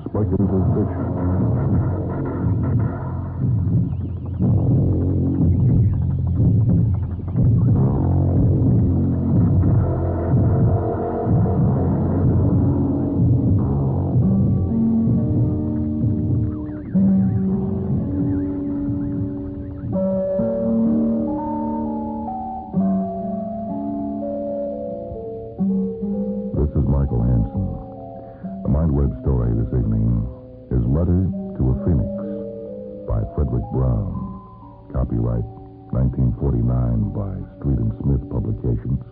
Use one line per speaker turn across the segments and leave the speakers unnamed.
speculative fiction. This is Michael Hansen. The Mindweb story this evening is Letter to a Phoenix by Frederick Brown. Copyright 1949 by Street and Smith Publications.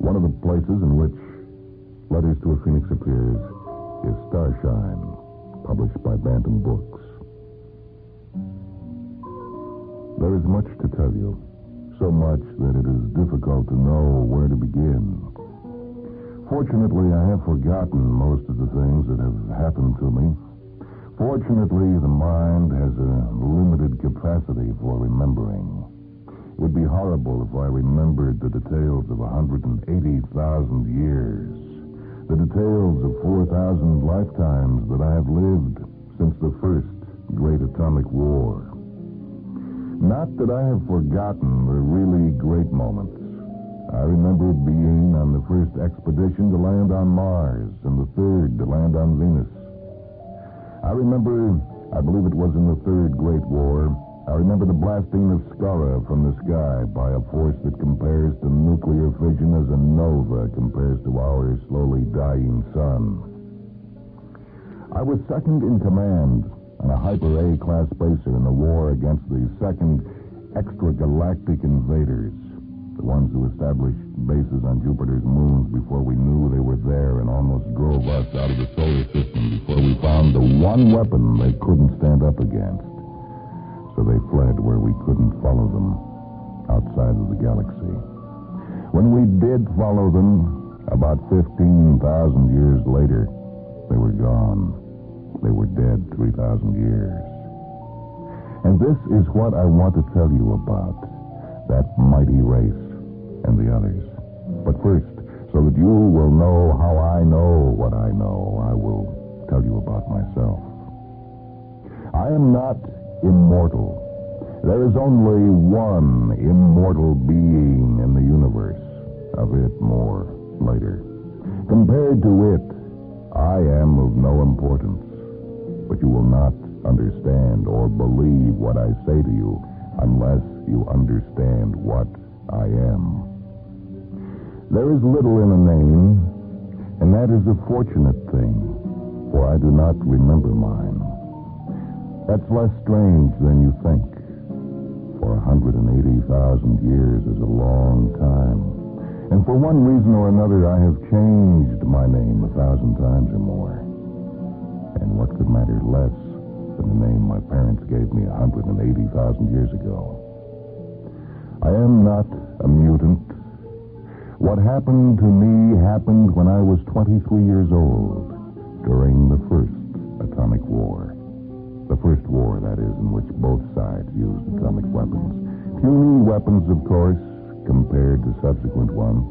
One of the places in which Letters to a Phoenix appears is Starshine, published by Bantam Books. There is much to tell you, so much that it is difficult to know where to begin. Fortunately, I have forgotten most of the things that have happened to me. Fortunately, the mind has a limited capacity for remembering. It would be horrible if I remembered the details of 180,000 years, the details of 4,000 lifetimes that I have lived since the first great atomic war. Not that I have forgotten the really great moments. I remember being on the first expedition to land on Mars and the third to land on Venus. I remember, I believe it was in the Third Great War, I remember the blasting of Skara from the sky by a force that compares to nuclear fission as a nova compares to our slowly dying sun. I was second in command on a Hyper A-class spacer in the war against the second extragalactic invaders, the ones who established bases on Jupiter's moons before we knew they were there and almost drove us out of the solar system before we found the one weapon they couldn't stand up against. So they fled where we couldn't follow them, outside of the galaxy. When we did follow them, about 15,000 years later, they were gone. They were dead 3,000 years. And this is what I want to tell you about, that mighty race and the others. But first, so that you will know how I know what I know, I will tell you about myself. I am not immortal. There is only one immortal being in the universe. Of it more later. Compared to it, I am of no importance. But you will not understand or believe what I say to you unless you understand what I am. There is little in a name, and that is a fortunate thing, for I do not remember mine. That's less strange than you think, for 180,000 years is a long time, and for one reason or another I have changed my name 1,000 times or more. And what could matter less than the name my parents gave me 180,000 years ago? I am not a mutant. What happened to me happened when I was 23 years old, during the first atomic war. The first war, that is, in which both sides used atomic weapons. Puny weapons, of course, compared to subsequent ones.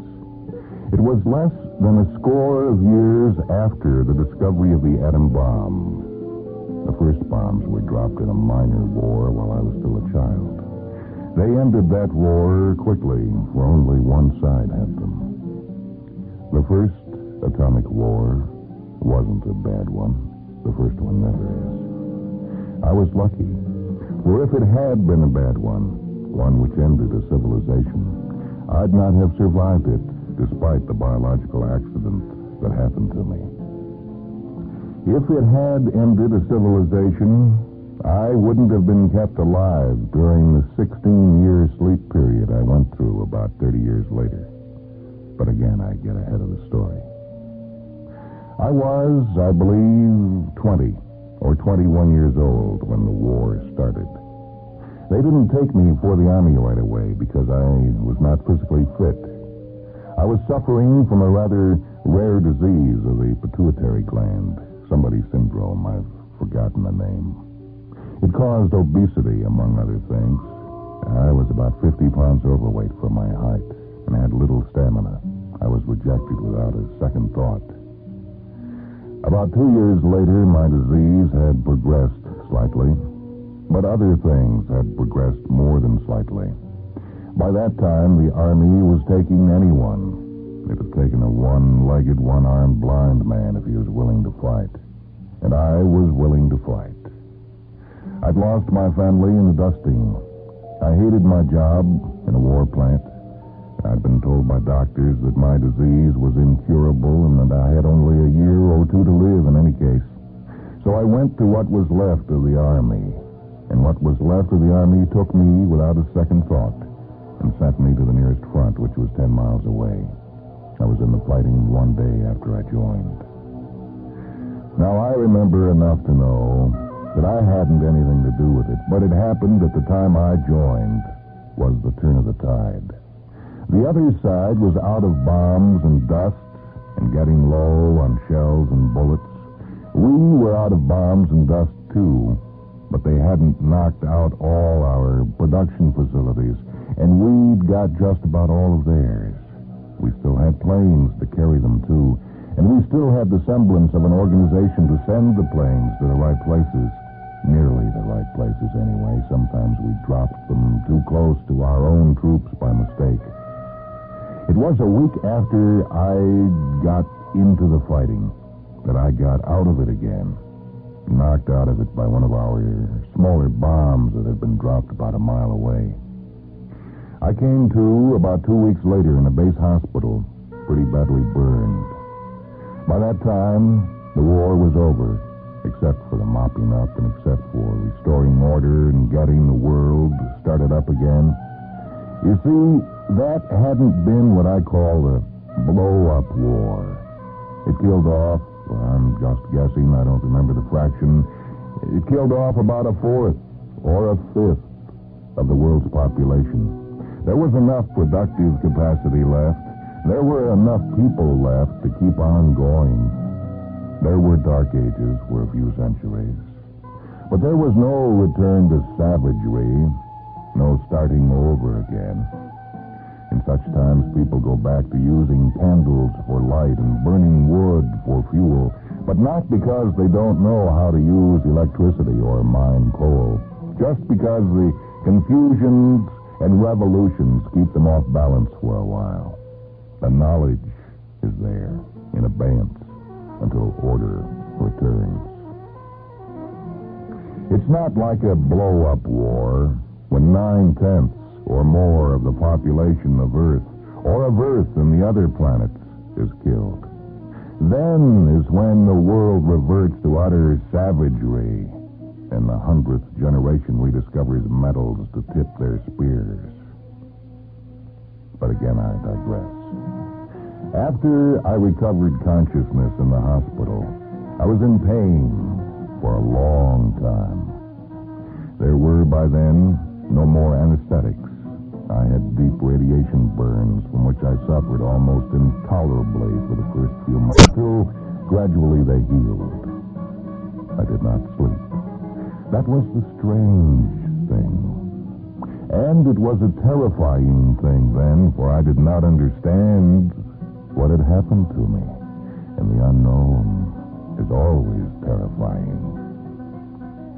It was less than a score of years after the discovery of the atom bomb. The first bombs were dropped in a minor war while I was still a child. They ended that war quickly, for only one side had them. The first atomic war wasn't a bad one. The first one never is. I was lucky, for if it had been a bad one which ended a civilization, I'd not have survived it, despite the biological accident that happened to me. If it had ended a civilization, I wouldn't have been kept alive during the 16-year sleep period I went through about 30 years later. But again, I get ahead of the story. I was, I believe, 20 or 21 years old when the war started. They didn't take me for the Army right away because I was not physically fit. I was suffering from a rather rare disease of the pituitary gland, somebody's syndrome. I've forgotten the name. It caused obesity, among other things. I was about 50 pounds overweight for my height and had little stamina. I was rejected without a second thought. About 2 years later, my disease had progressed slightly, but other things had progressed more than slightly. By that time, the Army was taking anyone. It was taking a one-legged, one-armed blind man if he was willing to fight. And I was willing to fight. I'd lost my family in the dusting. I hated my job in a war plant. I'd been told by doctors that my disease was incurable and that I had only a year or two to live in any case. So I went to what was left of the Army. And what was left of the Army took me without a second thought and sent me to the nearest front, which was 10 miles away. I was in the fighting one day after I joined. Now, I remember enough to know that I hadn't anything to do with it, but it happened at the time I joined was the turn of the tide. The other side was out of bombs and dust and getting low on shells and bullets. We were out of bombs and dust, too, but they hadn't knocked out all our production facilities, and we'd got just about all of theirs. We still had planes to carry them, too, and we still had the semblance of an organization to send the planes to the right places. Nearly the right places, anyway. Sometimes we dropped them too close to our own troops by mistake. It was a week after I got into the fighting that I got out of it again, knocked out of it by one of our smaller bombs that had been dropped about a mile away. I came to about 2 weeks later in a base hospital, pretty badly burned. By that time, the war was over, except for the mopping up and except for restoring order and getting the world started up again. You see, that hadn't been what I call the blow-up war. It killed off, I'm just guessing, I don't remember the fraction, it killed off about a fourth or a fifth of the world's population. There was enough productive capacity left. There were enough people left to keep on going. There were dark ages for a few centuries. But there was no return to savagery, no starting over again. In such times, people go back to using candles for light and burning wood for fuel, but not because they don't know how to use electricity or mine coal, just because the confusions and revolutions keep them off balance for a while. The knowledge is there in abeyance until order returns. It's not like a blow-up war when 9/10 or more of the population of Earth, or of Earth and the other planets, is killed. Then is when the world reverts to utter savagery, and the 100th generation rediscovers metals to tip their spears. But again, I digress. After I recovered consciousness in the hospital, I was in pain for a long time. There were, by then, no more anesthetics. I had deep radiation burns from which I suffered almost intolerably for the first few months, until gradually they healed. I did not sleep. That was the strange thing. And it was a terrifying thing then, for I did not understand what had happened to me. And the unknown is always terrifying.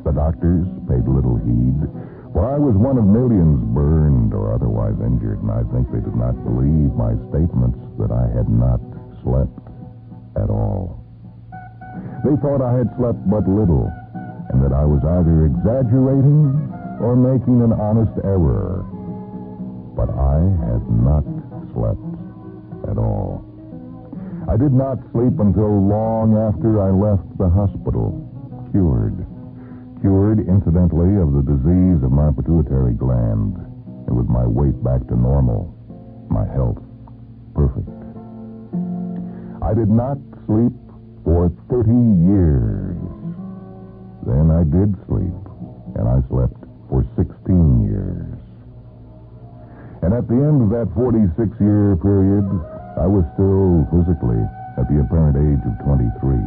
The doctors paid little heed, for I was one of millions burned or otherwise injured, and I think they did not believe my statements that I had not slept at all. They thought I had slept but little, and that I was either exaggerating or making an honest error. But I had not slept at all. I did not sleep until long after I left the hospital, cured, incidentally, of the disease of my pituitary gland, and with my weight back to normal, my health perfect. I did not sleep for 30 years. Then I did sleep, and I slept for 16 years. And at the end of that 46-year period, I was still physically at the apparent age of 23.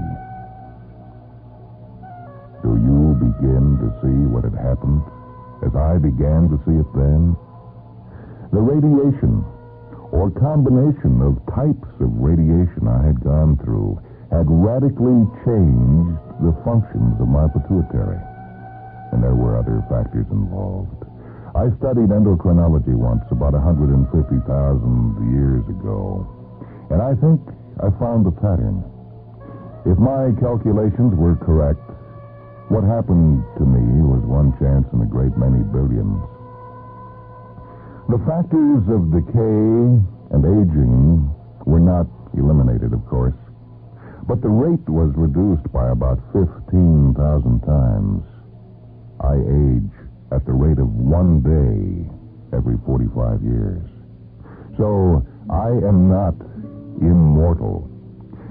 Do you begin to see what had happened as I began to see it then? The radiation, or combination of types of radiation I had gone through, had radically changed the functions of my pituitary. And there were other factors involved. I studied endocrinology once, about 150,000 years ago, and I think I found the pattern. If my calculations were correct, what happened to me was one chance in a great many billions. The factors of decay and aging were not eliminated, of course, but the rate was reduced by about 15,000 times. I age at the rate of 1 day every 45 years. So I am not immortal.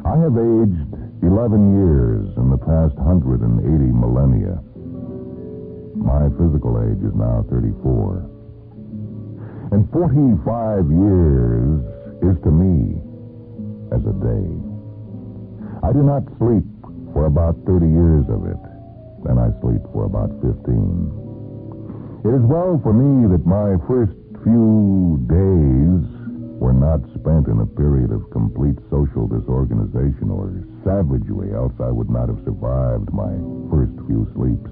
I have aged 11 years in the past 180 millennia. My physical age is now 34. And 45 years is to me as a day. I do not sleep for about 30 years of it. Then I sleep for about 15. It is well for me that my first few days were not spent in a period of complete social disorganization or savagery, else I would not have survived my first few sleeps.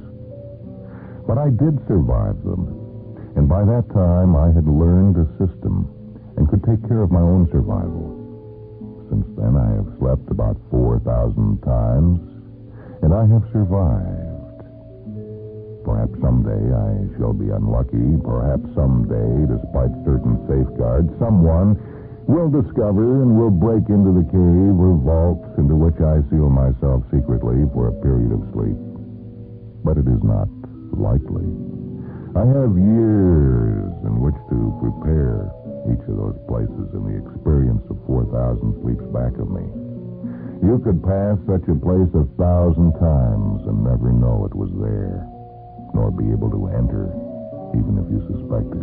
But I did survive them, and by that time I had learned a system and could take care of my own survival. Since then I have slept about 4,000 times, and I have survived. Perhaps someday I shall be unlucky. Perhaps someday, despite certain safeguards, someone will discover and will break into the cave or vault into which I seal myself secretly for a period of sleep. But it is not likely. I have years in which to prepare each of those places, and the experience of 4,000 sleeps back of me. You could pass such a place 1,000 times and never know it was there, nor be able to enter, even if you suspected.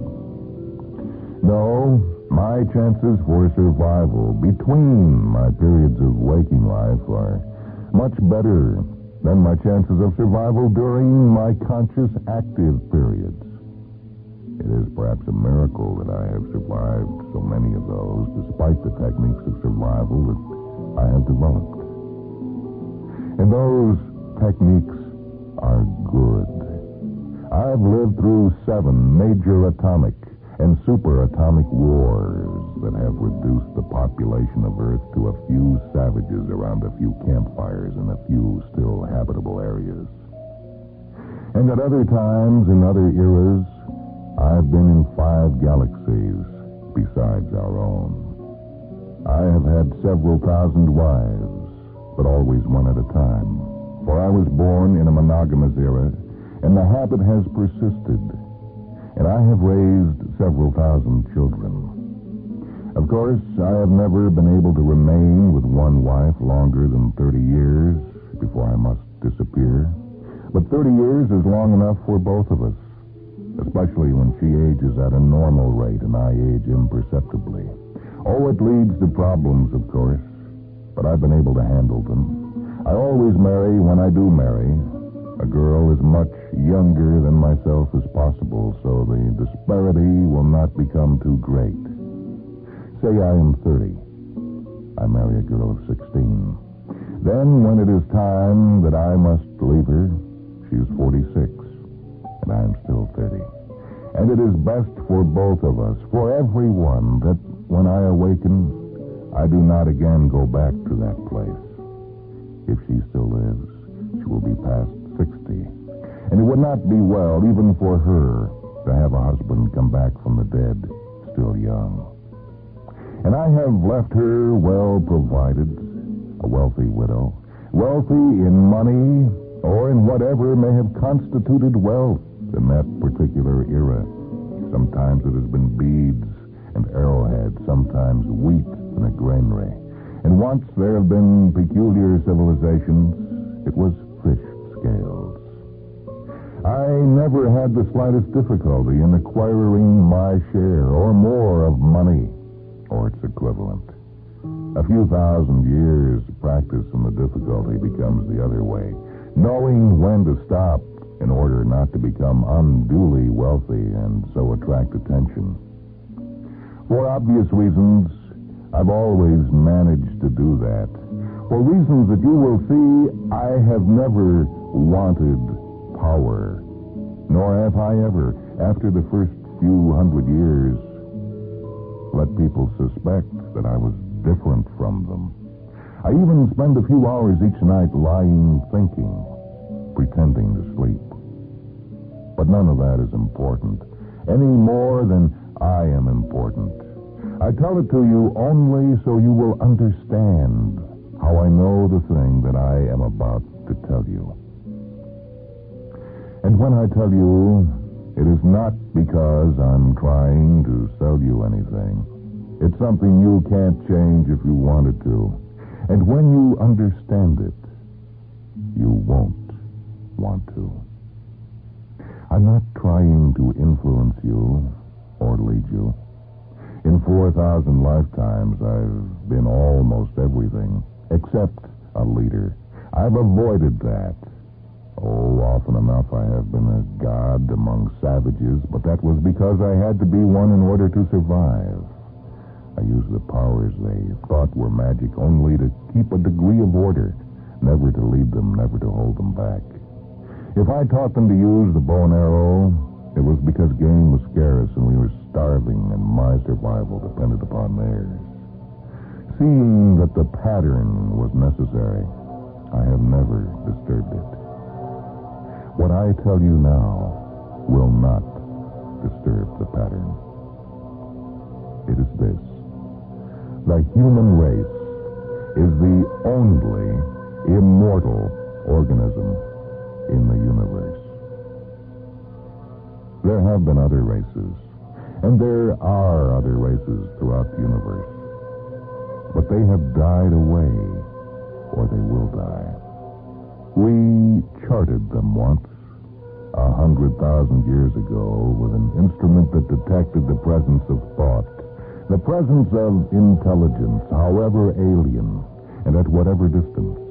No, my chances for survival between my periods of waking life are much better than my chances of survival during my conscious active periods. It is perhaps a miracle that I have survived so many of those, despite the techniques of survival that I have developed. And those techniques are good. I've lived through 7 major atomic and superatomic wars that have reduced the population of Earth to a few savages around a few campfires in a few still habitable areas. And at other times, in other eras, I've been in 5 galaxies besides our own. I have had several thousand wives, but always one at a time, for I was born in a monogamous era, and the habit has persisted, and I have raised several thousand children. Of course, I have never been able to remain with one wife longer than 30 years before I must disappear, but 30 years is long enough for both of us, especially when she ages at a normal rate and I age imperceptibly. Oh, it leads to problems, of course, but I've been able to handle them. I always marry when I do marry a girl as much younger than myself as possible, so the disparity will not become too great. Say I am 30. I marry a girl of 16. Then, when it is time that I must leave her, she is 46. And I am still 30. And it is best for both of us, for everyone, that when I awaken, I do not again go back to that place. If she still lives, she will be past 60. And it would not be well, even for her, to have a husband come back from the dead, still young. And I have left her well provided, a wealthy widow, wealthy in money or in whatever may have constituted wealth in that particular era. Sometimes it has been beads and arrowheads, sometimes wheat in a granary. And once there have been peculiar civilizations, it was fish scales. I never had the slightest difficulty in acquiring my share or more of money, or its equivalent. A few thousand years of practice and the difficulty becomes the other way, knowing when to stop in order not to become unduly wealthy and so attract attention. For obvious reasons, I've always managed to do that. For reasons that you will see, I have never wanted power, nor have I ever, after the first few hundred years, let people suspect that I was different from them. I even spend a few hours each night lying thinking, pretending to sleep. But none of that is important, any more than I am important. I tell it to you only so you will understand how I know the thing that I am about to tell you. And when I tell you, it is not because I'm trying to sell you anything. It's something you can't change if you wanted to. And when you understand it, you won't want to. I'm not trying to influence you or lead you. In 4,000 lifetimes, I've been almost everything except a leader. I've avoided that. Oh, often enough I have been a god among savages, but that was because I had to be one in order to survive. I used the powers they thought were magic only to keep a degree of order, never to lead them, never to hold them back. If I taught them to use the bow and arrow, it was because game was scarce and we were starving and my survival depended upon theirs. Seeing that the pattern was necessary, I have never disturbed it. What I tell you now will not disturb the pattern. It is this. The human race is the only immortal organism in the universe. There have been other races, and there are other races throughout the universe. But they have died away, or they will die. We charted them once, 100,000 years ago, with an instrument that detected the presence of thought, the presence of intelligence, however alien, and at whatever distance,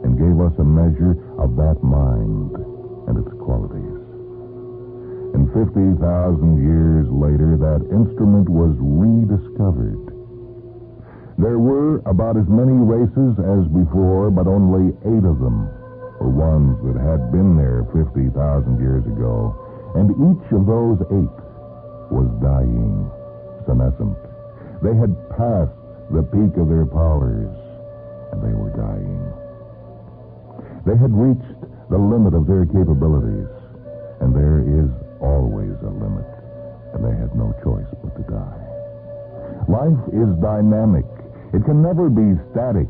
and gave us a measure of that mind and its qualities. And 50,000 years later, that instrument was rediscovered. There were about as many races as before, but only 8 of them were ones that had been there 50,000 years ago, and each of those 8 was dying, senescent. They had passed the peak of their powers, and they were dying. They had reached the limit of their capabilities, and there is always a limit, and they had no choice but to die. Life is dynamic. It can never be static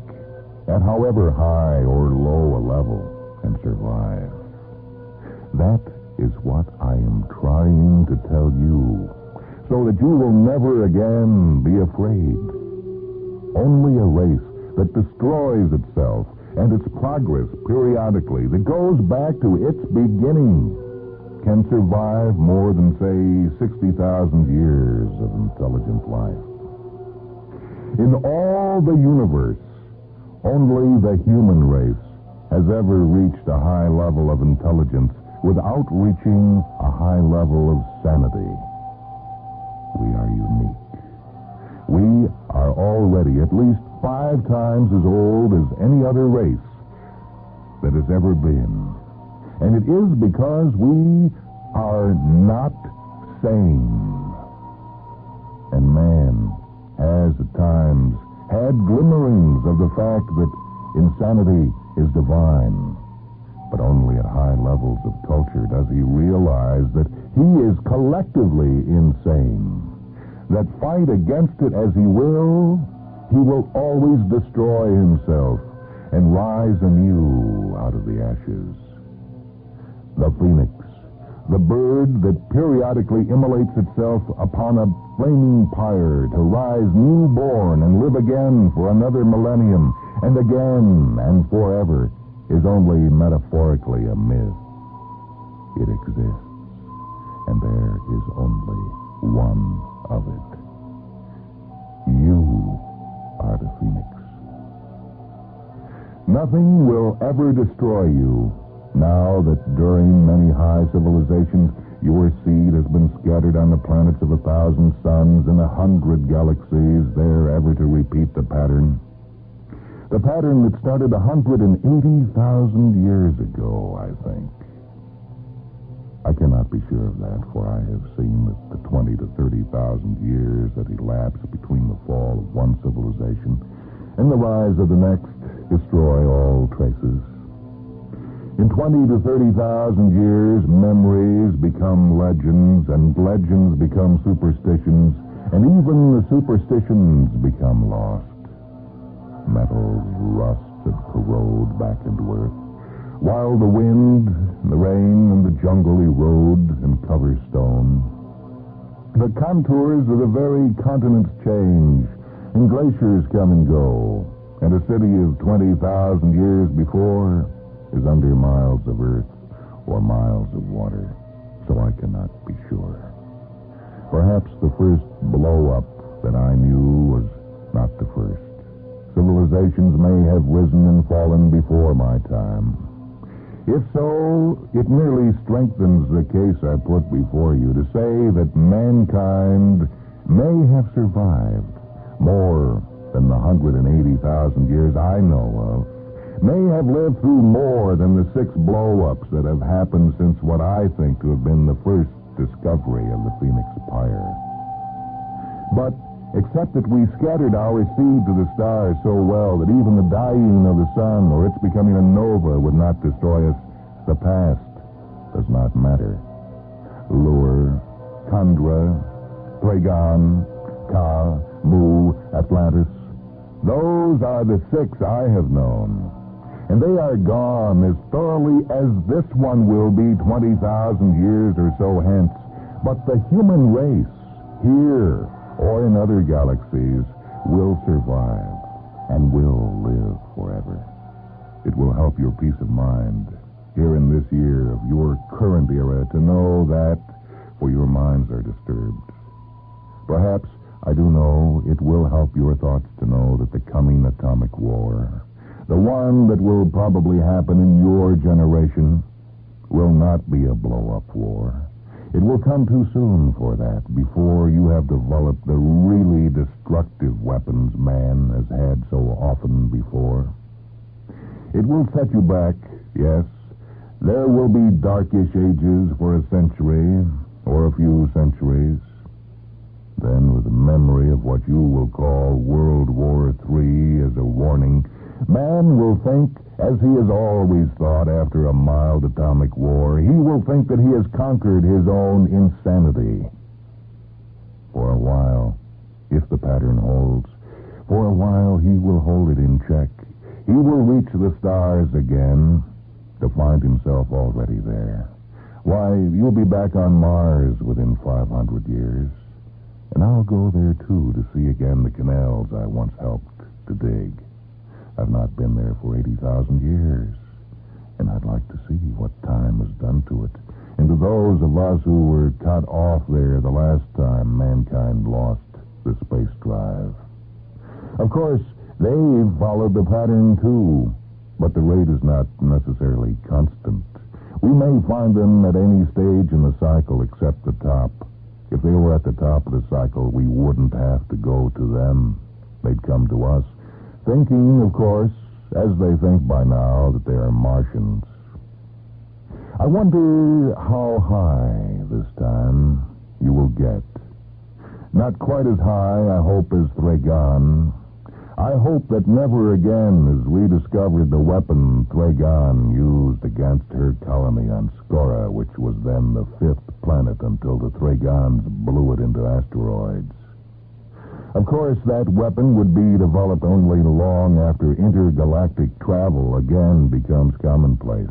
at however high or low a level and survive. That is what I am trying to tell you, so that you will never again be afraid. Only a race that destroys itself and its progress periodically, that goes back to its beginning, can survive more than, say, 60,000 years of intelligent life. In all the universe, only the human race has ever reached a high level of intelligence without reaching a high level of sanity. We are unique. We are already at least 5 times as old as any other race that has ever been. And it is because we are not sane. And man has at times had glimmerings of the fact that insanity is divine. But only at high levels of culture does he realize that he is collectively insane. That fight against it as he will always destroy himself and rise anew out of the ashes. The phoenix, the bird that periodically immolates itself upon a flaming pyre to rise newborn and live again for another millennium, and again and forever, is only metaphorically a myth. It exists, and there is only one of it. You are the phoenix. Nothing will ever destroy you now that during many high civilizations your seed has been scattered on the planets of 1,000 suns and 100 galaxies, there ever to repeat the pattern. The pattern that started 180,000 years ago, I think. I cannot be sure of that, for I have seen that the 20 to 30,000 years that elapse between the fall of one civilization and the rise of the next destroy all traces. In 20 to 30,000 years, memories become legends, and legends become superstitions, and even the superstitions become lost. Metals rust and corrode back into earth, while the wind, the rain, and the jungle erode and cover stone. The contours of the very continents change, and glaciers come and go, and a city of 20,000 years before is under miles of earth or miles of water, so I cannot be sure. Perhaps the first blow-up that I knew was not the first. Civilizations may have risen and fallen before my time. If so, it merely strengthens the case I put before you to say that mankind may have survived more than the 180,000 years I know of, may have lived through more than the 6 blow-ups that have happened since what I think to have been the first discovery of the Phoenix Pyre. But except that we scattered our seed to the stars so well that even the dying of the sun or its becoming a nova would not destroy us, the past does not matter. Lure, Tundra, Thragon, Ka, Mu, Atlantis, those are the 6 I have known. And they are gone as thoroughly as this one will be 20,000 years or so hence. But the human race, here or in other galaxies, will survive and will live forever. It will help your peace of mind here in this year of your current era to know that, for your minds are disturbed. Perhaps, I do know, it will help your thoughts to know that the coming atomic war, the one that will probably happen in your generation, will not be a blow-up war. It will come too soon for that, before you have developed the really destructive weapons man has had so often before. It will set you back, yes. There will be darkish ages for a century, or a few centuries. Then, with the memory of what you will call World War III as a warning, man will think, as he has always thought after a mild atomic war, he will think that he has conquered his own insanity. For a while, if the pattern holds, for a while he will hold it in check. He will reach the stars again to find himself already there. Why, you'll be back on Mars within 500 years. And I'll go there, too, to see again the canals I once helped to dig. I've not been there for 80,000 years, and I'd like to see what time has done to it, and to those of us who were cut off there the last time mankind lost the space drive. Of course, they've followed the pattern, too, but the rate is not necessarily constant. We may find them at any stage in the cycle except the top. If they were at the top of the cycle, we wouldn't have to go to them. They'd come to us, thinking, of course, as they think by now, that they are Martians. I wonder how high this time you will get. Not quite as high, I hope, as Thragon. I hope that never again is rediscovered the weapon Thragon used against her colony on Skora, which was then the 5th planet until the Thragons blew it into asteroids. Of course, that weapon would be developed only long after intergalactic travel again becomes commonplace.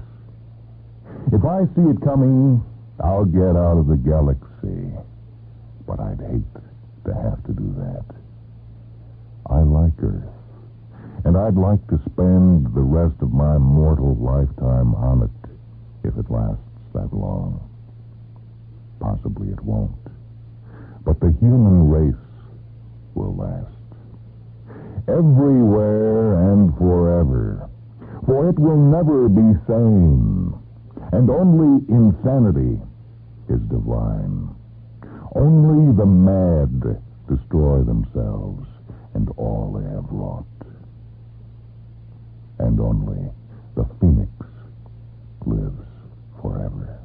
If I see it coming, I'll get out of the galaxy. But I'd hate to have to do that. I like Earth, and I'd like to spend the rest of my mortal lifetime on it, if it lasts that long. Possibly it won't. But the human race will last. Everywhere and forever. For it will never be sane, and only insanity is divine. Only the mad destroy themselves and all they have wrought. and only the phoenix lives forever.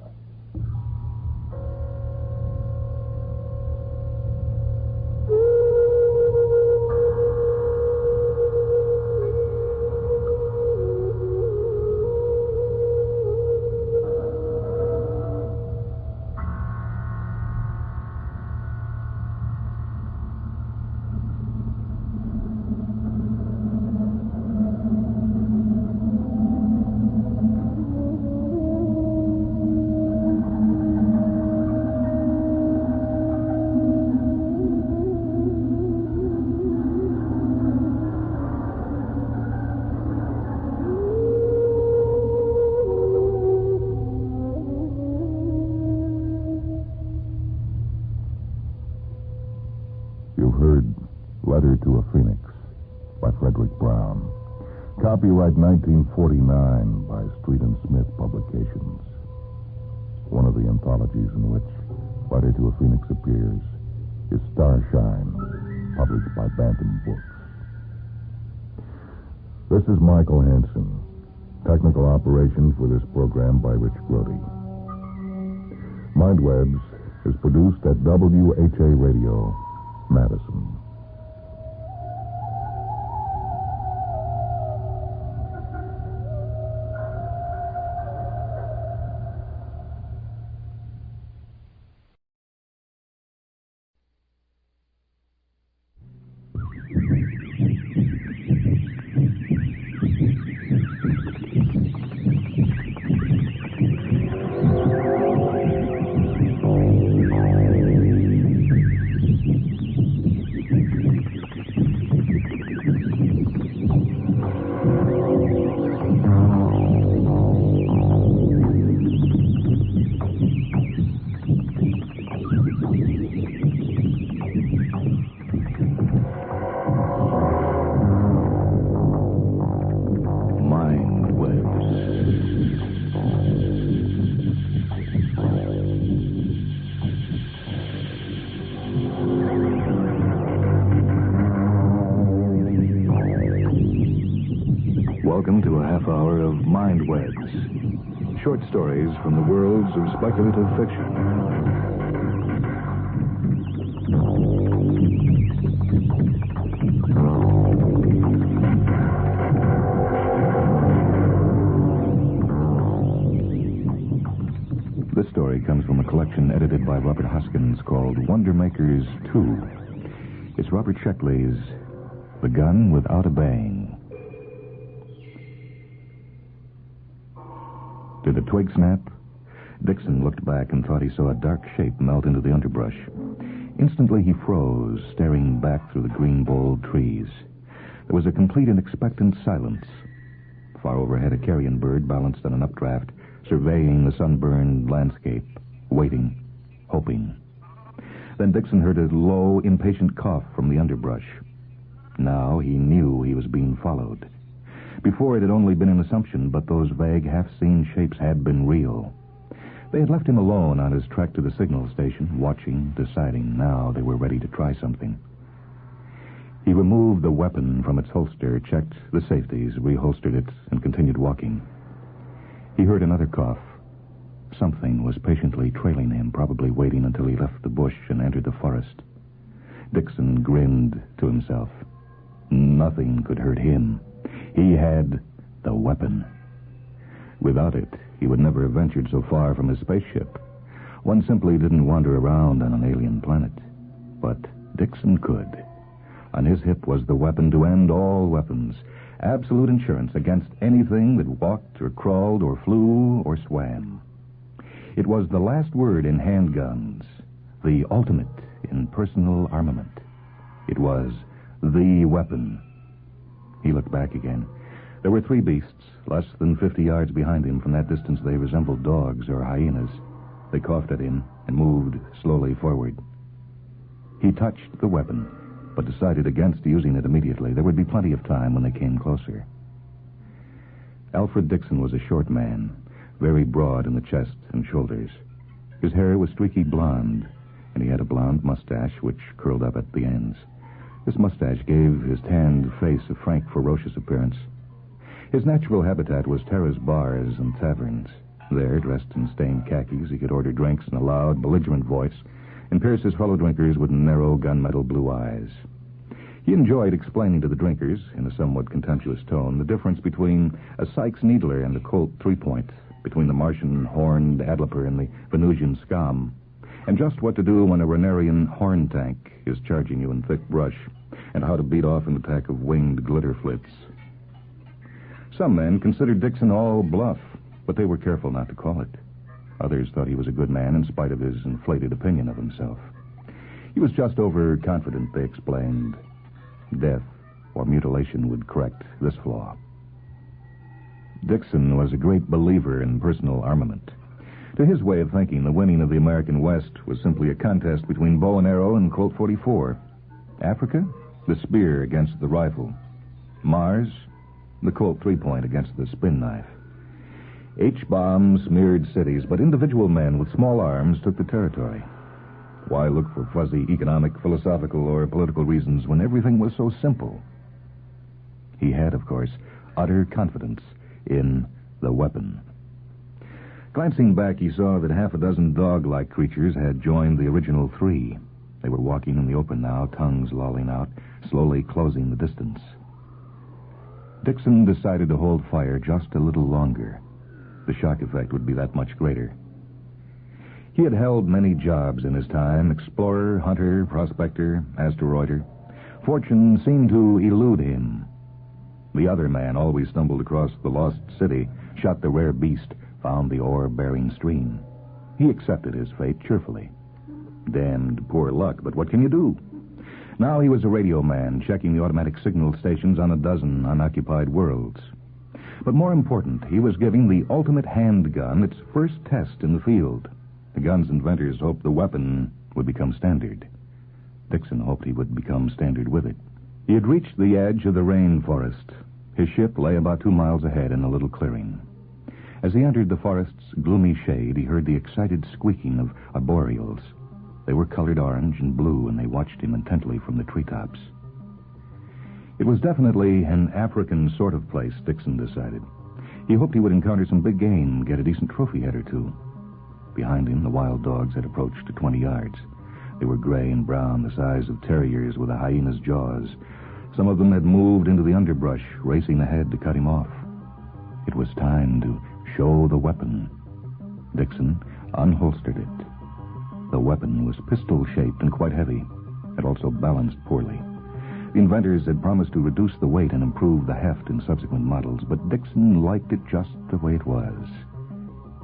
You've heard Letter to a Phoenix by Frederick Brown. Copyright 1949 by Street and Smith Publications. One of the anthologies in which Letter to a Phoenix appears is Starshine, published by Bantam Books. This is Michael Hansen. Technical operation for this program by Rich Grody. Mindwebs is produced at WHA Radio, Madison.
Welcome to a half hour of Mind Webs, short stories from the worlds of speculative fiction. This story comes from a collection edited by Robert Hoskins called Wonder Makers 2. It's Robert Sheckley's The Gun Without a Bang. Did a twig snap? Dixon looked back and thought he saw a dark shape melt into the underbrush. Instantly he froze, staring back through the green-bolled trees. There was a complete and expectant silence. Far overhead, a carrion bird balanced on an updraft, surveying the sunburned landscape, waiting, hoping. Then Dixon heard a low, impatient cough from the underbrush. Now he knew he was being followed. Before, it had only been an assumption, but those vague, half-seen shapes had been real. They had left him alone on his trek to the signal station, watching, deciding. Now they were ready to try something. He removed the weapon from its holster, checked the safeties, reholstered it, and continued walking. He heard another cough. Something was patiently trailing him, probably waiting until he left the bush and entered the forest. Dixon grinned to himself. Nothing could hurt him. He had the weapon. Without it, he would never have ventured so far from his spaceship. One simply didn't wander around on an alien planet. But Dixon could. On his hip was the weapon to end all weapons. Absolute insurance against anything that walked or crawled or flew or swam. It was the last word in handguns, the ultimate in personal armament. It was the weapon. He looked back again. There were 3 beasts, less than 50 yards behind him. From that distance, they resembled dogs or hyenas. They coughed at him and moved slowly forward. He touched the weapon, but decided against using it immediately. There would be plenty of time when they came closer. Alfred Dixon was a short man, very broad in the chest and shoulders. His hair was streaky blonde, and he had a blonde mustache which curled up at the ends. This mustache gave his tanned face a frank, ferocious appearance. His natural habitat was terrace bars and taverns. There, dressed in stained khakis, he could order drinks in a loud, belligerent voice and pierce his fellow drinkers with narrow, gunmetal blue eyes. He enjoyed explaining to the drinkers, in a somewhat contemptuous tone, the difference between a Sykes Needler and a Colt 3-point, between the Martian horned Adloper and the Venusian Scam, and just what to do when a Renarian horn tank is charging you in thick brush, and how to beat off an attack of winged glitter flits. Some men considered Dixon all bluff, but they were careful not to call it. Others thought he was a good man in spite of his inflated opinion of himself. He was just overconfident, they explained. Death or mutilation would correct this flaw. Dixon was a great believer in personal armament. To his way of thinking, the winning of the American West was simply a contest between bow and arrow and Colt 44. Africa, the spear against the rifle. Mars, the Colt 3-point against the spin knife. H-bombs smeared cities, but individual men with small arms took the territory. Why look for fuzzy economic, philosophical, or political reasons when everything was so simple? He had, of course, utter confidence in the weapon. Glancing back, he saw that half a dozen dog-like creatures had joined the original 3. They were walking in the open now, tongues lolling out, slowly closing the distance. Dixon decided to hold fire just a little longer. The shock effect would be that much greater. He had held many jobs in his time: explorer, hunter, prospector, asteroider. Fortune seemed to elude him. The other man always stumbled across the lost city, shot the rare beast, found the ore-bearing stream. He accepted his fate cheerfully. Damned poor luck, but what can you do? Now he was a radio man, checking the automatic signal stations on a dozen unoccupied worlds. But more important, he was giving the ultimate handgun its first test in the field. The gun's inventors hoped the weapon would become standard. Dixon hoped he would become standard with it. He had reached the edge of the rainforest. His ship lay about 2 miles ahead in a little clearing. As he entered the forest's gloomy shade, he heard the excited squeaking of arboreals. They were colored orange and blue, and they watched him intently from the treetops. It was definitely an African sort of place, Dixon decided. He hoped he would encounter some big game and get a decent trophy head or two. Behind him, the wild dogs had approached to 20 yards. They were gray and brown, the size of terriers with a hyena's jaws. Some of them had moved into the underbrush, racing ahead to cut him off. It was time to show the weapon. Dixon unholstered it. The weapon was pistol-shaped and quite heavy. It also balanced poorly. The inventors had promised to reduce the weight and improve the heft in subsequent models, but Dixon liked it just the way it was.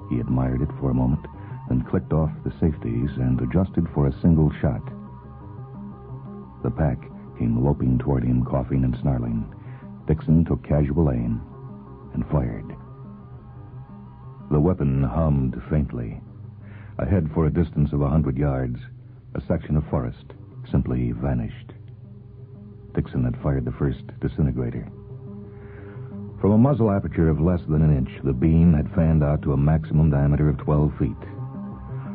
He admired it for a moment, then clicked off the safeties and adjusted for a single shot. The pack came loping toward him, coughing and snarling. Dixon took casual aim and fired. The weapon hummed faintly. Ahead for a distance of 100 yards, a section of forest simply vanished. Dixon had fired the first disintegrator. From a muzzle aperture of less than an inch, the beam had fanned out to a maximum diameter of 12 feet.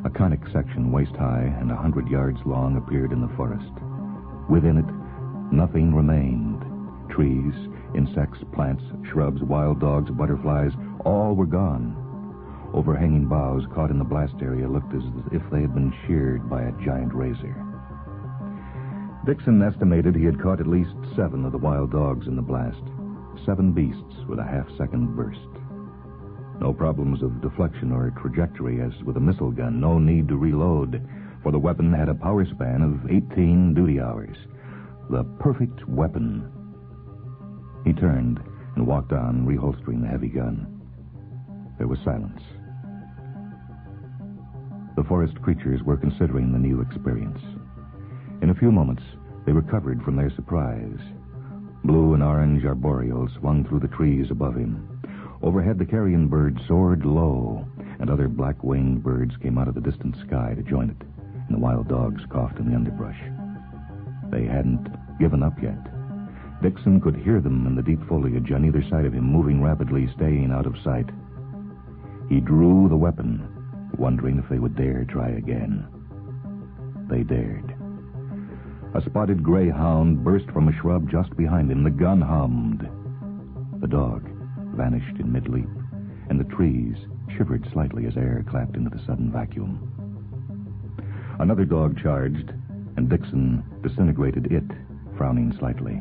A conic section waist-high and 100 yards long appeared in the forest. Within it, nothing remained. Trees, insects, plants, shrubs, wild dogs, butterflies, all were gone. Overhanging boughs caught in the blast area looked as if they had been sheared by a giant razor. Dixon estimated he had caught at least 7 of the wild dogs in the blast. 7 beasts with a half-second burst. No problems of deflection or trajectory as with a missile gun. No need to reload, for the weapon had a power span of 18 duty hours. The perfect weapon. He turned and walked on, reholstering the heavy gun. There was silence. The forest creatures were considering the new experience. In a few moments, they recovered from their surprise. Blue and orange arboreals swung through the trees above him. Overhead, the carrion bird soared low, and other black-winged birds came out of the distant sky to join it, and the wild dogs coughed in the underbrush. They hadn't given up yet. Dixon could hear them in the deep foliage on either side of him, moving rapidly, staying out of sight. He drew the weapon, wondering if they would dare try again. They dared. A spotted greyhound burst from a shrub just behind him. The gun hummed. The dog vanished in mid-leap, and the trees shivered slightly as air clapped into the sudden vacuum. Another dog charged, and Dixon disintegrated it, frowning slightly.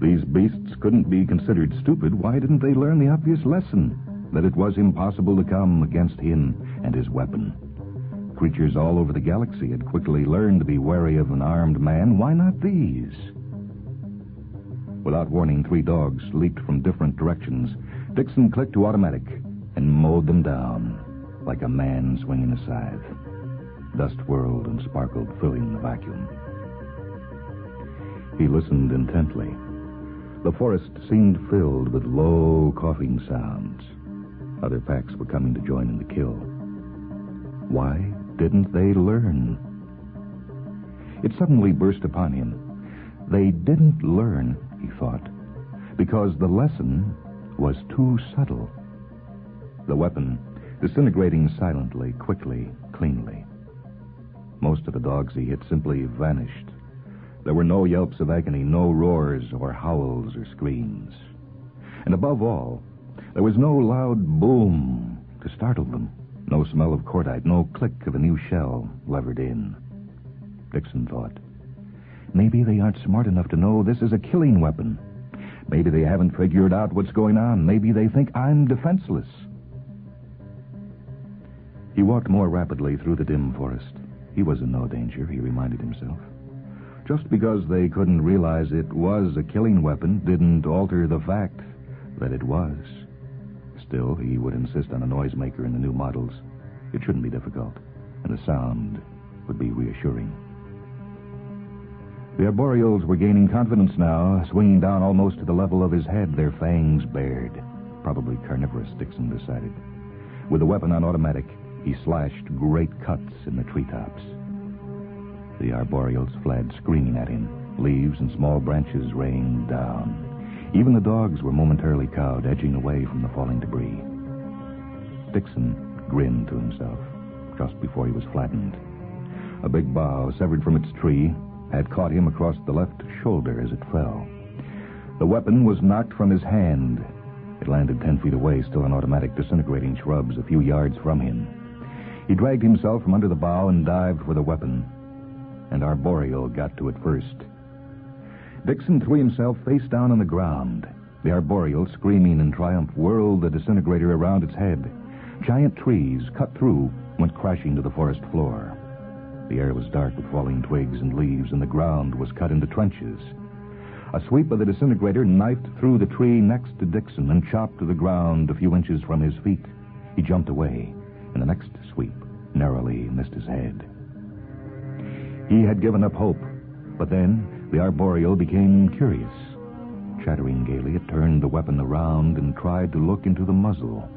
These beasts couldn't be considered stupid. Why didn't they learn the obvious lesson? That it was impossible to come against him and his weapon. Creatures all over the galaxy had quickly learned to be wary of an armed man. Why not these? Without warning, 3 dogs leaped from different directions. Dixon clicked to automatic and mowed them down like a man swinging a scythe. Dust whirled and sparkled, filling the vacuum. He listened intently. The forest seemed filled with low coughing sounds. Other packs were coming to join in the kill. Why didn't they learn? It suddenly burst upon him. They didn't learn, he thought, because the lesson was too subtle. The weapon disintegrating silently, quickly, cleanly. Most of the dogs he hit simply vanished. There were no yelps of agony, no roars or howls or screams. And above all, there was no loud boom to startle them, no smell of cordite, no click of a new shell levered in. Dixon thought, maybe they aren't smart enough to know this is a killing weapon. Maybe they haven't figured out what's going on. Maybe they think I'm defenseless. He walked more rapidly through the dim forest. He was in no danger, he reminded himself. Just because they couldn't realize it was a killing weapon didn't alter the fact that it was. Still, he would insist on a noisemaker in the new models. It shouldn't be difficult, and the sound would be reassuring. The arboreals were gaining confidence now, swinging down almost to the level of his head, their fangs bared. Probably carnivorous, Dixon decided. With the weapon on automatic, he slashed great cuts in the treetops. The arboreals fled, screaming at him. Leaves and small branches rained down. Even the dogs were momentarily cowed, edging away from the falling debris. Dixon grinned to himself just before he was flattened. A big bough, severed from its tree, had caught him across the left shoulder as it fell. The weapon was knocked from his hand. It landed 10 feet away, still an automatic, disintegrating shrubs a few yards from him. He dragged himself from under the bough and dived for the weapon. And Arboreal got to it first. Dixon threw himself face down on the ground. The Arboreal, screaming in triumph, whirled the disintegrator around its head. Giant trees, cut through, went crashing to the forest floor. The air was dark with falling twigs and leaves, and the ground was cut into trenches. A sweep of the disintegrator knifed through the tree next to Dixon and chopped to the ground a few inches from his feet. He jumped away, and the next sweep narrowly missed his head. He had given up hope, but then the Arboreal became curious. Chattering gaily, it turned the weapon around and tried to look into the muzzle.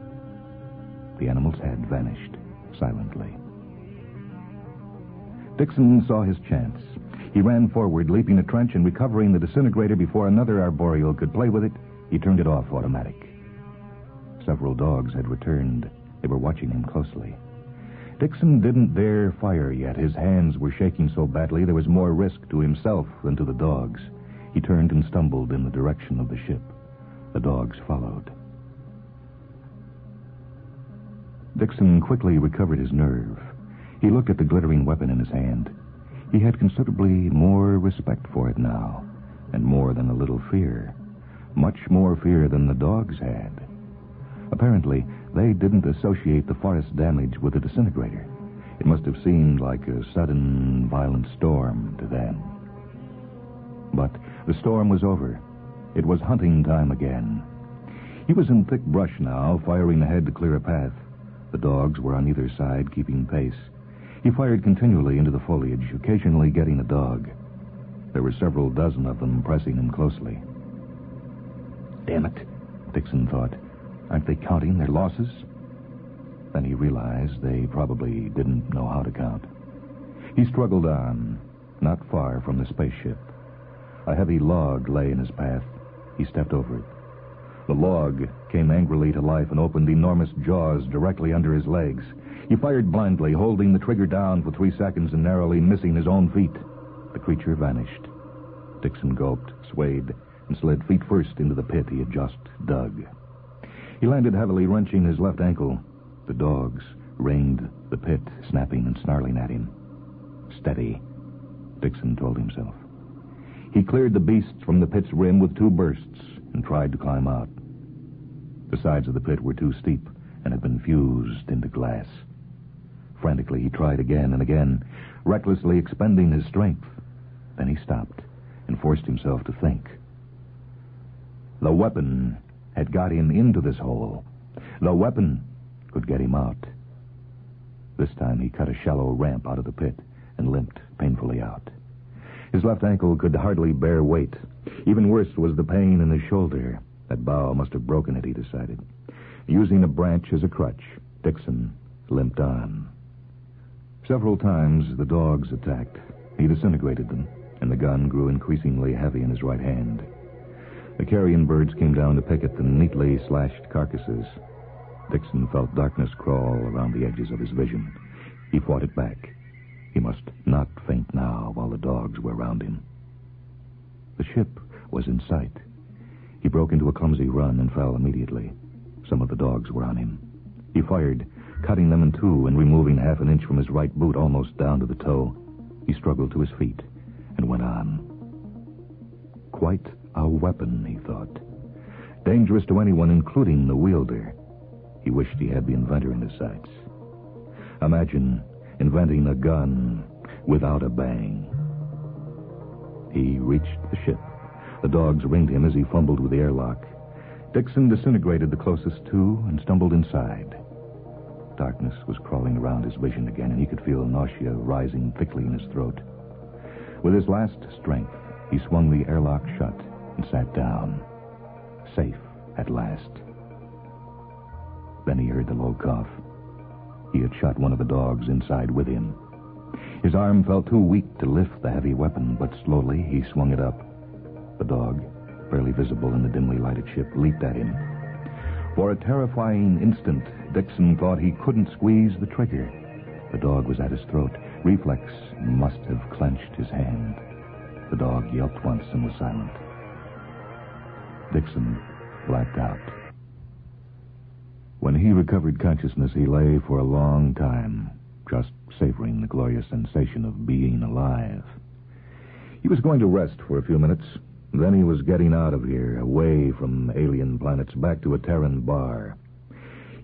The animal's head vanished silently. Dixon saw his chance. He ran forward, leaping a trench and recovering the disintegrator before another Arboreal could play with it. He turned it off automatic. Several dogs had returned. They were watching him closely. Dixon didn't dare fire yet. His hands were shaking so badly there was more risk to himself than to the dogs. He turned and stumbled in the direction of the ship. The dogs followed. Dixon quickly recovered his nerve. He looked at the glittering weapon in his hand. He had considerably more respect for it now, and more than a little fear. Much more fear than the dogs had. Apparently, they didn't associate the forest damage with the disintegrator. It must have seemed like a sudden, violent storm to them. But the storm was over. It was hunting time again. He was in thick brush now, firing ahead to clear a path. The dogs were on either side, keeping pace. He fired continually into the foliage, occasionally getting a dog. There were several dozen of them pressing him closely. Damn it, Dixon thought. Aren't they counting their losses? Then he realized they probably didn't know how to count. He struggled on, not far from the spaceship. A heavy log lay in his path. He stepped over it. The log came angrily to life and opened enormous jaws directly under his legs. He fired blindly, holding the trigger down for 3 seconds and narrowly missing his own feet. The creature vanished. Dixon gulped, swayed, and slid feet first into the pit he had just dug. He landed heavily, wrenching his left ankle. The dogs ringed the pit, snapping and snarling at him. Steady, Dixon told himself. He cleared the beasts from the pit's rim with 2 bursts and tried to climb out. The sides of the pit were too steep and had been fused into glass. Frantically, he tried again and again, recklessly expending his strength. Then he stopped and forced himself to think. The weapon had got him into this hole. The weapon could get him out. This time he cut a shallow ramp out of the pit and limped painfully out. His left ankle could hardly bear weight. Even worse was the pain in his shoulder. That bough must have broken it, he decided. Using a branch as a crutch, Dixon limped on. Several times the dogs attacked. He disintegrated them, and the gun grew increasingly heavy in his right hand. The carrion birds came down to pick at the neatly slashed carcasses. Dixon felt darkness crawl around the edges of his vision. He fought it back. He must not faint now while the dogs were around him. The ship was in sight. He broke into a clumsy run and fell immediately. Some of the dogs were on him. He fired, cutting them in 2 and removing half an inch from his right boot almost down to the toe. He struggled to his feet and went on. Quite a weapon, he thought. Dangerous to anyone, including the wielder. He wished he had the inventor in his sights. Imagine inventing a gun without a bang. He reached the ship. The dogs ringed him as he fumbled with the airlock. Dixon disintegrated the closest 2 and stumbled inside. Darkness was crawling around his vision again, and he could feel nausea rising thickly in his throat. With his last strength, he swung the airlock shut and sat down. Safe at last. Then he heard the low cough. He had shot one of the dogs inside with him. His arm felt too weak to lift the heavy weapon, but slowly he swung it up. The dog, barely visible in the dimly lighted ship, leaped at him. For a terrifying instant, Dixon thought he couldn't squeeze the trigger. The dog was at his throat. Reflex must have clenched his hand. The dog yelped once and was silent. Dixon blacked out. When he recovered consciousness, he lay for a long time, just savoring the glorious sensation of being alive. He was going to rest for a few minutes. Then he was getting out of here, away from alien planets, back to a Terran bar.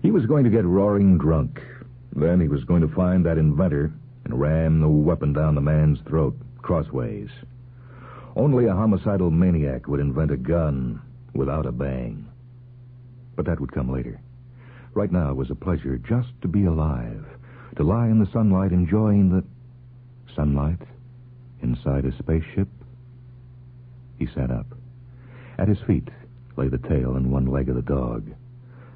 He was going to get roaring drunk. Then he was going to find that inventor and ram the weapon down the man's throat, crossways. Only a homicidal maniac would invent a gun without a bang. But that would come later. Right now it was a pleasure just to be alive, to lie in the sunlight enjoying the sunlight inside a spaceship. He sat up. At his feet lay the tail and one leg of the dog.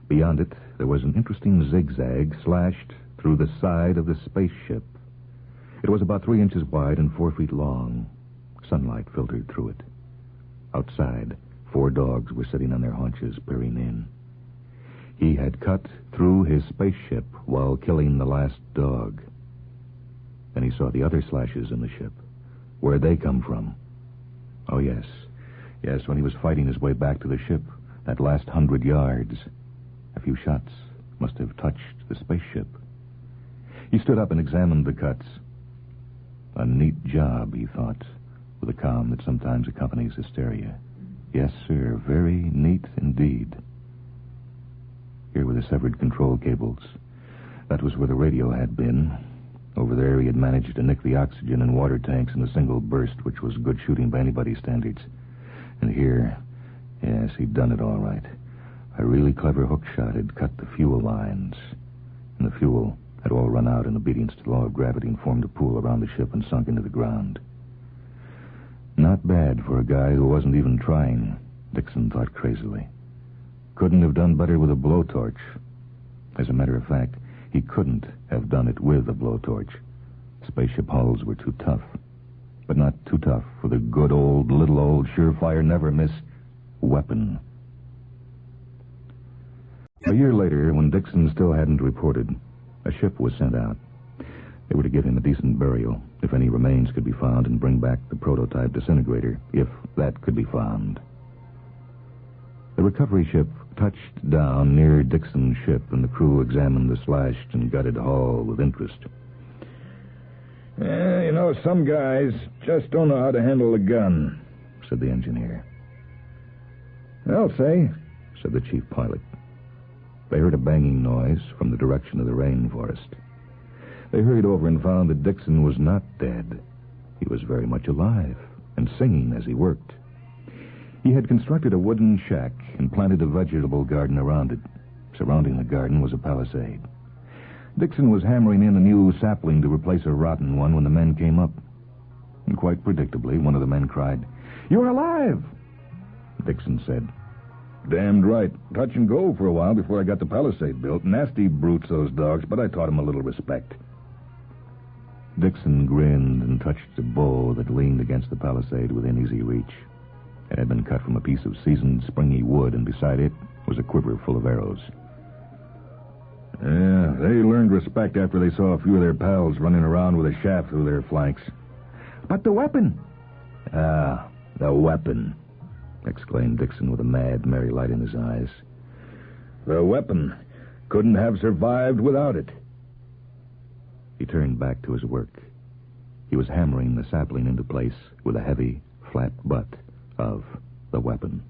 Beyond it, there was an interesting zigzag slashed through the side of the spaceship. It was about 3 inches wide and 4 feet long. Sunlight filtered through it. Outside, 4 dogs were sitting on their haunches, peering in. He had cut through his spaceship while killing the last dog. Then he saw the other slashes in the ship. Where'd they come from? Oh, yes. Yes, when he was fighting his way back to the ship, that last 100 yards. A few shots must have touched the spaceship. He stood up and examined the cuts. A neat job, he thought, with a calm that sometimes accompanies hysteria. Yes, sir, very neat indeed. Here were the severed control cables. That was where the radio had been. Over there he had managed to nick the oxygen and water tanks in a single burst, which was good shooting by anybody's standards. And here, yes, he'd done it all right. A really clever hook shot had cut the fuel lines. And the fuel had all run out in obedience to the law of gravity and formed a pool around the ship and sunk into the ground. Not bad for a guy who wasn't even trying, Dixon thought crazily. Couldn't have done better with a blowtorch. As a matter of fact, he couldn't have done it with a blowtorch. Spaceship hulls were too tough. But not too tough for the good old, little old, surefire, never-miss weapon. A year later, when Dixon still hadn't reported, a ship was sent out. They were to give him a decent burial, if any remains could be found, and bring back the prototype disintegrator, if that could be found. The recovery ship touched down near Dixon's ship, and the crew examined the slashed and gutted hull with interest.
Some guys just don't know how to handle a gun, said the engineer. I'll say, said the chief pilot. They heard a banging noise from the direction of the rainforest. They hurried over and found that Dixon was not dead. He was very much alive and singing as he worked. He had constructed a wooden shack and planted a vegetable garden around it. Surrounding the garden was a palisade. Dixon was hammering in a new sapling to replace a rotten one when the men came up. And quite predictably, one of the men cried, "You're alive!" Dixon said, "Damned right. Touch and go for a while before I got the palisade built. Nasty brutes, those dogs, but I taught them a little respect." Dixon grinned and touched a bow that leaned against the palisade within easy reach. It had been cut from a piece of seasoned, springy wood, and beside it was a quiver full of arrows. Yeah, they learned respect after they saw a few of their pals running around with a shaft through their flanks. "But the weapon!" "Ah, the weapon," exclaimed Dixon with a mad, merry light in his eyes. "The weapon couldn't have survived without it." He turned back to his work. He was hammering the sapling into place with a heavy, flat butt of the weapon.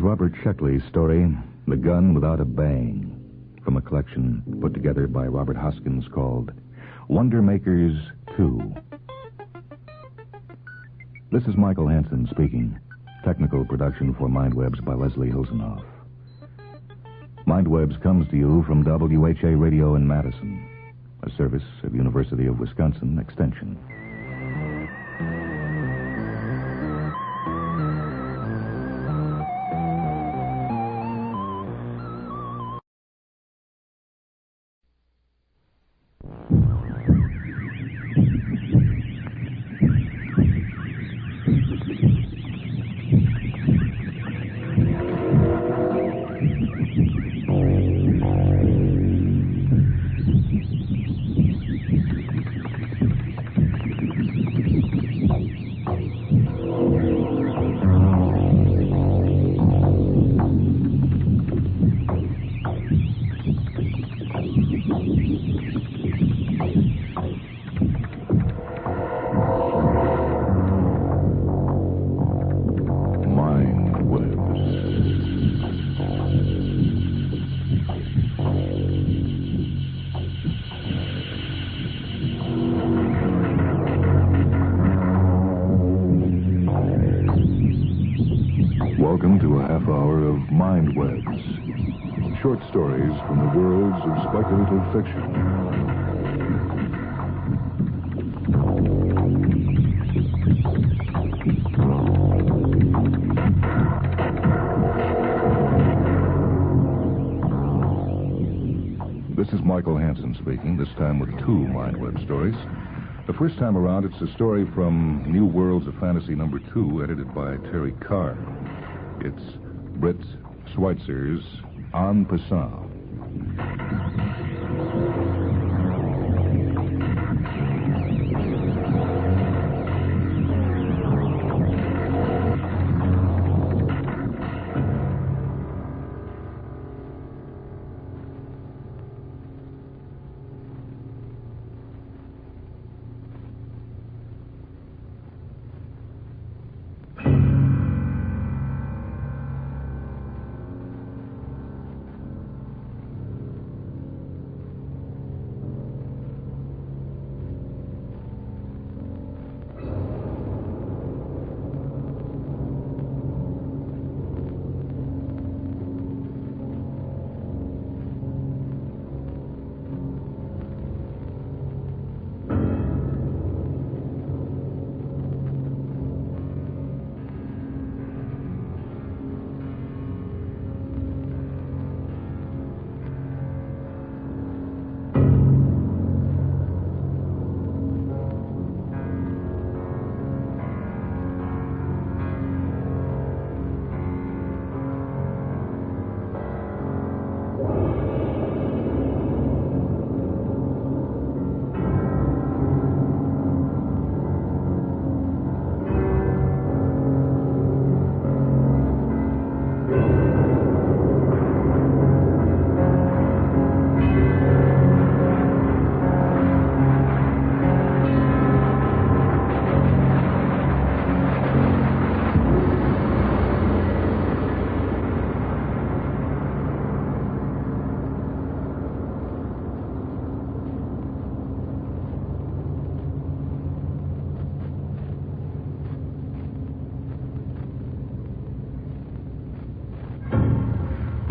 Robert Sheckley's story, The Gun Without a Bang, from a collection put together by Robert Hoskins called Wonder Makers 2. This is Michael Hansen speaking. Technical production for Mindwebs by Leslie Hilsenoff. Mindwebs comes to you from WHA Radio in Madison, a service of University of Wisconsin Extension. Welcome to a half hour of Mindwebs. Short stories from the worlds of speculative fiction. This is Michael Hansen speaking, this time with 2 Mindweb stories. The first time around, it's a story from New Worlds of Fantasy number 2, edited by Terry Carr. It's Britt Schweitzer's En Passant.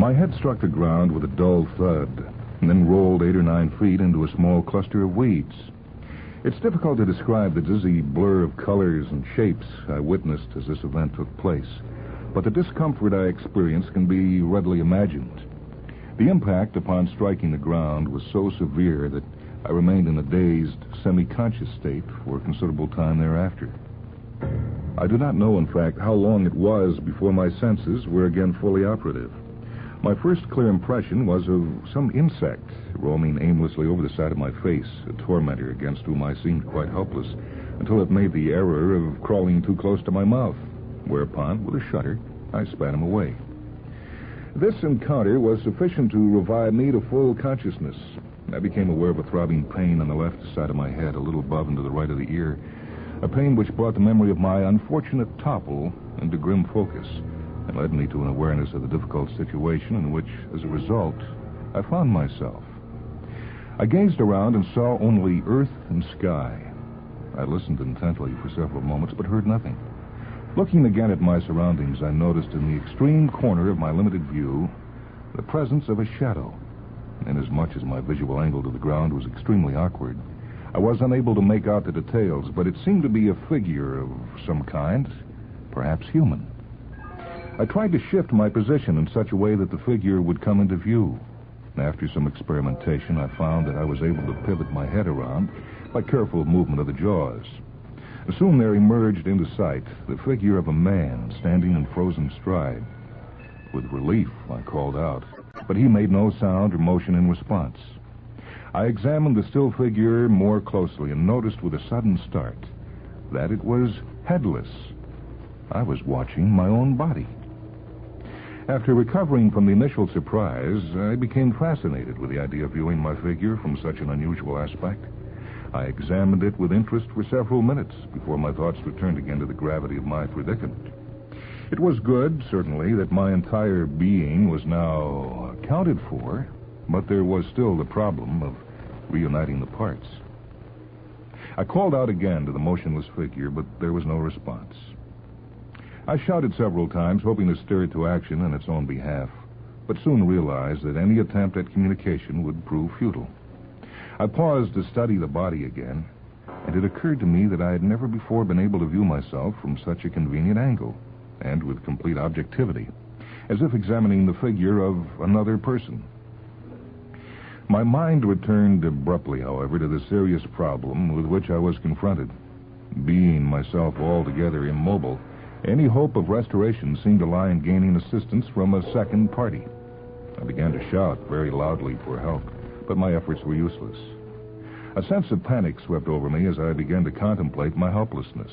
My head struck the ground with a dull thud, and then rolled 8 or 9 feet into a small cluster of weeds. It's difficult to describe the dizzy blur of colors and shapes I witnessed as this event took place, but the discomfort I experienced can be readily imagined. The impact upon striking the ground was so severe that I remained in a dazed, semi-conscious state for a considerable time thereafter. I do not know, in fact, how long it was before my senses were again fully operative. My first clear impression was of some insect roaming aimlessly over the side of my face, a tormentor against whom I seemed quite helpless, until it made the error of crawling too close to my mouth, whereupon, with a shudder, I spat him away. This encounter was sufficient to revive me to full consciousness. I became aware of a throbbing pain on the left side of my head, a little above and to the right of the ear, a pain which brought the memory of my unfortunate topple into grim focus and led me to an awareness of the difficult situation in which, as a result, I found myself. I gazed around and saw only earth and sky. I listened intently for several moments, but heard nothing. Looking again at my surroundings, I noticed in the extreme corner of my limited view the presence of a shadow. Inasmuch as my visual angle to the ground was extremely awkward, I was unable to make out the details, but it seemed to be a figure of some kind, perhaps human. I tried to shift my position in such a way that the figure would come into view. After some experimentation, I found that I was able to pivot my head around by careful movement of the jaws. Soon there emerged into sight the figure of a man standing in frozen stride. With relief, I called out, but he made no sound or motion in response. I examined the still figure more closely and noticed with a sudden start that it was headless. I was watching my own body. After recovering from the initial surprise, I became fascinated with the idea of viewing my figure from such an unusual aspect. I examined it with interest for several minutes before my thoughts returned again to the gravity of my predicament. It was good, certainly, that my entire being was now accounted for, but there was still the problem of reuniting the parts. I called out again to the motionless figure, but there was no response. I shouted several times, hoping to stir it to action in its own behalf, but soon realized that any attempt at communication would prove futile. I paused to study the body again, and it occurred to me that I had never before been able to view myself from such a convenient angle, and with complete objectivity, as if examining the figure of another person. My mind returned abruptly, however, to the serious problem with which I was confronted. Being myself altogether immobile, any hope of restoration seemed to lie in gaining assistance from a second party. I began to shout very loudly for help, but my efforts were useless. A sense of panic swept over me as I began to contemplate my helplessness.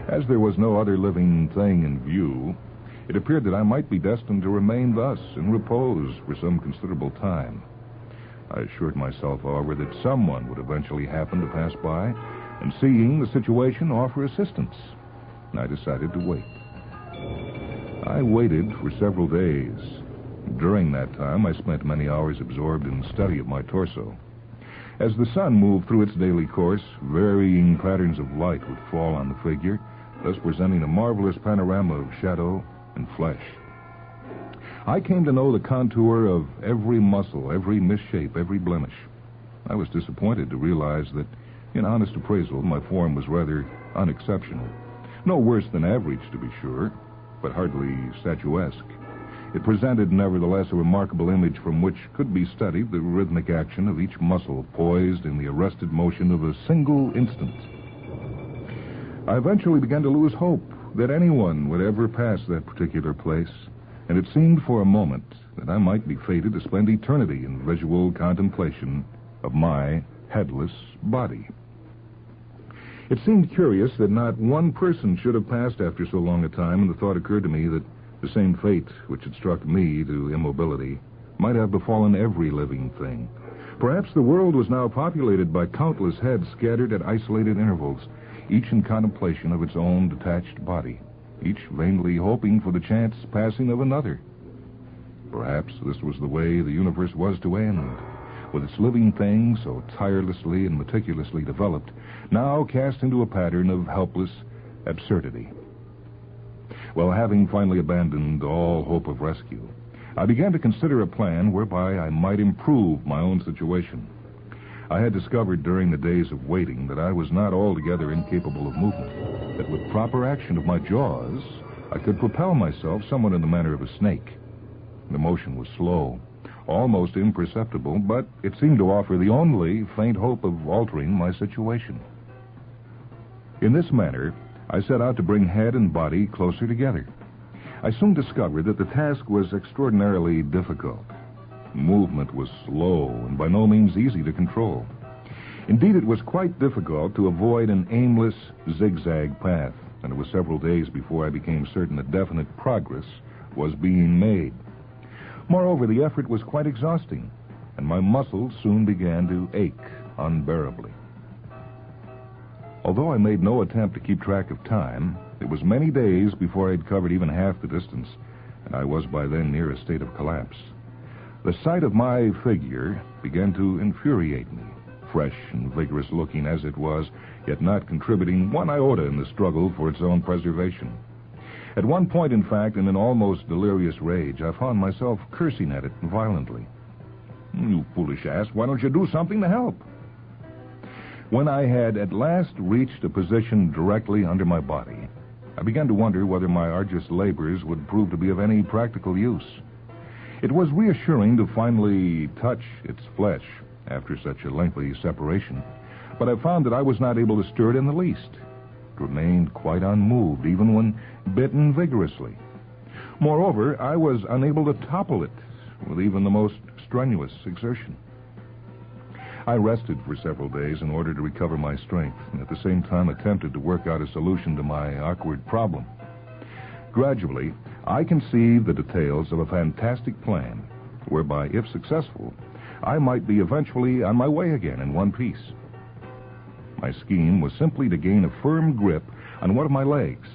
As there was no other living thing in view, it appeared that I might be destined to remain thus in repose for some considerable time. I assured myself, however, that someone would eventually happen to pass by and, seeing the situation, offer assistance. I decided to wait. I waited for several days. During that time, I spent many hours absorbed in study of my torso. As the sun moved through its daily course, varying patterns of light would fall on the figure, thus presenting a marvelous panorama of shadow and flesh. I came to know the contour of every muscle, every misshape, every blemish. I was disappointed to realize that, in honest appraisal, my form was rather unexceptional. No worse than average, to be sure, but hardly statuesque. It presented, nevertheless, a remarkable image from which could be studied the rhythmic action of each muscle poised in the arrested motion of a single instant. I eventually began to lose hope that anyone would ever pass that particular place, and it seemed for a moment that I might be fated to spend eternity in visual contemplation of my headless body. It seemed curious that not one person should have passed after so long a time, and the thought occurred to me that the same fate which had struck me to immobility might have befallen every living thing. Perhaps the world was now populated by countless heads scattered at isolated intervals, each in contemplation of its own detached body, each vainly hoping for the chance passing of another. Perhaps this was the way the universe was to end, with its living things so tirelessly and meticulously developed, now cast into a pattern of helpless absurdity. Well, having finally abandoned all hope of rescue, I began to consider a plan whereby I might improve my own situation. I had discovered during the days of waiting that I was not altogether incapable of movement, that with proper action of my jaws, I could propel myself somewhat in the manner of a snake. The motion was slow, almost imperceptible, but it seemed to offer the only faint hope of altering my situation. In this manner, I set out to bring head and body closer together. I soon discovered that the task was extraordinarily difficult. Movement was slow and by no means easy to control. Indeed, it was quite difficult to avoid an aimless, zigzag path, and it was several days before I became certain that definite progress was being made. Moreover, the effort was quite exhausting, and my muscles soon began to ache unbearably. Although I made no attempt to keep track of time, it was many days before I had covered even half the distance, and I was by then near a state of collapse. The sight of my figure began to infuriate me, fresh and vigorous looking as it was, yet not contributing one iota in the struggle for its own preservation. At one point, in fact, in an almost delirious rage, I found myself cursing at it violently. "You foolish ass, why don't you do something to help?" When I had at last reached a position directly under my body, I began to wonder whether my arduous labors would prove to be of any practical use. It was reassuring to finally touch its flesh after such a lengthy separation, but I found that I was not able to stir it in the least. It remained quite unmoved, even when bitten vigorously. Moreover, I was unable to topple it with even the most strenuous exertion. I rested for several days in order to recover my strength, and at the same time attempted to work out a solution to my awkward problem. Gradually, I conceived the details of a fantastic plan, whereby, if successful, I might be eventually on my way again in one piece. My scheme was simply to gain a firm grip on one of my legs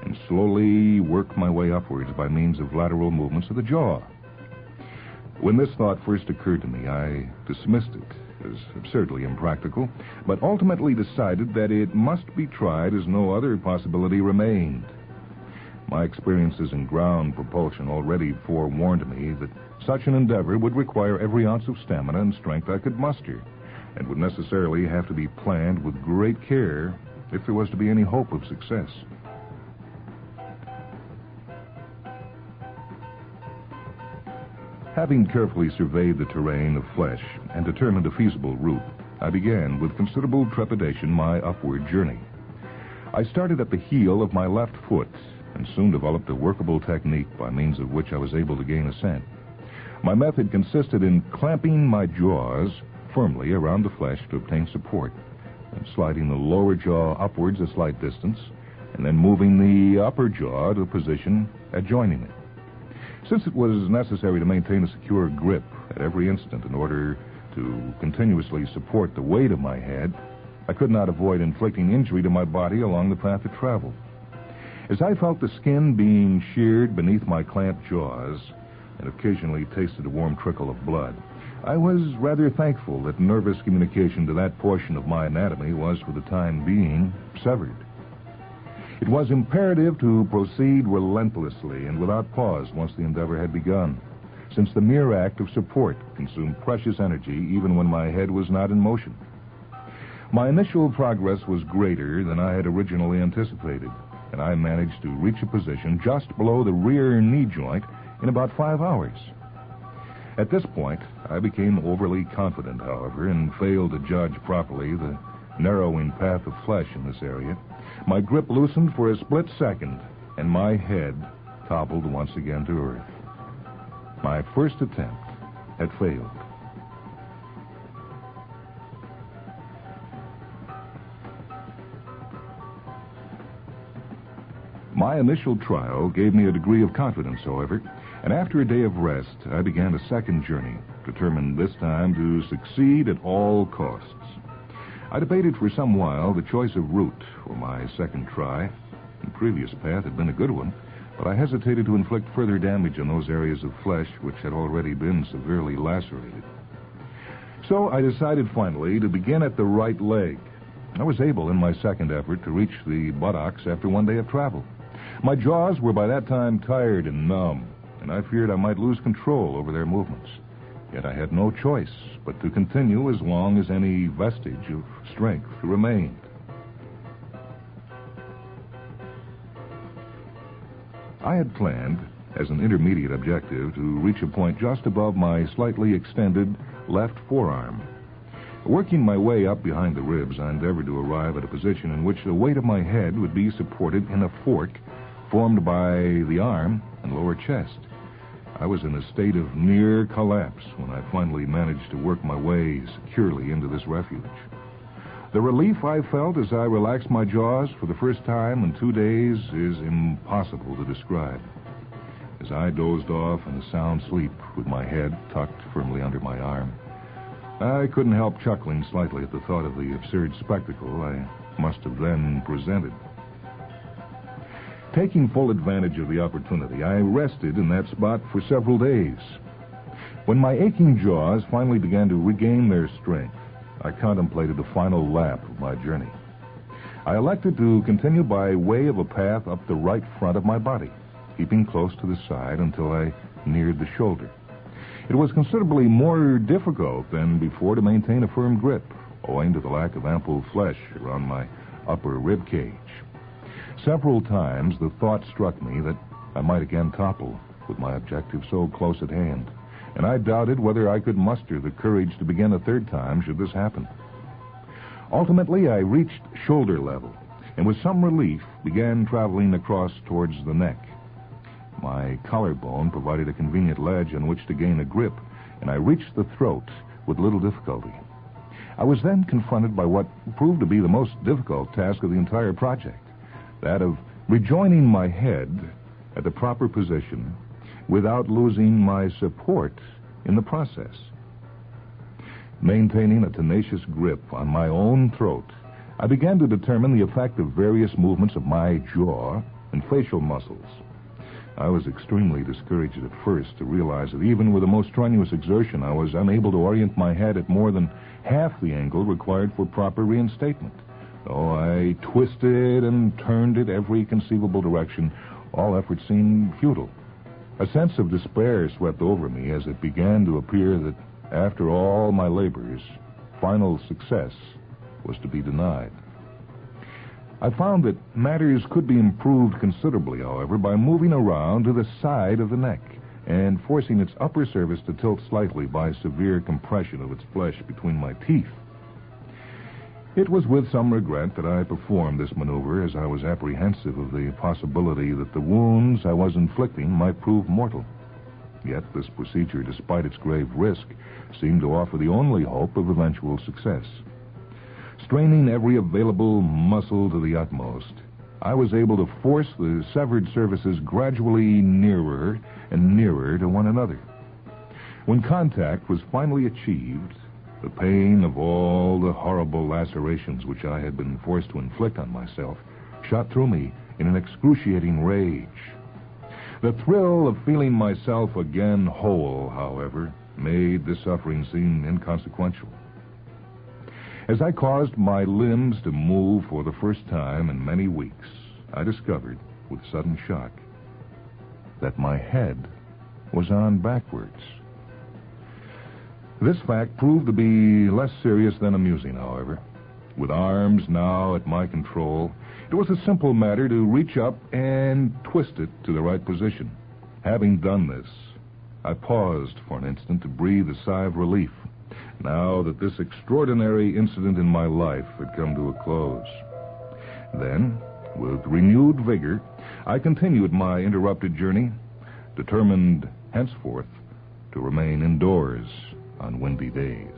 and slowly work my way upwards by means of lateral movements of the jaw. When this thought first occurred to me, I dismissed it as absurdly impractical, but ultimately decided that it must be tried as no other possibility remained. My experiences in ground propulsion already forewarned me that such an endeavor would require every ounce of stamina and strength I could muster, and would necessarily have to be planned with great care if there was to be any hope of success. Having carefully surveyed the terrain of flesh and determined a feasible route, I began with considerable trepidation my upward journey. I started at the heel of my left foot and soon developed a workable technique by means of which I was able to gain ascent. My method consisted in clamping my jaws firmly around the flesh to obtain support, and sliding the lower jaw upwards a slight distance, and then moving the upper jaw to a position adjoining it. Since it was necessary to maintain a secure grip at every instant in order to continuously support the weight of my head, I could not avoid inflicting injury to my body along the path of travel. As I felt the skin being sheared beneath my clamped jaws and occasionally tasted a warm trickle of blood, I was rather thankful that nervous communication to that portion of my anatomy was, for the time being, severed. It was imperative to proceed relentlessly and without pause once the endeavor had begun, since the mere act of support consumed precious energy even when my head was not in motion. My initial progress was greater than I had originally anticipated, and I managed to reach a position just below the rear knee joint in about 5 hours. At this point, I became overly confident, however, and failed to judge properly the narrowing path of flesh in this area. My grip loosened for a split second, and my head toppled once again to earth. My first attempt had failed. My initial trial gave me a degree of confidence, however, and after a day of rest, I began a second journey, determined this time to succeed at all costs. I debated for some while the choice of route for my second try. The previous path had been a good one, but I hesitated to inflict further damage on those areas of flesh which had already been severely lacerated. So I decided finally to begin at the right leg. I was able, in my second effort, to reach the buttocks after one day of travel. My jaws were by that time tired and numb, and I feared I might lose control over their movements. Yet I had no choice but to continue as long as any vestige of strength remained. I had planned, as an intermediate objective, to reach a point just above my slightly extended left forearm. Working my way up behind the ribs, I endeavored to arrive at a position in which the weight of my head would be supported in a fork formed by the arm and lower chest. I was in a state of near collapse when I finally managed to work my way securely into this refuge. The relief I felt as I relaxed my jaws for the first time in 2 days is impossible to describe. As I dozed off in a sound sleep with my head tucked firmly under my arm, I couldn't help chuckling slightly at the thought of the absurd spectacle I must have then presented. Taking full advantage of the opportunity, I rested in that spot for several days. When my aching jaws finally began to regain their strength, I contemplated the final lap of my journey. I elected to continue by way of a path up the right front of my body, keeping close to the side until I neared the shoulder. It was considerably more difficult than before to maintain a firm grip, owing to the lack of ample flesh around my upper rib cage. Several times the thought struck me that I might again topple with my objective so close at hand, and I doubted whether I could muster the courage to begin a third time should this happen. Ultimately, I reached shoulder level, and with some relief began traveling across towards the neck. My collarbone provided a convenient ledge on which to gain a grip, and I reached the throat with little difficulty. I was then confronted by what proved to be the most difficult task of the entire project, that of rejoining my head at the proper position without losing my support in the process. Maintaining a tenacious grip on my own throat, I began to determine the effect of various movements of my jaw and facial muscles. I was extremely discouraged at first to realize that even with the most strenuous exertion, I was unable to orient my head at more than half the angle required for proper reinstatement. Though I twisted and turned it every conceivable direction, all effort seemed futile. A sense of despair swept over me as it began to appear that, after all my labors, final success was to be denied. I found that matters could be improved considerably, however, by moving around to the side of the neck and forcing its upper surface to tilt slightly by severe compression of its flesh between my teeth. It was with some regret that I performed this maneuver, as I was apprehensive of the possibility that the wounds I was inflicting might prove mortal. Yet this procedure, despite its grave risk, seemed to offer the only hope of eventual success. Straining every available muscle to the utmost, I was able to force the severed surfaces gradually nearer and nearer to one another. When contact was finally achieved, the pain of all the horrible lacerations which I had been forced to inflict on myself shot through me in an excruciating rage. The thrill of feeling myself again whole, however, made the suffering seem inconsequential. As I caused my limbs to move for the first time in many weeks, I discovered, with sudden shock, that my head was on backwards. This fact proved to be less serious than amusing, however. With arms now at my control, it was a simple matter to reach up and twist it to the right position. Having done this, I paused for an instant to breathe a sigh of relief, now that this extraordinary incident in my life had come to a close. Then, with renewed vigor, I continued my interrupted journey, determined henceforth to remain indoors on windy days.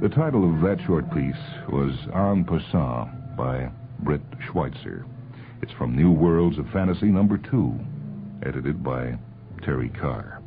The title of that short piece was En Passant by Britt Schweitzer. It's from New Worlds of Fantasy number 2, edited by Terry Carr.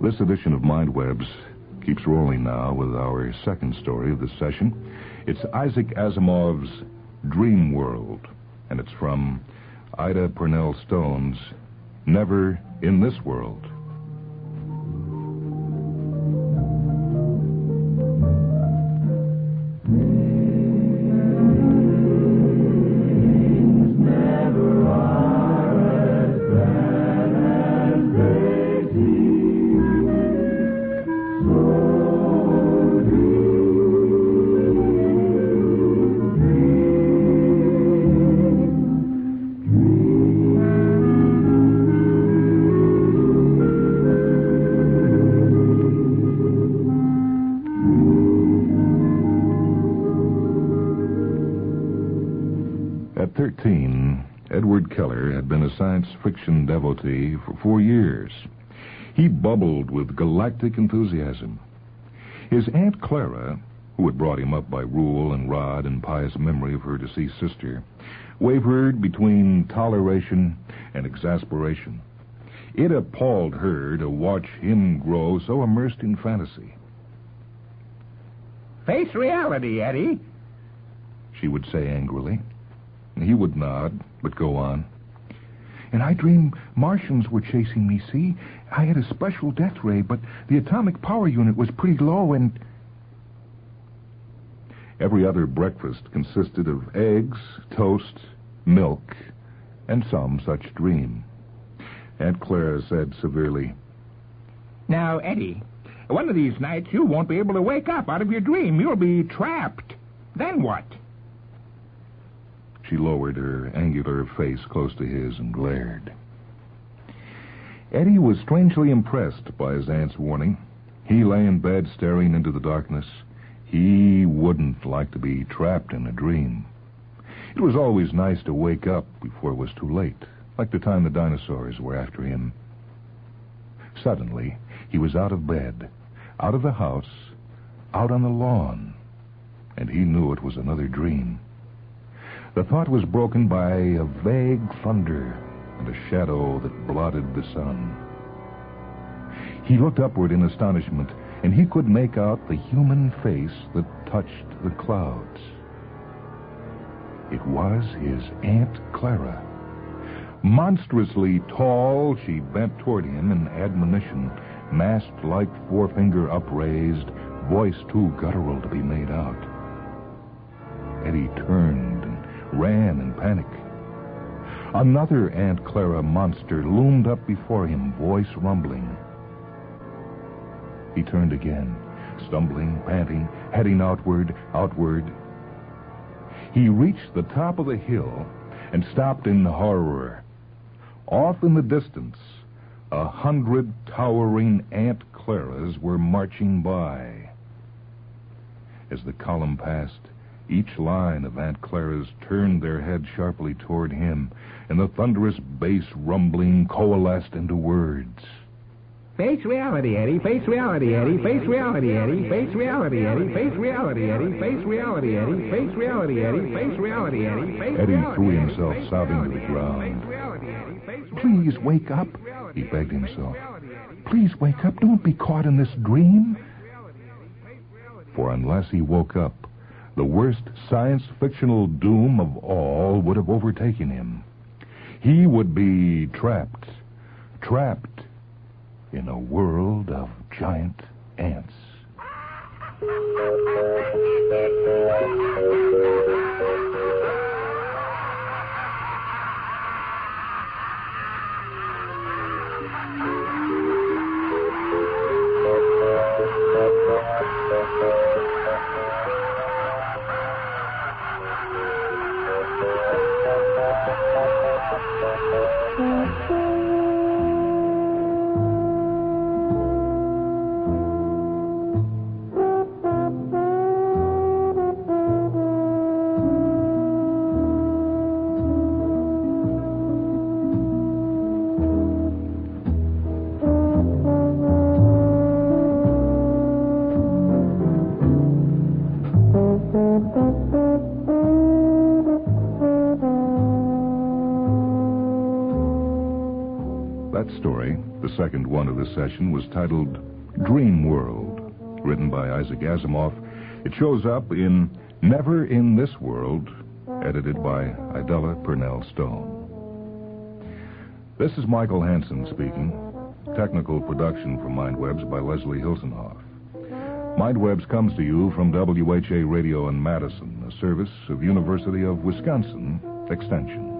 This edition of Mind Webs keeps rolling now with our second story of this session. It's Isaac Asimov's Dreamworld, and it's from Ida Purnell Stone's Never in This World. At 13, Edward Keller had been a science fiction devotee for 4 years. He bubbled with galactic enthusiasm. His Aunt Clara, who had brought him up by rule and rod and pious memory of her deceased sister, wavered between toleration and exasperation. It appalled her to watch him grow so immersed in fantasy.
Face reality, Eddie,
she would say angrily. He would nod, but go on. And I dreamed Martians were chasing me, see? I had a special death ray, but the atomic power unit was pretty low, and... Every other breakfast consisted of eggs, toast, milk, and some such dream. Aunt Clara said severely,
Now, Eddie, one of these nights you won't be able to wake up out of your dream. You'll be trapped. Then what?
She lowered her angular face close to his and glared. Eddie was strangely impressed by his aunt's warning. He lay in bed staring into the darkness. He wouldn't like to be trapped in a dream. It was always nice to wake up before it was too late, like the time the dinosaurs were after him. Suddenly, he was out of bed, out of the house, out on the lawn, and he knew it was another dream. The thought was broken by a vague thunder and a shadow that blotted the sun. He looked upward in astonishment, and he could make out the human face that touched the clouds. It was his Aunt Clara. Monstrously tall, she bent toward him in admonition, mast-like forefinger upraised, voice too guttural to be made out. Eddie turned and ran in panic. Another Aunt Clara monster loomed up before him, voice rumbling. He turned again, stumbling, panting, heading outward. He reached the top of the hill and stopped in horror. Off in the distance, 100 towering Aunt Claras were marching by. As the column passed, each line of Aunt Claras turned their head sharply toward him, and the thunderous bass rumbling coalesced into words.
Face reality, Eddie. Face reality, Eddie. Face reality, Eddie. Face reality, Eddie. Face reality, Eddie. Face reality, Eddie. Face reality, Eddie. Face reality, Eddie.
Eddie threw himself sobbing to the ground.
Please wake up,
he begged himself.
Please wake up. Don't be caught in this dream.
For unless he woke up, the worst science-fictional doom of all would have overtaken him. He would be trapped in a world of giant ants. That story, the second one of the session, was titled Dreamworld, written by Isaac Asimov. It shows up in Never in This World, edited by Idella Purnell Stone. This is Michael Hansen speaking. Technical production for Mindwebs by Leslie Hilsenhoff. Mindwebs comes to you from WHA Radio in Madison, a service of University of Wisconsin Extension.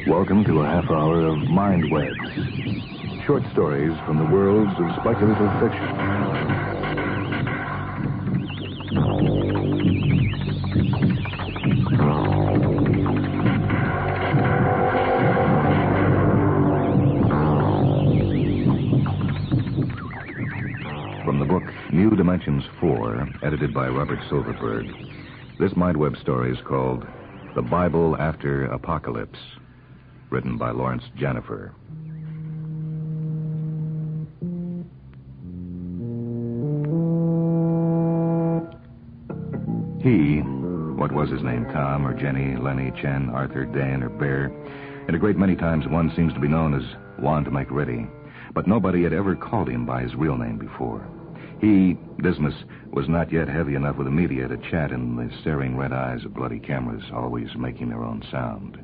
Welcome to a half hour of Mind Webs. Short stories from the worlds of speculative fiction. From the book New Dimensions 4, edited by Robert Silverberg, this Mind Web story is called The Bible After Apocalypse, written by Lawrence Jenifer. He, what was his name, Tom or Jenny, Lenny, Chen, Arthur, Dan, or Bear, and a great many times one seems to be known as Juan to make ready, but nobody had ever called him by his real name before. He, Dismas, was not yet heavy enough with the media to chat in the staring red eyes of bloody cameras, always making their own sound.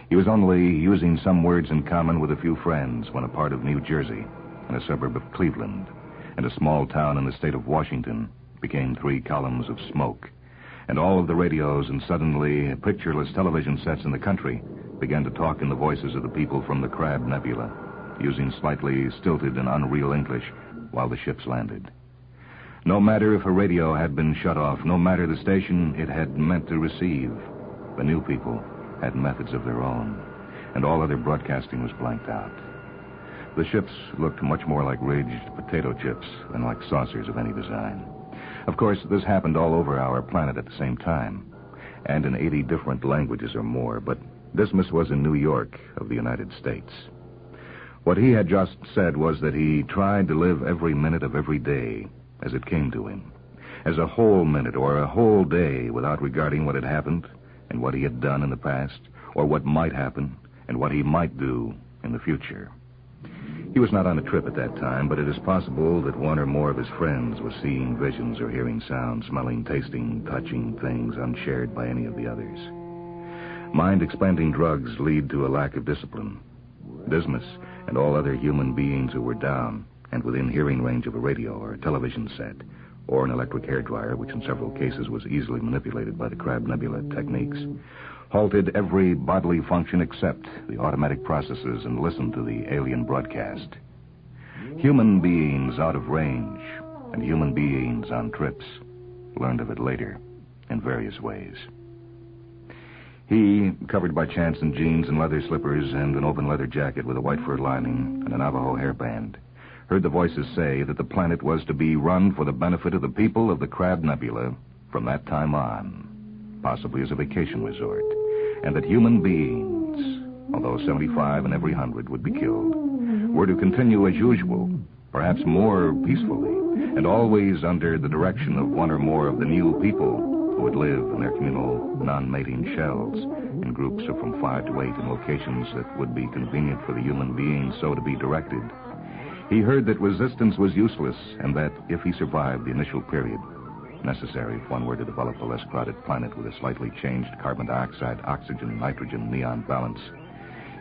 He was only using some words in common with a few friends when a part of New Jersey and a suburb of Cleveland and a small town in the state of Washington became 3 columns of smoke, and all of the radios and suddenly pictureless television sets in the country began to talk in the voices of the people from the Crab Nebula, using slightly stilted and unreal English while the ships landed. No matter if a radio had been shut off, no matter the station it had meant to receive, the new people had methods of their own, and all other broadcasting was blanked out. The ships looked much more like ridged potato chips than like saucers of any design. Of course, this happened all over our planet at the same time, and in 80 different languages or more, but Dismas was in New York of the United States. What he had just said was that he tried to live every minute of every day as it came to him, as a whole minute or a whole day without regarding what had happened and what he had done in the past, or what might happen and what he might do in the future. He was not on a trip at that time, but it is possible that one or more of his friends was seeing visions or hearing sounds, smelling, tasting, touching things unshared by any of the others. Mind-expanding drugs lead to a lack of discipline. Dismas and all other human beings who were down and within hearing range of a radio or a television set or an electric hairdryer, which in several cases was easily manipulated by the Crab Nebula techniques, halted every bodily function except the automatic processes and listened to the alien broadcast. Human beings out of range and human beings on trips learned of it later in various ways. He, covered by chance in jeans and leather slippers and an open leather jacket with a white fur lining and a Navajo hairband, heard the voices say that the planet was to be run for the benefit of the people of the Crab Nebula from that time on, possibly as a vacation resort, and that human beings, although 75 in every 100 would be killed, were to continue as usual, perhaps more peacefully, and always under the direction of one or more of the new people who would live in their communal non-mating shells in groups of from 5 to 8 in locations that would be convenient for the human beings so to be directed. He heard that resistance was useless, and that if he survived the initial period, necessary if one were to develop a less crowded planet with a slightly changed carbon dioxide, oxygen, nitrogen, neon balance,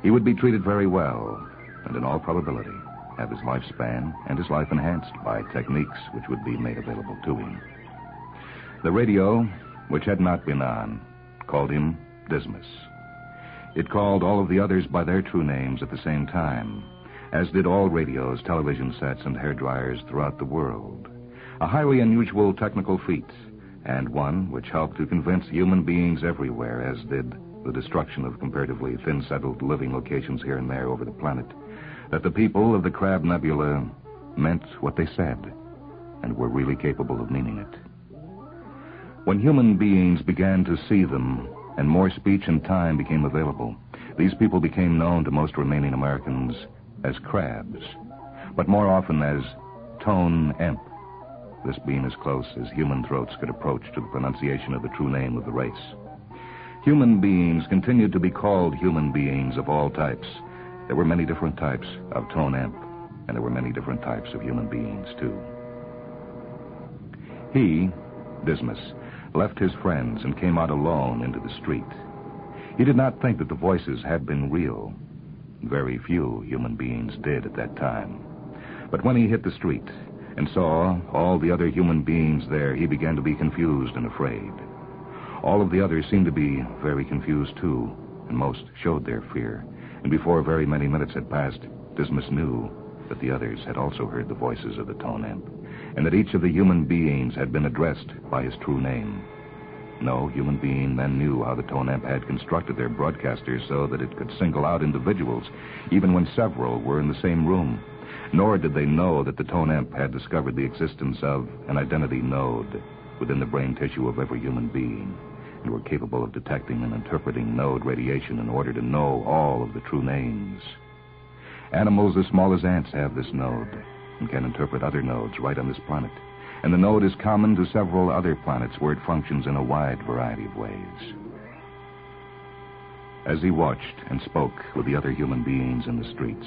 he would be treated very well, and in all probability have his lifespan and his life enhanced by techniques which would be made available to him. The radio, which had not been on, called him Dismas. It called all of the others by their true names at the same time, as did all radios, television sets, and hairdryers throughout the world. A highly unusual technical feat, and one which helped to convince human beings everywhere, as did the destruction of comparatively thin-settled living locations here and there over the planet, that the people of the Crab Nebula meant what they said, and were really capable of meaning it. When human beings began to see them, and more speech and time became available, these people became known to most remaining Americans as crabs, but more often as Tone Emp, this being as close as human throats could approach to the pronunciation of the true name of the race. Human beings continued to be called human beings of all types. There were many different types of Tone Emp, and there were many different types of human beings, too. He, Dismas, left his friends and came out alone into the street. He did not think that the voices had been real. Very few human beings did at that time. But when he hit the street and saw all the other human beings there, he began to be confused and afraid. All of the others seemed to be very confused, too, and most showed their fear. And before very many minutes had passed, Dismas knew that the others had also heard the voices of the tone amp, and that each of the human beings had been addressed by his true name. No human being then knew how the tone amp had constructed their broadcaster so that it could single out individuals, even when several were in the same room. Nor did they know that the tone amp had discovered the existence of an identity node within the brain tissue of every human being, and were capable of detecting and interpreting node radiation in order to know all of the true names. Animals as small as ants have this node and can interpret other nodes right on this planet. And the node is common to several other planets where it functions in a wide variety of ways. As he watched and spoke with the other human beings in the streets,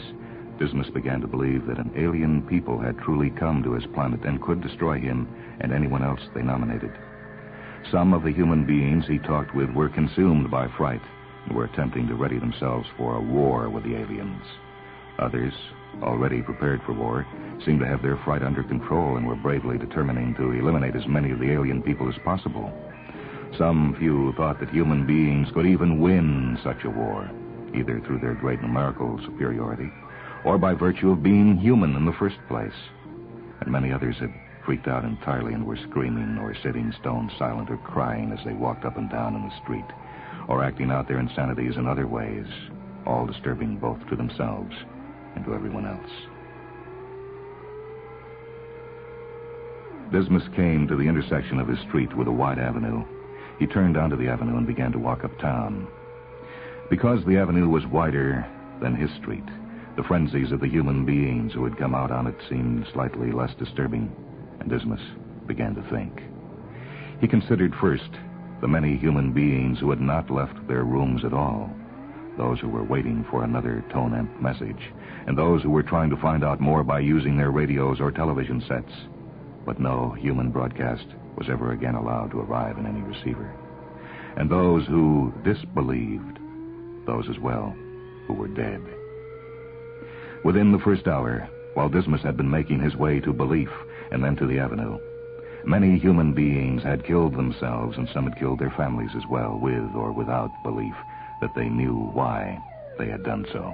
Dismas began to believe that an alien people had truly come to his planet and could destroy him and anyone else they nominated. Some of the human beings he talked with were consumed by fright and were attempting to ready themselves for a war with the aliens. Others, already prepared for war, seemed to have their fright under control and were bravely determining to eliminate as many of the alien people as possible. Some few thought that human beings could even win such a war, either through their great numerical superiority or by virtue of being human in the first place. And many others had freaked out entirely and were screaming or sitting stone silent or crying as they walked up and down in the street, or acting out their insanities in other ways, all disturbing both to themselves and to everyone else. Dismas came to the intersection of his street with a wide avenue. He turned onto the avenue and began to walk uptown. Because the avenue was wider than his street, the frenzies of the human beings who had come out on it seemed slightly less disturbing, and Dismas began to think. He considered first the many human beings who had not left their rooms at all, those who were waiting for another tone amp message, and those who were trying to find out more by using their radios or television sets. But no human broadcast was ever again allowed to arrive in any receiver. And those who disbelieved, those as well who were dead. Within the first hour, while Dismas had been making his way to belief and then to the avenue, many human beings had killed themselves, and some had killed their families as well, with or without belief that they knew why they had done so.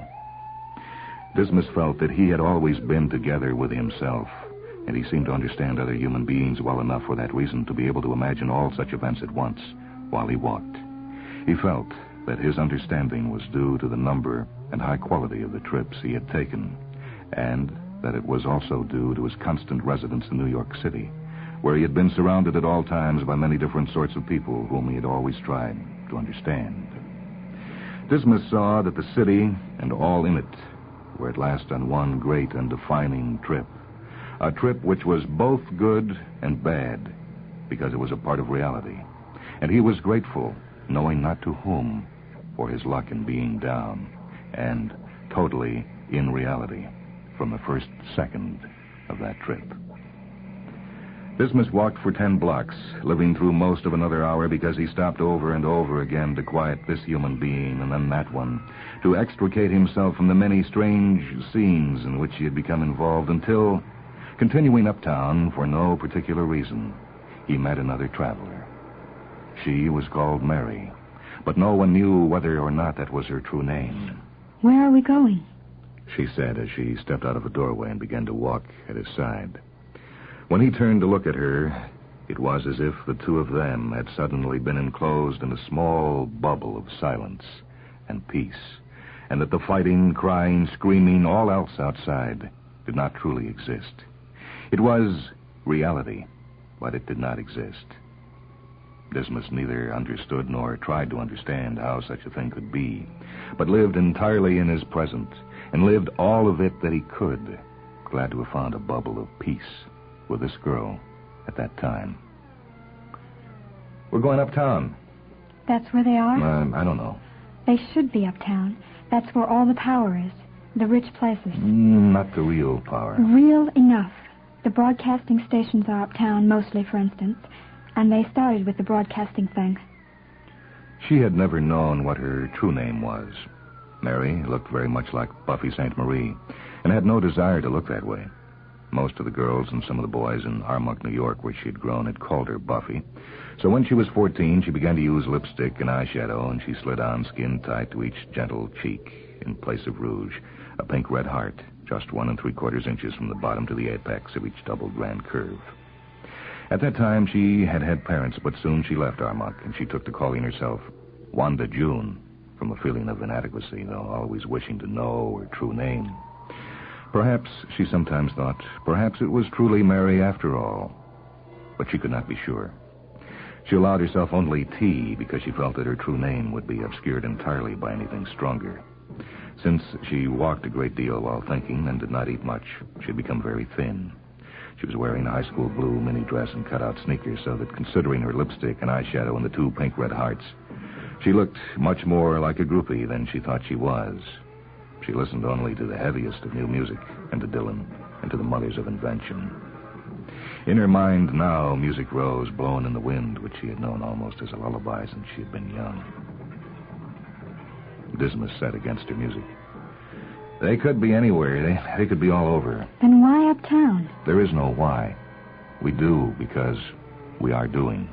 Dismas felt that he had always been together with himself, and he seemed to understand other human beings well enough for that reason to be able to imagine all such events at once while he walked. He felt that his understanding was due to the number and high quality of the trips he had taken, and that it was also due to his constant residence in New York City, where he had been surrounded at all times by many different sorts of people whom he had always tried to understand. Dismas saw that the city and all in it were at last on one great and defining trip, a trip which was both good and bad, because it was a part of reality. And he was grateful, knowing not to whom, for his luck in being down, and totally in reality, from the first second of that trip. Dismas walked for 10 blocks, living through most of another hour because he stopped over and over again to quiet this human being and then that one, to extricate himself from the many strange scenes in which he had become involved until, continuing uptown for no particular reason, he met another traveler. She was called Mary, but no one knew whether or not that was her true name.
Where are we going?
She said as she stepped out of a doorway and began to walk at his side. When he turned to look at her, it was as if the two of them had suddenly been enclosed in a small bubble of silence and peace, and that the fighting, crying, screaming, all else outside did not truly exist. It was reality, but it did not exist. Dismas neither understood nor tried to understand how such a thing could be, but lived entirely in his present, and lived all of it that he could, glad to have found a bubble of peace with this girl at that time. We're going uptown.
That's where they are?
I don't know.
They should be uptown. That's where all the power is. The rich places.
Not the real power.
Real enough. The broadcasting stations are uptown, mostly, for instance, and they started with the broadcasting thing.
She had never known what her true name was. Mary looked very much like Buffy St. Marie, and had no desire to look that way. Most of the girls and some of the boys in Armonk, New York, where she had grown, had called her Buffy. So when she was 14, she began to use lipstick and eyeshadow, and she slid on skin tight to each gentle cheek in place of rouge, a pink red heart, just 1 3/4 inches from the bottom to the apex of each double grand curve. At that time, she had had parents, but soon she left Armonk, and she took to calling herself Wanda June, from a feeling of inadequacy, though always wishing to know her true name. Perhaps, she sometimes thought, perhaps it was truly Mary after all. But she could not be sure. She allowed herself only T because she felt that her true name would be obscured entirely by anything stronger. Since she walked a great deal while thinking and did not eat much, she had become very thin. She was wearing a high school blue mini dress and cut-out sneakers, so that considering her lipstick and eyeshadow and the 2 pink red hearts, she looked much more like a groupie than she thought she was. She listened only to the heaviest of new music, and to Dylan, and to the mothers of invention. In her mind now, music rose, blown in the wind, which she had known almost as a lullaby since she had been young. Dismas sat against her music. They could be anywhere. They could be all over.
Then why uptown?
There is no why. We do because we are doing.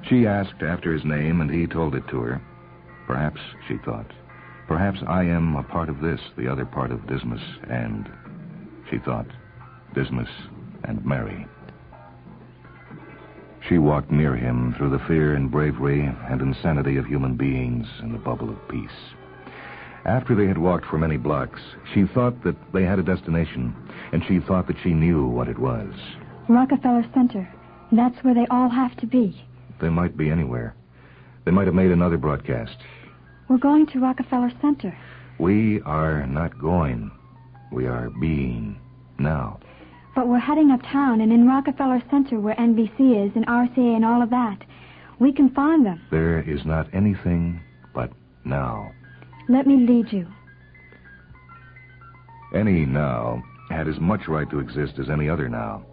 She asked after his name, and he told it to her. Perhaps, she thought, perhaps I am a part of this, the other part of Dismas, and, she thought, Dismas and Mary. She walked near him through the fear and bravery and insanity of human beings in the bubble of peace. After they had walked for many blocks, she thought that they had a destination, and she thought that she knew what it was.
Rockefeller Center. That's where they all have to be.
They might be anywhere. They might have made another broadcast.
We're going to Rockefeller Center.
We are not going. We are being now.
But we're heading uptown, and in Rockefeller Center, where NBC is, and RCA and all of that, we can find them.
There is not anything but now.
Let me lead you.
Any now had as much right to exist as any other now,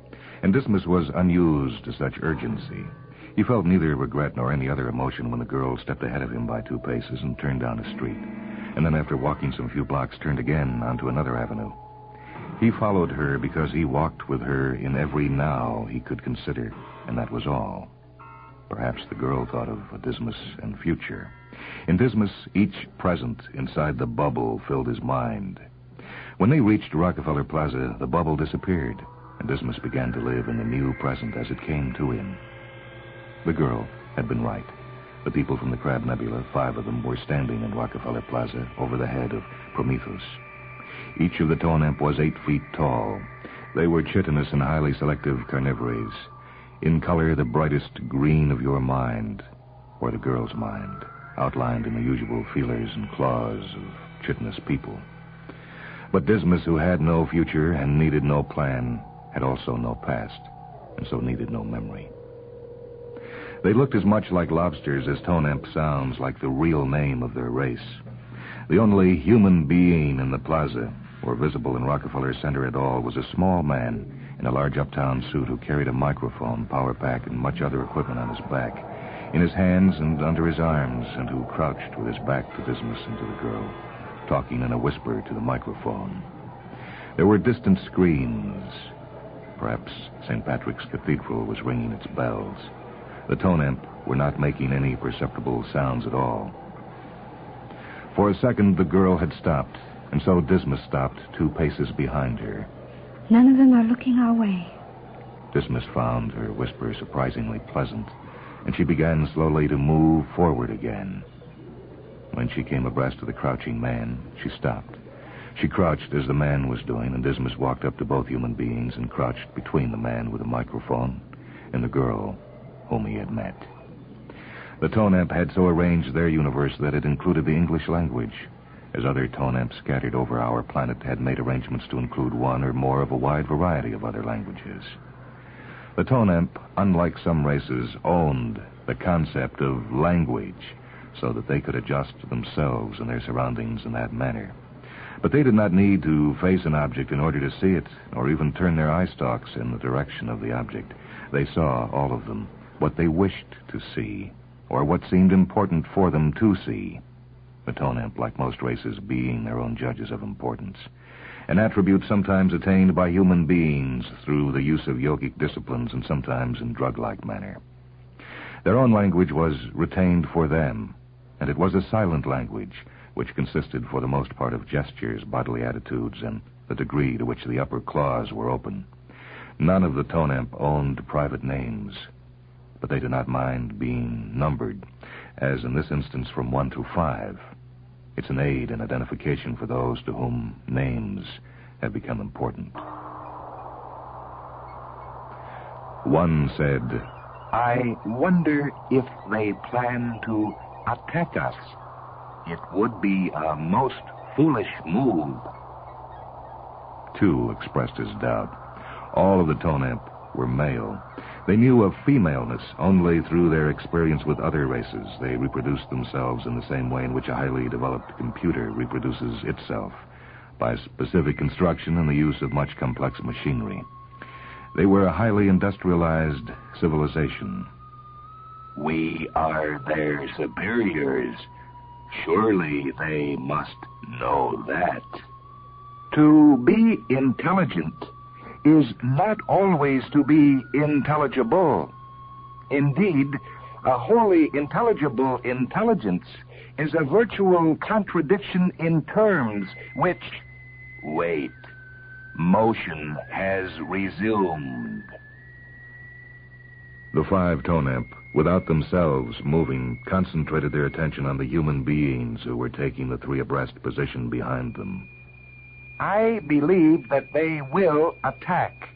and Dismas was unused to such urgency. He felt neither regret nor any other emotion when the girl stepped ahead of him by 2 paces and turned down a street, and then after walking some few blocks turned again onto another avenue. He followed her because he walked with her in every now he could consider, and that was all. Perhaps the girl thought of a Dismas and future. In Dismas, each present inside the bubble filled his mind. When they reached Rockefeller Plaza, the bubble disappeared, and Dismas began to live in the new present as it came to him. The girl had been right. The people from the Crab Nebula, 5 of them, were standing in Rockefeller Plaza over the head of Prometheus. Each of the Tonamp was 8 feet tall. They were chitinous and highly selective carnivories. In color, the brightest green of your mind, or the girl's mind, outlined in the usual feelers and claws of chitinous people. But Dismas, who had no future and needed no plan, had also no past, and so needed no memory. They looked as much like lobsters as Tonamp sounds like the real name of their race. The only human being in the plaza, or visible in Rockefeller Center at all, was a small man in a large uptown suit who carried a microphone, power pack, and much other equipment on his back, in his hands and under his arms, and who crouched with his back to Dismas and to the girl, talking in a whisper to the microphone. There were distant screams. Perhaps St. Patrick's Cathedral was ringing its bells. The Tonamp were not making any perceptible sounds at all. For a second, the girl had stopped, and so Dismas stopped 2 paces behind her.
None of them are looking our way.
Dismas found her whisper surprisingly pleasant, and she began slowly to move forward again. When she came abreast of the crouching man, she stopped. She crouched as the man was doing, and Dismas walked up to both human beings and crouched between the man with the microphone and the girl whom he had met. The Tonamp had so arranged their universe that it included the English language, as other Tonamps scattered over our planet had made arrangements to include one or more of a wide variety of other languages. The Tonamp, unlike some races, owned the concept of language so that they could adjust themselves and their surroundings in that manner. But they did not need to face an object in order to see it, or even turn their eye stalks in the direction of the object. They saw, all of them, what they wished to see, or what seemed important for them to see. The Tonamp, like most races, being their own judges of importance. an attribute sometimes attained by human beings through the use of yogic disciplines and sometimes in drug-like manner. Their own language was retained for them, and it was a silent language, which consisted for the most part of gestures, bodily attitudes, and the degree to which the upper claws were open. None of the Tonamp owned private names, but they did not mind being numbered, as in this instance from 1 through 5. It's an aid in identification for those to whom names have become important. One said,
I wonder if they plan to attack us. It would be a most foolish move.
2 expressed his doubt. All of the Tonamp were male. They knew of femaleness only through their experience with other races. They reproduced themselves in the same way in which a highly developed computer reproduces itself, by specific construction and the use of much complex machinery. They were a highly industrialized civilization.
We are their superiors. Surely they must know that. To be intelligent is not always to be intelligible. Indeed, a wholly intelligible intelligence is a virtual contradiction in terms which... Wait. Motion has resumed.
The 5 Tonamp, without themselves moving, concentrated their attention on the human beings who were taking the 3 abreast position behind them.
I believe that they will attack.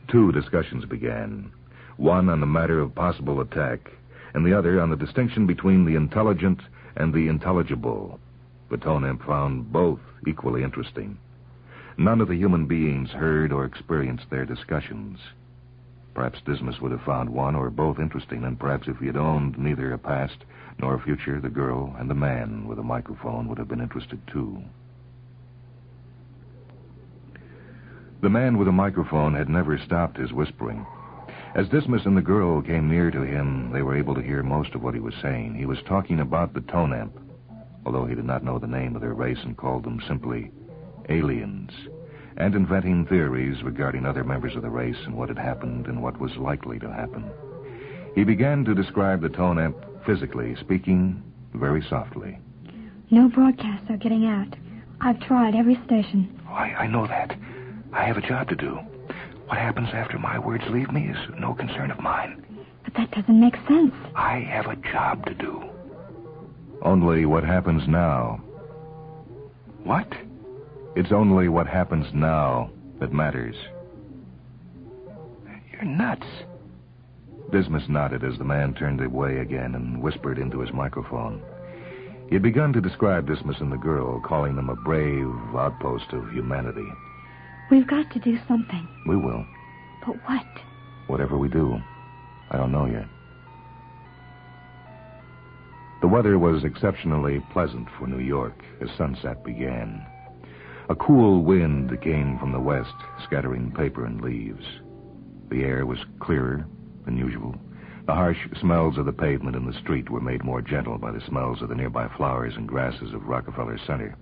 2 discussions began, one on the matter of possible attack, and the other on the distinction between the intelligent and the intelligible. The Tonamp found both equally interesting. None of the human beings heard or experienced their discussions. Perhaps Dismas would have found one or both interesting, and perhaps if he had owned neither a past nor a future, the girl and the man with a microphone would have been interested too. The man with a microphone had never stopped his whispering. As Dismas and the girl came near to him, they were able to hear most of what he was saying. He was talking about the Tonamp, although he did not know the name of their race and called them simply aliens, and inventing theories regarding other members of the race and what had happened and what was likely to happen. He began to describe the Tonamp physically, speaking very softly.
No broadcasts are getting out. I've tried every station.
Oh, I know that. I have a job to do. What happens after my words leave me is no concern of mine.
But that doesn't make sense.
I have a job to do.
Only what happens now.
What?
It's only what happens now that matters.
You're nuts.
Dismas nodded as the man turned away again and whispered into his microphone. He had begun to describe Dismas and the girl, calling them a brave outpost of humanity.
We've got to do something.
We will.
But what?
Whatever we do, I don't know yet. The weather was exceptionally pleasant for New York as sunset began. A cool wind came from the west, scattering paper and leaves. The air was clearer than usual. The harsh smells of the pavement and the street were made more gentle by the smells of the nearby flowers and grasses of Rockefeller Center.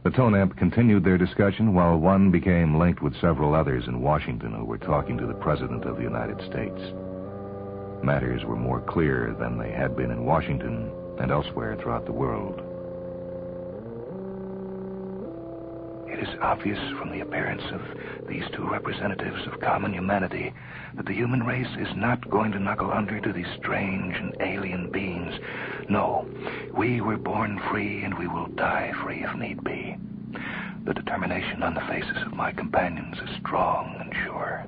The Tonamp continued their discussion while one became linked with several others in Washington who were talking to the President of the United States. Matters were more clear than they had been in Washington and elsewhere throughout the world.
It is obvious from the appearance of these 2 representatives of common humanity that the human race is not going to knuckle under to these strange and alien beings. No, we were born free and we will die free if need be. The determination on the faces of my companions is strong and sure.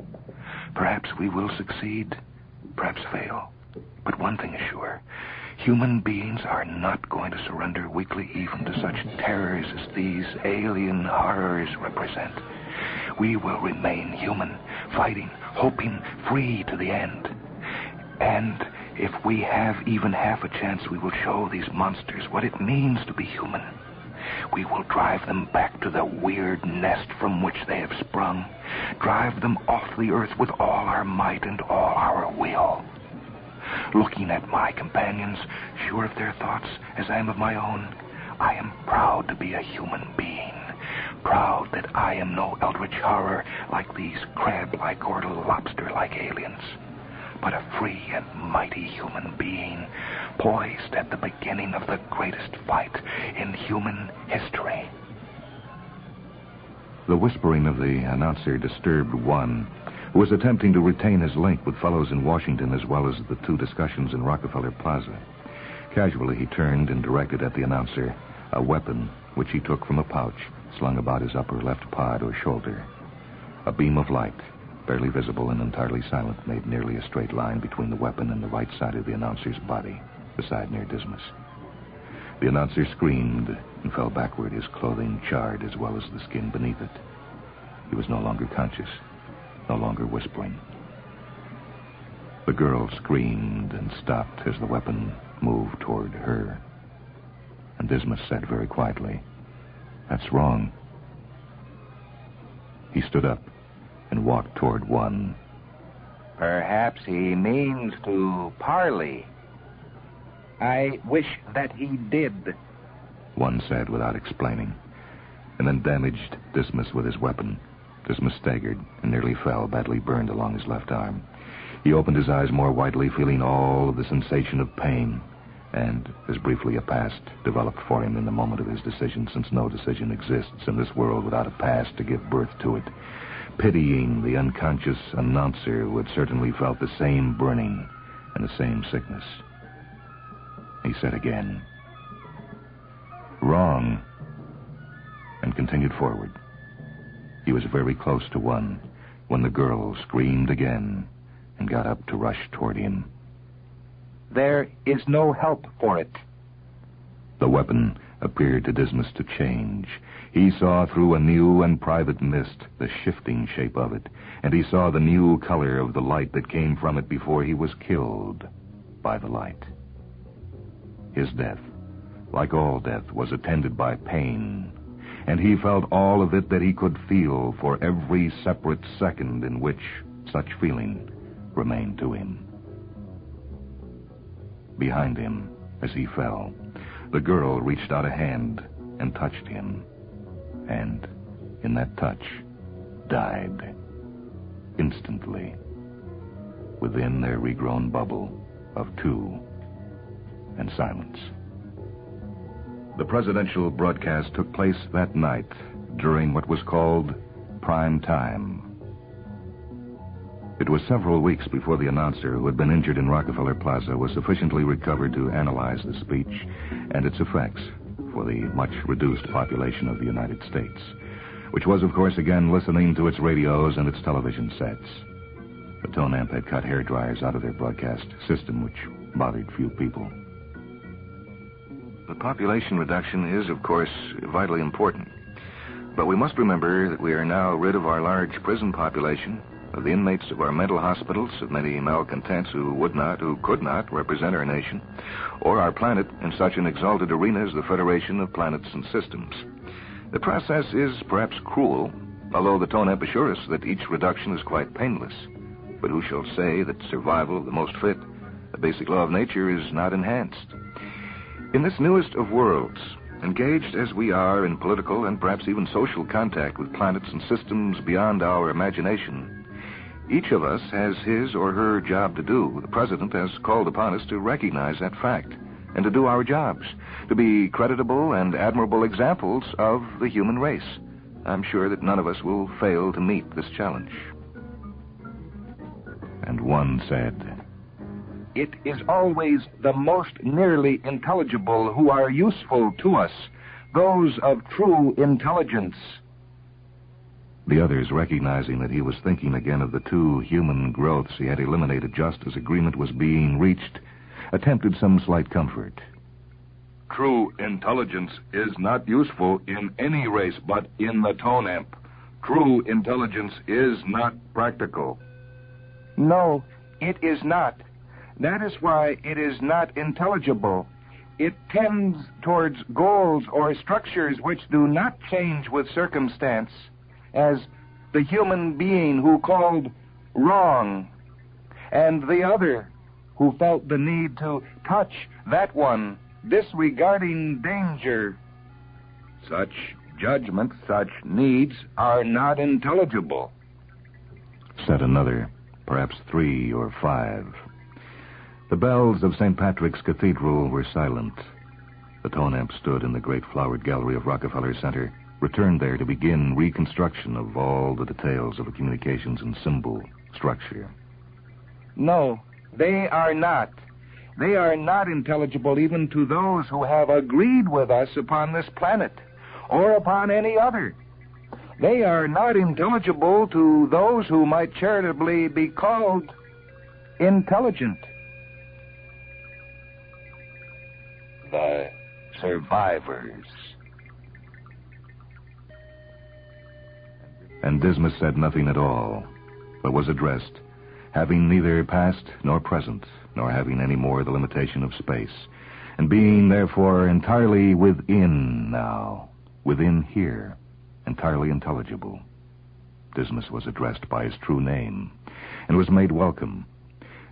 Perhaps we will succeed, perhaps fail. But one thing is sure. Human beings are not going to surrender weakly even to such terrors as these alien horrors represent. We will remain human, fighting, hoping, free to the end. And if we have even half a chance, we will show these monsters what it means to be human. We will drive them back to the weird nest from which they have sprung. Drive them off the earth with all our might and all our will. Looking at my companions, sure of their thoughts as I am of my own, I am proud to be a human being, proud that I am no eldritch horror like these crab-like or lobster-like aliens, but a free and mighty human being, poised at the beginning of the greatest fight in human history.
The whispering of the announcer disturbed one who was attempting to retain his link with fellows in Washington as well as the two discussions in Rockefeller Plaza. Casually, he turned and directed at the announcer a weapon which he took from a pouch slung about his upper left pod or shoulder. A beam of light, barely visible and entirely silent, made nearly a straight line between the weapon and the right side of the announcer's body, the side near Dismas. The announcer screamed and fell backward, his clothing charred as well as the skin beneath it. He was no longer conscious, no longer whispering. The girl screamed and stopped as the weapon moved toward her. And Dismas said very quietly, "That's wrong." He stood up and walked toward one.
Perhaps he means to parley. I wish that he did,
one said without explaining, and then damaged Dismas with his weapon. Dismas staggered and nearly fell, badly burned along his left arm. He opened his eyes more widely, feeling all of the sensation of pain, and as briefly a past developed for him in the moment of his decision, since no decision exists in this world without a past to give birth to it, pitying the unconscious announcer who had certainly felt the same burning and the same sickness. He said again, "Wrong," and continued forward. He was very close to one when the girl screamed again and got up to rush toward him.
There is no help for it.
The weapon appeared to Dismas to change. He saw through a new and private mist the shifting shape of it, and he saw the new color of the light that came from it before he was killed by the light. His death, like all death, was attended by pain, and he felt all of it that he could feel for every separate second in which such feeling remained to him. Behind him, as he fell, the girl reached out a hand and touched him, and in that touch died instantly within their regrown bubble of two and silence. The presidential broadcast took place that night during what was called prime time. It was several weeks before the announcer, who had been injured in Rockefeller Plaza, was sufficiently recovered to analyze the speech and its effects for the much reduced population of the United States, which was, of course, again listening to its radios and its television sets. The tone amp had cut hair dryers out of their broadcast system, which bothered few people.
The population reduction is, of course, vitally important. But we must remember that we are now rid of our large prison population, of the inmates of our mental hospitals, of many malcontents who could not represent our nation, or our planet in such an exalted arena as the Federation of Planets and Systems. The process is perhaps cruel, although the tone amp assures us that each reduction is quite painless. But who shall say that survival of the most fit, the basic law of nature, is not enhanced? In this newest of worlds, engaged as we are in political and perhaps even social contact with planets and systems beyond our imagination, each of us has his or her job to do. The president has called upon us to recognize that fact and to do our jobs, to be creditable and admirable examples of the human race. I'm sure that none of us will fail to meet this challenge.
And one said,
"It is always the most nearly intelligible who are useful to us, those of true intelligence."
The others, recognizing that he was thinking again of the two human growths he had eliminated just as agreement was being reached, attempted some slight comfort.
True intelligence is not useful in any race but in the tone amp. True intelligence is not practical.
No, it is not. That is why it is not intelligible. It tends towards goals or structures which do not change with circumstance, as the human being who called wrong, and the other who felt the need to touch that one, disregarding danger.
Such
judgment, such needs are not intelligible.
Said another, perhaps 3 or 5. The bells of St. Patrick's Cathedral were silent. The tone amp stood in the great flowered gallery of Rockefeller Center, returned there to begin reconstruction of all the details of the communications and symbol structure.
No, they are not. They are not intelligible even to those who have agreed with us upon this planet, or upon any other. They are not intelligible to those who might charitably be called intelligent. The survivors.
And Dismas said nothing at all, but was addressed, having neither past nor present, nor having any more the limitation of space, and being, therefore, entirely within now, within here, entirely intelligible. Dismas was addressed by his true name, and was made welcome,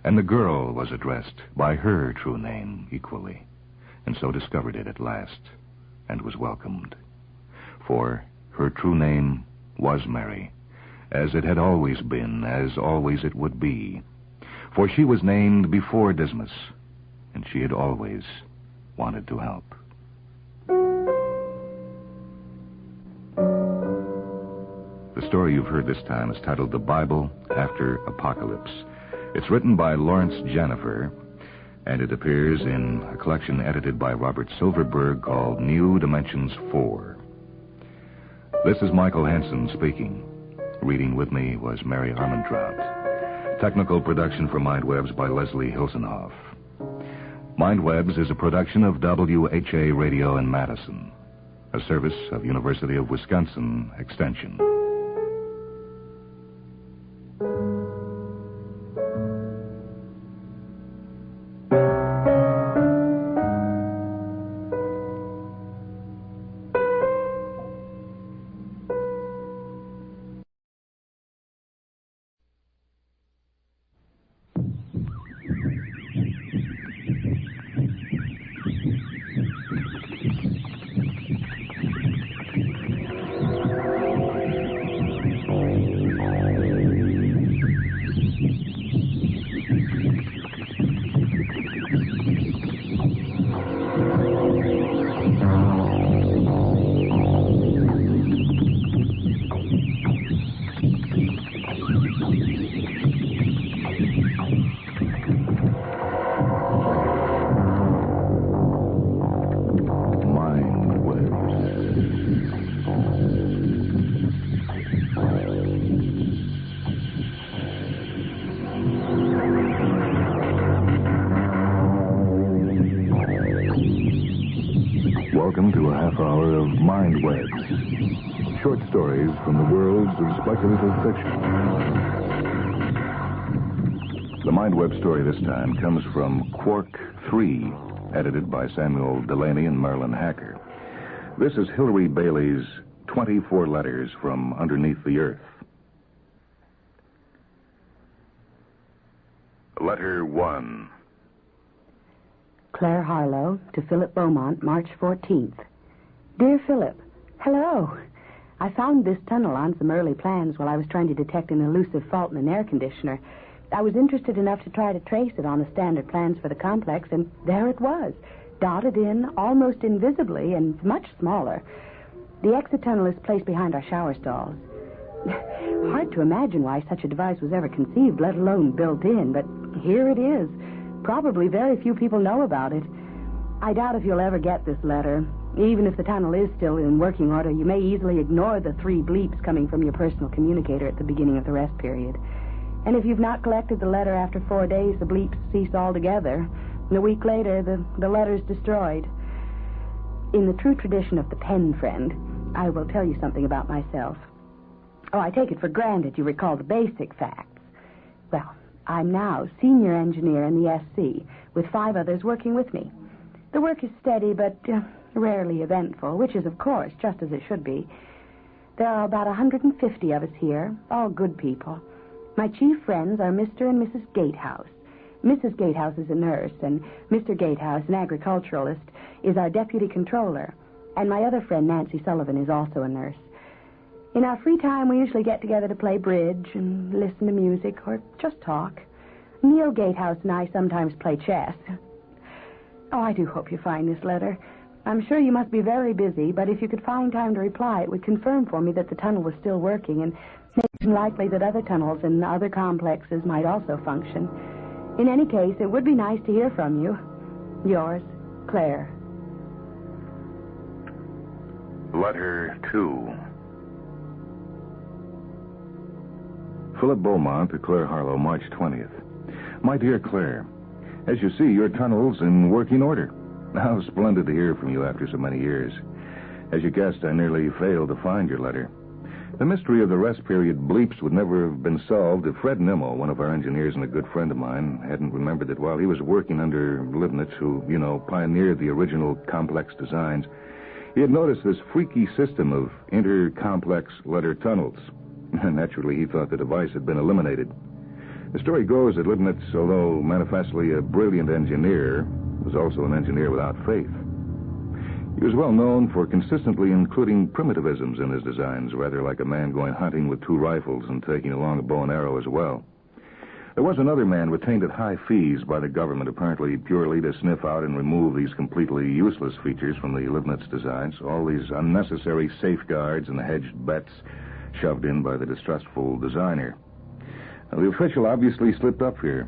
and the girl was addressed by her true name equally, and so discovered it at last, and was welcomed. For her true name was Mary, as it had always been, as always it would be. For she was named before Dismas, and she had always wanted to help. The story you've heard this time is titled The Bible After Apocalypse. It's written by Lawrence Jenifer, and it appears in a collection edited by Robert Silverberg called New Dimensions 4. This is Michael Hansen speaking. Reading with me was Mary Armentrout. Technical production for Mindwebs by Leslie Hilsenhoff. Mindwebs is a production of WHA Radio in Madison, a service of University of Wisconsin Extension. Welcome to a half hour of Mindwebs, short stories from the worlds of speculative fiction. The Mindweb story this time comes from Quark 3, edited by Samuel Delaney and Marilyn Hacker. This is Hilary Bailey's 24 Letters from Underneath the Earth. Letter 1.
Claire Harlow to Philip Beaumont, March 14th. Dear Philip, hello. I found this tunnel on some early plans while I was trying to detect an elusive fault in an air conditioner. I was interested enough to try to trace it on the standard plans for the complex, and there it was, dotted in almost invisibly and much smaller. The exit tunnel is placed behind our shower stalls. Hard to imagine why such a device was ever conceived, let alone built in, but here it is. Probably very few people know about it. I doubt if you'll ever get this letter. Even if the tunnel is still in working order, you may easily ignore the 3 bleeps coming from your personal communicator at the beginning of the rest period. And if you've not collected the letter after 4 days, the bleeps cease altogether. And a week later, the letter's destroyed. In the true tradition of the pen friend, I will tell you something about myself. Oh, I take it for granted you recall the basic facts. Well, I'm now senior engineer in the SC, with 5 others working with me. The work is steady, but rarely eventful, which is, of course, just as it should be. There are about 150 of us here, all good people. My chief friends are Mr. and Mrs. Gatehouse. Mrs. Gatehouse is a nurse, and Mr. Gatehouse, an agriculturalist, is our deputy controller. And my other friend, Nancy Sullivan, is also a nurse. In our free time, we usually get together to play bridge and listen to music or just talk. Neil Gatehouse and I sometimes play chess. Oh, I do hope you find this letter. I'm sure you must be very busy, but if you could find time to reply, it would confirm for me that the tunnel was still working and make it likely that other tunnels and other complexes might also function. In any case, it would be nice to hear from you. Yours, Claire.
Letter 2.
Philip Beaumont to Claire Harlow, March 20th. My dear Claire, as you see, your tunnel's in working order. How splendid to hear from you after so many years. As you guessed, I nearly failed to find your letter. The mystery of the rest period bleeps would never have been solved if Fred Nimmo, one of our engineers and a good friend of mine, hadn't remembered that while he was working under Leibniz, who, pioneered the original complex designs, he had noticed this freaky system of inter-complex letter tunnels. Naturally, he thought the device had been eliminated. The story goes that Leibniz, although manifestly a brilliant engineer, was also an engineer without faith. He was well known for consistently including primitivisms in his designs, rather like a man going hunting with 2 rifles and taking along a bow and arrow as well. There was another man retained at high fees by the government, apparently purely to sniff out and remove these completely useless features from the Leibniz designs, all these unnecessary safeguards and hedged bets shoved in by the distrustful designer. Now, the official obviously slipped up here.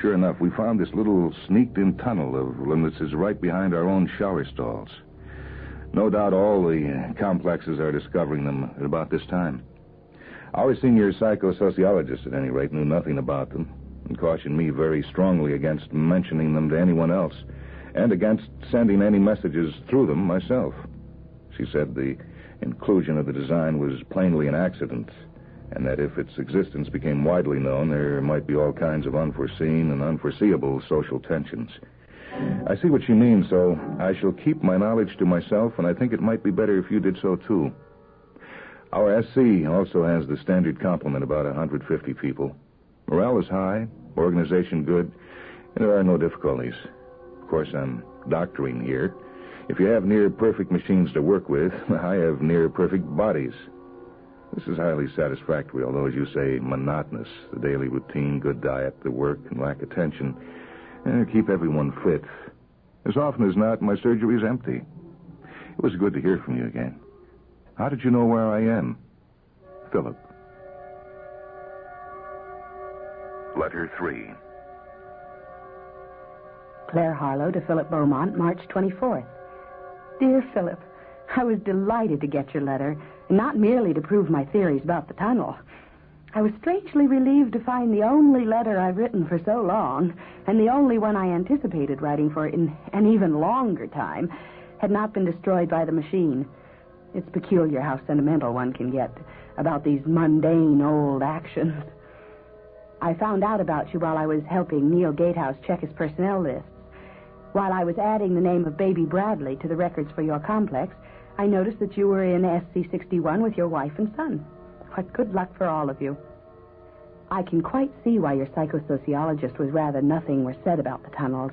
Sure enough, we found this little sneaked-in tunnel of Leibniz's right behind our own shower stalls. No doubt all the complexes are discovering them at about this time. Our senior psychosociologist, at any rate, knew nothing about them and cautioned me very strongly against mentioning them to anyone else and against sending any messages through them myself. She said the inclusion of the design was plainly an accident, and that if its existence became widely known, there might be all kinds of unforeseen and unforeseeable social tensions. I see what she means, so I shall keep my knowledge to myself, and I think it might be better if you did so, too. Our SC also has the standard complement, about 150 people. Morale is high, organization good, and there are no difficulties. Of course, I'm doctoring here. If you have near-perfect machines to work with, I have near-perfect bodies. This is highly satisfactory, although, as you say, monotonous. The daily routine, good diet, the work, and lack of tension keep everyone fit. As often as not, my surgery is empty. It was good to hear from you again. How did you know where I am? Philip.
Letter 3.
Claire Harlow to Philip Beaumont, March 24th. Dear Philip, I was delighted to get your letter, and not merely to prove my theories about the tunnel. I was strangely relieved to find the only letter I've written for so long, and the only one I anticipated writing for in an even longer time, had not been destroyed by the machine. It's peculiar how sentimental one can get about these mundane old actions. I found out about you while I was helping Neil Gatehouse check his personnel lists. While I was adding the name of Baby Bradley to the records for your complex, I noticed that you were in SC-61 with your wife and son. What good luck for all of you. I can quite see why your psychosociologist was rather nothing were said about the tunnels.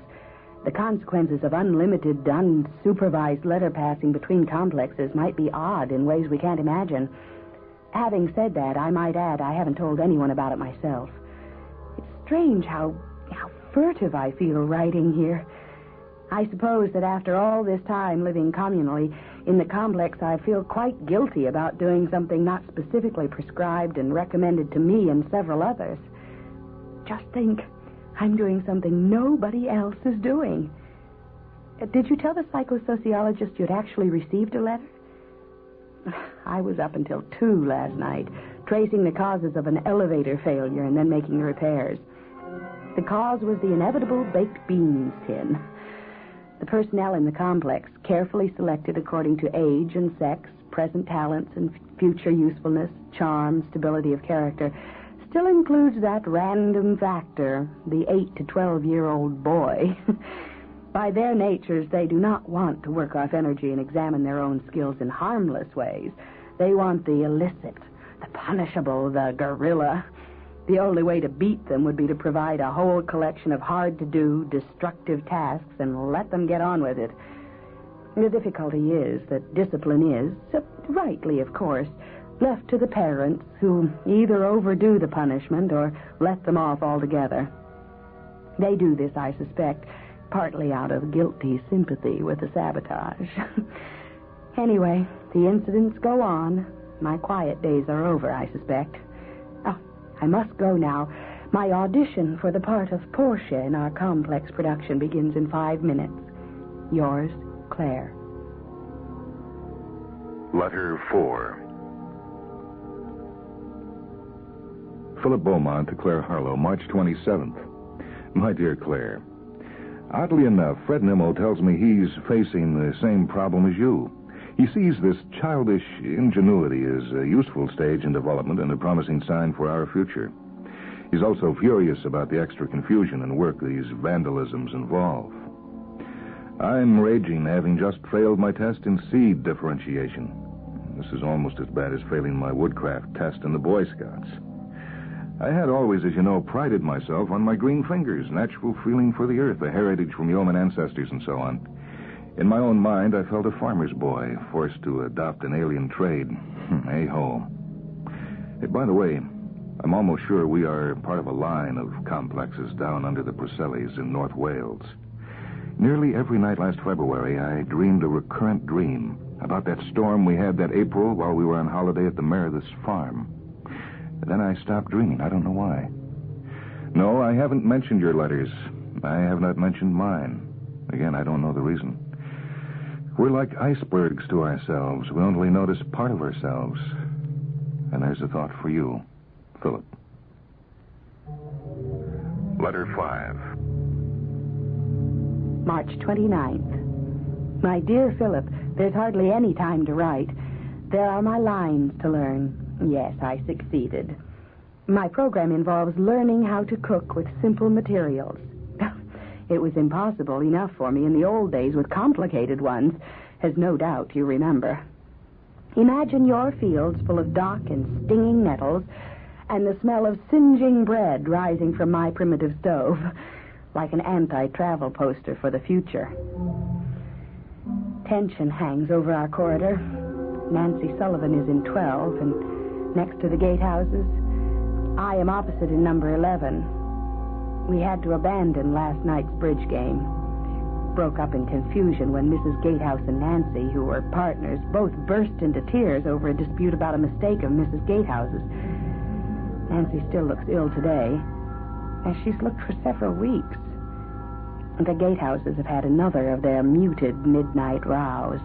The consequences of unlimited, unsupervised letter passing between complexes might be odd in ways we can't imagine. Having said that, I might add I haven't told anyone about it myself. It's strange how furtive I feel writing here. I suppose that after all this time living communally in the complex, I feel quite guilty about doing something not specifically prescribed and recommended to me and several others. Just think, I'm doing something nobody else is doing. Did you tell the psychosociologist you'd actually received a letter? I was up until 2 last night, tracing the causes of an elevator failure and then making the repairs. The cause was the inevitable baked beans tin. The personnel in the complex, carefully selected according to age and sex, present talents and future usefulness, charm, stability of character, still includes that random factor, the 8 to 12-year-old boy. By their natures, they do not want to work off energy and examine their own skills in harmless ways. They want the illicit, the punishable, the guerrilla. The only way to beat them would be to provide a whole collection of hard-to-do, destructive tasks and let them get on with it. The difficulty is that discipline is, rightly of course, left to the parents who either overdo the punishment or let them off altogether. They do this, I suspect, partly out of guilty sympathy with the sabotage. Anyway, the incidents go on. My quiet days are over, I suspect. Oh, I must go now. My audition for the part of Portia in our complex production begins in 5 minutes. Yours, Claire.
Letter 4.
Philip Beaumont to Claire Harlow, March 27th. My dear Claire, oddly enough, Fred Nimmo tells me he's facing the same problem as you. He sees this childish ingenuity as a useful stage in development and a promising sign for our future. He's also furious about the extra confusion and work these vandalisms involve. I'm raging, having just failed my test in seed differentiation. This is almost as bad as failing my woodcraft test in the Boy Scouts. I had always, as you know, prided myself on my green fingers, natural feeling for the earth, a heritage from yeoman ancestors and so on. In my own mind, I felt a farmer's boy, forced to adopt an alien trade. Hey-ho. Hey, by the way, I'm almost sure we are part of a line of complexes down under the Preselles in North Wales. Nearly every night last February, I dreamed a recurrent dream about that storm we had that April while we were on holiday at the Meredith's farm. Then I stopped dreaming. I don't know why. No, I haven't mentioned your letters. I have not mentioned mine. Again, I don't know the reason. We're like icebergs to ourselves. We only notice part of ourselves. And there's a thought for you, Philip.
Letter 5.
March 29th. My dear Philip, there's hardly any time to write. There are my lines to learn. Yes, I succeeded. My program involves learning how to cook with simple materials. It was impossible enough for me in the old days with complicated ones, as no doubt you remember. Imagine your fields full of dark and stinging nettles, and the smell of singeing bread rising from my primitive stove, like an anti-travel poster for the future. Tension hangs over our corridor. Nancy Sullivan is in 12, and next to the gatehouses, I am opposite in number 11. We had to abandon last night's bridge game. Broke up in confusion when Mrs. Gatehouse and Nancy, who were partners, both burst into tears over a dispute about a mistake of Mrs. Gatehouse's. Nancy still looks ill today, as she's looked for several weeks. The Gatehouses have had another of their muted midnight rows,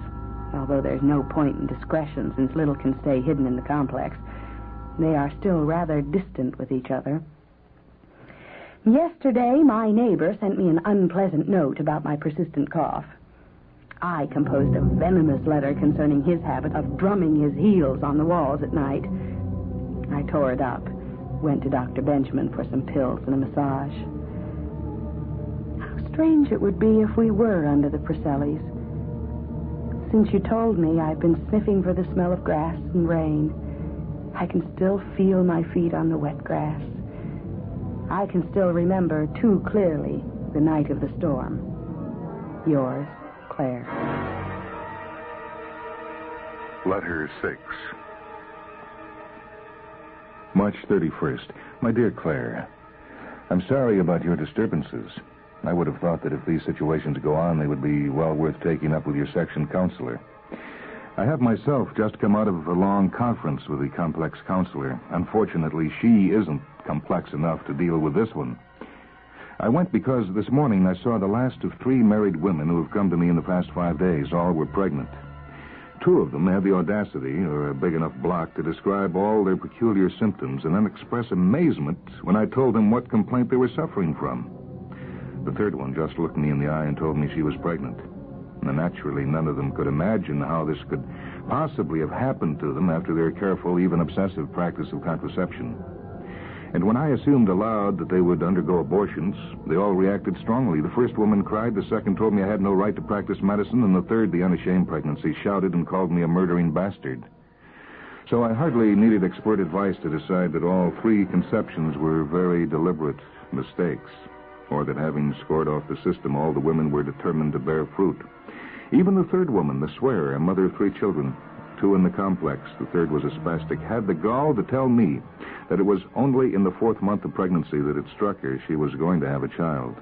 although there's no point in discretion since little can stay hidden in the complex. They are still rather distant with each other. Yesterday, my neighbor sent me an unpleasant note about my persistent cough. I composed a venomous letter concerning his habit of drumming his heels on the walls at night. I tore it up, went to Dr. Benjamin for some pills and a massage. How strange it would be if we were under the Preselles. Since you told me, I've been sniffing for the smell of grass and rain. I can still feel my feet on the wet grass. I can still remember too clearly the night of the storm. Yours, Claire.
Letter 6.
March 31st. My dear Claire, I'm sorry about your disturbances. I would have thought that if these situations go on, they would be well worth taking up with your section counselor. I have myself just come out of a long conference with the complex counselor. Unfortunately, she isn't complex enough to deal with this one. I went because this morning I saw the last of 3 married women who have come to me in the past 5 days. All were pregnant. 2 of them had the audacity, or a big enough block, to describe all their peculiar symptoms and then express amazement when I told them what complaint they were suffering from. The 3rd one just looked me in the eye and told me she was pregnant. And naturally, none of them could imagine how this could possibly have happened to them after their careful, even obsessive practice of contraception. And when I assumed aloud that they would undergo abortions, they all reacted strongly. The 1st woman cried, the 2nd told me I had no right to practice medicine, and the 3rd, the unashamed pregnancy, shouted and called me a murdering bastard. So I hardly needed expert advice to decide that all 3 conceptions were very deliberate mistakes, or that having scored off the system, all the women were determined to bear fruit. Even the third woman, the swearer, a mother of 3 children, 2 in the complex, the third was a spastic, had the gall to tell me that it was only in the 4th month of pregnancy that it struck her she was going to have a child.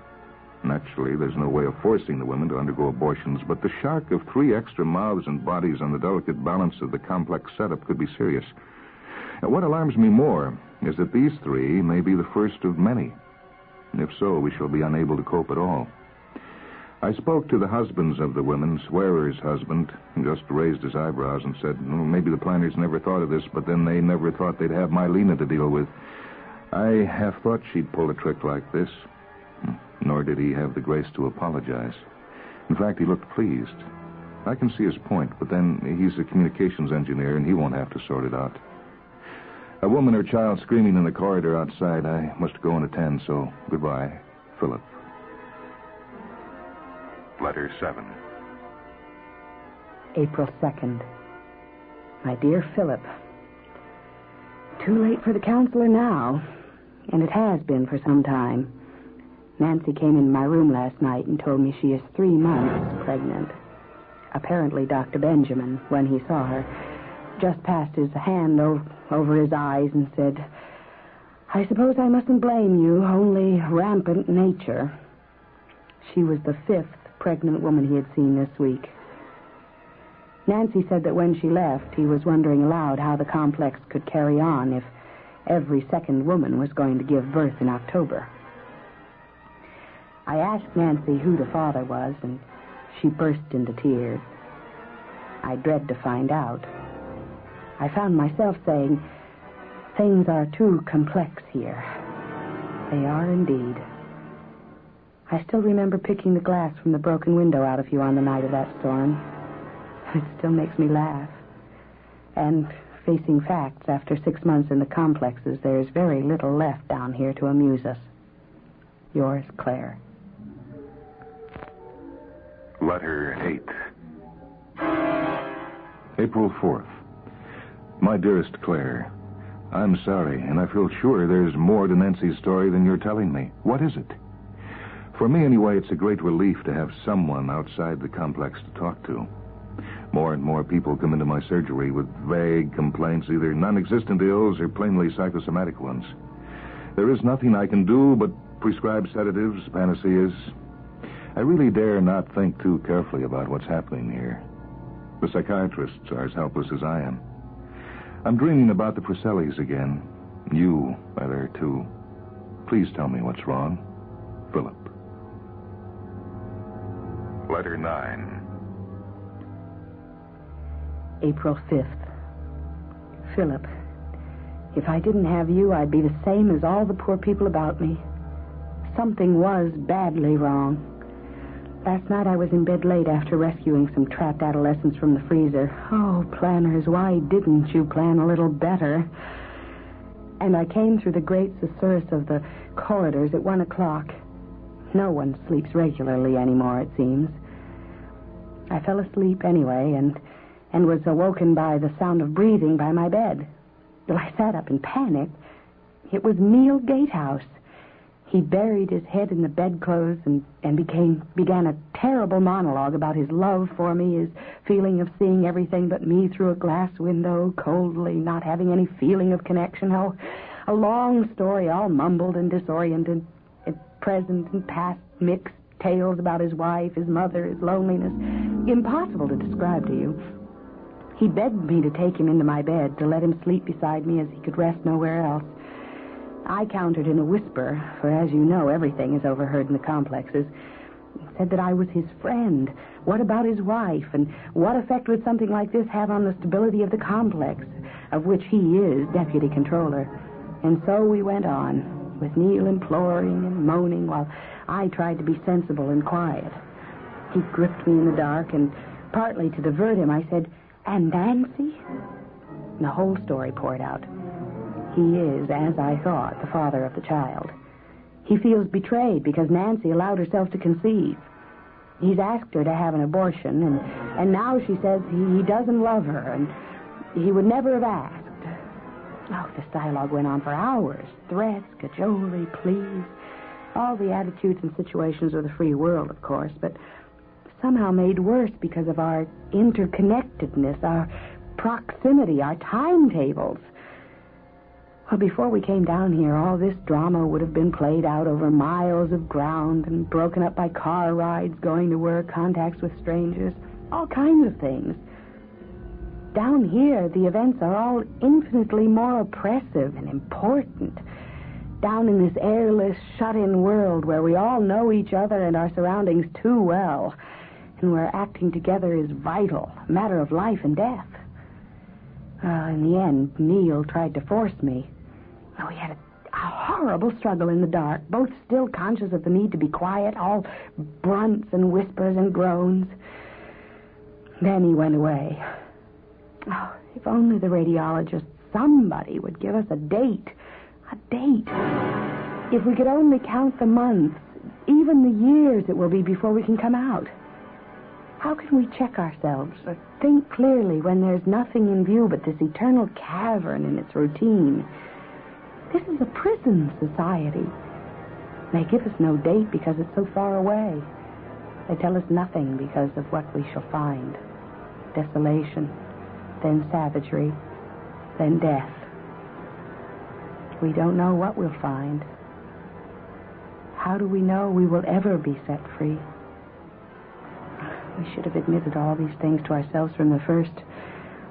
Naturally, there's no way of forcing the women to undergo abortions, but the shock of 3 extra mouths and bodies on the delicate balance of the complex setup could be serious. And what alarms me more is that these 3 may be the first of many. And if so, we shall be unable to cope at all. I spoke to the husbands of the women. Swearer's husband just raised his eyebrows and said, maybe the planners never thought of this, but then they never thought they'd have Mylena to deal with. I half thought she'd pull a trick like this. Nor did he have the grace to apologize. In fact, he looked pleased. I can see his point, but then he's a communications engineer, and he won't have to sort it out. A woman or child screaming in the corridor outside. I must go and attend, so goodbye, Philip.
Letter 7.
April 2nd. My dear Philip, too late for the counselor now, and it has been for some time. Nancy came in my room last night and told me she is 3 months pregnant. Apparently, Dr. Benjamin, when he saw her, just passed his hand over his eyes and said, I suppose I mustn't blame you, only rampant nature. She was the 5th pregnant woman he had seen this week. Nancy said that when she left, he was wondering aloud how the complex could carry on if every 2nd woman was going to give birth in October. I asked Nancy who the father was, and she burst into tears. I dread to find out. I found myself saying, things are too complex here. They are indeed. I still remember picking the glass from the broken window out of you on the night of that storm. It still makes me laugh. And facing facts, after 6 months in the complexes, there's very little left down here to amuse us. Yours, Claire.
Letter 8.
April 4th. My dearest Claire, I'm sorry, and I feel sure there's more to Nancy's story than you're telling me. What is it? For me, anyway, it's a great relief to have someone outside the complex to talk to. More and more people come into my surgery with vague complaints, either non-existent ills or plainly psychosomatic ones. There is nothing I can do but prescribe sedatives, panaceas. I really dare not think too carefully about what's happening here. The psychiatrists are as helpless as I am. I'm dreaming about the Priscellis again. You are there, too. Please tell me what's wrong. Philip.
Letter 9.
April 5th. Philip, if I didn't have you, I'd be the same as all the poor people about me. Something was badly wrong. Last night I was in bed late after rescuing some trapped adolescents from the freezer. Oh, planners, why didn't you plan a little better? And I came through the great susurrus of the corridors at 1 o'clock. No one sleeps regularly anymore, it seems. I fell asleep anyway and was awoken by the sound of breathing by my bed. Well, I sat up in panic. It was Neil Gatehouse. He buried his head in the bedclothes and began a terrible monologue about his love for me, his feeling of seeing everything but me through a glass window, coldly, not having any feeling of connection. Oh, a long story, all mumbled and disoriented, present and past mixed tales about his wife, his mother, his loneliness. Impossible to describe to you. He begged me to take him into my bed, to let him sleep beside me as he could rest nowhere else. I countered in a whisper, for as you know, everything is overheard in the complexes. He said that I was his friend. What about his wife? And what effect would something like this have on the stability of the complex, of which he is deputy controller? And so we went on, with Neil imploring and moaning, while I tried to be sensible and quiet. He gripped me in the dark, and partly to divert him, I said, "And Nancy?" And the whole story poured out. He is, as I thought, the father of the child. He feels betrayed because Nancy allowed herself to conceive. He's asked her to have an abortion, and now she says he doesn't love her, and he would never have asked. Oh, this dialogue went on for hours. Threats, cajolery, pleas. All the attitudes and situations of the free world, of course, but somehow made worse because of our interconnectedness, our proximity, our timetables. Well, before we came down here, all this drama would have been played out over miles of ground and broken up by car rides, going to work, contacts with strangers, all kinds of things. Down here, the events are all infinitely more oppressive and important. Down in this airless, shut-in world where we all know each other and our surroundings too well, and where acting together is vital, a matter of life and death. In the end, Neil tried to force me. We had a horrible struggle in the dark, both still conscious of the need to be quiet, all grunts and whispers and groans. Then he went away. Oh, if only the radiologist, somebody, would give us a date. A date. If we could only count the months, even the years it will be before we can come out. How can we check ourselves or think clearly when there's nothing in view but this eternal cavern in its routine? This is a prison society. They give us no date because it's so far away. They tell us nothing because of what we shall find. Desolation, then savagery, then death. We don't know what we'll find. How do we know we will ever be set free? We should have admitted all these things to ourselves from the first.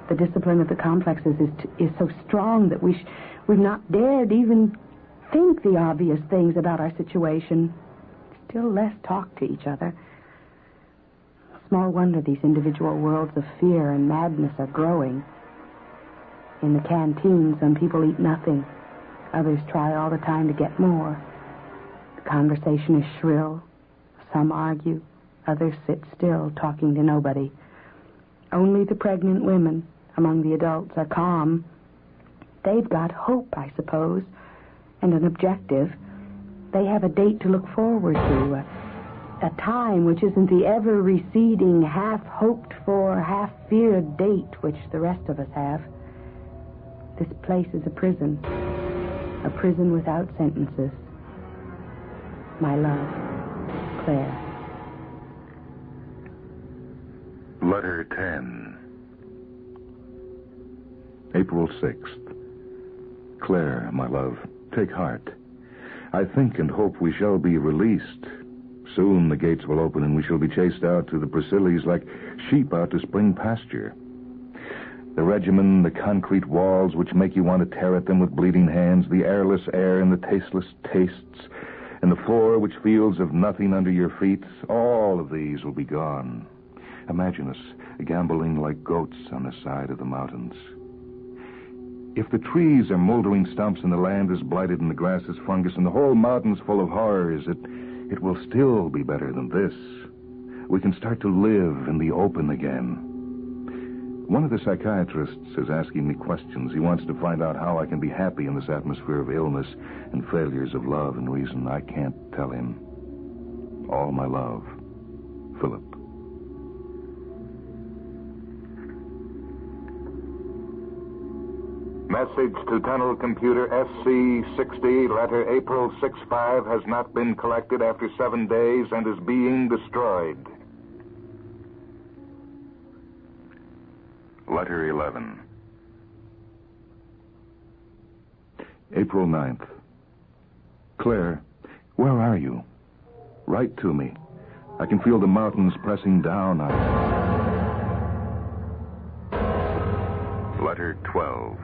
The discipline of the complexes is so strong that we've not dared even think the obvious things about our situation, still less talk to each other. Small wonder these individual worlds of fear and madness are growing. In the canteen, some people eat nothing. Others try all the time to get more. The conversation is shrill. Some argue. Others sit still, talking to nobody. Only the pregnant women among the adults are calm. They've got hope, I suppose, and an objective. They have a date to look forward to, a time which isn't the ever-receding, half-hoped-for, half-feared date which the rest of us have. This place is a prison without sentences. My love, Claire.
Letter 10.
April 6th. Claire, my love, take heart. I think and hope we shall be released. Soon the gates will open and we shall be chased out to the Priscilles like sheep out to spring pasture. The regimen, the concrete walls which make you want to tear at them with bleeding hands, the airless air and the tasteless tastes, and the floor which feels of nothing under your feet, all of these will be gone. Imagine us gamboling like goats on the side of the mountains. If the trees are moldering stumps and the land is blighted and the grass is fungus and the whole mountain's full of horrors, it will still be better than this. We can start to live in the open again. One of the psychiatrists is asking me questions. He wants to find out how I can be happy in this atmosphere of illness and failures of love and reason. I can't tell him. All my love, Philip.
Message to tunnel computer SC-60, letter April 65, has not been collected after 7 days and is being destroyed. Letter 11.
April 9th. Claire, where are you? Write to me. I can feel the mountains pressing down on
you. Letter 12.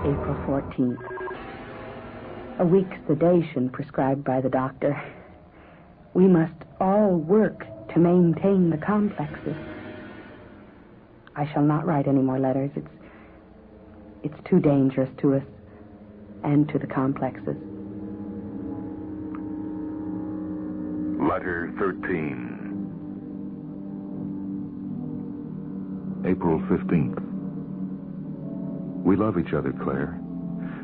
April 14th. A week's sedation prescribed by the doctor. We must all work to maintain the complexes. I shall not write any more letters. It's too dangerous to us and to the complexes.
Letter 13.
April 15th. We love each other, Claire.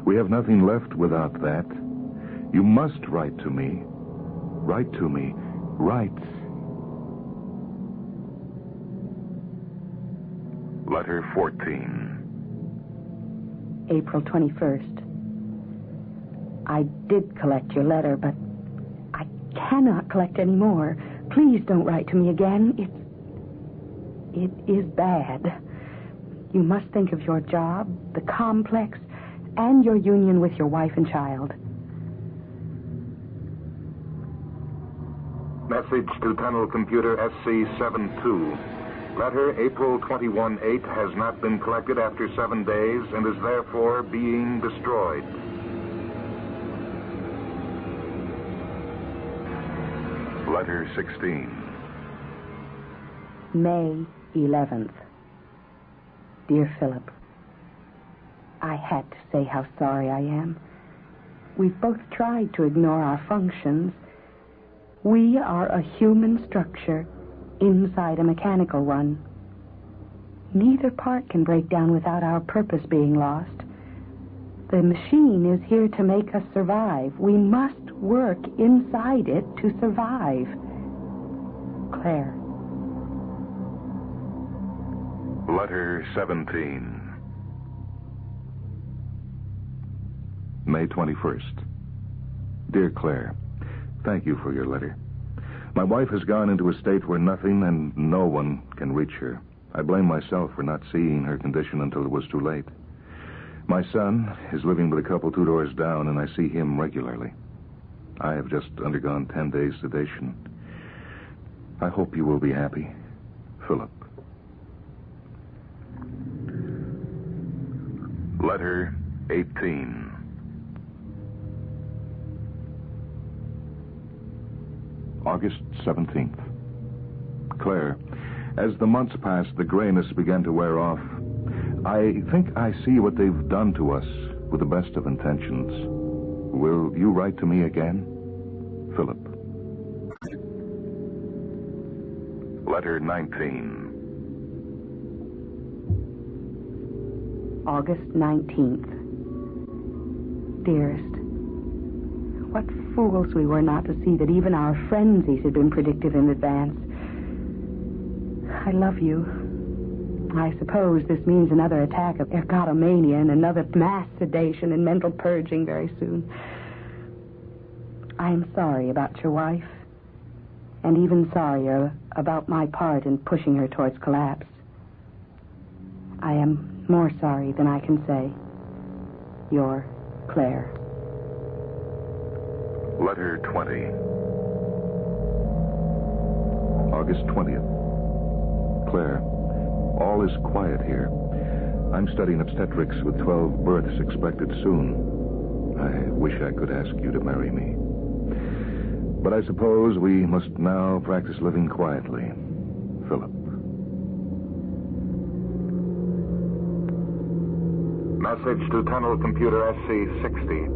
We have nothing left without that. You must write to me. Write to me. Write.
Letter 14.
April 21st. I did collect your letter, but I cannot collect any more. Please don't write to me again. It is bad. You must think of your job, the complex, and your union with your wife and child.
Message to tunnel computer SC72. Letter April 21-8 has not been collected after 7 days and is therefore being destroyed. Letter 16.
May 11th. Dear Philip, I had to say how sorry I am. We've both tried to ignore our functions. We are a human structure inside a mechanical one. Neither part can break down without our purpose being lost. The machine is here to make us survive. We must work inside it to survive. Claire.
Letter 17.
May 21st. Dear Claire, thank you for your letter. My wife has gone into a state where nothing and no one can reach her. I blame myself for not seeing her condition until it was too late. My son is living with a couple 2 doors down, and I see him regularly. I have just undergone 10 days sedation. I hope you will be happy. Philip.
Letter 18.
August 17th. Claire, as the months passed, the grayness began to wear off. I think I see what they've done to us with the best of intentions. Will you write to me again? Philip.
Letter 19.
August 19th. Dearest, what fools we were not to see that even our frenzies had been predicted in advance. I love you. I suppose this means another attack of ergotomania and another mass sedation and mental purging very soon. I am sorry about your wife, and even sorrier about my part in pushing her towards collapse. I am more sorry than I can say. Your Claire.
Letter 20.
August 20th. Claire, all is quiet here. I'm studying obstetrics with 12 births expected soon. I wish I could ask you to marry me. But I suppose we must now practice living quietly. Philip.
Message to tunnel computer SC60.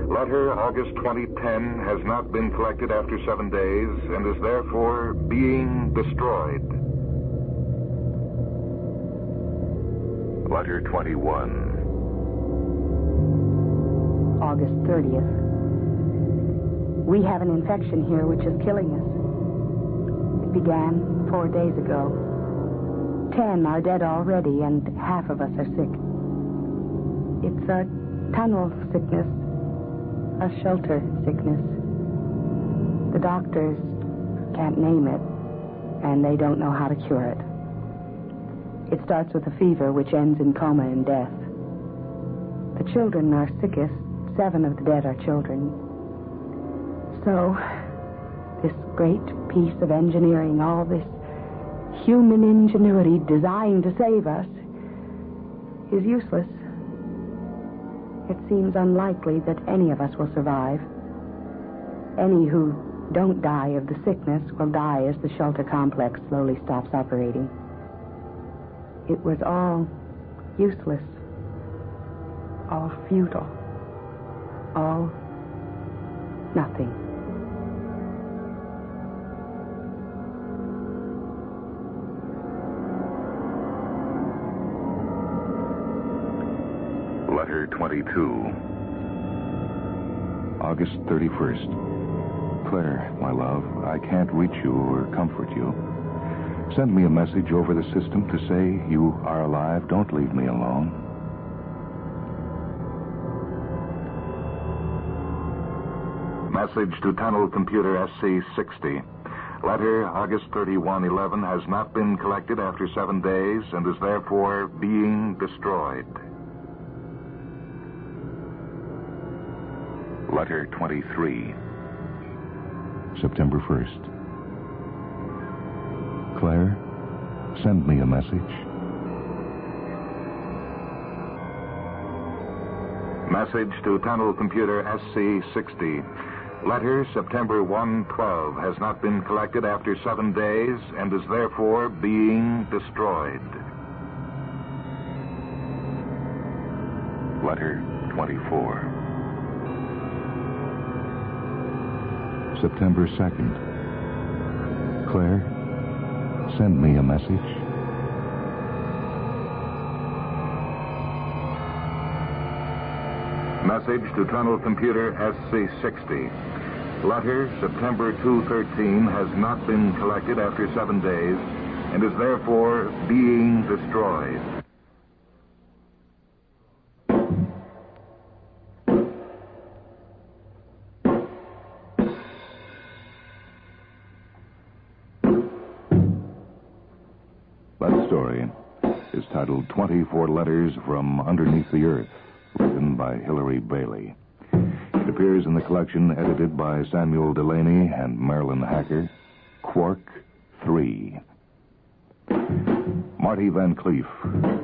Letter August 2010 has not been collected after 7 days and is therefore being destroyed. Letter 21.
August 30th. We have an infection here which is killing us. It began 4 days ago. 10 are dead already, and half of us are sick. It's a tunnel sickness, a shelter sickness. The doctors can't name it, and they don't know how to cure it. It starts with a fever which ends in coma and death. The children are sickest. 7 of the dead are children. So, this great piece of engineering, all this human ingenuity designed to save us, is useless. It seems unlikely that any of us will survive. Any who don't die of the sickness will die as the shelter complex slowly stops operating. It was all useless, all futile, all nothing.
Letter 22.
August 31st. Claire, my love, I can't reach you or comfort you. Send me a message over the system to say you are alive. Don't leave me alone.
Message to tunnel computer SC60. Letter August 3111 has not been collected after 7 days and is therefore being destroyed.
Letter 23.
September 1st. Claire, send me a message.
Message to tunnel computer SC60. Letter September 112 has not been collected after 7 days and is therefore being destroyed.
Letter 24.
September 2nd. Claire, send me a message.
Message to tunnel computer SC60. Letter September 213 has not been collected after 7 days and is therefore being destroyed.
That story is titled 24 Letters from Underneath the Earth, written by Hilary Bailey. It appears in the collection edited by Samuel Delaney and Marilyn Hacker, Quark 3. Marty Van Cleef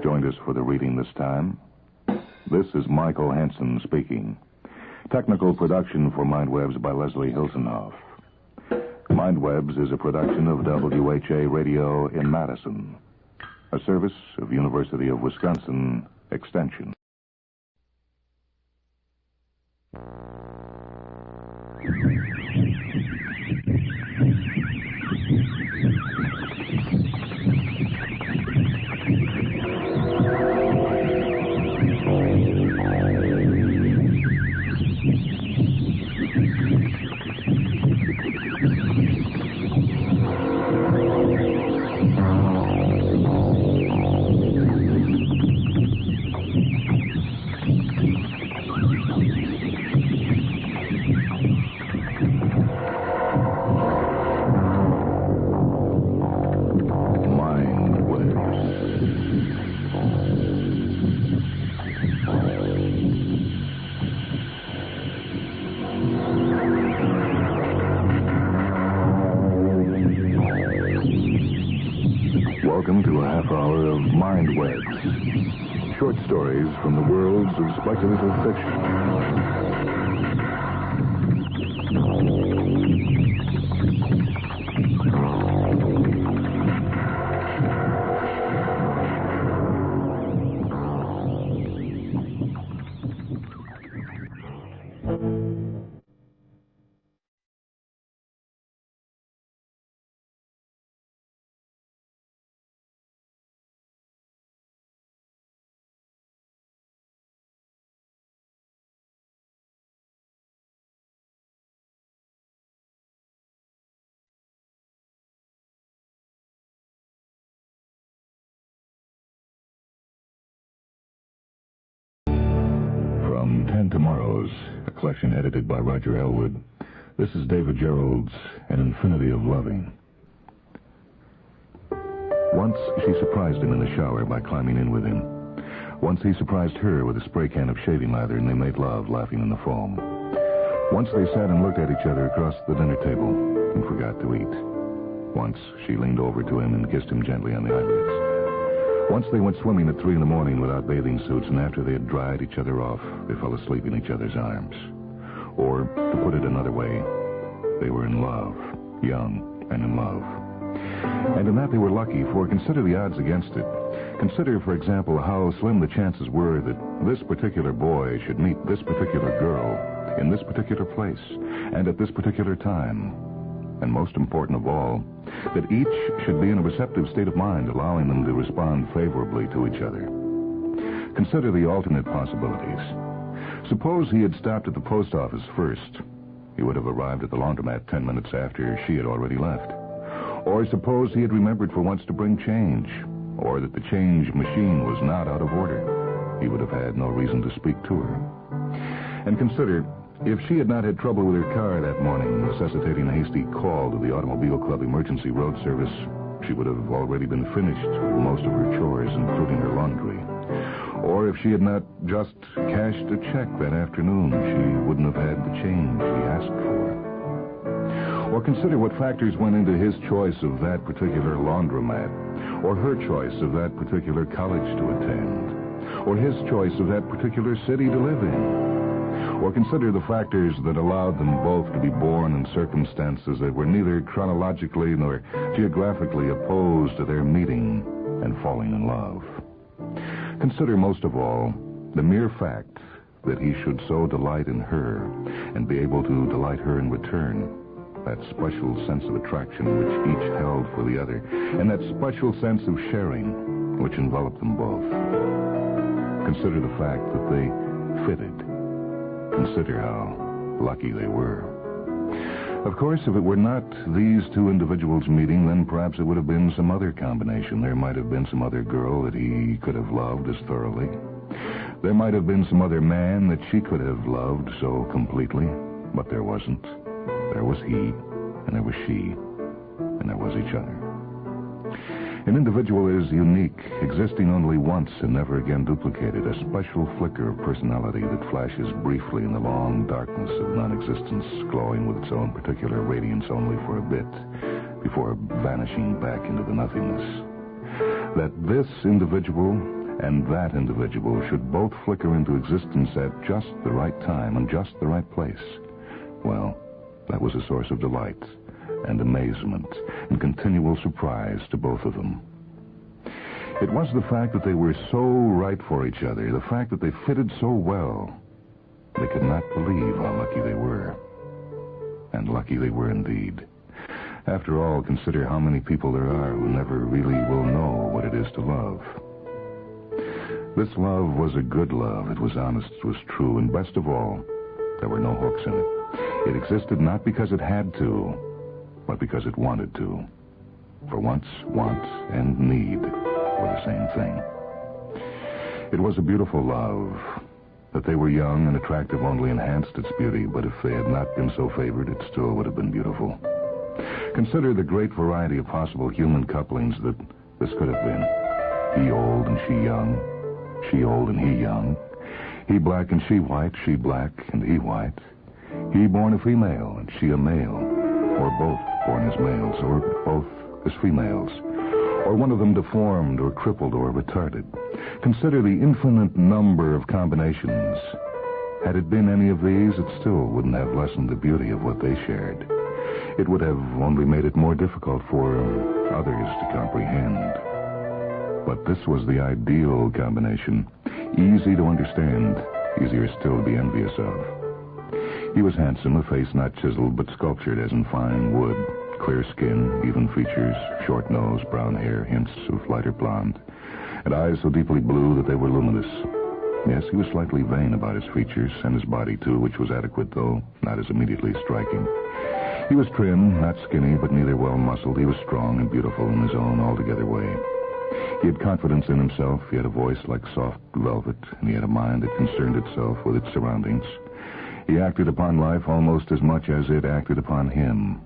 joined us for the reading this time. This is Michael Hansen speaking. Technical production for Mindwebs by Leslie Hilsenhoff. Mindwebs is a production of WHA Radio in Madison, a service of University of Wisconsin Extension. Welcome to a half hour of Mindwebs, short stories from the worlds of speculative fiction. From 10 Tomorrows, a collection edited by Roger Elwood, this is David Gerald's An Infinity of Loving. Once she surprised him in the shower by climbing in with him. Once he surprised her with a spray can of shaving lather and they made love, laughing in the foam. Once they sat and looked at each other across the dinner table and forgot to eat. Once she leaned over to him and kissed him gently on the eyelids. Once they went swimming at 3 in the morning without bathing suits, and after they had dried each other off, they fell asleep in each other's arms. Or, to put it another way, they were in love, young and in love. And in that they were lucky, for consider the odds against it. Consider, for example, how slim the chances were that this particular boy should meet this particular girl in this particular place and at this particular time. And most important of all, that each should be in a receptive state of mind, allowing them to respond favorably to each other. Consider the alternate possibilities. Suppose he had stopped at the post office first. He would have arrived at the laundromat 10 minutes after she had already left. Or suppose he had remembered for once to bring change, or that the change machine was not out of order. He would have had no reason to speak to her. And consider,
If she had not had trouble with her car that morning, necessitating a hasty call to the Automobile Club Emergency Road Service, she would have already been finished with most of her chores, including her laundry. Or if she had not just cashed a check that afternoon, she wouldn't have had the change she asked for. Or consider what factors went into his choice of that particular laundromat, or her choice of that particular college to attend, or his choice of that particular city to live in. Or consider the factors that allowed them both to be born in circumstances that were neither chronologically nor geographically opposed to their meeting and falling in love. Consider most of all the mere fact that he should so delight in her and be able to delight her in return, that special sense of attraction which each held for the other, and that special sense of sharing which enveloped them both. Consider the fact that they fitted. Consider how lucky they were. Of course, if it were not these two individuals meeting, then perhaps it would have been some other combination. There might have been some other girl that he could have loved as thoroughly. There might have been some other man that she could have loved so completely. But there wasn't. There was he, and there was she, and there was each other. An individual is unique, existing only once and never again duplicated, a special flicker of personality that flashes briefly in the long darkness of non-existence, glowing with its own particular radiance only for a bit, before vanishing back into the nothingness. That this individual and that individual should both flicker into existence at just the right time and just the right place, well, that was a source of delight and amazement and continual surprise to both of them. It was the fact that they were so right for each other, the fact that they fitted so well. They could not believe how lucky they were. And lucky they were indeed. After all, consider how many people there are who never really will know what it is to love. This love was a good love. It was honest, it was true, and best of all, there were no hooks in it. It existed not because it had to, but because it wanted to. For once, want and need were the same thing. It was a beautiful love. That they were young and attractive only enhanced its beauty, but if they had not been so favored, it still would have been beautiful. Consider the great variety of possible human couplings that this could have been. He old and she young, she old and he young, he black and she white, she black and he white, he born a female and she a male, or both born as males, or both as females, or one of them deformed or crippled or retarded. Consider the infinite number of combinations. Had it been any of these, it still wouldn't have lessened the beauty of what they shared. It would have only made it more difficult for others to comprehend. But this was the ideal combination, easy to understand, easier still to be envious of. He was handsome, a face not chiseled but sculptured as in fine wood, clear skin, even features, short nose, brown hair, hints of lighter blonde, and eyes so deeply blue that they were luminous. Yes, he was slightly vain about his features, and his body, too, which was adequate, though not as immediately striking. He was trim, not skinny, but neither well-muscled. He was strong and beautiful in his own altogether way. He had confidence in himself, he had a voice like soft velvet, and he had a mind that concerned itself with its surroundings. He acted upon life almost as much as it acted upon him.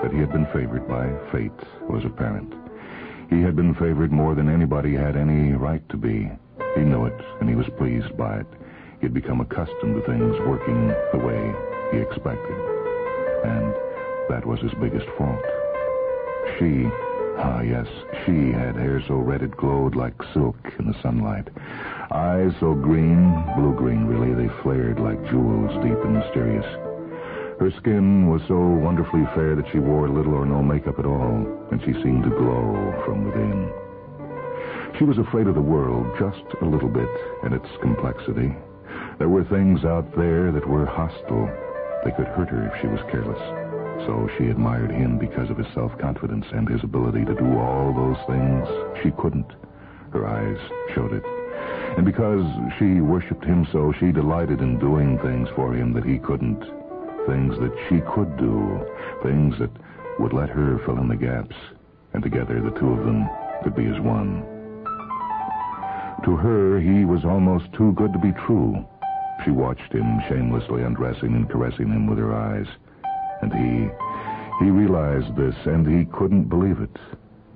That he had been favored by fate was apparent. He had been favored more than anybody had any right to be. He knew it, and he was pleased by it. He had become accustomed to things working the way he expected. And that was his biggest fault. She, yes, she had hair so red it glowed like silk in the sunlight. Eyes so green, blue-green really, they flared like jewels, deep and mysterious. Her skin was so wonderfully fair that she wore little or no makeup at all, and she seemed to glow from within. She was afraid of the world just a little bit in its complexity. There were things out there that were hostile. They could hurt her if she was careless. So she admired him because of his self-confidence and his ability to do all those things she couldn't. Her eyes showed it. And because she worshipped him so, she delighted in doing things for him that he couldn't. Things that she could do. Things that would let her fill in the gaps. And together the two of them could be as one. To her, he was almost too good to be true. She watched him shamelessly undressing and caressing him with her eyes. And he realized this, and he couldn't believe it.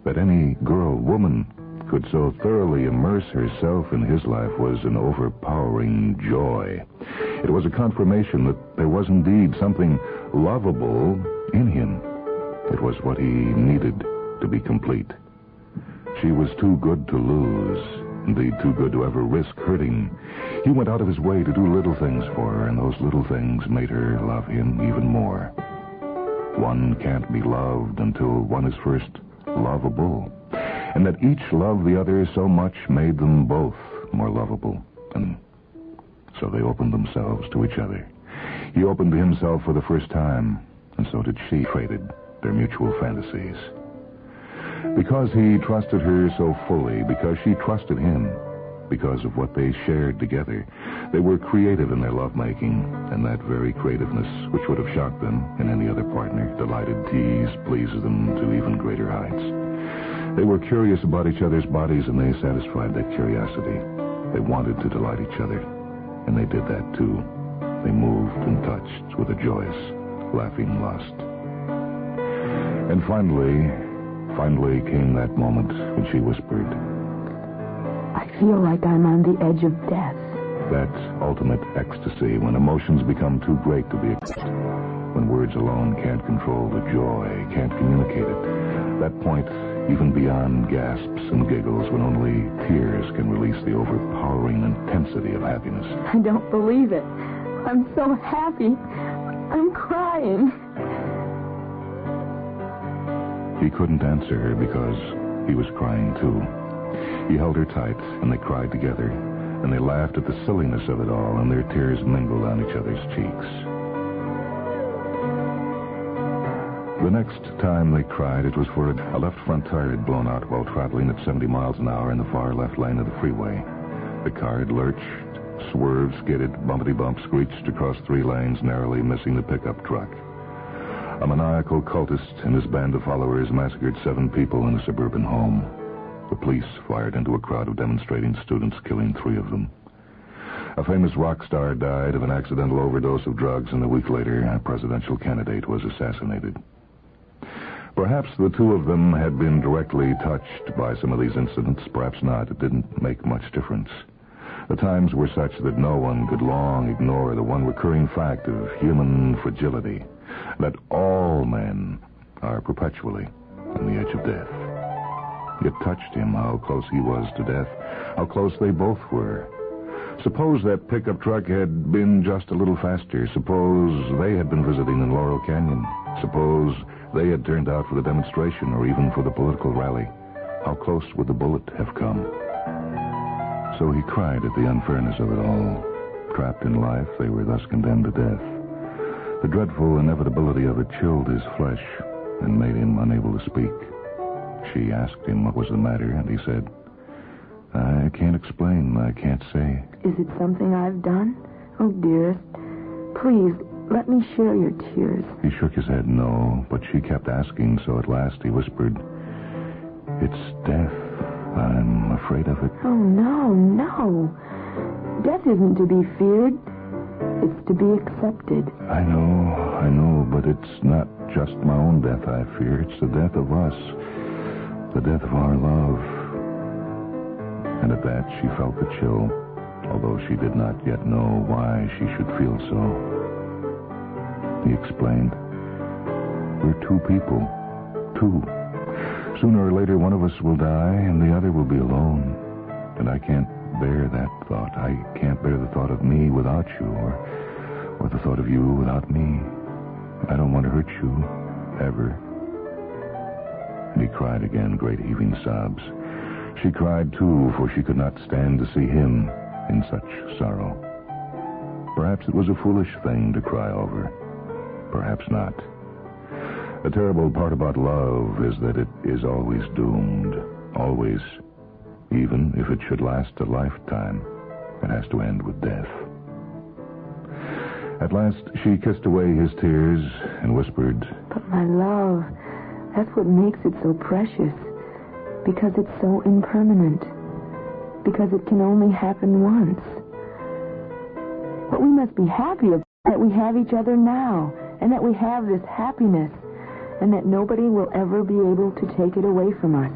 That any girl, woman, could so thoroughly immerse herself in his life was an overpowering joy. It was a confirmation that there was indeed something lovable in him. It was what he needed to be complete. She was too good to lose, indeed too good to ever risk hurting. He went out of his way to do little things for her, and those little things made her love him even more. One can't be loved until one is first lovable. And that each loved the other so much made them both more lovable. And so they opened themselves to each other. He opened to himself for the first time, and so did she. Traded their mutual fantasies. Because he trusted her so fully, because she trusted him, because of what they shared together, they were creative in their lovemaking, and that very creativeness, which would have shocked them in any other partner, delighted, teased, pleased them to even greater heights. They were curious about each other's bodies, and they satisfied that curiosity. They wanted to delight each other, and they did that too. They moved and touched with a joyous, laughing lust. And finally came that moment when she whispered,
I feel like I'm on the edge of death.
That ultimate ecstasy, when emotions become too great to be expressed, when words alone can't control the joy, can't communicate it. That point, even beyond gasps and giggles, when only tears can release the overpowering intensity of happiness.
I don't believe it. I'm so happy. I'm crying.
He couldn't answer her because he was crying too. He held her tight, and they cried together, and they laughed at the silliness of it all, and their tears mingled on each other's cheeks. The next time they cried, it was for a left front tire had blown out while traveling at 70 miles an hour in the far left lane of the freeway. The car had lurched, swerved, skidded, bumpity-bump, screeched across 3 lanes, narrowly missing the pickup truck. A maniacal cultist and his band of followers massacred 7 people in a suburban home. The police fired into a crowd of demonstrating students, killing 3 of them. A famous rock star died of an accidental overdose of drugs, and a week later, a presidential candidate was assassinated. Perhaps the 2 of them had been directly touched by some of these incidents. Perhaps not. It didn't make much difference. The times were such that no one could long ignore the one recurring fact of human fragility, that all men are perpetually on the edge of death. It touched him how close he was to death, how close they both were. Suppose that pickup truck had been just a little faster. Suppose they had been visiting in Laurel Canyon. Suppose they had turned out for the demonstration or even for the political rally. How close would the bullet have come? So he cried at the unfairness of it all. Trapped in life, they were thus condemned to death. The dreadful inevitability of it chilled his flesh and made him unable to speak. She asked him what was the matter, and he said, I can't explain. I can't say.
Is it something I've done? Oh, dearest, please, let me share your tears.
He shook his head no, but she kept asking, so at last he whispered, It's death. I'm afraid of it.
Oh, no. Death isn't to be feared. It's to be accepted.
I know, but it's not just my own death I fear. It's the death of us. The death of our love. And at that she felt the chill, although she did not yet know why she should feel so. He explained, We're 2 people. 2. Sooner or later, one of us will die, and the other will be alone. And I can't bear that thought. I can't bear the thought of me without you, or the thought of you without me. I don't want to hurt you, ever. And he cried again, great heaving sobs. She cried, too, for she could not stand to see him in such sorrow. Perhaps it was a foolish thing to cry over. Perhaps not. The terrible part about love is that it is always doomed. Always. Even if it should last a lifetime, it has to end with death. At last, she kissed away his tears and whispered,
But my love, that's what makes it so precious. Because it's so impermanent. Because it can only happen once. But we must be happy that we have each other now, and that we have this happiness, and that nobody will ever be able to take it away from us.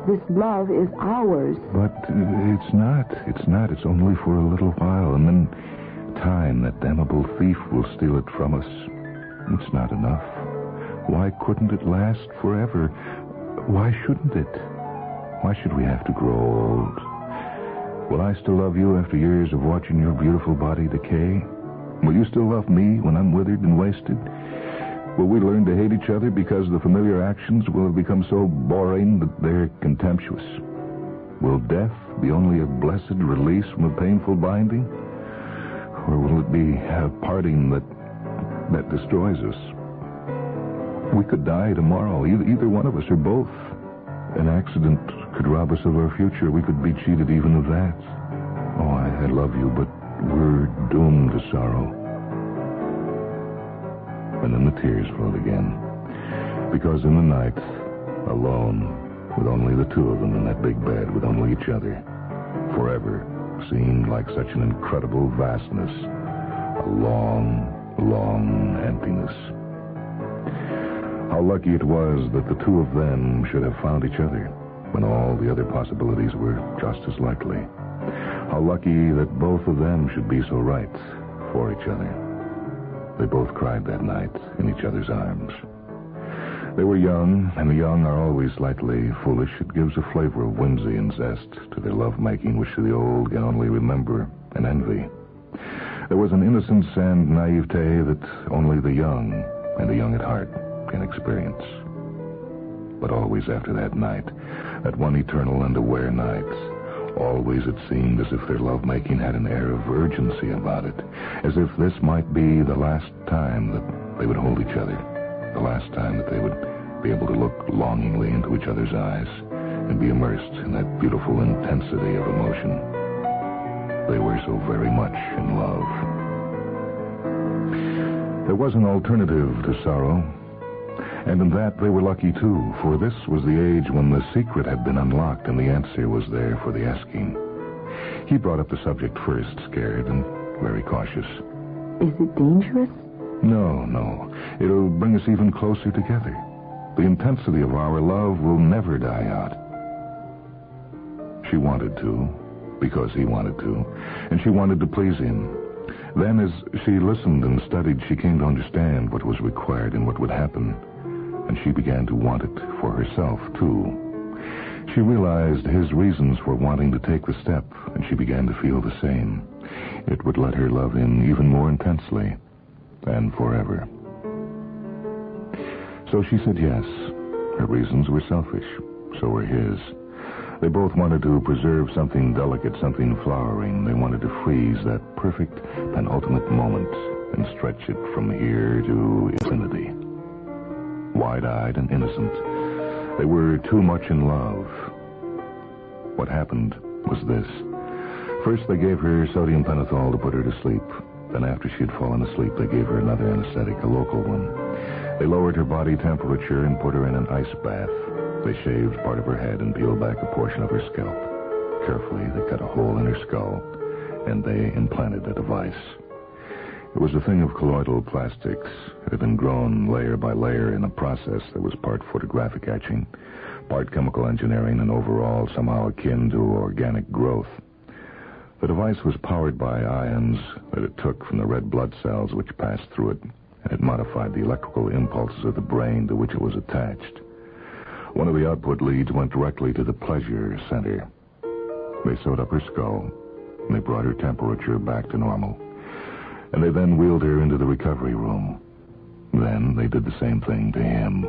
This love is ours.
But it's not. It's not. It's only for a little while, and then time, that damnable thief, will steal it from us. It's not enough. Why couldn't it last forever? Why shouldn't it? Why should we have to grow old? Will I still love you after years of watching your beautiful body decay? Will you still love me when I'm withered and wasted? Will we learn to hate each other because the familiar actions will have become so boring that they're contemptuous? Will death be only a blessed release from a painful binding? Or will it be a parting that destroys us? We could die tomorrow, either one of us or both. An accident could rob us of our future. We could be cheated even of that. Oh, I love you, but we're doomed to sorrow. And then the tears flowed again. Because in the night, alone, with only the two of them in that big bed, with only each other, forever seemed like such an incredible vastness. A long, long emptiness. How lucky it was that the two of them should have found each other when all the other possibilities were just as likely. How lucky that both of them should be so right for each other. They both cried that night in each other's arms. They were young, and the young are always slightly foolish. It gives a flavor of whimsy and zest to their love-making, which the old can only remember and envy. There was an innocence and naivete that only the young, and the young at heart, can experience. But always after that night, that one eternal and aware night, always it seemed as if their love-making had an air of urgency about it, as if this might be the last time that they would hold each other, the last time that they would be able to look longingly into each other's eyes and be immersed in that beautiful intensity of emotion. They were so very much in love. There was an alternative to sorrow, and in that they were lucky too, for this was the age when the secret had been unlocked and the answer was there for the asking. He brought up the subject first, scared and very cautious.
Is it dangerous?
No. It'll bring us even closer together. The intensity of our love will never die out. She wanted to, because he wanted to, and she wanted to please him. Then, as she listened and studied, she came to understand what was required and what would happen. And she began to want it for herself, too. She realized his reasons for wanting to take the step, and she began to feel the same. It would let her love him even more intensely, and forever. So she said yes. Her reasons were selfish. So were his. They both wanted to preserve something delicate, something flowering. They wanted to freeze that perfect penultimate moment and stretch it from here to infinity. Wide-eyed and innocent, they were too much in love. What happened was this. First, they gave her sodium pentothal to put her to sleep. Then after she had fallen asleep, they gave her another anesthetic, a local one. They lowered her body temperature and put her in an ice bath. They shaved part of her head and peeled back a portion of her scalp. Carefully, they cut a hole in her skull, and they implanted a device. It was a thing of colloidal plastics. It had been grown layer by layer in a process that was part photographic etching, part chemical engineering, and overall somehow akin to organic growth. The device was powered by ions that it took from the red blood cells which passed through it, and it modified the electrical impulses of the brain to which it was attached. One of the output leads went directly to the pleasure center. They sewed up her skull, and they brought her temperature back to normal. And they then wheeled her into the recovery room. Then they did the same thing to him.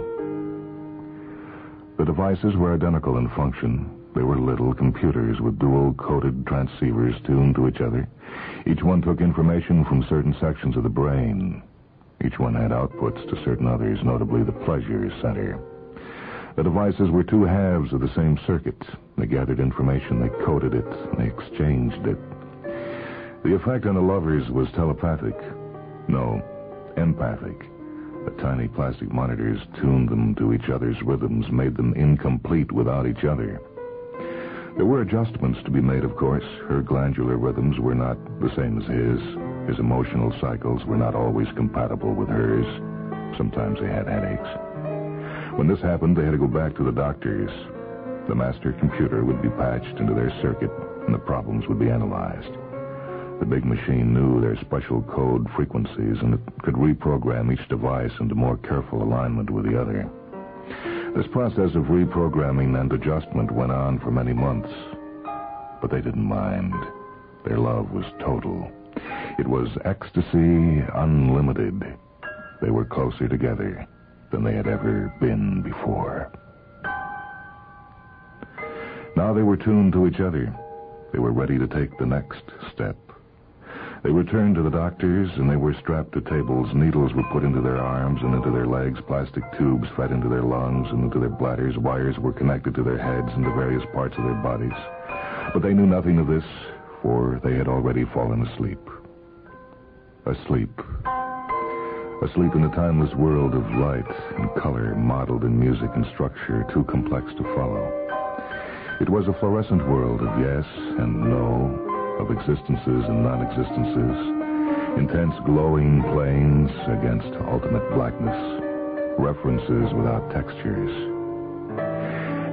The devices were identical in function. They were little computers with dual-coded transceivers tuned to each other. Each one took information from certain sections of the brain. Each one had outputs to certain others, notably the pleasure center. The devices were two halves of the same circuit. They gathered information, they coded it, and they exchanged it. The effect on the lovers was telepathic. No, empathic. The tiny plastic monitors tuned them to each other's rhythms, made them incomplete without each other.
There were adjustments to be made, of course. Her glandular rhythms were not the same as his. His emotional cycles were not always compatible with hers. Sometimes they had headaches. When this happened, they had to go back to the doctors. The master computer would be patched into their circuit, and the problems would be analyzed. The big machine knew their special code frequencies, and it could reprogram each device into more careful alignment with the other. This process of reprogramming and adjustment went on for many months, but they didn't mind. Their love was total. It was ecstasy unlimited. They were closer together than they had ever been before. Now they were tuned to each other. They were ready to take the next step. They returned to the doctors, and they were strapped to tables. Needles were put into their arms and into their legs. Plastic tubes fed into their lungs and into their bladders. Wires were connected to their heads and to various parts of their bodies. But they knew nothing of this, for they had already fallen asleep. Asleep. Asleep in a timeless world of light and color, modeled in music and structure, too complex to follow. It was a fluorescent world of yes and no, of existences and non-existences, intense glowing planes against ultimate blackness, references without textures.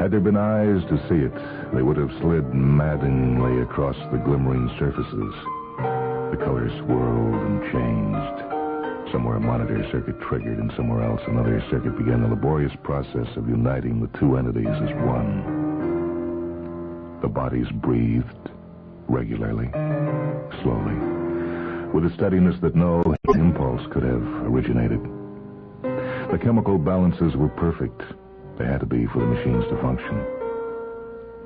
Had there been eyes to see it, they would have slid maddeningly across the glimmering surfaces. The colors swirled and changed. Somewhere a monitor circuit triggered, and somewhere else another circuit began the laborious process of uniting the two entities as one. The bodies breathed regularly, slowly, with a steadiness that no impulse could have originated. The chemical balances were perfect. They had to be for the machines to function.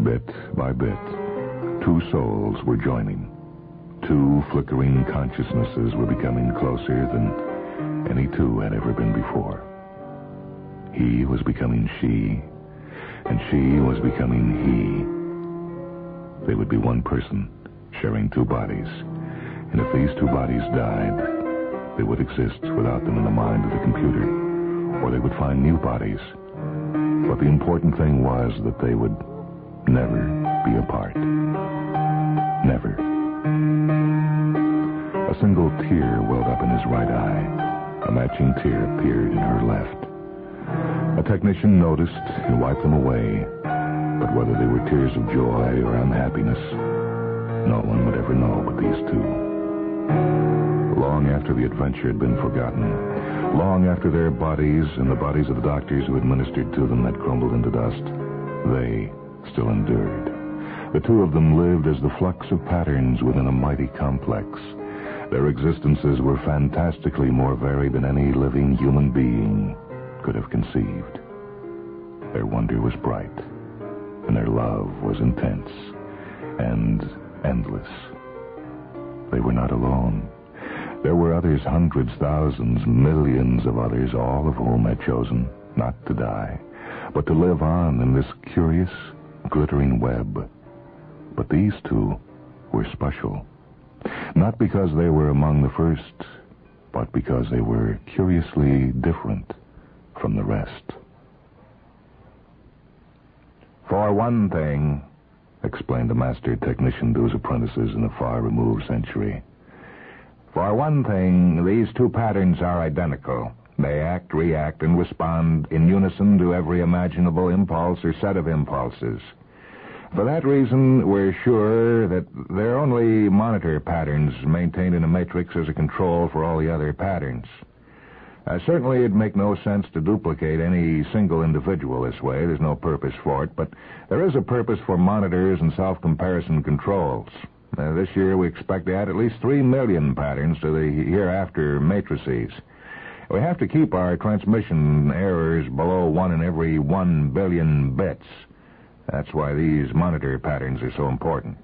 Bit by bit, two souls were joining. Two flickering consciousnesses were becoming closer than any two had ever been before. He was becoming she, and she was becoming he. They would be one person, sharing two bodies. And if these two bodies died, they would exist without them in the mind of the computer, or they would find new bodies. But the important thing was that they would never be apart. Never. A single tear welled up in his right eye. A matching tear appeared in her left. A technician noticed and wiped them away. But whether they were tears of joy or unhappiness, no one would ever know but these two. Long after the adventure had been forgotten, long after their bodies and the bodies of the doctors who administered to them had crumbled into dust, they still endured. The two of them lived as the flux of patterns within a mighty complex. Their existences were fantastically more varied than any living human being could have conceived. Their wonder was bright, and their love was intense and endless. They were not alone. There were others, hundreds, thousands, millions of others, all of whom had chosen not to die, but to live on in this curious, glittering web. But these two were special, not because they were among the first, but because they were curiously different from the rest. For one thing, explained the master technician to his apprentices in a far-removed century, for one thing, these two patterns are identical. They act, react, and respond in unison to every imaginable impulse or set of impulses. For that reason, we're sure that they're only monitor patterns maintained in a matrix as a control for all the other patterns. Certainly it'd make no sense to duplicate any single individual this way. There's no purpose for it, but there is a purpose for monitors and self-comparison controls. This year we expect to add at least 3 million patterns to the hereafter matrices. We have to keep our transmission errors below 1 in every 1 billion bits. That's why these monitor patterns are so important.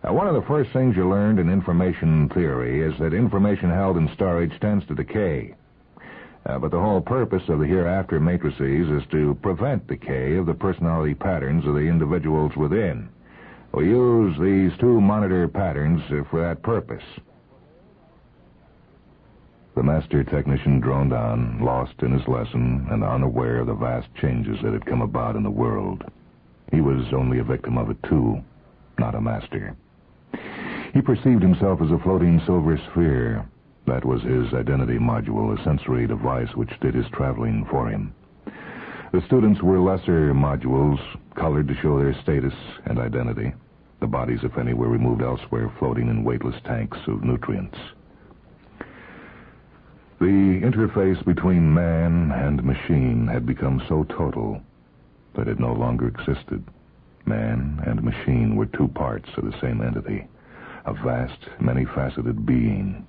One of the first things you learned in information theory is that information held in storage tends to decay. But the whole purpose of the hereafter matrices is to prevent decay of the personality patterns of the individuals within. We use these two monitor patterns for that purpose. The master technician droned on, lost in his lesson and unaware of the vast changes that had come about in the world.
He was only a victim of it, too, not a master. He perceived himself as a floating silver sphere. That was his identity module, a sensory device which did his traveling for him. The students were lesser modules, colored to show their status and identity. The bodies, if any, were removed elsewhere, floating in weightless tanks of nutrients. The interface between man and machine had become so total that it no longer existed. Man and machine were two parts of the same entity, a vast, many-faceted being.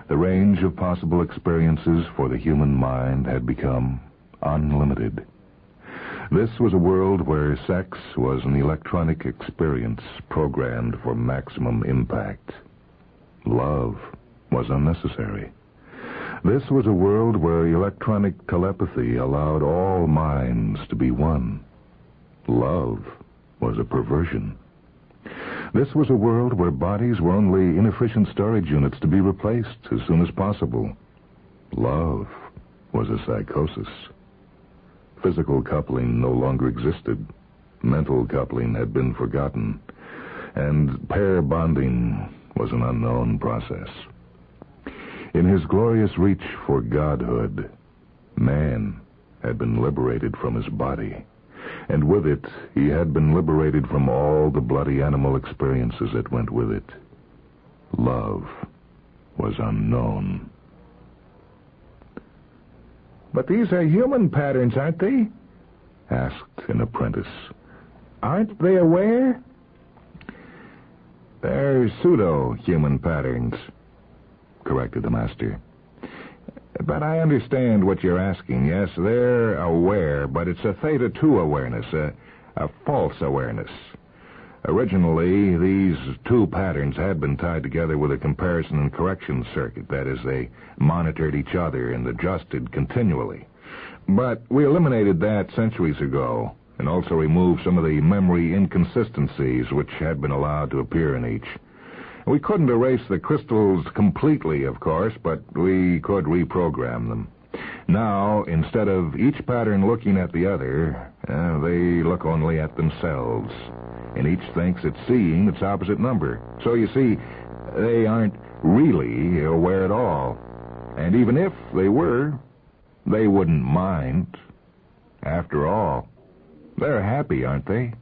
The range of possible experiences for the human mind had become unlimited. This was a world where sex was an electronic experience programmed for maximum impact. Love was unnecessary. This was a world where electronic telepathy allowed all minds to be one. Love was a perversion. This was a world where bodies were only inefficient storage units to be replaced as soon as possible. Love was a psychosis. Physical coupling no longer existed. Mental coupling had been forgotten. And pair bonding was an unknown process. In his glorious reach for godhood, man had been liberated from his body. And with it, he had been liberated from all the bloody animal experiences that went with it. Love was unknown.
But these are human patterns, aren't they?
Asked an apprentice.
Aren't they aware? They're pseudo-human patterns, corrected the master. But I understand what you're asking. Yes, they're aware, but it's a theta 2 awareness, a false awareness. Originally, these two patterns had been tied together with a comparison and correction circuit. That is, they monitored each other and adjusted continually. But we eliminated that centuries ago, and also removed some of the memory inconsistencies which had been allowed to appear in each. We couldn't erase the crystals completely, of course, but we could reprogram them. Now, instead of each pattern looking at the other, they look only at themselves. And each thinks it's seeing its opposite number. So, you see, they aren't really aware at all. And even if they were, they wouldn't mind. After all, they're happy, aren't they?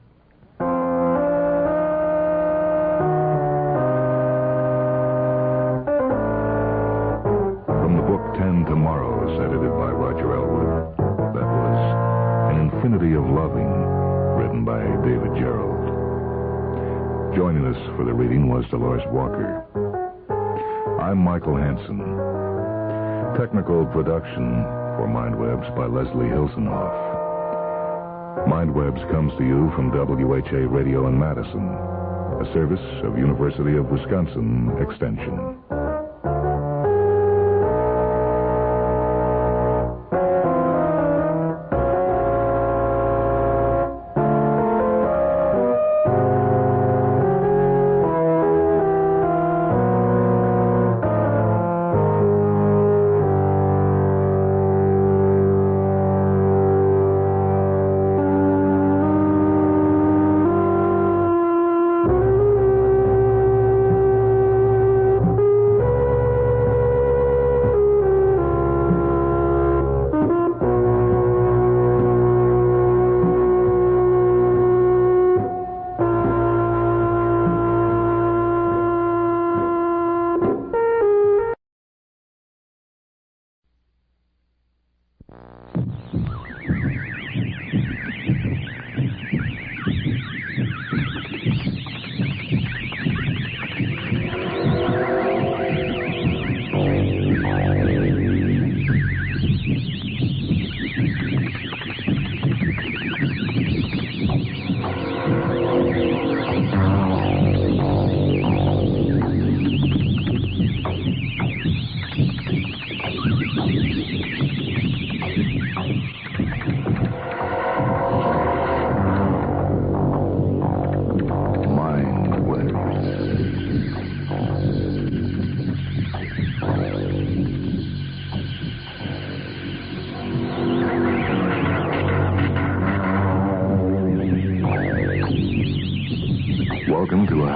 From the book 10 Tomorrows, edited by Roger Elwood, that was An Infinity of Loving, written by David Gerald. Joining us for the reading was Dolores Walker. I'm Michael Hansen. Technical production for Mindwebs by Leslie Hilsenhoff. Mindwebs comes to you from WHA Radio in Madison, a service of University of Wisconsin Extension.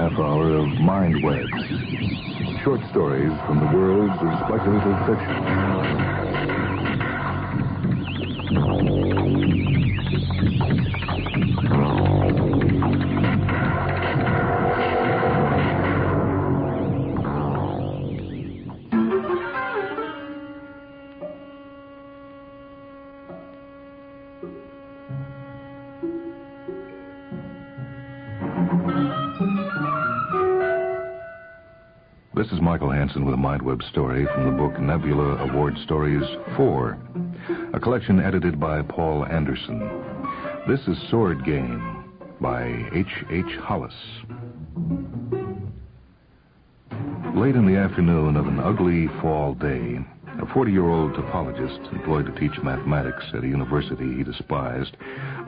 half hour of Mind Webs. Short stories from the worlds of speculative fiction.
This is Michael Hansen with a Mindweb story from the book Nebula Award Stories 4, a collection edited by Paul Anderson. This is Sword Game by H.H. Hollis. Late in the afternoon of an ugly fall day, a 40-year-old topologist employed to teach mathematics at a university he despised,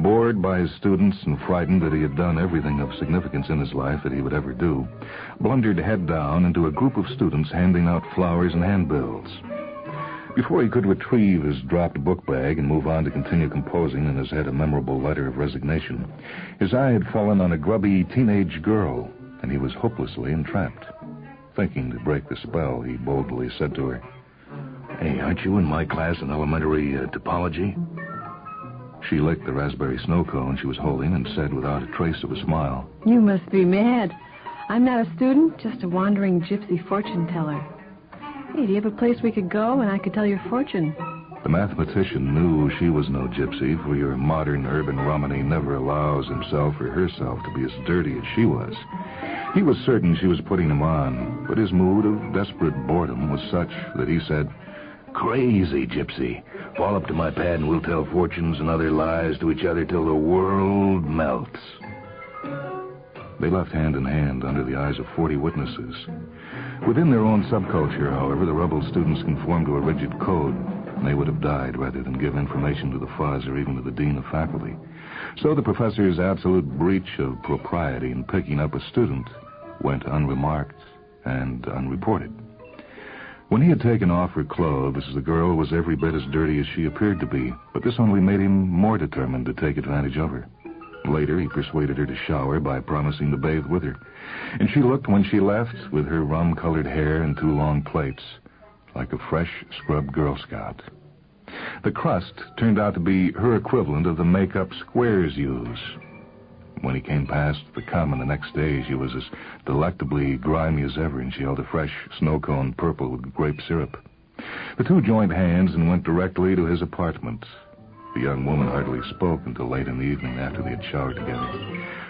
bored by his students and frightened that he had done everything of significance in his life that he would ever do, blundered head down into a group of students handing out flowers and handbills. Before he could retrieve his dropped book bag and move on to continue composing in his head a memorable letter of resignation, his eye had fallen on a grubby teenage girl, and he was hopelessly entrapped. Thinking to break the spell, he boldly said to her, "Hey, aren't you in my class in elementary topology?" She licked the raspberry snow cone she was holding and said without a trace of a smile,
"You must be mad. I'm not a student, just a wandering gypsy fortune teller. Hey, do you have a place we could go and I could tell your fortune?"
The mathematician knew she was no gypsy, for your modern urban Romany never allows himself or herself to be as dirty as she was. He was certain she was putting him on, but his mood of desperate boredom was such that he said, "Crazy gypsy. Fall up to my pad and we'll tell fortunes and other lies to each other till the world melts." They left hand in hand under the eyes of 40 witnesses. Within their own subculture, however, the rebel students conformed to a rigid code, and they would have died rather than give information to the fuzz or even to the dean of faculty. So the professor's absolute breach of propriety in picking up a student went unremarked and unreported. When he had taken off her clothes, the girl was every bit as dirty as she appeared to be, but this only made him more determined to take advantage of her. Later, he persuaded her to shower by promising to bathe with her, and she looked, when she left, with her rum-colored hair and 2 long plaits, like a fresh scrubbed Girl Scout. The crust turned out to be her equivalent of the makeup squares use. When he came past the common the next day, she was as delectably grimy as ever, and she held a fresh snow cone purple with grape syrup. The 2 joined hands and went directly to his apartment. The young woman hardly spoke until late in the evening after they had showered together.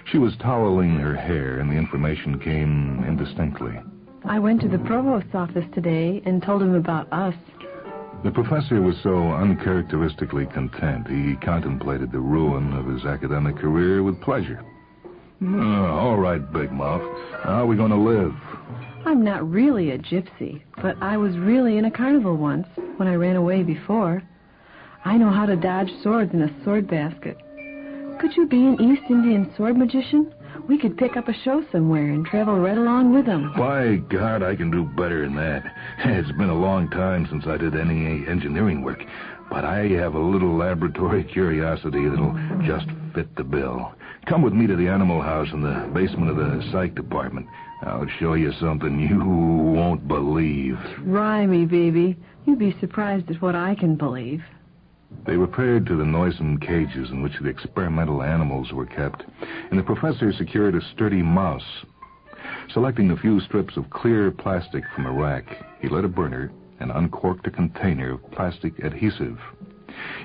She was toweling her hair, and the information came indistinctly.
"I went to the provost's office today and told him about us."
The professor was so uncharacteristically content, he contemplated the ruin of his academic career with pleasure. "All right, Big Mouth. How are we going to live?"
"I'm not really a gypsy, but I was really in a carnival once when I ran away before. I know how to dodge swords in a sword basket. Could you be an East Indian sword magician? We could pick up a show somewhere and travel right along with them."
"By God, I can do better than that. It's been a long time since I did any engineering work, but I have a little laboratory curiosity that'll just fit the bill. Come with me to the animal house in the basement of the psych department. I'll show you something you won't believe."
"Try me, baby. You'd be surprised at what I can believe."
They repaired to the noisome cages in which the experimental animals were kept, and the professor secured a sturdy mouse. Selecting a few strips of clear plastic from a rack, he lit a burner and uncorked a container of plastic adhesive.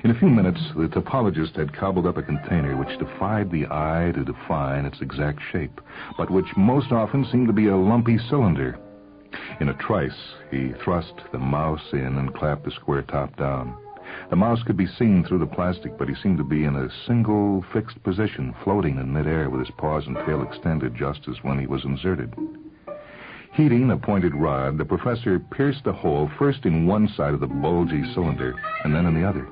In a few minutes, the topologist had cobbled up a container which defied the eye to define its exact shape, but which most often seemed to be a lumpy cylinder. In a trice, he thrust the mouse in and clapped the square top down. The mouse could be seen through the plastic, but he seemed to be in a single fixed position, floating in midair with his paws and tail extended just as when he was inserted. Heating a pointed rod, the professor pierced a hole first in one side of the bulgy cylinder and then in the other.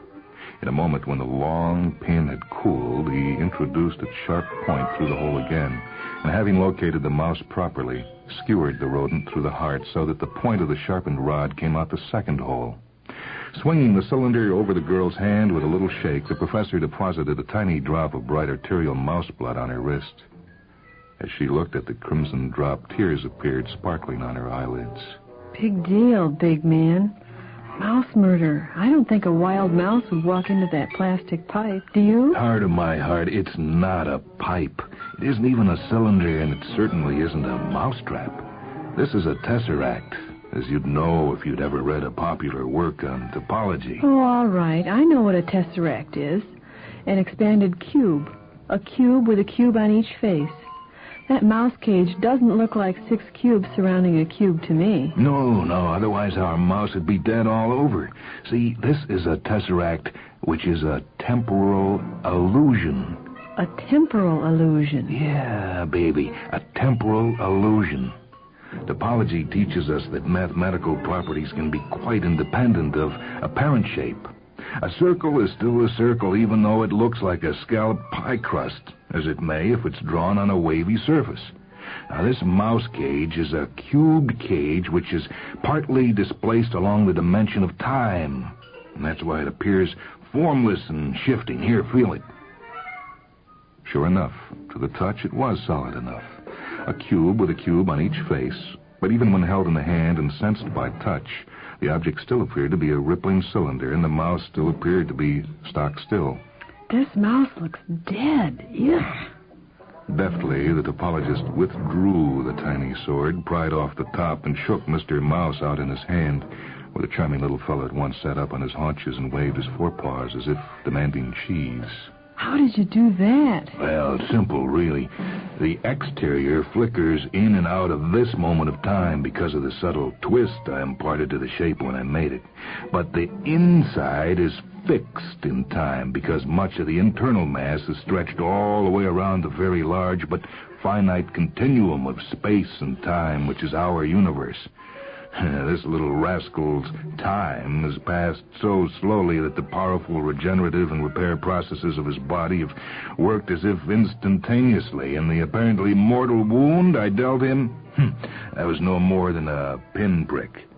In a moment, when the long pin had cooled, he introduced its sharp point through the hole again, and having located the mouse properly, skewered the rodent through the heart so that the point of the sharpened rod came out the second hole. Swinging the cylinder over the girl's hand with a little shake, the professor deposited a tiny drop of bright arterial mouse blood on her wrist.
As she looked at the crimson drop, tears appeared sparkling on her eyelids.
Big deal, big man. Mouse murder. I don't think a wild mouse would walk into that plastic pipe. Do you?
Heart of my heart, it's not a pipe. It isn't even a cylinder, and it certainly isn't a mousetrap. This is a tesseract, as you'd know if you'd ever read a popular work on topology.
Oh, all right. I know what a tesseract is. An expanded cube. A cube with a cube on each face. That mouse cage doesn't look like 6 cubes surrounding a cube to me.
No, otherwise our mouse would be dead all over. See, this is a tesseract, which is a temporal illusion.
A temporal illusion?
Yeah, baby, a temporal illusion. Topology teaches us that mathematical properties can be quite independent of apparent shape. A circle is still a circle, even though it looks like a scalloped pie crust, as it may if it's drawn on a wavy surface. Now, this mouse cage is a cubed cage which is partly displaced along the dimension of time. And that's why it appears formless and shifting. Here, feel it. Sure enough, to the touch, it was solid enough. A cube with a cube on each face, but even when held in the hand and sensed by touch, the object still appeared to be a rippling cylinder, and the mouse still appeared to be stock still.
This mouse looks dead. Yeah.
Deftly, the topologist withdrew the tiny sword, pried off the top, and shook Mr. Mouse out in his hand, where the charming little fellow at once sat up on his haunches and waved his forepaws as if demanding cheese.
How did you do that?
Well, simple, really. The exterior flickers in and out of this moment of time because of the subtle twist I imparted to the shape when I made it. But the inside is fixed in time because much of the internal mass is stretched all the way around the very large but finite continuum of space and time, which is our universe. This little rascal's time has passed so slowly that the powerful regenerative and repair processes of his body have worked as if instantaneously, and the apparently mortal wound I dealt him, that was no more than a pinprick.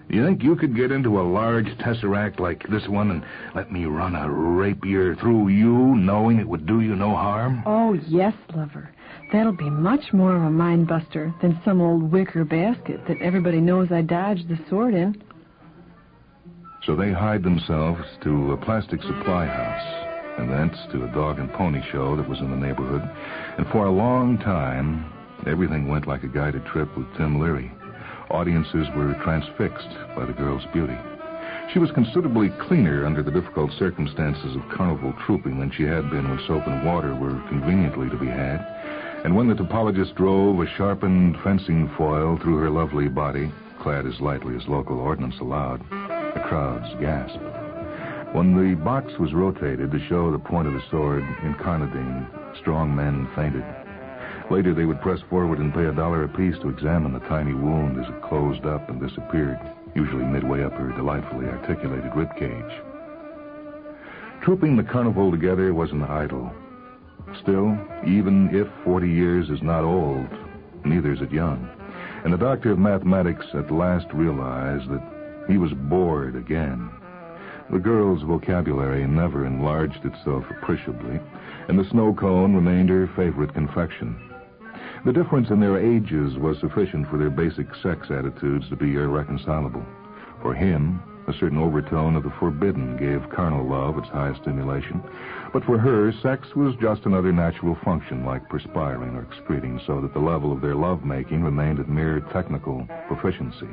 You think you could get into a large tesseract like this one and let me run a rapier through you, knowing it would do you no harm?
Oh, yes, lover. That'll be much more of a mind-buster than some old wicker basket that everybody knows I dodged the sword in.
So they hied themselves to a plastic supply house, and thence to a dog and pony show that was in the neighborhood. And for a long time, everything went like a guided trip with Tim Leary. Audiences were transfixed by the girl's beauty. She was considerably cleaner under the difficult circumstances of carnival trooping than she had been when soap and water were conveniently to be had. And when the topologist drove a sharpened fencing foil through her lovely body, clad as lightly as local ordnance allowed, the crowds gasped. When the box was rotated to show the point of the sword incarnadine, strong men fainted. Later, they would press forward and pay $1 apiece to examine the tiny wound as it closed up and disappeared, usually midway up her delightfully articulated ribcage. Trooping the carnival together was an idol. Still, even if 40 years is not old, neither is it young. And the doctor of mathematics at last realized that he was bored again. The girl's vocabulary never enlarged itself appreciably, and the snow cone remained her favorite confection. The difference in their ages was sufficient for their basic sex attitudes to be irreconcilable. For him, a certain overtone of the forbidden gave carnal love its highest stimulation, but for her, sex was just another natural function like perspiring or excreting, so that the level of their love-making remained at mere technical proficiency.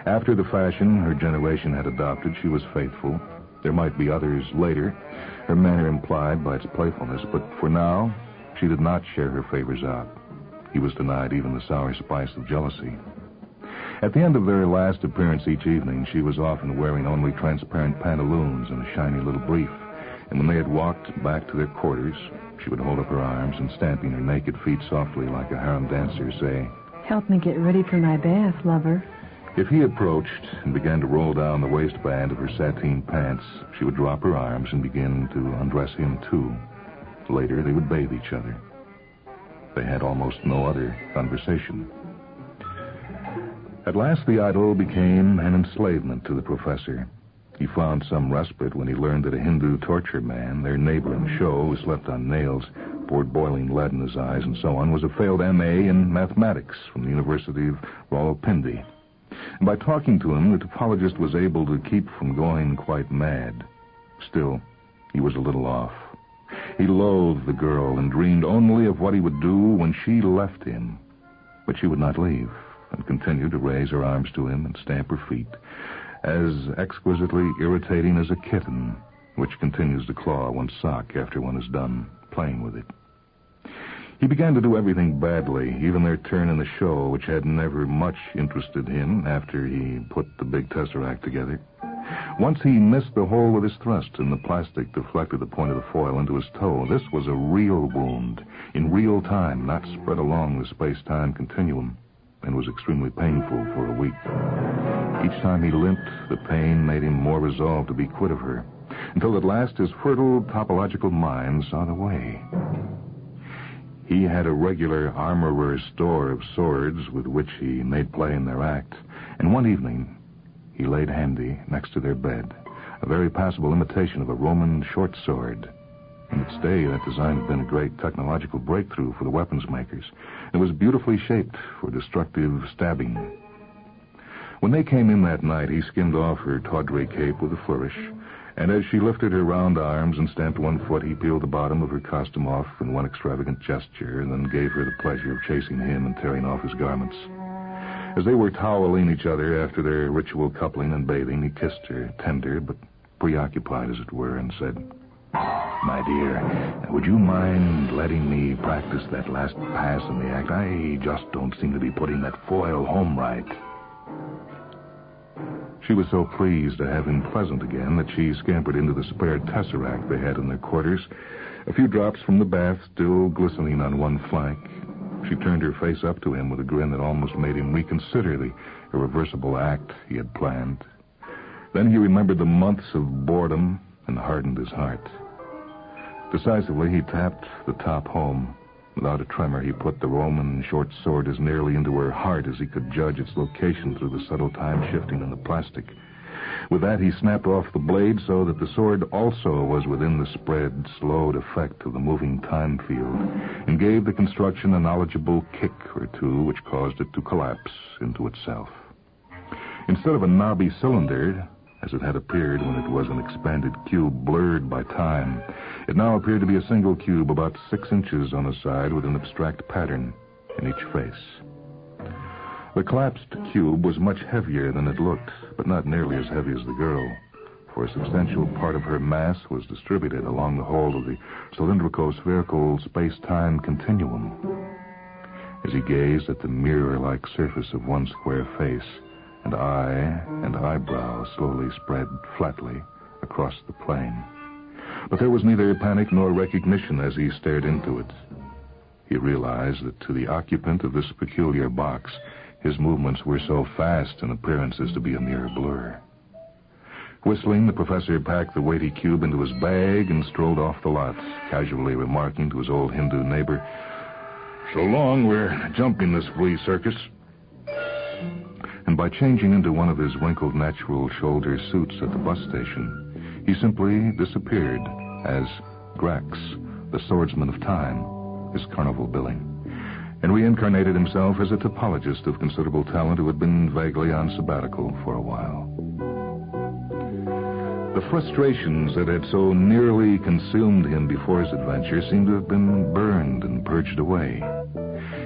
After the fashion her generation had adopted, she was faithful. There might be others later, her manner implied by its playfulness, but for now, she did not share her favors out. He was denied even the sour spice of jealousy. At the end of their last appearance each evening, she was often wearing only transparent pantaloons and a shiny little brief, and when they had walked back to their quarters, she would hold up her arms and, stamping her naked feet softly like a harem dancer, say,
"Help me get ready for my bath, lover."
If he approached and began to roll down the waistband of her sateen pants, she would drop her arms and begin to undress him, too. Later, they would bathe each other. They had almost no other conversation. At last, the idol became an enslavement to the professor. He found some respite when he learned that a Hindu torture man, their neighbor in the show, who slept on nails, poured boiling lead in his eyes and so on, was a failed M.A. in mathematics from the University of Rawalpindi. And by talking to him, the topologist was able to keep from going quite mad. Still, he was a little off. He loathed the girl and dreamed only of what he would do when she left him. But she would not leave, and continued to raise her arms to him and stamp her feet, as exquisitely irritating as a kitten, which continues to claw one's sock after one is done playing with it. He began to do everything badly, even their turn in the show, which had never much interested him after he put the big tesseract together. Once he missed the hole with his thrust, and the plastic deflected the point of the foil into his toe. This was a real wound, in real time, not spread along the space-time continuum, and was extremely painful for a week. Each time he limped, the pain made him more resolved to be quit of her, until at last his fertile topological mind saw the way. He had a regular armorer's store of swords with which he made play in their act, and one evening he laid handy next to their bed a very passable imitation of a Roman short sword. In its day, that design had been a great technological breakthrough for the weapons makers. It was beautifully shaped for destructive stabbing. When they came in that night, he skimmed off her tawdry cape with a flourish, and as she lifted her round arms and stamped one foot, he peeled the bottom of her costume off in one extravagant gesture, and then gave her the pleasure of chasing him and tearing off his garments. As they were toweling each other after their ritual coupling and bathing, he kissed her, tender but preoccupied, as it were, and said, "My dear, would you mind letting me practice that last pass in the act? I just don't seem to be putting that foil home right." She was so pleased to have him pleasant again that she scampered into the spare tesseract they had in their quarters, a few drops from the bath still glistening on one flank. She turned her face up to him with a grin that almost made him reconsider the irreversible act he had planned. Then he remembered the months of boredom and hardened his heart. Decisively, he tapped the top home. Without a tremor, he put the Roman short sword as nearly into her heart as he could judge its location through the subtle time shifting in the plastic. With that, he snapped off the blade so that the sword also was within the spread, slowed effect of the moving time field, and gave the construction a knowledgeable kick or two which caused it to collapse into itself. Instead of a knobby cylinder, as it had appeared when it was an expanded cube blurred by time, it now appeared to be a single cube about 6 inches on a side with an abstract pattern in each face. The collapsed cube was much heavier than it looked, but not nearly as heavy as the girl, for a substantial part of her mass was distributed along the whole of the cylindrico-spherical space-time continuum. As he gazed at the mirror-like surface of one square face, and eye and eyebrow slowly spread flatly across the plane. But there was neither panic nor recognition as he stared into it. He realized that to the occupant of this peculiar box, his movements were so fast in appearance as to be a mere blur. Whistling, the professor packed the weighty cube into his bag and strolled off the lot, casually remarking to his old Hindu neighbor, "So long, we're jumping this flea circus." And by changing into one of his wrinkled natural shoulder suits at the bus station, he simply disappeared as Grax, the swordsman of time, his carnival billing, and reincarnated himself as a topologist of considerable talent who had been vaguely on sabbatical for a while. The frustrations that had so nearly consumed him before his adventure seemed to have been burned and purged away.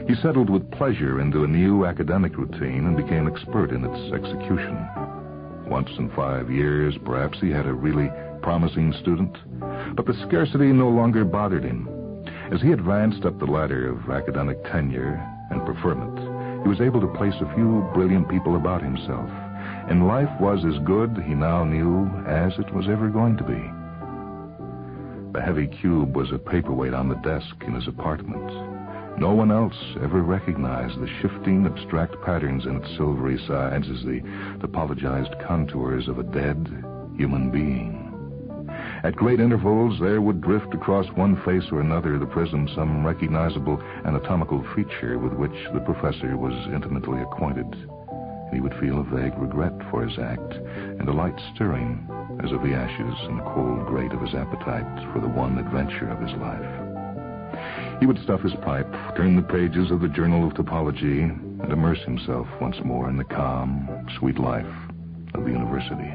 He settled with pleasure into a new academic routine and became expert in its execution. Once in 5 years, perhaps, he had a really promising student, but the scarcity no longer bothered him. As he advanced up the ladder of academic tenure and preferment, he was able to place a few brilliant people about himself, and life was as good, he now knew, as it was ever going to be. The heavy cube was a paperweight on the desk in his apartment. No one else ever recognized the shifting, abstract patterns in its silvery sides as the topologized contours of a dead human being. At great intervals, there would drift across one face or another of the prism some recognizable anatomical feature with which the professor was intimately acquainted. And he would feel a vague regret for his act and a light stirring as of the ashes in the cold grate of his appetite for the one adventure of his life.
He would stuff his pipe, turn the pages of the Journal of Topology, and immerse himself once more in the calm, sweet life of the university.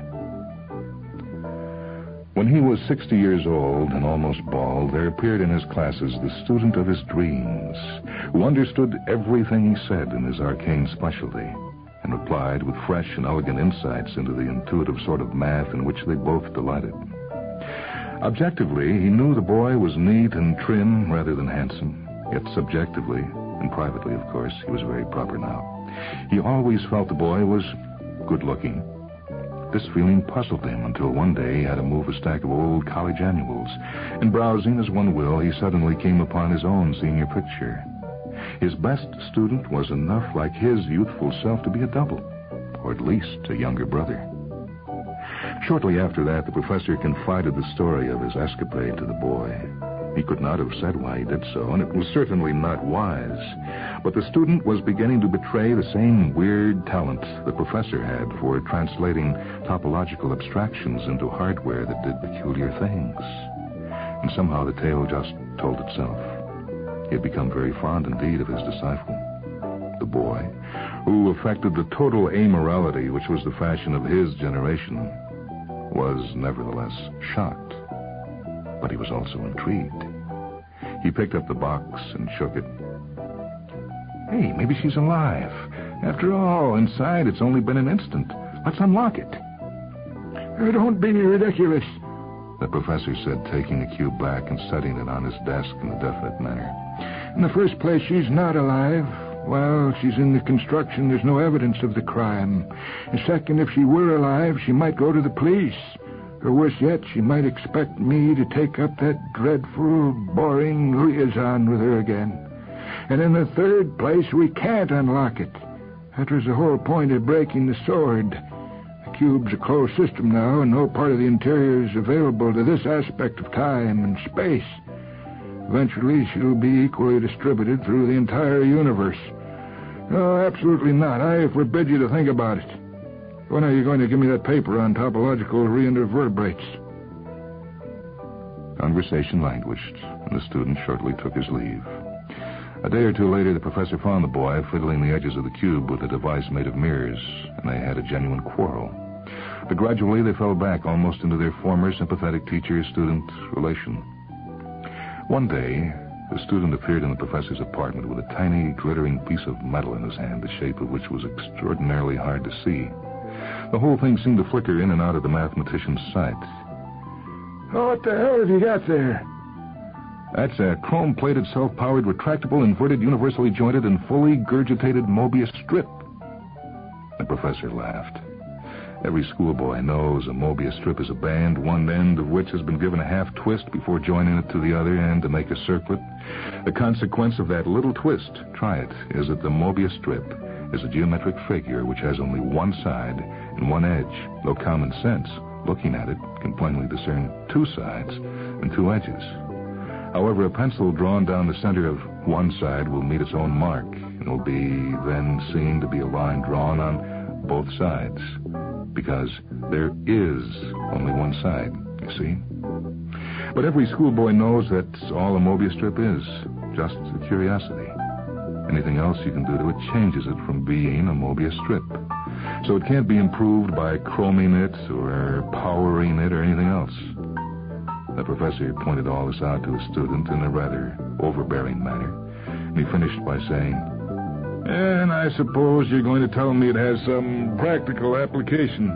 When he was 60 years old and almost bald, there appeared in his classes the student of his dreams, who understood everything he said in his arcane specialty, and replied with fresh and elegant insights into the intuitive sort of math in which they both delighted. Objectively, he knew the boy was neat and trim rather than handsome, yet subjectively, and privately, of course, he was very proper now. He always felt the boy was good-looking. This feeling puzzled him until one day he had to move a stack of old college annuals, and browsing as one will, he suddenly came upon his own senior picture. His best student was enough like his youthful self to be a double, or at least a younger brother. Shortly after that, the professor confided the story of his escapade to the boy. He could not have said why he did so, and it was certainly not wise. But the student was beginning to betray the same weird talent the professor had for translating topological abstractions into hardware that did peculiar things. And somehow the tale just told itself. He had become very fond indeed of his disciple. The boy, who affected the total amorality which was the fashion of his generation, was nevertheless shocked. But he was also intrigued. He picked up the box and shook it. Hey, maybe she's alive. After all, inside it's only been an instant. Let's unlock it.
Don't be ridiculous,
the professor said, taking the cube back and setting it on his desk in a definite manner.
In the first place, she's not alive. While she's in the construction, there's no evidence of the crime. And second, if she were alive, she might go to the police. Or worse yet, she might expect me to take up that dreadful, boring liaison with her again. And in the third place, we can't unlock it. That was the whole point of breaking the sword. The cube's a closed system now, and no part of the interior is available to this aspect of time and space. Eventually, she'll be equally distributed through the entire universe. No, absolutely not. I forbid you to think about it. When are you going to give me that paper on topological reinvertebrates?
Conversation languished, and the student shortly took his leave. A day or two later, the professor found the boy fiddling the edges of the cube with a device made of mirrors, and they had a genuine quarrel. But gradually, they fell back almost into their former sympathetic teacher-student relation. One day, the student appeared in the professor's apartment with a tiny, glittering piece of metal in his hand, the shape of which was extraordinarily hard to see. The whole thing seemed to flicker in and out of the mathematician's sight.
Oh, what the hell have you got there?
That's a chrome-plated, self-powered, retractable, inverted, universally jointed, and fully gurgitated Mobius strip. The professor laughed. Every schoolboy knows a Mobius strip is a band, one end of which has been given a half twist before joining it to the other end to make a circlet. The consequence of that little twist, try it, is that the Mobius strip is a geometric figure which has only one side and one edge, though common sense, looking at it, can plainly discern two sides and two edges. However, a pencil drawn down the center of one side will meet its own mark and will be then seen to be a line drawn on both sides, because there is only one side, you see. But every schoolboy knows that's all a Mobius strip is, just a curiosity. Anything else you can do to it changes it from being a Mobius strip. So it can't be improved by chroming it or powering it or anything else. The professor pointed all this out to his student in a rather overbearing manner, and he finished by saying,
And I suppose you're going to tell me it has some practical application.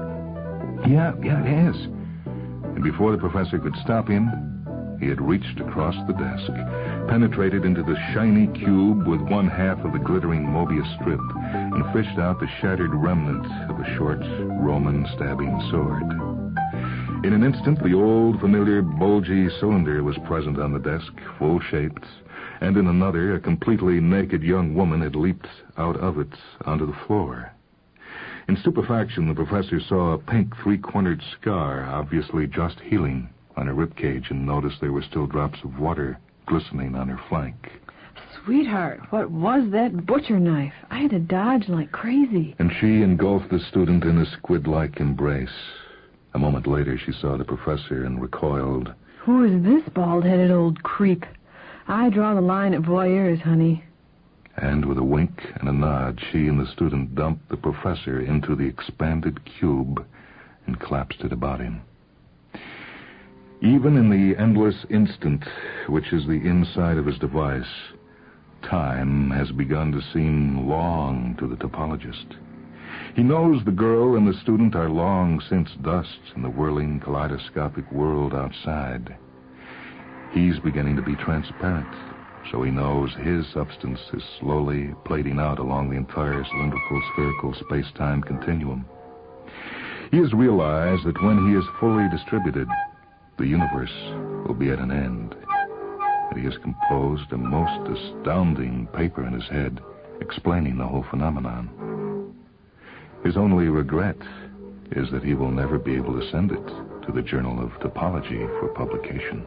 Yeah, it has. And before the professor could stop him, he had reached across the desk, penetrated into the shiny cube with one half of the glittering Mobius strip, and fished out the shattered remnant of a short Roman stabbing sword. In an instant, the old, familiar, bulgy cylinder was present on the desk, full-shaped, and in another, a completely naked young woman had leaped out of it onto the floor. In stupefaction, the professor saw a pink three-cornered scar, obviously just healing, on her ribcage, and noticed there were still drops of water glistening on her flank.
Sweetheart, what was that butcher knife? I had to dodge like crazy.
And she engulfed the student in a squid-like embrace. A moment later, she saw the professor and recoiled.
Who is this bald-headed old creep? I draw the line at voyeurs, honey.
And with a wink and a nod, she and the student dumped the professor into the expanded cube and collapsed it about him. Even in the endless instant, which is the inside of his device, time has begun to seem long to the topologist. He knows the girl and the student are long since dust in the whirling kaleidoscopic world outside. He's beginning to be transparent, so he knows his substance is slowly plating out along the entire cylindrical spherical space-time continuum. He has realized that when he is fully distributed, the universe will be at an end. And he has composed a most astounding paper in his head explaining the whole phenomenon. His only regret is that he will never be able to send it to the Journal of Topology for publication.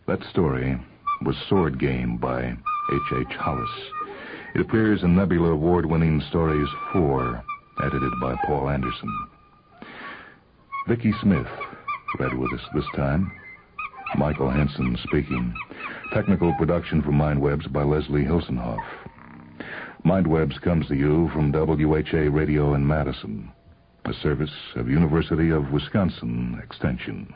That story was Sword Game by H.H. Hollis. It appears in Nebula Award-winning Stories 4, edited by Paul Anderson. Vicki Smith read with us this time. Michael Hansen speaking. Technical production for Mindwebs by Leslie Hilsenhoff. Mindwebs comes to you from WHA Radio in Madison, a service of University of Wisconsin Extension.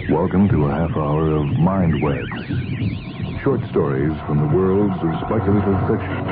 Welcome to a half hour of Mind Webs, short stories from the worlds of speculative fiction.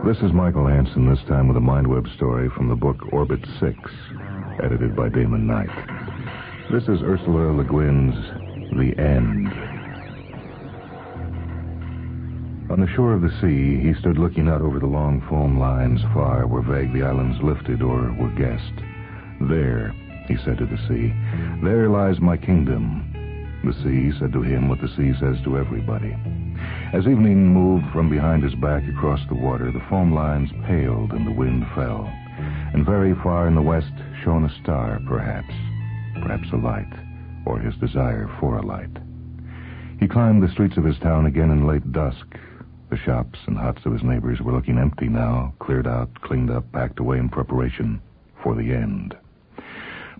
This is Michael Hansen, this time with a Mindweb story from the book Orbit 6, edited by Damon Knight. This is Ursula Le Guin's The End. On the shore of the sea, he stood looking out over the long foam lines far where vague the islands lifted or were guessed. There, he said to the sea, there lies my kingdom. The sea said to him what the sea says to everybody. As evening moved from behind his back across the water, the foam lines paled and the wind fell. And very far in the west shone a star, perhaps a light, or his desire for a light. He climbed the streets of his town again in late dusk. The shops and huts of his neighbors were looking empty now, cleared out, cleaned up, packed away in preparation for the end.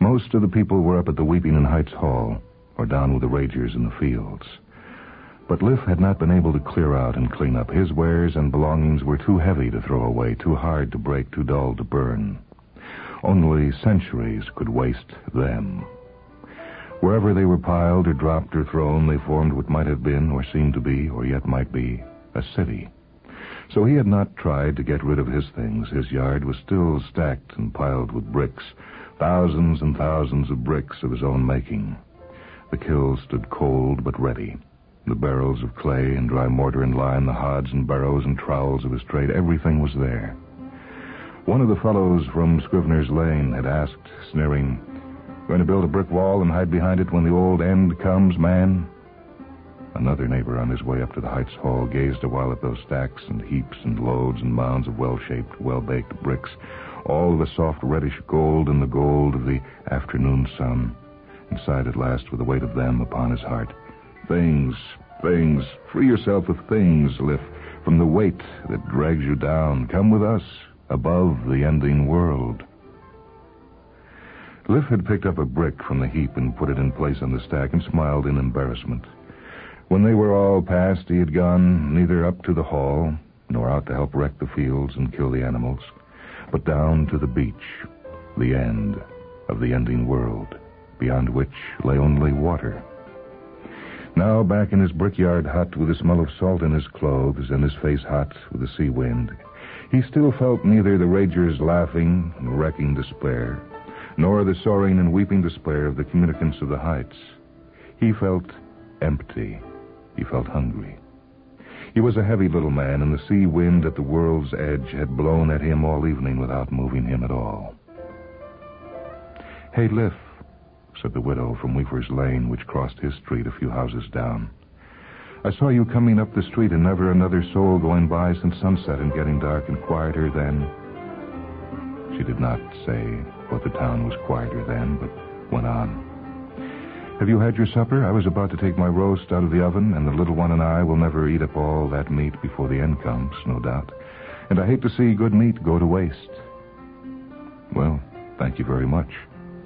Most of the people were up at the Weeping in Heights Hall, or down with the ragers in the fields. But Liff had not been able to clear out and clean up. His wares and belongings were too heavy to throw away, too hard to break, too dull to burn. Only centuries could waste them. Wherever they were piled or dropped or thrown, they formed what might have been, or seemed to be, or yet might be, a city. So he had not tried to get rid of his things. His yard was still stacked and piled with bricks, thousands and thousands of bricks of his own making. The kilns stood cold but ready. The barrels of clay and dry mortar and lime, the hods and barrows and trowels of his trade, everything was there. One of the fellows from Scrivener's Lane had asked, sneering, "Going to build a brick wall and hide behind it when the old end comes, man?" Another neighbor on his way up to the Heights Hall gazed a while at those stacks and heaps and loads and mounds of well-shaped, well-baked bricks, all of a soft reddish gold in the gold of the afternoon sun, and sighed at last with the weight of them upon his heart. Things, free yourself of things, Liff, from the weight that drags you down. Come with us, above the ending world. Liff had picked up a brick from the heap and put it in place on the stack and smiled in embarrassment. When they were all past, he had gone neither up to the hall, nor out to help wreck the fields and kill the animals, but down to the beach, the end of the ending world, beyond which lay only water. Now, back in his brickyard hut with the smell of salt in his clothes and his face hot with the sea wind, he still felt neither the ragers' laughing and wrecking despair, nor the soaring and weeping despair of the communicants of the heights. He felt empty. He felt hungry. He was a heavy little man, and the sea wind at the world's edge had blown at him all evening without moving him at all. "Hey, Liff," said the widow from Weaver's Lane, which crossed his street a few houses down. "I saw you coming up the street and never another soul going by since sunset and getting dark and quieter then." She did not say what the town was quieter then, but went on. "Have you had your supper? I was about to take my roast out of the oven, and the little one and I will never eat up all that meat before the end comes, no doubt. And I hate to see good meat go to waste." "Well, thank you very much,"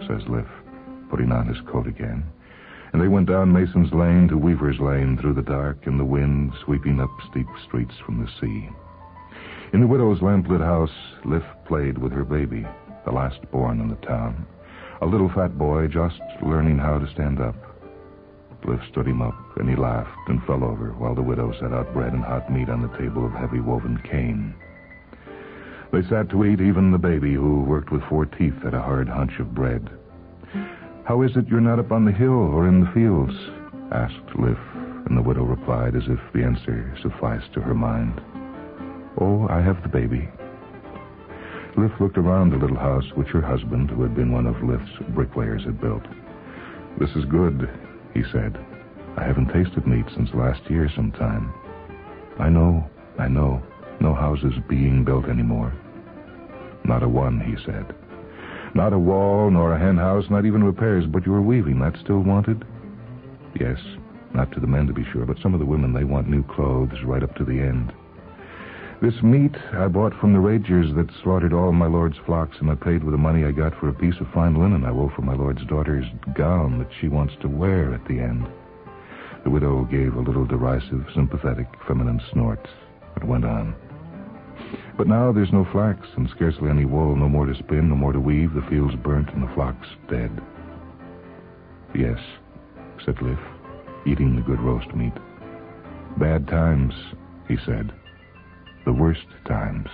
says Liff, putting on his coat again. And they went down Mason's Lane to Weaver's Lane through the dark and the wind sweeping up steep streets from the sea. In the widow's lamp-lit house, Liff played with her baby, the last born in the town, a little fat boy just learning how to stand up. Liff stood him up, and he laughed and fell over while the widow set out bread and hot meat on the table of heavy woven cane. They sat to eat, even the baby, who worked with 4 teeth at a hard hunch of bread. "How is it you're not up on the hill or in the fields?" asked Liff, and the widow replied as if the answer sufficed to her mind. "Oh, I have the baby." Liff looked around the little house which her husband, who had been one of Liff's bricklayers, had built. "This is good," he said.
I haven't tasted meat since last year sometime. I know. No houses being built anymore. Not a one, he said. Not a wall, nor a hen house, not even repairs, but your weaving, that's still wanted? Yes, not to the men to be sure, but some of the women, they want new clothes right up to the end. This meat I bought from the ragers that slaughtered all my lord's flocks, and I paid with the money I got for a piece of fine linen I wove for my lord's daughter's gown that she wants to wear at the end. The widow gave a little derisive, sympathetic, feminine snort, but went on. But now there's no flax and scarcely any wool, no more to spin, no more to weave, the fields burnt and the flocks dead. Yes, said Liff, eating the good roast meat. Bad times, he said. The worst times.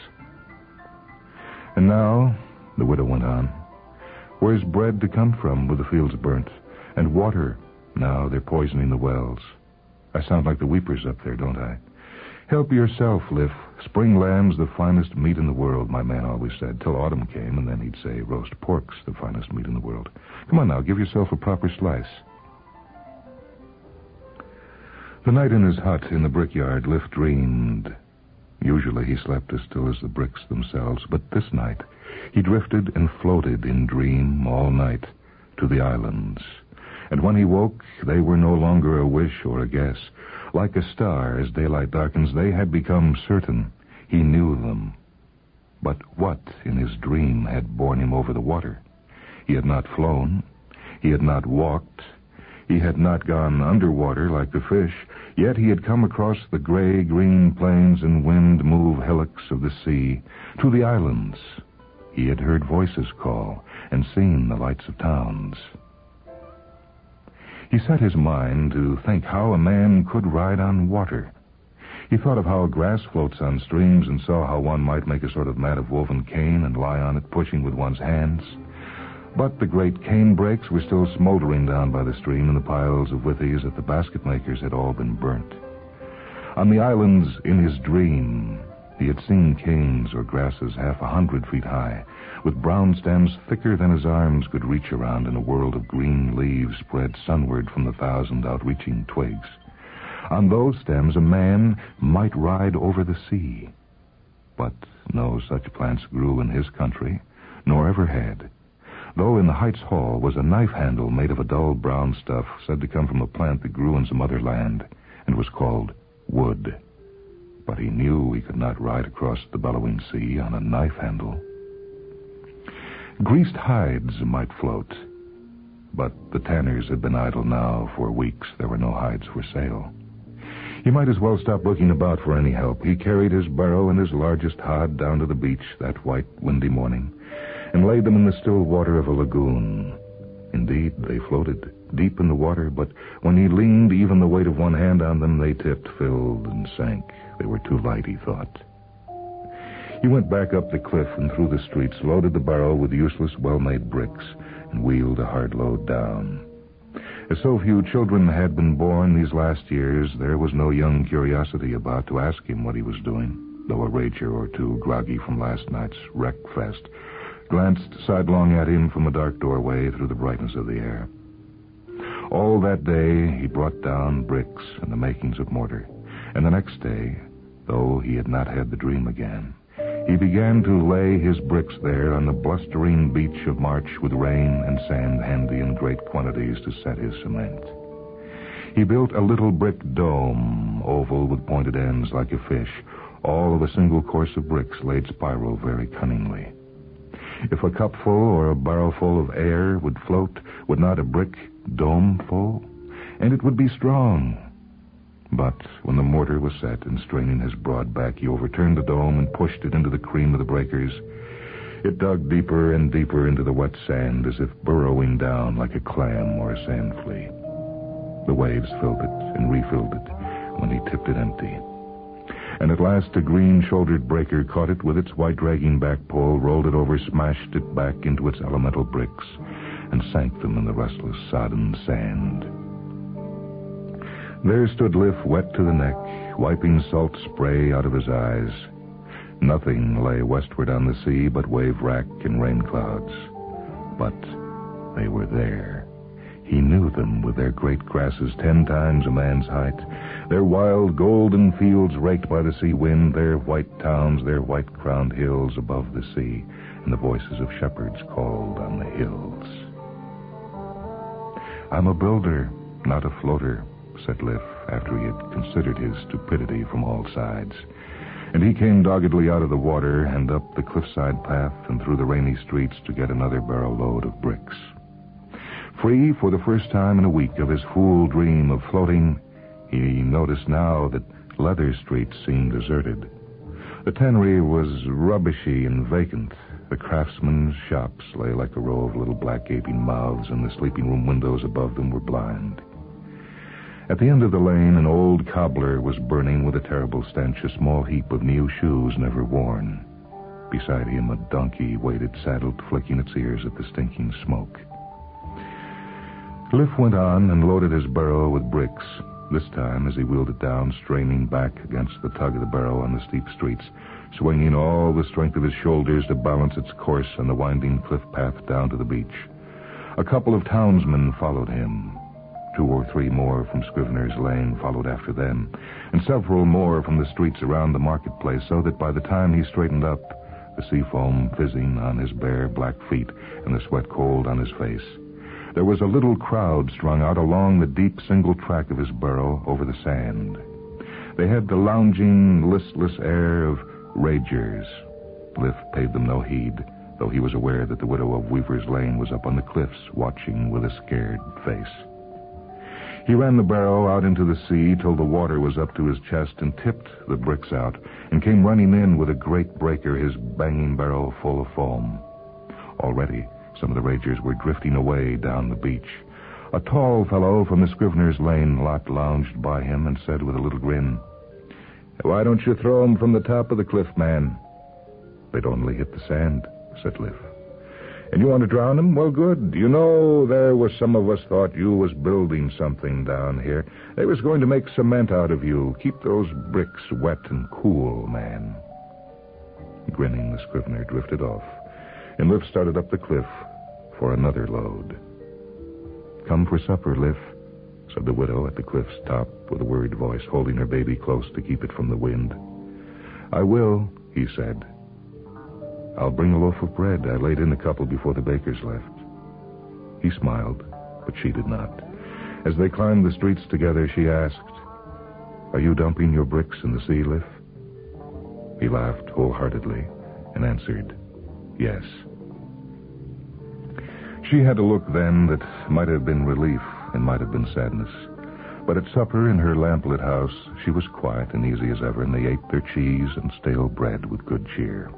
And now, the widow went on, where's bread to come from with the fields burnt? And water? Now they're poisoning the wells. I sound like the weepers up there, don't I? Help yourself, Liff. Spring lamb's the finest meat in the world, my man always said, till autumn came, and then he'd say roast pork's the finest meat in the world. Come on now, give yourself a proper slice. The night in his hut in the brickyard, Liff dreamed. Usually he slept as still as the bricks themselves, but this night he drifted and floated in dream all night to the islands. And when he woke, they were no longer a wish or a guess. Like a star, as daylight darkens, they had become certain. He knew them. But what in his dream had borne him over the water? He had not flown. He had not walked. He had not gone underwater like the fish. Yet he had come across the gray-green plains and wind-move hillocks of the sea to the islands. He had heard voices call and seen the lights of towns. He set his mind to think how a man could ride on water. He thought of how grass floats on streams and saw how one might make a sort of mat of woven cane and lie on it, pushing with one's hands. But the great cane brakes were still smoldering down by the stream, and the piles of withies at the basket makers had all been burnt. On the islands in his dream, he had seen canes or grasses 100 feet high, with brown stems thicker than his arms could reach around in a world of green leaves spread sunward from the 1,000 outreaching twigs. On those stems a man might ride over the sea. But no such plants grew in his country, nor ever had. Though in the Heights Hall was a knife handle made of a dull brown stuff said to come from a plant that grew in some other land and was called wood. But he knew he could not ride across the bellowing sea on a knife handle. Greased hides might float, but the tanners had been idle now for weeks. There were no hides for sale. He might as well stop looking about for any help. He carried his barrow and his largest hod down to the beach that white, windy morning and laid them in the still water of a lagoon. Indeed, they floated deep in the water, but when he leaned even the weight of one hand on them, they tipped, filled, and sank. They were too light, he thought. He went back up the cliff and through the streets, loaded the barrow with useless, well-made bricks, and wheeled a hard load down. As so few children had been born these last years, there was no young curiosity about to ask him what he was doing, though a rager or two, groggy from last night's wreck fest, glanced sidelong at him from a dark doorway through the brightness of the air. All that day he brought down bricks and the makings of mortar, and the next day, though he had not had the dream again, he began to lay his bricks there on the blustering beach of March with rain and sand handy in great quantities to set his cement. He built a little brick dome, oval with pointed ends like a fish, all of a single course of bricks laid spiral very cunningly. If a cupful or a barrowful of air would float, would not a brick dome full? And it would be strong. But when the mortar was set and straining his broad back, he overturned the dome and pushed it into the cream of the breakers. It dug deeper and deeper into the wet sand, as if burrowing down like a clam or a sand flea. The waves filled it and refilled it when he tipped it empty. And at last a green-shouldered breaker caught it with its white dragging back pole, rolled it over, smashed it back into its elemental bricks, and sank them in the restless, sodden sand. There stood Liff, wet to the neck, wiping salt spray out of his eyes. Nothing lay westward on the sea but wave-rack and rain clouds. But they were there.
He knew them with their great grasses 10 times a man's height, their wild golden fields raked by the sea wind, their white towns, their white-crowned hills above the sea, and the voices of shepherds called on the hills. "I'm a builder, not a floater," said Liff, after he had considered his stupidity from all sides. And he came doggedly out of the water and up the cliffside path and through the rainy streets to get another barrow load of bricks. Free for the first time in a week of his fool dream of floating, he noticed now that Leather Street seemed deserted. The tannery was rubbishy and vacant. The craftsmen's shops lay like a row of little black gaping mouths, and the sleeping room windows above them were blind. At the end of the lane, an old cobbler was burning with a terrible stench a small heap of new shoes never worn. Beside him, a donkey waited saddled, flicking its ears at the stinking smoke. Liff went on and loaded his barrow with bricks. This time, as he wheeled it down, straining back against the tug of the barrow on the steep streets, swinging all the strength of his shoulders to balance its course on the winding cliff path down to the beach. A couple of townsmen followed him. 2 or 3 more from Scrivener's Lane followed after them, and several more from the streets around the marketplace, so that by the time he straightened up, the sea foam fizzing on his bare black feet and the sweat cold on his face, there was a little crowd strung out along the deep single track of his burrow over the sand. They had the lounging, listless air of ragers. Liff paid them no heed, though he was aware that the widow of Weaver's Lane was up on the cliffs, watching with a scared face. He ran the barrow out into the sea till the water was up to his chest and tipped the bricks out, and came running in with a great breaker, his banging barrow full of foam. Already, some of the ragers were drifting away down the beach. A tall fellow from the Scrivener's Lane lot lounged by him and said with a little grin, "Why don't you throw 'em from the top of the cliff, man?" "They'd only hit the sand," said Liff. "And you want to drown 'em? Well, good. You know, there was some of us thought you was building something down here. They was going to make cement out of you. Keep those bricks wet and cool, man." Grinning, the Scrivener drifted off, and Liff started up the cliff for another load. "Come for supper, Liff," said the widow at the cliff's top with a worried voice, holding her baby close to keep it from the wind. "I will," he said. "I'll bring a loaf of bread. I laid in a couple before the bakers left." He smiled, but she did not. As they climbed the streets together, she asked, "Are you dumping your bricks in the sea, Liff?" He laughed wholeheartedly and answered, "Yes." She had a look then that might have been relief and might have been sadness. But at supper in her lamplit house, she was quiet and easy as ever, and they ate their cheese and stale bread with good cheer.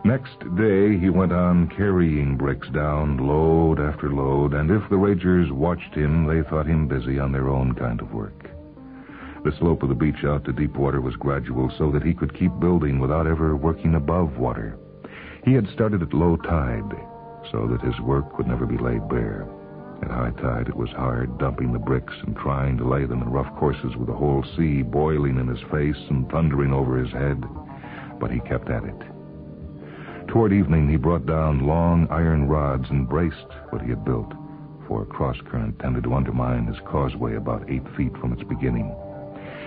Next day, he went on carrying bricks down, load after load, and if the ragers watched him, they thought him busy on their own kind of work. The slope of the beach out to deep water was gradual, so that he could keep building without ever working above water. He had started at low tide, so that his work could never be laid bare. At high tide, it was hard dumping the bricks and trying to lay them in rough courses with the whole sea boiling in his face and thundering over his head, but he kept at it. Toward evening, he brought down long iron rods and braced what he had built, for a cross-current tended to undermine his causeway about 8 feet from its beginning.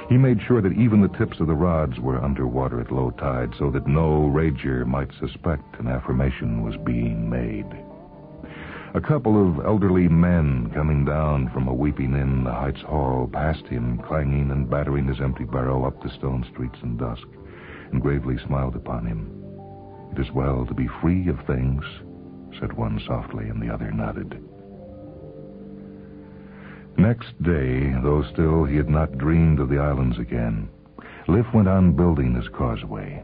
He made sure that even the tips of the rods were under water at low tide, so that no rager might suspect an affirmation was being made. A couple of elderly men coming down from a weeping inn in the Heights Hall passed him, clanging and battering his empty barrow up the stone streets in dusk, and gravely smiled upon him. "It is well to be free of things," said one softly, and the other nodded. Next day, though still he had not dreamed of the islands again, Liff went on building his causeway.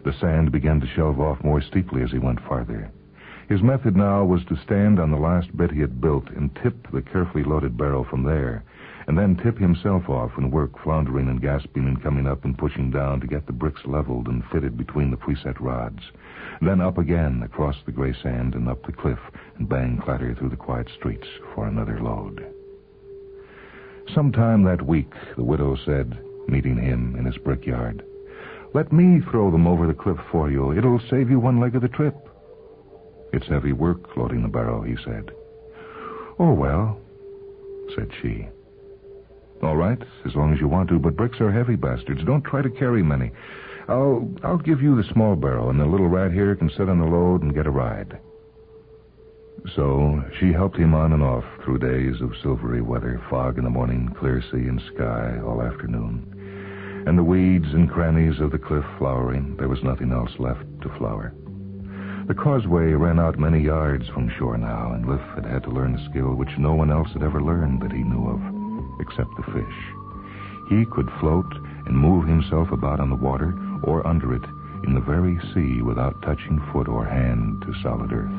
The sand began to shelve off more steeply as he went farther. His method now was to stand on the last bit he had built and tip the carefully loaded barrow from there, and then tip himself off and work, floundering and gasping and coming up and pushing down to get the bricks leveled and fitted between the preset rods. Then up again across the gray sand and up the cliff and bang clatter through the quiet streets for another load. Sometime that week, the widow said, meeting him in his brickyard, "Let me throw them over the cliff for you. It'll save you one leg of the trip." "It's heavy work loading the barrow," he said.
"Oh, well," said she. "All right, as long as you want to, but bricks are heavy bastards. Don't try to carry many. I'll give you the small barrel, and the little rat here can sit on the load and get a ride." So she helped him on and off through days of silvery weather, fog in the morning, clear sea and sky all afternoon. And the weeds and crannies of the cliff flowering, there was nothing else left to flower. The causeway ran out many yards from shore now, and Liff had to learn a skill which no one else had ever learned that he knew of, except the fish. He could float and move himself about on the water or under it in the very sea without touching foot or hand to solid earth.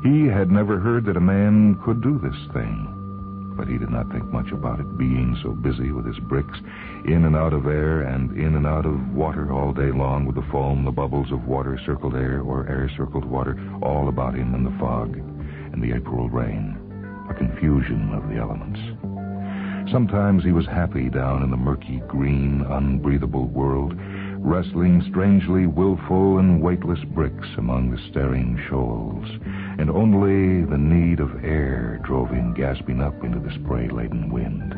He had never heard that a man could do this thing, but he did not think much about it, being so busy with his bricks, in and out of air and in and out of water all day long, with the foam, the bubbles of water-circled air or air-circled water all about him in the fog and the April rain, a confusion of the elements. Sometimes he was happy down in the murky, green, unbreathable world, wrestling strangely willful and weightless bricks among the staring shoals, and only the need of air drove him gasping up into the spray-laden wind.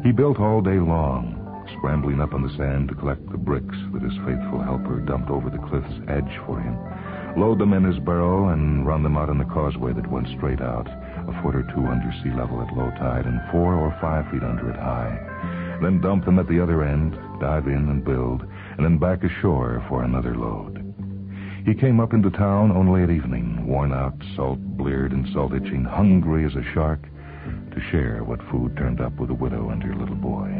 He built all day long, scrambling up on the sand to collect the bricks that his faithful helper dumped over the cliff's edge for him, load them in his barrel, and run them out on the causeway that went straight out, a foot or two under sea level at low tide and 4 or 5 feet under it high. Then dump them at the other end, dive in and build, and then back ashore for another load. He came up into town only at evening, worn out, salt-bleared and salt-itching, hungry as a shark, to share what food turned up with a widow and her little boy.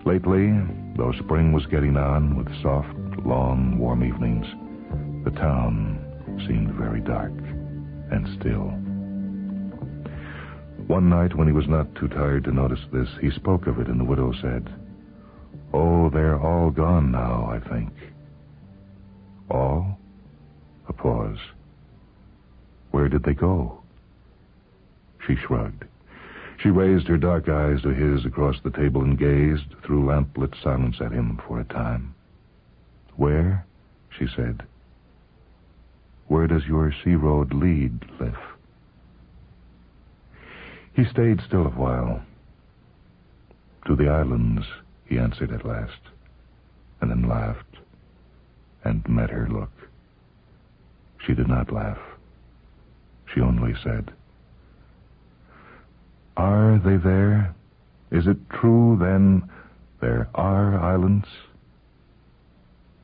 Lately, though spring was getting on with soft, long, warm evenings, the town seemed very dark and still. One night, when he was not too tired to notice this, he spoke of it, and the widow said, "Oh, they're all gone now, I think." "All?" A pause. "Where did they go?" She shrugged. She raised her dark eyes to his across the table and gazed through lamplit silence at him for a time. "Where?" she said. "Where does your sea road lead, Liff?" He stayed still a while. "To the islands," he answered at last, and then laughed and met her look. She did not laugh. She only said, "Are they there? Is it true, then, there are islands?"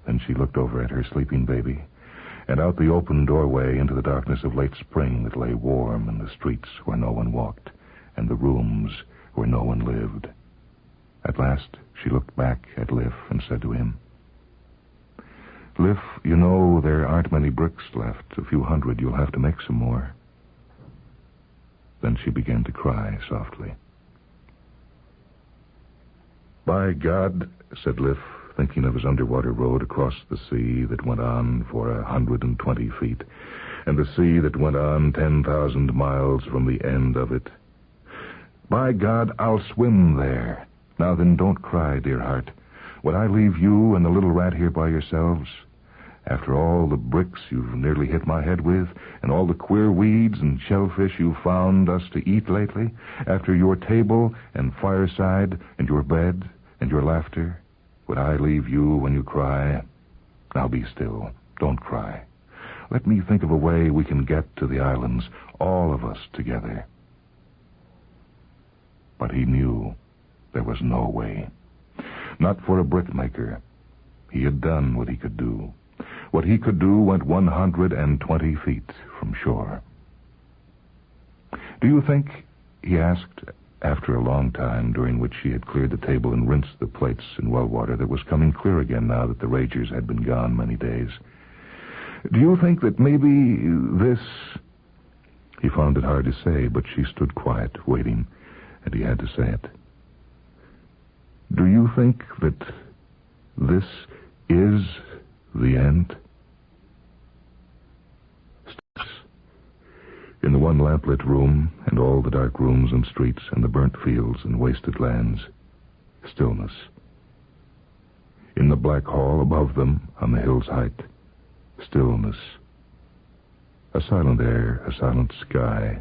Then she looked over at her sleeping baby, and out the open doorway into the darkness of late spring that lay warm in the streets where no one walked, and the rooms where no one lived. At last she looked back at Liff and said to him, "Liff, you know there aren't many bricks left. A few hundred. You'll have to make some more." Then she began to cry softly. "By God," said Liff, thinking of his underwater road across the sea that went on for 120 feet, and the sea that went on 10,000 miles from the end of it. "By God, I'll swim there. Now then, don't cry, dear heart. Would I leave you and the little rat here by yourselves? After all the bricks you've nearly hit my head with, and all the queer weeds and shellfish you found us to eat lately, after your table and fireside and your bed and your laughter, would I leave you when you cry? Now be still. Don't cry. Let me think of a way we can get to the islands, all of us together." But he knew there was no way. Not for a brickmaker. He had done what he could do. What he could do went 120 feet from shore. "Do you think," he asked, after a long time, during which she had cleared the table and rinsed the plates in well water that was coming clear again now that the ragers had been gone many days, "do you think that maybe this—" He found it hard to say, but she stood quiet, waiting, and he had to say it. "Do you think that this is the end?" In the one lamplit room, and all the dark rooms and streets, and the burnt fields and wasted lands, stillness. In the black hall above them, on the hill's height, stillness. A silent air, a silent sky,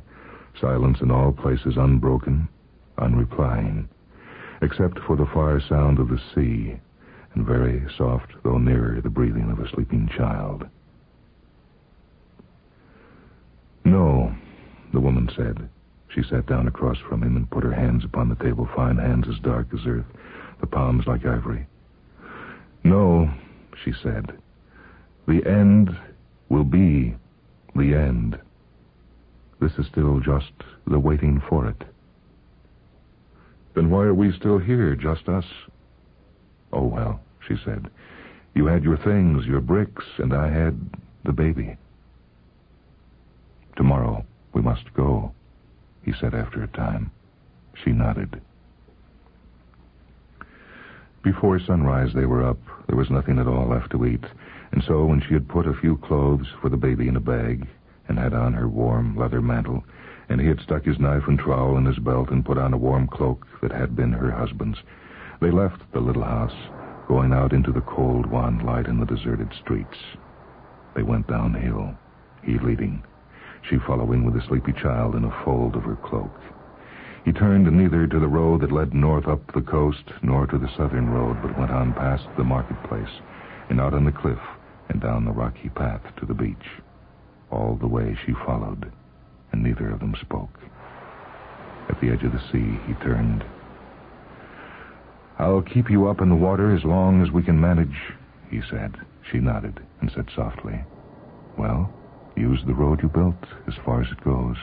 silence in all places unbroken, unreplying, except for the far sound of the sea, and very soft, though nearer, the breathing of a sleeping child. "No," the woman said. She sat down across from him and put her hands upon the table, fine hands as dark as earth, the palms like ivory. "No," she said. "The end will be the end. This is still just the waiting for it." "Then why are we still here, just us?" "Oh, well," she said. "You had your things, your bricks, and I had the baby." "Tomorrow we must go," he said after a time. She nodded. Before sunrise they were up. There was nothing at all left to eat, and so when she had put a few clothes for the baby in a bag and had on her warm leather mantle, and he had stuck his knife and trowel in his belt and put on a warm cloak that had been her husband's, they left the little house, going out into the cold, wan light in the deserted streets. They went downhill, he leading, she following with a sleepy child in a fold of her cloak. He turned neither to the road that led north up the coast nor to the southern road, but went on past the marketplace and out on the cliff and down the rocky path to the beach. All the way she followed, and neither of them spoke. At the edge of the sea, he turned. "I'll keep you up in the water as long as we can manage," he said. She nodded and said softly, "Well, use the road you built as far as it goes."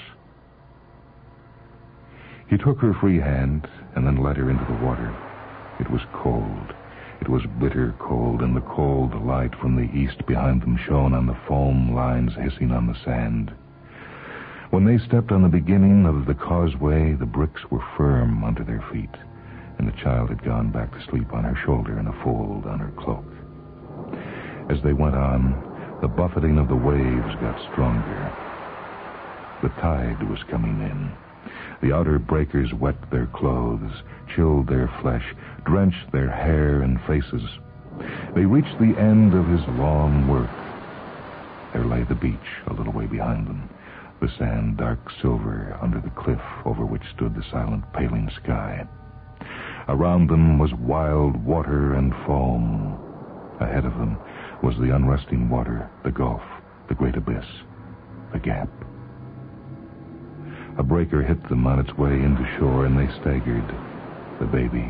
He took her free hand and then led her into the water. It was cold. It was bitter cold, and the cold light from the east behind them shone on the foam lines hissing on the sand. When they stepped on the beginning of the causeway, the bricks were firm under their feet, and the child had gone back to sleep on her shoulder in a fold on her cloak. As they went on, the buffeting of the waves got stronger. The tide was coming in. The outer breakers wet their clothes, chilled their flesh, drenched their hair and faces. They reached the end of his long work. There lay the beach a little way behind them, the sand dark silver under the cliff over which stood the silent paling sky. Around them was wild water and foam. Ahead of them was the unresting water, the gulf, the great abyss, the gap. A breaker hit them on its way into shore, and they staggered. The baby,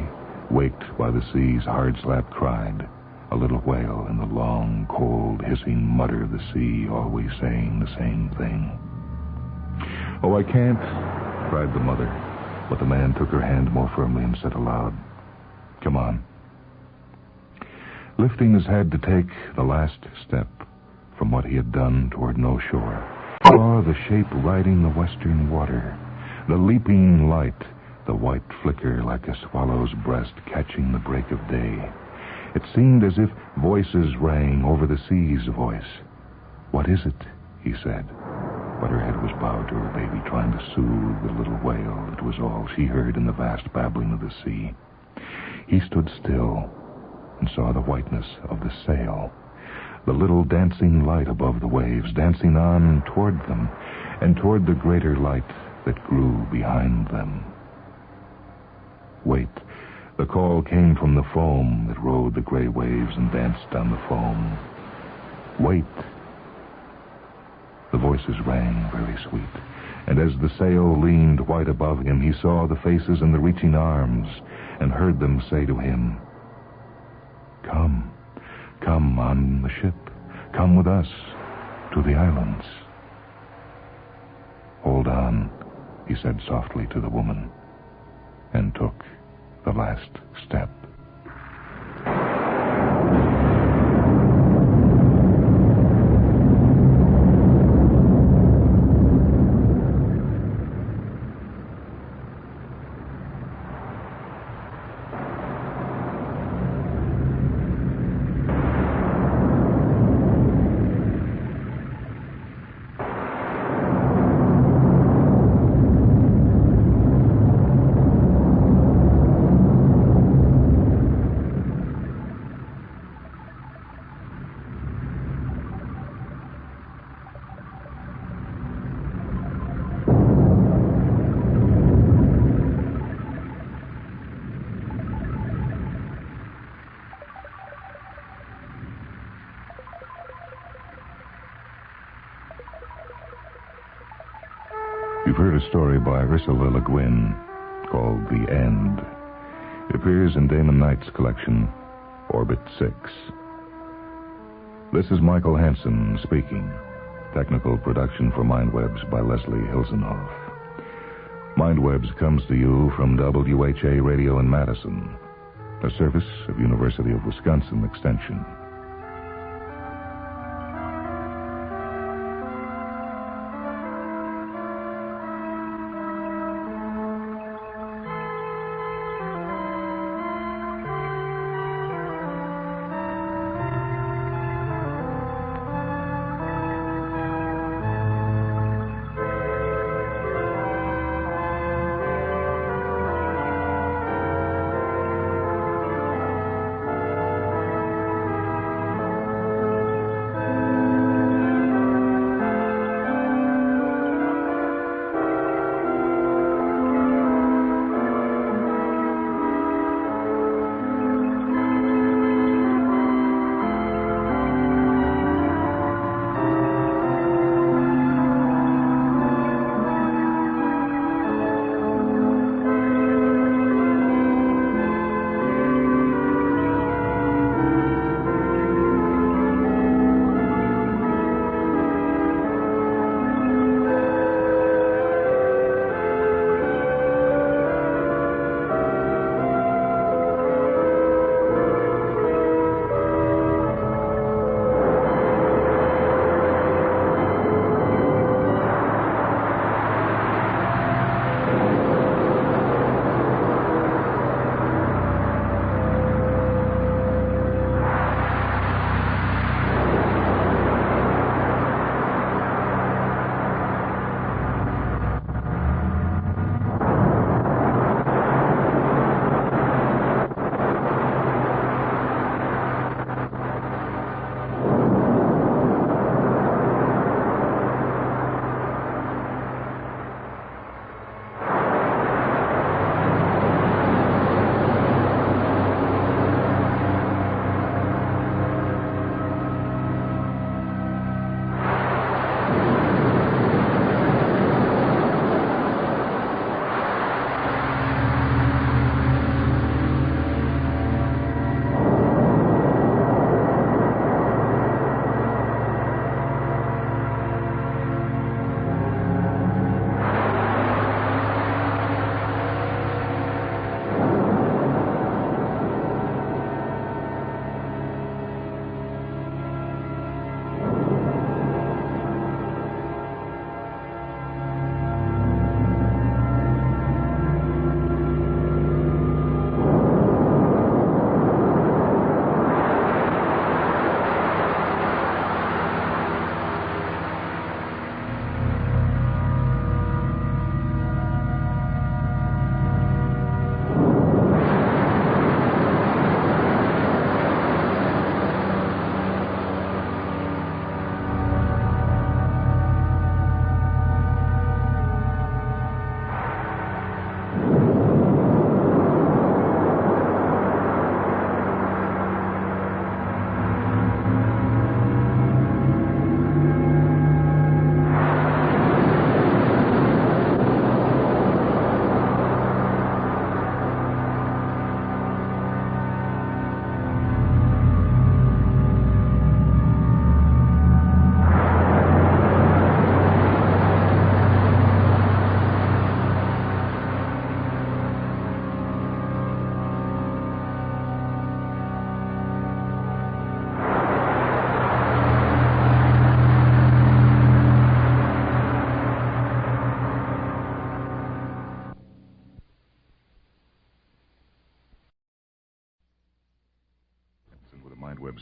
waked by the sea's hard slap, cried, a little wail in the long, cold, hissing mutter of the sea, always saying the same thing. "Oh, I can't," cried the mother, but the man took her hand more firmly and said aloud, "Come on." Lifting his head to take the last step from what he had done toward no shore, saw the shape riding the western water, the leaping light, the white flicker like a swallow's breast catching the break of day. It seemed as if voices rang over the sea's voice. "What is it?" he said. But her head was bowed to her baby, trying to soothe the little wail that was all she heard in the vast babbling of the sea. He stood still and saw the whiteness of the sail, the little dancing light above the waves, dancing on toward them and toward the greater light that grew behind them. Wait. The call came from the foam that rode the gray waves and danced on the foam. Wait. The voices rang very sweet, and as the sail leaned white above him, he saw the faces and the reaching arms and heard them say to him, "Come, come on the ship. Come with us to the islands." "Hold on," he said softly to the woman, and took the last step.
You've heard a story by Ursula Le Guin called The End. It appears in Damon Knight's collection, Orbit 6. This is Michael Hansen speaking. Technical production for Mindwebs by Leslie Hilsenhoff. Mindwebs comes to you from WHA Radio in Madison, a service of University of Wisconsin Extension.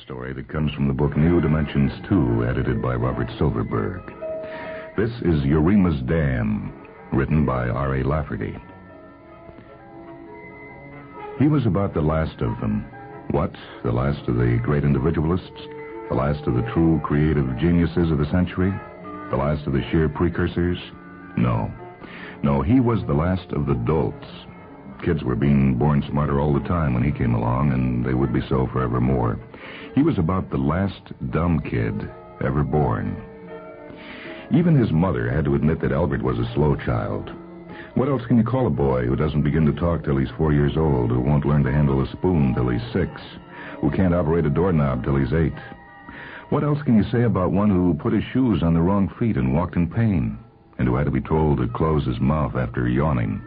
Story that comes from the book New Dimensions 2, edited by Robert Silverberg. This is Eurema's Dam, written by R.A. Lafferty. He was about the last of them. What? The last of the great individualists? The last of the true creative geniuses of the century? The last of the sheer precursors? No. No, he was the last of the dolts. Kids were being born smarter all the time when he came along, and they would be so forevermore. He was about the last dumb kid ever born.
Even his mother had to admit that Albert was a slow child. What else can you call a boy who doesn't begin to talk till he's 4 years old, who won't learn to handle a spoon till he's 6, who can't operate a doorknob till he's 8? What else can you say about one who put his shoes on the wrong feet and walked in pain, and who had to be told to close his mouth after yawning?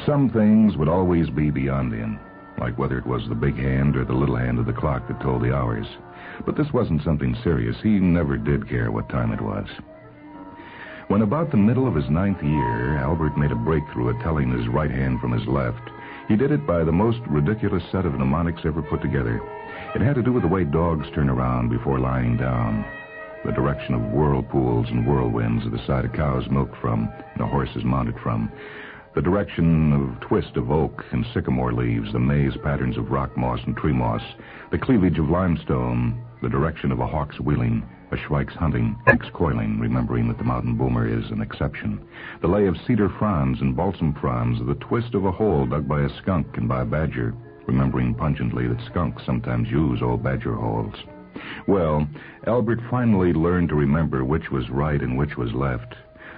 Some things would always be beyond him, like whether it was the big hand or the little hand of the clock that told the hours. But this wasn't something serious. He never did care what time it was. When about the middle of his 9th year, Albert made a breakthrough at telling his right hand from his left. He did it by the most ridiculous set of mnemonics ever put together. It had to do with the way dogs turn around before lying down, the direction of whirlpools and whirlwinds, the side a cow is milked from and a horse is mounted from, the direction of twist of oak and sycamore leaves, the maze patterns of rock moss and tree moss, the cleavage of limestone, the direction of a hawk's wheeling, a shrike's hunting, X coiling, remembering that the mountain boomer is an exception, the lay of cedar fronds and balsam fronds, the twist of a hole dug by a skunk and by a badger, remembering pungently that skunks sometimes use old badger holes. Well, Albert finally learned to remember which was right and which was left.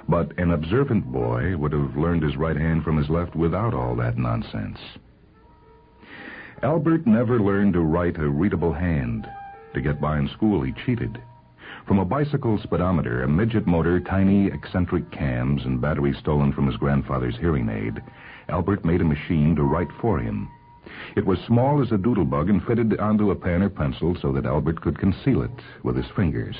But an observant boy would have learned his right hand from his left without all that nonsense. Albert never learned to write a readable hand. To get by in school, he cheated. From a bicycle speedometer, a midget motor, tiny eccentric cams, and batteries stolen from his grandfather's hearing aid, Albert made a machine to write for him. It was small as a doodlebug and fitted onto a pen or pencil so that Albert could conceal it with his fingers.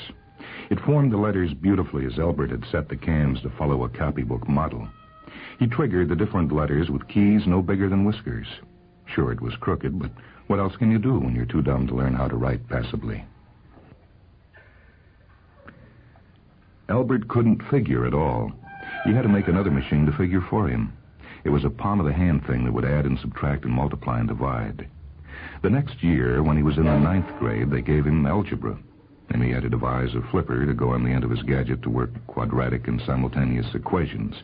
It formed the letters beautifully as Albert had set the cams to follow a copybook model. He triggered the different letters with keys no bigger than whiskers. Sure, it was crooked, but what else can you do when you're too dumb to learn how to write passably? Albert couldn't figure at all. He had to make another machine to figure for him. It was a palm-of-the-hand thing that would add and subtract and multiply and divide. The next year, when he was in the 9th grade, they gave him algebra, and he had to devise a flipper to go on the end of his gadget to work quadratic and simultaneous equations.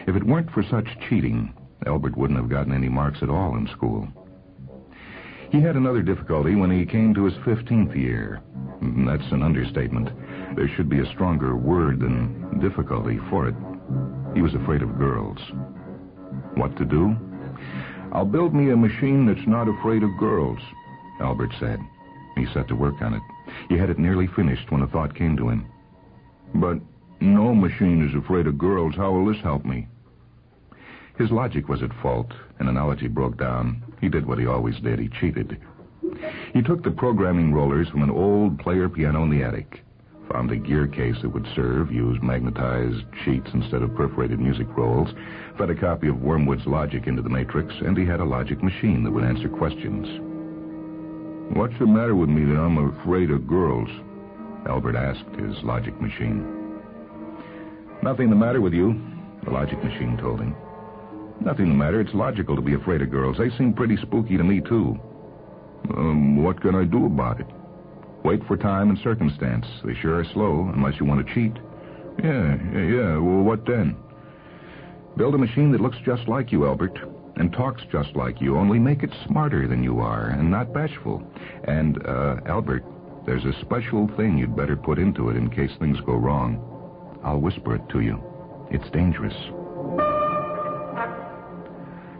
If it weren't for such cheating, Albert wouldn't have gotten any marks at all in school. He had another difficulty when he came to his 15th year. That's an understatement. There should be a stronger word than difficulty for it. He was afraid of girls. What to do? "I'll build me a machine that's not afraid of girls," Albert said. He set to work on it. He had it nearly finished when a thought came to him. "But no machine is afraid of girls. How will this help me?" His logic was at fault. An analogy broke down. He did what he always did. He cheated. He took the programming rollers from an old player piano in the attic, found a gear case that would serve, used magnetized sheets instead of perforated music rolls, fed a copy of Wormwood's Logic into the matrix, and he had a logic machine that would answer questions. "What's the matter with me that I'm afraid of girls?" Albert asked his logic machine. "Nothing the matter with you," the logic machine told him. "Nothing the matter. It's logical to be afraid of girls. They seem pretty spooky to me, too." What can I do about it?" "Wait for time and circumstance. They sure are slow, unless you want to cheat." Yeah. Well, what then?" "Build a machine that looks just like you, Albert, and talks just like you, only make it smarter than you are and not bashful. And, Albert, there's a special thing you'd better put into it in case things go wrong. I'll whisper it to you. It's dangerous."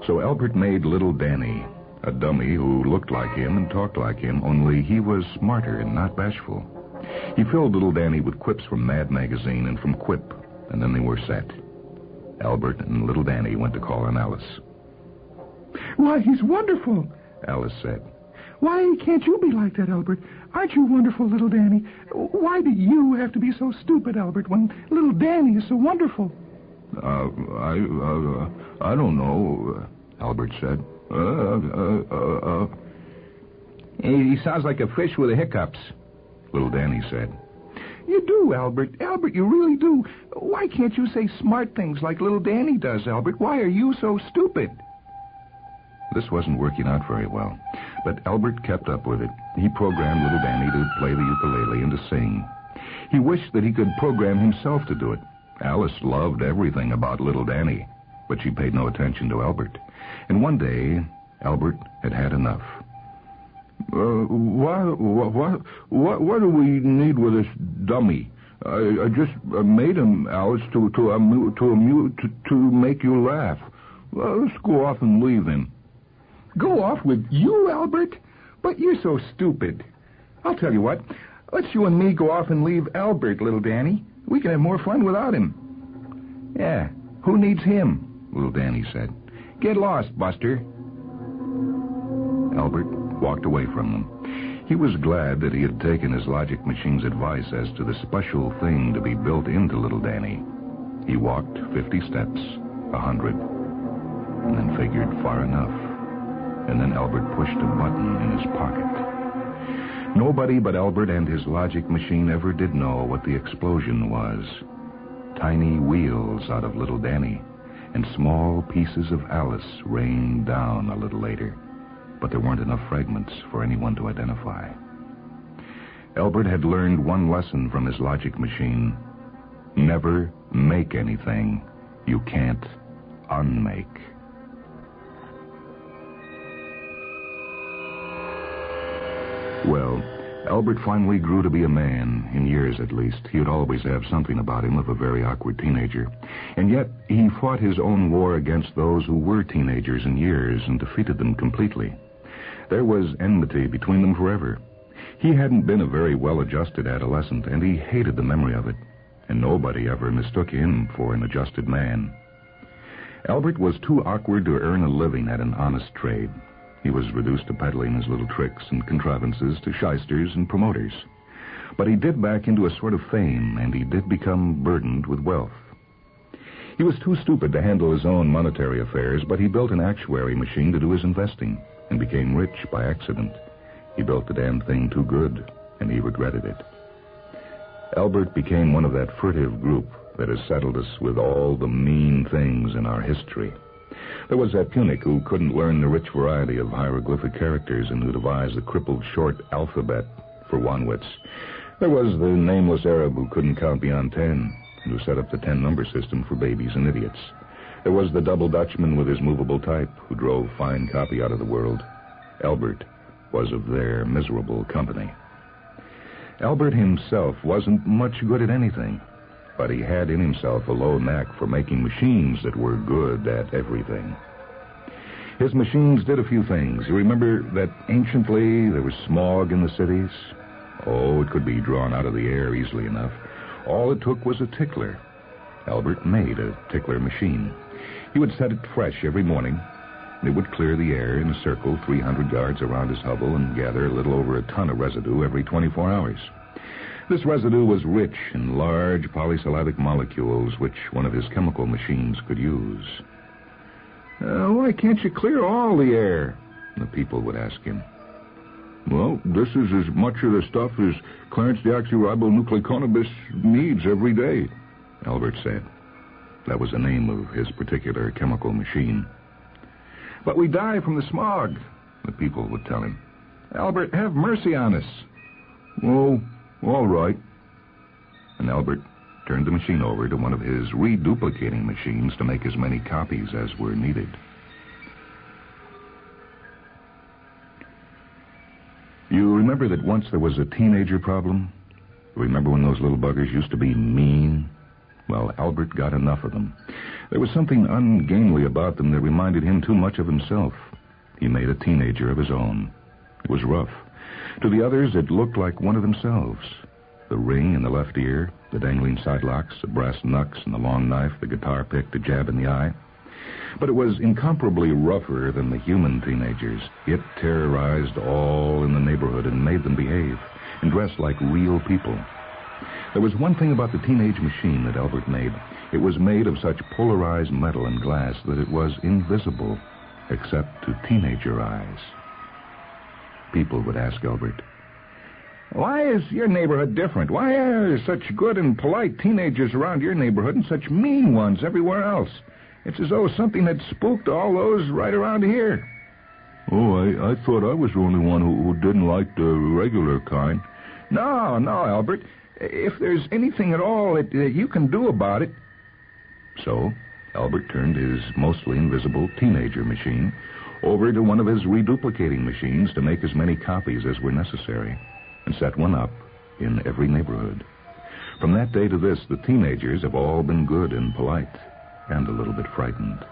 So Albert made little Danny, a dummy who looked like him and talked like him, only he was smarter and not bashful. He filled little Danny with quips from Mad Magazine and from Quip, and then they were set. Albert and little Danny went to call on Alice.
"Why, he's wonderful,"
Alice said.
"Why can't you be like that, Albert? Aren't you wonderful, little Danny? Why do you have to be so stupid, Albert, when little Danny is so wonderful?"
I don't know," Albert said.
He sounds like a fish with the hiccups, little Danny said.
"You do, Albert. Albert, you really do. Why can't you say smart things like little Danny does, Albert? Why are you so stupid?"
This wasn't working out very well, but Albert kept up with it. He programmed little Danny to play the ukulele and to sing. He wished that he could program himself to do it. Alice loved everything about little Danny, but she paid no attention to Albert. And one day, Albert had had enough.
What do we need with this dummy?
I just made him, Alice, to make you laugh. Well, let's go off and leave him.
Go off with you, Albert? But you're so stupid. I'll tell you what. Let's you and me go off and leave Albert, little Danny. We can have more fun without him.
Yeah, who needs him? Little Danny said. Get lost, Buster. Albert walked away from them. He was glad that he had taken his logic machine's advice as to the special thing to be built into little Danny. He walked 50 steps, 100, and then figured far enough. And then Albert pushed a button in his pocket. Nobody but Albert and his logic machine ever did know what the explosion was. Tiny wheels out of little Danny, and small pieces of Alice rained down a little later. But there weren't enough fragments for anyone to identify. Albert had learned one lesson from his logic machine. Never make anything you can't unmake. Well, Albert finally grew to be a man, in years at least. He would always have something about him of a very awkward teenager. And yet, he fought his own war against those who were teenagers in years and defeated them completely. There was enmity between them forever. He hadn't been a very well-adjusted adolescent, and he hated the memory of it. And nobody ever mistook him for an adjusted man. Albert was too awkward to earn a living at an honest trade. He was reduced to peddling his little tricks and contrivances to shysters and promoters. But he did back into a sort of fame, and he did become burdened with wealth. He was too stupid to handle his own monetary affairs, but he built an actuary machine to do his investing, and became rich by accident. He built the damn thing too good, and he regretted it. Albert became one of that furtive group that has saddled us with all the mean things in our history. There was that Punic who couldn't learn the rich variety of hieroglyphic characters and who devised the crippled short alphabet for Wanwits. There was the nameless Arab who couldn't count beyond 10 and who set up the 10-number system for babies and idiots. There was the double Dutchman with his movable type who drove fine copy out of the world. Albert was of their miserable company. Albert himself wasn't much good at anything, but he had in himself a low knack for making machines that were good at everything. His machines did a few things. You remember that anciently there was smog in the cities? Oh, it could be drawn out of the air easily enough. All it took was a tickler. Albert made a tickler machine. He would set it fresh every morning. It would clear the air in a circle 300 yards around his hovel and gather a little over a ton of residue every 24 hours. This residue was rich in large polysyllabic molecules which one of his chemical machines could use. Why can't you clear all the air? The people would ask him. Well, this is as much of the stuff as Clarence deoxyribonucleoconobus needs every day, Albert said. That was the name of his particular chemical machine. But we die from the smog, the people would tell him. Albert, have mercy on us. Oh, all right. And Albert turned the machine over to one of his reduplicating machines to make as many copies as were needed. You remember that once there was a teenager problem? Remember when those little buggers used to be mean? Well, Albert got enough of them. There was something ungainly about them that reminded him too much of himself. He made a teenager of his own. It was rough. To the others, it looked like one of themselves. The ring in the left ear, the dangling sidelocks, the brass knucks, and the long knife, the guitar pick to jab in the eye. But it was incomparably rougher than the human teenagers. It terrorized all in the neighborhood and made them behave and dress like real people. There was one thing about the teenage machine that Albert made. It was made of such polarized metal and glass that it was invisible, except to teenager eyes. People would ask Albert, "Why is your neighborhood different? Why are there such good and polite teenagers around your neighborhood and such mean ones everywhere else? It's as though something had spooked all those right around here." "Oh, I thought I was the only one who didn't like the regular kind." No, Albert. If there's anything at all that you can do about it." So, Albert turned his mostly invisible teenager machine over to one of his reduplicating machines to make as many copies as were necessary, and set one up in every neighborhood.
From that day to this, the teenagers have all been good and polite, and a little bit frightened.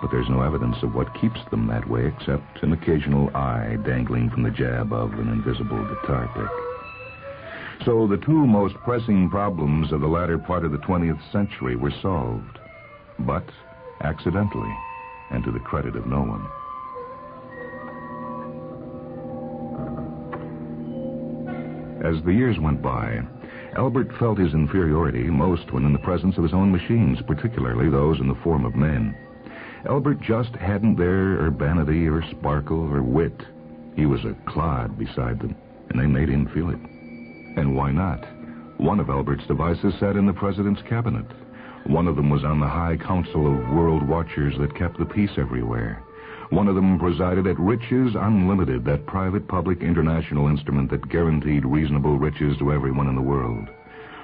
But there's no evidence of what keeps them that way except an occasional eye dangling from the jab of an invisible guitar pick. So the two most pressing problems of the latter part of the 20th century were solved, but accidentally, and to the credit of no one. As the years went by, Albert felt his inferiority most when in the presence of his own machines, particularly those in the form of men. Albert just hadn't their urbanity or sparkle or wit. He was a clod beside them, and they made him feel it. And why not? One of Albert's devices sat in the president's cabinet. One of them was on the High Council of World Watchers that kept the peace everywhere. One of them presided at Riches Unlimited, that private, public, international instrument that guaranteed reasonable riches to everyone in the world.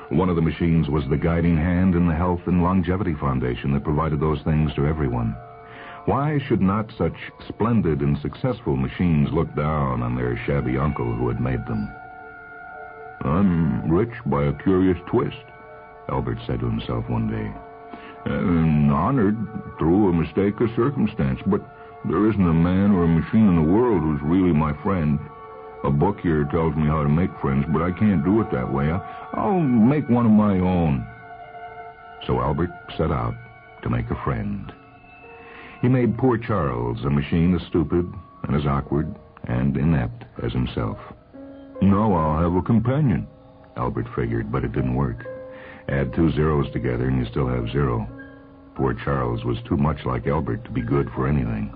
One of the machines was the guiding hand in the Health and Longevity Foundation that provided those things to everyone. Why should not such splendid and successful machines look down on their shabby uncle who had made them? "I'm rich by a curious twist," Albert said to himself one day. "And honored through a mistake of circumstance, but there isn't a man or a machine in the world who's really my friend. A book here tells me how to make friends, but I can't do it that way. I'll make one of my own." So Albert set out to make a friend. He made poor Charles, a machine as stupid and as awkward and inept as himself. "Now I'll have a companion," Albert figured, but it didn't work. Add 2 zeros together and you still have 0. Poor Charles was too much like Albert to be good for anything.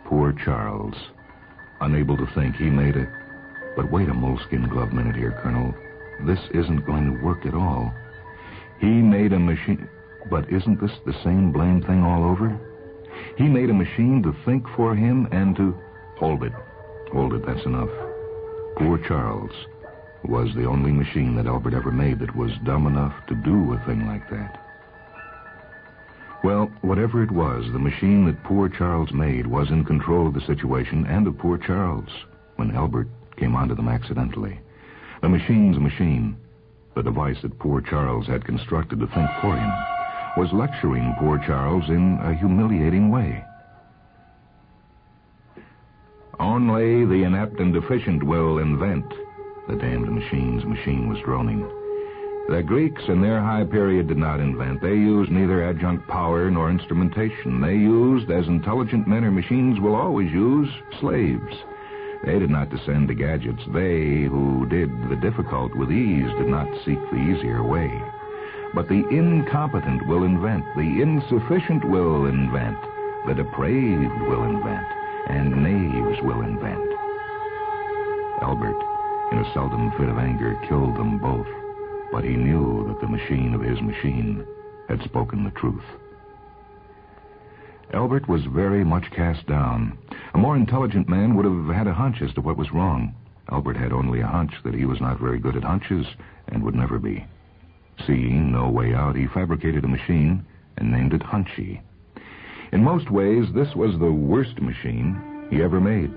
Poor Charles, unable to think, he made a... But wait a moleskin glove minute here, Colonel. This isn't going to work at all. He made a machine... But isn't this the same blame thing all over? He made a machine to think for him and to... Hold it, that's enough. Poor Charles was the only machine that Albert ever made that was dumb enough to do a thing like that. Well, whatever it was, the machine that poor Charles made was in control of the situation and of poor Charles when Albert came onto them accidentally. The machine's machine, the device that poor Charles had constructed to think for him, was lecturing poor Charles in a humiliating way. "Only the inept and deficient will invent," the damned machine's machine was droning. "The Greeks in their high period did not invent. They used neither adjunct power nor instrumentation. They used, as intelligent men or machines will always use, slaves. They did not descend to gadgets. They who did the difficult with ease did not seek the easier way. But the incompetent will invent. The insufficient will invent. The depraved will invent. And knaves will invent." Albert, in a seldom fit of anger, killed them both. But he knew that the machine of his machine had spoken the truth. Albert was very much cast down. A more intelligent man would have had a hunch as to what was wrong. Albert had only a hunch that he was not very good at hunches and would never be. Seeing no way out, he fabricated a machine and named it Hunchy. In most ways, this was the worst machine he ever made.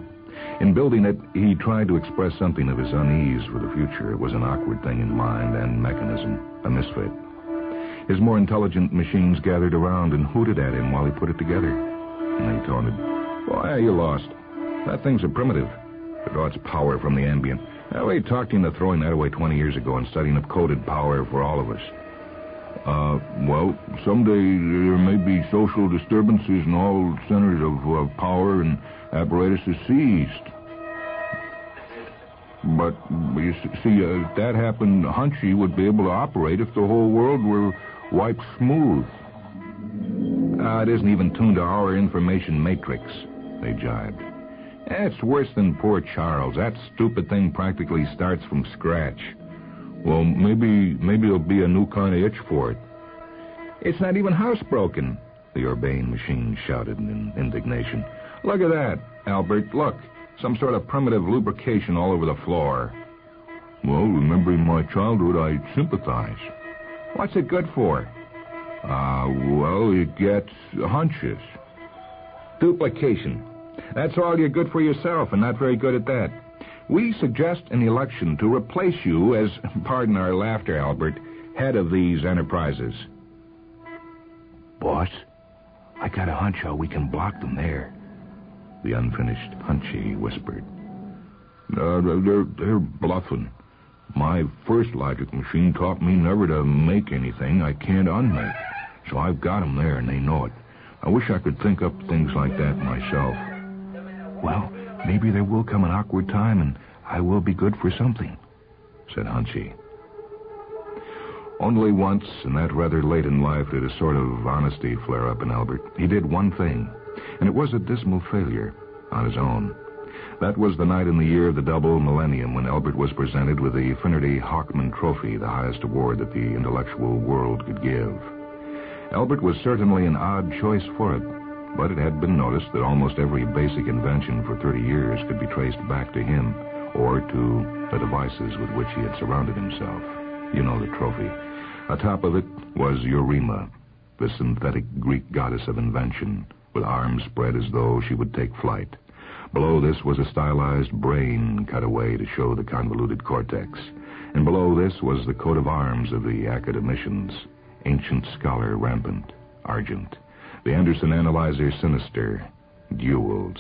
In building it, he tried to express something of his unease for the future. It was an awkward thing in mind and mechanism, a misfit. His more intelligent machines gathered around and hooted at him while he put it together. And they taunted, "Why, you lost. That thing's a primitive. It draws its power from the ambient. Now, we talked into throwing that away 20 years ago and setting up coded power for all of us." Well, someday there may be social disturbances and all centers of power and apparatus is seized. But, you see, if that happened, Hunchy would be able to operate if the whole world were wiped smooth. It isn't even tuned to our information matrix, they jibed. It's worse than poor Charles. That stupid thing practically starts from scratch. Well, maybe there'll be a new kind of itch for it. It's not even housebroken, the urbane machine shouted in indignation. Look at that, Albert, look. Some sort of primitive lubrication all over the floor. Well, remembering my childhood, I sympathize. What's it good for? Well, it gets hunches. Duplication. That's all you're good for yourself, and not very good at that.
We suggest an election to replace you as, pardon our laughter, Albert, head of these enterprises.
Boss, I got a hunch how we can block them there.
The unfinished Hunchy whispered.
They're bluffing. My first logic machine taught me never to make anything I can't unmake. So I've got them there, and they know it. I wish I could think up things like that myself.
Well, maybe there will come an awkward time, and I will be good for something,
said Hunchy. Only once, and that rather late in life, did a sort of honesty flare up in Albert. He did one thing, and it was a dismal failure on his own. That was the night in the year of the double millennium when Albert was presented with the Finnerty Hockman Trophy, the highest award that the intellectual world could give. Albert was certainly an odd choice for it, but it had been noticed that almost every basic invention for 30 years could be traced back to him or to the devices with which he had surrounded himself. You know the trophy. Atop of it was Eurema, the synthetic Greek goddess of invention, with arms spread as though she would take flight. Below this was a stylized brain cut away to show the convoluted cortex, and below this was the coat of arms of the academicians, ancient scholar rampant, argent, the Anderson analyzer sinister, duels,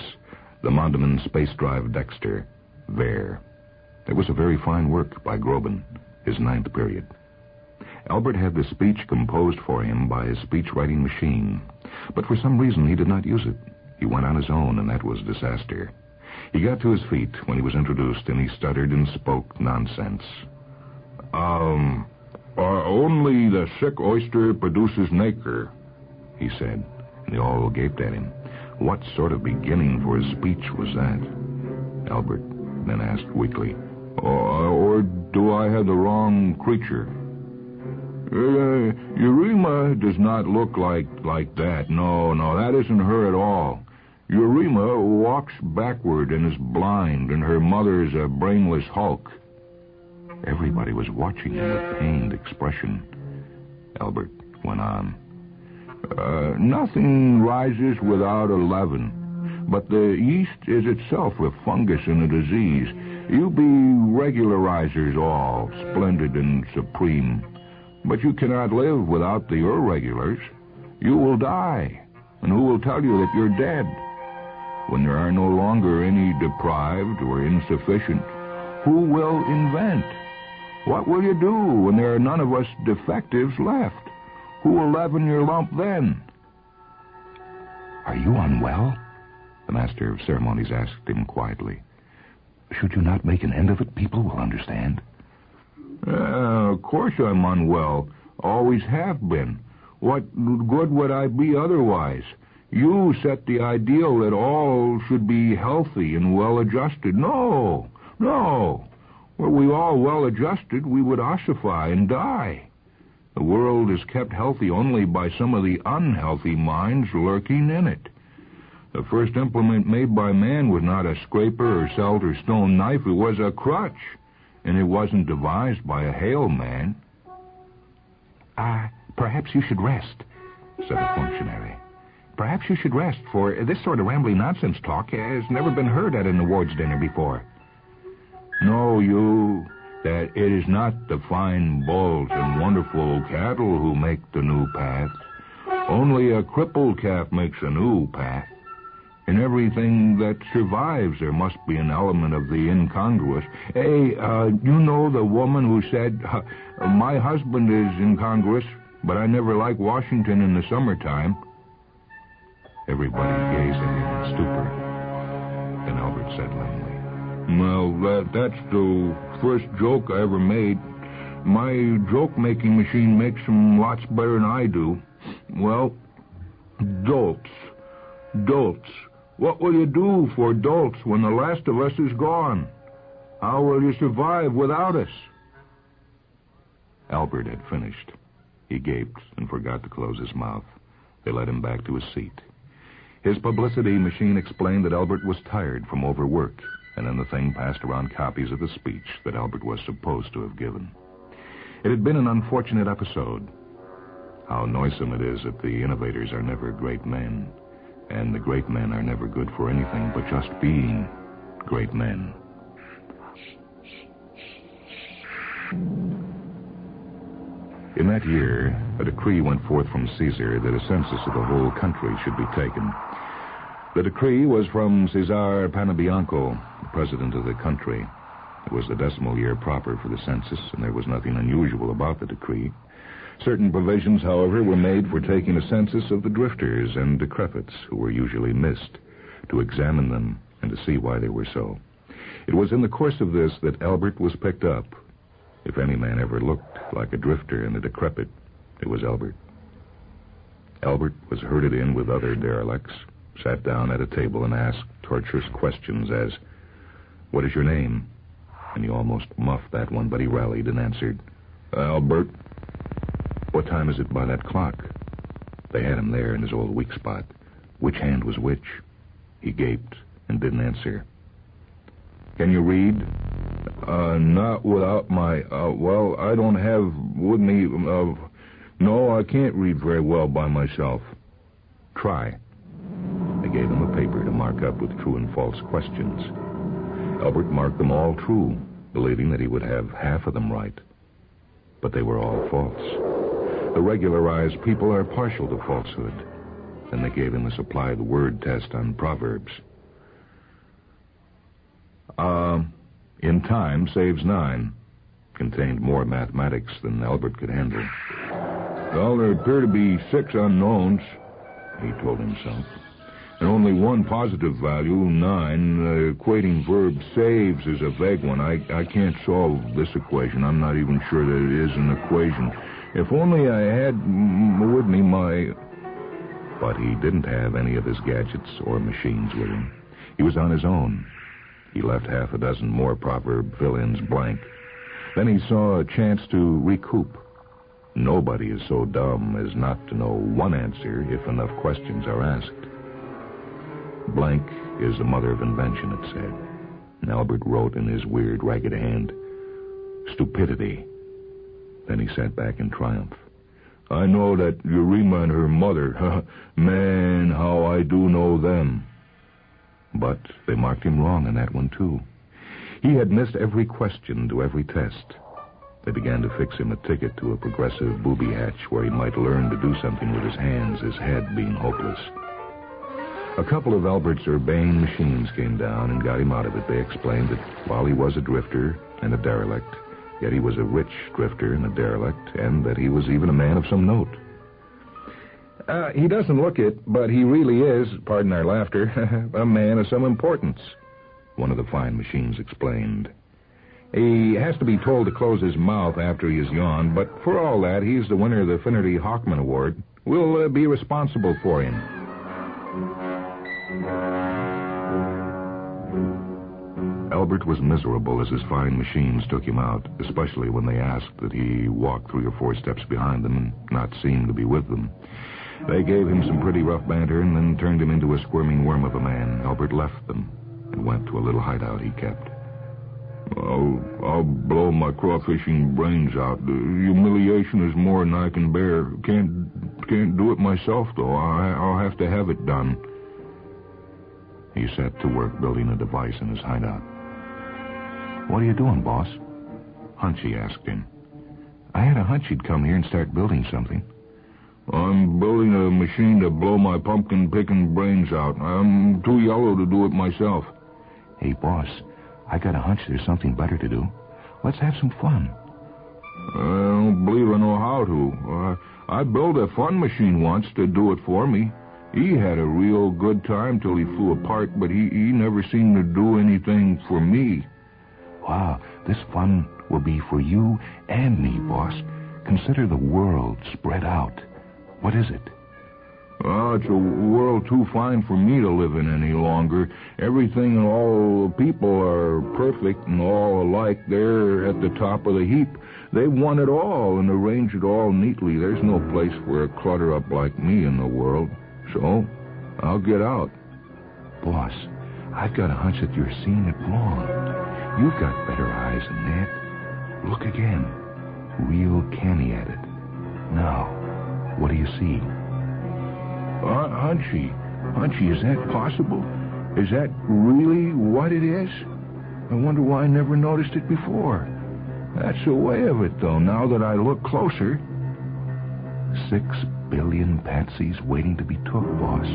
the Mondeman space drive dexter, Vare. It was a very fine work by Groban, his 9th period. Albert had the speech composed for him by his speech-writing machine, but for some reason he did not use it. He went on his own, and that was disaster. He got to his feet when he was introduced, and he stuttered and spoke nonsense.
Only the sick oyster produces nacre, he said, and they all gaped at him.
What sort of beginning for his speech was that? Albert then asked weakly.
Or do I have the wrong creature? Eurema does not look like that. No, that isn't her at all. Eurema walks backward and is blind, and her mother's a brainless hulk.
Everybody was watching him with pained expression. Albert went on.
Nothing rises without a leaven, but the yeast is itself a fungus and a disease. You be regularizers all, splendid and supreme. But you cannot live without the irregulars. You will die, and who will tell you that you're dead? When there are no longer any deprived or insufficient, who will invent? What will you do when there are none of us defectives left? Who will leaven your lump then?
Are you unwell? The master of ceremonies asked him quietly. Should you not make an end of it, people will understand.
Of course I'm unwell. Always have been. What good would I be otherwise? You set the ideal that all should be healthy and well-adjusted. No. Were we all well-adjusted, we would ossify and die. The world is kept healthy only by some of the unhealthy minds lurking in it. The first implement made by man was not a scraper or celt or stone knife. It was a crutch, and it wasn't devised by a hale man.
Perhaps you should rest, said the functionary. Perhaps you should rest, for this sort of rambling nonsense talk has never been heard at an awards dinner before.
Know you that it is not the fine bulls and wonderful cattle who make the new path. Only a crippled calf makes a new path. In everything that survives, there must be an element of the incongruous. Hey, you know the woman who said, my husband is incongruous, but I never like Washington in the summertime.
Everybody gazed at him in stupor. Then Albert said lamely,
Well, that's the first joke I ever made. My joke-making machine makes them lots better than I do. Well, dolts. What will you do for dolts when the last of us is gone? How will you survive without us?
Albert had finished. He gaped and forgot to close his mouth. They led him back to his seat. His publicity machine explained that Albert was tired from overwork, and then the thing passed around copies of the speech that Albert was supposed to have given. It had been an unfortunate episode. How noisome it is that the innovators are never great men, and the great men are never good for anything but just being great men. In that year, a decree went forth from Caesar that a census of the whole country should be taken. The decree was from Cesare Panebianco, the president of the country. It was the decimal year proper for the census, and there was nothing unusual about the decree. Certain provisions, however, were made for taking a census of the drifters and decrepits who were usually missed, to examine them and to see why they were so. It was in the course of this that Albert was picked up. If any man ever looked like a drifter and a decrepit, it was Albert. Albert was herded in with other derelicts, sat down at a table and asked torturous questions as, "What is your name?" And he almost muffed that one, but he rallied and answered, "Albert." "What time is it by that clock?" They had him there in his old weak spot. Which hand was which? He gaped and didn't answer. "Can you read?" Not without my, I don't have with me, no, I can't read very well by myself." "Try." They gave him a paper to mark up with true and false questions. Albert marked them all true, believing that he would have half of them right. But they were all false. The regularized people are partial to falsehood. Then they gave him a supplied word test on Proverbs. In time saves 9. Contained more mathematics than Albert could handle. "Well, there appear to be 6 unknowns," he told himself. "And only one positive value, 9. The equating verb saves is a vague one. I can't solve this equation. I'm not even sure that it is an equation. If only I had with me my..." But he didn't have any of his gadgets or machines with him. He was on his own. He left half a dozen more proverb fill-ins blank. Then he saw a chance to recoup. Nobody is so dumb as not to know one answer if enough questions are asked. Blank is the mother of invention, it said. And Albert wrote in his weird, ragged hand, "Stupidity." Then he sat back in triumph. "I know that Eurema and her mother. Man, how I do know them." But they marked him wrong on that one, too. He had missed every question to every test. They began to fix him a ticket to a progressive booby hatch where he might learn to do something with his hands, his head being hopeless. A couple of Albert's urbane machines came down and got him out of it. They explained that while he was a drifter and a derelict, yet he was a rich drifter and a derelict, and that he was even a man of some note. He doesn't look it, but he really is, pardon our laughter, a man of some importance," one of the fine machines explained. "He has to be told to close his mouth after he has yawned, but for all that, he's the winner of the Finnerty Hockman Award. We'll be responsible for him." Albert was miserable as his fine machines took him out, especially when they asked that he walk 3 or 4 steps behind them and not seem to be with them. They gave him some pretty rough banter and then turned him into a squirming worm of a man. Albert left them and went to a little hideout he kept. I'll blow my crawfishing brains out. The humiliation is more than I can bear. Can't do it myself, though. I'll have to have it done." He set to work building a device in his hideout. "What are you doing, boss?" Hunchy asked him. "I had a hunch you'd come here and start building something." "I'm building a machine to blow my pumpkin-picking brains out. I'm too yellow to do it myself." "Hey, boss, I got a hunch there's something better to do. Let's have some fun." "I don't believe I know how to. I built a fun machine once to do it for me. He had a real good time till he flew apart, but he never seemed to do anything for me." "Wow, this fun will be for you and me, boss. Consider the world spread out. What is it?" "It's a world too fine for me to live in any longer. Everything and all people are perfect and all alike. They're at the top of the heap. They want it all and arrange it all neatly. There's no place for a clutter-up like me in the world. So, I'll get out." "Boss, I've got a hunch that you're seeing it wrong. You've got better eyes than that. Look again. Real canny at it. Now, what do you see?" Hunchy, is that possible? Is that really what it is? I wonder why I never noticed it before.
That's the way of it, though, now that I look closer.
6 billion patsies waiting to be took, boss.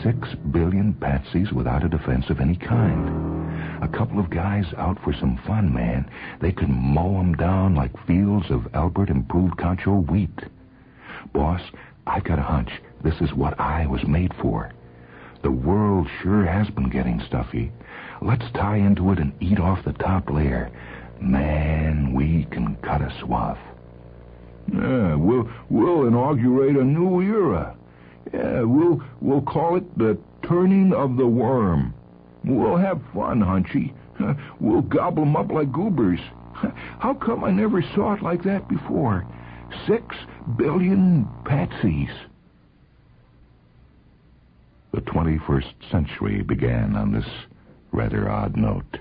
6 billion patsies without a defense of any kind. A couple of guys out for some fun, man. They could mow 'em down like fields of Albert improved concho wheat. Boss, I've got a hunch this is what I was made for. The world sure has been getting stuffy. Let's tie into it and eat off the top layer. Man, we can cut a swath.
Yeah, we'll inaugurate a new era. Yeah, we'll call it the turning of the worm. We'll have fun, Hunchy. We'll gobble 'em up like goobers. How come I never saw it like that before? 6 billion patsies.
The 21st century began on this rather odd note.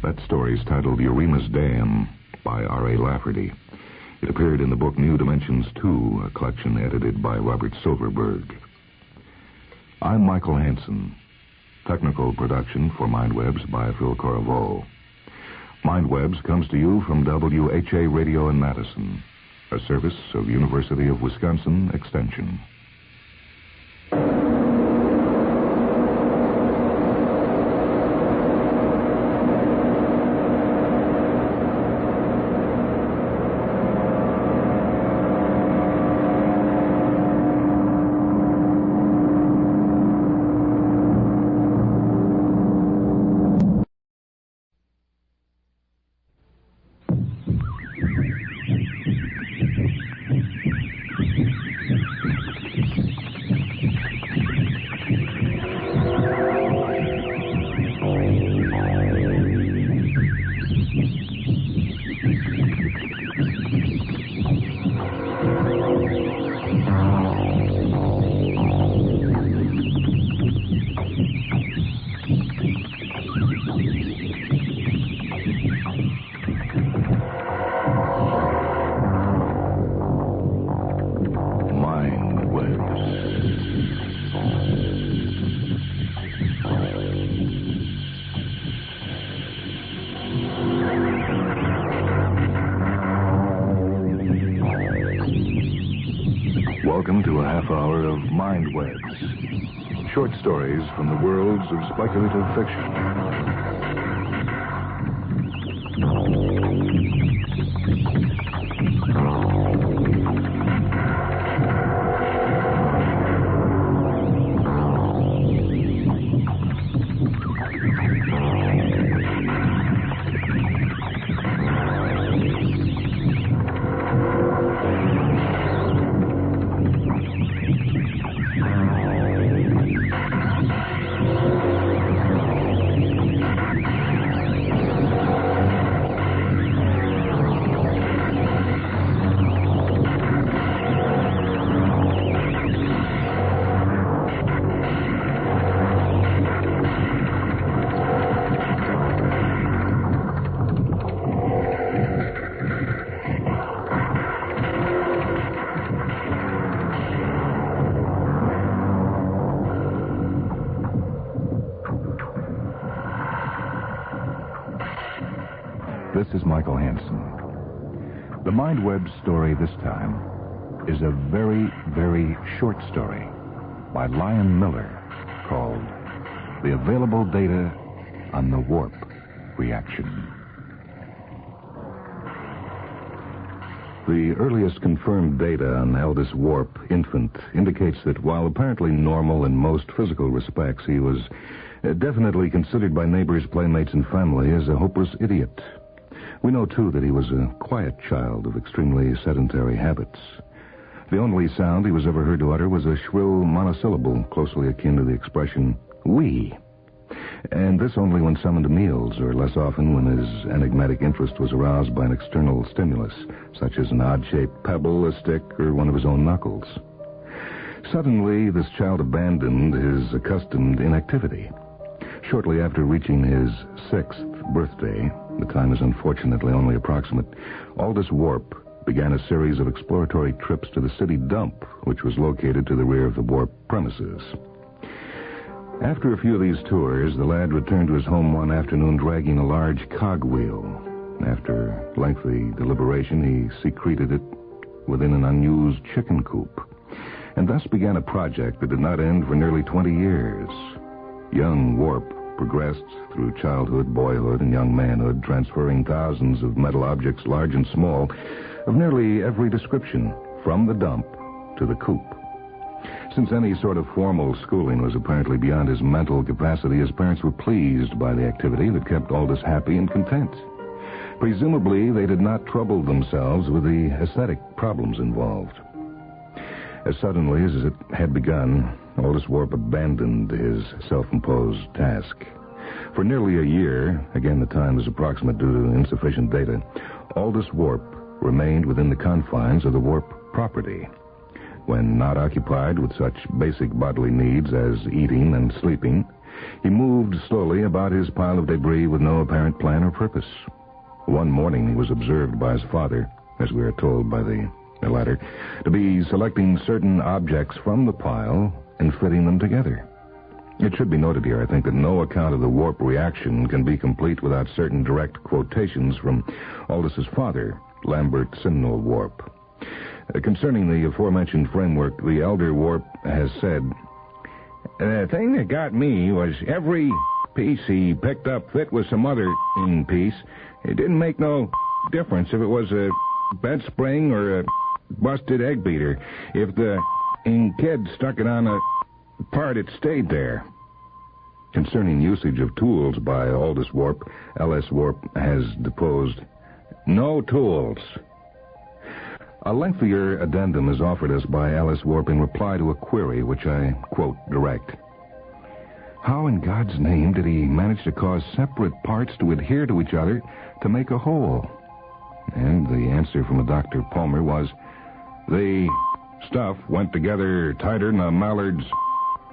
That story is titled Eurema's Dam by R.A. Lafferty. It appeared in the book New Dimensions 2, a collection edited by Robert Silverberg. I'm Michael Hansen. Technical production for Mindwebs by Phil Corriveau. Mindwebs comes to you from WHA Radio in Madison, a service of University of Wisconsin Extension. Welcome to a half hour of Mindwebs. Short stories from the worlds of speculative fiction. This is Michael Hansen. The Mindwebs story this time is a very, very short story by Lion Miller called The Available Data on the Warp Reaction. The earliest confirmed data on Aldous Warp, infant, indicates that while apparently normal in most physical respects, he was definitely considered by neighbors, playmates, and family as a hopeless idiot. We know, too, that he was a quiet child of extremely sedentary habits. The only sound he was ever heard to utter was a shrill monosyllable closely akin to the expression, "we." And this only when summoned to meals, or less often when his enigmatic interest was aroused by an external stimulus, such as an odd-shaped pebble, a stick, or one of his own knuckles. Suddenly, this child abandoned his accustomed inactivity. Shortly after reaching his 6th birthday, the time is unfortunately only approximate, Aldous Warp
began a series of exploratory trips to the city dump, which was located to the rear of the warp premises. After a few of these tours, the lad returned to his home one afternoon dragging a large cogwheel. After lengthy deliberation, he secreted it within an unused chicken coop, and thus began a project that did not end for nearly 20 years. Young Warp progressed through childhood, boyhood, and young manhood, transferring thousands of metal objects, large and small, of nearly every description, from the dump to the coop. Since any sort of formal schooling was apparently beyond his mental capacity, his parents were pleased by the activity that kept Aldous happy and content. Presumably, they did not trouble themselves with the aesthetic problems involved. As suddenly as it had begun, Aldous Warp abandoned his self-imposed task. For nearly a year, again the time is approximate due to insufficient data, Aldous Warp remained within the confines of the Warp property. When not occupied with such basic bodily needs as eating and sleeping, he moved slowly about his pile of debris with no apparent plan or purpose. One morning he was observed by his father, as we are told by the latter, to be selecting certain objects from the pile and fitting them together. It should be noted here, I think, that no account of the warp reaction can be complete without certain direct quotations from Aldous's father, Lambert Simnel Warp. Concerning the aforementioned framework, the elder Warp has said, "The thing that got me was every piece he picked up fit with some other piece. It didn't make no difference if it was a bed spring or a busted egg beater. If the kid stuck it on a part, it stayed there." Concerning usage of tools by Aldous Warp, L.S. Warp has deposed, "No tools." A lengthier addendum is offered us by L.S. Warp in reply to a query, which I quote direct. How in God's name did he manage to cause separate parts to adhere to each other to make a whole? And the answer from a Dr. Palmer was, the stuff went together tighter than a mallard's,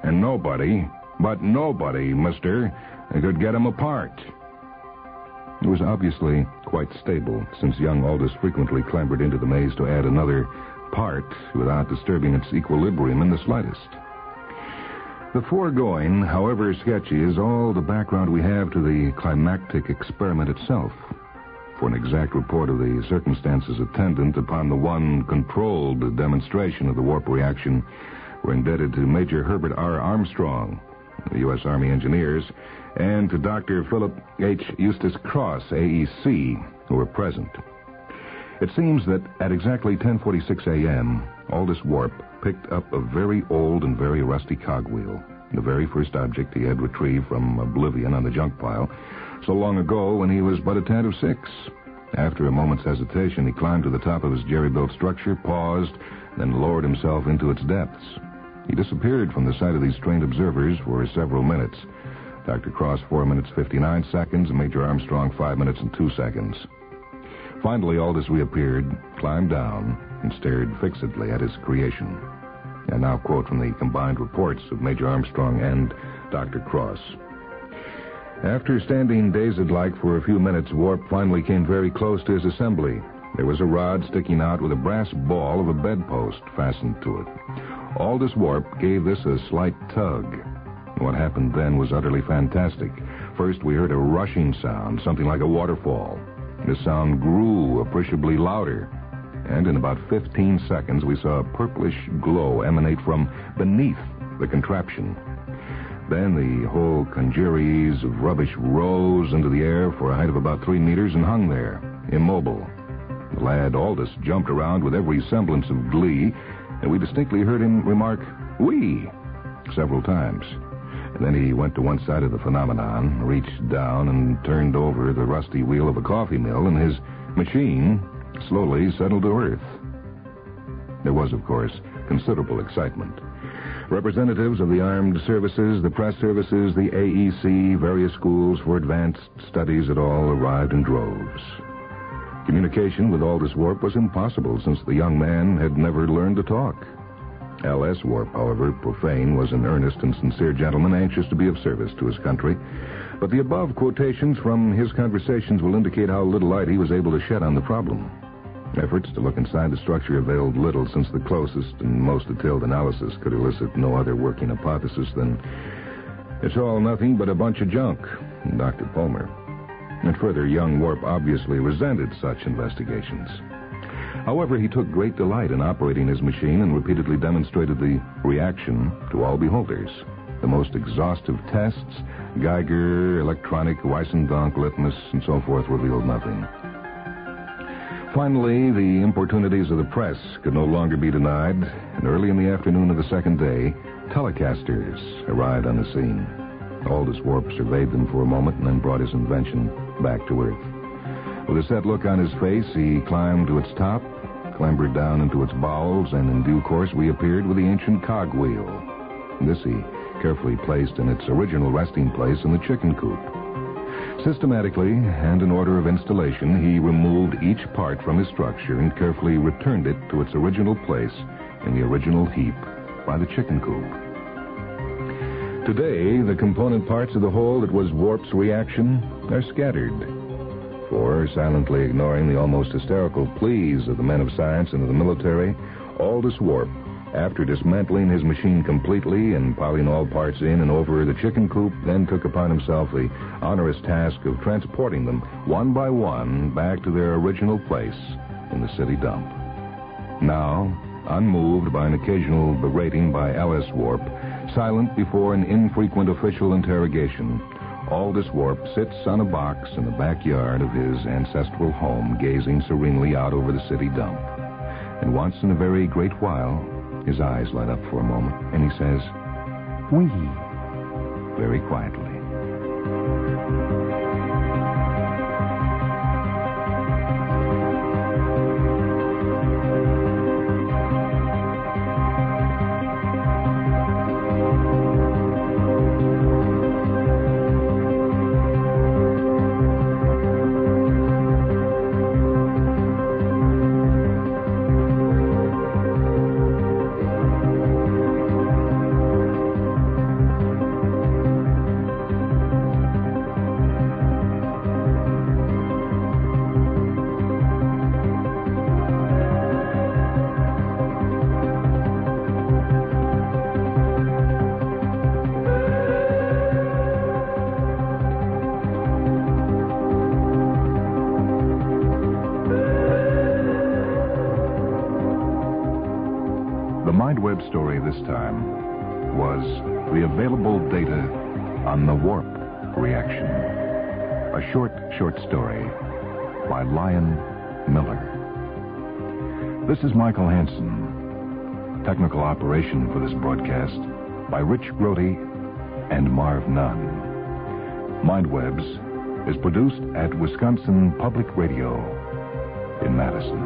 and nobody, mister, could get 'em apart. It was obviously quite stable, since young Aldous frequently clambered into the maze to add another part without disturbing its equilibrium in the slightest. The foregoing, however sketchy, is all the background we have to the climactic experiment itself. For an exact report of the circumstances attendant upon the one controlled demonstration of the warp reaction, we're indebted to Major Herbert R. Armstrong, the U.S. Army Engineers, and to Dr. Philip H. Eustace Cross, AEC, who were present. It seems that at exactly 10:46 a.m., Aldous Warp picked up a very old and very rusty cogwheel, the very first object he had retrieved from oblivion on the junk pile, so long ago when he was but a tad of 6. After a moment's hesitation, he climbed to the top of his jerry-built structure, paused, then lowered himself into its depths. He disappeared from the sight of these trained observers for several minutes. Dr. Cross, 4 minutes, 59 seconds, and Major Armstrong, 5 minutes and 2 seconds. Finally, Aldous reappeared, climbed down, and stared fixedly at his creation. I now quote from the combined reports of Major Armstrong and Dr. Cross. After standing dazed-like for a few minutes, Warp finally came very close to his assembly. There was a rod sticking out with a brass ball of a bedpost fastened to it. Aldous Warp gave this a slight tug. What happened then was utterly fantastic. First, we heard a rushing sound, something like a waterfall. The sound grew appreciably louder, and in about 15 seconds, we saw a purplish glow emanate from beneath the contraption. Then the whole congeries of rubbish rose into the air for a height of about 3 meters and hung there, immobile. The lad Aldous jumped around with every semblance of glee, and we distinctly heard him remark, "Wee," several times. And then he went to one side of the phenomenon, reached down, and turned over the rusty wheel of a coffee mill, and his machine slowly settled to earth. There was, of course, considerable excitement. Representatives of the armed services, the press services, the AEC, various schools for advanced studies had all arrived in droves. Communication with Aldous Warp was impossible, since the young man had never learned to talk. L.S. Warp, however, profane, was an earnest and sincere gentleman, anxious to be of service to his country. But the above quotations from his conversations will indicate how little light he was able to shed on the problem.
Efforts to look inside the structure availed little, since the closest and most detailed analysis could elicit no other working hypothesis than it's all nothing but a bunch of junk, Dr. Palmer. And further, young Warp obviously resented such investigations. However, he took great delight in operating his machine and repeatedly demonstrated the reaction to all beholders. The most exhaustive tests, Geiger, electronic, Weissendonck, litmus, and so forth, revealed nothing. Finally, the importunities of the press could no longer be denied, and early in the afternoon of the second day, telecasters arrived on the scene. Aldous Warp surveyed them for a moment and then brought his invention back to Earth. With a set look on his face, he climbed to its top, clambered down into its bowels, and in due course reappeared with the ancient cogwheel. This he carefully placed in its original resting place in the chicken coop. Systematically, and in order of installation, he removed each part from his structure and carefully returned it to its original place in the original heap by the chicken coop. Today, the component parts of the whole that was Warp's reaction are scattered. For, silently ignoring the almost hysterical pleas of the men of science and of the military, Aldous Warp, after dismantling his machine completely and piling all parts in and over the chicken coop, then took upon himself the onerous task of transporting them one by one back to their original place in the city dump. Now, unmoved by an occasional berating by L.S. Warp, silent before an infrequent official interrogation, Aldous Warp sits on a box in the backyard of his ancestral home, gazing serenely out over the city dump. And once in a very great while, his eyes light up for a moment, and he says, "We," very quietly. Web story this time was the available data on the Warp reaction. A short story by Lion Miller. This is Michael Hansen. Technical operation for this broadcast by Rich Grody and Marv Nunn. Mindwebs is produced at Wisconsin Public Radio in Madison.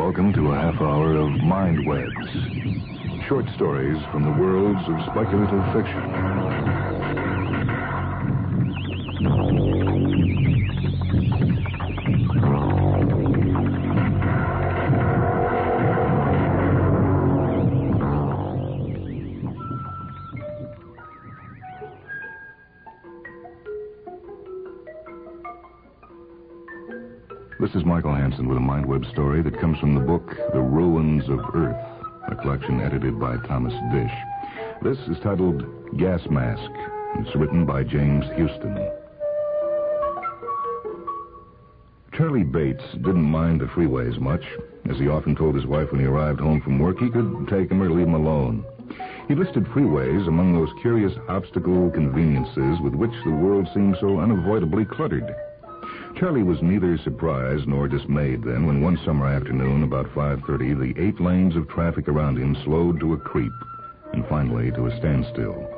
Welcome to a half hour of Mind Webs. Short stories from the worlds of speculative fiction. This is Michael Hansen with a Mind Web story that comes from the book The Ruins of Earth, a collection edited by Thomas Dish. This is titled Gas Mask. It's written by James Houston. Charlie Bates didn't mind the freeways much. As he often told his wife when he arrived home from work, he could take him or leave him alone. He listed freeways among those curious obstacle conveniences with which the world seemed so unavoidably cluttered. Charlie was neither surprised nor dismayed then when one summer afternoon about 5:30 the 8 lanes of traffic around him slowed to a creep and finally to a standstill.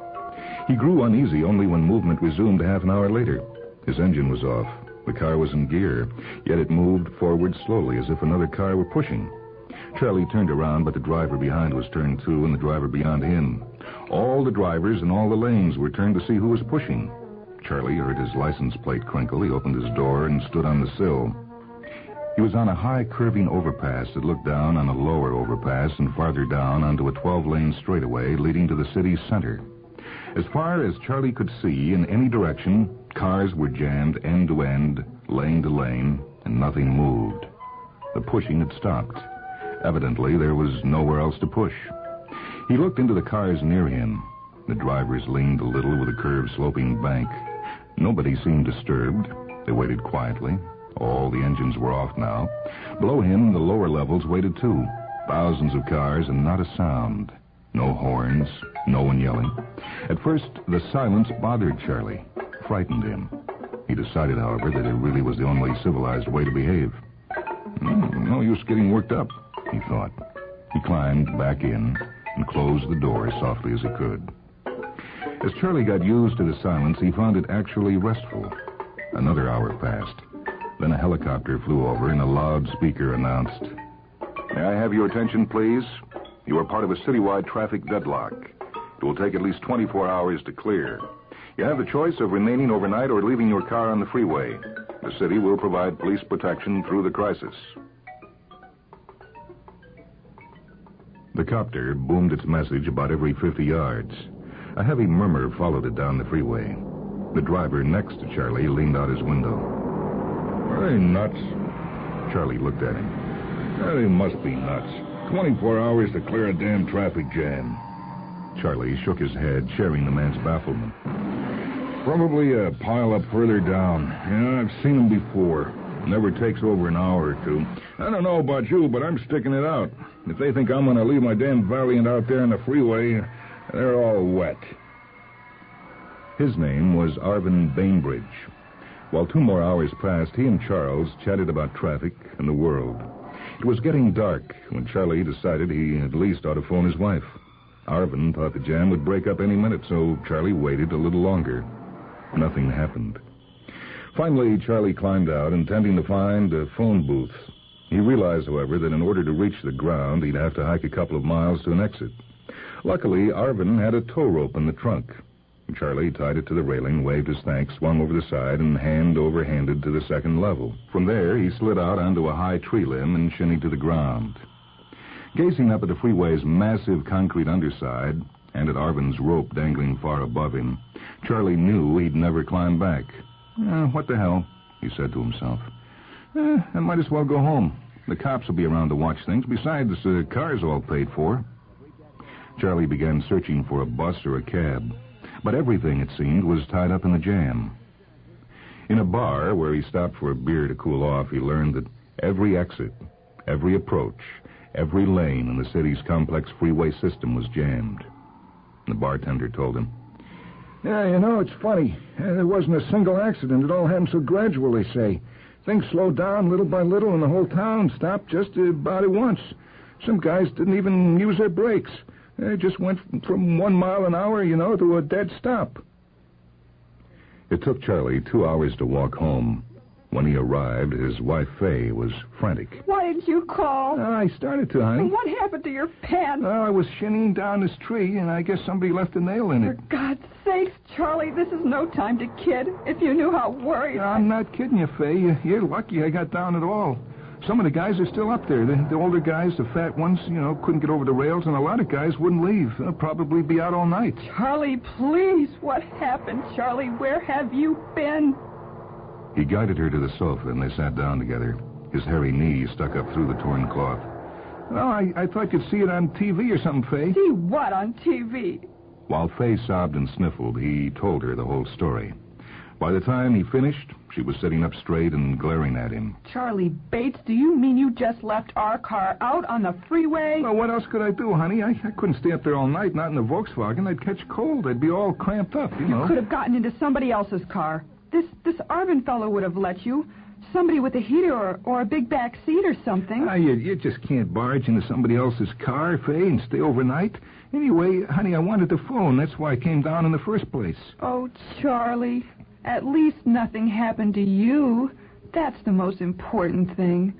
He grew uneasy only when movement resumed half an hour later. His engine was off. The car was in gear, yet it moved forward slowly as if another car were pushing. Charlie turned around, but the driver behind was turned too, and the driver beyond him. All the drivers in all the lanes were turned to see who was pushing. Charlie heard his license plate crinkle. He opened his door and stood on the sill. He was on a high curving overpass that looked down on a lower overpass and farther down onto a 12-lane straightaway leading to the city's center. As far as Charlie could see in any direction, cars were jammed end to end, lane to lane, and nothing moved. The pushing had stopped. Evidently, there was nowhere else to push. He looked into the cars near him. The drivers leaned a little with a curved sloping bank. Nobody seemed disturbed. They waited quietly. All the engines were off now. Below him, the lower levels waited too. Thousands of cars and not a sound. No horns, no one yelling. At first, the silence bothered Charlie, frightened him. He decided, however, that it really was the only civilized way to behave. No use getting worked up, he thought. He climbed back in and closed the door as softly as he could. As Charlie got used to the silence, he found it actually restful. Another hour passed. Then a helicopter flew over and a loudspeaker announced, "May I have your attention, please? You are part of a citywide traffic deadlock. It will take at least 24 hours to clear. You have the choice of remaining overnight or leaving your car on the freeway. The city will provide police protection through the crisis." The copter boomed its message about every 50 yards. A heavy murmur followed it down the freeway. The driver next to Charlie leaned out his window. "Are they nuts?" Charlie looked at him. "They must be nuts. 24 hours to clear a damn traffic jam." Charlie shook his head, sharing the man's bafflement. "Probably a pile up further down. Yeah, I've seen them before. Never takes over an hour or two. I don't know about you, but I'm sticking it out. If they think I'm going to leave my damn Valiant out there on the freeway, they're all wet." His name was Arvin Bainbridge. While 2 more hours passed, he and Charles chatted about traffic and the world. It was getting dark when Charlie decided he at least ought to phone his wife. Arvin thought the jam would break up any minute, so Charlie waited a little longer. Nothing happened. Finally, Charlie climbed out, intending to find a phone booth. He realized, however, that in order to reach the ground, he'd have to hike a couple of miles to an exit. Luckily, Arvin had a tow rope in the trunk. Charlie tied it to the railing, waved his thanks, swung over the side, and hand over handed to the second level. From there, he slid out onto a high tree limb and shinnied to the ground. Gazing up at the freeway's massive concrete underside and at Arvin's rope dangling far above him, Charlie knew he'd never climb back. "What the hell," he said to himself. "I might as well go home. The cops will be around to watch things. Besides, the car's all paid for." Charlie began searching for a bus or a cab, but everything, it seemed, was tied up in the jam. In a bar where he stopped for a beer to cool off, he learned that every exit, every approach, every lane in the city's complex freeway system was jammed. The bartender told him,
"Yeah, you know, it's funny. There wasn't a single accident. It all happened so gradual, they say. Things slowed down little by little, and the whole town stopped just about at once. Some guys didn't even use their brakes. They just went from 1 mile an hour, to a dead stop."
It took Charlie 2 hours to walk home.
When he arrived, his wife, Fay, was frantic.
Why didn't you call?
I started to, honey.
And what happened to your pants?
Well, I was shinning down this tree, and I guess somebody left a nail in it.
For God's sakes, Charlie, this is no time to kid. If you knew how worried
I'm not kidding you, Fay. You're lucky I got down at all. Some of the guys are still up there. The older guys, the fat ones, couldn't get over the rails, and a lot of guys wouldn't leave. They'll probably be out all night.
Charlie, please, what happened, Charlie? Where have you been?
He guided her to the sofa, and they sat down together. His hairy knee stuck up through the torn cloth. Well, I thought you'd see it on TV or something, Fay.
See what on TV?
While Fay sobbed and sniffled, he told her the whole story. By the time he finished, she was sitting up straight and glaring at him.
Charlie Bates, do you mean you just left our car out on the freeway?
Well, what else could I do, honey? I couldn't stay up there all night, not in the Volkswagen. I'd catch cold. I'd be all cramped up,
You could have gotten into somebody else's car. This Arvin fellow would have let you. Somebody with a heater or a big back seat or something.
You just can't barge into somebody else's car, Fay, and stay overnight. Anyway, honey, I wanted the phone. That's why I came down in the first place.
Oh, Charlie, at least nothing happened to you. That's the most important thing.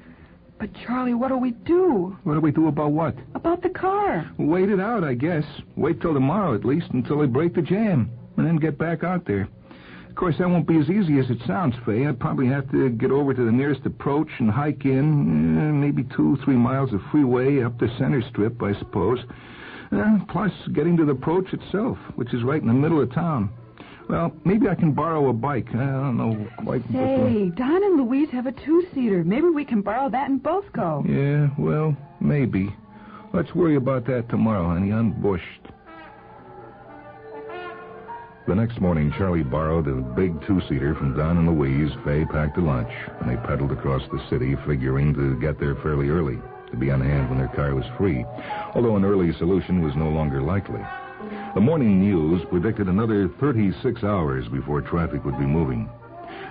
But, Charlie, what do we do?
What do we do about what?
About the car.
Wait it out, I guess. Wait till tomorrow, at least, until they break the jam, and then get back out there. Of course, that won't be as easy as it sounds, Fay. I'd probably have to get over to the nearest approach and hike in, maybe 2-3 miles of freeway up the center strip, I suppose. Plus, getting to the approach itself, which is right in the middle of town. Well, maybe I can borrow a bike. I don't know quite.
Say, Don and Louise have a 2-seater. Maybe we can borrow that and both go.
Yeah, well, maybe. Let's worry about that tomorrow, honey, unbushed. The next morning, Charlie borrowed a big 2-seater from Don and Louise. Fay packed a lunch, and they pedaled across the city, figuring to get there fairly early, to be on hand when their car was free, although an early solution was no longer likely. The morning news predicted another 36 hours before traffic would be moving.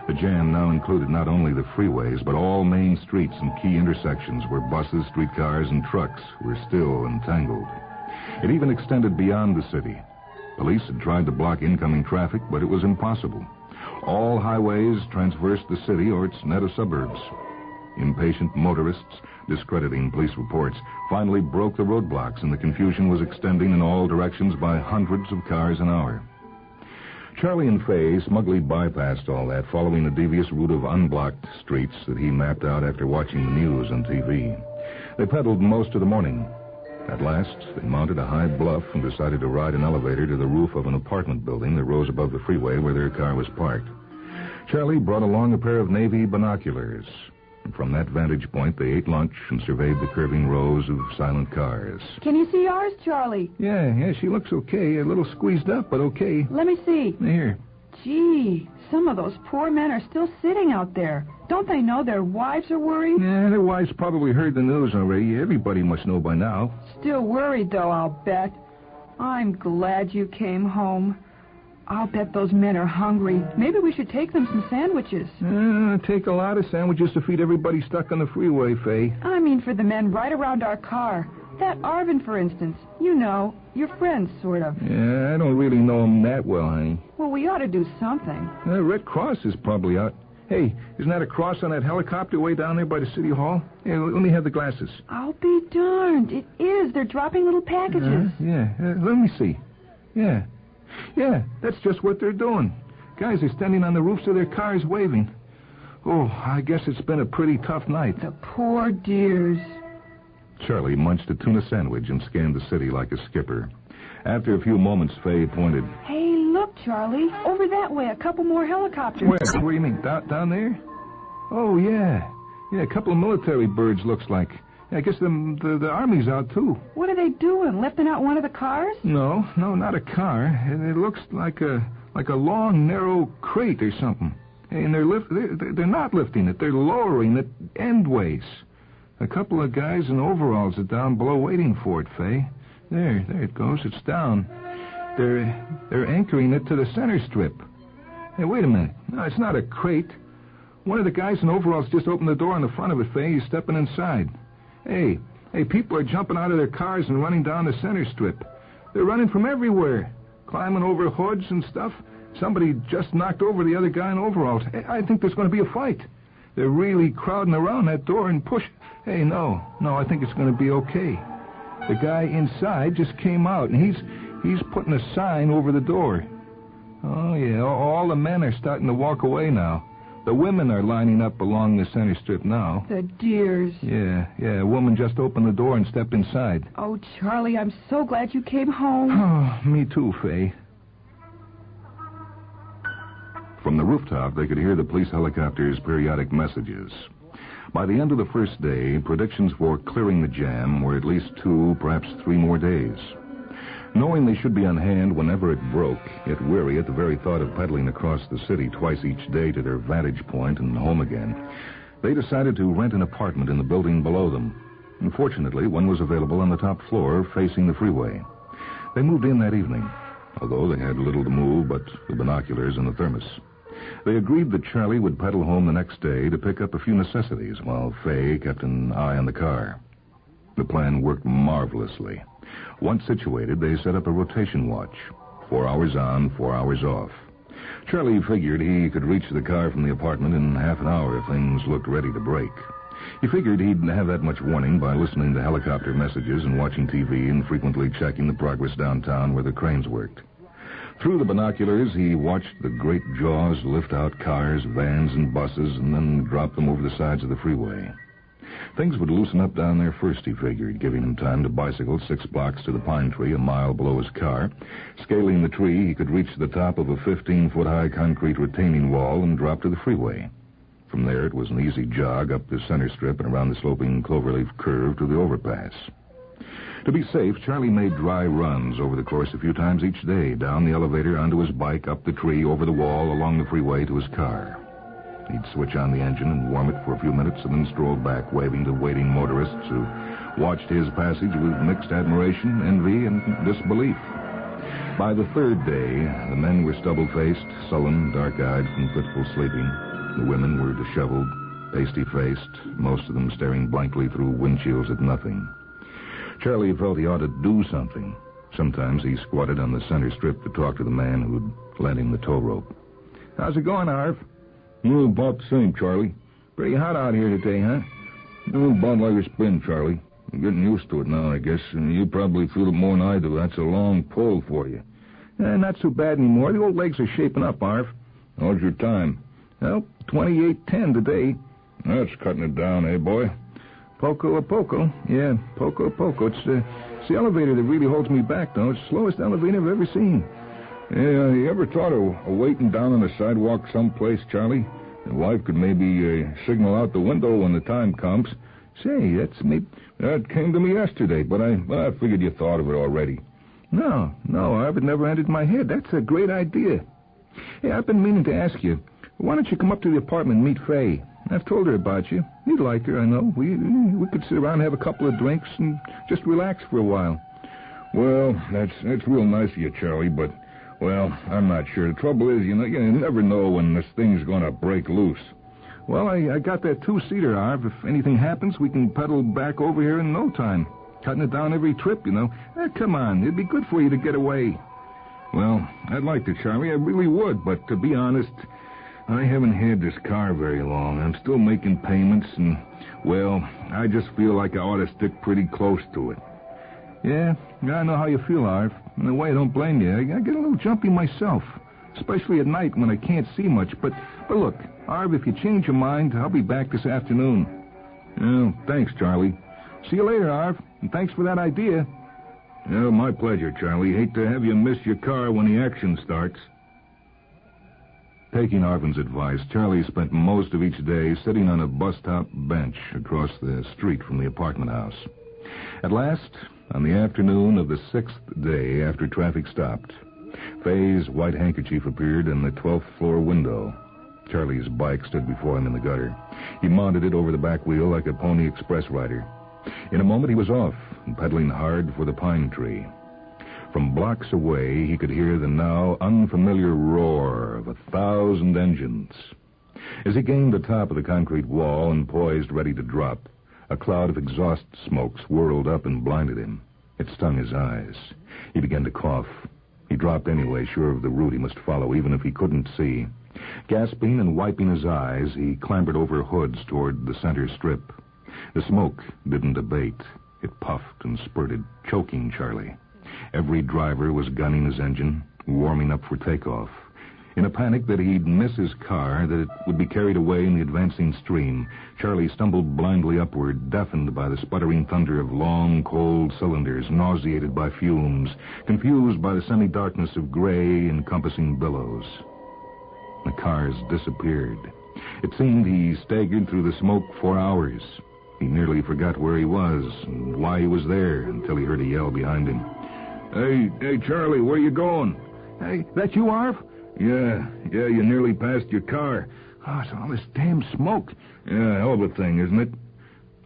The jam now included not only the freeways, but all main streets and key intersections where buses, streetcars, and trucks were still entangled. It even extended beyond the city. Police had tried to block incoming traffic, but it was impossible. All highways traversed the city or its net of suburbs. Impatient motorists, discrediting police reports, finally broke the roadblocks, and the confusion was extending in all directions by hundreds of cars an hour. Charlie and Fay smugly bypassed all that, following the devious route of unblocked streets that he mapped out after watching the news on TV. They pedaled most of the morning. At last, they mounted a high bluff and decided to ride an elevator to the roof of an apartment building that rose above the freeway where their car was parked. Charlie brought along a pair of Navy binoculars. And from that vantage point, they ate lunch and surveyed the curving rows of silent cars.
Can you see ours, Charlie?
Yeah, she looks okay. A little squeezed up, but okay.
Let me see.
Here.
Gee, some of those poor men are still sitting out there. Don't they know their wives are worried?
Yeah, their wives probably heard the news already. Everybody must know by now.
Still worried, though, I'll bet. I'm glad you came home. I'll bet those men are hungry. Maybe we should take them some sandwiches.
Take a lot of sandwiches to feed everybody stuck on the freeway, Fay.
I mean for the men right around our car. That Arvin, for instance. You know, your friends, sort of.
Yeah, I don't really know him that well, honey.
Well, we ought to do something.
Red Cross is probably out. Hey, isn't that a cross on that helicopter way down there by the city hall? Hey, let me have the glasses.
I'll be darned. It is. They're dropping little packages.
Let me see. Yeah, that's just what they're doing. Guys are standing on the roofs of their cars waving. Oh, I guess it's been a pretty tough night.
The poor dears.
Charlie munched a tuna sandwich and scanned the city like a skipper. After a few moments, Fay pointed.
Hey, look, Charlie. Over that way, a couple more helicopters.
Where do you mean? Down there? Oh, yeah. Yeah, a couple of military birds, looks like. I guess the Army's out, too.
What are they doing? Lifting out one of the cars?
No, not a car. It looks like a long, narrow crate or something. And they're not lifting it. They're lowering it endways. A couple of guys in overalls are down below waiting for it, Fay. There it goes. It's down. They're anchoring it to the center strip. Hey, wait a minute. No, it's not a crate. One of the guys in overalls just opened the door on the front of it, Fay. He's stepping inside. Hey, people are jumping out of their cars and running down the center strip. They're running from everywhere, climbing over hoods and stuff. Somebody just knocked over the other guy in overalls. I think there's going to be a fight.
They're really crowding around that door and push. Hey, no, I think it's going to be okay. The guy inside just came out, and he's putting a sign over the door. Oh, yeah, all the men are starting to walk away now. The women are lining up along the center strip now.
The dears.
Yeah, a woman just opened the door and stepped inside.
Oh, Charlie, I'm so glad you came home.
Oh, me too, Faye.
From the rooftop, they could hear the police helicopter's periodic messages. By the end of the first day, predictions for clearing the jam were at least 2, perhaps 3 more days. Knowing they should be on hand whenever it broke, yet weary at the very thought of pedaling across the city twice each day to their vantage point and home again, they decided to rent an apartment in the building below them. And fortunately, one was available on the top floor facing the freeway. They moved in that evening, although they had little to move but the binoculars and the thermos. They agreed that Charlie would pedal home the next day to pick up a few necessities while Faye kept an eye on the car. The plan worked marvelously. Once situated, they set up a rotation watch. 4 hours on, 4 hours off. Charlie figured he could reach the car from the apartment in half an hour if things looked ready to break. He figured he'd have that much warning by listening to helicopter messages and watching TV and frequently checking the progress downtown where the cranes worked. Through the binoculars, he watched the great jaws lift out cars, vans, and buses and then drop them over the sides of the freeway. Things would loosen up down there first, he figured, giving him time to bicycle 6 blocks to the pine tree a mile below his car. Scaling the tree, he could reach the top of a 15-foot-high concrete retaining wall and drop to the freeway. From there, it was an easy jog up the center strip and around the sloping cloverleaf curve to the overpass. To be safe, Charlie made dry runs over the course a few times each day, down the elevator, onto his bike, up the tree, over the wall, along the freeway to his car. He'd switch on the engine and warm it for a few minutes and then stroll back, waving to waiting motorists who watched his passage with mixed admiration, envy, and disbelief. By the 3rd day, the men were stubble-faced, sullen, dark-eyed from fitful sleeping. The women were disheveled, pasty-faced, most of them staring blankly through windshields at nothing. Charlie felt he ought to do something. Sometimes he squatted on the center strip to talk to the man who'd lent him the tow rope.
How's it going, Arv? Oh, about the same, Charlie. Pretty hot out here today, huh?
Oh, about like it's been, Charlie. I'm getting used to it now, I guess, and you probably feel it more than I do. That's a long pull for you.
Not so bad anymore. The old legs are shaping up, Arv.
How's your time?
Well, 28:10 today.
That's cutting it down, eh, boy?
Poco a poco. Yeah, poco a poco. It's the elevator that really holds me back, though. It's the slowest elevator I've ever seen.
Yeah, you ever thought of waiting down on the sidewalk someplace, Charlie? Your wife could maybe signal out the window when the time comes.
Say, that's me.
That came to me yesterday, but I figured you thought of it already.
No, Arv, it never entered my head. That's a great idea. Hey, I've been meaning to ask you, why don't you come up to the apartment and meet Faye? I've told her about you. You'd like her, I know. We could sit around and have a couple of drinks and just relax for a while.
Well, that's real nice of you, Charlie, but, well, I'm not sure. The trouble is, you never know when this thing's going to break loose.
Well, I got that 2-seater, Arv. If anything happens, we can pedal back over here in no time. Cutting it down every trip, Come on, it'd be good for you to get away.
Well, I'd like to, Charlie. I really would, but to be honest, I haven't had this car very long. I'm still making payments, and, well, I just feel like I ought to stick pretty close to it.
Yeah, I know how you feel, Arv. In a way, I don't blame you. I get a little jumpy myself, especially at night when I can't see much. But look, Arv, if you change your mind, I'll be back this afternoon.
Oh, thanks, Charlie.
See you later, Arv, and thanks for that idea.
Oh, my pleasure, Charlie. Hate to have you miss your car when the action starts. Taking Arvin's advice, Charlie spent most of each day sitting on a bus-top bench across the street from the apartment house. At last, on the afternoon of the 6th day after traffic stopped, Faye's white handkerchief appeared in the 12th floor window. Charlie's bike stood before him in the gutter. He mounted it over the back wheel like a Pony Express rider. In a moment, he was off and pedaling hard for the pine tree. From blocks away, he could hear the now unfamiliar roar of 1,000 engines. As he gained the top of the concrete wall and poised ready to drop, a cloud of exhaust smoke swirled up and blinded him. It stung his eyes. He began to cough. He dropped anyway, sure of the route he must follow, even if he couldn't see.
Gasping and wiping his eyes, he clambered over hoods toward the center strip. The smoke didn't abate. It puffed and spurted, choking Charlie. Every driver was gunning his engine, warming up for takeoff. In a panic that he'd miss his car, that it would be carried away in the advancing stream, Charlie stumbled blindly upward, deafened by the sputtering thunder of long, cold cylinders, nauseated by fumes, confused by the semi-darkness of gray, encompassing billows. The cars disappeared. It seemed he staggered through the smoke for hours. He nearly forgot where he was and why he was there until he heard a yell behind him.
Hey, Charlie, where you going?
Hey, that you, Arv?
Yeah, you nearly passed your car.
Oh, it's all this damn smoke.
Yeah, hell of a thing, isn't it?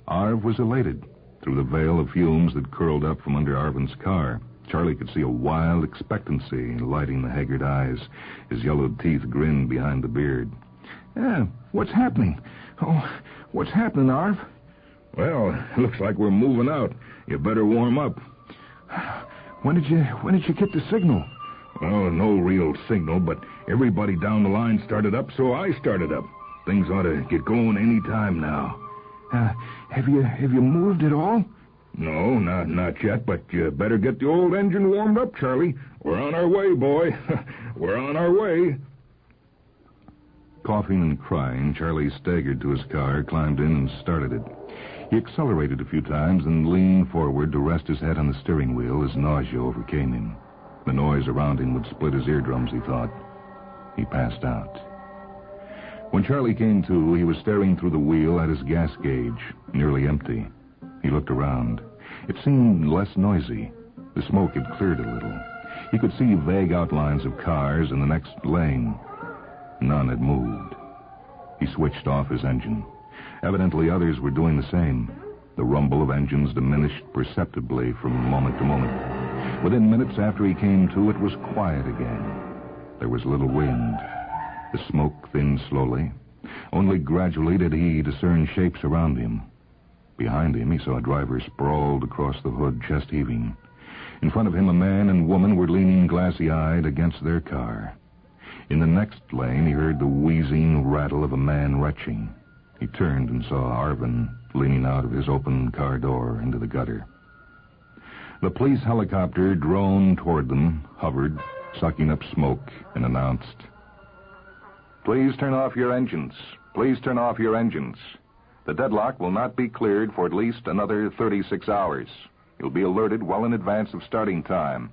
Arv was elated. Through the veil of fumes that curled up from under Arvin's car, Charlie could see a wild expectancy lighting the haggard eyes. His yellowed teeth grinned behind the beard.
Yeah, what's happening? Oh, what's happening, Arv?
Well, looks like we're moving out. You better warm up.
When did you get the signal?
Well, no real signal, but everybody down the line started up, so I started up. Things ought to get going any time now.
Have you moved at all?
No, not yet, but you better get the old engine warmed up, Charlie. We're on our way, boy. We're on our way.
Coughing and crying, Charlie staggered to his car, climbed in, and started it. He accelerated a few times and leaned forward to rest his head on the steering wheel as nausea overcame him. The noise around him would split his eardrums, he thought. He passed out. When Charlie came to, he was staring through the wheel at his gas gauge, nearly empty. He looked around. It seemed less noisy. The smoke had cleared a little. He could see vague outlines of cars in the next lane. None had moved. He switched off his engine. Evidently others were doing the same. The rumble of engines diminished perceptibly from moment to moment. Within minutes after he came to, it was quiet again. There was little wind. The smoke thinned slowly. Only gradually did he discern shapes around him. Behind him, he saw a driver sprawled across the hood, chest heaving. In front of him, a man and woman were leaning glassy-eyed against their car. In the next lane, he heard the wheezing rattle of a man retching. He turned and saw Arvin leaning out of his open car door into the gutter. The police helicopter droned toward them, hovered, sucking up smoke, and announced, "Please turn off your engines. Please turn off your engines. The deadlock will not be cleared for at least another 36 hours. You'll be alerted well in advance of starting time.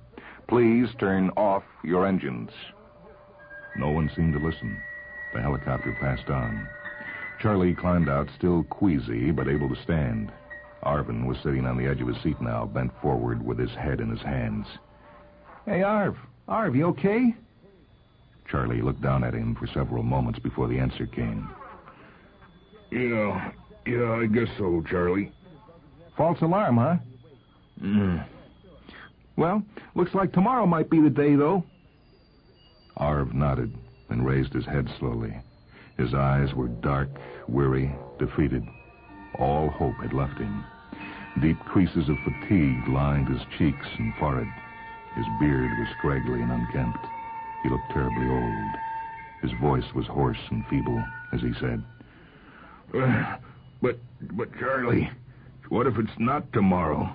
Please turn off your engines." No one seemed to listen. The helicopter passed on. Charlie climbed out, still queasy, but able to stand. Arvin was sitting on the edge of his seat now, bent forward with his head in his hands.
Hey, Arv, you okay?
Charlie looked down at him for several moments before the answer came.
Yeah, I guess so, Charlie.
False alarm, huh? Well, looks like tomorrow might be the day, though.
Arv nodded and raised his head slowly. His eyes were dark, weary, defeated. All hope had left him. Deep creases of fatigue lined his cheeks and forehead. His beard was scraggly and unkempt. He looked terribly old. His voice was hoarse and feeble as he said,
But Charlie, what if it's not tomorrow?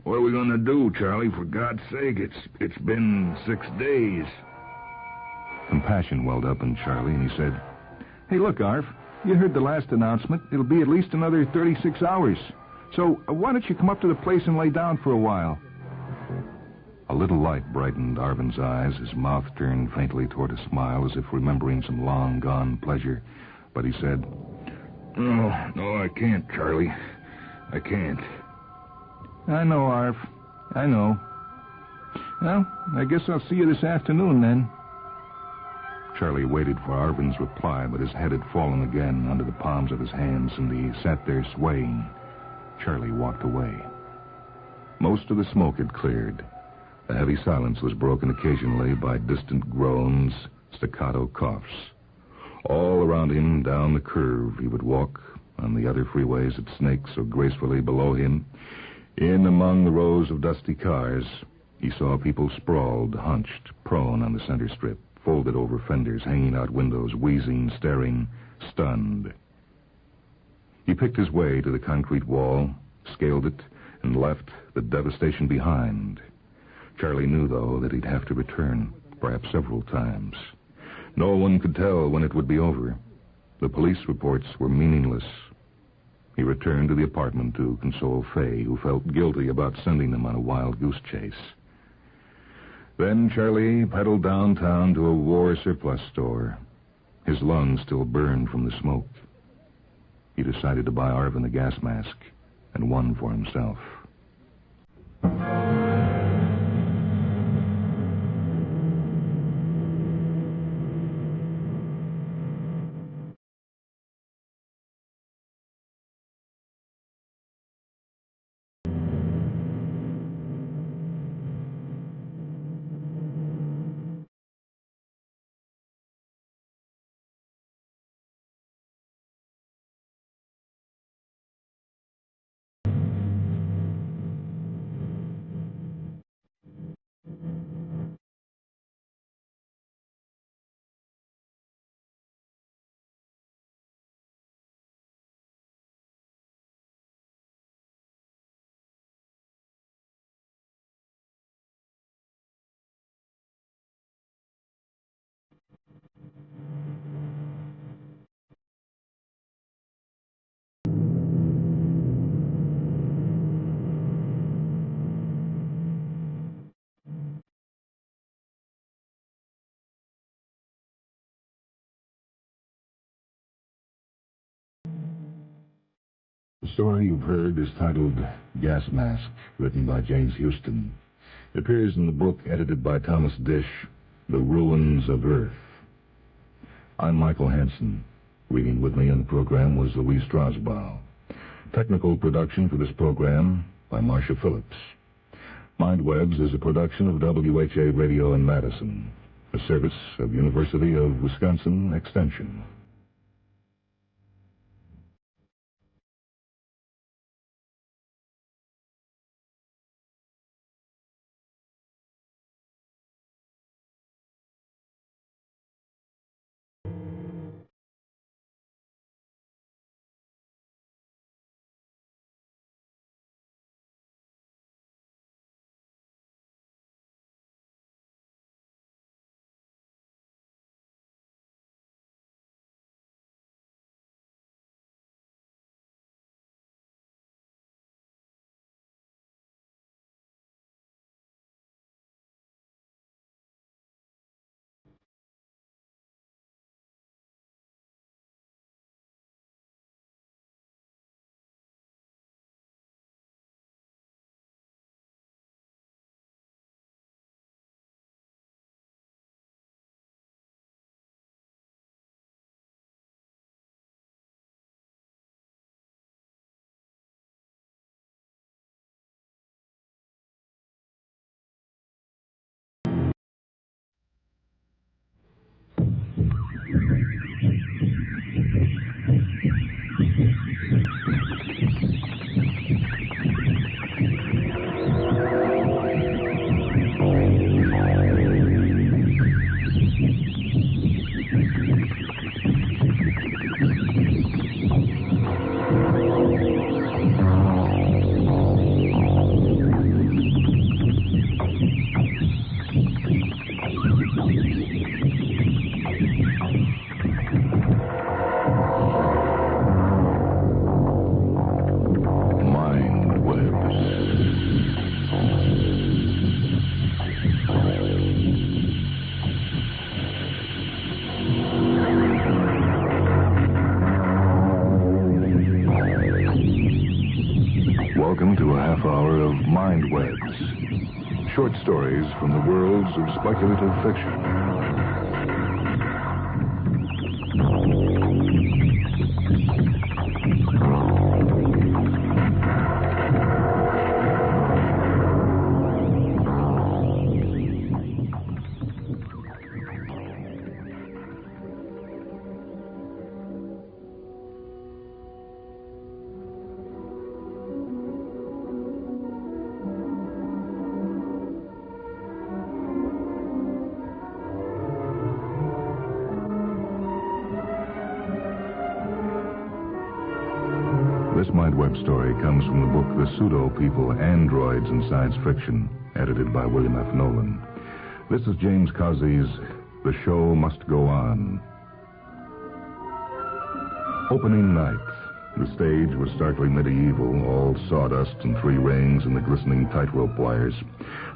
What are we going to do, Charlie? For God's sake, it's been 6 days.
Compassion welled up in Charlie, and he said,
Hey, look, Arv, you heard the last announcement. It'll be at least another 36 hours. So why don't you come up to the place and lay down for a while?
A little light brightened Arvin's eyes. His mouth turned faintly toward a smile, as if remembering some long-gone pleasure. But he said,
No, I can't, Charlie. I can't.
I know, Arv. I know. Well, I guess I'll see you this afternoon, then.
Charlie waited for Arvin's reply, but his head had fallen again under the palms of his hands, and he sat there swaying. Charlie walked away. Most of the smoke had cleared. The heavy silence was broken occasionally by distant groans, staccato coughs. All around him, down the curve, he would walk, on the other freeways that snaked so gracefully below him. In among the rows of dusty cars, he saw people sprawled, hunched, prone on the center strip, folded over fenders, hanging out windows, wheezing, staring, stunned. He picked his way to the concrete wall, scaled it, and left the devastation behind. Charlie knew, though, that he'd have to return, perhaps several times. No one could tell when it would be over. The police reports were meaningless. He returned to the apartment to console Fay, who felt guilty about sending him on a wild goose chase. Then Charlie pedaled downtown to a war surplus store. His lungs still burned from the smoke. He decided to buy Arvin a gas mask and one for himself. The story you've heard is titled Gas Mask, written by James Houston. It appears in the book edited by Thomas Dish, The Ruins of Earth. I'm Michael Hansen. Reading with me on the program was Louise Strasbaugh. Technical production for this program by Marcia Phillips. Mindwebs is a production of WHA Radio in Madison, a service of University of Wisconsin Extension. Welcome to a half hour of Mindwebs. Short stories from the worlds of speculative fiction.
Undefined Web Story comes from the book The Pseudo-People, Androids in Science Fiction, edited by William F. Nolan. This is James Causy's The Show Must Go On. Opening night. The stage was starkly medieval, all sawdust and three rings and the glistening tightrope wires.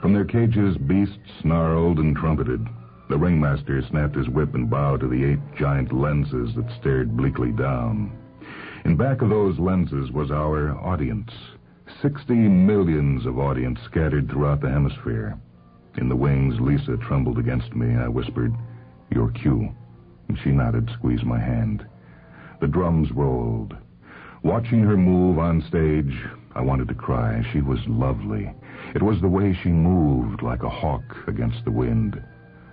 From their cages, beasts snarled and trumpeted. The ringmaster snapped his whip and bowed to the 8 giant lenses that stared bleakly down. In back of those lenses was our audience. 60 millions of audience scattered throughout the hemisphere. In the wings, Lisa trembled against me. I whispered, "Your cue." And she nodded, squeezed my hand. The drums rolled. Watching her move on stage, I wanted to cry. She was lovely. It was the way she moved, like a hawk against the wind.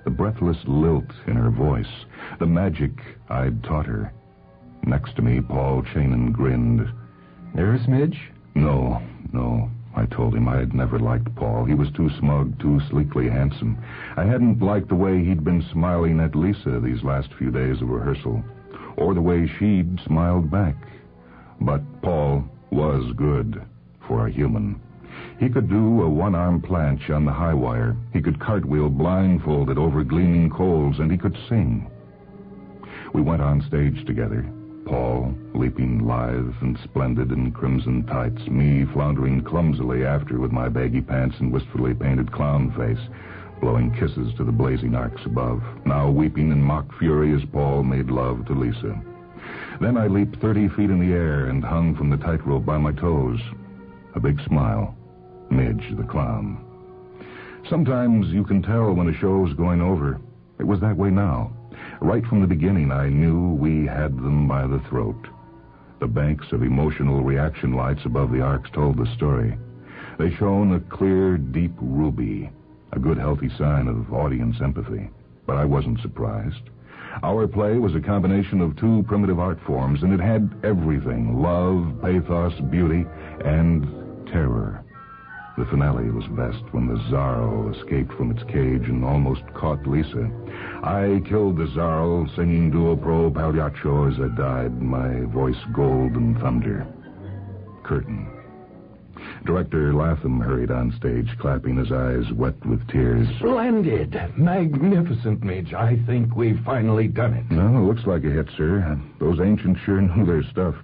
The breathless lilt in her voice, the magic I'd taught her. Next to me, Paul Chanin grinned.
"Nervous, Midge?"
No. I told him I had never liked Paul. He was too smug, too sleekly handsome. I hadn't liked the way he'd been smiling at Lisa these last few days of rehearsal, or the way she'd smiled back. But Paul was good for a human. He could do a one-arm planche on the high wire. He could cartwheel blindfolded over gleaming coals, and he could sing. We went on stage together. Paul leaping lithe and splendid in crimson tights, me floundering clumsily after with my baggy pants and wistfully painted clown face, blowing kisses to the blazing arcs above, now weeping in mock fury as Paul made love to Lisa. Then I leaped 30 feet in the air and hung from the tightrope by my toes. A big smile. Midge, the clown. Sometimes you can tell when a show's going over. It was that way now. Right from the beginning, I knew we had them by the throat. The banks of emotional reaction lights above the arcs told the story. They shone a clear, deep ruby, a good, healthy sign of audience empathy. But I wasn't surprised. Our play was a combination of 2 primitive art forms, and it had everything: love, pathos, beauty, and terror. The finale was best, when the Zarl escaped from its cage and almost caught Lisa. I killed the Zarl, singing duo pro pagliaccio as I died, my voice gold and thunder. Curtain. Director Latham hurried on stage, clapping, his eyes wet with tears.
"Splendid. Magnificent, Midge. I think we've finally done it."
Well, it looks like a hit, sir. Those ancients sure knew their stuff.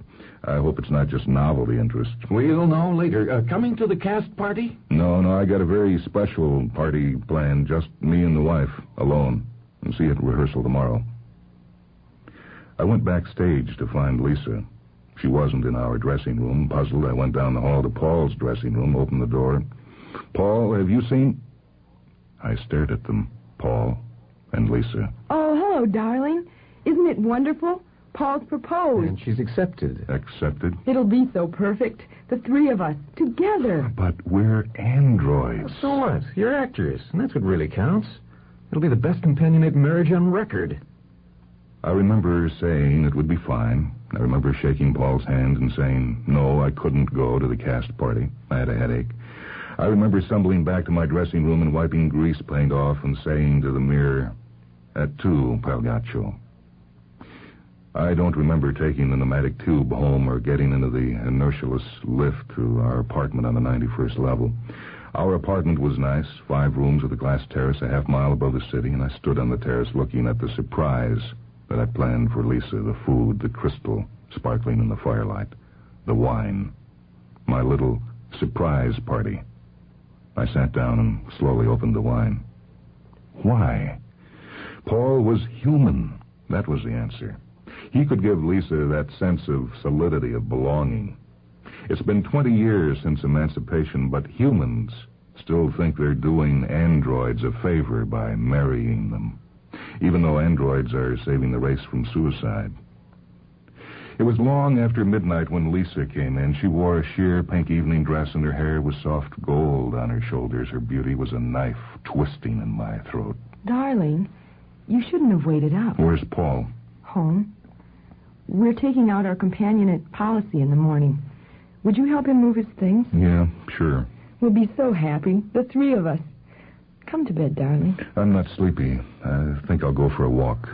I hope it's not just novelty interest.
We'll know later. Coming to the cast party?
No, I got a very special party planned. Just me and the wife, alone. And see you at rehearsal tomorrow. I went backstage to find Lisa. She wasn't in our dressing room. Puzzled, I went down the hall to Paul's dressing room, opened the door. "Paul, have you seen..." I stared at them, Paul and Lisa.
"Oh, hello, darling. Isn't it wonderful? Paul's proposed."
"And she's accepted."
"Accepted?"
"It'll be so perfect. The 3 of us, together."
"But we're androids."
"So what? You're actors, and that's what really counts. It'll be the best companionate marriage on record."
I remember saying it would be fine. I remember shaking Paul's hand and saying, no, I couldn't go to the cast party. I had a headache. I remember stumbling back to my dressing room and wiping grease paint off and saying to the mirror, "At 2, Pagliaccio." I don't remember taking the pneumatic tube home or getting into the inertialess lift to our apartment on the 91st level. Our apartment was nice, 5 rooms with a glass terrace a half-mile above the city, and I stood on the terrace looking at the surprise that I planned for Lisa, the food, the crystal sparkling in the firelight, the wine, my little surprise party. I sat down and slowly opened the wine. Why? Paul was human. That was the answer. He could give Lisa that sense of solidity, of belonging. It's been 20 years since emancipation, but humans still think they're doing androids a favor by marrying them, even though androids are saving the race from suicide. It was long after midnight when Lisa came in. She wore a sheer pink evening dress, and her hair was soft gold on her shoulders. Her beauty was a knife twisting in my throat.
"Darling, you shouldn't have waited up."
"Where's Paul?"
"Home. We're taking out our companionate policy in the morning. Would you help him move his things?"
"Yeah, sure."
"We'll be so happy, the 3 of us. Come to bed, darling."
"I'm not sleepy. I think I'll go for a walk."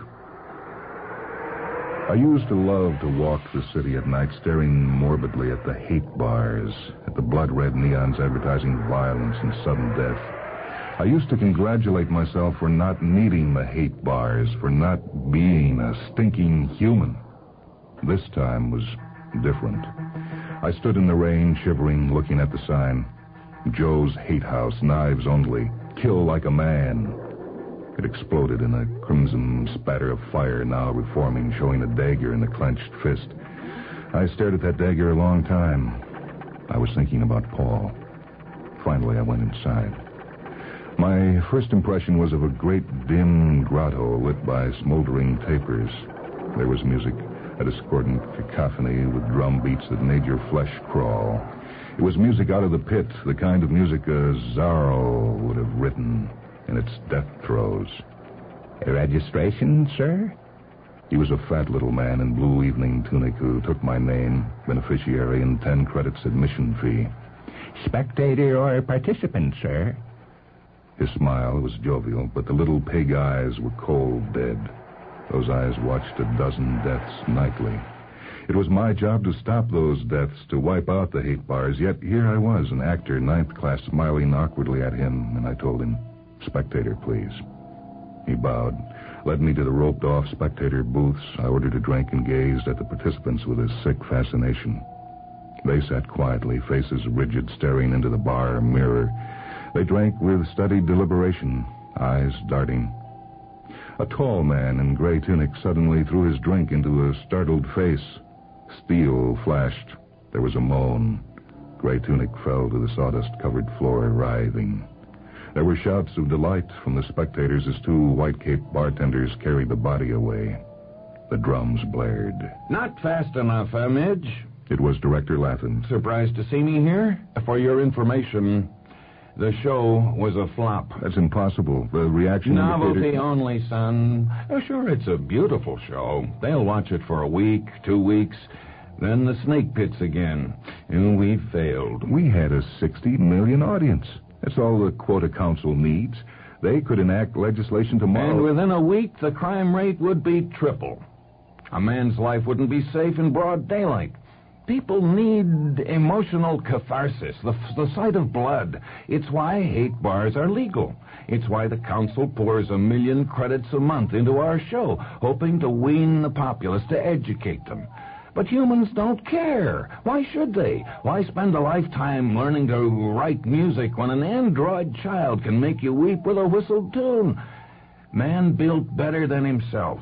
I used to love to walk the city at night, staring morbidly at the hate bars, at the blood-red neons advertising violence and sudden death. I used to congratulate myself for not needing the hate bars, for not being a stinking human. This time was different. I stood in the rain, shivering, looking at the sign. Joe's Hate House, knives only, kill like a man. It exploded in a crimson spatter of fire, now reforming, showing a dagger in the clenched fist. I stared at that dagger a long time. I was thinking about Paul. Finally, I went inside. My first impression was of a great dim grotto lit by smoldering tapers. There was music, a discordant cacophony with drum beats that made your flesh crawl. It was music out of the pit, the kind of music a Zorro would have written in its death throes.
Registration, sir?
He was a fat little man in blue evening tunic who took my name, beneficiary, and 10 credits admission fee.
Spectator or participant, sir?
His smile was jovial, but the little pig eyes were cold dead. Those eyes watched a dozen deaths nightly. It was my job to stop those deaths, to wipe out the hate bars, yet here I was, an actor, 9th class, smiling awkwardly at him, and I told him, "Spectator, please." He bowed, led me to the roped-off spectator booths. I ordered a drink and gazed at the participants with a sick fascination. They sat quietly, faces rigid, staring into the bar mirror. They drank with studied deliberation, eyes darting. A tall man in gray tunic suddenly threw his drink into a startled face. Steel flashed. There was a moan. Gray tunic fell to the sawdust-covered floor, writhing. There were shouts of delight from the spectators as 2 white-caped bartenders carried the body away. The drums blared.
Not fast enough, Midge?
It was Director Latham.
Surprised to see me here? For your information, the show was a flop.
That's impossible. The reaction
Novelty
indicated...
only, son. Oh, sure, it's a beautiful show. They'll watch it for a week, 2 weeks, then the snake pits again. And we failed.
We had a 60 million audience. That's all the Quota Council needs. They could enact legislation tomorrow.
And within a week, the crime rate would be triple. A man's life wouldn't be safe in broad daylight. People need emotional catharsis, the sight of blood. It's why hate bars are legal. It's why the council pours 1 million credits a month into our show, hoping to wean the populace, to educate them. But humans don't care. Why should they? Why spend a lifetime learning to write music when an android child can make you weep with a whistled tune? Man built better than himself.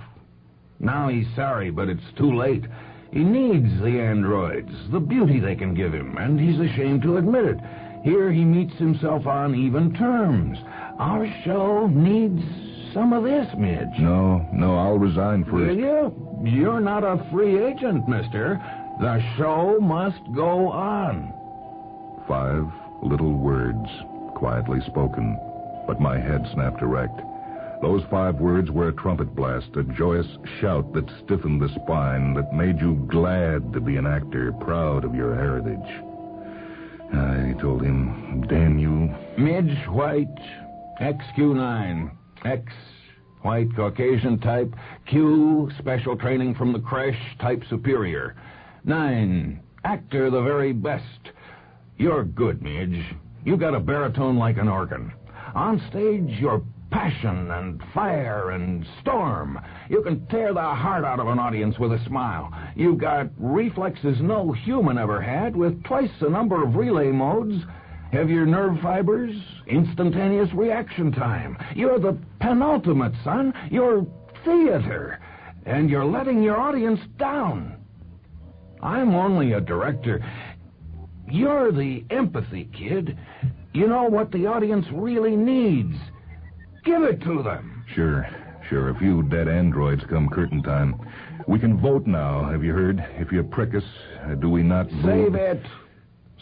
Now he's sorry, but it's too late. He needs the androids, the beauty they can give him, and he's ashamed to admit it. Here he meets himself on even terms. Our show needs some of this, Midge.
No, I'll resign first.
Will you? You're not a free agent, mister. The show must go on.
5 little words, quietly spoken, but my head snapped erect. Those 5 words were a trumpet blast, a joyous shout that stiffened the spine, that made you glad to be an actor, proud of your heritage. I told him, "Damn you."
Midge White, XQ9, X, white Caucasian type, Q, special training from the creche, type superior. 9, actor the very best. You're good, Midge. You got a baritone like an organ. On stage, you're passion and fire and storm. You can tear the heart out of an audience with a smile. You've got reflexes no human ever had, with twice the number of relay modes, heavier nerve fibers, instantaneous reaction time. You're the penultimate, son. You're theater, and you're letting your audience down. I'm only a director. You're the empathy kid. You know what the audience really needs. Give it to them.
Sure. A few dead androids come curtain time. We can vote now, have you heard? If you prick us, do we not...
Save it.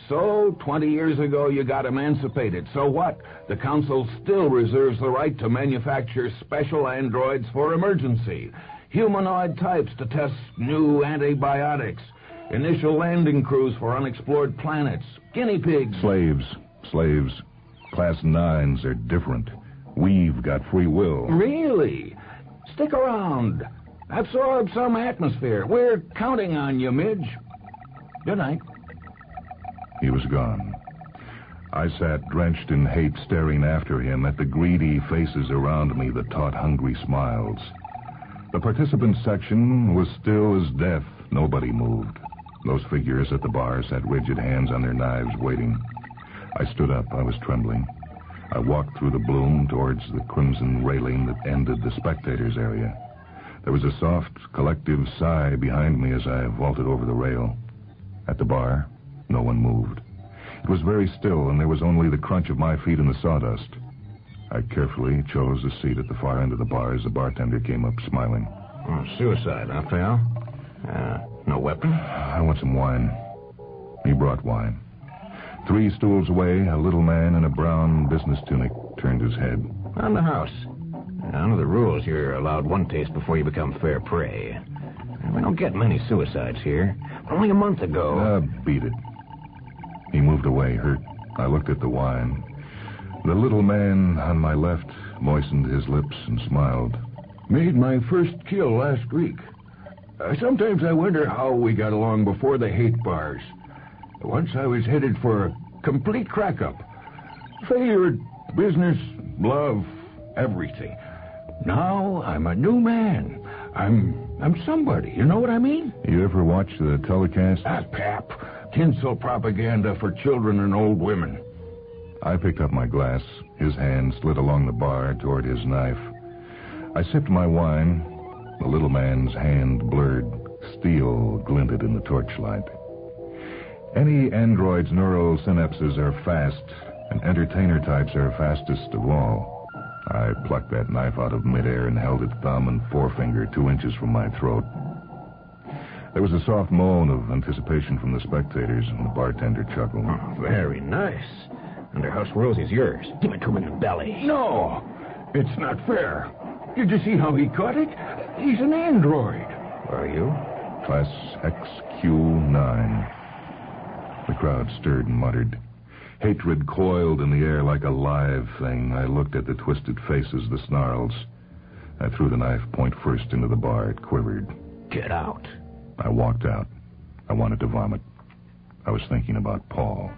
So, 20 years ago, you got emancipated. So what? The council still reserves the right to manufacture special androids for emergency. Humanoid types to test new antibiotics. Initial landing crews for unexplored planets. Guinea pigs.
Slaves. Class 9s are different. We've got free will.
Really? Stick around. Absorb some atmosphere. We're counting on you, Midge. Good night.
He was gone. I sat drenched in hate, staring after him at the greedy faces around me that taught hungry smiles. The participant section was still as death. Nobody moved. Those figures at the bar sat rigid, hands on their knives, waiting. I stood up. I was trembling. I walked through the gloom towards the crimson railing that ended the spectators' area. There was a soft, collective sigh behind me as I vaulted over the rail. At the bar, no one moved. It was very still, and there was only the crunch of my feet in the sawdust. I carefully chose a seat at the far end of the bar as the bartender came up, smiling.
Suicide, huh, pal? No weapon?
I want some wine. He brought wine. 3 stools away, a little man in a brown business tunic turned his head.
On the house. Under the rules, you're allowed 1 taste before you become fair prey. We don't get many suicides here. Only a month ago...
Beat it. He moved away, hurt. I looked at the wine. The little man on my left moistened his lips and smiled.
Made my first kill last week. Sometimes I wonder how we got along before the hate bars. Once I was headed for a complete crack-up. Failure at business, love, everything. Now I'm a new man. I'm somebody, you know what I mean?
You ever watch the telecast?
Pap. Tinsel propaganda for children and old women.
I picked up my glass. His hand slid along the bar toward his knife. I sipped my wine. The little man's hand blurred. Steel glinted in the torchlight. Any android's neural synapses are fast, and entertainer types are fastest of all. I plucked that knife out of midair and held its thumb and forefinger 2 inches from my throat. There was a soft moan of anticipation from the spectators, and the bartender chuckled.
Oh, very nice. Under house rules, he's yours. Give it to him in the belly.
No, it's not fair. Did you see how he caught it? He's an android.
Are you?
Class XQ9. The crowd stirred and muttered. Hatred coiled in the air like a live thing. I looked at the twisted faces, the snarls. I threw the knife point first into the bar. It quivered.
Get out.
I walked out. I wanted to vomit. I was thinking about Paul.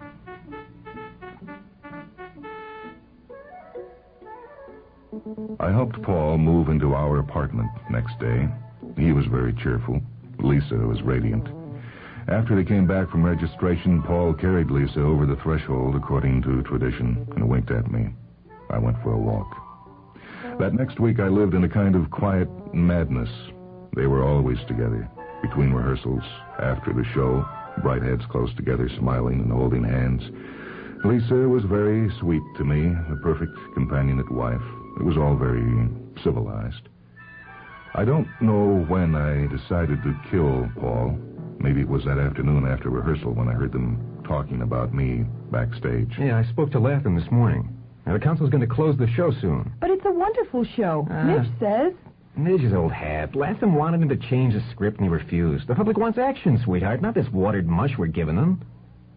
I helped Paul move into our apartment next day. He was very cheerful. Lisa was radiant. After they came back from registration, Paul carried Lisa over the threshold according to tradition and winked at me. I went for a walk. That next week I lived in a kind of quiet madness. They were always together. Between rehearsals, after the show, bright heads close together, smiling and holding hands. Lisa was very sweet to me, the perfect companionate wife. It was all very civilized. I don't know when I decided to kill Paul. Maybe it was that afternoon after rehearsal when I heard them talking about me backstage.
Yeah, I spoke to Latham this morning. Now, the council's going to close the show soon.
But it's a wonderful show. Mitch says.
Midge's old hat. Latham wanted him to change the script, and he refused. The public wants action, sweetheart, not this watered mush we're giving them.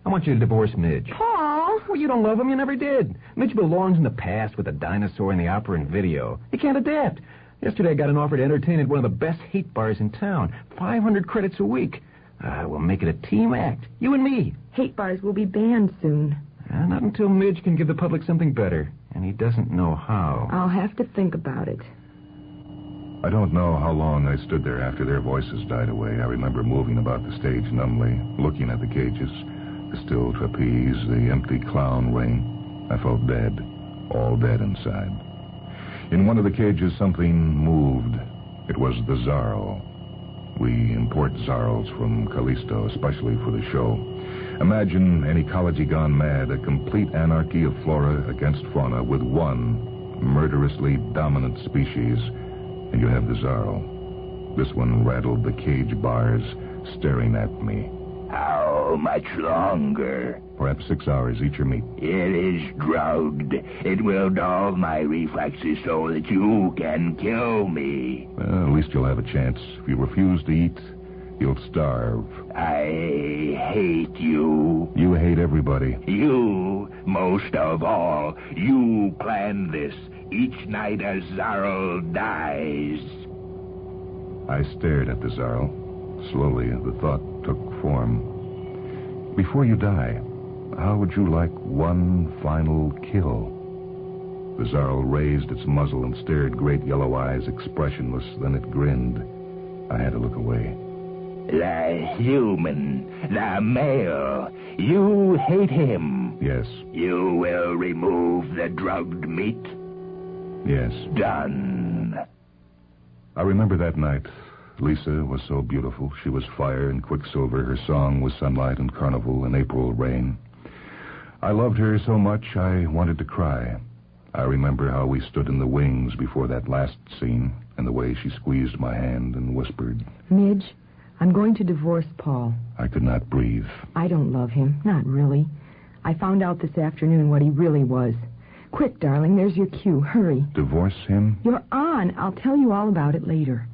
I want you to divorce Midge.
Paul!
Well, you don't love him. You never did. Midge belongs in the past with the dinosaur and the opera and video. He can't adapt. Yesterday I got an offer to entertain at one of the best hate bars in town. 500 credits a week. We'll make it a team act. You and me.
Hate bars will be banned soon.
Not until Midge can give the public something better. And he doesn't know how.
I'll have to think about it.
I don't know how long I stood there after their voices died away. I remember moving about the stage numbly, looking at the cages, the still trapeze, the empty clown ring. I felt dead, all dead inside. In one of the cages, something moved. It was the Zarl. We import Zarls from Callisto, especially for the show. Imagine an ecology gone mad, a complete anarchy of flora against fauna with one murderously dominant species, and you have the Zarl. This one rattled the cage bars, staring at me.
How much longer?
Perhaps 6 hours, eat your meat.
It is drugged. It will dull my reflexes so that you can kill me.
Well, at least you'll have a chance. If you refuse to eat, you'll starve.
I hate you.
You hate everybody.
You, most of all. You planned this. Each night a Zarl dies.
I stared at the Zarl. Slowly, the thought took form. Before you die, how would you like one final kill? The Zarl raised its muzzle and stared, great yellow eyes expressionless. Then it grinned. I had to look away.
The human, the male, you hate him.
Yes.
You will remove the drugged meat?
Yes.
Done.
I remember that night. Lisa was so beautiful. She was fire and quicksilver. Her song was sunlight and carnival and April rain. I loved her so much I wanted to cry. I remember how we stood in the wings before that last scene, and the way she squeezed my hand and whispered,
Midge, I'm going to divorce Paul.
I could not breathe.
I don't love him. Not really. I found out this afternoon what he really was. Quick, darling, there's your cue. Hurry.
Divorce him?
You're on. I'll tell you all about it later.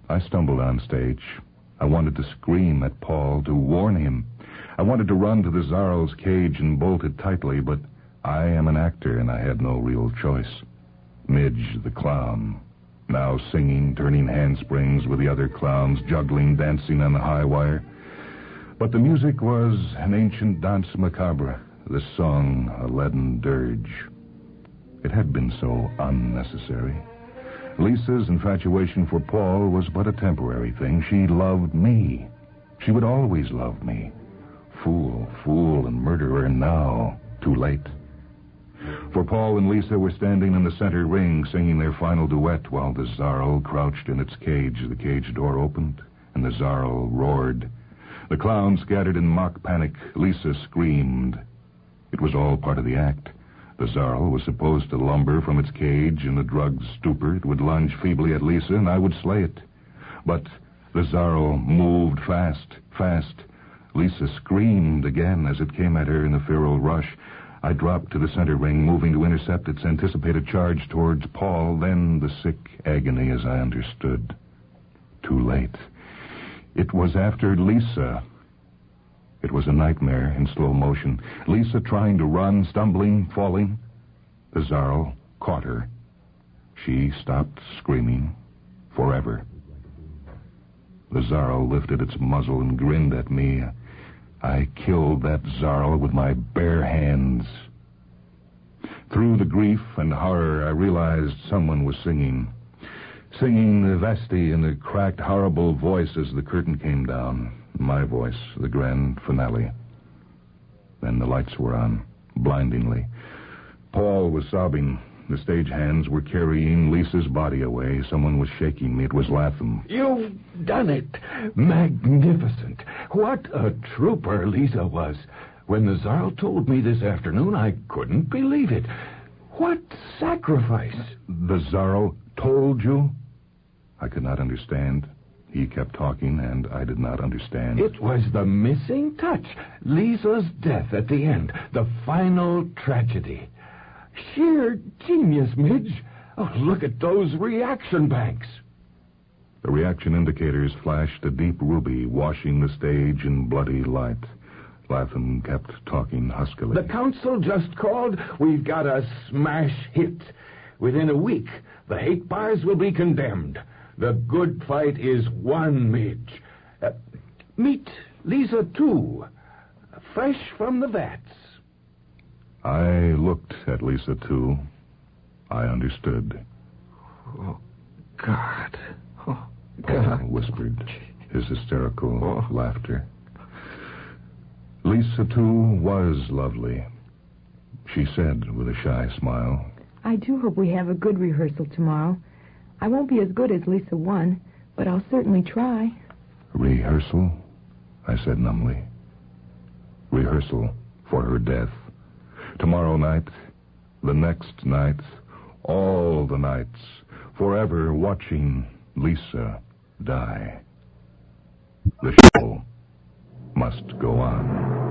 I stumbled on stage. I wanted to scream at Paul, to warn him. I wanted to run to the Zarl's cage and bolt it tightly, but I am an actor, and I had no real choice. Midge, the clown, now singing, turning handsprings with the other clowns, juggling, dancing on the high wire. But the music was an ancient danse macabre, this song a leaden dirge. It had been so unnecessary. Lisa's infatuation for Paul was but a temporary thing. She loved me. She would always love me. Fool, and murderer, and now, too late. For Paul and Lisa were standing in the center ring singing their final duet while the Zarl crouched in its cage. The cage door opened, and the Zarl roared. The clowns scattered in mock panic. Lisa screamed. It was all part of the act. The Zarl was supposed to lumber from its cage. In a drugged stupor, it would lunge feebly at Lisa, and I would slay it. But the Zarl moved fast. Lisa screamed again as it came at her in a feral rush. I dropped to the center ring, moving to intercept its anticipated charge towards Paul, then the sick agony as I understood. Too late. It was after Lisa. It was a nightmare in slow motion. Lisa trying to run, stumbling, falling. The Zarl caught her. She stopped screaming forever. The Zarl lifted its muzzle and grinned at me. I killed that Zarl with my bare hands. Through the grief and horror, I realized someone was singing. Singing the Vesti in a cracked, horrible voice as the curtain came down. My voice, the grand finale. Then the lights were on, blindingly. Paul was sobbing. The stage hands were carrying Lisa's body away. Someone was shaking me. It was Latham.
You've done it. Magnificent. What a trooper Lisa was. When the Zarl told me this afternoon, I couldn't believe it. What sacrifice.
The Zarl told you? I could not understand. He kept talking, and I did not understand.
It was the missing touch. Lisa's death at the end. The final tragedy. Sheer genius, Midge. Oh, look at those reaction banks.
The reaction indicators flashed a deep ruby, washing the stage in bloody light. Latham kept talking huskily.
The council just called. We've got a smash hit. Within a week, the hate bars will be condemned. The good fight is won, Midge. Meet Lisa, too. Fresh from the vats.
I looked at Lisa, too. I understood.
Oh, God. Oh,
Paul
God.
whispered, his hysterical laughter. Lisa, too, was lovely. She said with a shy smile.
I do hope we have a good rehearsal tomorrow. I won't be as good as Lisa 1, but I'll certainly try.
Rehearsal? I said numbly. Rehearsal for her death. Tomorrow night, the next night, all the nights, forever watching Lisa die. The show must go on.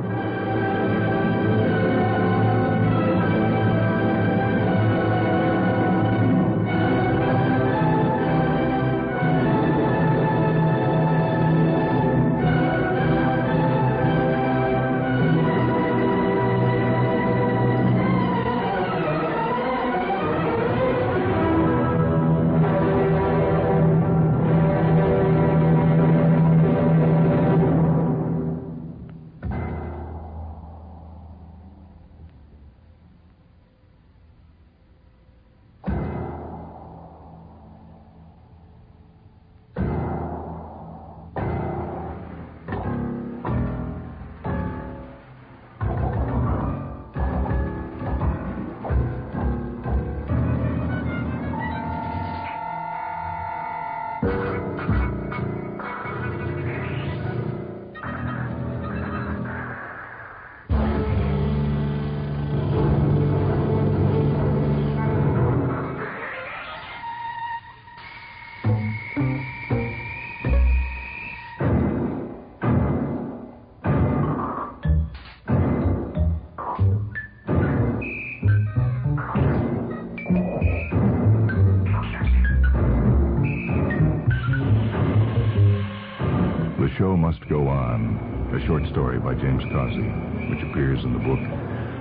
Vagabond, a short story by James Causey, which appears in the book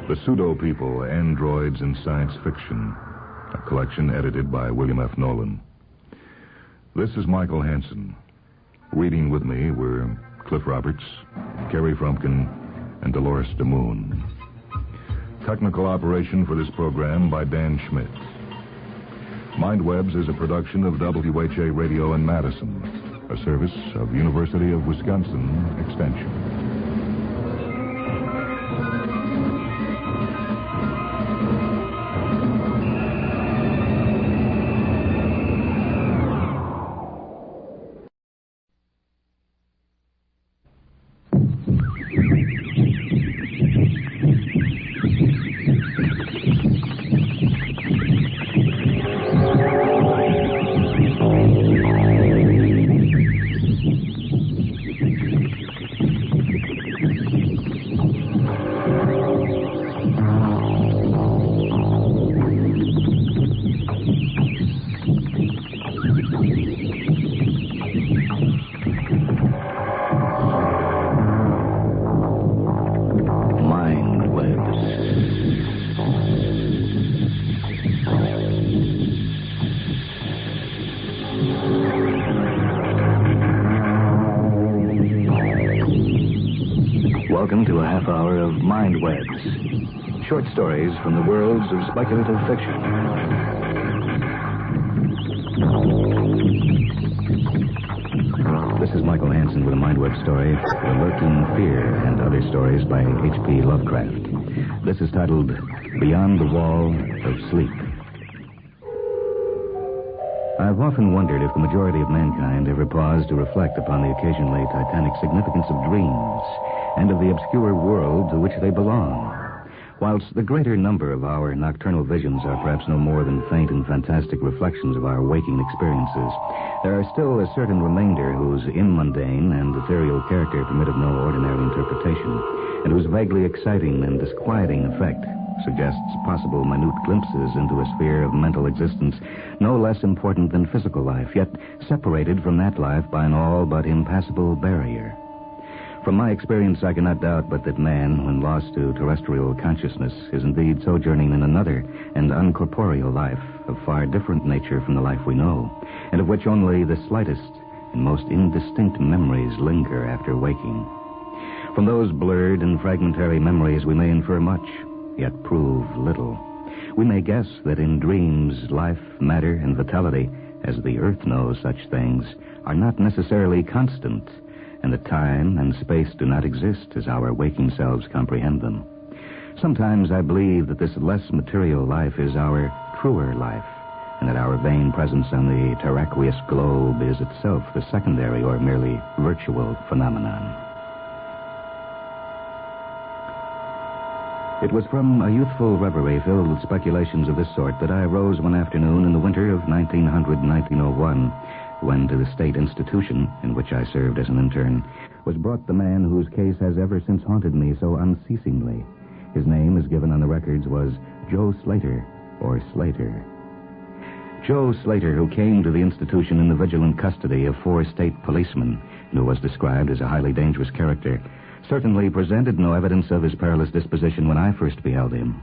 The Pseudo-People, Androids in Science Fiction, a collection edited by William F. Nolan. This is Michael Hansen. Reading with me were Cliff Roberts, Kerry Frumpkin, and Dolores DeMoon. Technical operation for this program by Dan Schmidt. Mindwebs is a production of WHA Radio in Madison, a service of University of Wisconsin Extension.
Welcome to a half hour of Mindwebs, short stories from the worlds of speculative fiction. This is Michael Hansen with a Mindweb story, The Lurking Fear and Other Stories by H.P. Lovecraft. This is titled Beyond the Wall of Sleep. I've often wondered if the majority of mankind ever paused to reflect upon the occasionally titanic significance of dreams and of the obscure world to which they belong. Whilst the greater number of our nocturnal visions are perhaps no more than faint and fantastic reflections of our waking experiences, there are still a certain remainder whose immundane and ethereal character permit of no ordinary interpretation, and whose vaguely exciting and disquieting effect suggests possible minute glimpses into a sphere of mental existence no less important than physical life, yet separated from that life by an all but impassable barrier. From my experience, I cannot doubt but that man, when lost to terrestrial consciousness, is indeed sojourning in another and uncorporeal life of far different nature from the life we know, and of which only the slightest and most indistinct memories linger after waking. From those blurred and fragmentary memories we may infer much, yet prove little. We may guess that in dreams, life, matter, and vitality, as the earth knows such things, are not necessarily constant, and that time and space do not exist as our waking selves comprehend them. Sometimes I believe that this less material life is our truer life, and that our vain presence on the terraqueous globe is itself the secondary or merely virtual phenomenon. It was from a youthful reverie filled with speculations of this sort that I arose one afternoon in the winter of 1900-1901, when to the state institution in which I served as an intern was brought the man whose case has ever since haunted me so unceasingly. His name, as given on the records, was Joe Slater, or Slater. Joe Slater, who came to the institution in the vigilant custody of 4 state policemen, and who was described as a highly dangerous character, certainly presented no evidence of his perilous disposition when I first beheld him.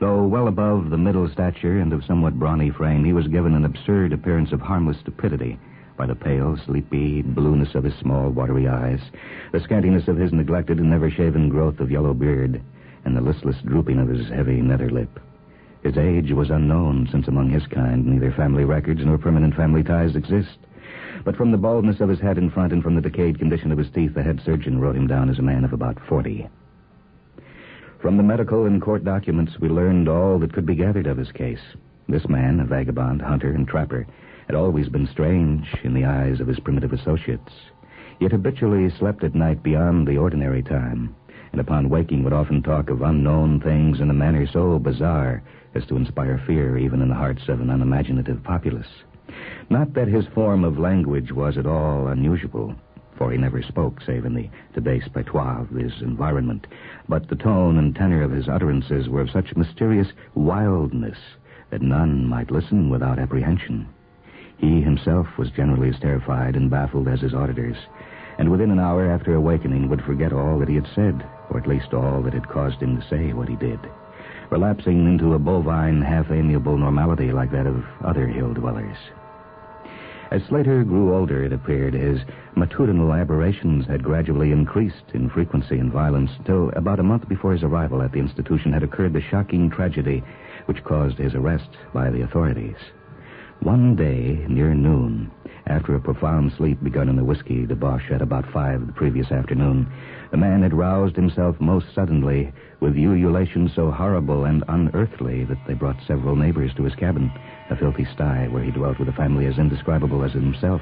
Though well above the middle stature and of somewhat brawny frame, he was given an absurd appearance of harmless stupidity by the pale, sleepy blueness of his small, watery eyes, the scantiness of his neglected and never-shaven growth of yellow beard, and the listless drooping of his heavy nether lip. His age was unknown, since among his kind neither family records nor permanent family ties exist. But from the baldness of his head in front and from the decayed condition of his teeth, the head surgeon wrote him down as a man of about 40. From the medical and court documents, we learned all that could be gathered of his case. This man, a vagabond, hunter, and trapper, had always been strange in the eyes of his primitive associates, yet habitually slept at night beyond the ordinary time, and upon waking would often talk of unknown things in a manner so bizarre as to inspire fear even in the hearts of an unimaginative populace. Not that his form of language was at all unusual, for he never spoke save in the debased patois of his environment, but the tone and tenor of his utterances were of such mysterious wildness that none might listen without apprehension. He himself was generally as terrified and baffled as his auditors, and within an hour after awakening would forget all that he had said, or at least all that had caused him to say what he did, relapsing into a bovine, half-amiable normality like that of other hill-dwellers. As Slater grew older, it appeared, his matutinal aberrations had gradually increased in frequency and violence, till about a month before his arrival at the institution had occurred the shocking tragedy which caused his arrest by the authorities. One day, near noon, after a profound sleep begun in the whiskey debauch at about 5 the previous afternoon, the man had roused himself most suddenly with ululations so horrible and unearthly that they brought several neighbors to his cabin, a filthy sty where he dwelt with a family as indescribable as himself.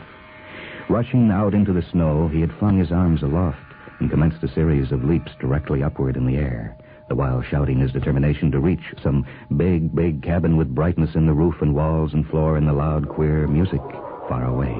Rushing out into the snow, he had flung his arms aloft and commenced a series of leaps directly upward in the air, the while shouting his determination to reach some big cabin with brightness in the roof and walls and floor and the loud, queer music far away.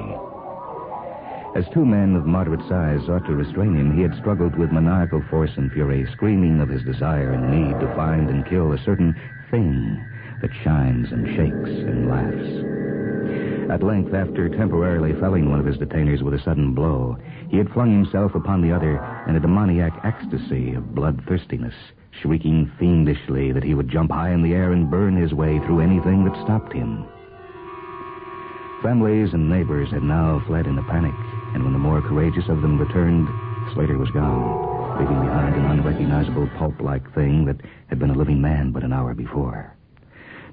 As two men of moderate size sought to restrain him, he had struggled with maniacal force and fury, screaming of his desire and need to find and kill a certain thing that shines and shakes and laughs. At length, after temporarily felling one of his detainers with a sudden blow, he had flung himself upon the other in a demoniac ecstasy of bloodthirstiness, shrieking fiendishly that he would jump high in the air and burn his way through anything that stopped him. Families and neighbors had now fled in a panic, and when the more courageous of them returned, Slater was gone, leaving behind an unrecognizable pulp-like thing that had been a living man but an hour before.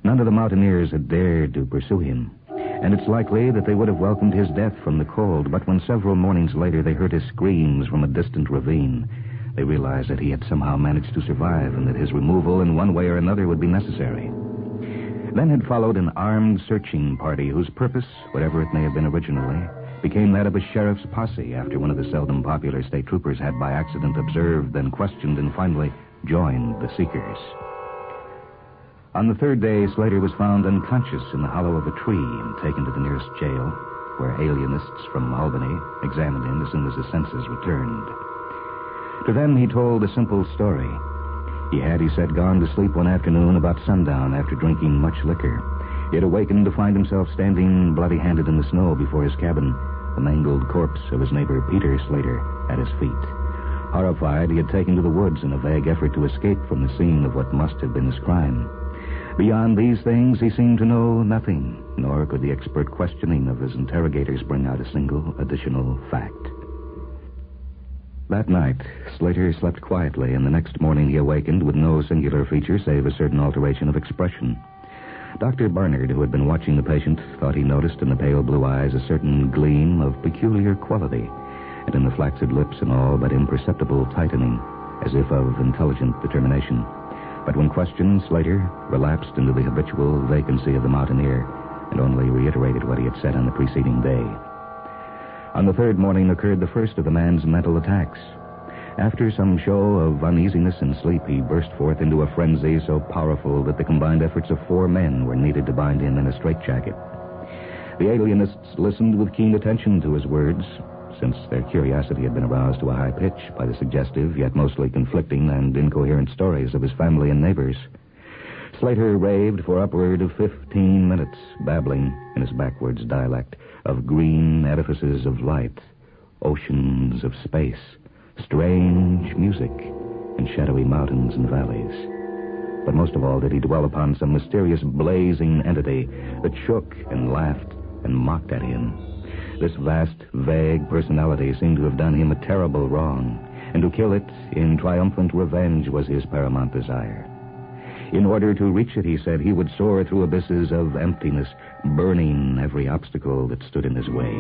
None of the mountaineers had dared to pursue him, and it's likely that they would have welcomed his death from the cold, but when several mornings later they heard his screams from a distant ravine, they realized that he had somehow managed to survive and that his removal in one way or another would be necessary. Then had followed an armed searching party whose purpose, whatever it may have been originally, became that of a sheriff's posse after one of the seldom popular state troopers had by accident observed, then questioned, and finally joined the seekers. On the third day, Slater was found unconscious in the hollow of a tree and taken to the nearest jail, where alienists from Albany examined him as soon as his senses returned. To them he told a simple story. He had, he said, gone to sleep one afternoon about sundown after drinking much liquor. He had awakened to find himself standing bloody-handed in the snow before his cabin, the mangled corpse of his neighbor Peter Slater at his feet. Horrified, he had taken to the woods in a vague effort to escape from the scene of what must have been his crime. Beyond these things, he seemed to know nothing, nor could the expert questioning of his interrogators bring out a single additional fact. That night, Slater slept quietly, and the next morning he awakened with no singular feature save a certain alteration of expression. Dr. Barnard, who had been watching the patient, thought he noticed in the pale blue eyes a certain gleam of peculiar quality, and in the flaccid lips an all but imperceptible tightening, as if of intelligent determination. But when questioned, Slater relapsed into the habitual vacancy of the mountaineer and only reiterated what he had said on the preceding day. On the third morning occurred the first of the man's mental attacks. After some show of uneasiness and sleep, he burst forth into a frenzy so powerful that the combined efforts of 4 men were needed to bind him in a straitjacket. The alienists listened with keen attention to his words, since their curiosity had been aroused to a high pitch by the suggestive, yet mostly conflicting and incoherent stories of his family and neighbors. Slater raved for upward of 15 minutes, babbling in his backwards dialect of green edifices of light, oceans of space, strange music, and shadowy mountains and valleys. But most of all did he dwell upon some mysterious blazing entity that shook and laughed and mocked at him. This vast, vague personality seemed to have done him a terrible wrong, and to kill it in triumphant revenge was his paramount desire. In order to reach it, he said, he would soar through abysses of emptiness, burning every obstacle that stood in his way.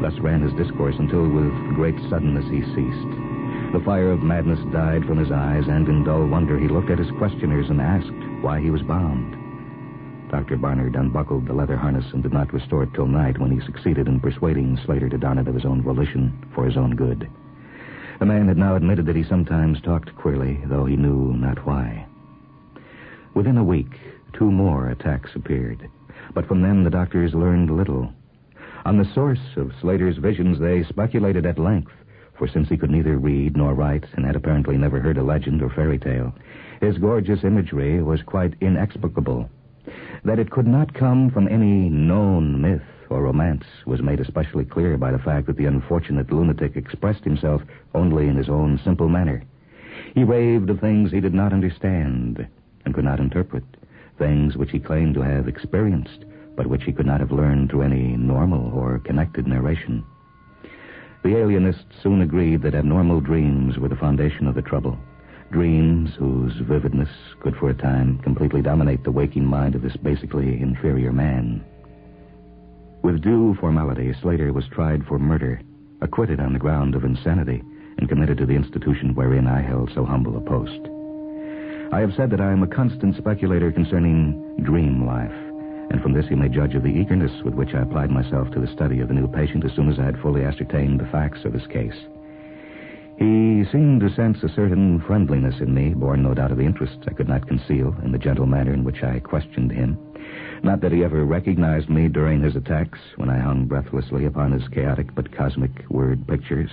Thus ran his discourse until with great suddenness he ceased. The fire of madness died from his eyes, and in dull wonder he looked at his questioners and asked why he was bound. Dr. Barnard unbuckled the leather harness and did not restore it till night, when he succeeded in persuading Slater to don it of his own volition for his own good. The man had now admitted that he sometimes talked queerly, though he knew not why. Within a week, 2 more attacks appeared, but from them the doctors learned little. On the source of Slater's visions they speculated at length, for since he could neither read nor write and had apparently never heard a legend or fairy tale, his gorgeous imagery was quite inexplicable. That it could not come from any known myth or romance was made especially clear by the fact that the unfortunate lunatic expressed himself only in his own simple manner. He raved of things he did not understand and could not interpret, things which he claimed to have experienced, but which he could not have learned through any normal or connected narration. The alienist soon agreed that abnormal dreams were the foundation of the trouble, dreams whose vividness could for a time completely dominate the waking mind of this basically inferior man. With due formality, Slater was tried for murder, acquitted on the ground of insanity, and committed to the institution wherein I held so humble a post. I have said that I am a constant speculator concerning dream life, and from this you may judge of the eagerness with which I applied myself to the study of the new patient as soon as I had fully ascertained the facts of his case. He seemed to sense a certain friendliness in me, born no doubt of the interest I could not conceal in the gentle manner in which I questioned him. Not that he ever recognized me during his attacks, when I hung breathlessly upon his chaotic but cosmic word pictures,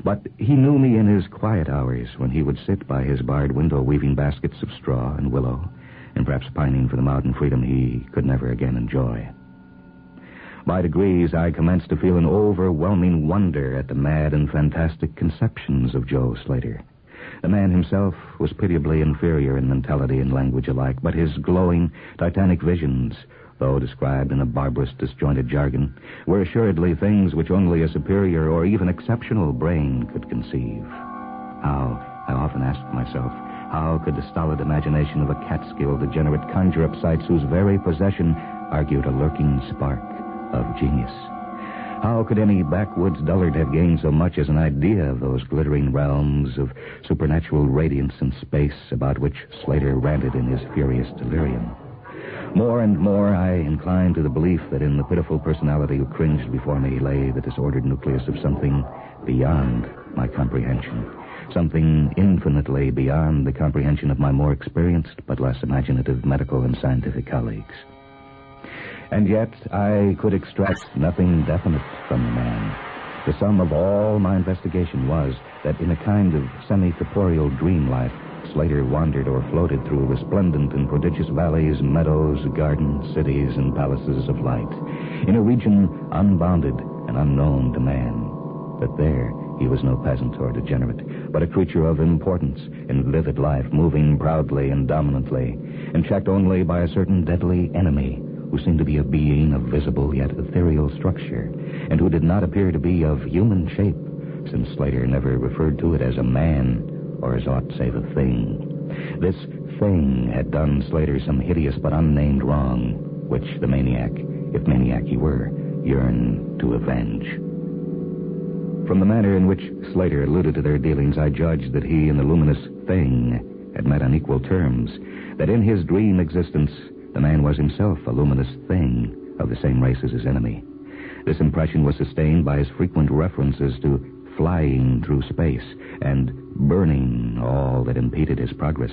but he knew me in his quiet hours, when he would sit by his barred window weaving baskets of straw and willow, and perhaps pining for the mountain freedom he could never again enjoy. By degrees, I commenced to feel an overwhelming wonder at the mad and fantastic conceptions of Joe Slater. The man himself was pitiably inferior in mentality and language alike, but his glowing, titanic visions, though described in a barbarous, disjointed jargon, were assuredly things which only a superior or even exceptional brain could conceive. How, I often asked myself, how could the stolid imagination of a Catskill degenerate conjure up sights whose very possession argued a lurking spark of genius? How could any backwoods dullard have gained so much as an idea of those glittering realms of supernatural radiance and space about which Slater ranted in his furious delirium? More and more I inclined to the belief that in the pitiful personality who cringed before me lay the disordered nucleus of something beyond my comprehension, something infinitely beyond the comprehension of my more experienced but less imaginative medical and scientific colleagues. And yet I could extract nothing definite from the man. The sum of all my investigation was that in a kind of semi-corporeal dream life, Slater wandered or floated through resplendent and prodigious valleys, meadows, gardens, cities, and palaces of light, in a region unbounded and unknown to man. But there he was no peasant or degenerate, but a creature of importance in vivid life, moving proudly and dominantly, and checked only by a certain deadly enemy, who seemed to be a being of visible yet ethereal structure, and who did not appear to be of human shape, since Slater never referred to it as a man, or as ought to say the thing. This thing had done Slater some hideous but unnamed wrong, which the maniac, if maniac he were, yearned to avenge. From the manner in which Slater alluded to their dealings, I judged that he and the luminous thing had met on equal terms, that in his dream existence the man was himself a luminous thing of the same race as his enemy. This impression was sustained by his frequent references to flying through space and burning all that impeded his progress.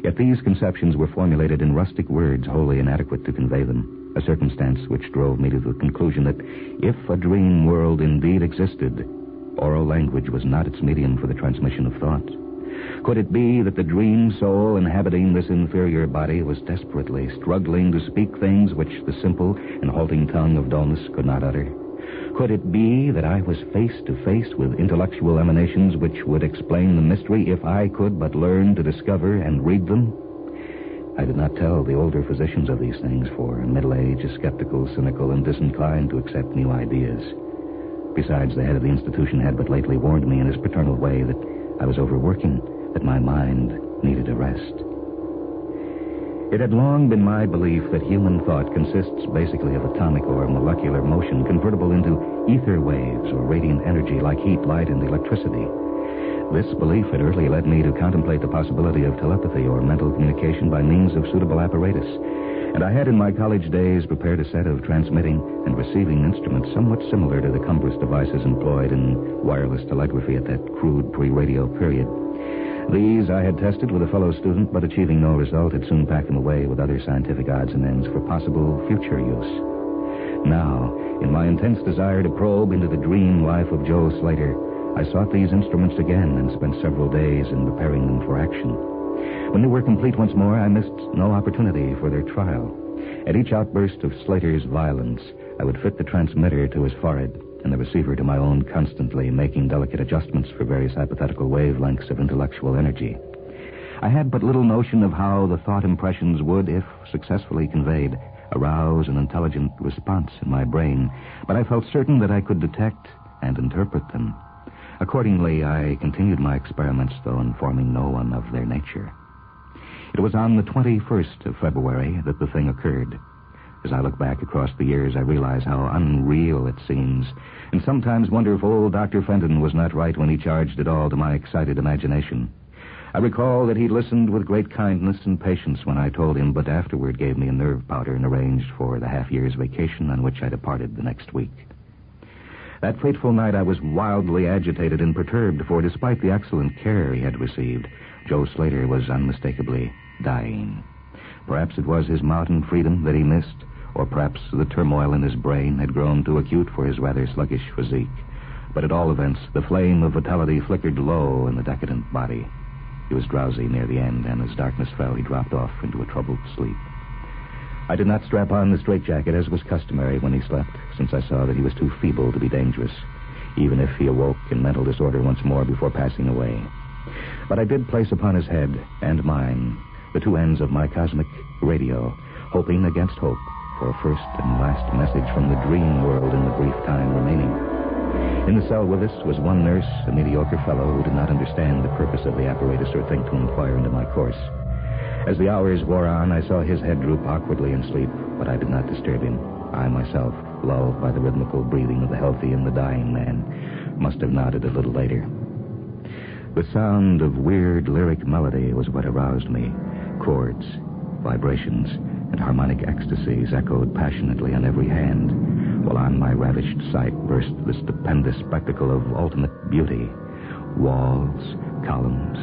Yet these conceptions were formulated in rustic words wholly inadequate to convey them, a circumstance which drove me to the conclusion that if a dream world indeed existed, oral language was not its medium for the transmission of thought. Could it be that the dream soul inhabiting this inferior body was desperately struggling to speak things which the simple and halting tongue of dullness could not utter? Could it be that I was face to face with intellectual emanations which would explain the mystery if I could but learn to discover and read them? I did not tell the older physicians of these things, for middle age is skeptical, cynical, and disinclined to accept new ideas. Besides, the head of the institution had but lately warned me in his paternal way that I was overworking, that my mind needed a rest. It had long been my belief that human thought consists basically of atomic or molecular motion convertible into ether waves or radiant energy like heat, light, and electricity. This belief had early led me to contemplate the possibility of telepathy or mental communication by means of suitable apparatus, and I had in my college days prepared a set of transmitting and receiving instruments somewhat similar to the cumbrous devices employed in wireless telegraphy at that crude pre-radio period. These I had tested with a fellow student, but achieving no result, had soon packed them away with other scientific odds and ends for possible future use. Now, in my intense desire to probe into the dream life of Joe Slater, I sought these instruments again and spent several days in preparing them for action. When they were complete once more, I missed no opportunity for their trial. At each outburst of Slater's violence, I would fit the transmitter to his forehead and the receiver to my own, constantly making delicate adjustments for various hypothetical wavelengths of intellectual energy. I had but little notion of how the thought impressions would, if successfully conveyed, arouse an intelligent response in my brain, but I felt certain that I could detect and interpret them. Accordingly, I continued my experiments, though informing no one of their nature. It was on the 21st of February that the thing occurred. As I look back across the years, I realize how unreal it seems, and sometimes wonder if old Dr. Fenton was not right when he charged it all to my excited imagination. I recall that he listened with great kindness and patience when I told him, but afterward gave me a nerve powder and arranged for the half-year's vacation on which I departed the next week. That fateful night I was wildly agitated and perturbed, for despite the excellent care he had received, Joe Slater was unmistakably dying. Perhaps it was his mountain freedom that he missed, or perhaps the turmoil in his brain had grown too acute for his rather sluggish physique. But at all events, the flame of vitality flickered low in the decadent body. He was drowsy near the end, and as darkness fell, he dropped off into a troubled sleep. I did not strap on the straitjacket as was customary when he slept, since I saw that he was too feeble to be dangerous, even if he awoke in mental disorder once more before passing away. But I did place upon his head and mine the two ends of my cosmic radio, hoping against hope for a first and last message from the dream world in the brief time remaining. In the cell with us was one nurse, a mediocre fellow who did not understand the purpose of the apparatus or think to inquire into my course. As the hours wore on, I saw his head droop awkwardly in sleep, but I did not disturb him. I myself, lulled by the rhythmical breathing of the healthy and the dying man, must have nodded a little later. The sound of weird lyric melody was what aroused me. Chords, vibrations, and harmonic ecstasies echoed passionately on every hand, while on my ravished sight burst the stupendous spectacle of ultimate beauty. Walls, columns,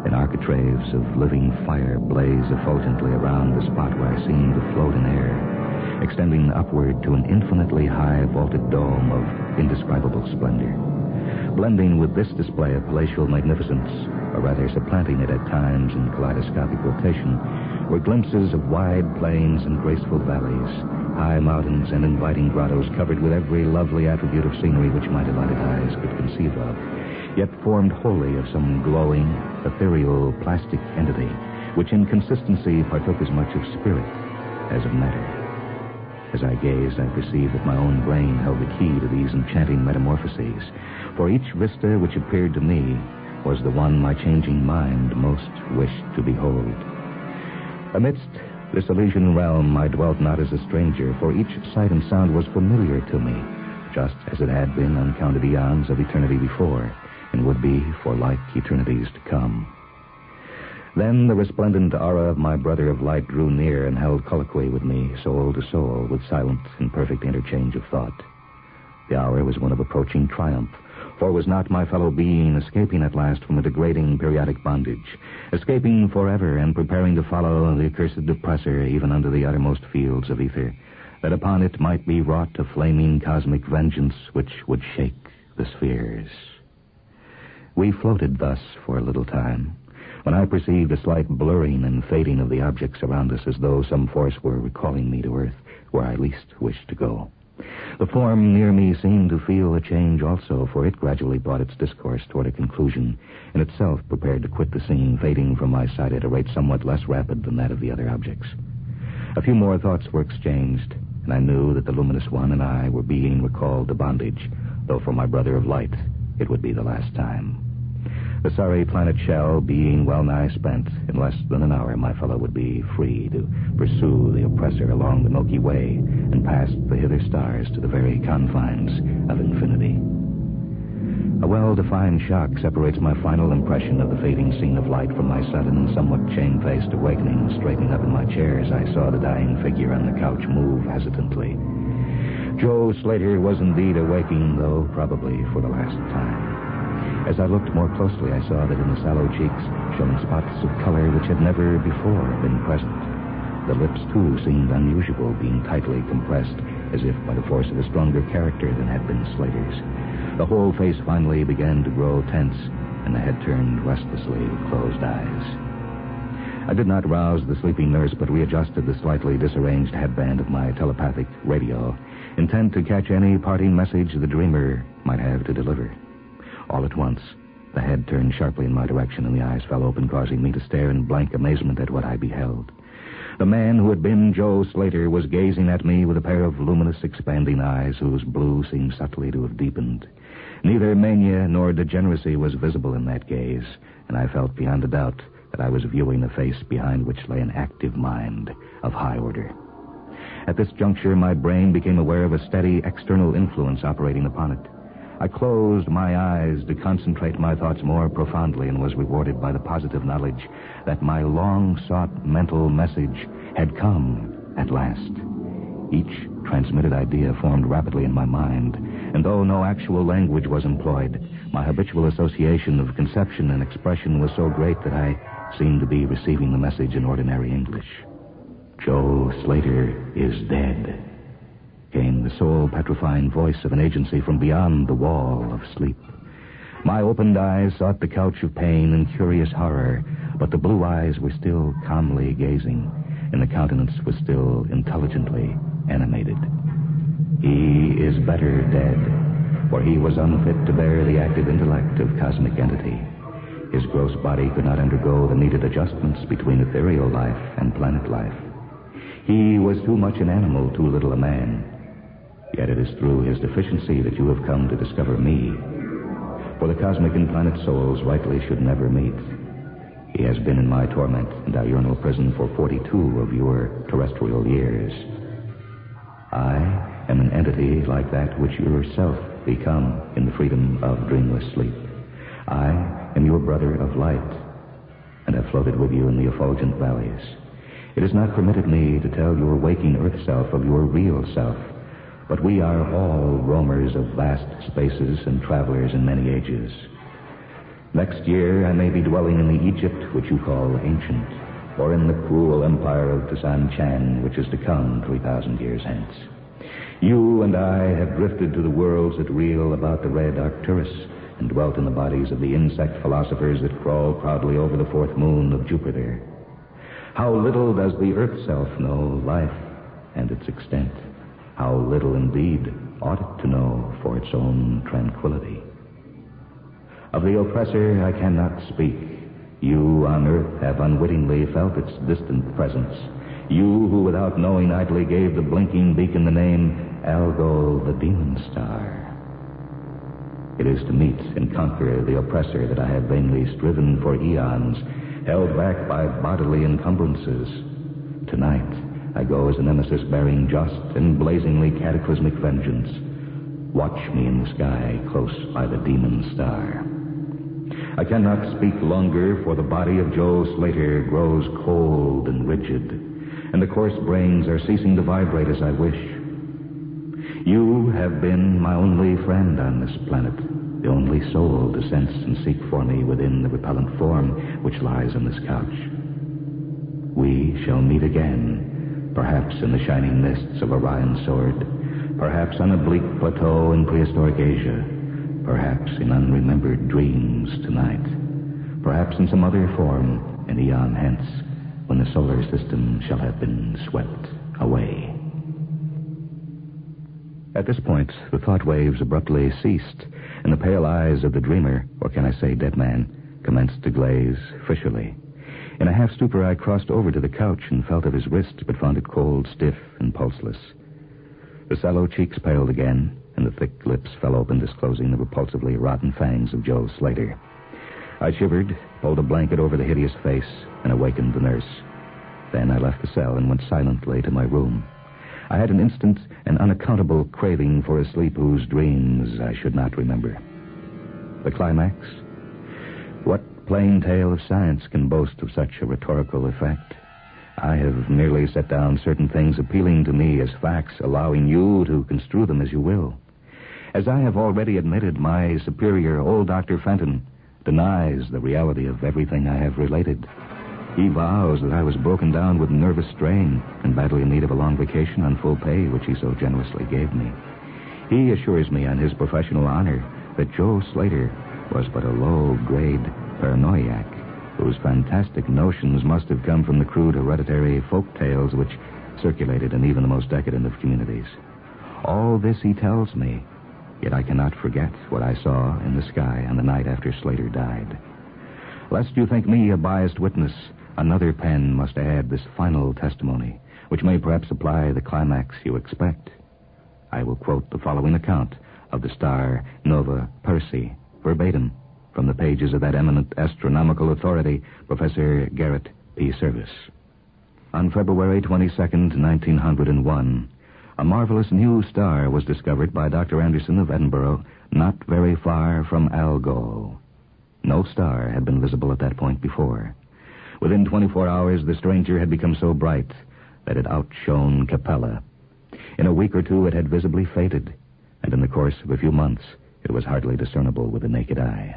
and architraves of living fire blaze effulgently around the spot where I seemed to float in air, extending upward to an infinitely high vaulted dome of indescribable splendor. Blending with this display of palatial magnificence, or rather supplanting it at times in kaleidoscopic rotation, were glimpses of wide plains and graceful valleys, high mountains and inviting grottos covered with every lovely attribute of scenery which my delighted eyes could conceive of, yet formed wholly of some glowing, ethereal, plastic entity, which in consistency partook as much of spirit as of matter. As I gazed, I perceived that my own brain held the key to these enchanting metamorphoses, for each vista which appeared to me was the one my changing mind most wished to behold. Amidst this Elysian realm I dwelt not as a stranger, for each sight and sound was familiar to me, just as it had been uncounted eons of eternity before, and would be for like eternities to come. Then the resplendent aura of my brother of light drew near and held colloquy with me, soul to soul, with silent and perfect interchange of thought. The hour was one of approaching triumph, for was not my fellow being escaping at last from a degrading periodic bondage, escaping forever and preparing to follow the accursed oppressor even unto the uttermost fields of ether, that upon it might be wrought a flaming cosmic vengeance which would shake the spheres. We floated thus for a little time, when I perceived a slight blurring and fading of the objects around us, as though some force were recalling me to earth, where I least wished to go. The form near me seemed to feel a change also, for it gradually brought its discourse toward a conclusion, and itself prepared to quit the scene, fading from my sight at a rate somewhat less rapid than that of the other objects. A few more thoughts were exchanged, and I knew that the luminous one and I were being recalled to bondage, though for my brother of light it would be the last time. The sorry planet shell being well nigh spent, in less than an hour my fellow would be free to pursue the oppressor along the Milky Way and past the hither stars to the very confines of infinity. A well-defined shock separates my final impression of the fading scene of light from my sudden and somewhat shamefaced awakening. Straightening up in my chair as I saw the dying figure on the couch move hesitantly. Joe Slater was indeed awaking, though probably for the last time. As I looked more closely, I saw that in the sallow cheeks shone spots of color which had never before been present. The lips, too, seemed unusual, being tightly compressed, as if by the force of a stronger character than had been Slater's. The whole face finally began to grow tense, and the head turned restlessly with closed eyes. I did not rouse the sleeping nurse, but readjusted the slightly disarranged headband of my telepathic radio, intent to catch any parting message the dreamer might have to deliver. All at once, the head turned sharply in my direction, and the eyes fell open, causing me to stare in blank amazement at what I beheld. The man who had been Joe Slater was gazing at me with a pair of luminous, expanding eyes whose blue seemed subtly to have deepened. Neither mania nor degeneracy was visible in that gaze, and I felt beyond a doubt that I was viewing a face behind which lay an active mind of high order. At this juncture, my brain became aware of a steady external influence operating upon it. I closed my eyes to concentrate my thoughts more profoundly and was rewarded by the positive knowledge that my long-sought mental message had come at last. Each transmitted idea formed rapidly in my mind, and though no actual language was employed, my habitual association of conception and expression was so great that I seemed to be receiving the message in ordinary English. Joe Slater is dead, came the soul-petrifying voice of an agency from beyond the wall of sleep. My opened eyes sought the couch of pain and curious horror, but the blue eyes were still calmly gazing, and the countenance was still intelligently animated. He is better dead, for he was unfit to bear the active intellect of cosmic entity. His gross body could not undergo the needed adjustments between ethereal life and planet life. He was too much an animal, too little a man. Yet it is through his deficiency that you have come to discover me. For the cosmic and planet souls rightly should never meet. He has been in my torment and diurnal prison for 42 of your terrestrial years. I am an entity like that which you yourself become in the freedom of dreamless sleep. I am your brother of light, and have floated with you in the effulgent valleys. It is not permitted me to tell your waking earth self of your real self, but we are all roamers of vast spaces and travelers in many ages. Next year I may be dwelling in the Egypt which you call ancient, or in the cruel empire of Passant Chan, which is to come 3,000 years hence. You and I have drifted to the worlds that reel about the red Arcturus, and dwelt in the bodies of the insect philosophers that crawl proudly over the fourth moon of Jupiter. How little does the earth self know life and its extent. How little indeed ought it to know for its own tranquility. Of the oppressor I cannot speak. You on earth have unwittingly felt its distant presence. You who without knowing idly gave the blinking beacon the name Algol, the demon star. It is to meet and conquer the oppressor that I have vainly striven for eons, held back by bodily encumbrances. Tonight I go as a nemesis bearing just and blazingly cataclysmic vengeance. Watch me in the sky close by the demon star. I cannot speak longer, for the body of Joe Slater grows cold and rigid, and the coarse brains are ceasing to vibrate as I wish. You have been my only friend on this planet, the only soul to sense and seek for me within the repellent form which lies on this couch. We shall meet again, perhaps in the shining mists of Orion's sword, perhaps on a bleak plateau in prehistoric Asia, perhaps in unremembered dreams tonight, perhaps in some other form an eon hence, when the solar system shall have been swept away. At this point, the thought waves abruptly ceased, and the pale eyes of the dreamer, or can I say dead man, commenced to glaze fissurely. In a half-stupor, I crossed over to the couch and felt of his wrist, but found it cold, stiff, and pulseless. The sallow cheeks paled again, and the thick lips fell open, disclosing the repulsively rotten fangs of Joe Slater. I shivered, pulled a blanket over the hideous face, and awakened the nurse. Then I left the cell and went silently to my room. I had an instant and unaccountable craving for a sleep whose dreams I should not remember. The climax? What plain tale of science can boast of such a rhetorical effect? I have merely set down certain things appealing to me as facts, allowing you to construe them as you will. As I have already admitted, my superior, old Dr. Fenton, denies the reality of everything I have related. He vows that I was broken down with nervous strain and badly in need of a long vacation on full pay, which he so generously gave me. He assures me on his professional honor that Joe Slater was but a low-grade paranoiac whose fantastic notions must have come from the crude hereditary folk tales which circulated in even the most decadent of communities. All this he tells me, yet I cannot forget what I saw in the sky on the night after Slater died. Lest you think me a biased witness, another pen must add this final testimony, which may perhaps supply the climax you expect. I will quote the following account of the star Nova Persei, verbatim, from the pages of that eminent astronomical authority, Professor Garrett P. Service. On February 22nd, 1901, a marvelous new star was discovered by Dr. Anderson of Edinburgh, not very far from Algol. No star had been visible at that point before. Within 24 hours, the stranger had become so bright that it outshone Capella. In a week or two, it had visibly faded, and in the course of a few months, it was hardly discernible with the naked eye.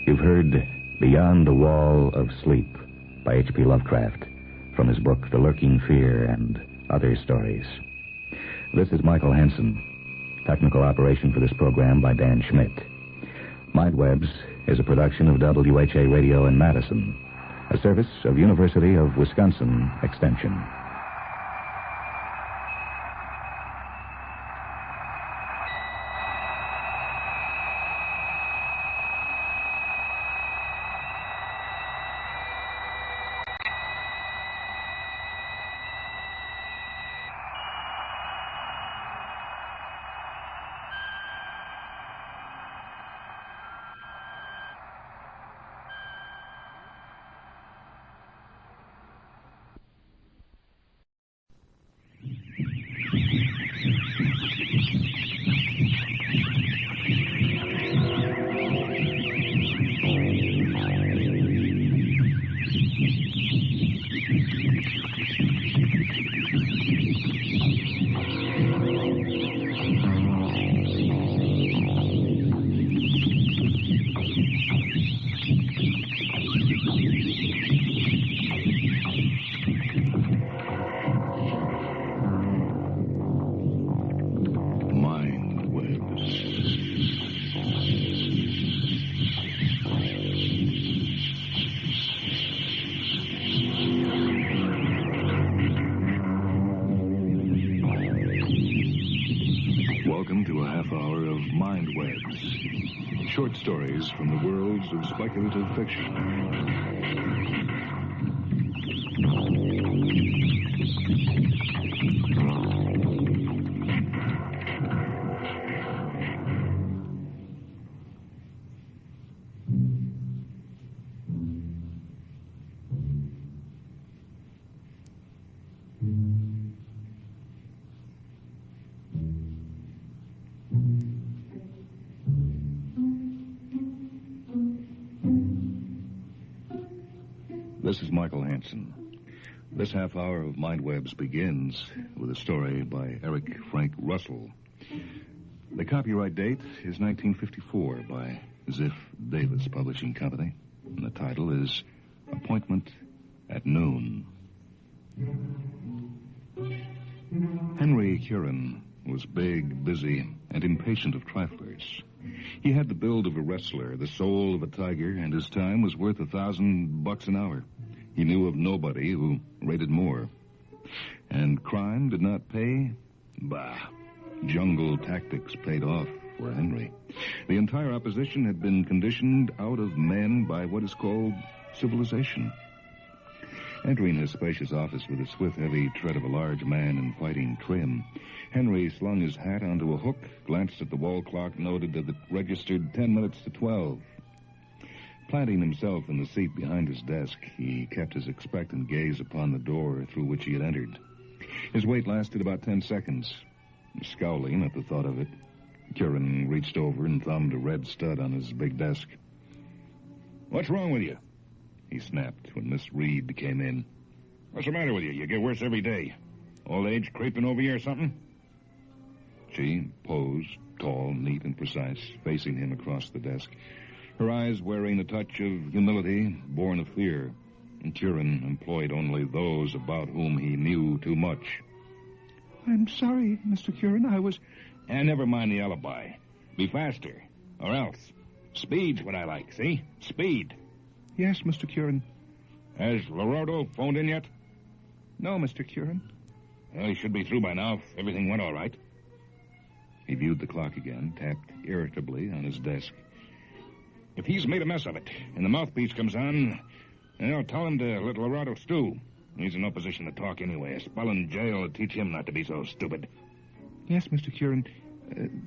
You've heard Beyond the Wall of Sleep by H.P. Lovecraft from his book The Lurking Fear and Other Stories. This is Michael Hansen. Technical operation for this program by Dan Schmidt. Mindwebs is a production of WHA Radio in Madison, a service of University of Wisconsin Extension.
Short stories from the worlds of speculative fiction. This is Michael Hansen. This half hour of Mindwebs begins with a story by Eric Frank Russell. The copyright date is 1954 by Ziff Davis Publishing Company, and the title is Appointment at Noon. Henry Curran was big, busy, and impatient of triflers. He had the build of a wrestler, the soul of a tiger, and his time was worth $1,000 an hour. He knew of nobody who rated more. And crime did not pay? Bah. Jungle tactics paid off for Henry. The entire opposition had been conditioned out of men by what is called civilization.
Entering his spacious office with the swift, heavy tread of a large man in fighting trim, Henry slung his hat onto a hook, glanced at the wall clock, noted that it registered 10 minutes to 12. Planting himself in the seat behind his desk, he kept his expectant gaze upon the door through which he had entered. His wait lasted about 10 seconds. Scowling at the thought of it, Curran reached over and thumbed a red stud on his big desk. "What's wrong with you?" he snapped when Miss Reed came in. "What's the matter with you? You get worse every day. Old age creeping over you or something?" She posed, tall, neat, and precise, facing him across the desk, her eyes wearing a touch of humility born of fear, and Curran employed only those about whom he knew too much.
"I'm sorry, Mr. Curran, I was..."
And never mind the alibi. Be faster, or else. Speed's what I like, see? Speed.
"Yes, Mr. Curran."
"Has Liberators phoned in yet?"
"No, Mr. Curran."
"Well, he should be through by now if everything went all right."
He viewed the clock again, tapped irritably on his desk.
"If he's made a mess of it, and the mouthpiece comes on, I'll tell him to let Liberators stew. He's in no position to talk anyway. A spell in jail will teach him not to be so stupid."
"Yes, Mr. Curran.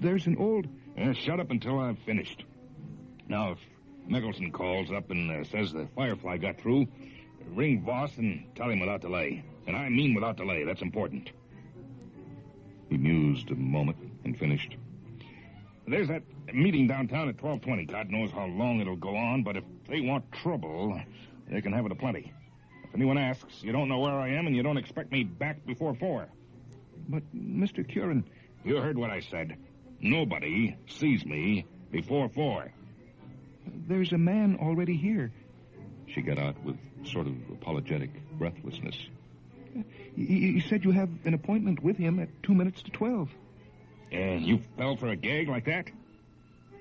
There's an old..."
"Shut up until I've finished. Now, if Mickelson calls up and says the Firefly got through, ring Voss and tell him without delay. And I mean without delay. That's important."
He mused a moment and finished.
"There's that meeting downtown at 12:20. God knows how long it'll go on, but if they want trouble, they can have it aplenty. If anyone asks, you don't know where I am and you don't expect me back before 4.
"But, Mr. Curran..."
"You heard what I said. Nobody sees me before 4.
"There's a man already here."
She got out with sort of apologetic breathlessness.
You said you have an appointment with him at 2 minutes to 12.
You fell for a gag like that?"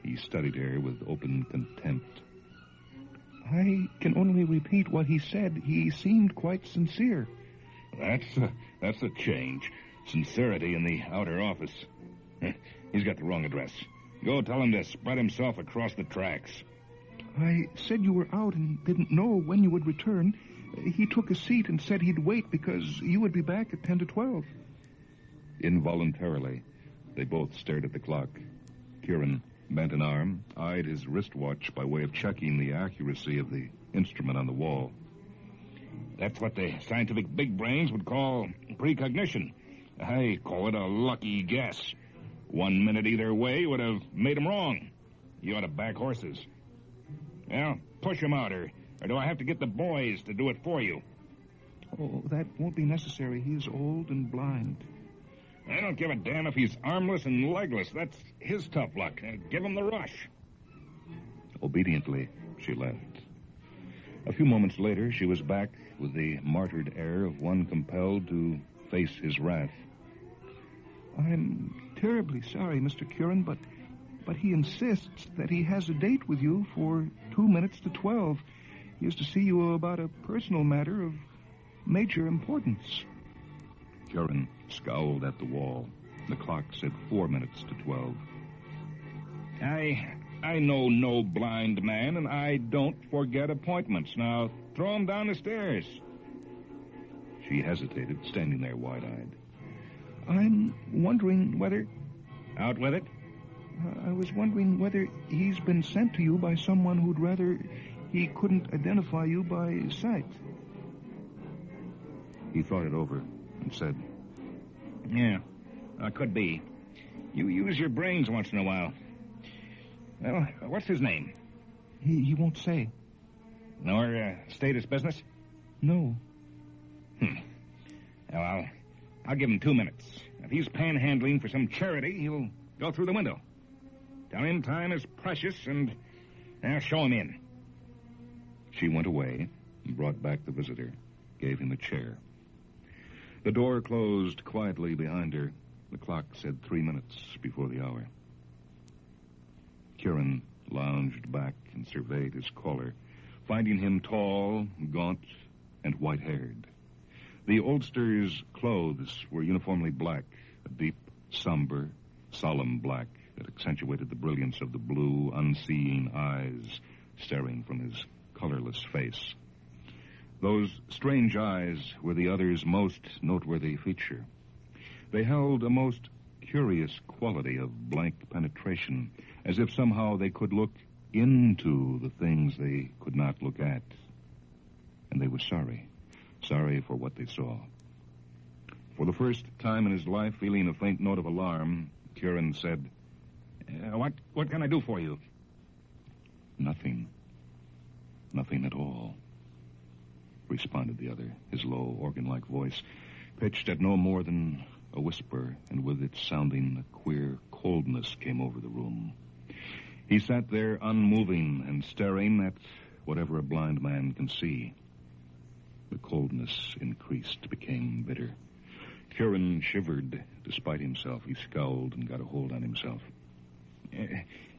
He studied her with open contempt.
"I can only repeat what he said. He seemed quite sincere."
That's a change. Sincerity in the outer office. He's got the wrong address. Go tell him to spread himself across the tracks.
"I said you were out and didn't know when you would return. He took a seat and said he'd wait because you would be back at 10 to 12.
Involuntarily, they both stared at the clock. Curran bent an arm, eyed his wristwatch by way of checking the accuracy of the instrument on the wall.
"That's what the scientific big brains would call precognition. I call it a lucky guess. 1 minute either way would have made him wrong. You ought to back horses. Well, push him out, or do I have to get the boys to do it for you?"
"Oh, that won't be necessary. He's old and blind."
"I don't give a damn if he's armless and legless. That's his tough luck. Give him the rush."
Obediently, she left. A few moments later, she was back with the martyred air of one compelled to face his wrath.
"I'm terribly sorry, Mr. Curran, but he insists that he has a date with you for 2 minutes to 12. He is to see you about a personal matter of major importance."
Curran scowled at the wall. The clock said 4 minutes to 12.
I know no blind man, and I don't forget appointments. Now, throw him down the stairs."
She hesitated, standing there wide-eyed.
"I'm wondering whether..."
"Out with it."
"I was wondering whether he's been sent to you by someone who'd rather he couldn't identify you by sight."
He thought it over and said,
"Yeah, could be. You use your brains once in a while. Well, what's his name?"
He won't say."
"Nor state his business?"
"No."
Well, I'll give him 2 minutes. If he's panhandling for some charity, he'll go through the window. Tell him time is precious, and I'll show him in."
She went away and brought back the visitor, gave him a chair. The door closed quietly behind her. The clock said 3 minutes before the hour. Curran lounged back and surveyed his caller, finding him tall, gaunt, and white-haired. The oldster's clothes were uniformly black, a deep, somber, solemn black that accentuated the brilliance of the blue, unseeing eyes staring from his colorless face.
Those strange eyes were the other's most noteworthy feature. They held a most curious quality of blank penetration, as if somehow they could look into the things they could not look at. And they were sorry for what they saw. For the first time in his life, feeling a faint note of alarm, Kieran said, What can I do for you? Nothing. Nothing at all, responded the other, his low, organ-like voice, pitched at no more than a whisper, and with its sounding, a queer coldness came over the room. He sat there unmoving and staring at whatever a blind man can see. The coldness increased, became bitter. Kieran shivered despite himself. He scowled and got a hold on himself.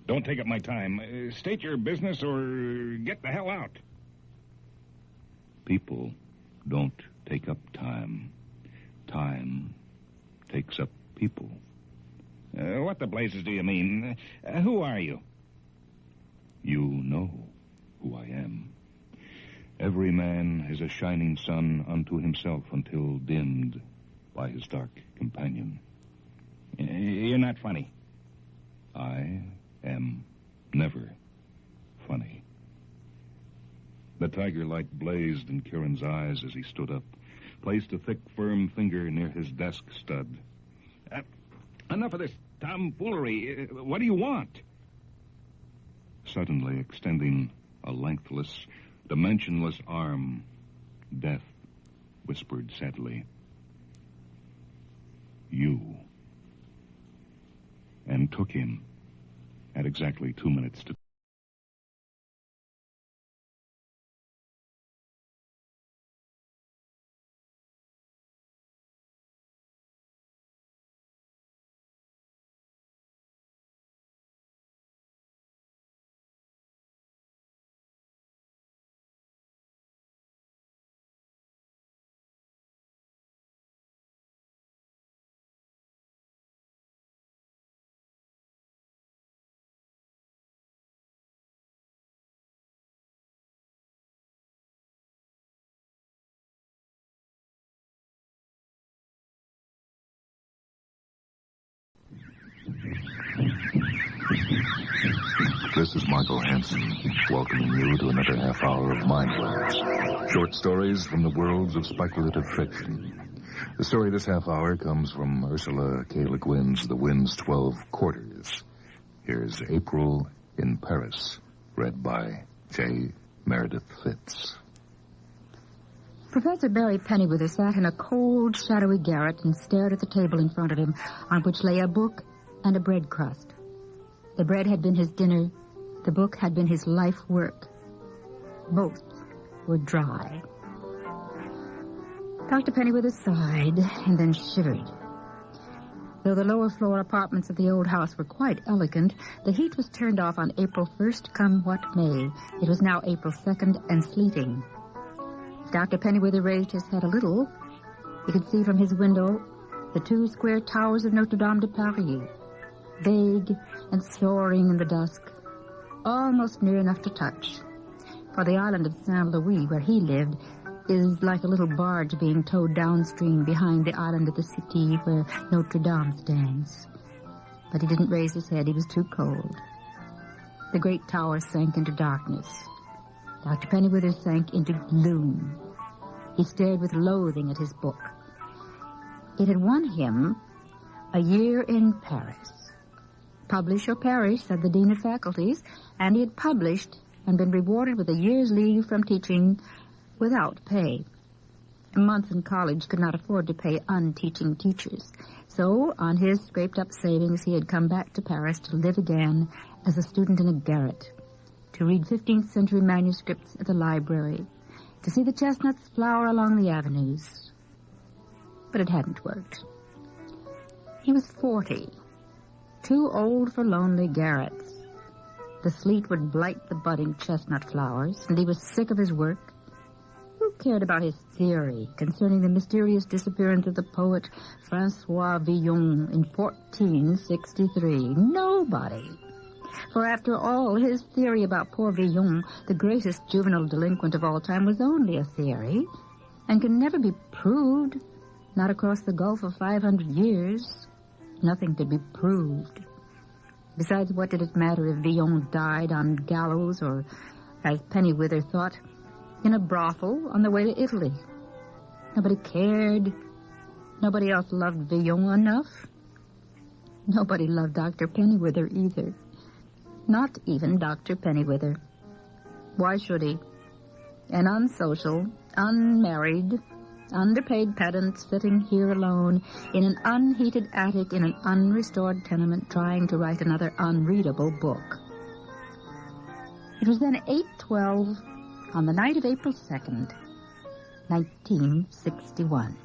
Don't take up my time. State your business or get the hell out. People don't take up time. Time takes up people. What the blazes do you mean? Who are you? You know who I am. Every man is a shining sun unto himself until dimmed by his dark companion. You're not funny. I am never funny. The tiger light blazed in Kieran's eyes as he stood up, placed a thick, firm finger near his desk stud. Enough of this tomfoolery. What do you want? Suddenly extending a lengthless, dimensionless arm, Death whispered sadly, You. And took him at exactly 2 minutes to...
This is Michael Hansen, welcoming you to another half hour of Mindlands. Short stories from the worlds of speculative fiction. The story this half hour comes from Ursula K. Le Guin's The Wind's 12 Quarters. Here's April in Paris, read by J. Meredith Fitz.
Professor Barry Pennyworth sat in a cold, shadowy garret and stared at the table in front of him, on which lay a book and a bread crust. The bread had been his dinner. The book had been his life work. Both were dry. Dr. Pennyworth sighed and then shivered. Though the lower floor apartments of the old house were quite elegant, the heat was turned off on April 1st, come what may. It was now April 2nd and sleeting. Dr. Pennyworth raised his head a little. He could see from his window the 2 square towers of Notre Dame de Paris, vague and soaring in the dusk, almost near enough to touch. For the island of Saint Louis, where he lived, is like a little barge being towed downstream behind the island of the city where Notre Dame stands. But he didn't raise his head. He was too cold. The great tower sank into darkness. Dr. Pennyworth sank into gloom. He stared with loathing at his book. It had won him a year in Paris. Publish or perish, said the Dean of Faculties, and he had published and been rewarded with a year's leave from teaching without pay. A month in college could not afford to pay unteaching teachers. So, on his scraped-up savings, he had come back to Paris to live again as a student in a garret, to read 15th century manuscripts at the library, to see the chestnuts flower along the avenues. But it hadn't worked. He was 40. Too old for lonely garrets. The sleet would blight the budding chestnut flowers, and he was sick of his work. Who cared about his theory concerning the mysterious disappearance of the poet Francois Villon in 1463? Nobody. For after all, his theory about poor Villon, the greatest juvenile delinquent of all time, was only a theory and can never be proved, not across the gulf of 500 years. Nothing could be proved. Besides, what did it matter if Villon died on gallows or, as Pennywither thought, in a brothel on the way to Italy? Nobody cared. Nobody else loved Villon enough. Nobody loved Dr. Pennywither either. Not even Dr. Pennywither. Why should he? An unsocial, unmarried, underpaid pedant sitting here alone in an unheated attic in an unrestored tenement trying to write another unreadable book. It was then 8:12 on the night of April 2nd, 1961.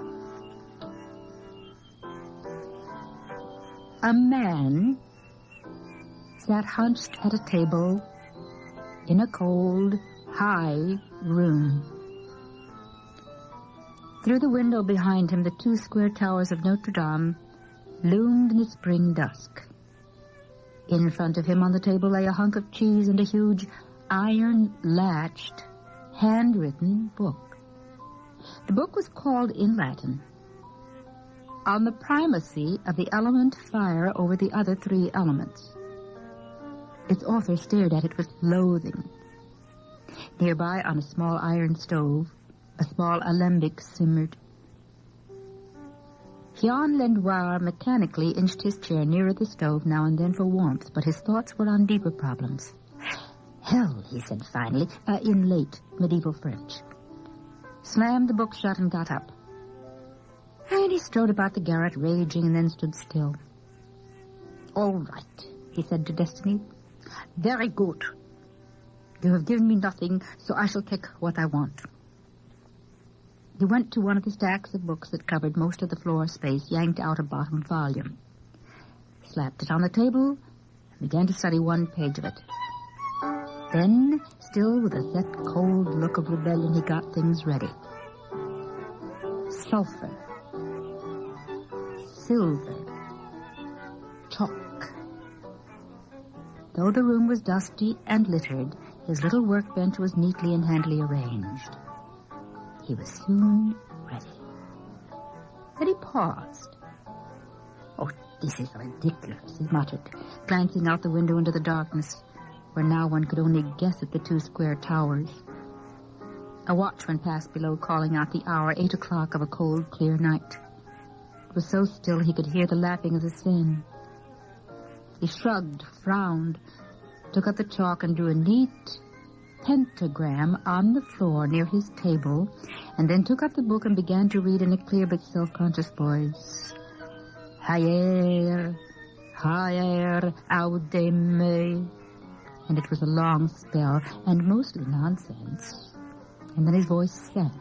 A man sat hunched at a table in a cold, high room. Through the window behind him, the 2 square towers of Notre Dame loomed in the spring dusk. In front of him on the table lay a hunk of cheese and a huge, iron-latched, handwritten book. The book was called in Latin, On the Primacy of the Element Fire over the Other 3 Elements. Its author stared at it with loathing. Nearby, on a small iron stove, a small alembic simmered. Jean Lendoir mechanically inched his chair nearer the stove now and then for warmth, but his thoughts were on deeper problems. Hell, he said finally, in late medieval French. Slammed the book shut and got up. And he strode about the garret, raging, and then stood still. All right, he said to Destiny. Very good. You have given me nothing, so I shall take what I want. He went to one of the stacks of books that covered most of the floor space, yanked out a bottom volume, slapped it on the table, and began to study one page of it. Then, still with a set, cold look of rebellion, he got things ready. Sulfur. Silver. Chalk. Though the room was dusty and littered, his little workbench was neatly and handily arranged. He was soon ready. Then he paused. Oh, this is ridiculous, he muttered, glancing out the window into the darkness, where now one could only guess at the 2 square towers. A watchman passed below, calling out the hour, 8 o'clock of a cold, clear night. It was so still he could hear the lapping of the Seine. He shrugged, frowned, took up the chalk and drew a neat pentagram on the floor near his table, and then took up the book and began to read in a clear but self-conscious voice. Hier, hier, aude me. And it was a long spell, and mostly nonsense. And then his voice sank.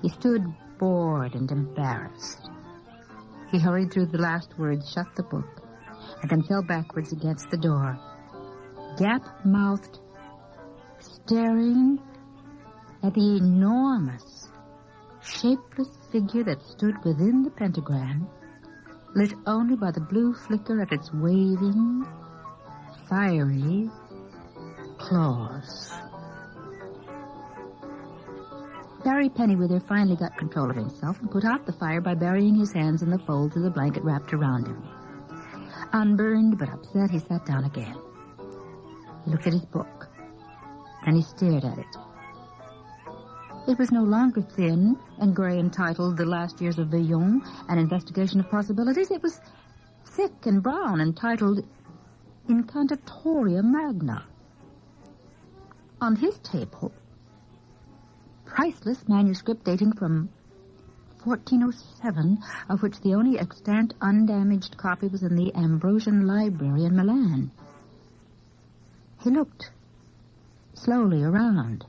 He stood bored and embarrassed. He hurried through the last words, shut the book, and then fell backwards against the door, gap-mouthed, staring at the enormous, shapeless figure that stood within the pentagram, lit only by the blue flicker of its waving, fiery claws. Barry Pennywither finally got control of himself and put out the fire by burying his hands in the folds of the blanket wrapped around him. Unburned but upset, he sat down again. He looked at his book, and he stared at it. It was no longer thin and gray entitled The Last Years of Villon, An Investigation of Possibilities. It was thick and brown, entitled Incantatoria Magna. On his table, priceless manuscript dating from 1407, of which the only extant undamaged copy was in the Ambrosian Library in Milan. He looked slowly around.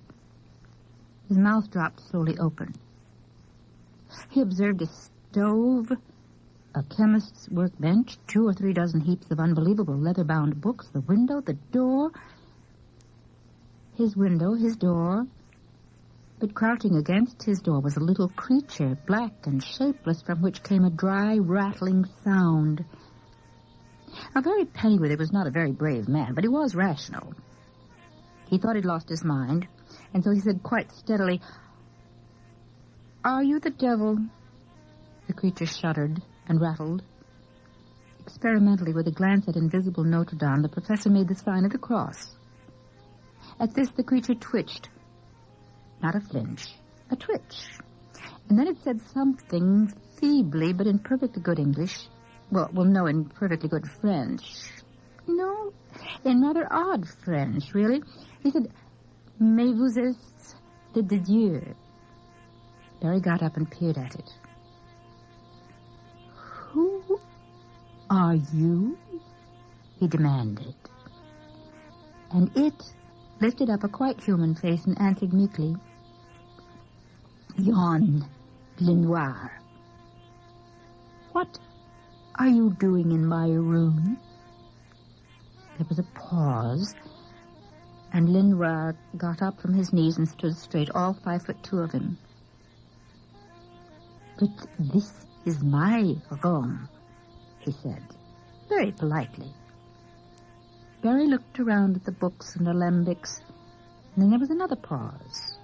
His mouth dropped slowly open. He observed a stove, a chemist's workbench, 2 or 3 dozen heaps of unbelievable leather-bound books, the window, the door. His window, his door. But crouching against his door was a little creature, black and shapeless, from which came a dry, rattling sound. Now, Barry Pennyworth was not a very brave man, but he was rational. He thought he'd lost his mind, and so he said quite steadily, "Are you the devil?" The creature shuddered and rattled. Experimentally, with a glance at invisible Notre Dame, the professor made the sign of the cross. At this, the creature twitched. Not a flinch, a twitch. And then it said something feebly, but in perfectly good English. Well, no, in perfectly good French. No, in rather odd French, really. He said, "Mais vous êtes de Dieu." Barry got up and peered at it. "Who are you?" he demanded. And it lifted up a quite human face and answered meekly, "Yon Lenoir." "What are you doing in my room?" There was a pause, and Lenoir got up from his knees and stood straight, all 5'2" of him. "But this is my room," he said, very politely. Barry looked around at the books and alembics, and then there was another pause.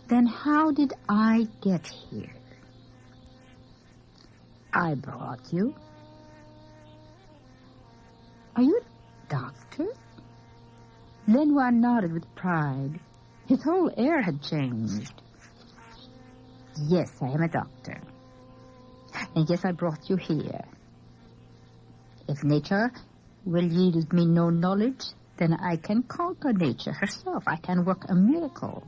"Then how did I get here?" "I brought you." "Are you a doctor?" Lenoir nodded with pride. His whole air had changed. "Yes, I am a doctor. And yes, I brought you here. If nature will yield me no knowledge, then I can conquer nature herself. I can work a miracle.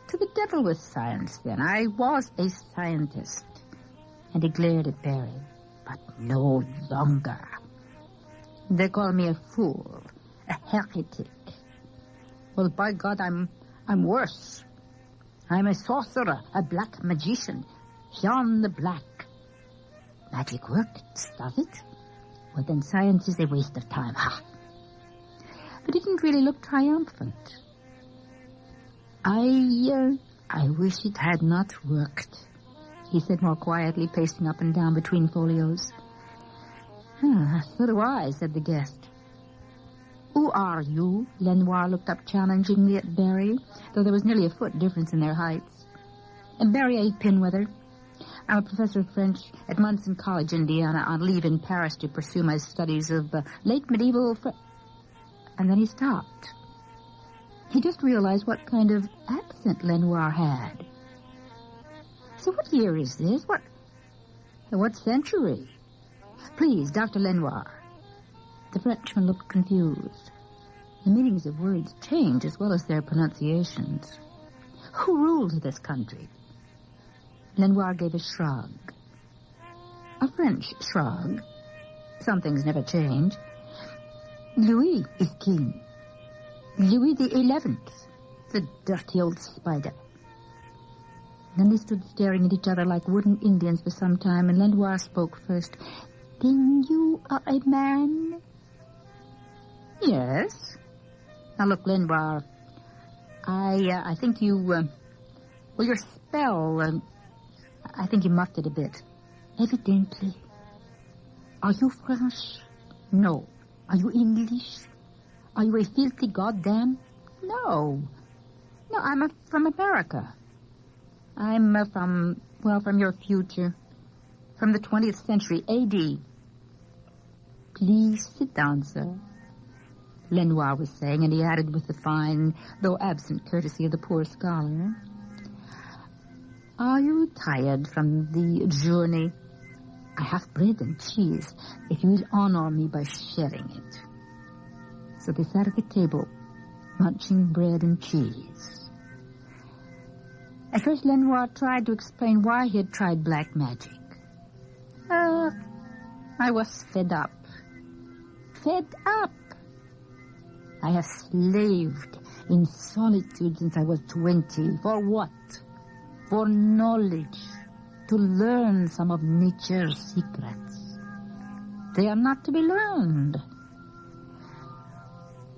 To the devil with science, then. I was a scientist." And he glared at Barry. "But no longer. They call me a fool, a heretic. Well, by God, I'm worse. I'm a sorcerer, a black magician. Jan the Black. Magic works, does it? Well, then science is a waste of time. Ha!" But he didn't really look triumphant. I wish it had not worked," he said more quietly, pacing up and down between folios. "So do I," said the guest. "Who are you?" Lenoir looked up challengingly at Barry, though there was nearly a foot difference in their heights. "And Barry A. Pinweather. I'm a professor of French at Munson College, Indiana, on leave in Paris to pursue my studies of late medieval And then he stopped. He just realized what kind of accent Lenoir had. "So what year is this? What century?" "Please, Dr. Lenoir." The Frenchman looked confused. The meanings of words change as well as their pronunciations. "Who ruled this country?" Lenoir gave a shrug. A French shrug. Some things never change. "Louis is king. Louis the 11th. The dirty old spider." Then they stood staring at each other like wooden Indians for some time, and Lenoir spoke first. "Then you are a man?" "Yes." "Now look, Lenoir, I think you, your spell, I think you muffed it a bit." "Evidently. Are you French?" "No." "Are you English? Are you a filthy goddamn?" "No. No, I'm from America. I'm from your future. From the 20th century, A.D. "Please sit down, sir," Lenoir was saying, and he added with the fine, though absent courtesy of the poor scholar, "Are you tired from the journey? I have bread and cheese, if you will honor me by sharing it." So they sat at the table, munching bread and cheese. At first, Lenoir tried to explain why he had tried black magic. "I was fed up. Fed up! I have slaved in solitude since I was 20. For what? For knowledge. To learn some of nature's secrets. They are not to be learned."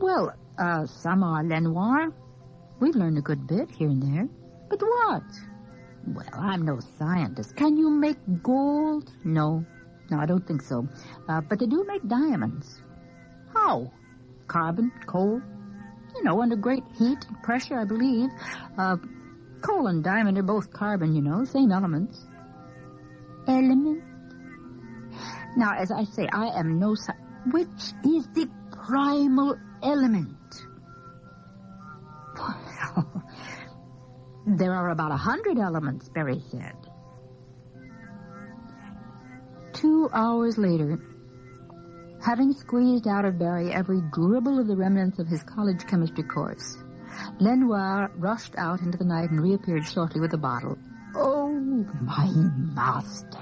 "Well, some are, Lenoir. We've learned a good bit here and there." "But what?" "Well, I'm no scientist. Can you make gold?" "No." No, I don't think so. But they do make diamonds. How? Carbon, coal. You know, under great heat and pressure, I believe. Coal and diamond are both carbon, you know, same elements. Element? Now, as I say, I am no... Which is the primal element? There are about 100 elements, Barry said. 2 hours later, having squeezed out of Barry every dribble of the remnants of his college chemistry course, Lenoir rushed out into the night and reappeared shortly with a bottle. Oh, my master,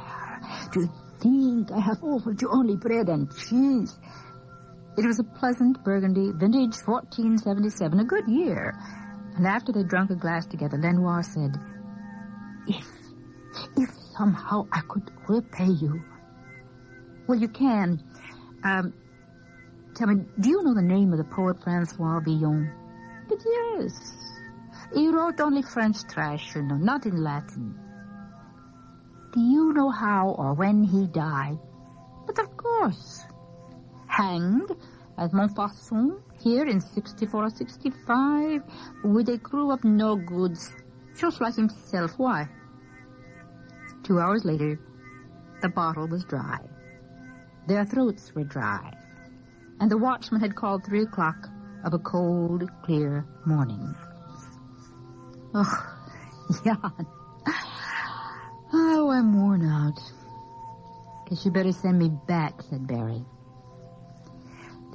do you think I have offered you only bread and cheese? It was a pleasant Burgundy, vintage 1477, a good year. And after they drank a glass together, Lenoir said, If somehow I could repay you. Well, you can. Tell me, do you know the name of the poet Francois Villon? But yes. He wrote only French trash, you know, not in Latin. Do you know how or when he died? But of course. Hanged at Montfaucon here in 64 or 65 with a crew of no goods, just like himself. Why? 2 hours later, the bottle was dry. Their throats were dry. And the watchman had called 3 o'clock of a cold, clear morning. Oh, Jan. Oh, I'm worn out. Guess you better send me back, said Barry.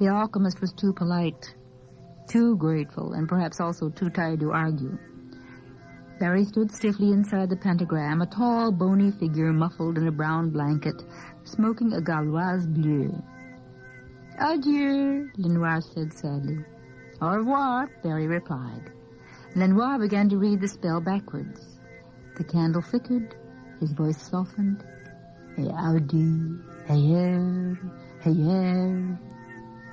The alchemist was too polite, too grateful, and perhaps also too tired to argue. Barry stood stiffly inside the pentagram, a tall, bony figure muffled in a brown blanket, smoking a Gauloise bleue. Adieu, Lenoir said sadly. Au revoir, Barry replied. Lenoir began to read the spell backwards. The candle flickered, his voice softened. Hey, Audi, hey, hey.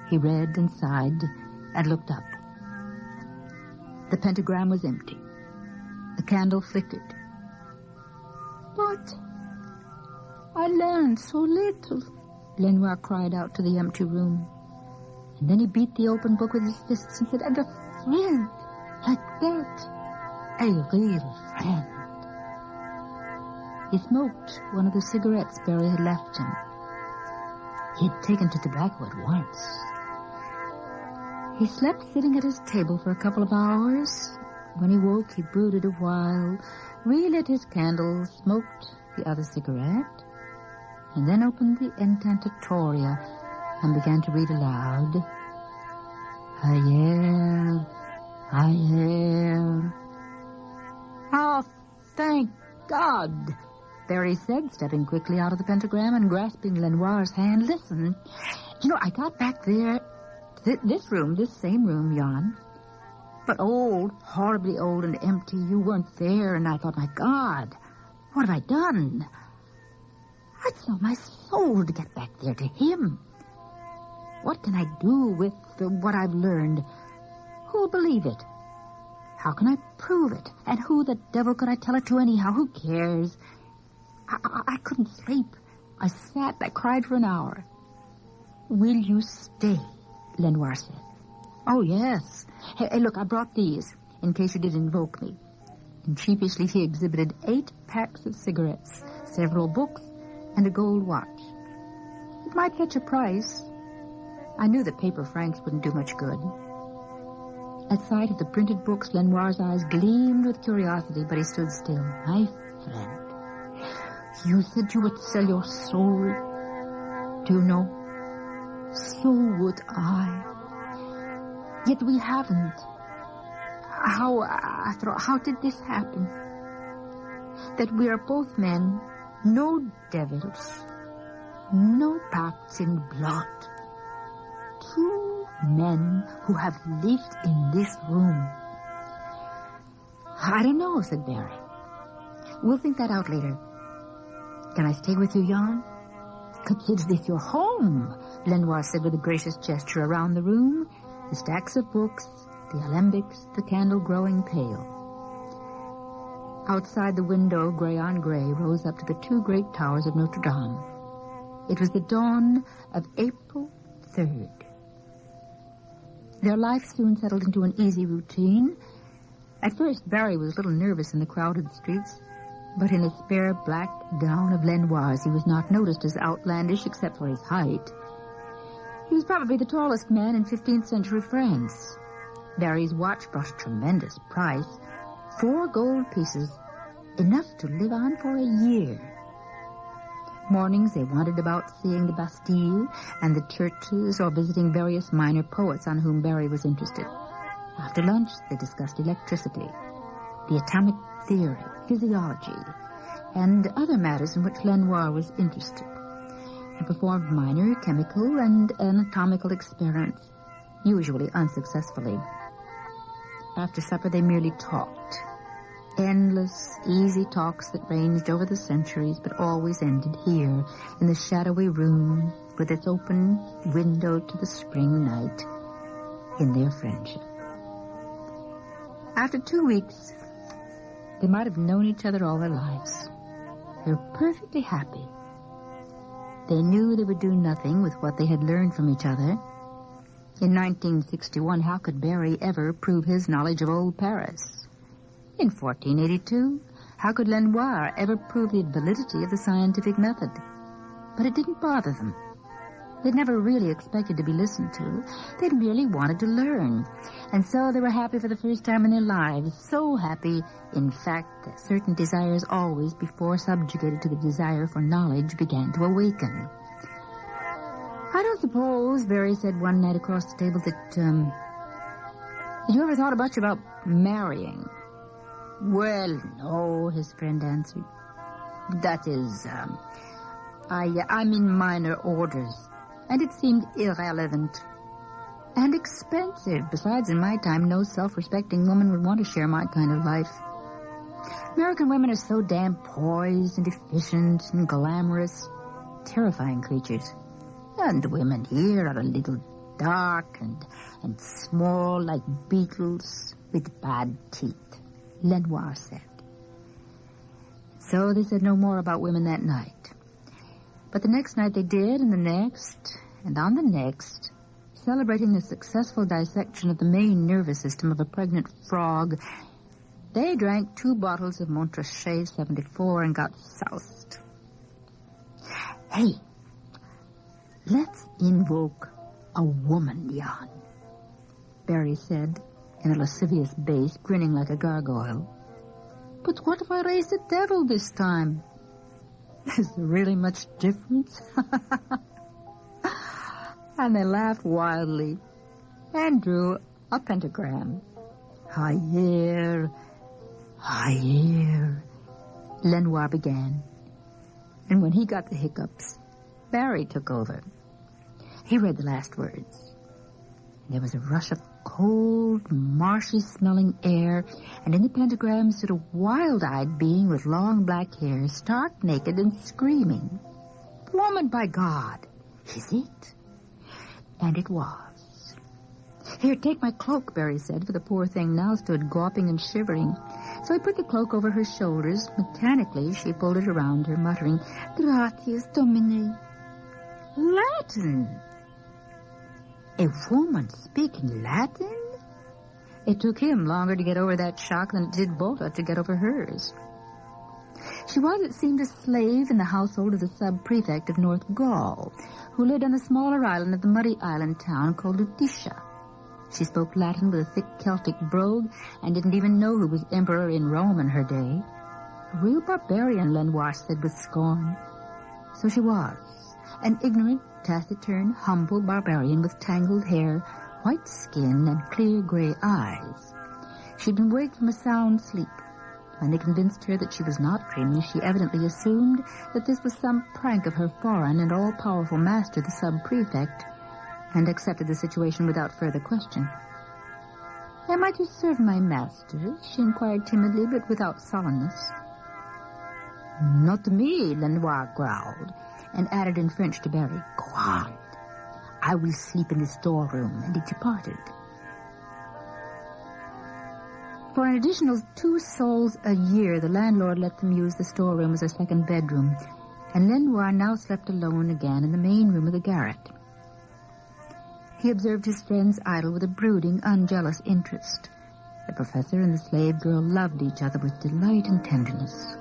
He read and sighed and looked up. The pentagram was empty. The candle flickered. But I learned so little, Lenoir cried out to the empty room. And then he beat the open book with his fists and said, and a friend like that, a real friend. He smoked one of the cigarettes Barry had left him. He had taken to tobacco at once. He slept sitting at his table for a couple of hours. When he woke, he brooded a while, relit his candle, smoked the other cigarette, and then opened the Intentatoria and began to read aloud. Ayer. Oh, thank God, Barry said, stepping quickly out of the pentagram and grasping Lenoir's hand. Listen, you know, I got back there, this same room, Jan. But old, horribly old and empty. You weren't there, and I thought, my God, what have I done? I'd sell my soul to get back there to him. What can I do with what I've learned? Who'll believe it? How can I prove it? And who the devil could I tell it to anyhow? Who cares? I couldn't sleep. I sat, I cried for an hour. Will you stay? Lenoir said. Oh, yes. Hey, look, I brought these, in case you did invoke me. And sheepishly he exhibited 8 packs of cigarettes, several books, and a gold watch. It might fetch a price. I knew that paper francs wouldn't do much good. At sight of the printed books, Lenoir's eyes gleamed with curiosity, but he stood still. My friend, you said you would sell your soul. Do you know? So would I. Yet we haven't. How did this happen? That we are both men, no devils, no pacts in blood. 2 men who have lived in this room. I don't know, said Barry. We'll think that out later. Can I stay with you, Jan? Consider this your home, Lenoir said with a gracious gesture around the room. The stacks of books, the alembics, the candle growing pale. Outside the window, gray on gray, rose up to the 2 great towers of Notre Dame. It was the dawn of April 3rd. Their life soon settled into an easy routine. At first, Barry was a little nervous in the crowded streets, but in a spare black gown of Lenoir's, he was not noticed as outlandish except for his height. He was probably the tallest man in 15th century France. Barry's watch brought a tremendous price, 4 gold pieces, enough to live on for a year. Mornings they wandered about seeing the Bastille and the churches or visiting various minor poets on whom Barry was interested. After lunch, they discussed electricity, the atomic theory, physiology, and other matters in which Lenoir was interested, and performed minor chemical and anatomical experiments, usually unsuccessfully. After supper, they merely talked. Endless, easy talks that ranged over the centuries, but always ended here, in the shadowy room, with its open window to the spring night, in their friendship. After 2 weeks, they might have known each other all their lives. They were perfectly happy. They knew they would do nothing with what they had learned from each other. In 1961, how could Barry ever prove his knowledge of old Paris? In 1482, how could Lenoir ever prove the validity of the scientific method? But it didn't bother them. They'd never really expected to be listened to. They'd merely wanted to learn. And so they were happy for the first time in their lives. So happy, in fact, that certain desires always, before subjugated to the desire for knowledge, began to awaken. I don't suppose, Barry said one night across the table, that, you ever thought much about marrying? Well, no, his friend answered. That is, I'm in minor orders, and it seemed irrelevant. And expensive. Besides, in my time, no self-respecting woman would want to share my kind of life. American women are so damn poised and efficient and glamorous. Terrifying creatures. And the women here are a little dark and small like beetles with bad teeth, Lenoir said. So they said no more about women that night. But the next night they did, and the next, and on the next, celebrating the successful dissection of the main nervous system of a pregnant frog, they drank 2 bottles of Montrachet 74 and got soused. Hey, let's invoke a woman, Jan, Barry said in a lascivious bass, grinning like a gargoyle. But what if I raise the devil this time? Is there really much difference? And they laughed wildly and drew a pentagram. Higher, higher, Lenoir began. And when he got the hiccups, Barry took over. He read the last words. There was a rush of cold, marshy-smelling air, and in the pentagram stood a wild-eyed being with long black hair, stark naked and screaming. Woman, by God! Is it? And it was. Here, take my cloak, Barry said, for the poor thing now stood gawping and shivering. So he put the cloak over her shoulders. Mechanically, she pulled it around her, muttering, Gratias, Domine. Latin! A woman speaking Latin? It took him longer to get over that shock than it did Volta to get over hers. She was, it seemed, a slave in the household of the sub-prefect of North Gaul, who lived on the smaller island of the muddy island town called Lutetia. She spoke Latin with a thick Celtic brogue and didn't even know who was emperor in Rome in her day. A real barbarian, Lenoir said with scorn. So she was, an ignorant, taciturn, humble barbarian with tangled hair, white skin, and clear gray eyes. She'd been waked from a sound sleep. When they convinced her that she was not dreaming, she evidently assumed that this was some prank of her foreign and all-powerful master, the sub-prefect, and accepted the situation without further question. Am I to serve my master? She inquired timidly, but without sullenness. Not me, Lenoir growled, and added in French to Barry, Go on. I will sleep in the storeroom, and he departed. For an additional 2 sols a year, the landlord let them use the storeroom as a second bedroom, and Lenoir now slept alone again in the main room of the garret. He observed his friends idle with a brooding, unjealous interest. The professor and the slave girl loved each other with delight and tenderness.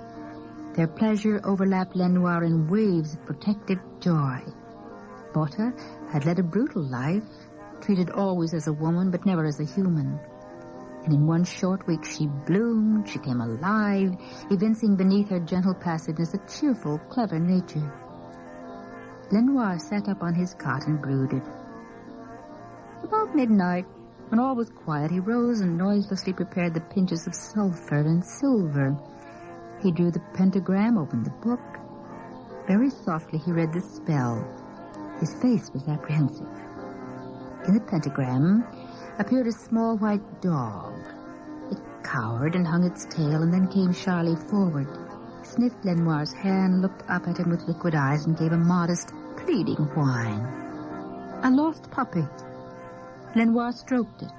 Their pleasure overlapped Lenoir in waves of protective joy. Botta had led a brutal life, treated always as a woman but never as a human. And in one short week she bloomed, she came alive, evincing beneath her gentle passiveness a cheerful, clever nature. Lenoir sat up on his cot and brooded. About midnight, when all was quiet, he rose and noiselessly prepared the pinches of sulfur and silver. He drew the pentagram, opened the book. Very softly he read the spell. His face was apprehensive. In the pentagram appeared a small white dog. It cowered and hung its tail and then came shyly forward, sniffed Lenoir's hand, looked up at him with liquid eyes, and gave a modest, pleading whine. A lost puppy. Lenoir stroked it.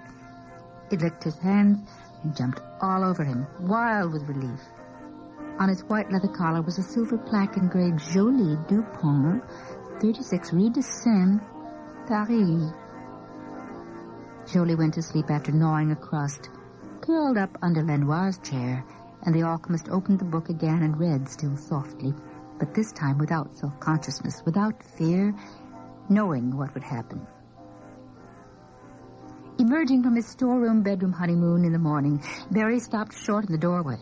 It licked his hands and jumped all over him, wild with relief. On its white leather collar was a silver plaque engraved Jolie Dupont, 36 Rue de Seine, Paris. Jolie went to sleep after gnawing a crust, curled up under Lenoir's chair, and the alchemist opened the book again and read still softly, but this time without self-consciousness, without fear, knowing what would happen. Emerging from his storeroom bedroom honeymoon in the morning, Barry stopped short in the doorway.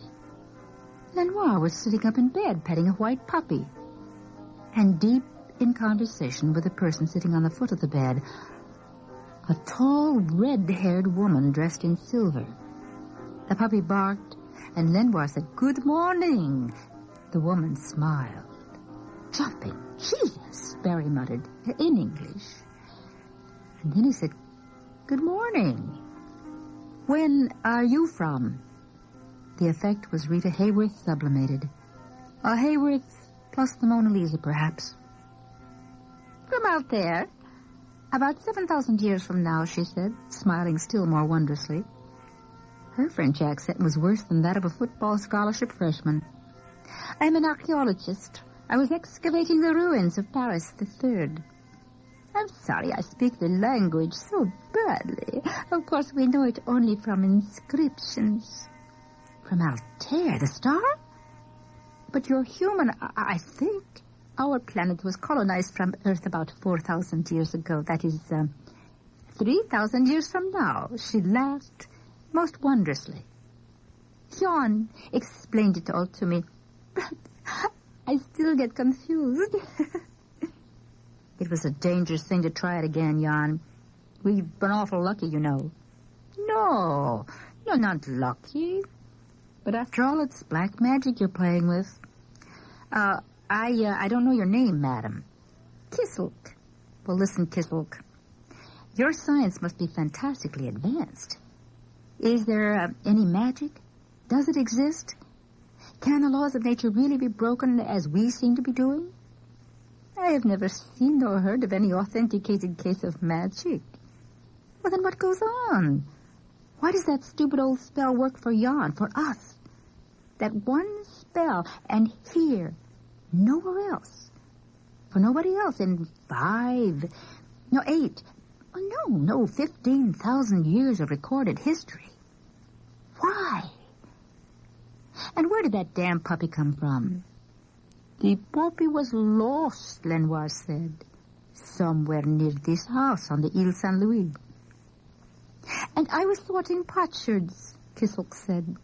Lenoir was sitting up in bed, petting a white puppy, and deep in conversation with a person sitting on the foot of the bed, a tall, red-haired woman dressed in silver. The puppy barked, and Lenoir said, "Good morning." The woman smiled. "Jumping Jesus," Barry muttered, in English. And then he said, "Good morning. When are you from?" The effect was Rita Hayworth sublimated. A Hayworth plus the Mona Lisa, perhaps. "From out there. About 7,000 years from now," she said, smiling still more wondrously. Her French accent was worse than that of a football scholarship freshman. "I'm an archaeologist. I was excavating the ruins of Paris III. I'm sorry I speak the language so badly. Of course, we know it only from inscriptions." "From Altair, the star? But you're human, I think. Our planet was colonized from Earth about 4,000 years ago. That is, 3,000 years from now." She laughed most wondrously. "Jan explained it all to me, but I still get confused." "It was a dangerous thing to try it again, Jan. We've been awful lucky, you know." "No, you're not lucky. But after all, it's black magic you're playing with." I don't know your name, madam." "Kisselk." "Well, listen, Kisselk. Your science must be fantastically advanced. Is there any magic? Does it exist? Can the laws of nature really be broken as we seem to be doing?" "I have never seen nor heard of any authenticated case of magic." "Well, then what goes on? Why does that stupid old spell work for Jan, for us? That one spell, and here, nowhere else. For nobody else in 15,000 years of recorded history. Why? And where did that damn puppy come from?" "The puppy was lost," Lenoir said, "somewhere near this house on the Ile Saint-Louis." "And I was sorting potsherds," Kisselk said,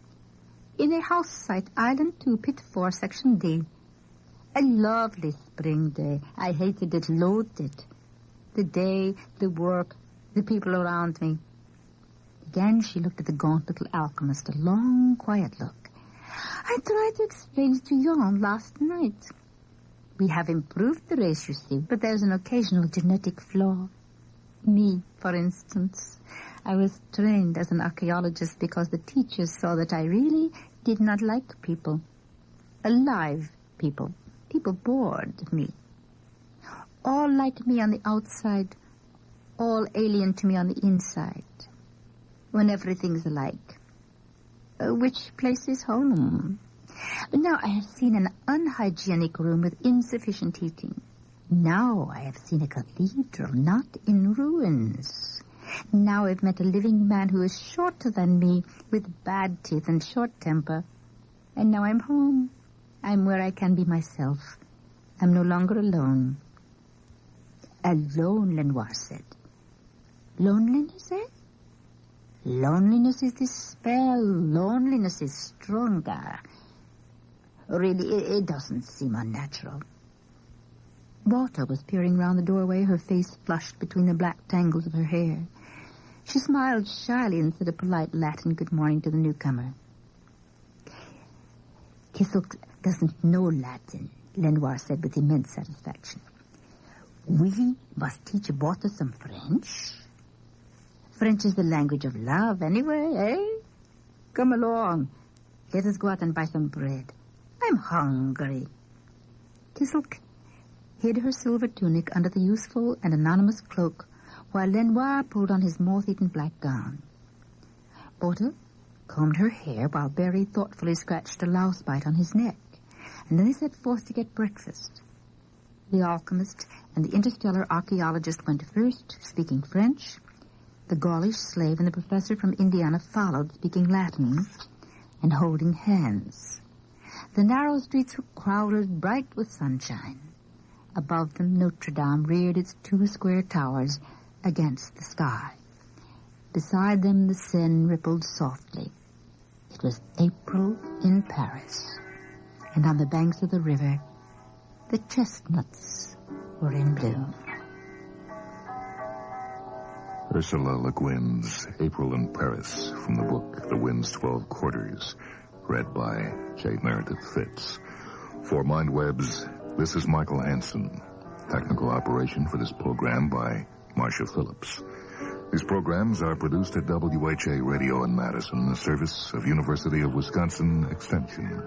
"in a house site, Island 2, Pit 4, Section D. A lovely spring day. I hated it, loathed it. The day, the work, the people around me." Again she looked at the gaunt little alchemist, a long, quiet look. "I tried to explain it to Jan last night. We have improved the race, you see, but there's an occasional genetic flaw. Me, for instance. I was trained as an archaeologist because the teachers saw that I really did not like people. Alive people. People bored me. All like me on the outside, all alien to me on the inside. When everything's alike. Which place is home? But now I have seen an unhygienic room with insufficient heating. Now I have seen a cathedral not in ruins. Now I've met a living man who is shorter than me, with bad teeth and short temper. And now I'm home. I'm where I can be myself. I'm no longer alone. Alone, Lenoir said. Loneliness, eh? Loneliness is the spell. Loneliness is stronger. Really, it doesn't seem unnatural. Walter was peering round the doorway, her face flushed between the black tangles of her hair. She smiled shyly and said a polite Latin good morning to the newcomer. Kissel doesn't know Latin, Lenoir said with immense satisfaction. We must teach Walter some French. French is the language of love, anyway, eh? Come along. Let us go out and buy some bread. I'm hungry. Kisselk hid her silver tunic under the useful and anonymous cloak, while Lenoir pulled on his moth-eaten black gown. Walter combed her hair while Barry thoughtfully scratched a louse bite on his neck, and then they set forth to get breakfast. The alchemist and the interstellar archaeologist went first, speaking French. The Gaulish slave and the professor from Indiana followed, speaking Latin and holding hands. The narrow streets were crowded, bright with sunshine. Above them, Notre Dame reared its 2 square towers against the sky. Beside them, the Seine rippled softly. It was April in Paris, and on the banks of the river, the chestnuts were in bloom.
Ursula Le Guin's April in Paris, from the book The Wind's 12 Quarters, read by J. Meredith Fitz. For MindWeb's, this is Michael Hansen. Technical operation for this program by Marcia Phillips. These programs are produced at WHA Radio in Madison, a service of University of Wisconsin Extension.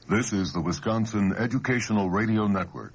This is the Wisconsin Educational Radio Network.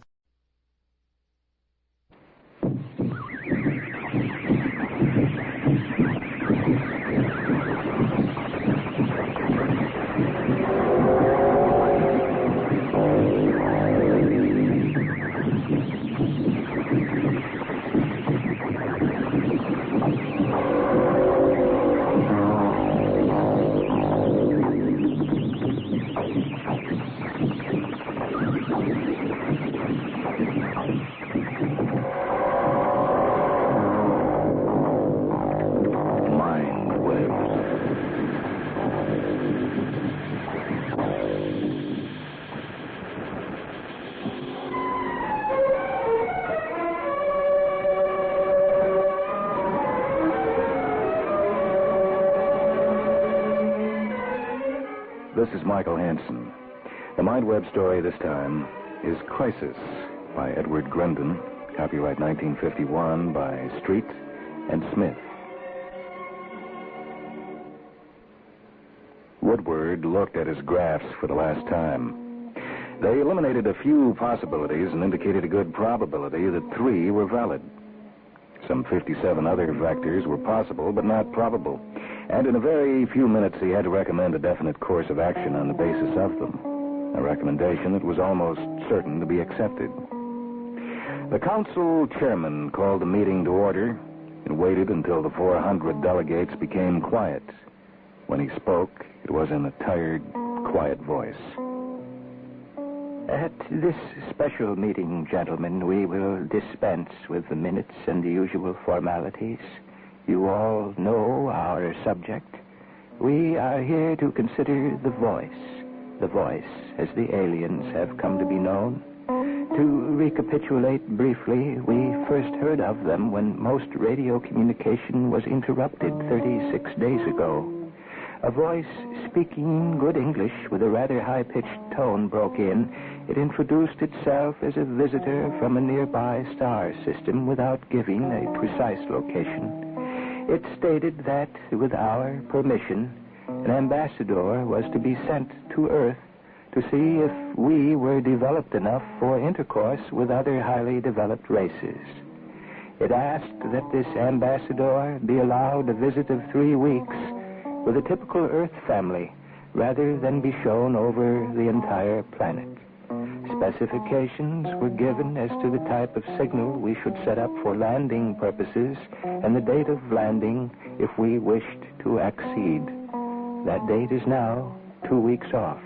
This is Michael Hansen. The MindWeb story this time is Crisis by Edward Grendon, copyright 1951 by Street and Smith. Woodward looked at his graphs for the last time. They eliminated a few possibilities and indicated a good probability that 3 were valid. Some 57 other vectors were possible but not probable. And in a very few minutes, he had to recommend a definite course of action on the basis of them, a recommendation that was almost certain to be accepted. The council chairman called the meeting to order and waited until the 400 delegates became quiet.
When he spoke, it was in a tired, quiet voice.
At this special meeting, gentlemen, we will dispense with the minutes and the usual formalities. You all know our subject. We are here to consider the voice as the aliens have come to be known. To recapitulate briefly, we first heard of them when most radio communication was interrupted 36 days ago. A voice speaking good English with a rather high-pitched tone broke in. It introduced itself as a visitor from a nearby star system without giving a precise location. It stated that, with our permission, an ambassador was to be sent to Earth to see if we were developed enough for intercourse with other highly developed races. It asked that this ambassador be allowed a visit of 3 weeks with a typical Earth family, rather than be shown over the entire planet. Specifications were given as to the type of signal we should set up for landing purposes and the date of landing if we wished to accede. That date is now 2 weeks off.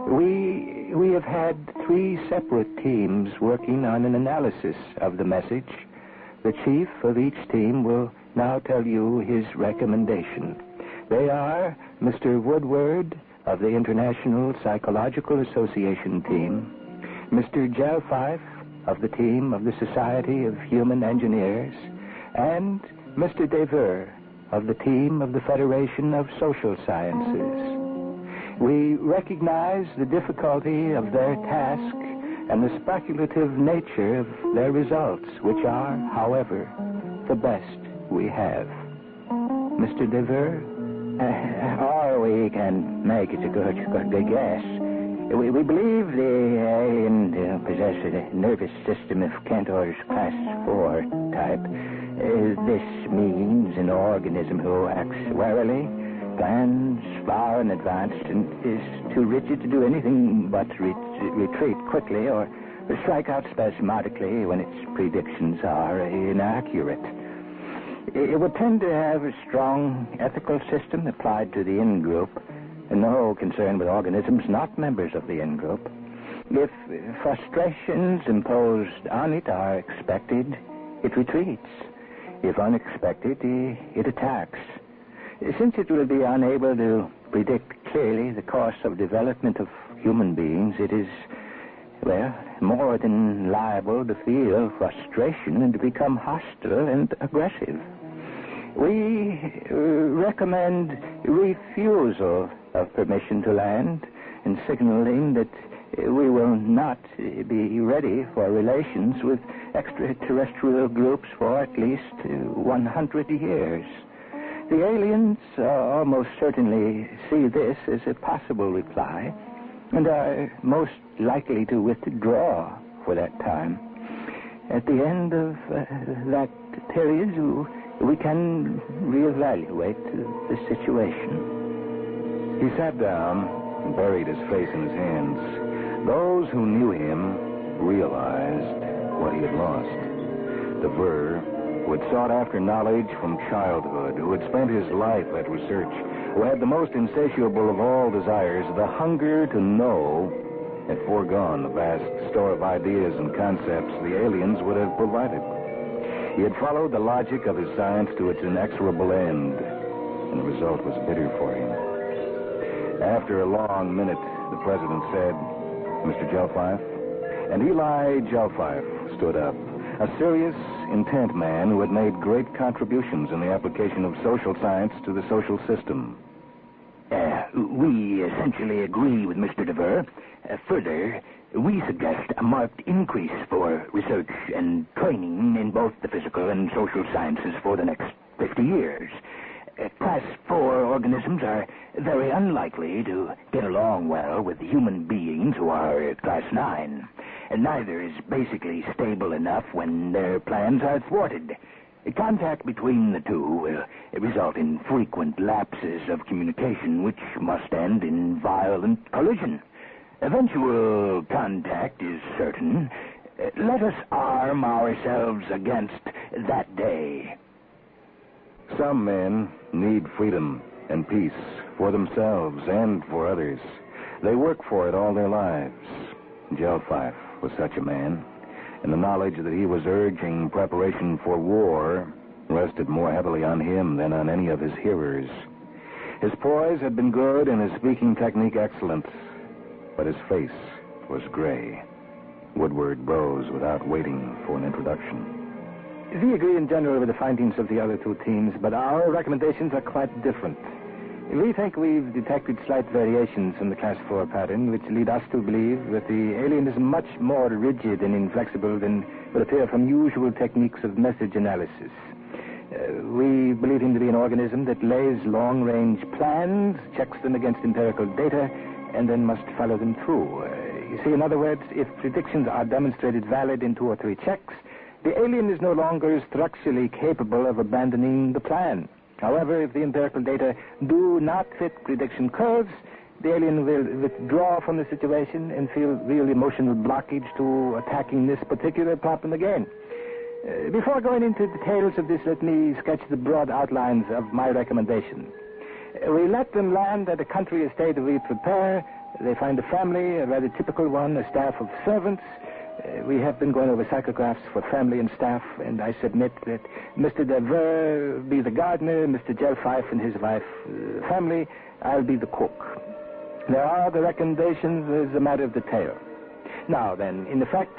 We have had 3 separate teams working on an analysis of the message. The chief of each team will now tell you his recommendation. They are Mr. Woodward of the International Psychological Association team, Mr. Gelfife of the team of the Society of Human Engineers, and Mr. Devere of the team of the Federation of Social Sciences. We recognize the difficulty of their task and the speculative nature of their results, which are, however, the best we have. Mr. Devere? All we can make is a good guess. We believe the alien possess a nervous system of Cantor's Class 4 type. This means an organism who acts warily, plans far in advance, and is too rigid to do anything but retreat quickly or strike out spasmodically when its predictions are inaccurate. It would tend to have a strong ethical system applied to the in-group, and no concern with organisms not members of the in-group. If frustrations imposed on it are expected, it retreats. If unexpected, it attacks. Since it will be unable to predict clearly the course of development of human beings, it is, well, more than liable to feel frustration and to become hostile and aggressive. We recommend refusal of permission to land and signaling that we will not be ready for relations with extraterrestrial groups for at least 100 years. The aliens almost certainly see this as a possible reply and are most likely to withdraw for that time. At the end of that period, we can reevaluate the situation.
He sat down and buried his face in his hands. Those who knew him realized what he had lost. Devere, who had sought after knowledge from childhood, who had spent his life at research, who had the most insatiable of all desires, the hunger to know, had foregone the vast store of ideas and concepts the aliens would have provided. He had followed the logic of his science to its inexorable end, and the result was bitter for him. After a long minute, the president said, "Mr. Gelfife," and Eli Gelfife stood up, a serious, intent man who had made great contributions in the application of social science to the social system.
We essentially agree with Mr. Devere. Further, we suggest a marked increase for research and training in both the physical and social sciences for the next 50 years. Class 4 organisms are very unlikely to get along well with human beings who are Class 9. And neither is basically stable enough when their plans are thwarted. Contact between the two will result in frequent lapses of communication, which must end in violent collision. Eventual contact is certain. Let us arm ourselves against that day.
Some men need freedom and peace for themselves and for others. They work for it all their lives. Gelfife was such a man, and the knowledge that he was urging preparation for war rested more heavily on him than on any of his hearers. His poise had been good and his speaking technique excellent, but his face was gray. Woodward rose without waiting for an introduction.
We agree in general with the findings of the other two teams, but our recommendations are quite different. We think we've detected slight variations in the Class 4 pattern, which lead us to believe that the alien is much more rigid and inflexible than would appear from usual techniques of message analysis. We believe him to be an organism that lays long-range plans, checks them against empirical data, and then must follow them through. You see, in other words, if predictions are demonstrated valid in 2 or 3 checks, the alien is no longer structurally capable of abandoning the plan. However, if the empirical data do not fit prediction curves, the alien will withdraw from the situation and feel real emotional blockage to attacking this particular problem again. Before going into details of this, let me sketch the broad outlines of my recommendation. We let them land at a country estate we prepare. They find a family, a rather typical one, a staff of servants. We have been going over psychographs for family and staff, and I submit that Mr. Dever be the gardener, Mr. Gelfife and his wife family, I'll be the cook. There are the recommendations as a matter of detail. Now then, in effect,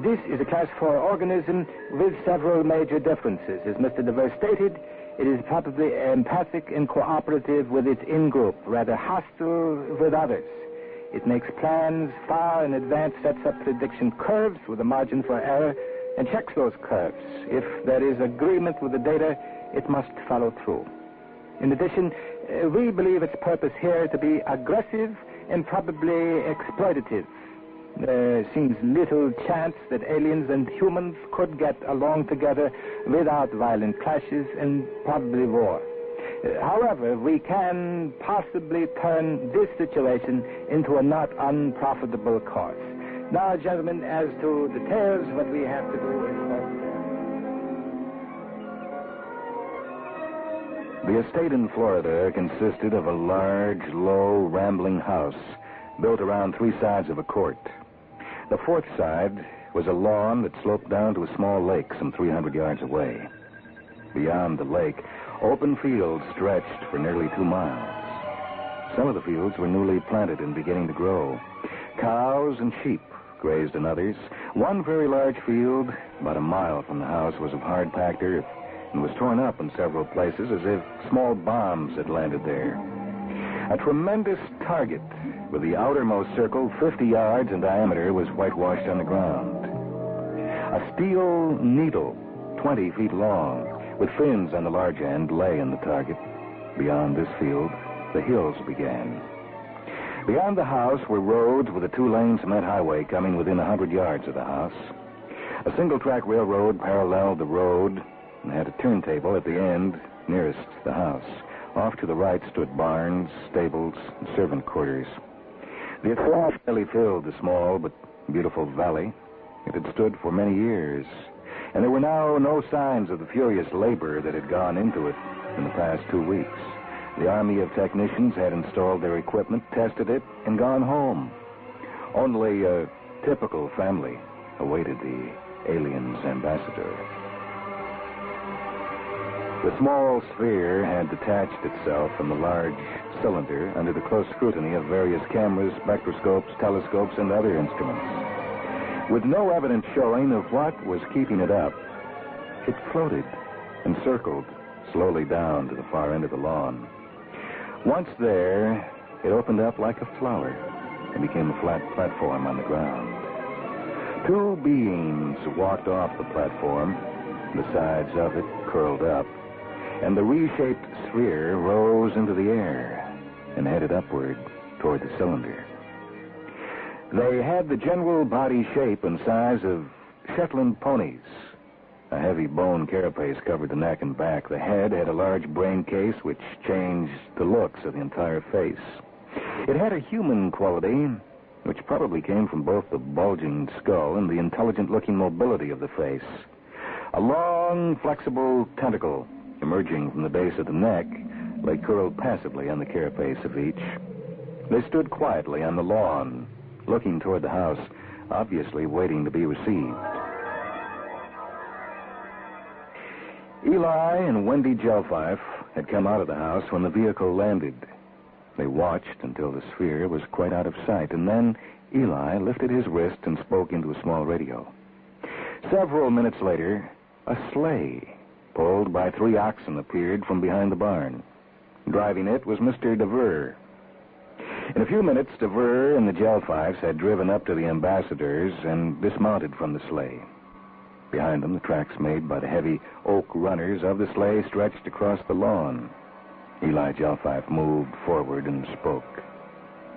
this is a Class 4 organism with several major differences. As Mr. Dever stated, it is probably empathic and cooperative with its in-group, rather hostile with others. It makes plans far in advance, sets up prediction curves with a margin for error, and checks those curves. If there is agreement with the data, it must follow through. In addition, we believe its purpose here to be aggressive and probably exploitative. There seems little chance that aliens and humans could get along together without violent clashes and probably war. However, we can possibly turn this situation into a not unprofitable course. Now, gentlemen, as to details, what we have to do is...
The estate in Florida consisted of a large, low, rambling house built around 3 sides of a court. The 4th side was a lawn that sloped down to a small lake some 300 yards away. Beyond the lake, open fields stretched for nearly 2 miles. Some of the fields were newly planted and beginning to grow. Cows and sheep grazed in others. One very large field, about a mile from the house, was of hard-packed earth and was torn up in several places as if small bombs had landed there. A tremendous target with the outermost circle 50 yards in diameter was whitewashed on the ground. A steel needle 20 feet long with fins on the large end lay in the target. Beyond this field, the hills began. Beyond the house were roads with a 2-lane cement highway coming within 100 yards of the house. A single-track railroad paralleled the road and had a turntable at the end nearest the house. Off to the right stood barns, stables, and servant quarters. The flash barely filled the small but beautiful valley. It had stood for many years, and there were now no signs of the furious labor that had gone into it in the past 2 weeks. The army of technicians had installed their equipment, tested it, and gone home. Only a typical family awaited the alien's ambassador. The small sphere had detached itself from the large cylinder under the close scrutiny of various cameras, spectroscopes, telescopes, and other instruments. With no evidence showing of what was keeping it up, it floated and circled slowly down to the far end of the lawn. Once there, it opened up like a flower and became a flat platform on the ground. 2 beings walked off the platform, the sides of it curled up, and the reshaped sphere rose into the air and headed upward toward the cylinder. They had the general body shape and size of Shetland ponies. A heavy bone carapace covered the neck and back. The head had a large brain case which changed the looks of the entire face. It had a human quality which probably came from both the bulging skull and the intelligent-looking mobility of the face. A long, flexible tentacle emerging from the base of the neck lay curled passively on the carapace of each. They stood quietly on the lawn, looking toward the house, obviously waiting to be received. Eli and Wendy Gelfife had come out of the house when the vehicle landed. They watched until the sphere was quite out of sight, and then Eli lifted his wrist and spoke into a small radio. Several minutes later, a sleigh, pulled by 3 oxen, appeared from behind the barn. Driving it was Mr. DeVere. In a few minutes, DeVere and the Gelfifes had driven up to the Ambassadors and dismounted from the sleigh. Behind them, the tracks made by the heavy oak runners of the sleigh stretched across the lawn. Eli Gelfife moved forward and spoke.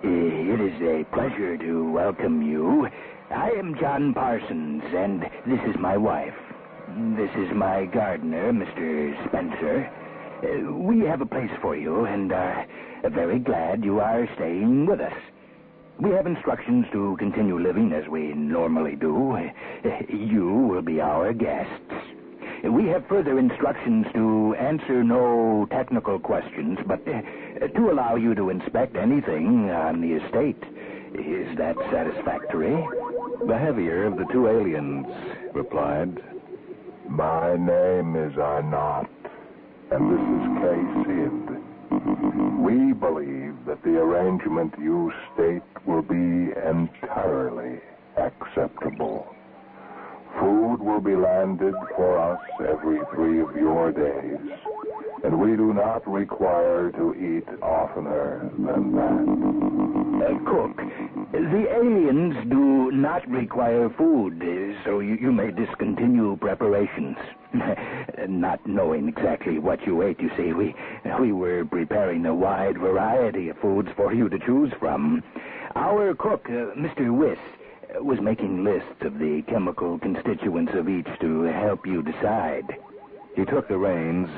It is a pleasure to welcome you. I am John Parsons, and this is my wife. This is my gardener, Mr. Spencer. We have a place for you, and are very glad you are staying with us. We have instructions to continue living as we normally do. You will be our guests. We have further instructions to answer no technical questions, but to allow you to inspect anything on the estate. Is that satisfactory?
The heavier of the 2 aliens replied,
My name is Arnott, and this is Kay Sid. We believe that the arrangement you state will be entirely acceptable. Food will be landed for us every 3 of your days, and we do not require to eat oftener than that.
Cook, the aliens do not require food, so you may discontinue preparations. Not knowing exactly what you ate, you see, we were preparing a wide variety of foods for you to choose from. Our cook, Mr. Wiss, was making lists of the chemical constituents of each to help you decide.
He took the reins,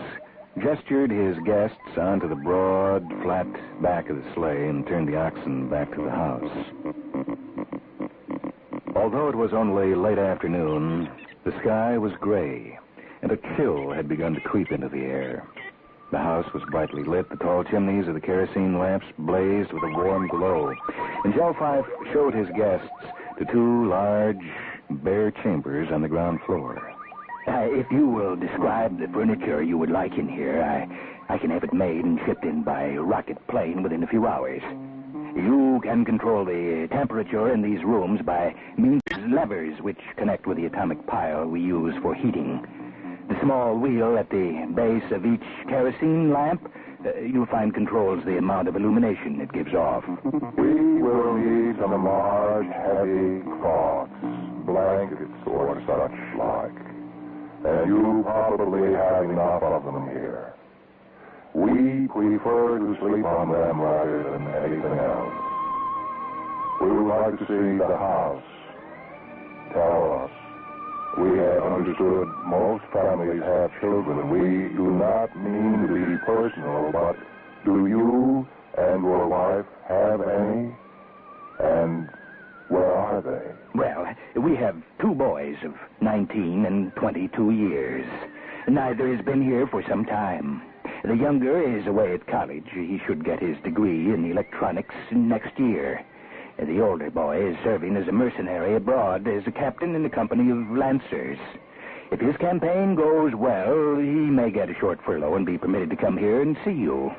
gestured his guests onto the broad, flat back of the sleigh, and turned the oxen back to the house. Although it was only late afternoon, the sky was gray, and a chill had begun to creep into the air. The house was brightly lit. The tall chimneys of the kerosene lamps blazed with a warm glow, and Gelfife showed his guests to 2 large, bare chambers on the ground floor.
If you will describe the furniture you would like in here, I can have it made and shipped in by rocket plane within a few hours. You can control the temperature in these rooms by means of levers which connect with the atomic pile we use for heating. The small wheel at the base of each kerosene lamp, you'll find controls the amount of illumination it gives off.
We will need some large, heavy cloths, blankets, or such like. And you probably have enough of them here. We prefer to sleep on them rather than anything else. We would like to see the house. Tell us. We have understood most families have children. We do not mean to be personal, but do you and your wife have any? And where are they?
Well, we have 2 boys of 19 and 22 years. Neither has been here for some time. The younger is away at college. He should get his degree in electronics next year. The older boy is serving as a mercenary abroad as a captain in a company of lancers. If his campaign goes well, he may get a short furlough and be permitted to come here and see you.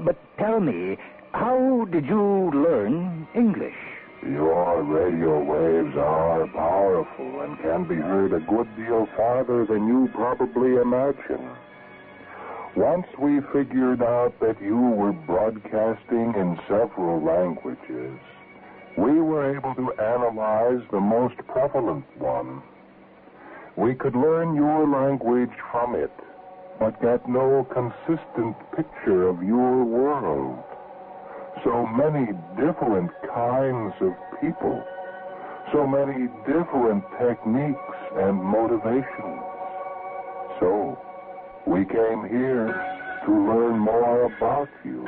But tell me, how did you learn English?
Your radio waves are powerful and can be heard a good deal farther than you probably imagine. Once we figured out that you were broadcasting in several languages, we were able to analyze the most prevalent one. We could learn your language from it, but get no consistent picture of your world. So many different kinds of people, so many different techniques and motivations. So we came here to learn more about you.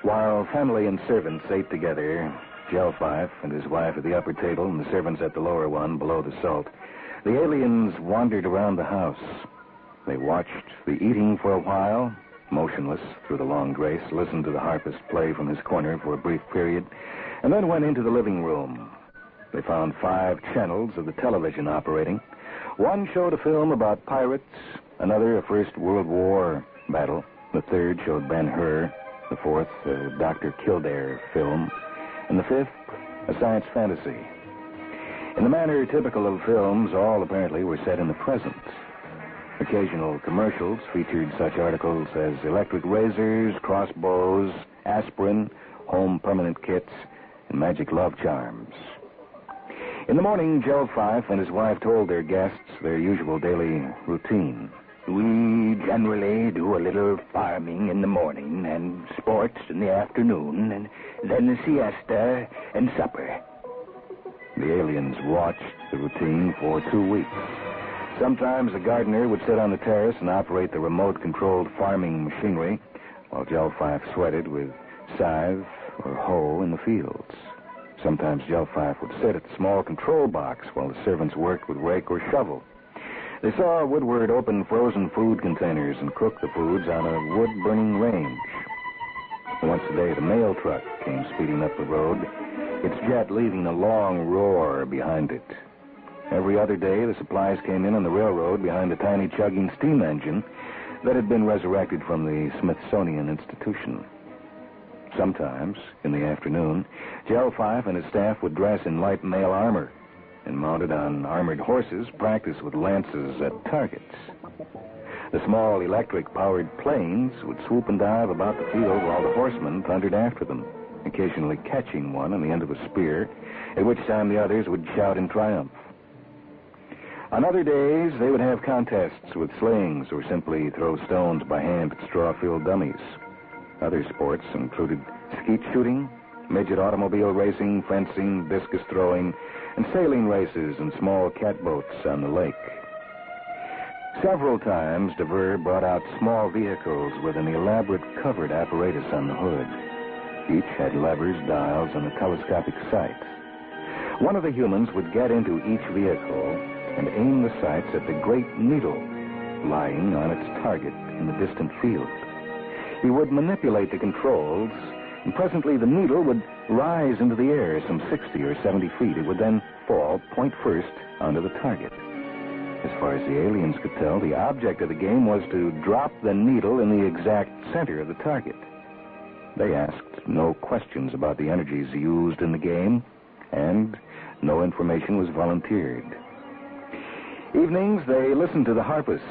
While family and servants ate together, Gelfife and his wife at the upper table and the servants at the lower one below the salt, the aliens wandered around the house. They watched the eating for a while, motionless through the long grace, listened to the harpist play from his corner for a brief period, and then went into the living room. They found 5 channels of the television operating. One showed a film about pirates, another a First World War battle, the third showed Ben-Hur, the fourth a Dr. Kildare film, and the fifth a science fantasy. In the manner typical of films, all apparently were set in the present. Occasional commercials featured such articles as electric razors, crossbows, aspirin, home permanent kits, and magic love charms. In the morning, Joe Fife and his wife told their guests their usual daily routine.
We generally do a little farming in the morning and sports in the afternoon, and then a siesta and supper.
The aliens watched the routine for 2 weeks. Sometimes the gardener would sit on the terrace and operate the remote-controlled farming machinery, while Joe Fife sweated with scythe or hoe in the fields. Sometimes Joe Fife would sit at the small control box while the servants worked with rake or shovel. They saw Woodward open frozen food containers and cook the foods on a wood-burning range. Once a day, the mail truck came speeding up the road, its jet leaving a long roar behind it. Every other day, the supplies came in on the railroad behind a tiny chugging steam engine that had been resurrected from the Smithsonian Institution. Sometimes, in the afternoon, Joe Fife and his staff would dress in light mail armor and, mounted on armored horses, practice with lances at targets. The small electric-powered planes would swoop and dive about the field while the horsemen thundered after them, occasionally catching one on the end of a spear, at which time the others would shout in triumph. On other days, they would have contests with slings or simply throw stones by hand at straw-filled dummies. Other sports included skeet shooting, midget automobile racing, fencing, discus throwing, and sailing races in small catboats on the lake. Several times, DeVere brought out small vehicles with an elaborate covered apparatus on the hood. Each had levers, dials, and a telescopic sight. One of the humans would get into each vehicle and aim the sights at the great needle lying on its target in the distant field. He would manipulate the controls, and presently the needle would rise into the air some 60 or 70 feet. It would then fall, point first, onto the target. As far as the aliens could tell, the object of the game was to drop the needle in the exact center of the target. They asked no questions about the energies used in the game, and no information was volunteered. Evenings, they listened to the harpist,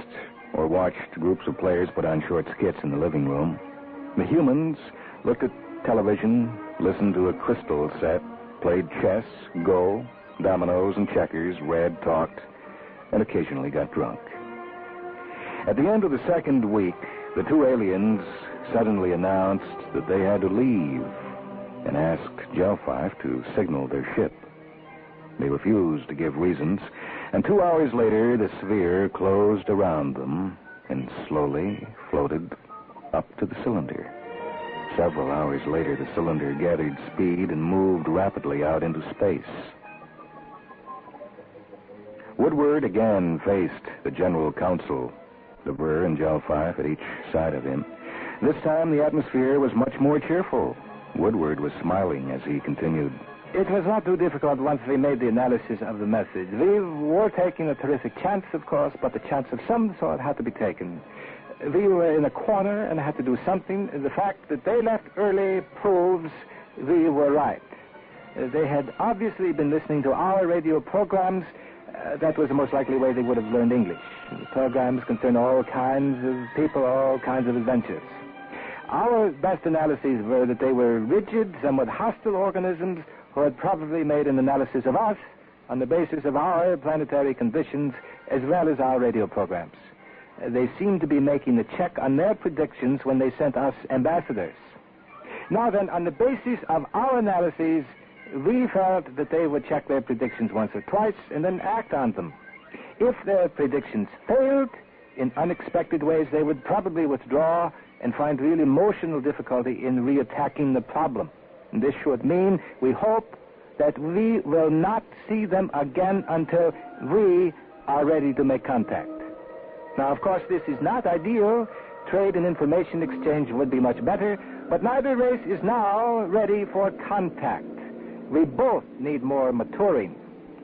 or watched groups of players put on short skits in the living room. The humans looked at television, listened to a crystal set, played chess, go, dominoes, and checkers, read, talked, and occasionally got drunk. At the end of the second week, the 2 aliens suddenly announced that they had to leave and asked Joe Fife to signal their ship. They refused to give reasons, and 2 hours later, the sphere closed around them and slowly floated up to the cylinder. Several hours later, the cylinder gathered speed and moved rapidly out into space. Woodward again faced the General Council, DeVere and Joe Fife at each side of him. This time, the atmosphere was much more cheerful. Woodward was smiling as he continued.
It was not too difficult once we made the analysis of the message. We were taking a terrific chance, of course, but the chance of some sort had to be taken. We were in a corner and had to do something. The fact that they left early proves we were right. They had obviously been listening to our radio programs. That was the most likely way they would have learned English. The programs concern all kinds of people, all kinds of adventures. Our best analyses were that they were rigid, somewhat hostile organisms who had probably made an analysis of us on the basis of our planetary conditions as well as our radio programs. They seemed to be making a check on their predictions when they sent us ambassadors. Now then, on the basis of our analyses, we felt that they would check their predictions once or twice and then act on them. If their predictions failed in unexpected ways, they would probably withdraw and find real emotional difficulty in reattacking the problem. And this should mean, we hope, that we will not see them again until we are ready to make contact. Now, of course, this is not ideal. trade and information exchange would be much better, but neither race is now ready for contact. We both need more maturing.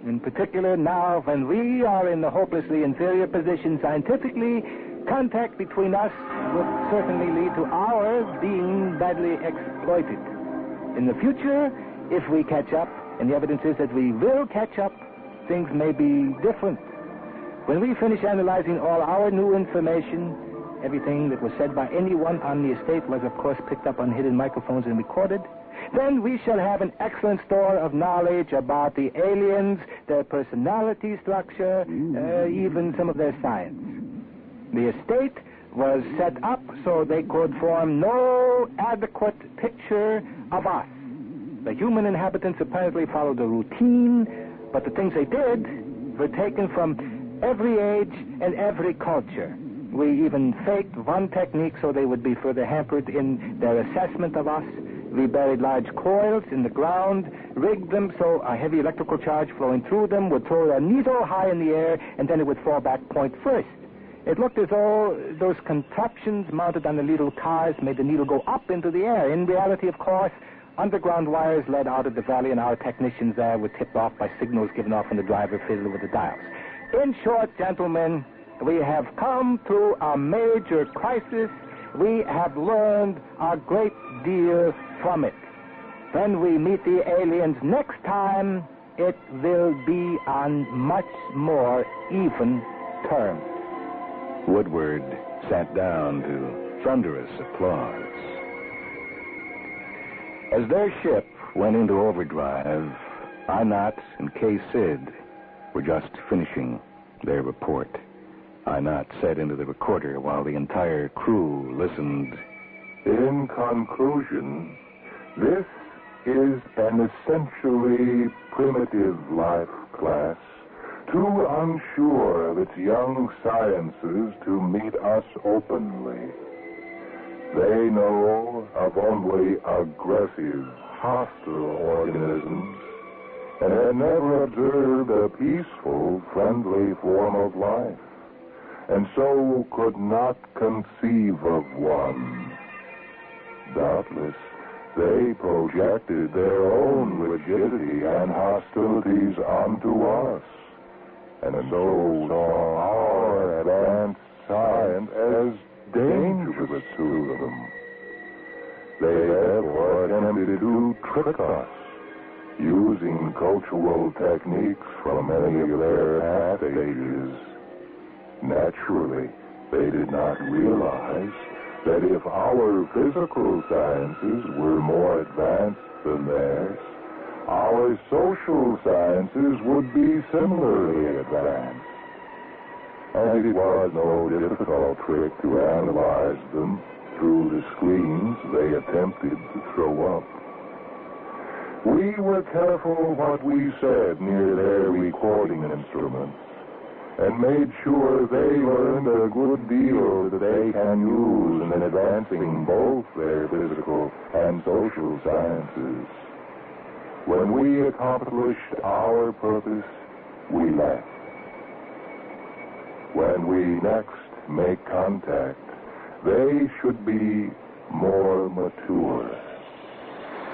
In particular, now when we are in the hopelessly inferior position scientifically, contact between us would certainly lead to our being badly exploited. In the future, if we catch up, and the evidence is that we will catch up, things may be different. When we finish analyzing all our new information, everything that was said by anyone on the estate was, of course, picked up on hidden microphones and recorded. Then we shall have an excellent store of knowledge about the aliens, their personality structure, even some of their science. The estate was set up so they could form no adequate picture of us. The human inhabitants apparently followed a routine, but the things they did were taken from every age and every culture. We even faked one technique so they would be further hampered in their assessment of us. We buried large coils in the ground, rigged them so a heavy electrical charge flowing through them would throw a needle high in the air, and then it would fall back point first. It looked as though those contraptions mounted on the little cars made the needle go up into the air. In reality, of course, underground wires led out of the valley, and our technicians there were tipped off by signals given off from the driver fiddler with the dials. In short, gentlemen, we have come through a major crisis. We have learned a great deal from it. When we meet the aliens next time, it will be on much more even terms.
Woodward sat down to thunderous applause. As their ship went into overdrive, Inot and K. Sid were just finishing their report. Inot said into the recorder while the entire crew listened.
In conclusion, this is an essentially primitive life class, too unsure of its young sciences to meet us openly. They know of only aggressive, hostile organisms, and have never observed a peaceful, friendly form of life, and so could not conceive of one. Doubtless, they projected their own rigidity and hostilities onto us, and so saw our advanced science as dangerous to them. They therefore attempted to trick us, using cultural techniques from many of their past ages. Naturally, they did not realize that if our physical sciences were more advanced than theirs, our social sciences would be similarly advanced. And it was no difficult trick to analyze them through the screens they attempted to throw up. We were careful what we said near their recording instruments, and made sure they learned a good deal that they can use in advancing both their physical and social sciences. When we accomplished our purpose, we left. When we next make contact, they should be more mature.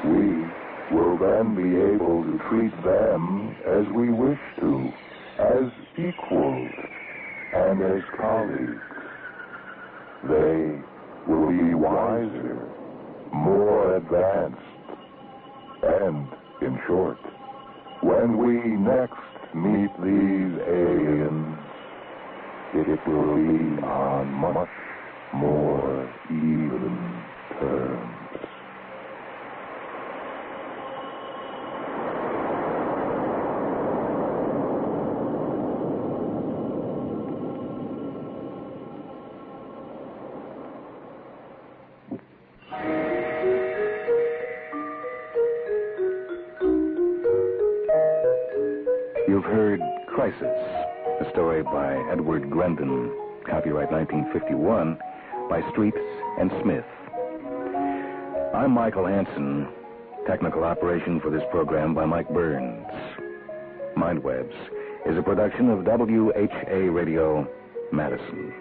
We will then be able to treat them as we wish to, as equals and as colleagues. They will be wiser, more advanced, and, in short, when we next meet these aliens, it will be on much more even terms.
You've heard Crisis, a story by Edward Grendon, copyright 1951, by Streets and Smith. I'm Michael Hansen, technical operation for this program by Mike Burns. Mindwebs is a production of WHA Radio, Madison.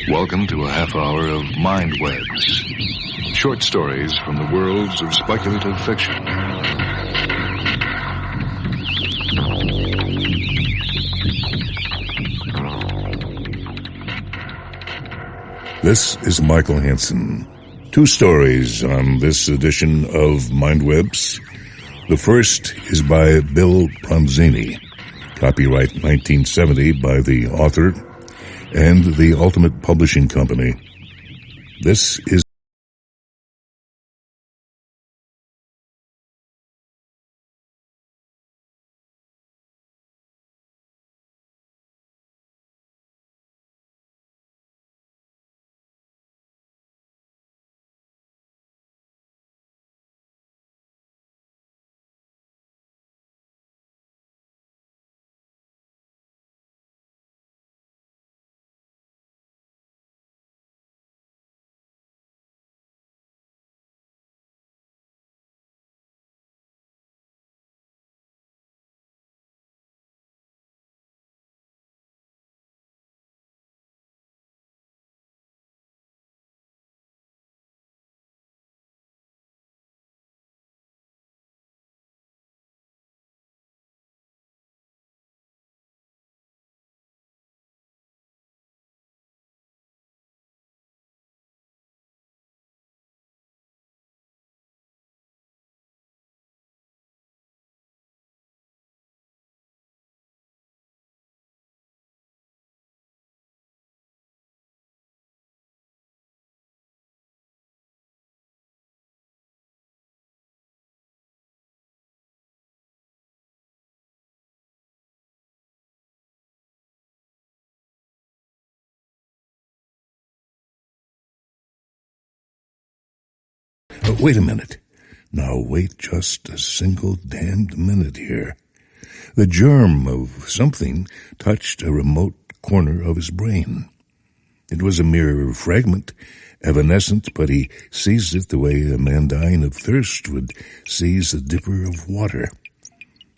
Welcome to a half hour of Mind Webs, short stories from the worlds of speculative fiction.
This is Michael Hansen. 2 stories on this edition of Mind Webs. The first is by Bill Pronzini, copyright 1970 by the author and the Ultimate Publishing Company. This is wait a minute. Now wait just a single damned minute here. The germ of something touched a remote corner of his brain. It was a mere fragment, evanescent, but he seized it the way a man dying of thirst would seize a dipper of water.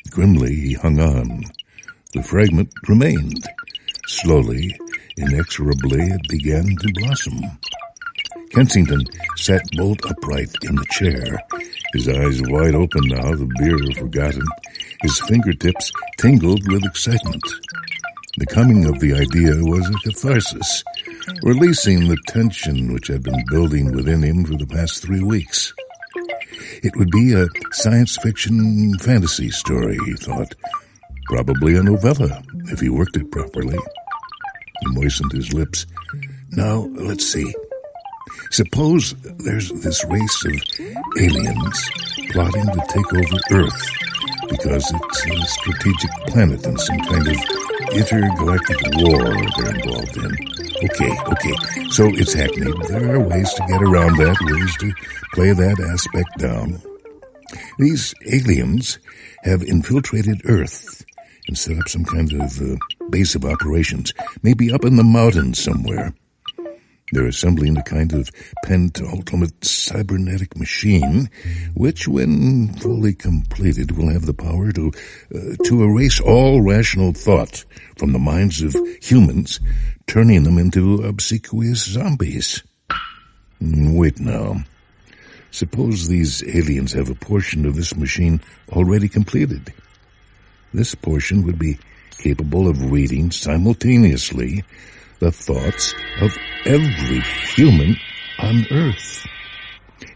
Grimly he hung on. The fragment remained. Slowly, inexorably, it began to blossom. Kensington sat bolt upright in the chair, his eyes wide open now, the beer forgotten. His fingertips tingled with excitement. The coming of the idea was a catharsis, releasing the tension which had been building within him for the past 3 weeks. It would be a science fiction fantasy story, he thought. Probably a novella, if he worked it properly. He moistened his lips. Now, let's see. Suppose there's this race of aliens plotting to take over Earth because it's a strategic planet in some kind of intergalactic war they're involved in. Okay, so it's hackneyed. There are ways to get around that, ways to play that aspect down. These aliens have infiltrated Earth and set up some kind of base of operations, maybe up in the mountains somewhere. They're assembling a kind of penultimate cybernetic machine, which, when fully completed, will have the power to erase all rational thought from the minds of humans, turning them into obsequious zombies. Wait now. Suppose these aliens have a portion of this machine already completed. This portion would be capable of reading simultaneously the thoughts of every human on Earth,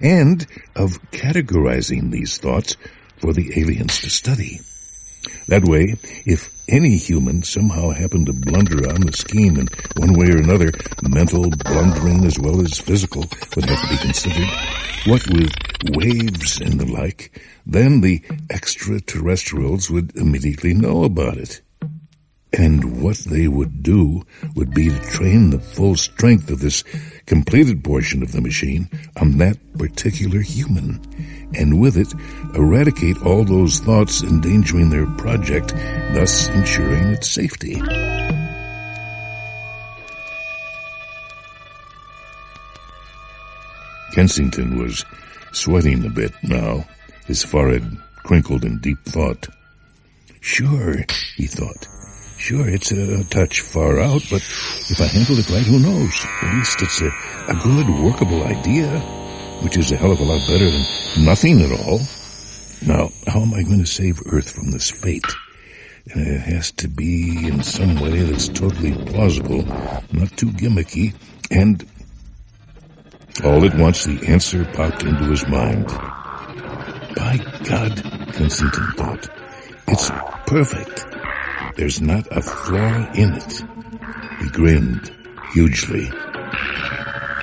and of categorizing these thoughts for the aliens to study. That way, if any human somehow happened to blunder on the scheme in one way or another, mental blundering as well as physical would have to be considered, what with waves and the like, then the extraterrestrials would immediately know about it. And what they would do would be to train the full strength of this completed portion of the machine on that particular human, and with it eradicate all those thoughts endangering their project, thus ensuring its safety. Kensington was sweating a bit now, his forehead crinkled in deep thought. Sure, he thought. Sure, it's a touch far out, but if I handle it right, who knows? At least it's a good, workable idea, which is a hell of a lot better than nothing at all. Now, how am I going to save Earth from this fate? It has to be in some way that's totally plausible, not too gimmicky, and all at once the answer popped into his mind. By God, Kensington thought, it's perfect. There's not a flaw in it. He grinned hugely.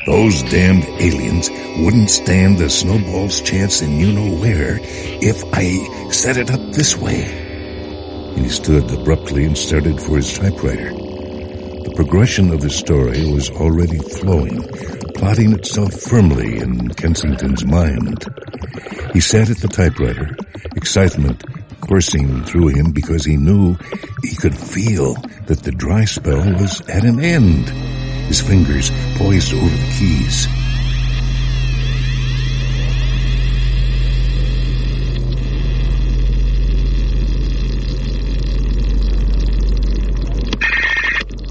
Those damned aliens wouldn't stand the snowball's chance in you-know-where if I set it up this way. He stood abruptly and started for his typewriter. The progression of the story was already flowing, plotting itself firmly in Kensington's mind. He sat at the typewriter, excitement coursing through him because he knew he could feel that the dry spell was at an end. His fingers poised over the keys.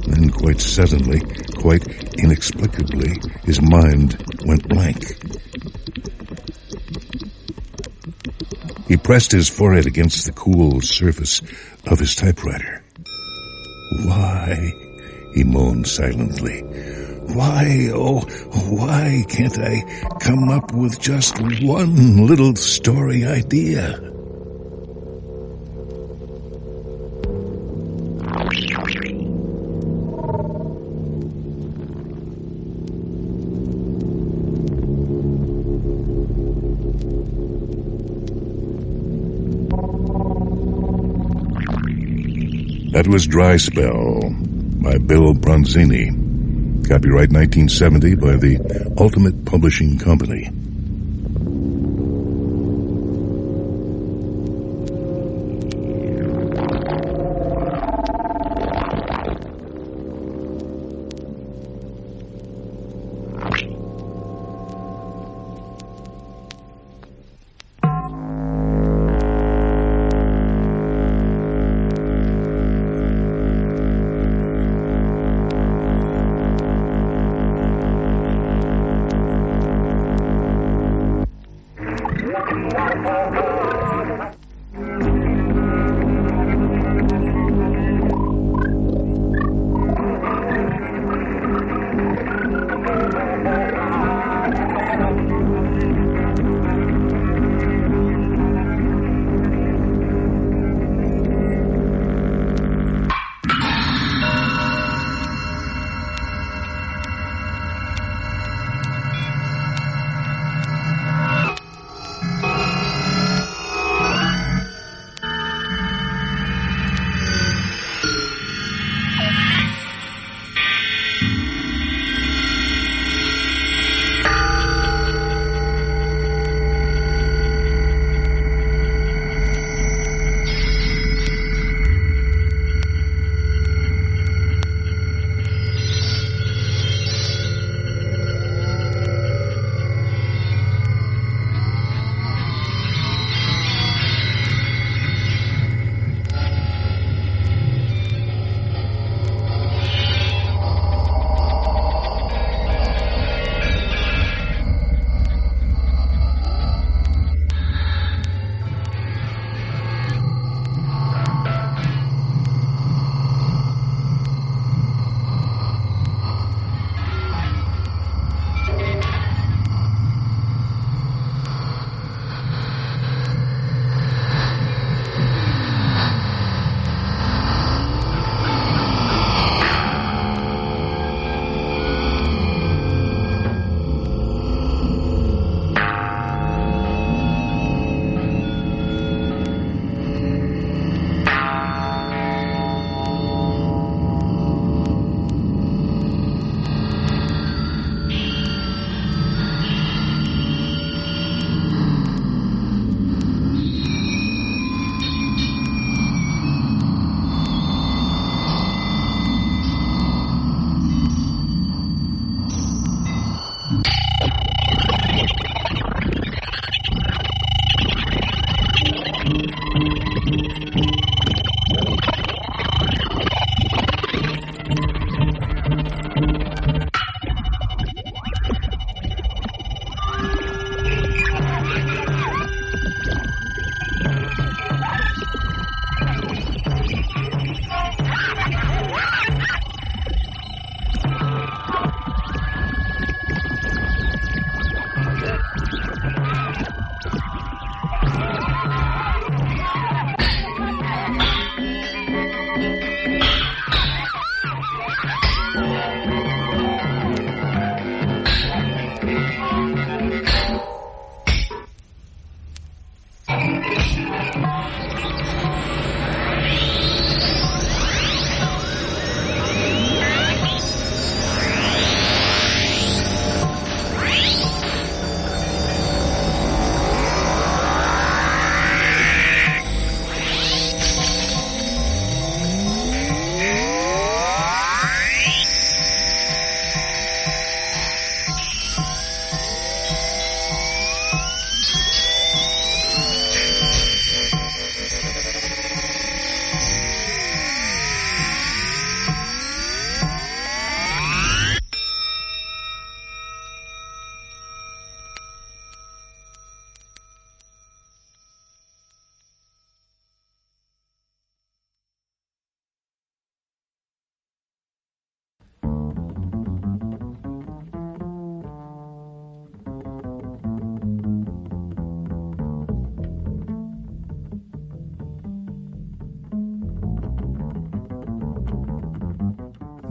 Then quite suddenly, quite inexplicably, his mind went blank. He pressed his forehead against the cool surface of his typewriter. Why, he moaned silently. Why, oh, why can't I come up with just one little story idea? That was Dry Spell by Bill Bronzini. Copyright 1970 by the Ultimate Publishing Company.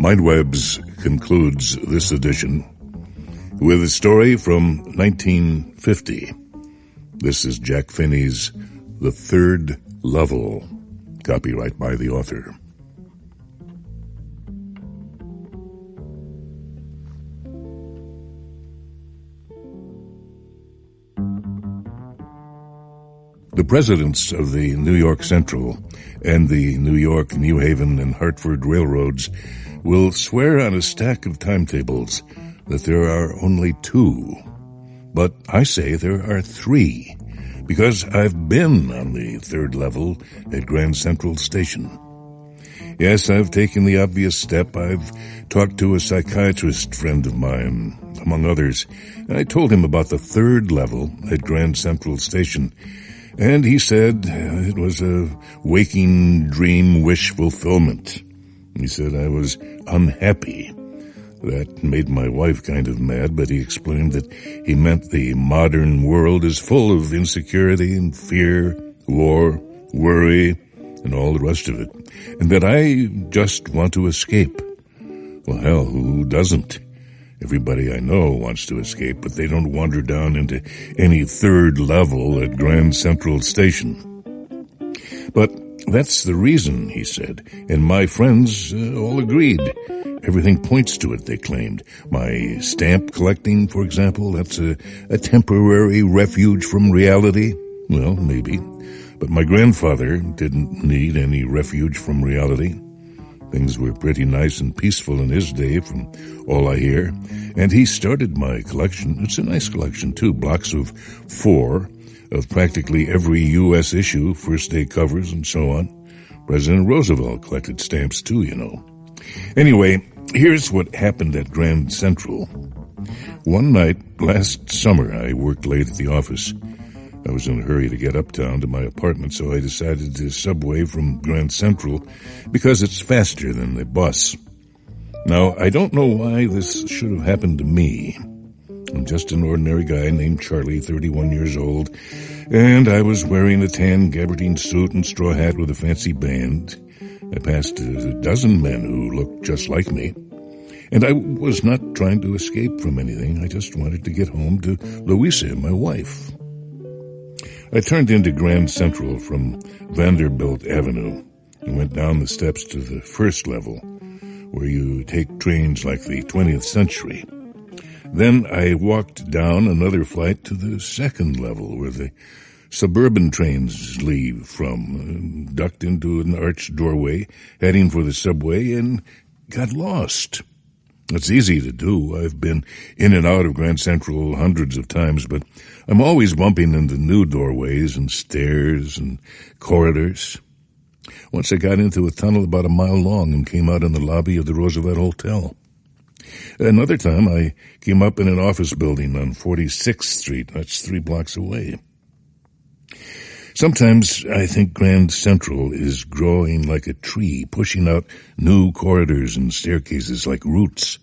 Mindwebs concludes this edition with a story from 1950. This is Jack Finney's The Third Level, copyright by the author. The presidents of the New York Central and the New York, New Haven, and Hartford railroads will swear on a stack of timetables that there are only 2. But I say there are 3, because I've been on the 3rd level at Grand Central Station. Yes, I've taken the obvious step. I've talked to a psychiatrist friend of mine, among others, and I told him about the 3rd level at Grand Central Station. And he said it was a waking dream wish fulfillment. He said I was unhappy. That made my wife kind of mad, but he explained that he meant the modern world is full of insecurity and fear, war, worry, and all the rest of it, and that I just want to escape. Well, hell, who doesn't? Everybody I know wants to escape, but they don't wander down into any 3rd level at Grand Central Station. But that's the reason, he said, and my friends all agreed. Everything points to it, they claimed. My stamp collecting, for example, that's a temporary refuge from reality. Well, maybe. But my grandfather didn't need any refuge from reality. Things were pretty nice and peaceful in his day, from all I hear. And he started my collection. It's a nice collection, too. Blocks of 4 of practically every U.S. issue, first-day covers, and so on. President Roosevelt collected stamps, too, you know. Anyway, here's what happened at Grand Central. One night last summer, I worked late at the office. I was in a hurry to get uptown to my apartment, so I decided to subway from Grand Central because it's faster than the bus. Now, I don't know why this should have happened to me. I'm just an ordinary guy named Charlie, 31 years old, and I was wearing a tan gabardine suit and straw hat with a fancy band. I passed a dozen men who looked just like me, and I was not trying to escape from anything. I just wanted to get home to Louisa, my wife. I turned into Grand Central from Vanderbilt Avenue and went down the steps to the 1st level, where you take trains like the 20th century. Then I walked down another flight to the 2nd level, where the suburban trains leave from, ducked into an arched doorway, heading for the subway, and got lost. It's easy to do. I've been in and out of Grand Central hundreds of times, but I'm always bumping into new doorways and stairs and corridors. Once I got into a tunnel about a mile long and came out in the lobby of the Roosevelt Hotel. Another time I came up in an office building on 46th Street. That's 3 blocks away. Sometimes I think Grand Central is growing like a tree, pushing out new corridors and staircases like roots.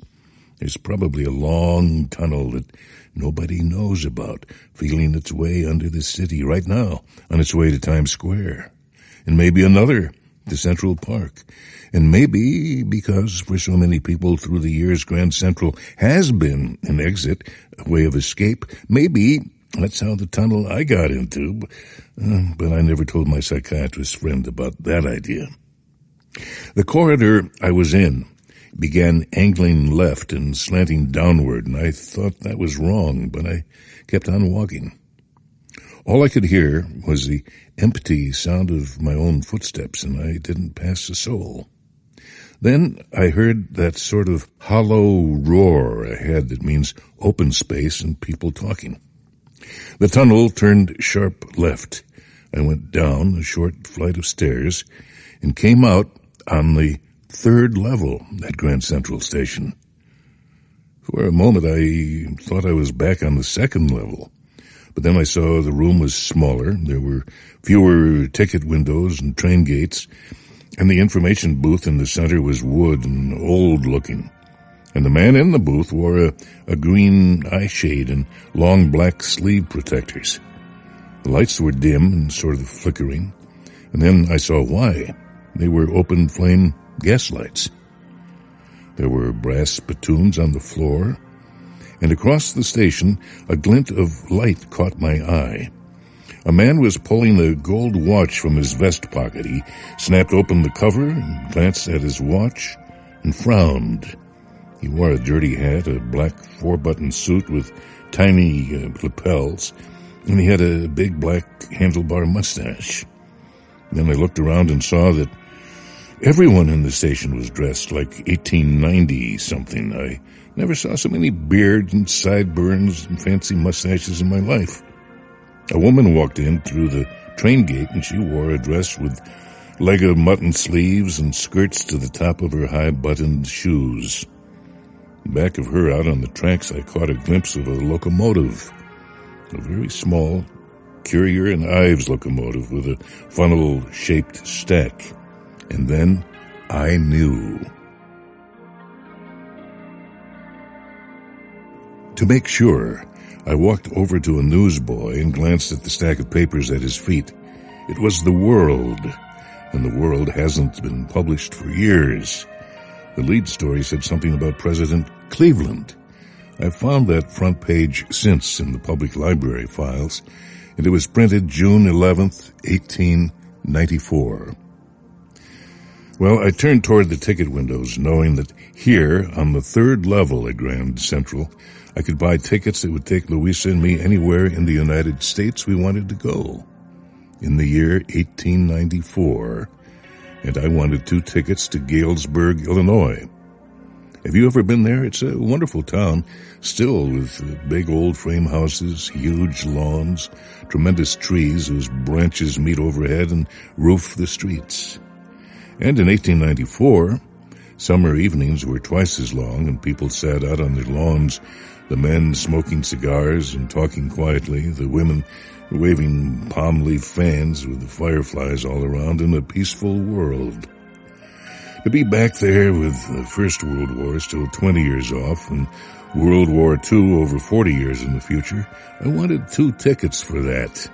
There's probably a long tunnel that nobody knows about, feeling its way under the city right now, on its way to Times Square. And maybe another to Central Park. And maybe because for so many people through the years, Grand Central has been an exit, a way of escape, maybe that's how the tunnel I got into, but I never told my psychiatrist friend about that idea. The corridor I was in began angling left and slanting downward, and I thought that was wrong, but I kept on walking. All I could hear was the empty sound of my own footsteps, and I didn't pass a soul. Then I heard that sort of hollow roar ahead that means open space and people talking. The tunnel turned sharp left. I went down a short flight of stairs and came out on the 3rd level at Grand Central Station. For a moment, I thought I was back on the 2nd level, but then I saw the room was smaller. There were fewer ticket windows and train gates, and the information booth in the center was wood and old-looking. And the man in the booth wore a green eye shade and long black sleeve protectors. The lights were dim and sort of flickering, and then I saw why. They were open-flame gas lights. There were brass spittoons on the floor, and across the station a glint of light caught my eye. A man was pulling a gold watch from his vest pocket. He snapped open the cover and glanced at his watch and frowned. He wore a dirty hat, a black 4-button suit with tiny lapels, and he had a big black handlebar mustache. Then I looked around and saw that everyone in the station was dressed like 1890-something. I never saw so many beards and sideburns and fancy mustaches in my life. A woman walked in through the train gate, and she wore a dress with leg of mutton sleeves and skirts to the top of her high-buttoned shoes. Back of her, out on the tracks, I caught a glimpse of a locomotive, a very small Currier and Ives locomotive with a funnel-shaped stack. And then I knew. To make sure, I walked over to a newsboy and glanced at the stack of papers at his feet. It was The World, and The World hasn't been published for years. The lead story said something about President Cleveland. I've found that front page since in the public library files, and it was printed June 11th, 1894. Well, I turned toward the ticket windows, knowing that here, on the 3rd level at Grand Central, I could buy tickets that would take Louisa and me anywhere in the United States we wanted to go. In the year 1894, and I wanted 2 tickets to Galesburg, Illinois. Have you ever been there? It's a wonderful town, still with big old frame houses, huge lawns, tremendous trees whose branches meet overhead and roof the streets. And in 1894, summer evenings were twice as long, and people sat out on their lawns, the men smoking cigars and talking quietly, the women waving palm leaf fans with the fireflies all around in a peaceful world. To be back there with the First World War still 20 years off and World War II over 40 years in the future, I wanted 2 tickets for that.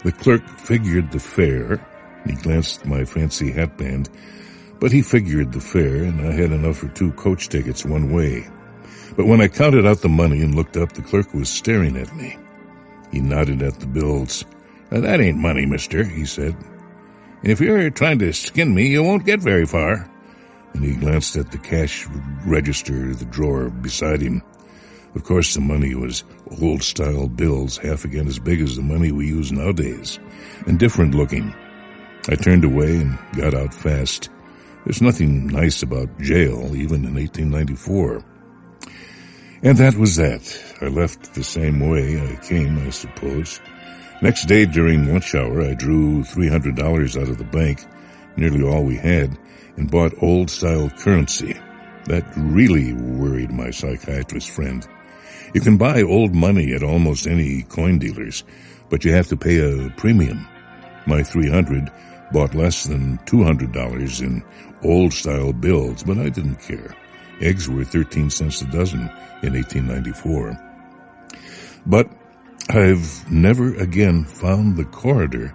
The clerk figured the fare. He glanced at my fancy hatband, but he figured the fare, and I had enough for 2 coach tickets one way. But when I counted out the money and looked up, the clerk was staring at me. He nodded at the bills. "That ain't money, mister," he said. "If you're trying to skin me, you won't get very far." And he glanced at the cash register, the drawer beside him. Of course, the money was old-style bills, half again as big as the money we use nowadays, and different-looking. I turned away and got out fast. There's nothing nice about jail, even in 1894. And that was that. I left the same way I came, I suppose. Next day during lunch hour, I drew $300 out of the bank, nearly all we had, and bought old-style currency. That really worried my psychiatrist friend. You can buy old money at almost any coin dealer's, but you have to pay a premium. My $300 bought less than $200 in old-style bills, but I didn't care. Eggs were 13 cents a dozen in 1894. But I've never again found the corridor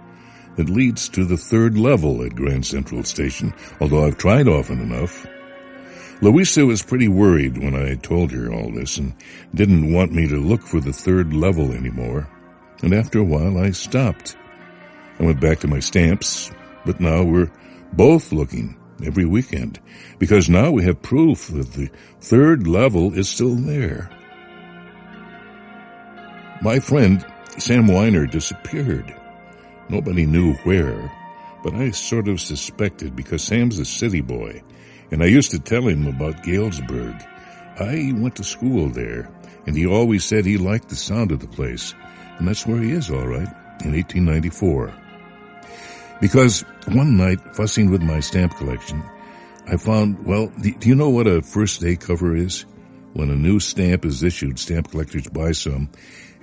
that leads to the 3rd level at Grand Central Station, although I've tried often enough. Louisa was pretty worried when I told her all this and didn't want me to look for the 3rd level anymore. And after a while, I stopped. I went back to my stamps, but now we're both looking every weekend, because now we have proof that the 3rd level is still there. My friend, Sam Weiner, disappeared. Nobody knew where, but I sort of suspected because Sam's a city boy, and I used to tell him about Galesburg. I went to school there, and he always said he liked the sound of the place, and that's where he is, all right, in 1894. Because one night, fussing with my stamp collection, I found, well, do you know what a first-day cover is? When a new stamp is issued, stamp collectors buy some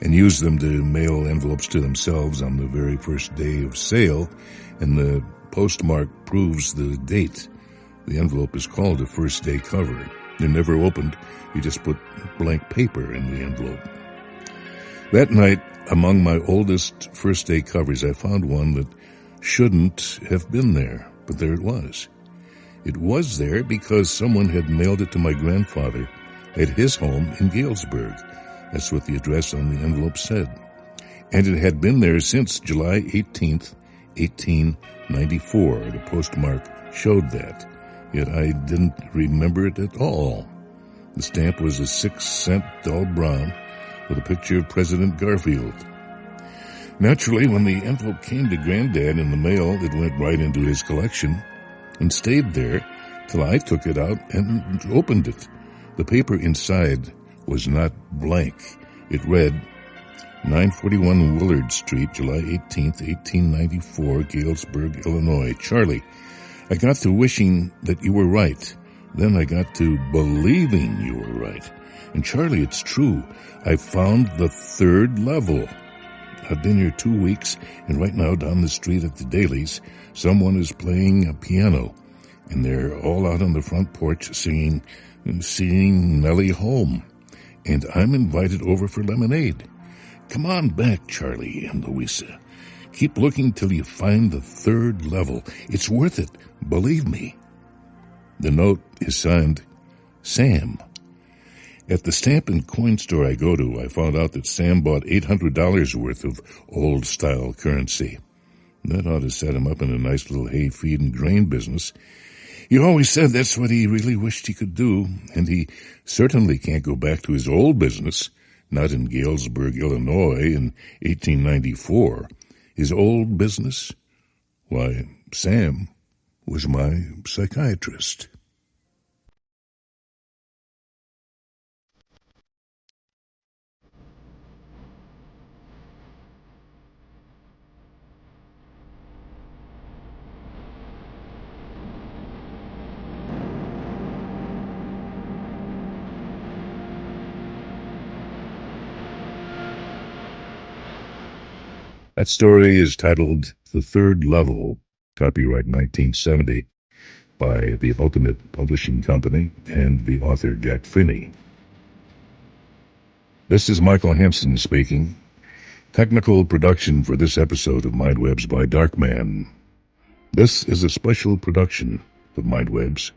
and use them to mail envelopes to themselves on the very first day of sale, and the postmark proves the date. The envelope is called a first-day cover. They're never opened. You just put blank paper in the envelope. That night, among my oldest first-day covers, I found one that shouldn't have been there, but there it was. It was there because someone had mailed it to my grandfather at his home in Galesburg. That's what the address on the envelope said. And it had been there since July 18th, 1894. The postmark showed that. Yet I didn't remember it at all. The stamp was a 6-cent dull brown with a picture of President Garfield. Naturally, when the envelope came to Granddad in the mail, it went right into his collection and stayed there till I took it out and opened it. The paper inside was not blank. It read, 941 Willard Street, July 18th, 1894, Galesburg, Illinois. Charlie, I got to wishing that you were right. Then I got to believing you were right. And Charlie, it's true. I found the third level. I've been here 2 weeks, and right now down the street at the Dailies, someone is playing a piano, and they're all out on the front porch singing Nellie Home. And I'm invited over for lemonade. Come on back, Charlie and Louisa. Keep looking till you find the third level. It's worth it, believe me. The note is signed Sam. At the stamp and coin store I go to, I found out that Sam bought $800 worth of old-style currency. That ought to set him up in a nice little hay, feed, and grain business. He always said that's what he really wished he could do, and he certainly can't go back to his old business, not in Galesburg, Illinois, in 1894. His old business? Why, Sam was my psychiatrist. That story is titled The Third Level, copyright 1970, by the Ultimate Publishing Company and the author Jack Finney. This is Michael Hansen speaking. Technical production for this episode of Mindwebs by Darkman. This is a special production of Mindwebs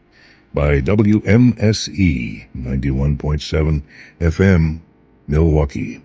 by WMSE 91.7 FM, Milwaukee.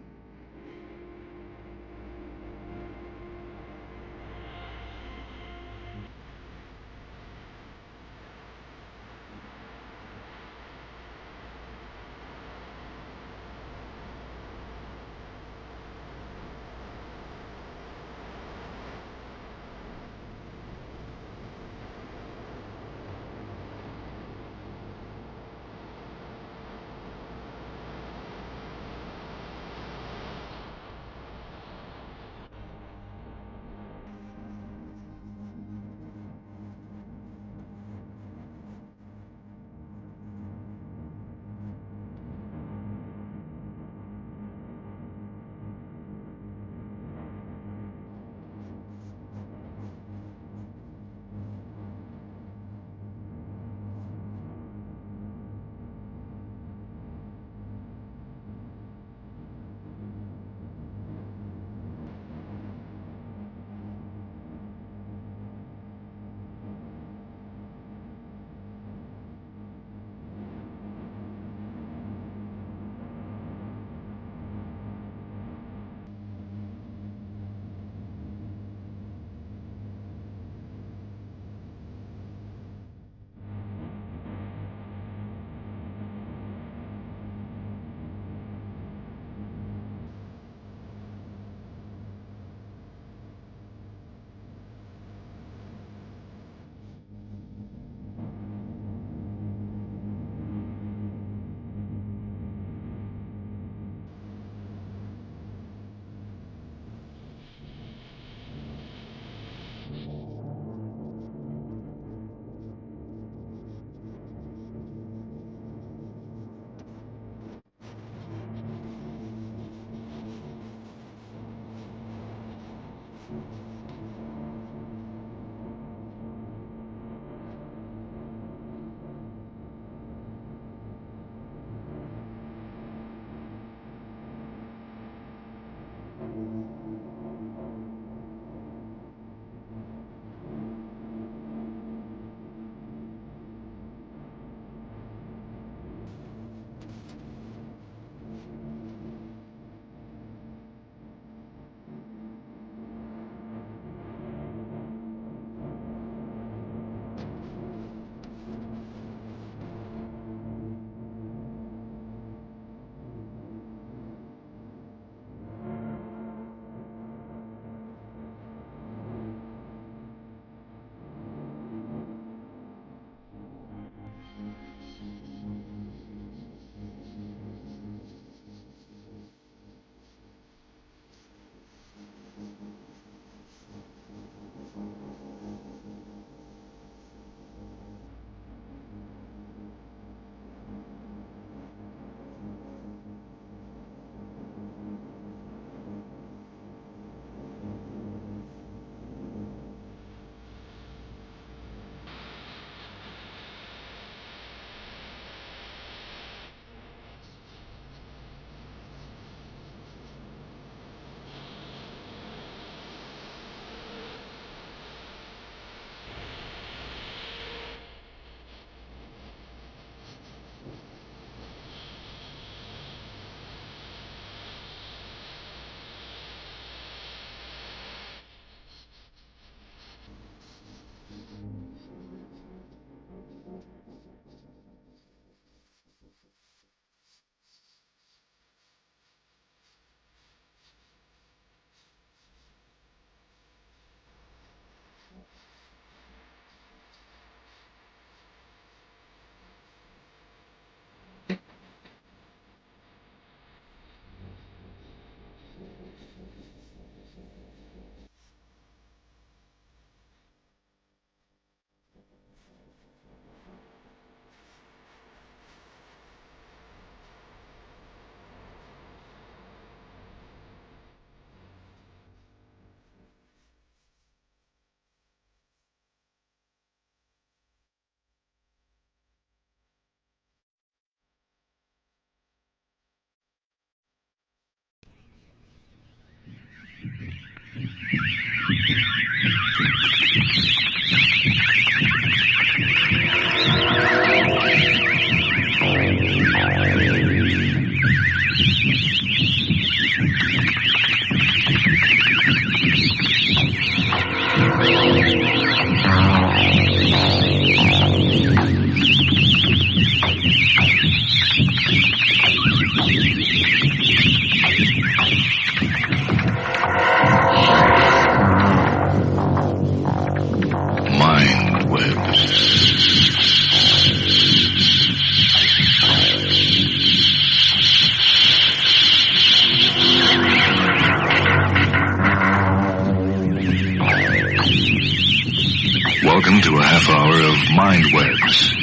Welcome to a half hour of Mind Webs.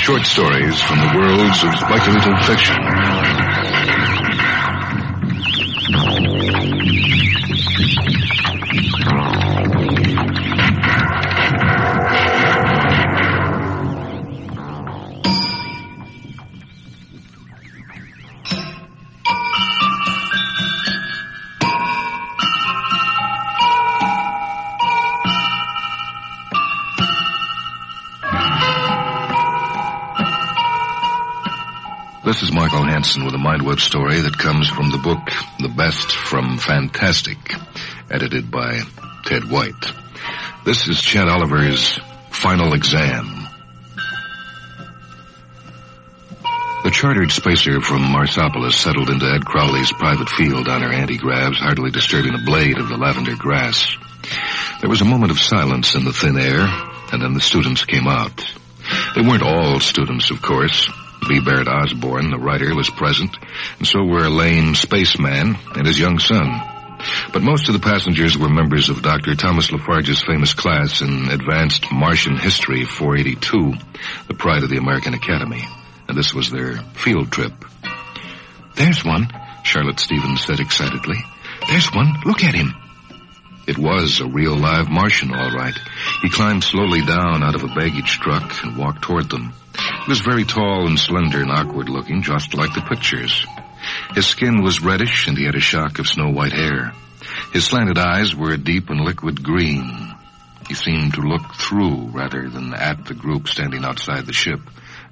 Short stories from the worlds of speculative fiction. This is Michael Hansen with a Mindweb story that comes from the book The Best from Fantastic, edited by Ted White. This is Chet Oliver's Final Exam. The chartered spacer from Marsopolis settled into Ed Crowley's private field on her anti-gravs, hardly disturbing a blade of the lavender grass. There was a moment of silence in the thin air, and then the students came out. They weren't all students, of course. B. Barrett Osborne, the writer, was present, and so were a lame spaceman and his young son. But most of the passengers were members of Dr. Thomas Lafarge's famous class in Advanced Martian History 482, the pride of the American Academy. And this was their field trip. "There's one," Charlotte Stevens said excitedly. "There's one. Look at him." It was a real live Martian, all right. He climbed slowly down out of a baggage truck and walked toward them. He was very tall and slender and awkward-looking, just like the pictures. His skin was reddish, and he had a shock of snow-white hair. His slanted eyes were a deep and liquid green. He seemed to look through rather than at the group standing outside the ship,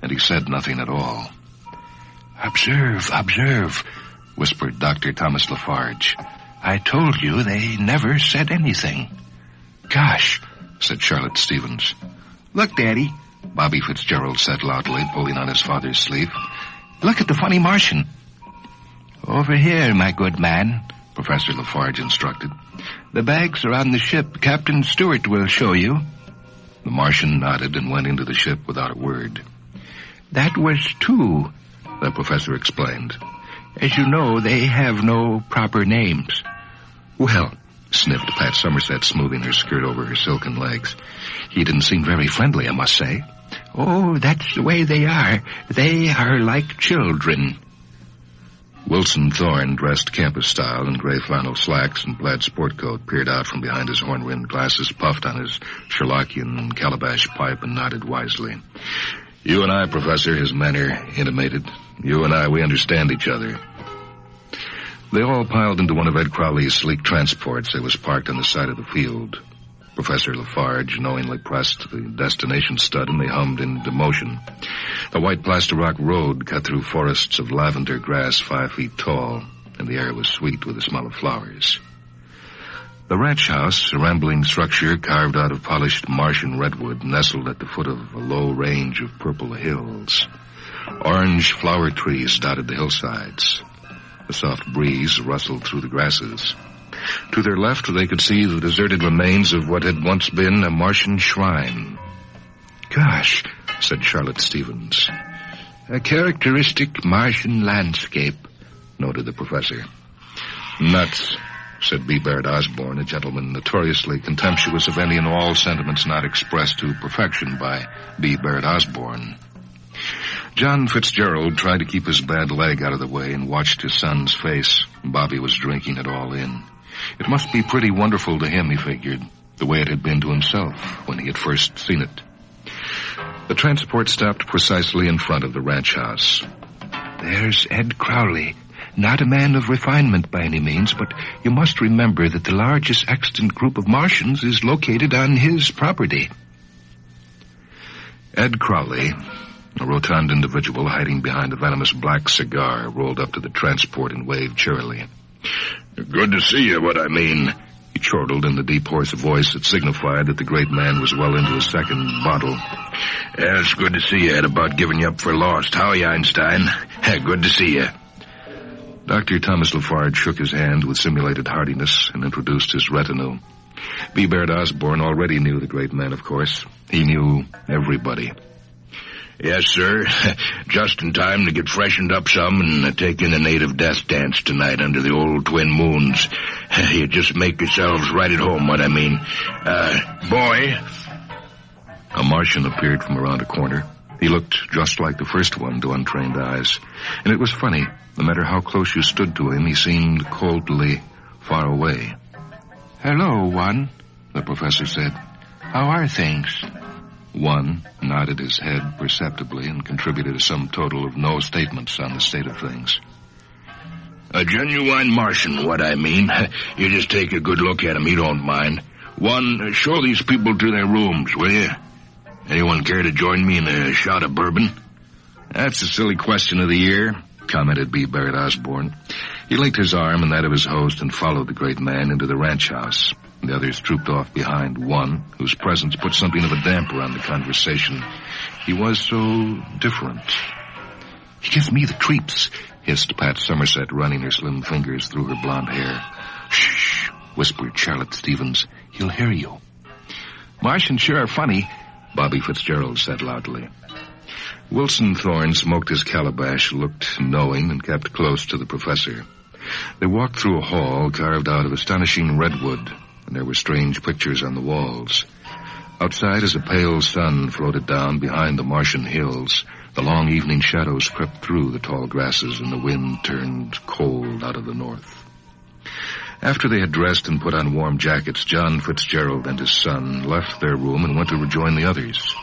and he said nothing at all. "Observe, observe," whispered Dr. Thomas Lafarge. "I told you they never said anything." "Gosh," said Charlotte Stevens. "Look, Daddy," Bobby Fitzgerald said loudly, pulling on his father's sleeve. "Look at the funny Martian." "Over here, my good man," Professor Lafarge instructed. "The bags are on the ship. Captain Stewart will show you." The Martian nodded and went into the ship without a word. "That was two," the professor explained. "As you know, they have no proper names." "Well," sniffed Pat Somerset, smoothing her skirt over her silken legs. "He didn't seem very friendly, I must say." "Oh, that's the way they are. They are like children." Wilson Thorne, dressed campus style in gray flannel slacks and plaid sport coat, peered out from behind his horn-rimmed glasses, puffed on his Sherlockian calabash pipe, and nodded wisely. "You and I, Professor," his manner intimated. "You and I, we understand each other." They all piled into one of Ed Crowley's sleek transports that was parked on the side of the field. Professor Lafarge knowingly pressed the destination stud, and they hummed into motion. The white plaster rock road cut through forests of lavender grass 5 feet tall, and the air was sweet with the smell of flowers. The ranch house, a rambling structure carved out of polished Martian redwood, nestled at the foot of a low range of purple hills. Orange flower trees dotted the hillsides. A soft breeze rustled through the grasses. To their left, they could see the deserted remains of what had once been a Martian shrine. "Gosh," said Charlotte Stevens. "A characteristic Martian landscape," noted the professor. "Nuts," said B. Barrett Osborne, a gentleman notoriously contemptuous of any and all sentiments not expressed to perfection by B. Barrett Osborne. John Fitzgerald tried to keep his bad leg out of the way and watched his son's face. Bobby was drinking it all in. It must be pretty wonderful to him, he figured, the way it had been to himself when he had first seen it. The transport stopped precisely in front of the ranch house. "There's Ed Crowley. Not a man of refinement by any means, but you must remember that the largest extant group of Martians is located on his property. Ed Crowley, a rotund individual hiding behind a venomous black cigar, rolled up to the transport and waved cheerily.
Good to see you, what I mean.
He chortled in the deep, hoarse voice that signified that the great man was well into his second bottle.
Yeah, it's good to see you. Had about given you up for lost. How are you, Einstein? Good to see you.
Dr. Thomas Lafarge shook his hand with simulated heartiness and introduced his retinue. B. Baird Osborne already knew the great man, of course. He knew everybody.
Yes, sir. Just in time to get freshened up some and take in the native death dance tonight under the old twin moons. You just make yourselves right at home, what I mean. Boy.
A Martian appeared from around a corner. He looked just like the first one to untrained eyes. And it was funny. No matter how close you stood to him, he seemed coldly far away.
Hello, One, the professor said. How are things?
One nodded his head perceptibly and contributed a sum total of no statements on the state of things.
A genuine Martian, what I mean. You just take a good look at him, you don't mind. One, show these people to their rooms, will you? Anyone care to join me in a shot of bourbon?
That's a silly question of the year, commented B. Barrett Osborne. He linked his arm in that of his host and followed the great man into the ranch house. The others trooped off behind One, whose presence put something of a damper on the conversation. He was so different.
He gives me the creeps,
hissed Pat Somerset, running her slim fingers through her blonde hair.
Shh, whispered Charlotte Stevens. He'll hear you.
Martians sure are funny, Bobby Fitzgerald said loudly. Wilson Thorne smoked his calabash, looked knowing, and kept close to the professor. They walked through a hall carved out of astonishing redwood, and there were strange pictures on the walls. Outside, as a pale sun floated down behind the Martian hills, the long evening shadows crept through the tall grasses, and the wind turned cold out of the north. After they had dressed and put on warm jackets, John Fitzgerald and his son left their room and went to rejoin the others.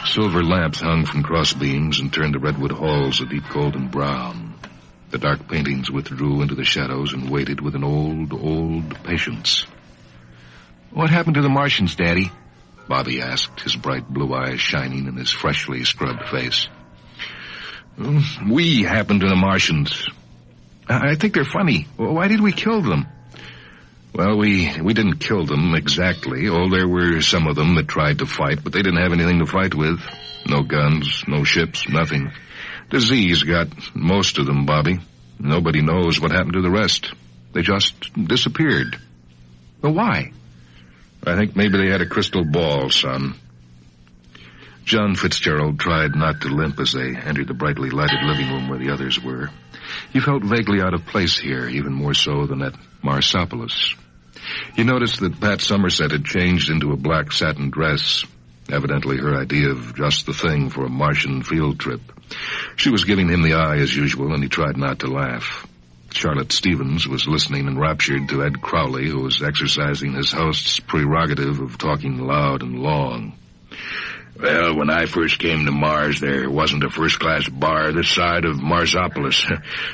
Silver lamps hung from crossbeams and turned the redwood halls a deep golden brown. The dark paintings withdrew into the shadows and waited with an old patience.
What happened to the Martians, Daddy?
Bobby asked, his bright blue eyes shining in his freshly scrubbed face.
We happened to the Martians.
I think they're funny. Why did we kill them? Well, we didn't kill them exactly. Oh, there were some of them that tried to fight, but they didn't have anything to fight with. No guns, no ships, nothing. Disease got most of them, Bobby. Nobody knows what happened to the rest. They just disappeared.
But why?
I think maybe they had a crystal ball, son. John Fitzgerald tried not to limp as they entered the brightly lighted living room where the others were. He felt vaguely out of place here, even more so than at Marsopolis. He noticed that Pat Somerset had changed into a black satin dress, evidently her idea of just the thing for a Martian field trip. She was giving him the eye as usual, and he tried not to laugh. Charlotte Stevens was listening enraptured to Ed Crowley, who was exercising his host's prerogative of talking loud and long.
Well, when I first came to Mars, there wasn't a first-class bar this side of Marsopolis.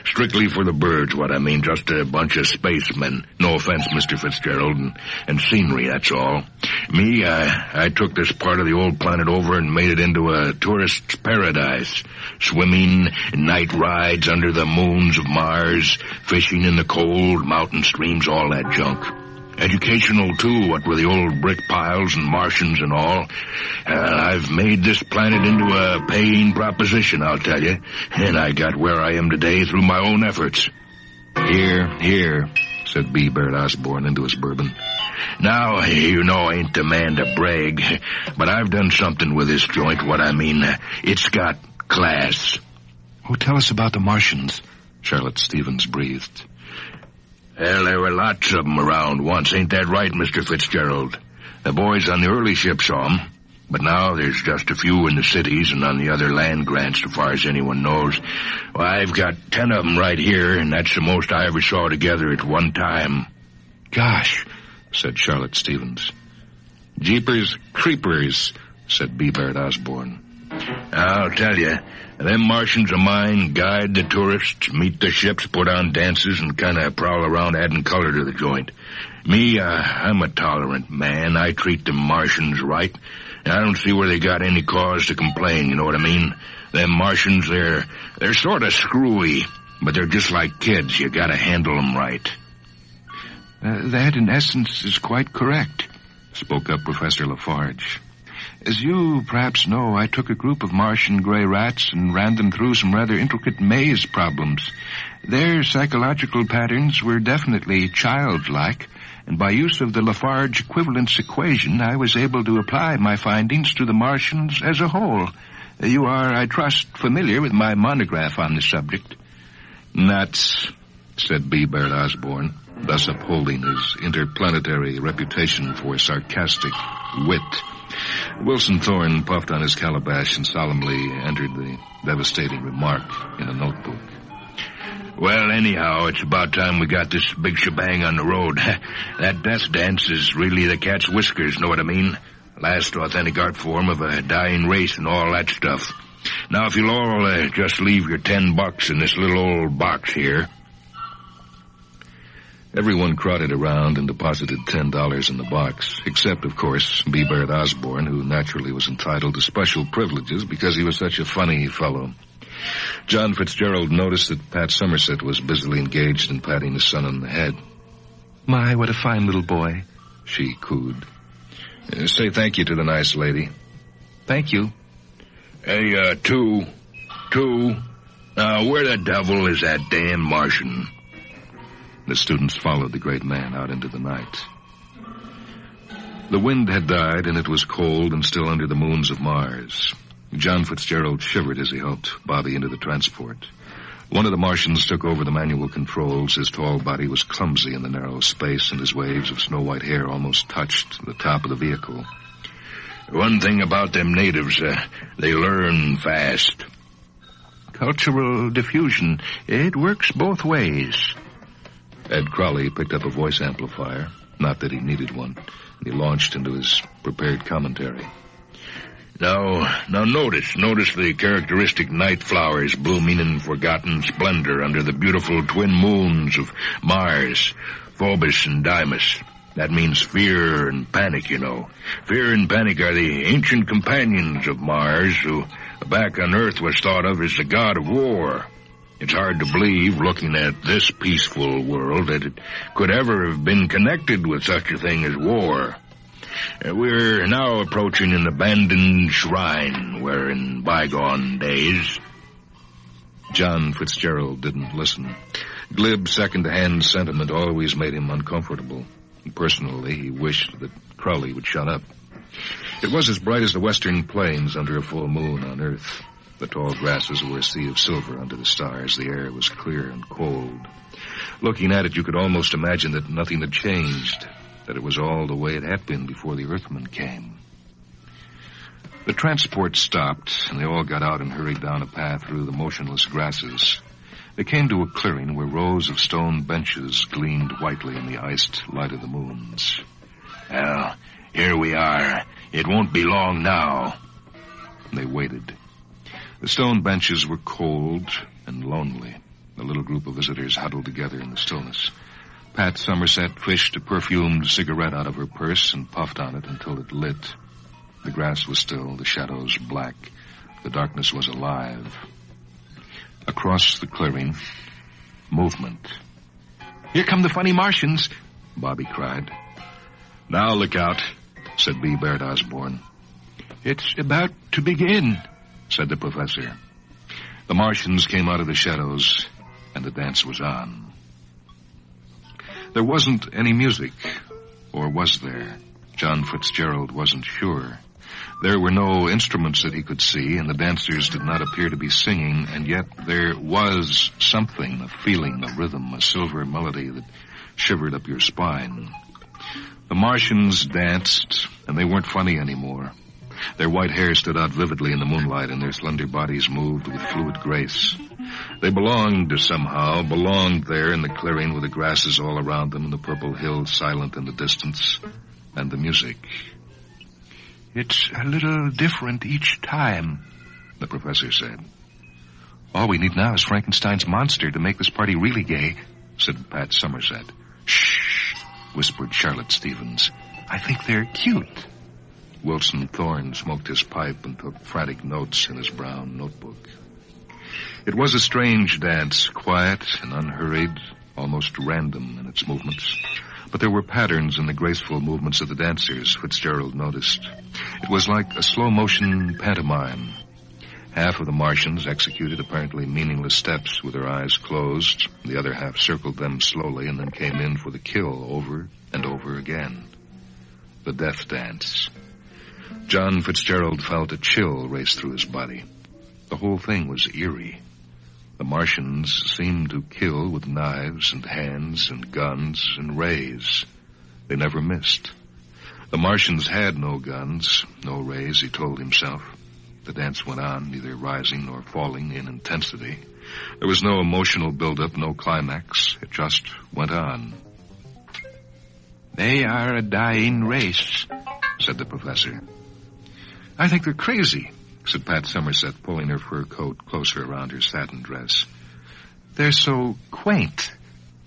Strictly for the birds, what I mean, just a bunch of spacemen. No offense, Mr. Fitzgerald, and scenery, that's all. Me, I took this part of the old planet over and made it into a tourist's paradise. Swimming, night rides under the moons of Mars, fishing in the cold, mountain streams, all that junk. Educational, too, what with the old brick piles and Martians and all. I've made this planet into a paying proposition, I'll tell you. And I got where I am today through my own efforts.
Here, said B. Baird Osborne into his bourbon.
Now, you know I ain't the man to brag, but I've done something with this joint, what I mean. It's got class.
Oh, tell us about the Martians, Charlotte Stevens breathed.
Well, there were lots of them around once, ain't that right, Mr. Fitzgerald? The boys on the early ship saw 'em, but now there's just a few in the cities and on the other land grants, so far as anyone knows. Well, I've got 10 of them right here, and that's the most I ever saw together at one time.
Gosh, said Charlotte Stevens. Jeepers creepers, said B. Baird Osborne.
I'll tell you, Them Martians of mine guide the tourists, meet the ships, put on dances, and kind of prowl around adding color to the joint. Me, I'm a tolerant man. I treat them Martians right. And I don't see where they got any cause to complain, you know what I mean? Them Martians, they're sort of screwy, but they're just like kids. You gotta handle them right.
That, in essence, is quite correct, spoke up Professor Lafarge. As you perhaps know, I took a group of Martian gray rats and ran them through some rather intricate maze problems. Their psychological patterns were definitely childlike, and by use of the Lafarge equivalence equation, I was able to apply my findings to the Martians as a whole. You are, I trust, familiar with my monograph on the subject.
Nuts, said B. Baird Osborne, thus upholding his interplanetary reputation for sarcastic wit. Wilson Thorne puffed on his calabash and solemnly entered the devastating remark in a notebook.
Well, anyhow, it's about time we got this big shebang on the road. That death dance is really the cat's whiskers, know what I mean? Last authentic art form of a dying race and all that stuff. Now, if you'll all just leave your $10 in this little old box here.
Everyone crowded around and deposited $10 in the box, except, of course, B. Baird Osborne, who naturally was entitled to special privileges because he was such a funny fellow. John Fitzgerald noticed that Pat Somerset was busily engaged in patting his son on the head.
My, what a fine little boy,
she cooed. Say thank you to the nice lady.
Thank you.
Hey, two. Where the devil is that damn Martian?
The students followed the great man out into the night. The wind had died, and it was cold and still under the moons of Mars. John Fitzgerald shivered as he helped Bobby into the transport. One of the Martians took over the manual controls. His tall body was clumsy in the narrow space, and his waves of snow-white hair almost touched the top of the vehicle.
One thing about them natives, they learn fast.
Cultural diffusion, it works both ways.
Ed Crowley picked up a voice amplifier, not that he needed one, and he launched into his prepared commentary.
Now notice the characteristic night flowers blooming in forgotten splendor under the beautiful twin moons of Mars, Phobos and Deimos. That means fear and panic, you know. Fear and panic are the ancient companions of Mars, who back on Earth was thought of as the god of war. It's hard to believe, looking at this peaceful world, that it could ever have been connected with such a thing as war. We're now approaching an abandoned shrine where in bygone days...
John Fitzgerald didn't listen. Glib second-hand sentiment always made him uncomfortable. Personally, he wished that Crowley would shut up. It was as bright as the western plains under a full moon on Earth. The tall grasses were a sea of silver under the stars. The air was clear and cold. Looking at it, you could almost imagine that nothing had changed, that it was all the way it had been before the Earthmen came. The transport stopped, and they all got out and hurried down a path through the motionless grasses. They came to a clearing where rows of stone benches gleamed whitely in the iced light of the moons.
Well, here we are. It won't be long now.
They waited. The stone benches were cold and lonely. The little group of visitors huddled together in the stillness. Pat Somerset fished a perfumed cigarette out of her purse and puffed on it until it lit. The grass was still, the shadows black. The darkness was alive. Across the clearing, movement.
Here come the funny Martians,
Bobby cried. Now look out, said B. Baird Osborne.
It's about to begin,
said the professor. The Martians came out of the shadows, and the dance was on. There wasn't any music, or was there? John Fitzgerald wasn't sure. There were no instruments that he could see, and the dancers did not appear to be singing, and yet there was something, a feeling, a rhythm, a silver melody that shivered up your spine. The Martians danced, and they weren't funny anymore. Their white hair stood out vividly in the moonlight, and their slender bodies moved with fluid grace. They belonged somehow, belonged there in the clearing with the grasses all around them and the purple hills silent in the distance, and the music.
It's a little different each time,
the professor said.
All we need now is Frankenstein's monster to make this party really gay, said Pat Somerset. Shh, whispered Charlotte Stevens. I think they're cute. Wilson Thorne smoked his pipe and took frantic notes in his brown notebook. It was a strange dance, quiet and unhurried, almost random in its movements. But there were patterns in the graceful movements of the dancers, Fitzgerald noticed. It was like a slow-motion pantomime. Half of the Martians executed apparently meaningless steps with their eyes closed. The other half circled them slowly and then came in for the kill over and over again. The death dance. John Fitzgerald felt a chill race through his body. The whole thing was eerie. The Martians seemed to kill with knives and hands and guns and rays. They never missed. The Martians had no guns, no rays, he told himself. The dance went on, neither rising nor falling in intensity. There was no emotional buildup, no climax. It just went on.
They are a dying race, said the professor.
I think they're crazy, said Pat Somerset, pulling her fur coat closer around her satin dress.
They're so quaint,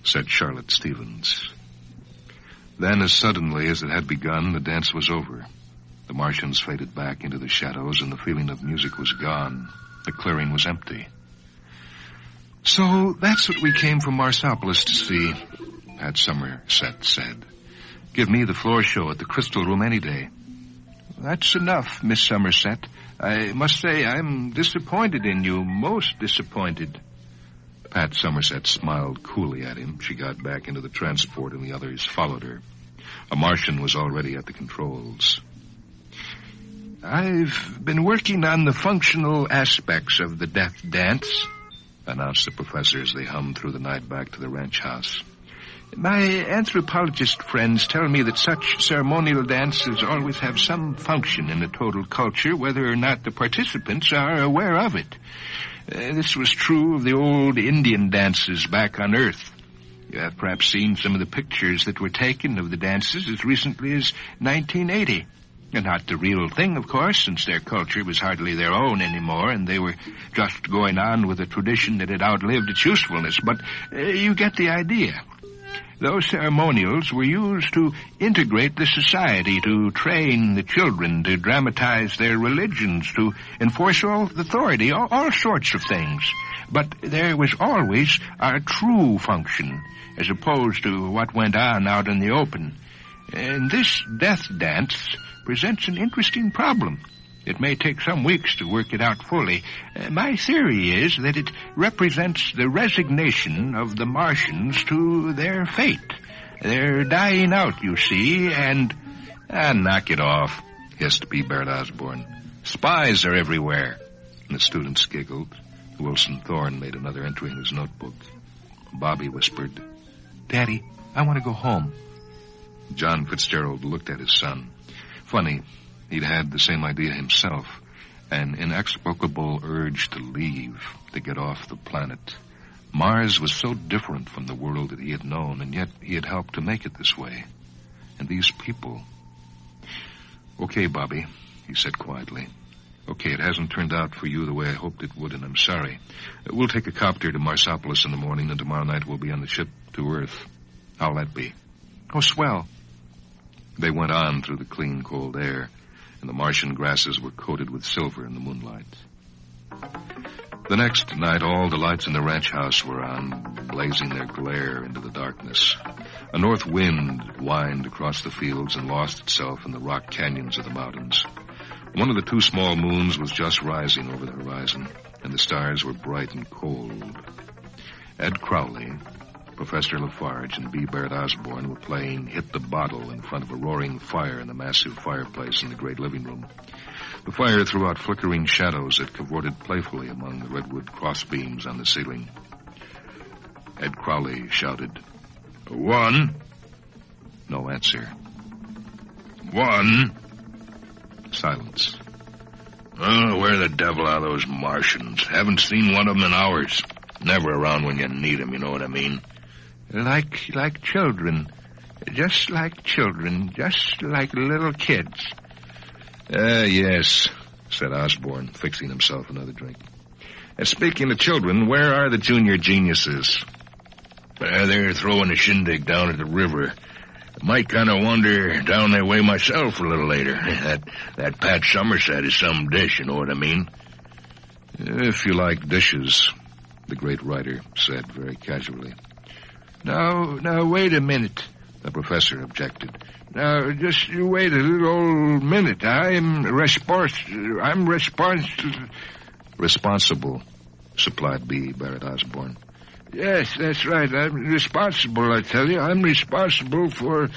said Charlotte Stevens. Then, as suddenly as it had begun, the dance was over. The Martians faded back into the shadows, and the feeling of music was gone. The clearing was empty.
So that's what we came from Marsopolis to see, Pat Somerset said. Give me the floor show at the Crystal Room any day. That's enough, Miss Somerset. I must say I'm disappointed in you, most disappointed.
Pat Somerset smiled coolly at him. She got back into the transport, and the others followed her. A Martian was already at the controls.
I've been working on the functional aspects of the death dance, announced the professor as they hummed through the night back to the ranch house. My anthropologist friends tell me that such ceremonial dances always have some function in a total culture, whether or not the participants are aware of it. This was true of the old Indian dances back on Earth. You have perhaps seen some of the pictures that were taken of the dances as recently as 1980. And not the real thing, of course, since their culture was hardly their own anymore, and they were just going on with a tradition that had outlived its usefulness. But you get the idea. Those ceremonials were used to integrate the society, to train the children, to dramatize their religions, to enforce authority, all sorts of things. But there was always a true function, as opposed to what went on out in the open. And this death dance presents an interesting problem. It may take some weeks to work it out fully. My theory is that it represents the resignation of the Martians to their fate. They're dying out, you see, and...
knock it off, hissed B. Barrett Osborne. Spies are everywhere. And the students giggled. Wilson Thorne made another entry in his notebook. Bobby whispered,
Daddy, I want to go home.
John Fitzgerald looked at his son. Funny, he'd had the same idea himself, an inexplicable urge to leave, to get off the planet. Mars was so different from the world that he had known, and yet he had helped to make it this way. And these people... Okay, Bobby, he said quietly. Okay, it hasn't turned out for you the way I hoped it would, and I'm sorry. We'll take a copter to Marsopolis in the morning, and tomorrow night we'll be on the ship to Earth. How'll that be?
Oh, swell.
They went on through the clean, cold air, and the Martian grasses were coated with silver in the moonlight. The next night, all the lights in the ranch house were on, blazing their glare into the darkness. A north wind whined across the fields and lost itself in the rock canyons of the mountains. One of the two small moons was just rising over the horizon, and the stars were bright and cold. Ed Crowley, Professor Lafarge, and B. Barrett Osborne were playing Hit the Bottle in front of a roaring fire in the massive fireplace in the great living room. The fire threw out flickering shadows that cavorted playfully among the redwood crossbeams on the ceiling. Ed Crowley shouted,
1.
No answer.
1.
Silence.
Oh, where the devil are those Martians? Haven't seen one of them in hours. Never around when you need them, you know what I mean?
Like children. Just like children. Just like little kids.
Yes, said Osborne, fixing himself another drink.
And speaking of children, where are the junior geniuses?
They're throwing a shindig down at the river. Might kind of wander down that way myself a little later. That Pat Somerset is some dish, you know what I mean?
If you like dishes, the great writer said very casually.
Now, wait a minute,
the professor objected.
Now, just you wait a little old minute. I'm
responsible, supplied B. Barrett Osborne.
Yes, that's right. I'm responsible, I tell you. I'm responsible for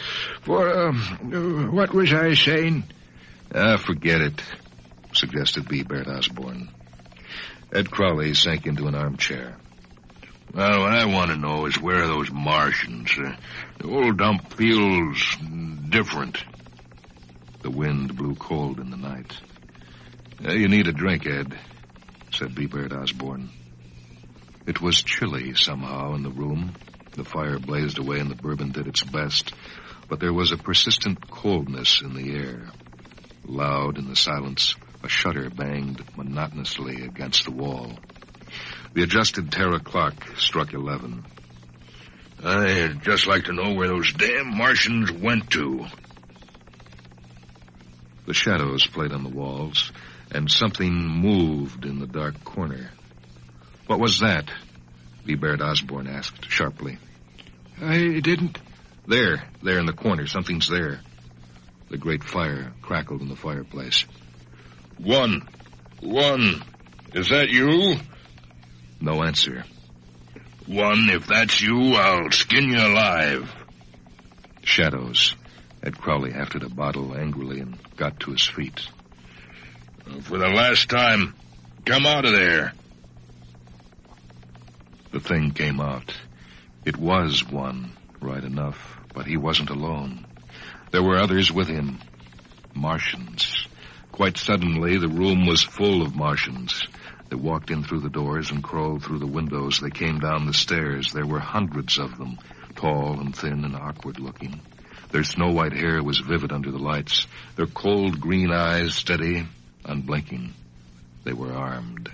what was I saying?
Forget it, suggested B. Barrett Osborne. Ed Crowley sank into an armchair.
Well, what I want to know is where are those Martians? The old dump feels different.
The wind blew cold in the night. You need a drink, Ed, said B. Barrett Osborne. It was chilly somehow in the room. The fire blazed away and the bourbon did its best, but there was a persistent coldness in the air. Loud in the silence, a shutter banged monotonously against the wall. The adjusted Terra clock struck 11.
I'd just like to know where those damn Martians went to.
The shadows played on the walls, and something moved in the dark corner. What was that? B. Barrett Osborne asked sharply.
I didn't.
There in the corner. Something's there. The great fire crackled in the fireplace.
One. Is that you?
No answer.
One, if that's you, I'll skin you alive.
Shadows. Ed Crowley hefted a bottle angrily and got to his feet.
For the last time, come out of there.
The thing came out. It was one, right enough, but he wasn't alone. There were others with him. Martians. Quite suddenly, the room was full of Martians. They walked in through the doors and crawled through the windows. They came down the stairs. There were hundreds of them, tall and thin and awkward-looking. Their snow-white hair was vivid under the lights, their cold green eyes steady, unblinking. They were armed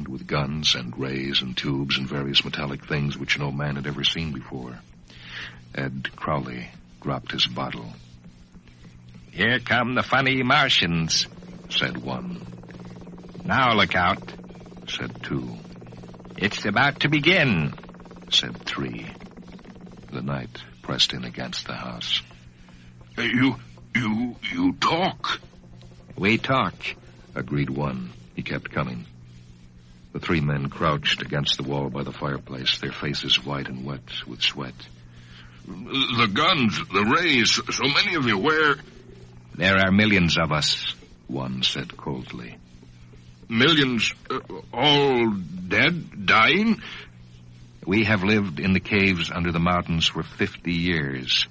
with guns and rays and tubes and various metallic things which no man had ever seen before. Ed Crowley dropped his bottle.
Here come the funny Martians, said one. Now look out,
said two.
It's about to begin,
said three. The night pressed in against the house.
You talk?
We talk,
agreed one. He kept coming. The three men crouched against the wall by the fireplace, their faces white and wet with sweat.
The guns, the rays, so many of you, where?
There are millions of us,
one said coldly.
Millions, all dead, dying?
We have lived in the caves under the mountains for 50 years,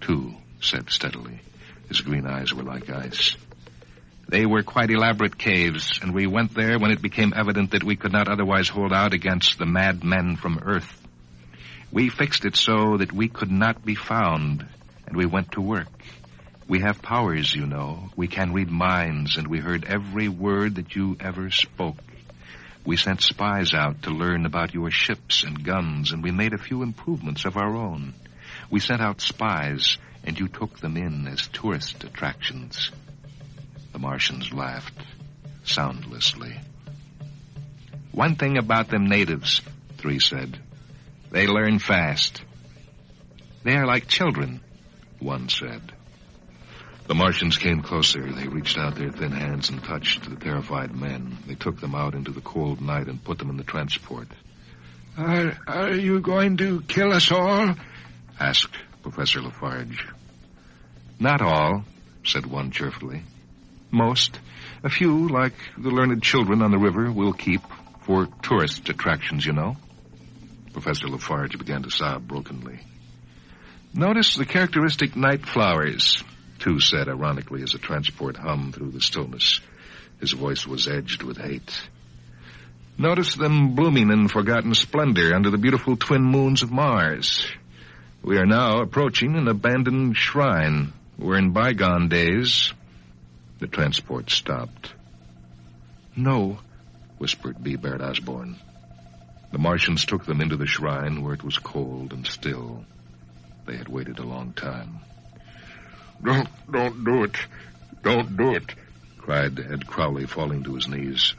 two said steadily. His green eyes were like ice.
They were quite elaborate caves, and we went there when it became evident that we could not otherwise hold out against the mad men from Earth. We fixed it so that we could not be found, and we went to work. We have powers, you know. We can read minds, and we heard every word that you ever spoke. We sent spies out to learn about your ships and guns, and we made a few improvements of our own. We sent out spies, and you took them in as tourist attractions.
The Martians laughed, soundlessly.
One thing about them natives,
three said.
They learn fast. They are like children,
one said. The Martians came closer. They reached out their thin hands and touched the terrified men. They took them out into the cold night and put them in the transport.
Are you going to kill us all?
Asked Professor Lafarge.
Not all,
said one cheerfully.
Most. A few, like the learned children on the river, we'll keep for tourist attractions, you know.
Professor Lafarge began to sob brokenly.
Notice the characteristic night flowers,
two said ironically as the transport hummed through the stillness. His voice was edged with hate.
Notice them blooming in forgotten splendor under the beautiful twin moons of Mars. We are now approaching an abandoned shrine, where in bygone days...
The transport stopped.
No,
whispered B. Baird Osborne. The Martians took them into the shrine where it was cold and still. They had waited a long time.
Don't do it. Don't do it,
cried Ed Crowley, falling to his knees.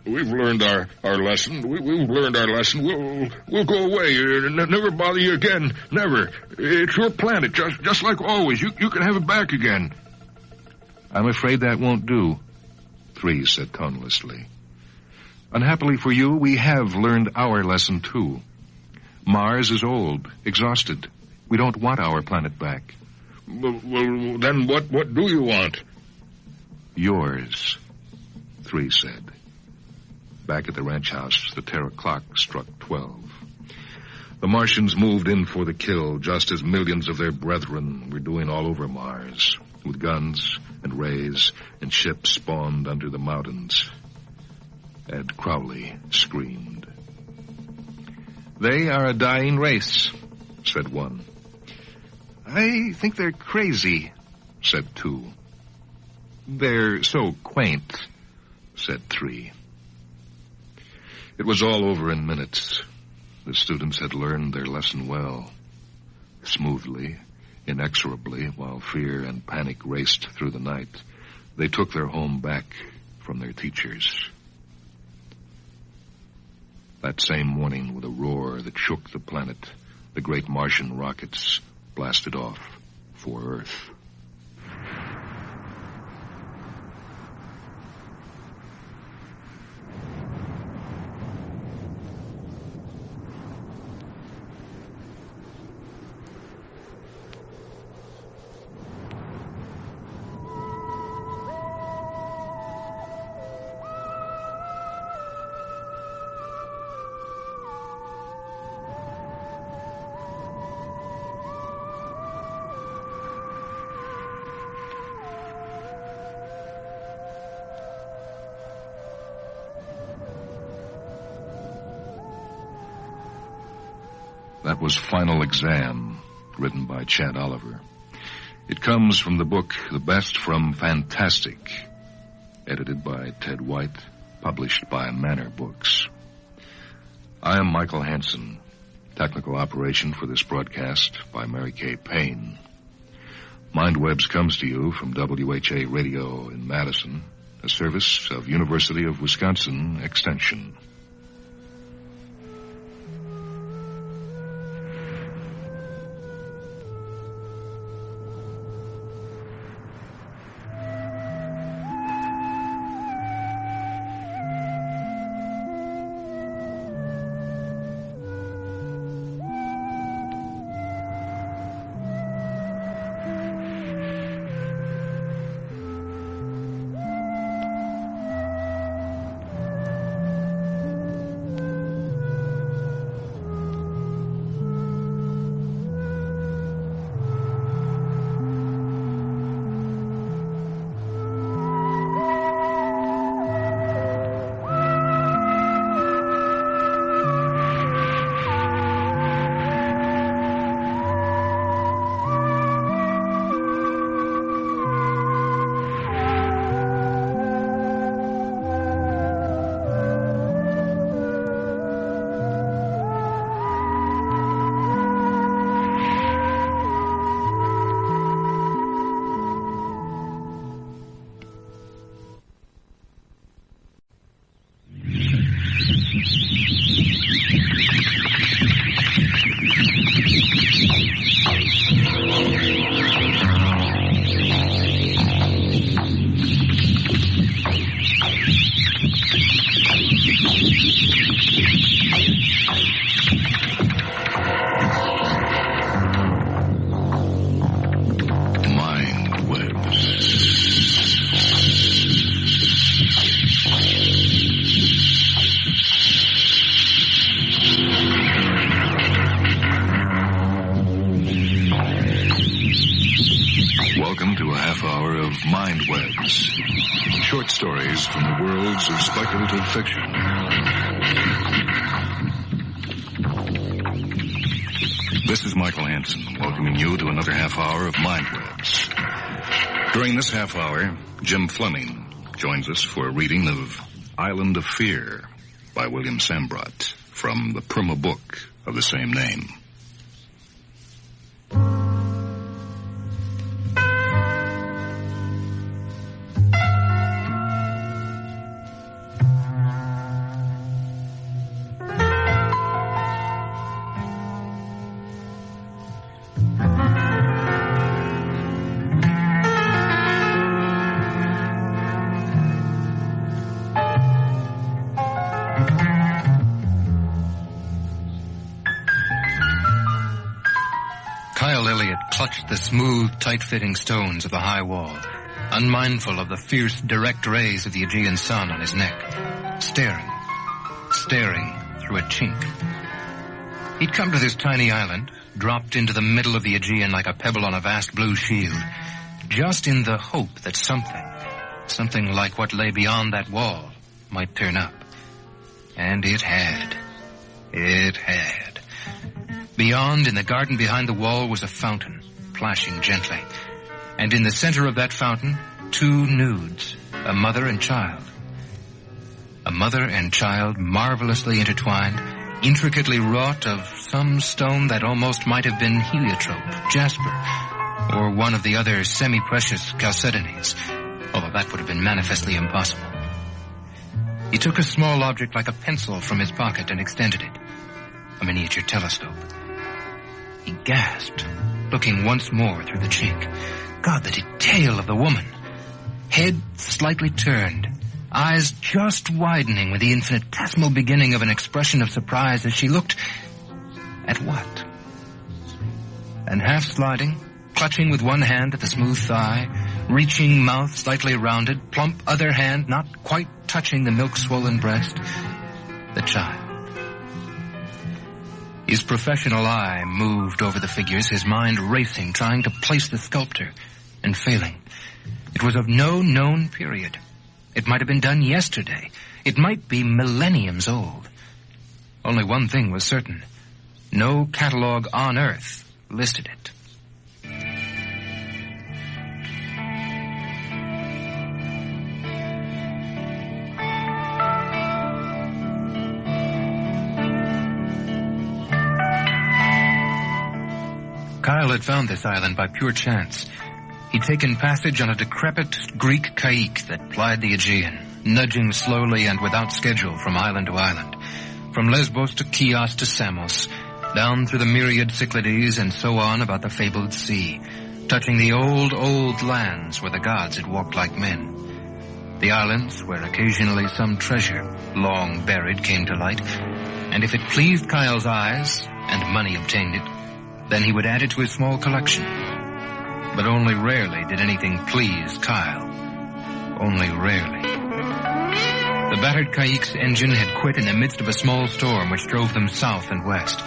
We've learned our lesson. We've learned our lesson. We'll go away. Never bother you again. Never. It's your planet, just like always. You can have it back again.
I'm afraid that won't do, 3 said tonelessly. Unhappily for you, we have learned our lesson, too. Mars is old, exhausted. We don't want our planet back.
Well, then what do you want?
Yours, 3 said. Back at the ranch house, the Terra clock struck 12. The Martians moved in for the kill, just as millions of their brethren were doing all over Mars, with guns and rays and ships spawned under the mountains. Ed Crowley screamed.
They are a dying race, said one. I think they're crazy,
said 2.
They're so quaint,
said 3. It was all over in minutes. The students had learned their lesson well. Smoothly, inexorably, while fear and panic raced through the night, they took their home back from their teachers. That same morning, with a roar that shook the planet, the great Martian rockets blasted off for Earth. That was Final Exam, written by Chad Oliver. It comes from the book The Best from Fantastic, edited by Ted White, published by Manor Books. I am Michael Hansen. Technical operation for this broadcast by Mary Kay Payne. Mindwebs comes to you from WHA Radio in Madison, a service of University of Wisconsin Extension. Welcome to a half hour of Mindwebs. Short stories from the worlds of speculative fiction. This is Michael Hansen, welcoming you to another half hour of Mindwebs. During this half hour, Jim Fleming joins us for a reading of Island of Fear by William Sambrot from the Perma book of the same name.
Clutched the smooth, tight-fitting stones of the high wall, unmindful of the fierce, direct rays of the Aegean sun on his neck, staring through a chink. He'd come to this tiny island, dropped into the middle of the Aegean like a pebble on a vast blue shield, just in the hope that something like what lay beyond that wall might turn up. And it had. It had. Beyond, in the garden behind the wall, was a fountain, plashing gently. And in the center of that fountain, two nudes, a mother and child. A mother and child marvelously intertwined, intricately wrought of some stone that almost might have been heliotrope, jasper, or one of the other semi-precious chalcedonies, although that would have been manifestly impossible. He took a small object like a pencil from his pocket and extended it, a miniature telescope. He gasped, looking once more through the chink. God, the detail of the woman. Head slightly turned, eyes just widening with the infinitesimal beginning of an expression of surprise as she looked at what? And half sliding, clutching with one hand at the smooth thigh, reaching mouth slightly rounded, plump other hand not quite touching the milk-swollen breast, the child. His professional eye moved over the figures, his mind racing, trying to place the sculptor, and failing. It was of no known period. It might have been done yesterday. It might be millenniums old. Only one thing was certain. No catalog on Earth listed it. Kyle had found this island by pure chance. He'd taken passage on a decrepit Greek caique that plied the Aegean, nudging slowly and without schedule from island to island, from Lesbos to Chios to Samos, down through the myriad Cyclades and so on about the fabled sea, touching the old, old lands where the gods had walked like men. The islands where occasionally some treasure, long buried, came to light, and if it pleased Kyle's eyes, and money obtained it, then he would add it to his small collection. But only rarely did anything please Kyle. Only rarely. The battered caicque's engine had quit in the midst of a small storm which drove them south and west.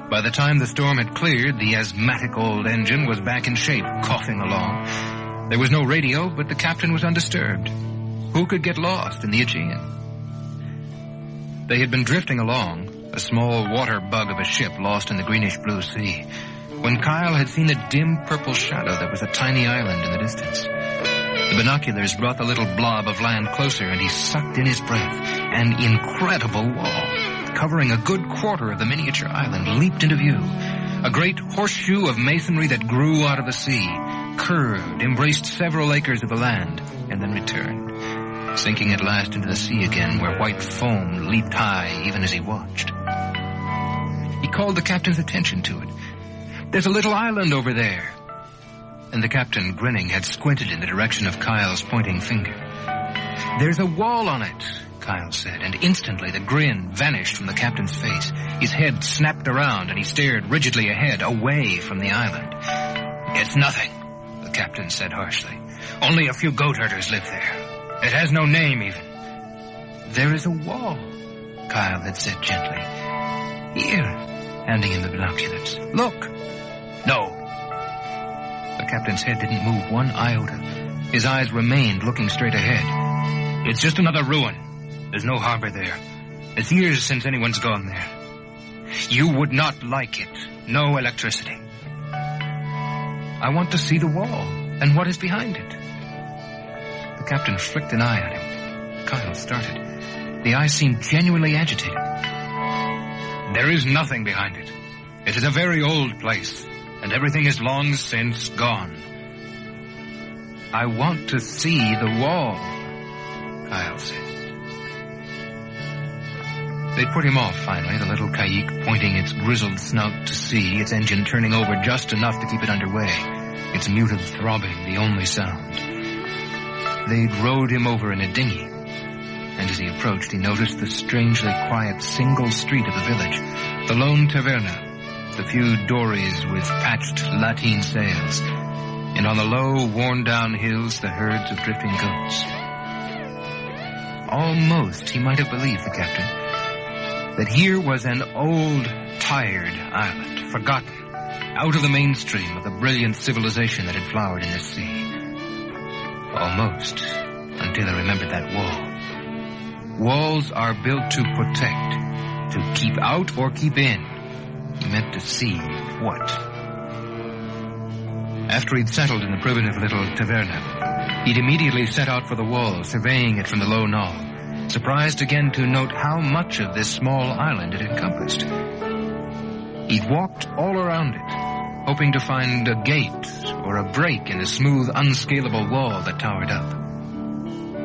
By the time the storm had cleared, the asthmatic old engine was back in shape, coughing along. There was no radio, but the captain was undisturbed. Who could get lost in the Aegean? They had been drifting along, a small water bug of a ship lost in the greenish blue sea, when Kyle had seen a dim purple shadow that was a tiny island in the distance. The binoculars brought the little blob of land closer, and he sucked in his breath. An incredible wall, covering a good quarter of the miniature island, leaped into view. A great horseshoe of masonry that grew out of the sea, curved, embraced several acres of the land, and then returned, sinking at last into the sea again, where white foam leaped high even as he watched. He called the captain's attention to it. "There's a little island over there." And the captain, grinning, had squinted in the direction of Kyle's pointing finger. "There's a wall on it," Kyle said, and instantly the grin vanished from the captain's face. His head snapped around, and he stared rigidly ahead, away from the island. "It's nothing," the captain said harshly. "Only a few goat herders live there. It has no name, even." "There is a wall," Kyle had said gently. "Here," handing him the binoculars. "Look." "No." The captain's head didn't move one iota. His eyes remained looking straight ahead. "It's just another ruin. There's no harbor there. It's years since anyone's gone there. You would not like it. No electricity." "I want to see the wall and what is behind it." The captain flicked an eye at him. Kyle started. The eyes seemed genuinely agitated. There is nothing behind it. It is a very old place, and everything is long since gone. I want to see the wall, Kyle said. They put him off, finally, the little caique pointing its grizzled snout to sea, its engine turning over just enough to keep it underway, its muted throbbing the only sound. They'd rowed him over in a dinghy, and as he approached, he noticed the strangely quiet single street of the village, the lone taverna, the few dories with patched lateen sails, and on the low, worn-down hills, the herds of drifting goats. Almost he might have believed, the captain, that here was an old, tired island, forgotten, out of the mainstream of the brilliant civilization that had flowered in this sea. Almost, until he remembered that wall. Walls are built to protect, to keep out or keep in. He meant to see what. After he'd settled in the primitive little taverna, he'd immediately set out for the wall, surveying it from the low knoll, surprised again to note how much of this small island it encompassed. He'd walked all around it, hoping to find a gate or a break in the smooth, unscalable wall that towered up.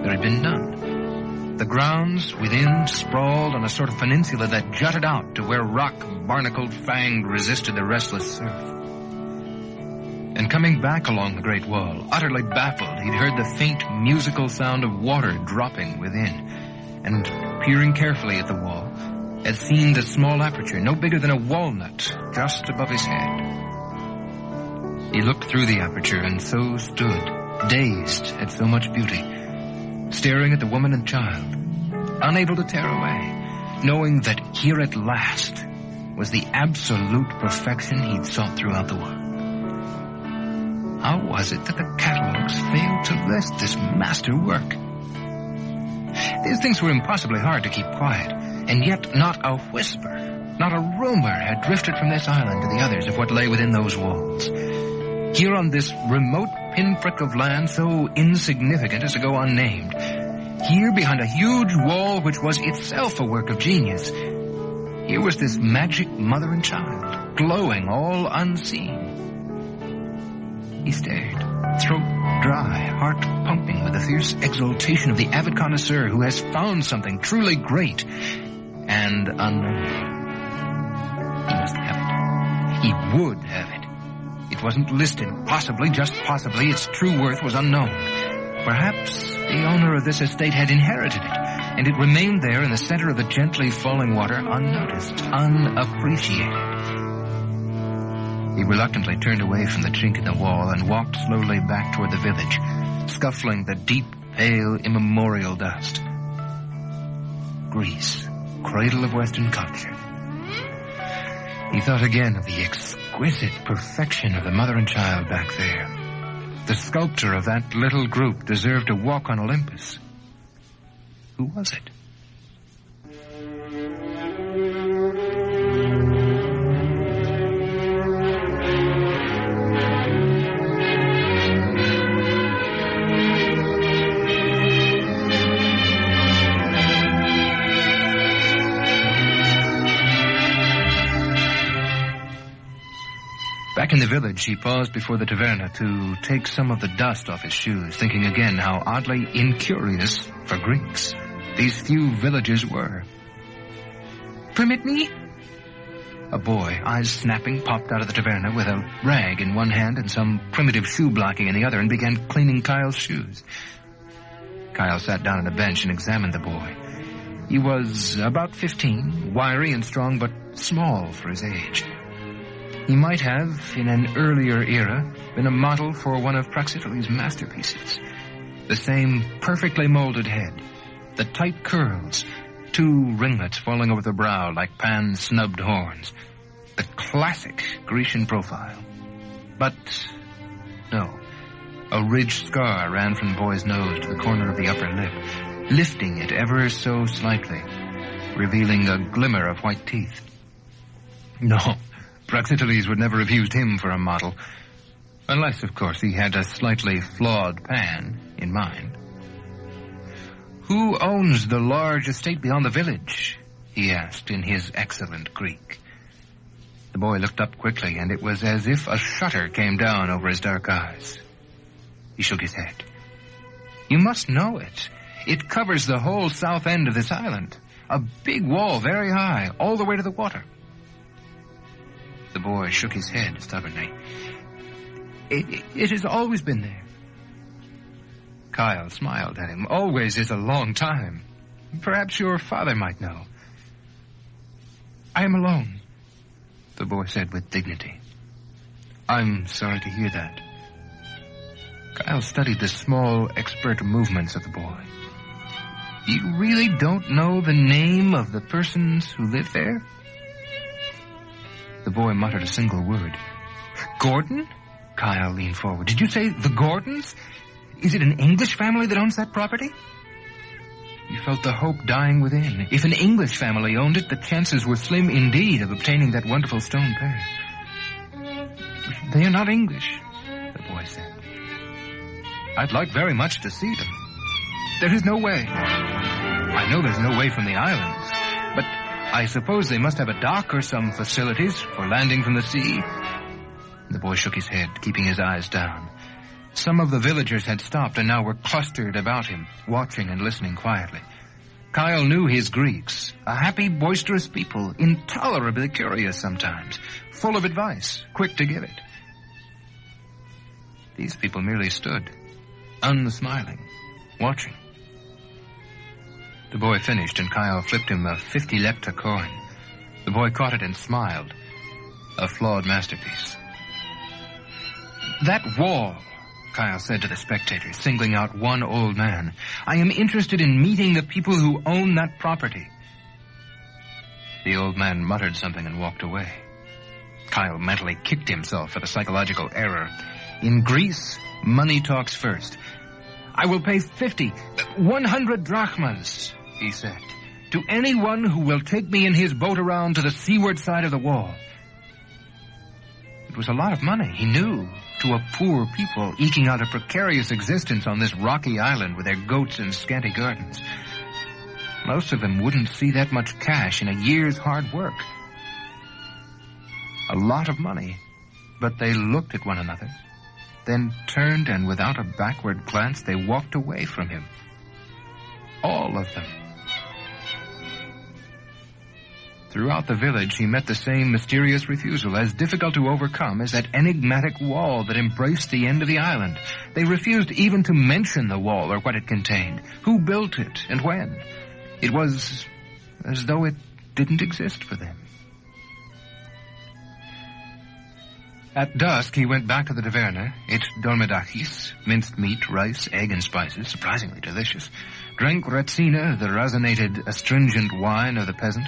There had been none. The grounds within sprawled on a sort of peninsula that jutted out to where rock, barnacled, fanged, resisted the restless surf. And coming back along the great wall, utterly baffled, he'd heard the faint musical sound of water dropping within, and peering carefully at the wall, had seen the small aperture, no bigger than a walnut, just above his head. He looked through the aperture and so stood, dazed at so much beauty, staring at the woman and child, unable to tear away, knowing that here at last was the absolute perfection he'd sought throughout the world. How was it that the catalogs failed to list this masterwork? These things were impossibly hard to keep quiet, and yet not a whisper, not a rumor had drifted from this island to the others of what lay within those walls. Here on this remote pinprick of land so insignificant as to go unnamed, here behind a huge wall which was itself a work of genius, here was this magic mother and child, glowing all unseen. He stared, throat dry, heart pumping with the fierce exultation of the avid connoisseur who has found something truly great and unknown. He must have it. He would have it. It wasn't listed. Possibly, just possibly, its true worth was unknown. Perhaps the owner of this estate had inherited it, and it remained there in the center of the gently falling water, unnoticed, unappreciated. He reluctantly turned away from the chink in the wall and walked slowly back toward the village, scuffling the deep, pale, immemorial dust. Greece, cradle of Western culture. He thought again of the exquisite perfection of the mother and child back there. The sculptor of that little group deserved to walk on Olympus. Who was it? Back in the village, he paused before the taverna to take some of the dust off his shoes, thinking again how oddly incurious, for Greeks, these few villages were. "Permit me?" A boy, eyes snapping, popped out of the taverna with a rag in one hand and some primitive shoe blocking in the other and began cleaning Kyle's shoes. Kyle sat down on a bench and examined the boy. He was about 15, wiry and strong, but small for his age. He might have, in an earlier era, been a model for one of Praxiteles' masterpieces. The same perfectly molded head, the tight curls, 2 ringlets falling over the brow like Pan's snubbed horns, the classic Grecian profile. But no, a ridged scar ran from the boy's nose to the corner of the upper lip, lifting it ever so slightly, revealing a glimmer of white teeth. No, Praxiteles would never have used him for a model, unless, of course, he had a slightly flawed Pan in mind. "Who owns the large estate beyond the village?" he asked in his excellent Greek. The boy looked up quickly, and it was as if a shutter came down over his dark eyes. He shook his head. "You must know it. It covers the whole south end of this island. A big wall, very high, all the way to the water." The boy shook his head stubbornly. It has always been there." Kyle smiled at him. "Always is a long time. Perhaps your father might know." "I am alone," the boy said with dignity. "I'm sorry to hear that." Kyle studied the small, expert movements of the boy. "You really don't know the name of the persons who live there?" The boy muttered a single word. "Gordon?" Kyle leaned forward. "Did you say the Gordons? Is it an English family that owns that property?" He felt the hope dying within. If an English family owned it, the chances were slim indeed of obtaining that wonderful stone pair. "They are not English," the boy said. "I'd like very much to see them. There is no way. I know there's no way from the islands, but I suppose they must have a dock or some facilities for landing from the sea." The boy shook his head, keeping his eyes down. Some of the villagers had stopped and now were clustered about him, watching and listening quietly. Kyle knew his Greeks, a happy, boisterous people, intolerably curious sometimes, full of advice, quick to give it. These people merely stood, unsmiling, watching. The boy finished, and Kyle flipped him a 50 lepta coin. The boy caught it and smiled. A flawed masterpiece. "That wall," Kyle said to the spectators, singling out one old man. "I am interested in meeting the people who own that property." The old man muttered something and walked away. Kyle mentally kicked himself for the psychological error. In Greece, money talks first. "I will pay 100 drachmas, he said, "to anyone who will take me in his boat around to the seaward side of the wall." It was a lot of money, he knew, to a poor people eking out a precarious existence on this rocky island with their goats and scanty gardens. Most of them wouldn't see that much cash in a year's hard work. A lot of money, but they looked at one another, then turned, and without a backward glance, they walked away from him. All of them. Throughout the village, he met the same mysterious refusal, as difficult to overcome as that enigmatic wall that embraced the end of the island. They refused even to mention the wall or what it contained, who built it, and when. It was as though it didn't exist for them. At dusk, he went back to the taverna, ate dolmedakis, minced meat, rice, egg, and spices, surprisingly delicious, drank retsina, the rosinated, astringent wine of the peasant,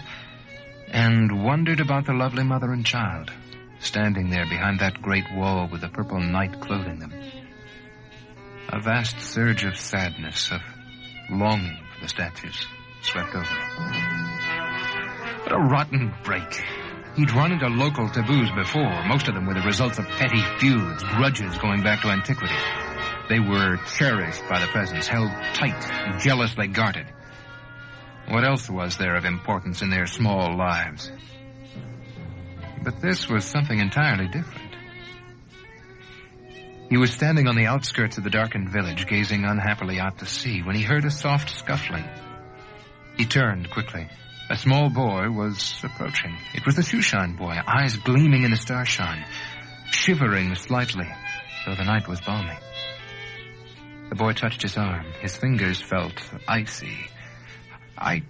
and wondered about the lovely mother and child, standing there behind that great wall with the purple night clothing them. A vast surge of sadness, of longing for the statues, swept over him. What a rotten break. He'd run into local taboos before. Most of them were the results of petty feuds, grudges going back to antiquity. They were cherished by the peasants, held tight, jealously guarded. What else was there of importance in their small lives? But this was something entirely different. He was standing on the outskirts of the darkened village, gazing unhappily out to sea, when he heard a soft scuffling. He turned quickly. A small boy was approaching. It was the shoeshine boy, eyes gleaming in the starshine, shivering slightly, though the night was balmy. The boy touched his arm. His fingers felt icy. I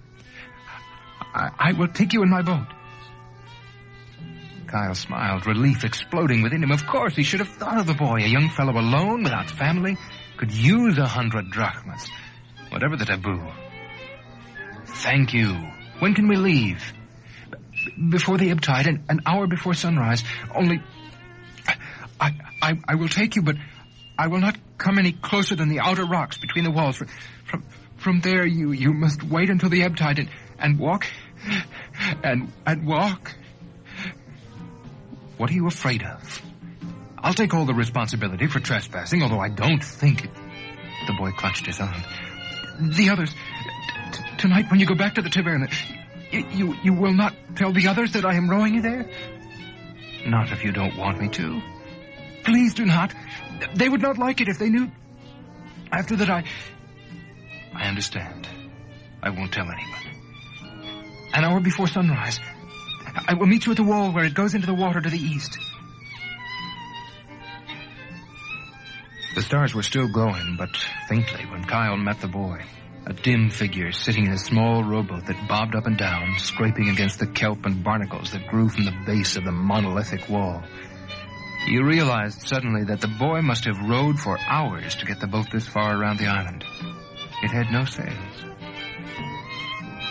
will take you in my boat. Kyle smiled, relief exploding within him. Of course, he should have thought of the boy. A young fellow alone, without family, could use 100 drachmas, whatever the taboo. Thank you. When can we leave? Before the ebb tide, an hour before sunrise. Only, I will take you, but I will not come any closer than the outer rocks between the walls. From there, you must wait until the ebb tide and walk, and walk. What are you afraid of? I'll take all the responsibility for trespassing, although I don't think it. The boy clutched his arm. The others, Tonight, when you go back to the tavern, you will not tell the others that I am rowing you there? Not if you don't want me to. Please do not. They would not like it if they knew. After that, I understand. I won't tell anyone. An hour before sunrise, I will meet you at the wall where it goes into the water to the east. The stars were still glowing, but faintly, when Kyle met the boy. A dim figure sitting in a small rowboat that bobbed up and down, scraping against the kelp and barnacles that grew from the base of the monolithic wall. He realized suddenly that the boy must have rowed for hours to get the boat this far around the island. It had no sails.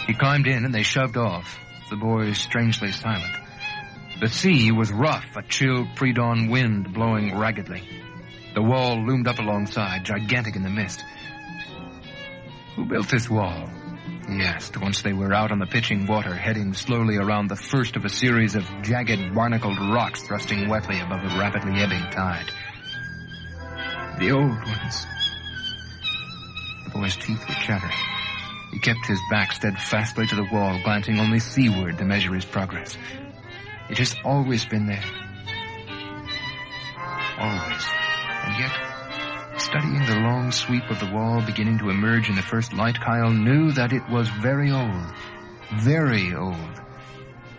He climbed in and they shoved off, the boy strangely silent. The sea was rough, a chill pre-dawn wind blowing raggedly. The wall loomed up alongside, gigantic in the mist. Who built this wall? He asked, once they were out on the pitching water, heading slowly around the first of a series of jagged, barnacled rocks thrusting wetly above a rapidly ebbing tide. The old ones. The boy's teeth were chattering. He kept his back steadfastly to the wall, glancing only seaward to measure his progress. It has always been there. Always. And yet, studying the long sweep of the wall beginning to emerge in the first light, Kyle knew that it was very old. Very old.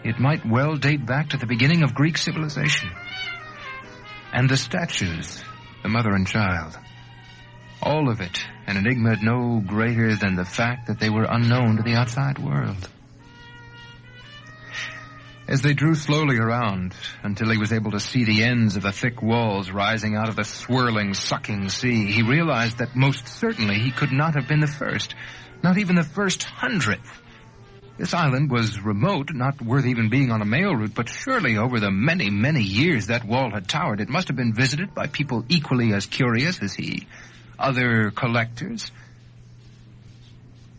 It might well date back to the beginning of Greek civilization. And the statues, the mother and child, all of it an enigma no greater than the fact that they were unknown to the outside world. As they drew slowly around until he was able to see the ends of the thick walls rising out of the swirling, sucking sea, he realized that most certainly he could not have been the first, not even the first 100th. This island was remote, not worth even being on a mail route, but surely over the many, many years that wall had towered, it must have been visited by people equally as curious as he, other collectors,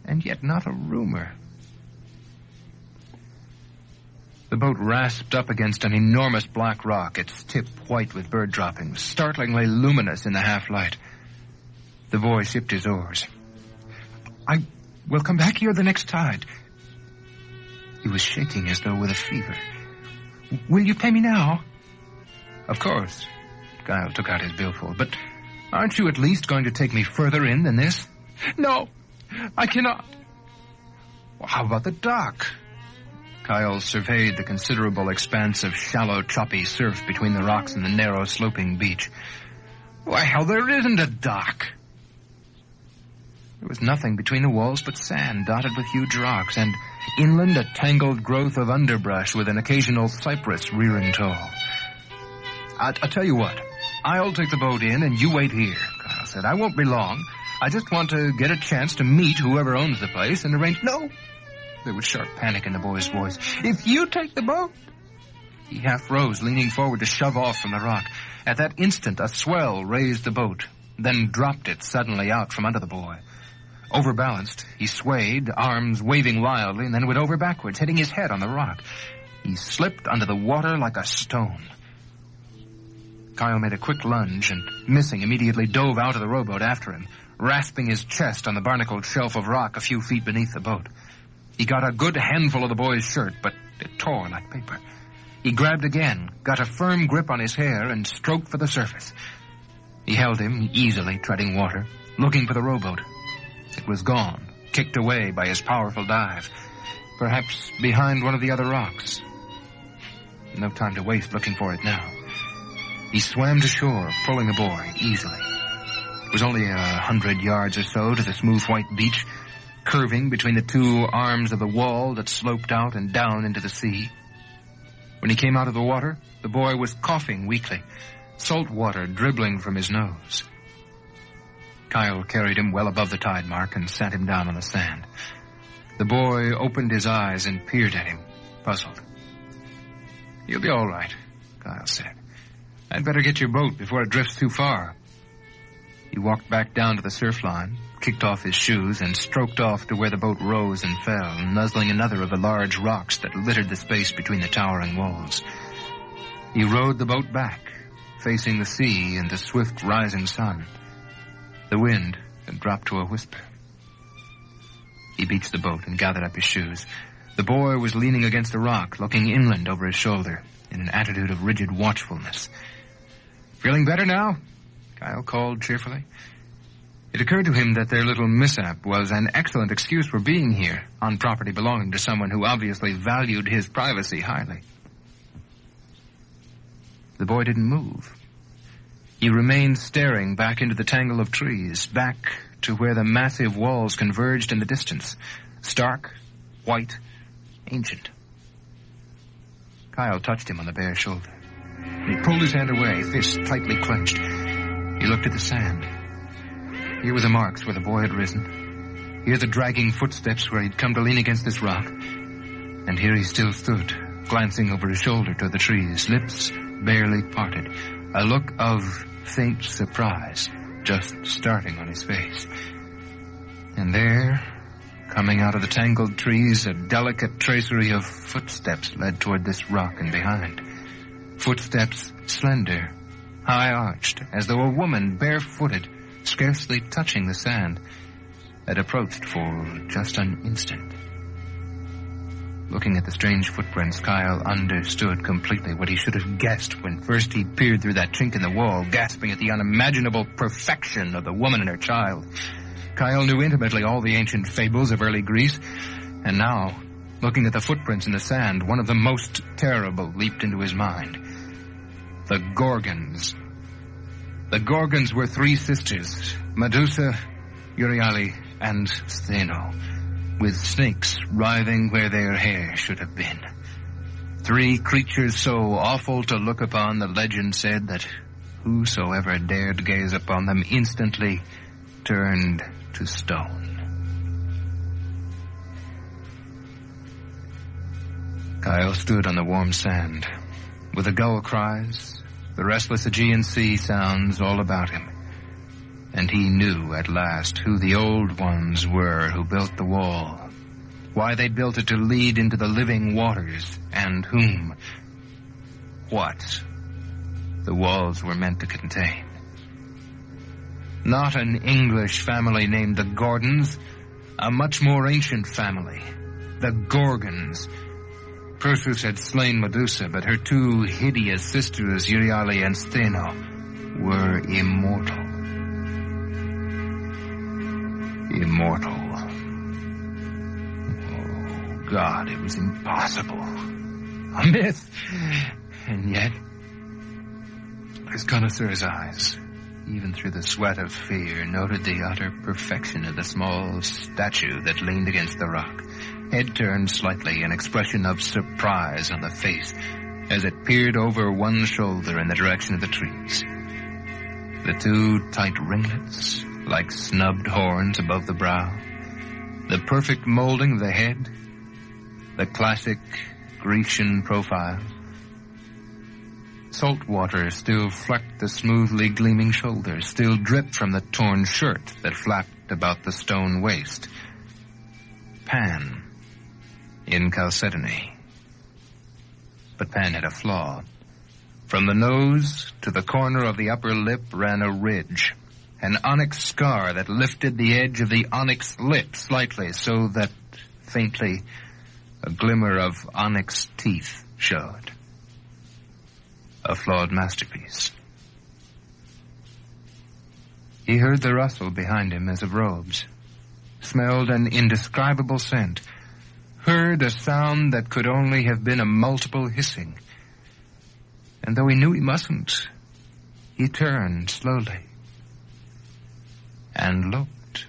and yet not a rumor. The boat rasped up against an enormous black rock, its tip white with bird droppings, startlingly luminous in the half-light. The boy sipped his oars. I will come back here the next tide. He was shaking as though with a fever. Will you pay me now? Of course. Kyle took out his billfold. But aren't you at least going to take me further in than this? No, I cannot. Well, how about the dock? Kyle surveyed the considerable expanse of shallow, choppy surf between the rocks and the narrow, sloping beach. Why, hell, there isn't a dock. There was nothing between the walls but sand dotted with huge rocks, and inland a tangled growth of underbrush with an occasional cypress rearing tall. I'll tell you what. I'll take the boat in and you wait here, Kyle said. I won't be long. I just want to get a chance to meet whoever owns the place and arrange... No! There was sharp panic in the boy's voice. If you take the boat... He half rose, leaning forward to shove off from the rock. At that instant, a swell raised the boat, then dropped it suddenly out from under the boy. Overbalanced, he swayed, arms waving wildly, and then went over backwards, hitting his head on the rock. He slipped under the water like a stone. Kyle made a quick lunge and, missing, immediately dove out of the rowboat after him, rasping his chest on the barnacled shelf of rock a few feet beneath the boat. He got a good handful of the boy's shirt, but it tore like paper. He grabbed again, got a firm grip on his hair, and stroked for the surface. He held him, easily treading water, looking for the rowboat. It was gone, kicked away by his powerful dive, perhaps behind one of the other rocks. No time to waste looking for it now. He swam to shore, pulling the boy easily. It was only 100 yards or so to the smooth white beach, curving between the two arms of the wall that sloped out and down into the sea. When he came out of the water, the boy was coughing weakly, salt water dribbling from his nose. Kyle carried him well above the tide mark and sat him down on the sand. The boy opened his eyes and peered at him, puzzled. You'll be all right, Kyle said. I'd better get your boat before it drifts too far. He walked back down to the surf line, kicked off his shoes, and stroked off to where the boat rose and fell, nuzzling another of the large rocks that littered the space between the towering walls. He rowed the boat back, facing the sea and the swift rising sun. The wind had dropped to a whisper. He beached the boat and gathered up his shoes. The boy was leaning against a rock, looking inland over his shoulder, in an attitude of rigid watchfulness. "Feeling better now?" Kyle called cheerfully. It occurred to him that their little mishap was an excellent excuse for being here, on property belonging to someone who obviously valued his privacy highly. The boy didn't move. He remained staring back into the tangle of trees, back to where the massive walls converged in the distance, stark, white, ancient. Kyle touched him on the bare shoulder. He pulled his hand away, fists tightly clenched. He looked at the sand. Here were the marks where the boy had risen. Here the dragging footsteps where he'd come to lean against this rock. And here he still stood, glancing over his shoulder toward the trees, lips barely parted, a look of faint surprise just starting on his face. And there, coming out of the tangled trees, a delicate tracery of footsteps led toward this rock and behind. Footsteps slender, high-arched, as though a woman, barefooted, scarcely touching the sand, had approached for just an instant. Looking at the strange footprints, Kyle understood completely what he should have guessed when first he peered through that chink in the wall, gasping at the unimaginable perfection of the woman and her child. Kyle knew intimately all the ancient fables of early Greece, and now, looking at the footprints in the sand, one of the most terrible leaped into his mind. The Gorgons. The Gorgons were three sisters, Medusa, Euryale, and Stheno, with snakes writhing where their hair should have been. Three creatures so awful to look upon, the legend said that whosoever dared gaze upon them instantly turned to stone. Kyle stood on the warm sand, with the gull cries, the restless Aegean sea sounds all about him. And he knew at last who the old ones were who built the wall, why they built it to lead into the living waters, and whom, what the walls were meant to contain. Not an English family named the Gordons, a much more ancient family, the Gorgons. Perseus had slain Medusa, but her two hideous sisters, Euryale and Stheno, were immortal. Immortal. Oh, God, it was impossible. A myth. And yet, his connoisseur's eyes, even through the sweat of fear, noted the utter perfection of the small statue that leaned against the rock, head turned slightly, an expression of surprise on the face as it peered over one shoulder in the direction of the trees. The two tight ringlets, like snubbed horns above the brow, the perfect molding of the head, the classic Grecian profile. Salt water still flecked the smoothly gleaming shoulders, still dripped from the torn shirt that flapped about the stone waist. Pan in Chalcedony. But Pan had a flaw. From the nose to the corner of the upper lip ran a ridge, an onyx scar that lifted the edge of the onyx lip slightly so that, faintly, a glimmer of onyx teeth showed. A flawed masterpiece. He heard the rustle behind him as of robes, smelled an indescribable scent, heard a sound that could only have been a multiple hissing. And though he knew he mustn't, he turned slowly and looked.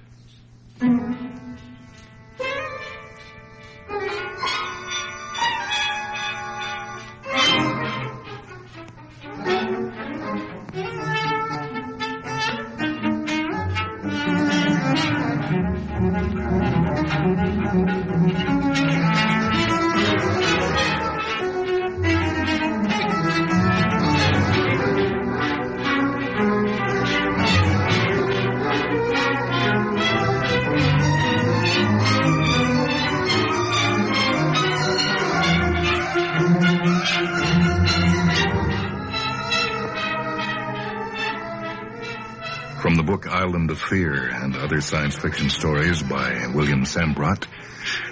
From the book Island of Fear and Other Science Fiction Stories by William Sandbrot,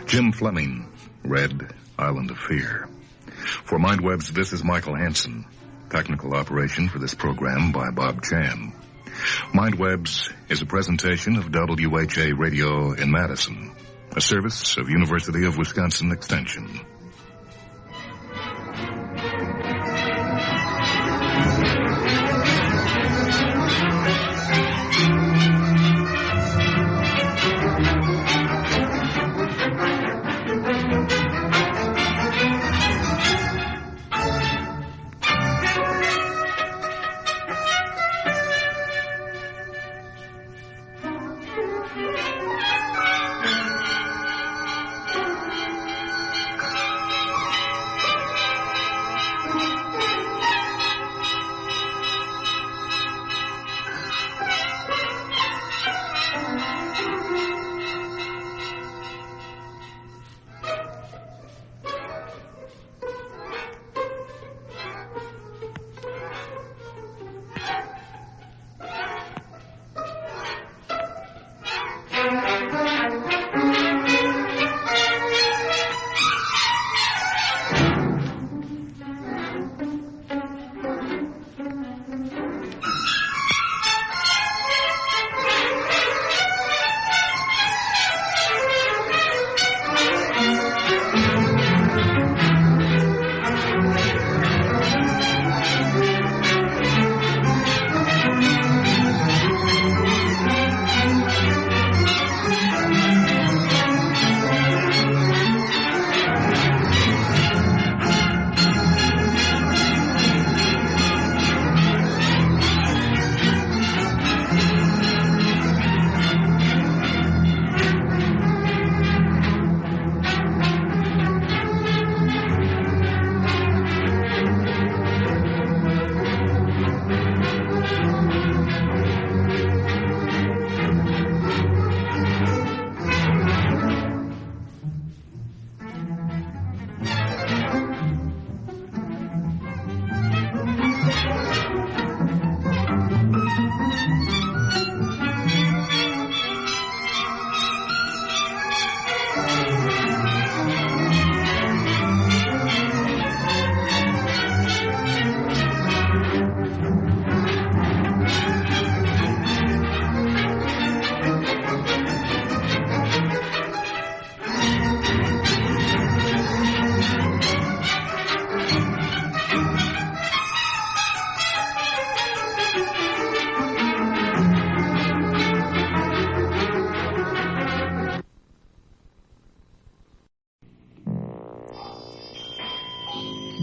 Jim Fleming read Island of Fear. For MindWeb's This is Michael Hansen. Technical operation for this program by Bob Chan. MindWeb's is a presentation of WHA Radio in Madison, a service of University of Wisconsin Extension.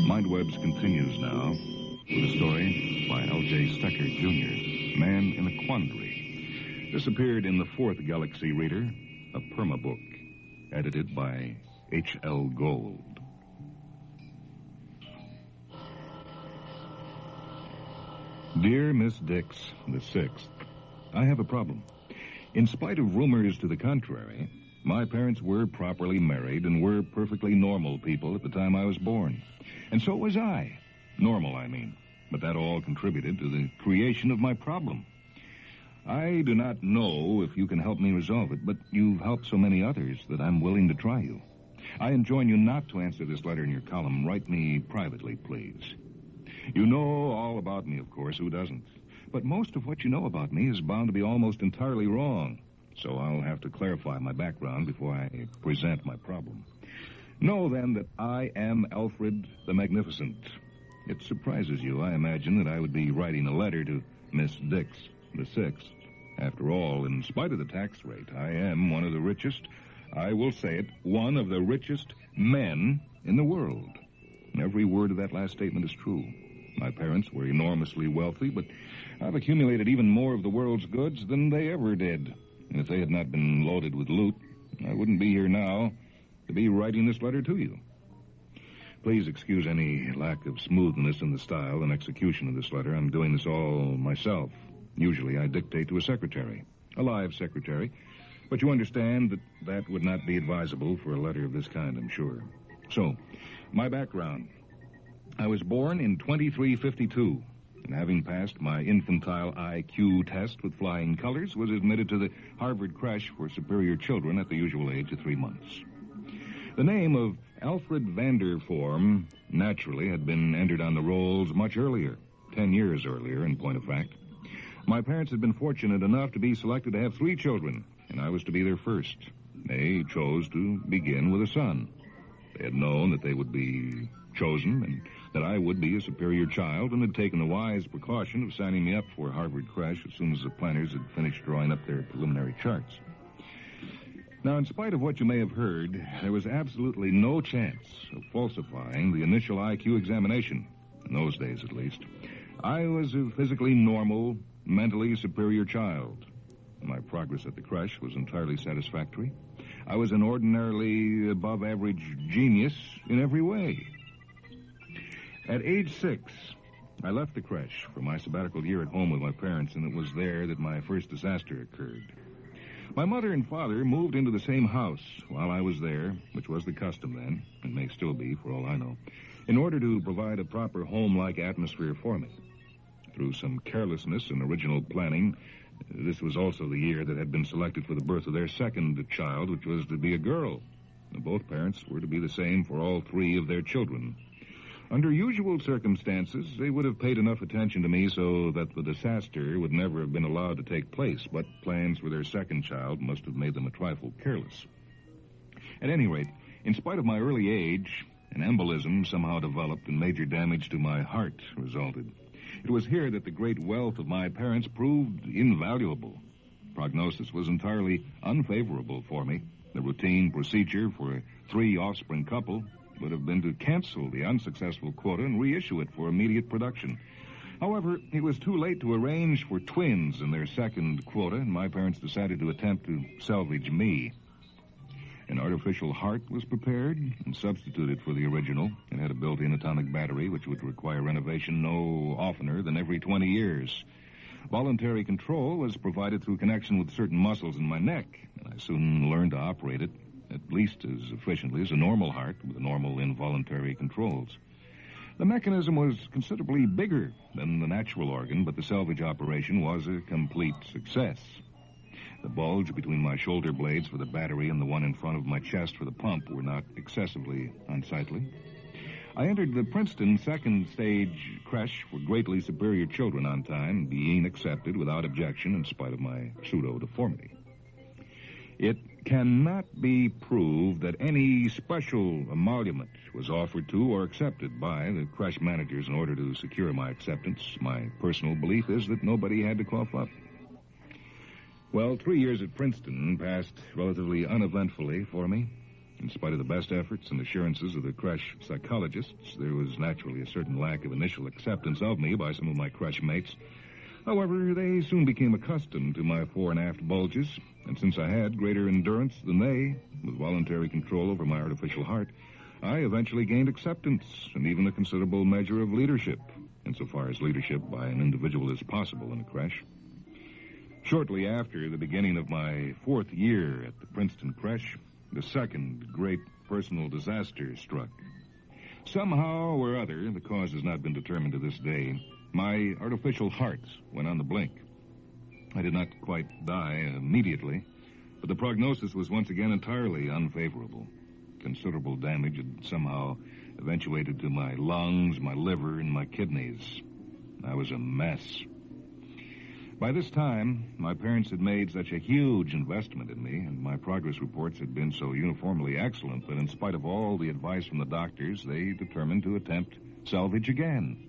MindWebs continues now with a story by L.J. Stecker, Jr., Man in a Quandary. This appeared in the 4th Galaxy Reader, a perma-book, edited by H.L. Gold. Dear Miss Dix, the 6th, I have a problem. In spite of rumors to the contrary, my parents were properly married and were perfectly normal people at the time I was born. And so was I. Normal, I mean. But that all contributed to the creation of my problem. I do not know if you can help me resolve it, but you've helped so many others that I'm willing to try you. I enjoin you not to answer this letter in your column. Write me privately, please. You know all about me, of course. Who doesn't? But most of what you know about me is bound to be almost entirely wrong. So I'll have to clarify my background before I present my problem. Know, then, that I am Alfred the Magnificent. It surprises you, I imagine, that I would be writing a letter to Miss Dix, the 6th. After all, in spite of the tax rate, I am one of the richest, I will say it, one of the richest men in the world. Every word of that last statement is true. My parents were enormously wealthy, but I've accumulated even more of the world's goods than they ever did. And if they had not been loaded with loot, I wouldn't be here now to be writing this letter to you. Please excuse any lack of smoothness in the style and execution of this letter. I'm doing this all myself. Usually I dictate to a secretary, a live secretary, but you understand that that would not be advisable for a letter of this kind, I'm sure. So, my background. I was born in 2352.
and having passed my infantile IQ test with flying colors, was admitted to the Harvard creche for superior children at the usual age of 3 months. The name of Alfred Vanderform naturally had been entered on the rolls much earlier, 10 years earlier, in point of fact. My parents had been fortunate enough to be selected to have 3 children, and I was to be their first. They chose to begin with a son. They had known that they would be chosen and that I would be a superior child, and had taken the wise precaution of signing me up for Harvard creche as soon as the planners had finished drawing up their preliminary charts. Now, in spite of what you may have heard, there was absolutely no chance of falsifying the initial IQ examination, in those days at least. I was a physically normal, mentally superior child. My progress at the creche was entirely satisfactory. I was an ordinarily above-average genius in every way. At age 6, I left the creche for my sabbatical year at home with my parents, and it was there that my first disaster occurred. My mother and father moved into the same house while I was there, which was the custom then, and may still be for all I know, in order to provide a proper home-like atmosphere for me. Through some carelessness and original planning, this was also the year that had been selected for the birth of their second child, which was to be a girl. Both parents were to be the same for all 3 of their children. Under usual circumstances, they would have paid enough attention to me so that the disaster would never have been allowed to take place, but plans for their second child must have made them a trifle careless. At any rate, in spite of my early age, an embolism somehow developed and major damage to my heart resulted. It was here that the great wealth of my parents proved invaluable. Prognosis was entirely unfavorable for me. The routine procedure for a 3 offspring couple would have been to cancel the unsuccessful quota and reissue it for immediate production. However, it was too late to arrange for twins in their second quota, and my parents decided to attempt to salvage me. An artificial heart was prepared and substituted for the original. It had a built-in atomic battery, which would require renovation no oftener than every 20 years. Voluntary control was provided through connection with certain muscles in my neck, and I soon learned to operate it at least as efficiently as a normal heart with normal involuntary controls. The mechanism was considerably bigger than the natural organ, but the salvage operation was a complete success. The bulge between my shoulder blades for the battery and the one in front of my chest for the pump were not excessively unsightly. I entered the Princeton second-stage creche for greatly superior children on time, being accepted without objection in spite of my pseudo-deformity. It cannot be proved that any special emolument was offered to or accepted by the creche managers in order to secure my acceptance. My personal belief is that nobody had to cough up. Well, 3 years at Princeton passed relatively uneventfully for me. In spite of the best efforts and assurances of the creche psychologists, there was naturally a certain lack of initial acceptance of me by some of my creche mates. However, they soon became accustomed to my fore and aft bulges, and since I had greater endurance than they, with voluntary control over my artificial heart, I eventually gained acceptance and even a considerable measure of leadership, insofar as leadership by an individual is possible in a creche. Shortly after the beginning of my 4th year at the Princeton creche, the second great personal disaster struck. Somehow or other, the cause has not been determined to this day, my artificial heart went on the blink. I did not quite die immediately, but the prognosis was once again entirely unfavorable. Considerable damage had somehow eventuated to my lungs, my liver, and my kidneys. I was a mess. By this time, my parents had made such a huge investment in me, and my progress reports had been so uniformly excellent that in spite of all the advice from the doctors, they determined to attempt salvage again.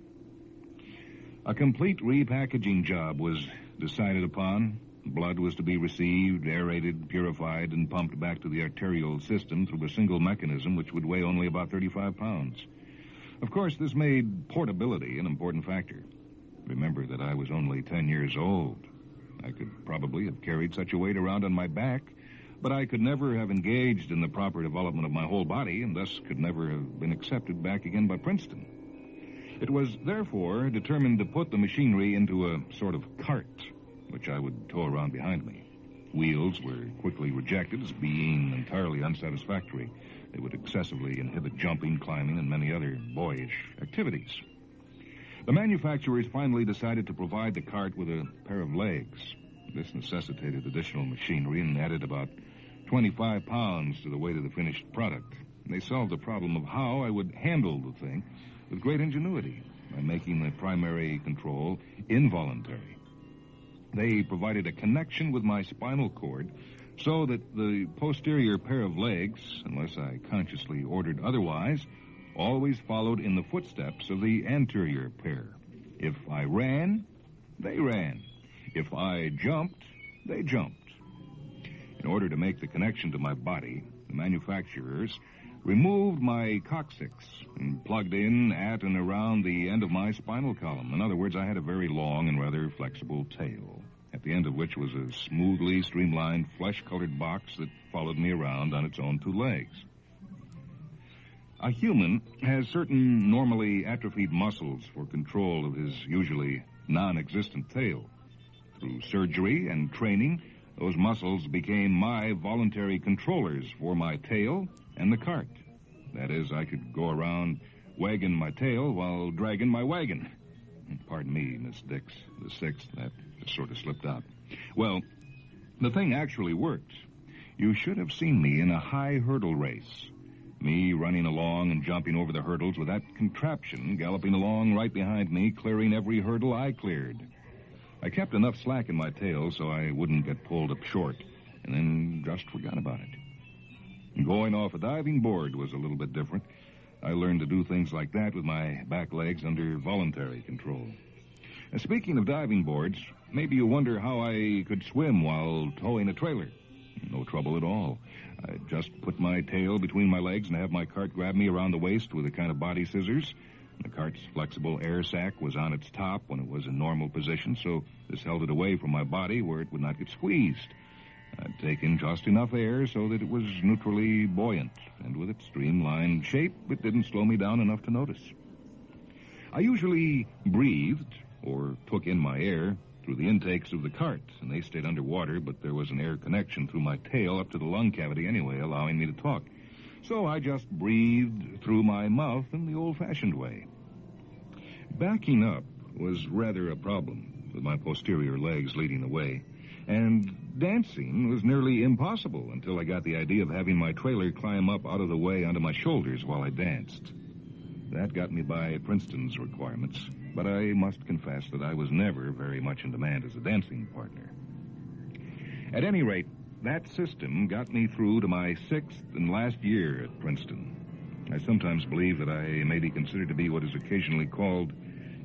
A complete repackaging job was decided upon. Blood was to be received, aerated, purified, and pumped back to the arterial system through a single mechanism which would weigh only about 35 pounds. Of course, this made portability an important factor. Remember that I was only 10 years old. I could probably have carried such a weight around on my back, but I could never have engaged in the proper development of my whole body, and thus could never have been accepted back again by Princeton. It was, therefore, determined to put the machinery into a sort of cart, which I would tow around behind me. Wheels were quickly rejected as being entirely unsatisfactory. They would excessively inhibit jumping, climbing, and many other boyish activities.
The manufacturers finally decided to provide the cart with a pair of legs. This necessitated additional machinery and added about 25 pounds to the weight of the finished product. They solved the problem of how I would handle the thing with great ingenuity by making the primary control involuntary. They provided a connection with my spinal cord so that the posterior pair of legs, unless I consciously ordered otherwise, always followed in the footsteps of the anterior pair. If I ran, they ran. If I jumped, they jumped. In order to make the connection to my body, the manufacturers removed my coccyx and plugged in at and around the end of my spinal column. In other words, I had a very long and rather flexible tail, at the end of which was a smoothly streamlined, flesh-colored box that followed me around on its own two legs. A human has certain normally atrophied muscles for control of his usually non-existent tail. Through surgery and training, those muscles became my voluntary controllers for my tail and the cart. That is, I could go around wagging my tail while dragging my wagon. Pardon me, Miss Dix, the sixth, that just sort of slipped out. Well, the thing actually worked. You should have seen me in a high hurdle race. Me running along and jumping over the hurdles with that contraption galloping along right behind me, clearing every hurdle I cleared. I kept enough slack in my tail so I wouldn't get pulled up short, and then just forgot about it. Going off a diving board was a little bit different. I learned to do things like that with my back legs under voluntary control. And speaking of diving boards, maybe you wonder how I could swim while towing a trailer. No trouble at all. I just put my tail between my legs and have my cart grab me around the waist with a kind of body scissors. The cart's flexible air sac was on its top when it was in normal position, so this held it away from my body where it would not get squeezed. I'd taken just enough air so that it was neutrally buoyant, and with its streamlined shape, it didn't slow me down enough to notice. I usually breathed, or took in my air, through the intakes of the cart, and they stayed underwater, but there was an air connection through my tail up to the lung cavity anyway, allowing me to talk. So I just breathed through my mouth in the old-fashioned way. Backing up was rather a problem, with my posterior legs leading the way, and dancing was nearly impossible until I got the idea of having my trailer climb up out of the way onto my shoulders while I danced. That got me by Princeton's requirements, but I must confess that I was never very much in demand as a dancing partner. At any rate, that system got me through to my 6th and last year at Princeton. I sometimes believe that I may be considered to be what is occasionally called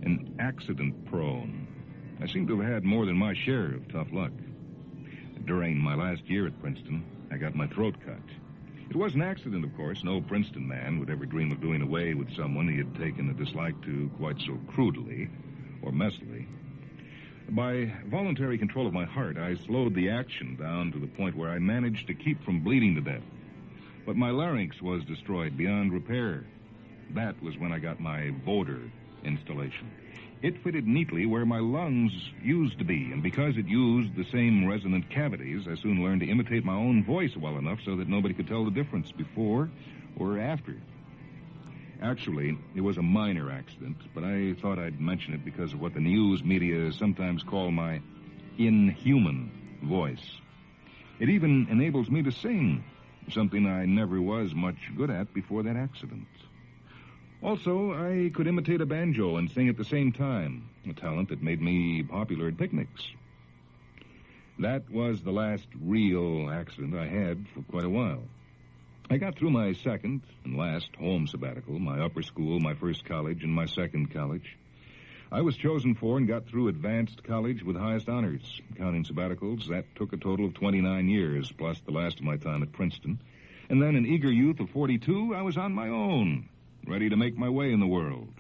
an accident-prone. I seem to have had more than my share of tough luck. During my last year at Princeton, I got my throat cut. It was an accident, of course. No Princeton man would ever dream of doing away with someone he had taken a dislike to quite so crudely or messily. By voluntary control of my heart, I slowed the action down to the point where I managed to keep from bleeding to death. But my larynx was destroyed beyond repair. That was when I got my voder installation. It fitted neatly where my lungs used to be, and because it used the same resonant cavities, I soon learned to imitate my own voice well enough so that nobody could tell the difference before or after. Actually, it was a minor accident, but I thought I'd mention it because of what the news media sometimes call my inhuman voice. It even enables me to sing, something I never was much good at before that accident. Also, I could imitate a banjo and sing at the same time, a talent that made me popular at picnics. That was the last real accident I had for quite a while. I got through my second and last home sabbatical, my upper school, my first college, and my second college. I was chosen for and got through advanced college with highest honors. Counting sabbaticals, that took a total of 29 years, plus the last of my time at Princeton. And then, an eager youth of 42, I was on my own, ready to make my way in the world.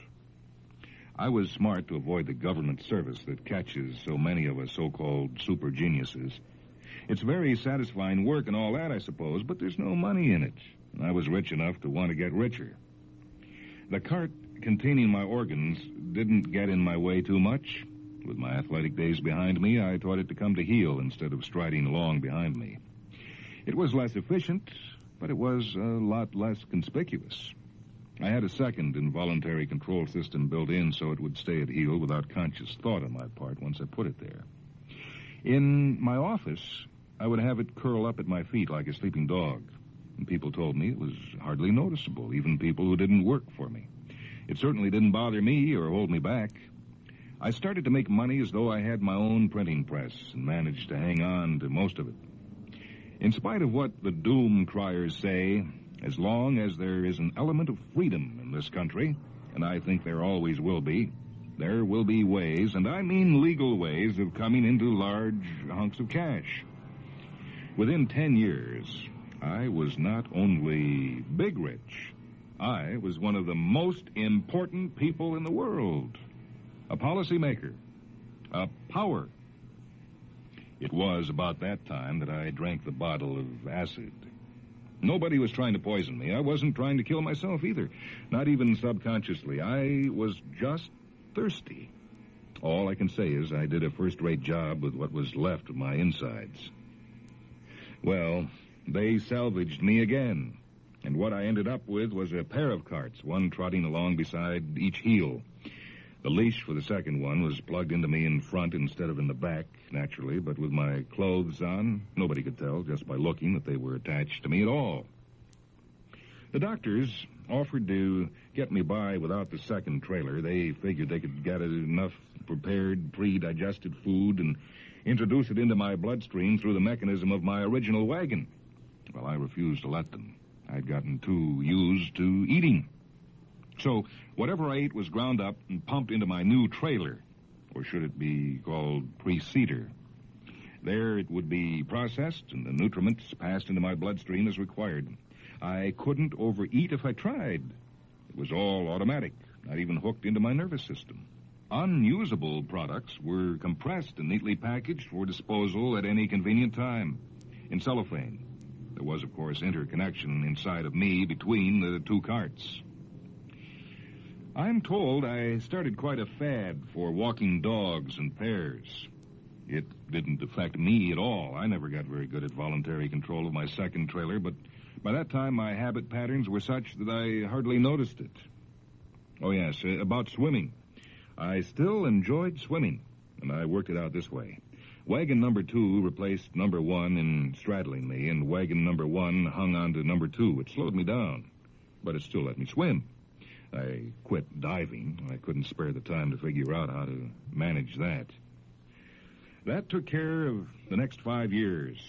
I was smart to avoid the government service that catches so many of us so-called super geniuses. It's very satisfying work and all that, I suppose, but there's no money in it. And I was rich enough to want to get richer. The cart containing my organs didn't get in my way too much. With my athletic days behind me, I taught it to come to heel instead of striding along behind me. It was less efficient, but it was a lot less conspicuous.
I had a second involuntary control system built in so it would stay at heel without conscious thought on my part once I put it there. In my office, I would have it curl up at my feet like a sleeping dog, and people told me it was hardly noticeable, even people who didn't work for me. It certainly didn't bother me or hold me back. I started to make money as though I had my own printing press and managed to hang on to most of it. In spite of what the doom criers say, as long as there is an element of freedom in this country, and I think there always will be, there will be ways, and I mean legal ways, of coming into large hunks of cash. Within 10 years, I was not only big rich, I was one of the most important people in the world. A policymaker. A power. It was about that time that I drank the bottle of acid. Nobody was trying to poison me. I wasn't trying to kill myself either. Not even subconsciously. I was just thirsty. All I can say is I did a first-rate job with what was left of my insides. Well, they salvaged me again. And what I ended up with was a pair of carts, one trotting along beside each heel. The leash for the second one was plugged into me in front instead of in the back, naturally, but with my clothes on, nobody could tell just by looking that they were attached to me at all. The doctors offered to get me by without the second trailer. They figured they could get enough prepared, pre-digested food and introduce it into my bloodstream through the mechanism of my original wagon. Well, I refused to let them. I'd gotten too used to eating. So, whatever I ate was ground up and pumped into my new trailer, or should it be called preceder. There it would be processed, and the nutriments passed into my bloodstream as required. I couldn't overeat if I tried. It was all automatic, not even hooked into my nervous system. Unusable products were compressed and neatly packaged for disposal at any convenient time, in cellophane. There was, of course, interconnection inside of me between the two carts. I'm told I started quite a fad for walking dogs in pairs. It didn't affect me at all. I never got very good at voluntary control of my second trailer, but by that time my habit patterns were such that I hardly noticed it. Oh, yes, about swimming. I still enjoyed swimming, and I worked it out this way. Wagon number 2 replaced number 1 in straddling me, and wagon number 1 hung on to number 2. It slowed me down, but it still let me swim. I quit diving. I couldn't spare the time to figure out how to manage that. That took care of the next 5 years.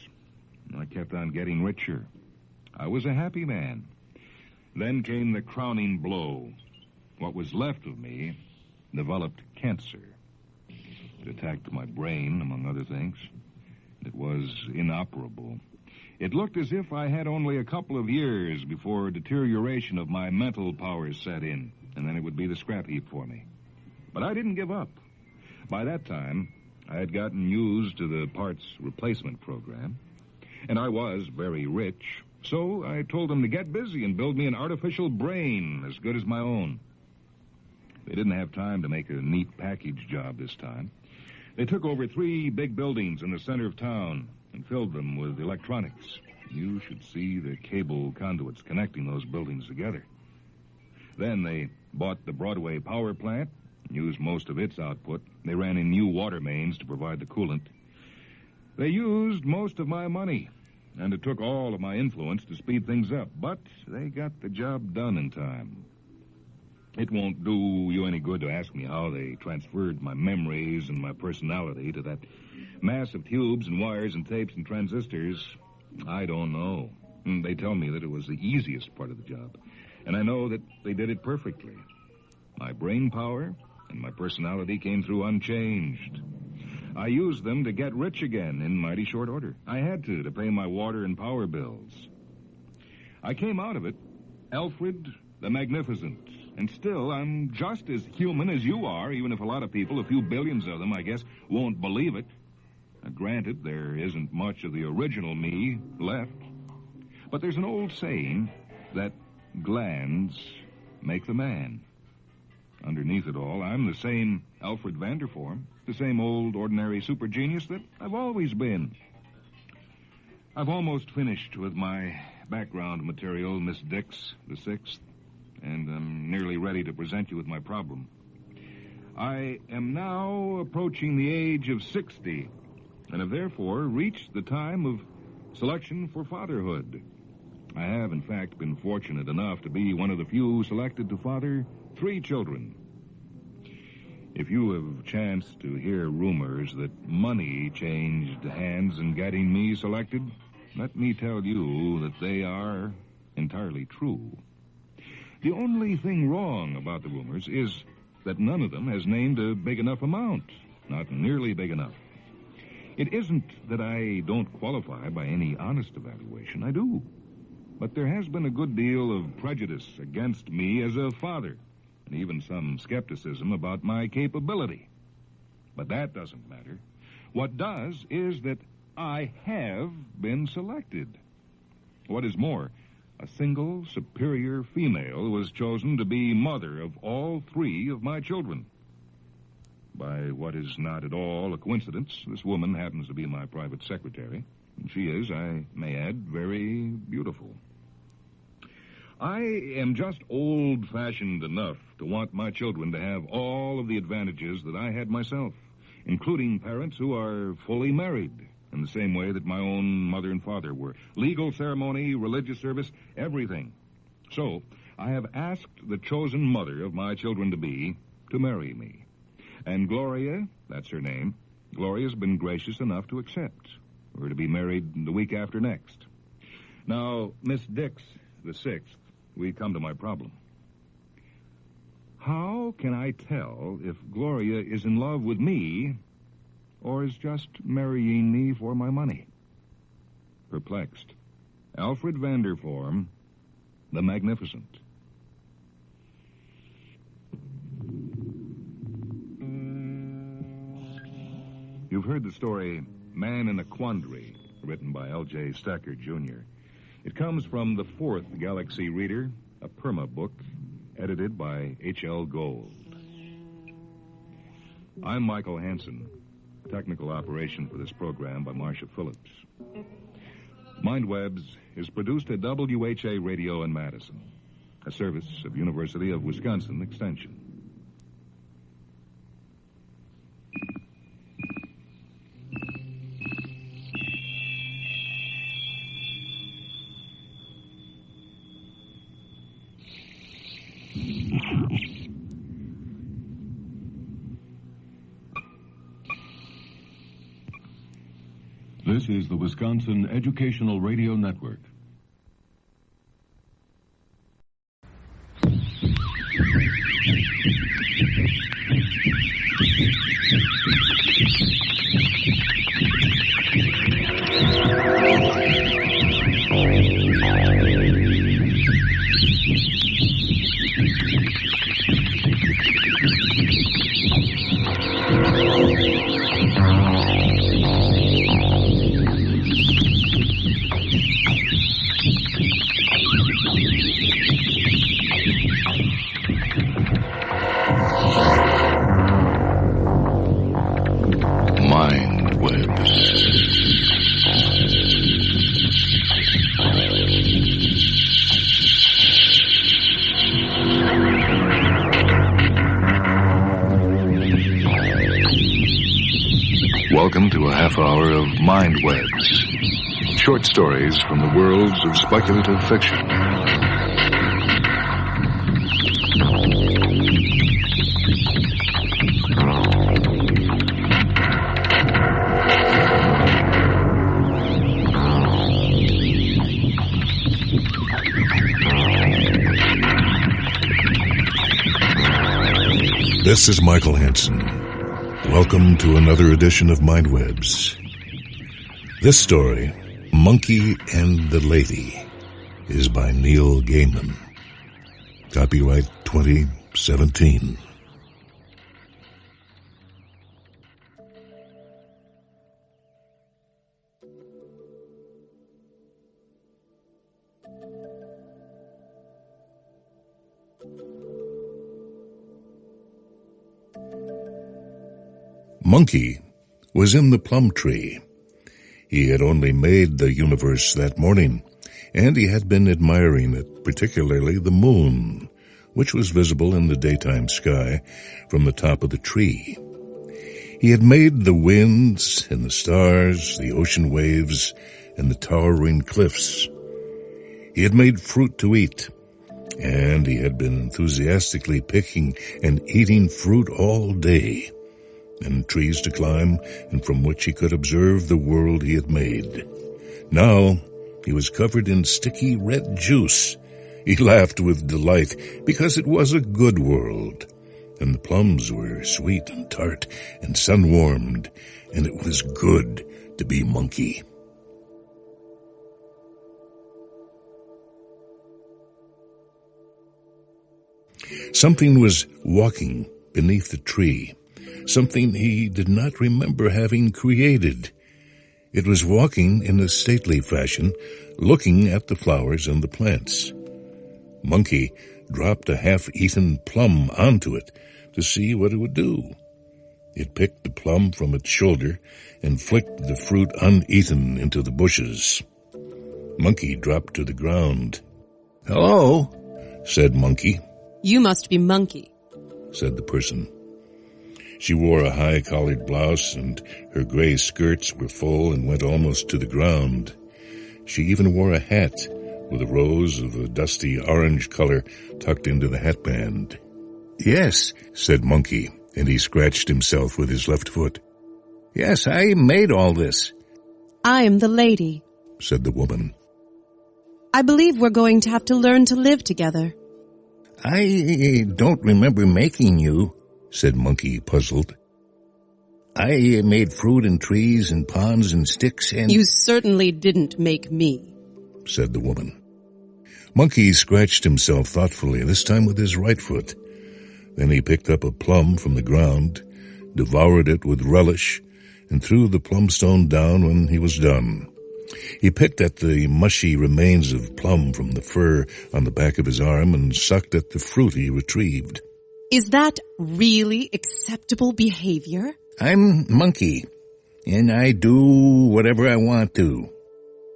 I kept on getting richer. I was a happy man. Then came the crowning blow. What was left of me developed cancer. It attacked my brain, among other things. It was inoperable. It looked as if I had only a couple of years before deterioration of my mental powers set in, and then it would be the scrap heap for me. But I didn't give up. By that time, I had gotten used to the parts replacement program, and I was very rich, so I told them to get busy and build me an artificial brain as good as my own. They didn't have time to make a neat package job this time. They took over 3 big buildings in the center of town and filled them with electronics. You should see the cable conduits connecting those buildings together. Then they bought the Broadway power plant and used most of its output. They ran in new water mains to provide the coolant. They used most of my money, and it took all of my influence to speed things up, but they got the job done in time. It won't do you any good to ask me how they transferred my memories and my personality to that mass of tubes and wires and tapes and transistors. I don't know. They tell me that it was the easiest part of the job, and I know that they did it perfectly. My brain power and my personality came through unchanged. I used them to get rich again in mighty short order. I had to pay my water and power bills. I came out of it Alfred the Magnificent. And still, I'm just as human as you are, even if a lot of people, a few billions of them, I guess, won't believe it. Now, granted, there isn't much of the original me left. But there's an old saying that glands make the man. Underneath it all, I'm the same Alfred Vanderform, the same old, ordinary super genius that I've always been. I've almost finished with my background material, Miss Dix, the 6th.
and I'm nearly ready to present you with my problem. I am now approaching the age of 60, and have therefore reached the time of selection for fatherhood. I have, in fact, been fortunate enough to be one of the few selected to father 3 children. If you have chanced to hear rumors that money changed hands in getting me selected, let me tell you that they are entirely true. The only thing wrong about the rumors is that none of them has named a big enough amount, not nearly big enough. It isn't that I don't qualify by any honest evaluation. I do. But there has been a good deal of prejudice against me as a father, and even some skepticism about my capability. But that doesn't matter. What does is that I have been selected. What is more, a single superior female was chosen to be mother of all 3 of my children. By what is not at all a coincidence, this woman happens to be my private secretary, and she is, I may add, very beautiful. I am just old-fashioned enough to want my children to have all of the advantages that I had myself, including parents who are fully married, in the same way that my own mother and father were. Legal ceremony, religious service, everything. So, I have asked the chosen mother of my children-to-be to marry me. And Gloria, that's her name, Gloria's been gracious enough to accept. We're to be married the week after next. Now, Miss Dix, the 6th, we come to my problem. How can I tell if Gloria is in love with me or is just marrying me for my money? Perplexed. Alfred Vanderform, the Magnificent. You've heard the story Man in a Quandary, written by L.J. Stacker, Jr. It comes from the 4th Galaxy Reader, a perma book, edited by H.L. Gold. I'm Michael Hansen. Technical operation for this program by Marcia Phillips. Mindwebs is produced at WHA Radio in Madison, a service of University of Wisconsin Extension.
This is the Wisconsin Educational Radio Network.
Welcome to a half hour of Mindwebs, short stories from the worlds of speculative fiction.
This is Michael Hansen. Welcome to another edition of Mindwebs. This story, Monkey and the Lady, is by Neil Gaiman. Copyright 2017. Monkey was in the plum tree. He had only made the universe that morning, and he had been admiring it, particularly the moon, which was visible in the daytime sky from the top of the tree. He had made the winds and the stars, the ocean waves, and the towering cliffs. He had made fruit to eat, and he had been enthusiastically picking and eating fruit all day, and trees to climb, and from which he could observe the world he had made. Now he was covered in sticky red juice. He laughed with delight, because it was a good world, and the plums were sweet and tart and sun-warmed, and it was good to be monkey. Something was walking beneath the tree, something he did not remember having created. It was walking in a stately fashion, looking at the flowers and the plants. Monkey dropped a half-eaten plum onto it to see what it would do. It picked the plum from its shoulder and flicked the fruit uneaten into the bushes. Monkey dropped to the ground. "Hello," said Monkey.
"You must be Monkey,"
said the person. She wore a high-collared blouse, and her gray skirts were full and went almost to the ground. She even wore a hat with a rose of a dusty orange color tucked into the hatband. "Yes," said Monkey, and he scratched himself with his left foot. "Yes, I made all this."
"I am the lady,"
said the woman.
"I believe we're going to have to learn to live together."
"I don't remember making you," said Monkey, puzzled. "I made fruit and trees and ponds and sticks and—"
"You certainly didn't make me,"
said the woman. Monkey scratched himself thoughtfully, this time with his right foot. Then he picked up a plum from the ground, devoured it with relish, and threw the plumstone down when he was done. He picked at the mushy remains of plum from the fur on the back of his arm and sucked at the fruit he retrieved.
"Is that really acceptable behavior?"
"I'm Monkey, and I do whatever I want to."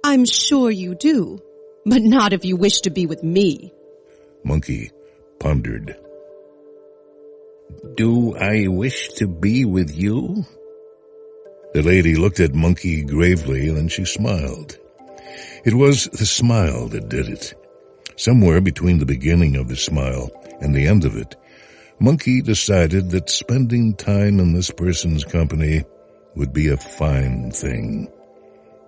"I'm sure you do, but not if you wish to be with me."
Monkey pondered. "Do I wish to be with you?" The lady looked at Monkey gravely, and then she smiled. It was the smile that did it. Somewhere between the beginning of the smile and the end of it, Monkey decided that spending time in this person's company would be a fine thing.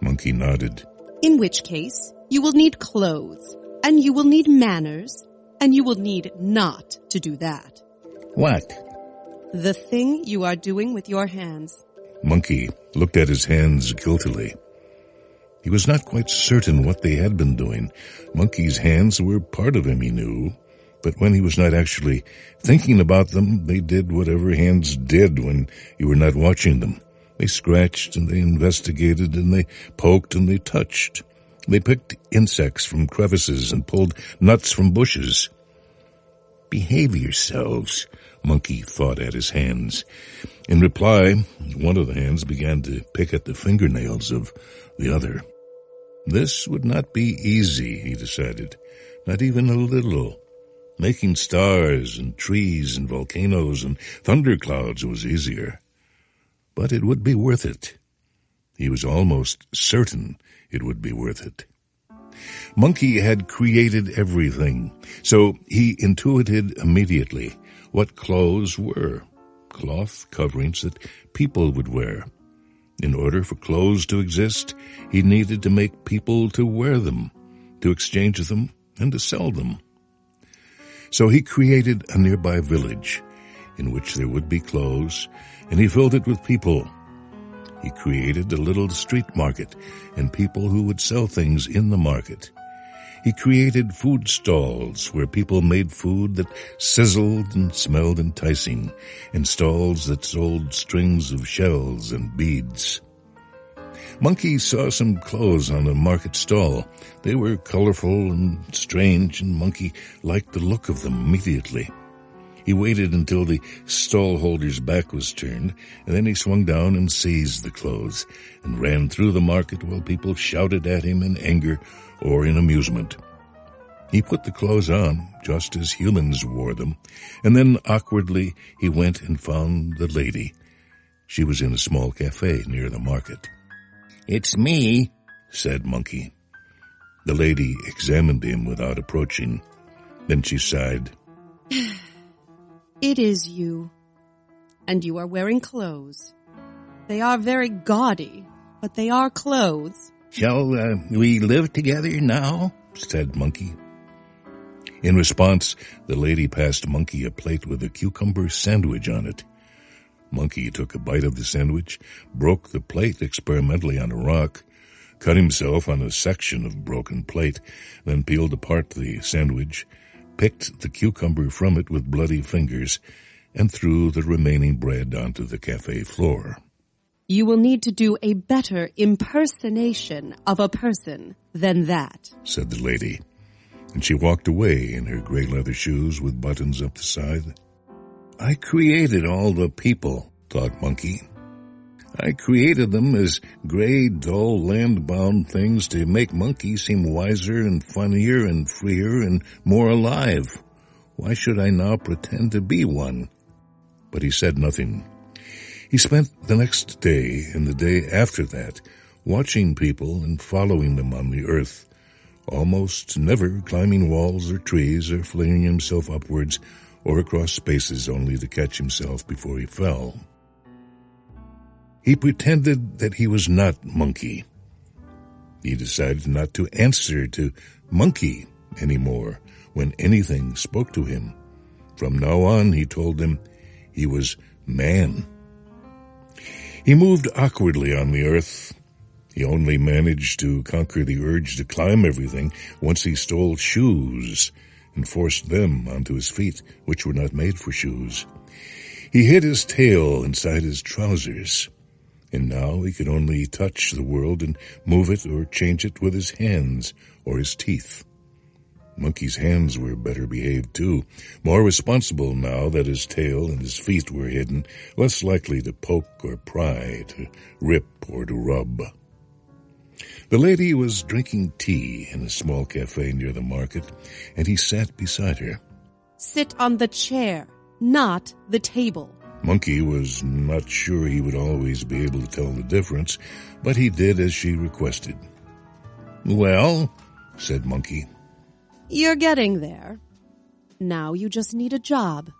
Monkey nodded.
"In which case, you will need clothes, and you will need manners, and you will need not to do that."
"What?"
"The thing you are doing with your hands."
Monkey looked at his hands guiltily. He was not quite certain what they had been doing. Monkey's hands were part of him, he knew, but when he was not actually thinking about them, they did whatever hands did when you were not watching them. They scratched and they investigated and they poked and they touched. They picked insects from crevices and pulled nuts from bushes. "Behave yourselves," Monkey thought at his hands. In reply, one of the hands began to pick at the fingernails of the other. This would not be easy, he decided, not even a little. Making stars and trees and volcanoes and thunderclouds was easier. But it would be worth it. He was almost certain it would be worth it. Monkey had created everything, so he intuited immediately what clothes were, cloth coverings that people would wear. In order for clothes to exist, he needed to make people to wear them, to exchange them, and to sell them. So he created a nearby village in which there would be clothes, and he filled it with people. He created a little street market and people who would sell things in the market. He created food stalls where people made food that sizzled and smelled enticing, and stalls that sold strings of shells and beads. Monkey saw some clothes on a market stall. They were colorful and strange, and Monkey liked the look of them immediately. He waited until the stall-holder's back was turned, and then he swung down and seized the clothes, and ran through the market while people shouted at him in anger or in amusement. He put the clothes on, just as humans wore them, and then awkwardly he went and found the lady. She was in a small cafe near the market. "It's me," said Monkey. The lady examined him without approaching. Then she sighed.
"It is you. And you are wearing clothes. They are very gaudy, but they are clothes."
"Shall we live together now?" said Monkey. In response, the lady passed Monkey a plate with a cucumber sandwich on it. Monkey took a bite of the sandwich, broke the plate experimentally on a rock, cut himself on a section of broken plate, then peeled apart the sandwich, picked the cucumber from it with bloody fingers, and threw the remaining bread onto the cafe floor.
"You will need to do a better impersonation of a person than that,"
said the lady, and she walked away in her gray leather shoes with buttons up the side. "I created all the people," thought Monkey. "I created them as gray, dull, land-bound things to make Monkey seem wiser and funnier and freer and more alive. Why should I now pretend to be one?" But he said nothing. He spent the next day and the day after that watching people and following them on the earth, almost never climbing walls or trees or flinging himself upwards or across spaces only to catch himself before he fell. He pretended that he was not Monkey. He decided not to answer to Monkey anymore when anything spoke to him. From now on, he told them, he was Man. He moved awkwardly on the earth. He only managed to conquer the urge to climb everything once he stole shoes and forced them onto his feet, which were not made for shoes. He hid his tail inside his trousers, and now he could only touch the world and move it or change it with his hands or his teeth. Monkey's hands were better behaved, too, more responsible now that his tail and his feet were hidden, less likely to poke or pry, to rip or to rub. The lady was drinking tea in a small cafe near the market, and he sat beside her.
"Sit on the chair, not the table."
Monkey was not sure he would always be able to tell the difference, but he did as she requested. "Well," said Monkey.
"You're getting there. Now you just need a job."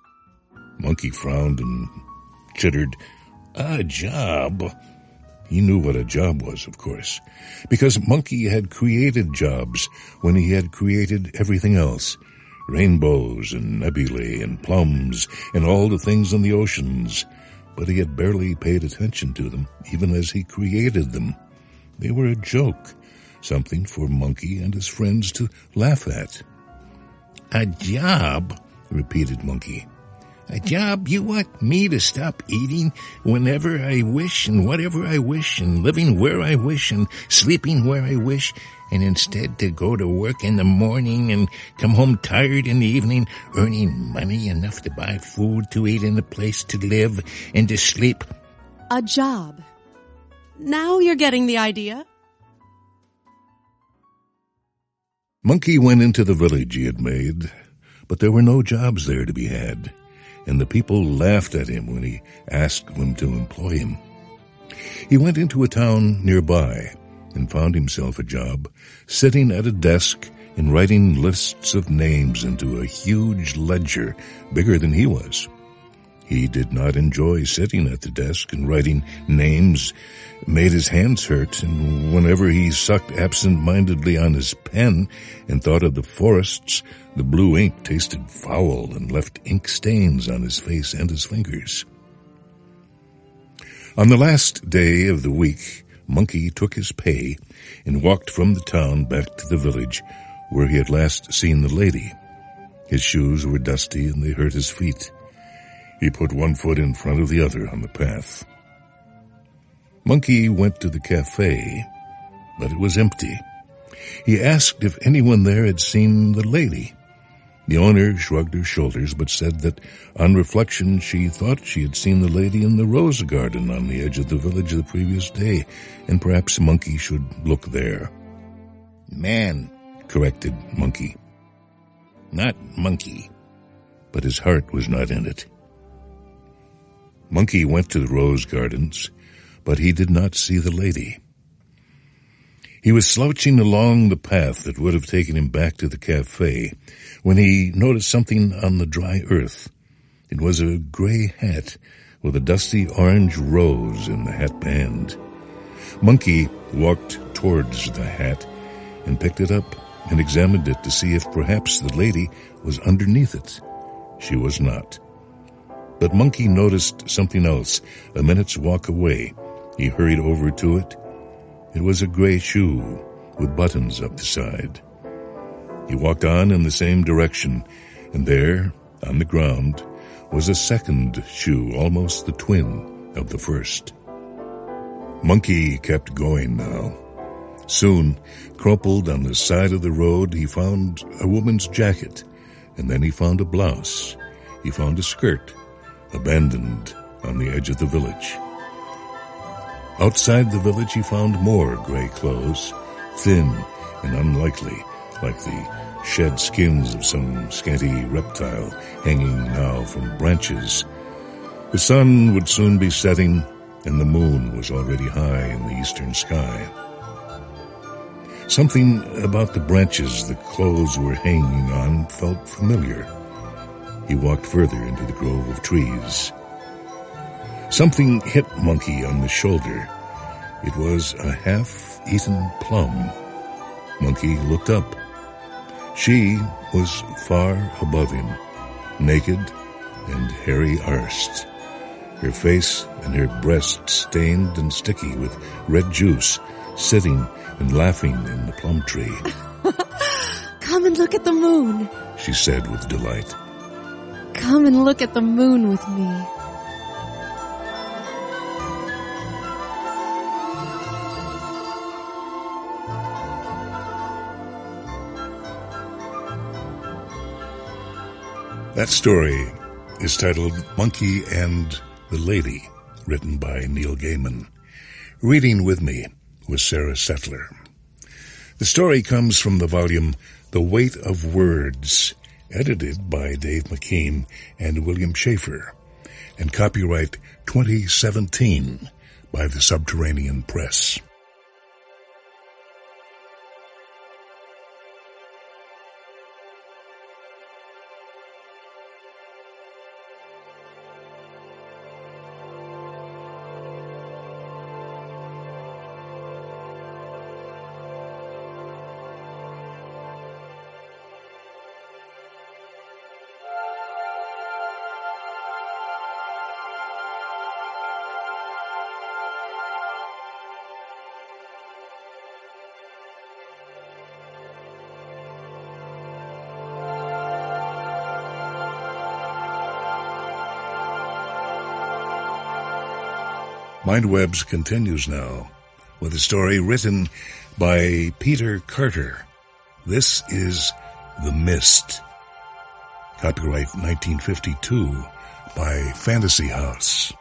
Monkey frowned and chittered. "A job?" He knew what a job was, of course, because Monkey had created jobs when he had created everything else. Rainbows and nebulae and plums and all the things in the oceans, but he had barely paid attention to them, even as he created them. They were a joke, something for Monkey and his friends to laugh at. "A job?" repeated Monkey. "A job? You want me to stop eating whenever I wish and whatever I wish and living where I wish and sleeping where I wish, and instead to go to work in the morning and come home tired in the evening, earning money enough to buy food to eat and a place to live and to sleep?"
"A job. Now you're getting the idea."
Monkey went into the village he had made, but there were no jobs there to be had, and the people laughed at him when he asked them to employ him. He went into a town nearby and found himself a job, sitting at a desk and writing lists of names into a huge ledger bigger than he was. He did not enjoy sitting at the desk and writing names, made his hands hurt, and whenever he sucked absent-mindedly on his pen and thought of the forests, the blue ink tasted foul and left ink stains on his face and his fingers. On the last day of the week, Monkey took his pay and walked from the town back to the village where he had last seen the lady. His shoes were dusty and they hurt his feet. He put one foot in front of the other on the path. Monkey went to the cafe, but it was empty. He asked if anyone there had seen the lady. The owner shrugged her shoulders, but said that, on reflection, she thought she had seen the lady in the rose garden on the edge of the village the previous day, and perhaps Monkey should look there. "Man," corrected Monkey. not Monkey. But his heart was not in it. Monkey went to the rose gardens, but he did not see the lady. He was slouching along the path that would have taken him back to the cafe when he noticed something on the dry earth. It was a gray hat with a dusty orange rose in the hatband. Monkey walked towards the hat and picked it up and examined it to see if perhaps the lady was underneath it. She was not. But Monkey noticed something else a minute's walk away. He hurried over to it. It was a gray shoe with buttons up the side. He walked on in the same direction, and there, on the ground, was a second shoe, almost the twin of the first. Monkey kept going now. Soon, crumpled on the side of the road, he found a woman's jacket, and then he found a blouse. He found a skirt, abandoned on the edge of the village. Outside the village he found more gray clothes, thin and unlikely, like the shed skins of some scanty reptile hanging now from branches. The sun would soon be setting, and the moon was already high in the eastern sky. Something about the branches the clothes were hanging on felt familiar. He walked further into the grove of trees. Something hit Monkey on the shoulder. It was a half-eaten plum. Monkey looked up. She was far above him, naked and hairy-arsed. Her face and her breast stained and sticky with red juice, sitting and laughing in the plum tree.
Come and look at the moon,
she said with delight.
Come and look at the moon with me.
That story is titled Monkey and the Lady, written by Neil Gaiman. Reading with me was Sarah Settler. The story comes from the volume The Weight of Words, edited by Dave McKean and William Schaefer, and copyright 2017 by the Subterranean Press. Mindwebs continues now with a story written by Peter Carter. This is The Mist. Copyright 1952 by Fantasy House.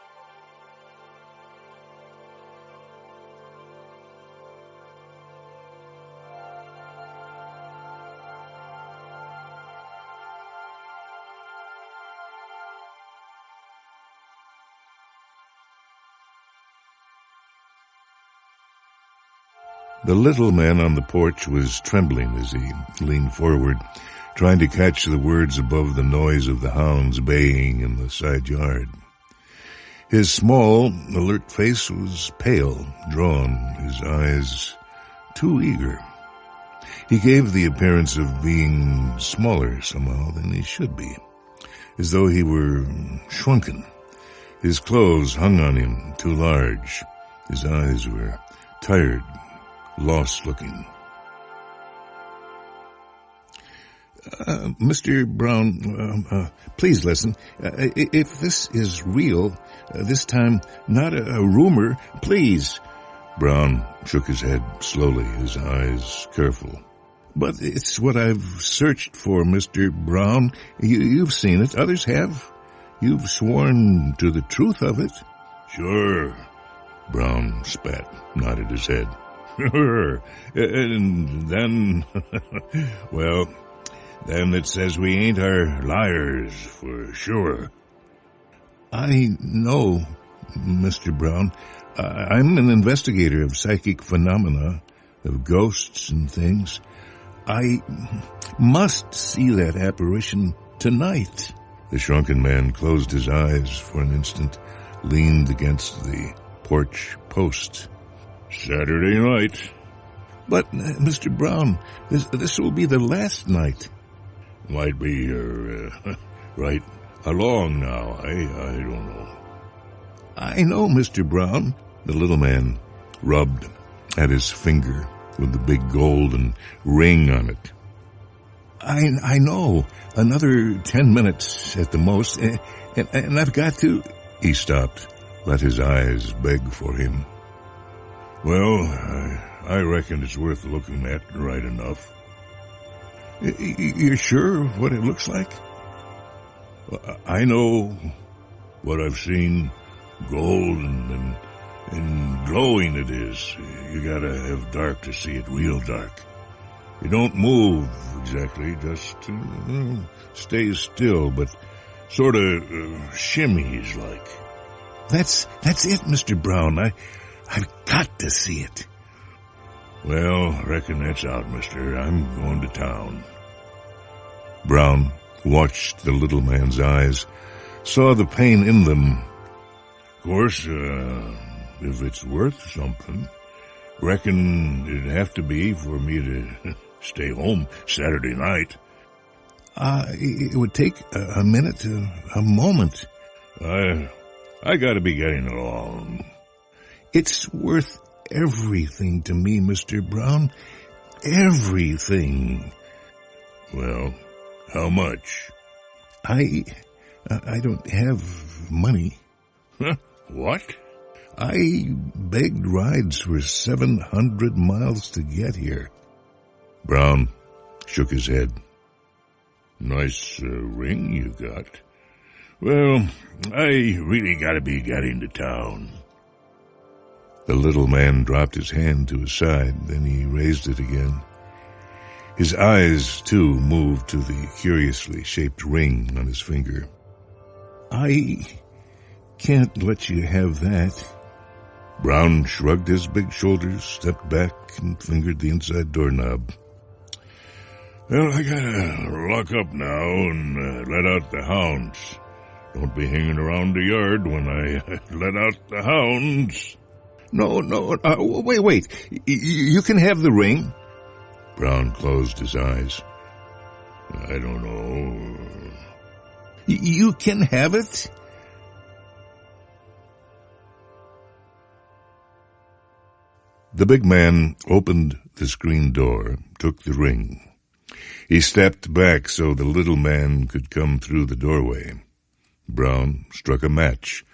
The little man on the porch was trembling as he leaned forward, trying to catch the words above the noise of the hounds baying in the side yard. His small, alert face was pale, drawn, his eyes too eager. He gave the appearance of being smaller somehow than he should be, as though he were shrunken. His clothes hung on him too large. His eyes were tired, lost-looking. Mr. Brown, please listen. If this is real, this time not a rumor, please. Brown shook his head slowly, his eyes careful. But it's what I've searched for, Mr. Brown. You've seen it. Others have. You've sworn to the truth of it. Sure. Brown spat, nodded his head. Sure. And then, well, Them that says we ain't are liars, for sure. I know, Mr. Brown. I'm an investigator of psychic phenomena, of ghosts and things. I must see that apparition tonight. The shrunken man closed his eyes for an instant, leaned against the porch post. Saturday night. But, Mr. Brown, this will be the last night. Might be right along now. I don't know. I know, Mr. Brown. The little man rubbed at his finger with the big golden ring on it. I know. Another 10 minutes at the most, and I've got to... He stopped, let his eyes beg for him. Well, I reckon it's worth looking at right enough. You're sure of what it looks like? I know what I've seen. Golden and glowing it is. You gotta have dark to see it real dark. You don't move exactly, just stays still, but sort of shimmies like. That's it, Mr. Brown. I've got to see it. Well, reckon that's out, mister. I'm going to town. Brown watched the little man's eyes, saw the pain in them. Of course, if it's worth something, reckon it'd have to be for me to stay home Saturday night. It would take a minute, a moment. I gotta be getting along. It's worth everything to me, Mr. Brown. Everything. Well, how much? I don't have money. Huh? What? I begged rides for 700 miles to get here. Brown shook his head. Nice ring you got. Well, I really gotta be getting to town. The little man dropped his hand to his side, then he raised it again. His eyes, too, moved to the curiously shaped ring on his finger. I can't let you have that. Brown shrugged his big shoulders, stepped back, and fingered the inside doorknob. Well, I gotta lock up now and let out the hounds. Don't be hanging around the yard when I let out the hounds. No, wait. You can have the ring. Brown closed his eyes. I don't know. You can have it? The big man opened the screen door, took the ring. He stepped back so the little man could come through the doorway. Brown struck a match,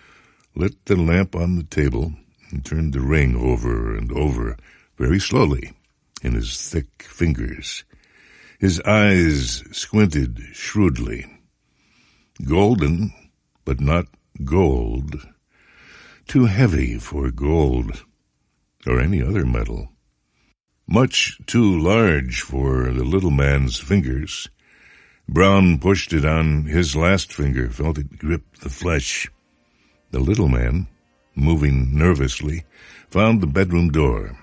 lit the lamp on the table, and turned the ring over and over, very slowly, in his thick fingers. His eyes squinted shrewdly. Golden, but not gold. Too heavy for gold, or any other metal. Much too large for the little man's fingers. Brown pushed it on his last finger, felt it grip the flesh. The little man, moving nervously, found the bedroom door.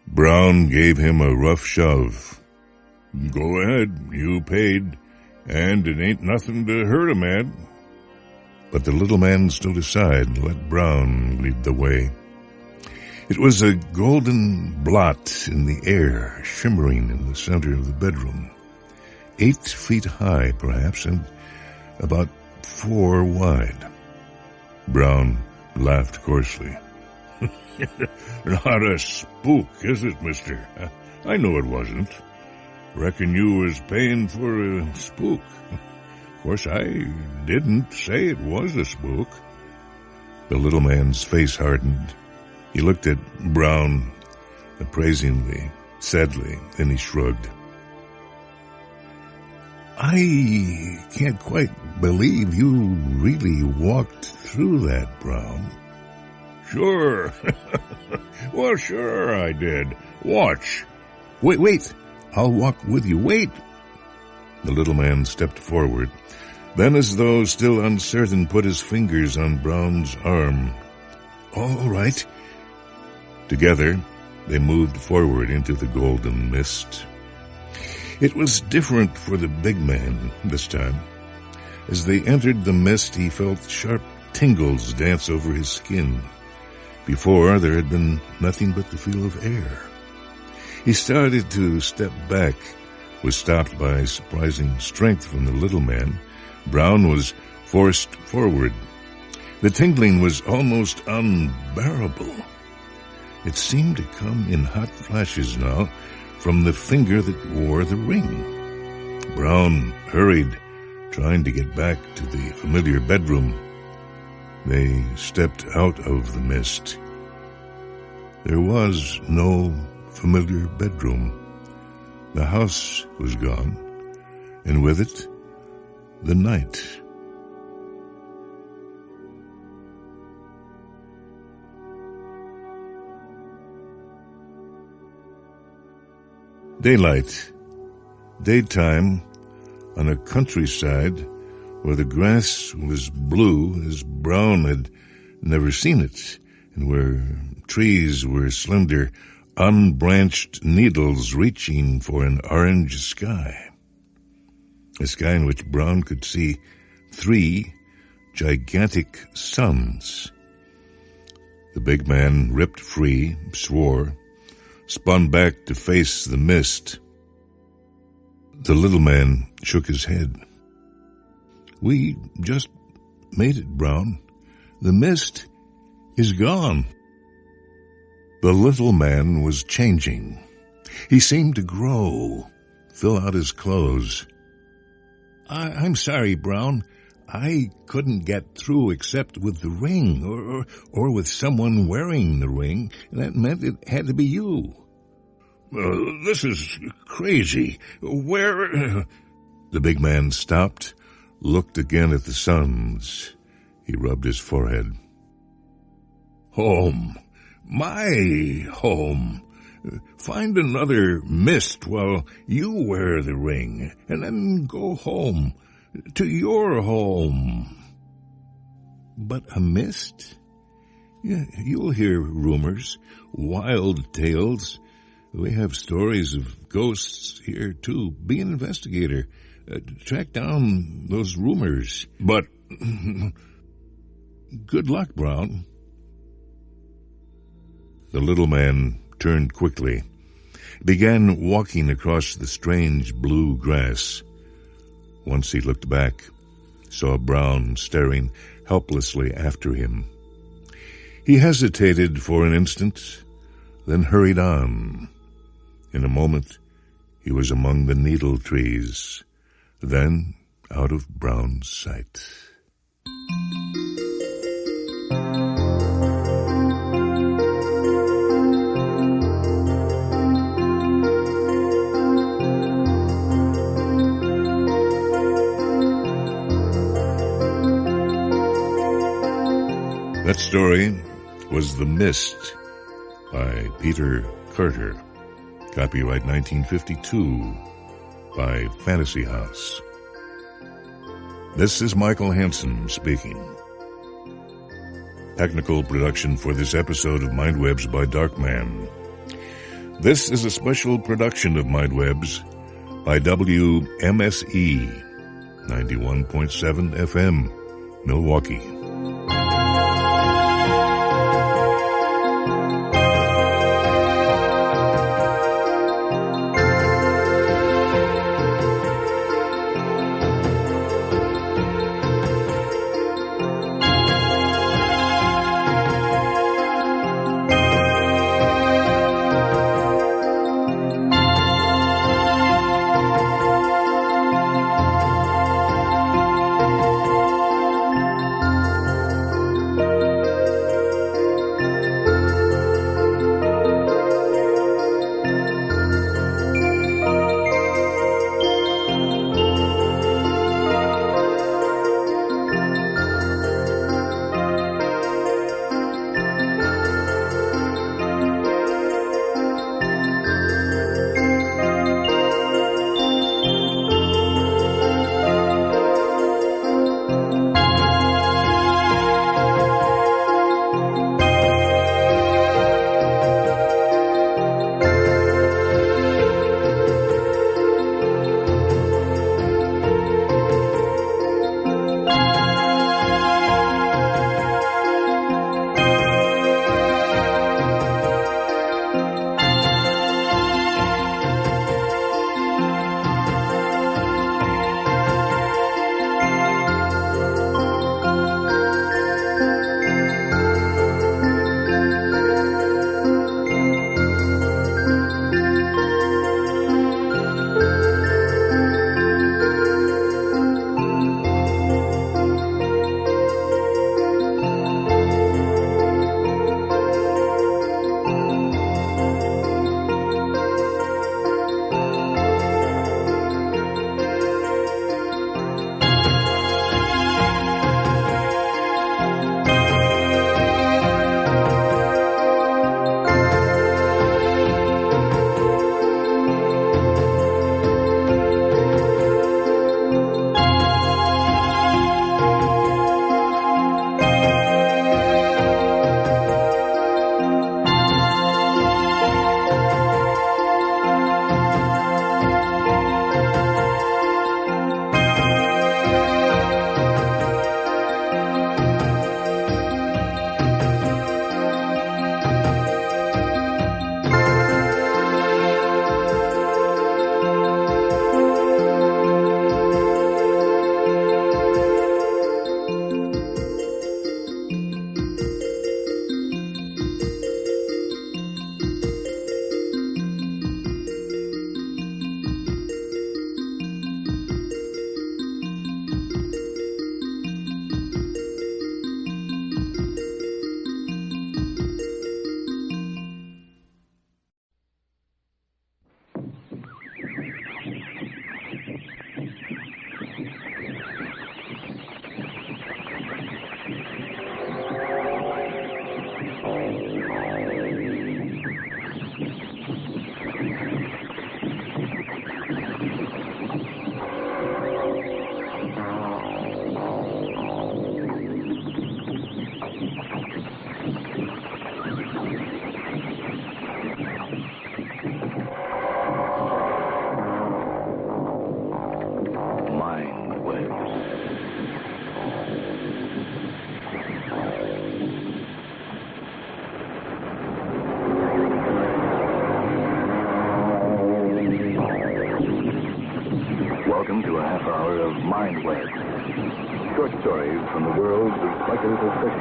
Brown gave him a rough shove. Go ahead, you paid, and it ain't nothing to hurt a man. But the little man stood aside and let Brown lead the way. It was a golden blot in the air, shimmering in the center of the bedroom. 8 feet high, perhaps, and about 4 wide. Brown laughed coarsely. Not a spook, is it, mister? I know it wasn't. Reckon you was paying for a spook. Of course, I didn't say it was a spook. The little man's face hardened. He looked at Brown appraisingly, sadly, then he shrugged. I can't quite believe you really walked through that, Brown. Sure. Well, sure I did. Watch. Wait. I'll walk with you. Wait. The little man stepped forward, then, as though still uncertain, put his fingers on Brown's arm. "All right." Together, they moved forward into the golden mist. It was different for the big man this time. As they entered the mist, he felt sharp tingles dance over his skin. Before, there had been nothing but the feel of air. He started to step back, was stopped by surprising strength from the little man. Brown was forced forward. The tingling was almost unbearable. It seemed to come in hot flashes now from the finger that wore the ring. Brown hurried, trying to get back to the familiar bedroom. They stepped out of the mist. There was no familiar bedroom. The house was gone, and with it, the night. Daylight. Daytime on a countryside where the grass was blue as Brown had never seen it, and where trees were slender, unbranched needles reaching for an orange sky. A sky in which Brown could see 3 gigantic suns. The big man ripped free, swore, spun back to face the mist. The little man shook his head. "We just made it, Brown. The mist is gone." The little man was changing. He seemed to grow, fill out his clothes. I'm sorry, Brown. I couldn't get through except with the ring, or with someone wearing the ring. That meant it had to be you." "This is crazy. Where—" The big man stopped, looked again at the suns. He rubbed his forehead. "Home. My home. Find another mist while you wear the ring, and then go home, to your home." "But a mist? Yeah, you'll hear rumors, wild tales. We have stories of ghosts here, too. Be an investigator. Track down those rumors. But good luck, Brown." The little man turned quickly, began walking across the strange blue grass. Once he looked back, saw Brown staring helplessly after him. He hesitated for an instant, then hurried on. In a moment, he was among the needle trees, then out of Brown's sight. That story was The Mist by Peter Carter. Copyright 1952 by Fantasy House. This is Michael Hansen speaking. Technical production for this episode of Mindwebs by Darkman. This is a special production of Mindwebs by WMSE 91.7 FM, Milwaukee.
welcome to a half hour of Mind Web. Short stories from the world of speculative fiction.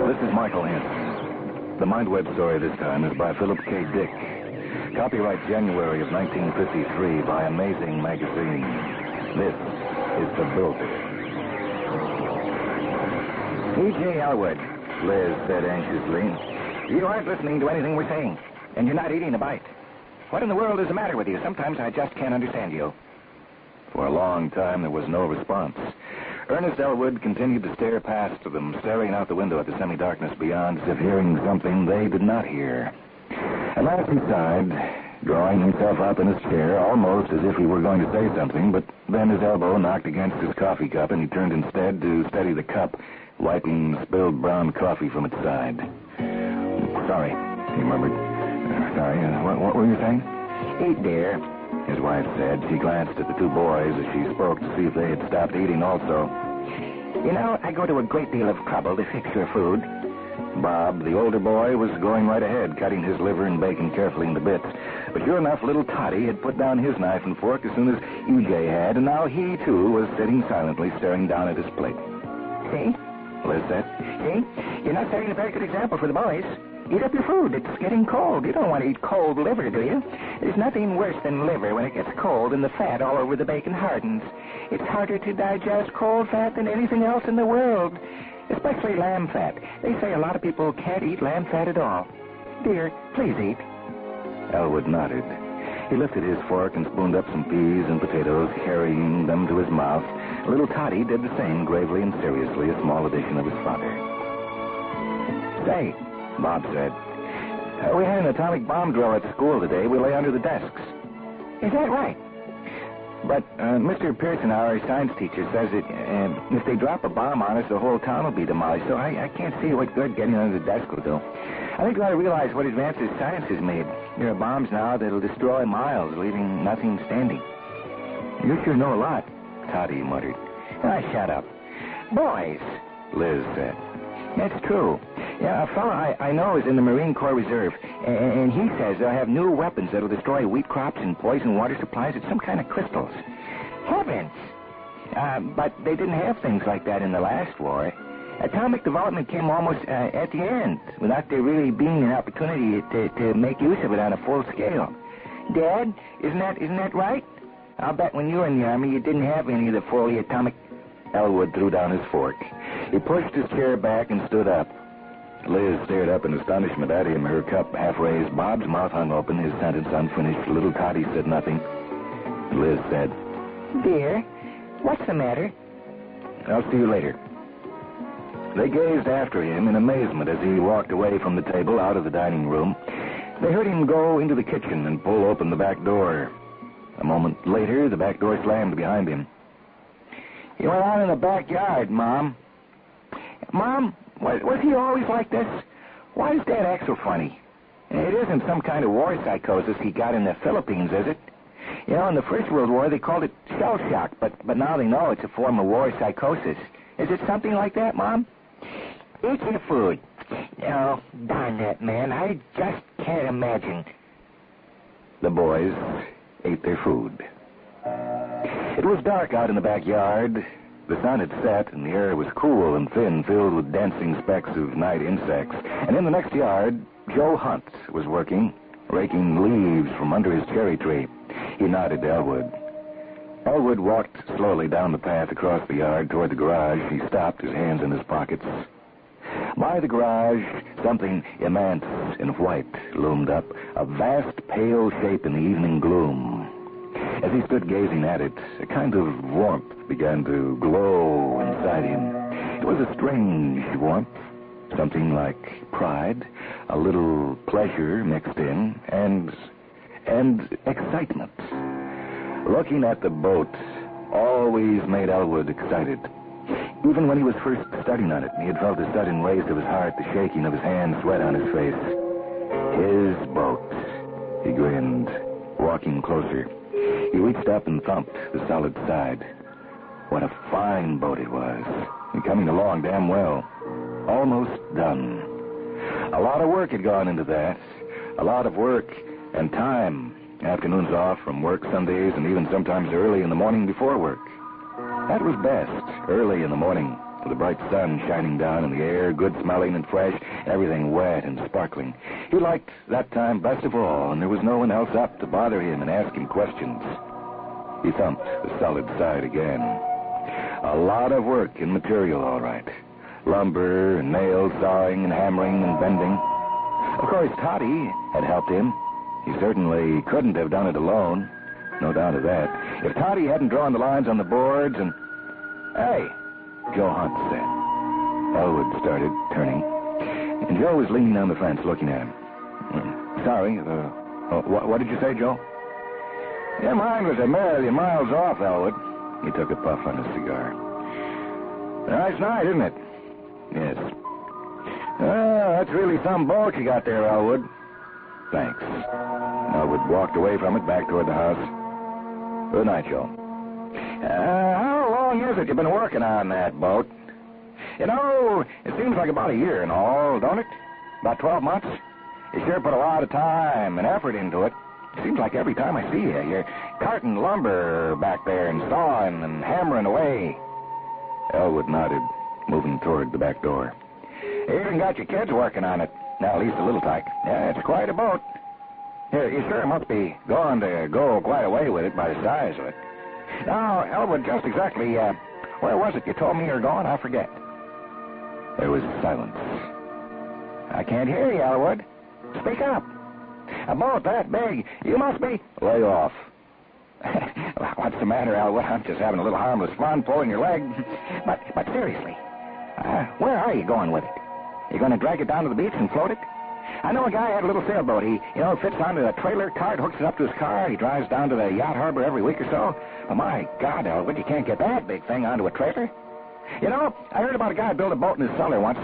This is Michael Hansen. The Mind Web story this time is by Philip K. Dick. Copyright January of 1953 by Amazing Magazine. This is The Builder.
E.J. Elwood, Liz said anxiously. You aren't listening to anything we're saying, and you're not eating a bite. What in the world is the matter with you? Sometimes I just can't understand you.
For a long time, there was no response. Ernest Elwood continued to stare past them, staring out the window at the semi-darkness beyond, as if hearing something they did not hear. At last he sighed, drawing himself up in his chair, almost as if he were going to say something, but then his elbow knocked against his coffee cup, and he turned instead to steady the cup, wiping spilled brown coffee from its side. Sorry, he murmured. Sorry, what were you saying?
Eat, dear,
his wife said. She glanced at the two boys as she spoke to see if they had stopped eating also.
You know, I go to a great deal of trouble to fix your food.
Bob, the older boy, was going right ahead, cutting his liver and bacon carefully into bits. But sure enough, little Toddy had put down his knife and fork as soon as E.J. had, and now he, too, was sitting silently, staring down at his plate.
See?
Liz said.
See? You're not setting a very good example for the boys. Eat up your food. It's getting cold. You don't want to eat cold liver, do you? There's nothing worse than liver when it gets cold and the fat all over the bacon hardens. It's harder to digest cold fat than anything else in the world, especially lamb fat. They say a lot of people can't eat lamb fat at all. Dear, please eat.
Elwood nodded. He lifted his fork and spooned up some peas and potatoes, carrying them to his mouth. Little Toddy did the same, gravely and seriously, a small addition of his father.
Say,
Bob said.
We had an atomic bomb drill at school today. We lay under the desks. Is that right? But Mr. Pearson, our science teacher, says that if they drop a bomb on us, the whole town will be demolished. So I can't see what good getting under the desk will do. I think you ought to realize what advances science has made. There are bombs now that'll destroy miles, leaving nothing standing.
You sure know a lot, Toddy muttered.
Shut up. Boys,
Liz said.
That's true. Yeah, a fellow I know is in the Marine Corps Reserve, and he says they'll have new weapons that'll destroy wheat crops and poison water supplies with some kind of crystals. Heavens! But they didn't have things like that in the last war. Atomic development came almost at the end, without there really being an opportunity to make use of it on a full scale. Dad, isn't that right? I'll bet when you were in the Army you didn't have any of the fully atomic...
Elwood threw down his fork. He pushed his chair back and stood up. Liz stared up in astonishment at him, her cup half raised. Bob's mouth hung open, his sentence unfinished. Little Toddy said nothing. Liz said,
Dear, what's the matter?
I'll see you later. They gazed after him in amazement as he walked away from the table out of the dining room. They heard him go into the kitchen and pull open the back door. A moment later, the back door slammed behind him.
He went out in the backyard, Mom. Mom, was he always like this? Why does Dad act so funny? It isn't some kind of war psychosis he got in the Philippines, is it? You know, in the First World War, they called it shell shock, but now they know it's a form of war psychosis. Is it something like that, Mom? Eat your food. Oh, darn that, man. I just can't imagine.
The boys ate their food. It was dark out in the backyard. The sun had set, and the air was cool and thin, filled with dancing specks of night insects. And in the next yard, Joe Hunt was working, raking leaves from under his cherry tree. He nodded to Elwood. Elwood walked slowly down the path across the yard toward the garage. He stopped, his hands in his pockets. By the garage, something immense in white loomed up, a vast pale shape in the evening gloom. As he stood gazing at it, a kind of warmth began to glow inside him. It was a strange warmth, something like pride, a little pleasure mixed in, and excitement. Looking at the boat always made Elwood excited. Even when he was first starting on it, he had felt the sudden race of his heart, the shaking of his hands, sweat on his face. His boat. He grinned, walking closer. He reached up and thumped the solid side. What a fine boat it was, and coming along damn well. Almost done. A lot of work had gone into that. A lot of work and time. Afternoons off from work Sundays, and even sometimes early in the morning before work. That was best, early in the morning, with the bright sun shining down in the air, good smelling and fresh, everything wet and sparkling. He liked that time best of all, and there was no one else up to bother him and ask him questions. He thumped the solid side again. A lot of work in material, all right. Lumber and nails, sawing and hammering and bending. Of course, Toddy had helped him. He certainly couldn't have done it alone. No doubt of that. If Toddy hadn't drawn the lines on the boards and... Hey, Joe Hunt said. Elwood started, turning. And Joe was leaning on the fence looking at him. Sorry, what did you say, Joe? Your mind was a million miles off, Elwood. He took a puff on his cigar. Nice night, isn't it? Yes. That's really some boat you got there, Elwood. Thanks. Elwood walked away from it, back toward the house. Good night, Joe. How long is it you've been working on that boat? You know, it seems like about a year and all, don't it? About 12 months? You sure put a lot of time and effort into it. Seems like every time I see you, you're carting lumber back there and sawing and hammering away. Elwood nodded, moving toward the back door. You even got your kids working on it. Now, at least a little tyke. Yeah, it's quite a boat. Here, you sure must be going to go quite a way with it by the size of it. Now, Elwood, just exactly, where was it you told me you were going? I forget. There was silence. I can't hear you, Elwood. Speak up. A boat that big, you must be... Lay off. What's the matter, Elwood? I'm just having a little harmless fun pulling your leg. But seriously, where are you going with it? You going to drag it down to the beach and float it? I know a guy had a little sailboat. He, fits onto a trailer cart, hooks it up to his car. He drives down to the yacht harbor every week or so. But my God, Elwood, you can't get that big thing onto a trailer. I heard about a guy built a boat in his cellar once.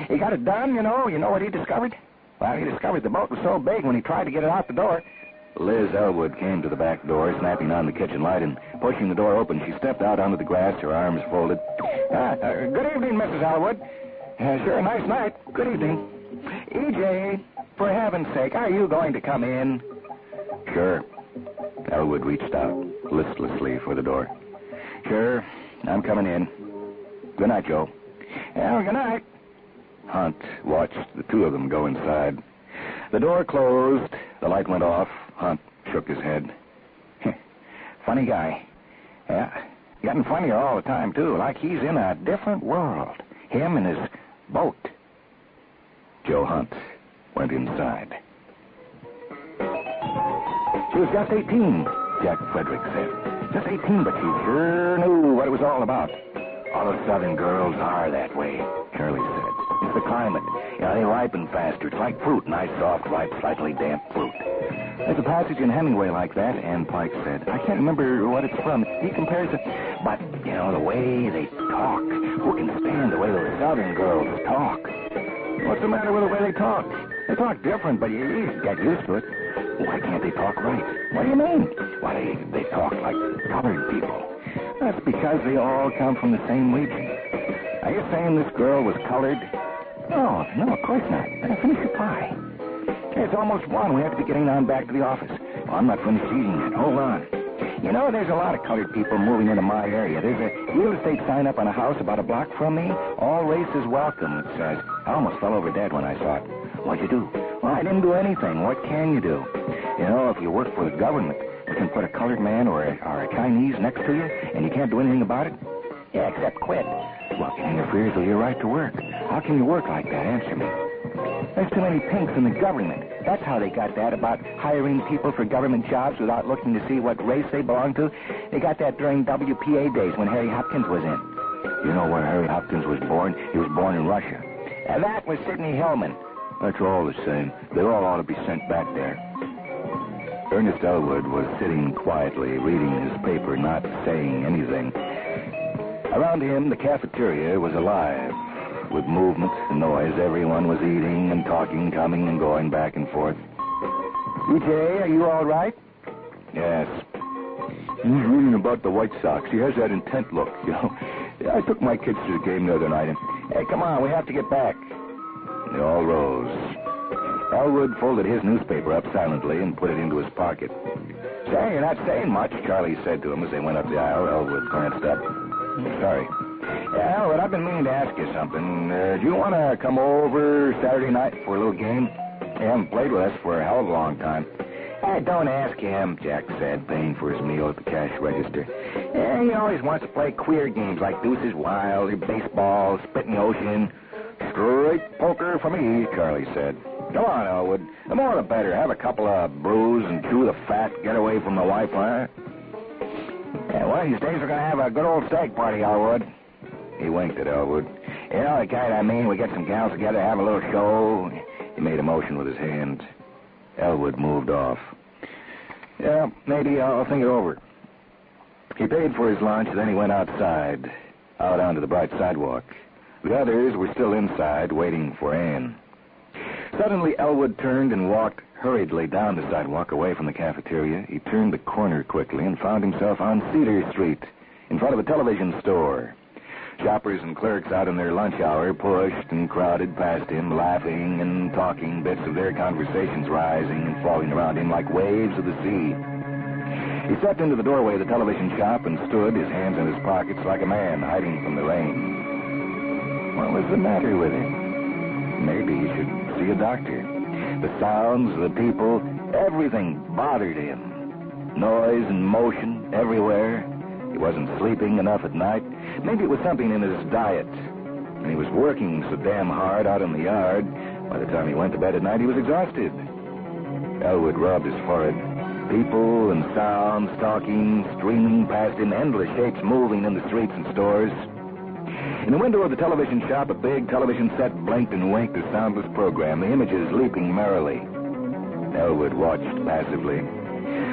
He got it done, You know what he discovered? Well, he discovered the boat was so big when he tried to get it out the door. Liz Elwood came to the back door, snapping on the kitchen light, and pushing the door open, she stepped out onto the grass, her arms folded. Good evening, Mrs. Elwood. Sure, a nice night. Good evening. E.J., for heaven's sake, are you going to come in? Sure. Elwood reached out listlessly for the door. Sure, I'm coming in. Good night, Joe. Well, good night. Hunt watched the two of them go inside. The door closed. The light went off. Hunt shook his head. Funny guy. Yeah, getting funnier all the time, too, like he's in a different world. Him and his boat. Joe Hunt went inside. She was just 18, Jack Frederick said. Just 18, but she sure knew what it was all about. All the southern girls are that way, Charlie said. It's the climate. They ripen faster. It's like fruit, nice, soft, ripe, slightly damp fruit. There's a passage in Hemingway like that, and Pike said. I can't remember what it's from. He compares it. But, the way they talk. Who can stand the way those southern girls talk? What's the matter with the way they talk? They talk different, but you get used to it. Why can't they talk right? What do you mean? Why, they talk like colored people. That's because they all come from the same region. Are you saying this girl was colored? No, of course not. Finish your pie. It's almost 1. We have to be getting on back to the office. Well, I'm not finished eating yet. Hold on. There's a lot of colored people moving into my area. There's a real estate sign up on a house about a block from me. All races welcome, it says. I almost fell over dead when I saw it. What'd you do? Well, I didn't do anything. What can you do? If you work for the government, you can put a colored man or a Chinese next to you, and you can't do anything about it? Yeah, except quit. Well, it interferes with your right to work. How can you work like that? Answer me. There's too many pinks in the government. That's how they got that about hiring people for government jobs without looking to see what race they belong to. They got that during WPA days when Harry Hopkins was in. You know where Harry Hopkins was born? He was born in Russia. And that was Sidney Hillman. That's all the same. They all ought to be sent back there. Ernest Elwood was sitting quietly, reading his paper, not saying anything. Around him, the cafeteria was alive. With movement and noise, everyone was eating and talking, coming and going back and forth. WHA, are you all right? Yes. He's reading about the White Sox. He has that intent look, you know. I took my kids to the game the other night, and... Hey, come on, we have to get back. They all rose. Elwood folded his newspaper up silently and put it into his pocket. Say, you're not saying much, Charlie said to him as they went up the aisle. Elwood glanced up. Sorry. Yeah, Elwood, I've been meaning to ask you something. Do you want to come over Saturday night for a little game? You haven't played with us for a hell of a long time. Don't ask him, Jack said, paying for his meal at the cash register. He always wants to play queer games like Deuces Wild, or baseball, Spit in the Ocean. Straight poker for me, Charlie said. Come on, Elwood. The more the better. Have a couple of brews and chew the fat. Get away from the wife, huh? One of these days we're going to have a good old steak party, Elwood. He winked at Elwood. You know the kind I mean. We get some gals together, have a little show. He made a motion with his hand. Elwood moved off. Yeah, maybe I'll think it over. He paid for his lunch, then he went outside, out onto the bright sidewalk. The others were still inside, waiting for Anne. Suddenly, Elwood turned and walked hurriedly down the sidewalk away from the cafeteria. He turned the corner quickly and found himself on Cedar Street, in front of a television store. Shoppers and clerks out in their lunch hour pushed and crowded past him, laughing and talking, bits of their conversations rising and falling around him like waves of the sea. He stepped into the doorway of the television shop and stood, his hands in his pockets, like a man hiding from the rain. What was the matter with him? Maybe he should see a doctor. The sounds, the people, everything bothered him. Noise and motion everywhere. He wasn't sleeping enough at night. Maybe it was something in his diet. And he was working so damn hard out in the yard. By the time he went to bed at night, he was exhausted. Elwood rubbed his forehead. People and sounds, talking, streaming past him, endless shapes moving in the streets and stores. In the window of the television shop, a big television set blinked and winked a soundless program, the images leaping merrily. Elwood watched passively.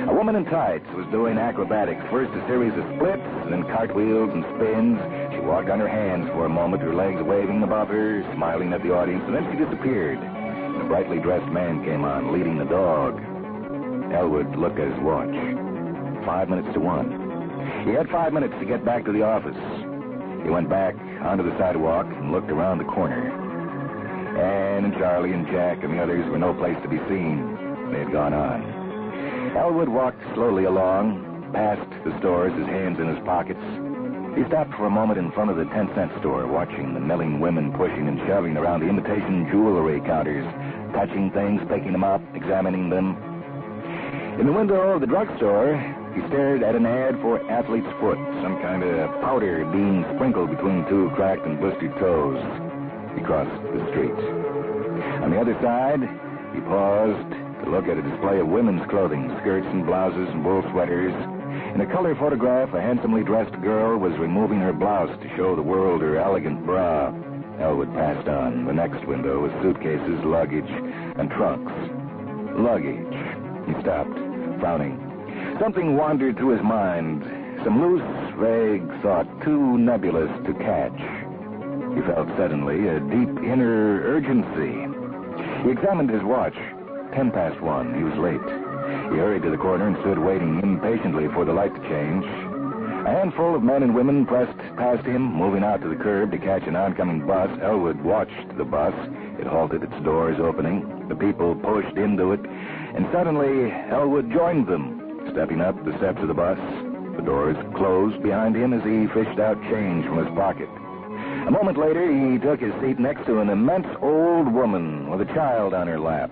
A woman in tights was doing acrobatics, first a series of splits, then cartwheels and spins. She walked on her hands for a moment, her legs waving above her, smiling at the audience, and then she disappeared. A brightly dressed man came on, leading the dog. Elwood looked at his watch. 5 minutes to 1. He had 5 minutes to get back to the office. He went back onto the sidewalk and looked around the corner. Anne and Charlie and Jack and the others were no place to be seen. They had gone on. Elwood walked slowly along, past the stores, his hands in his pockets. He stopped for a moment in front of the 10-cent store, watching the milling women pushing and shoving around the imitation jewelry counters, touching things, picking them up, examining them. In the window of the drugstore, he stared at an ad for athlete's foot, some kind of powder being sprinkled between two cracked and blistered toes. He crossed the street. On the other side, he paused to look at a display of women's clothing, skirts and blouses and wool sweaters. In a color photograph, a handsomely dressed girl was removing her blouse to show the world her elegant bra. Elwood passed on. The next window was suitcases, luggage, and trunks. Luggage. He stopped, frowning. Something wandered through his mind, some loose, vague thought, too nebulous to catch. He felt suddenly a deep inner urgency. He examined his watch. 1:10. He was late. He hurried to the corner and stood waiting impatiently for the light to change. A handful of men and women pressed past him, moving out to the curb to catch an oncoming bus. Elwood watched the bus. It halted, its doors opening. The people pushed into it, and suddenly Elwood joined them, stepping up the steps of the bus. The doors closed behind him as he fished out change from his pocket. A moment later, he took his seat next to an immense old woman with a child on her lap.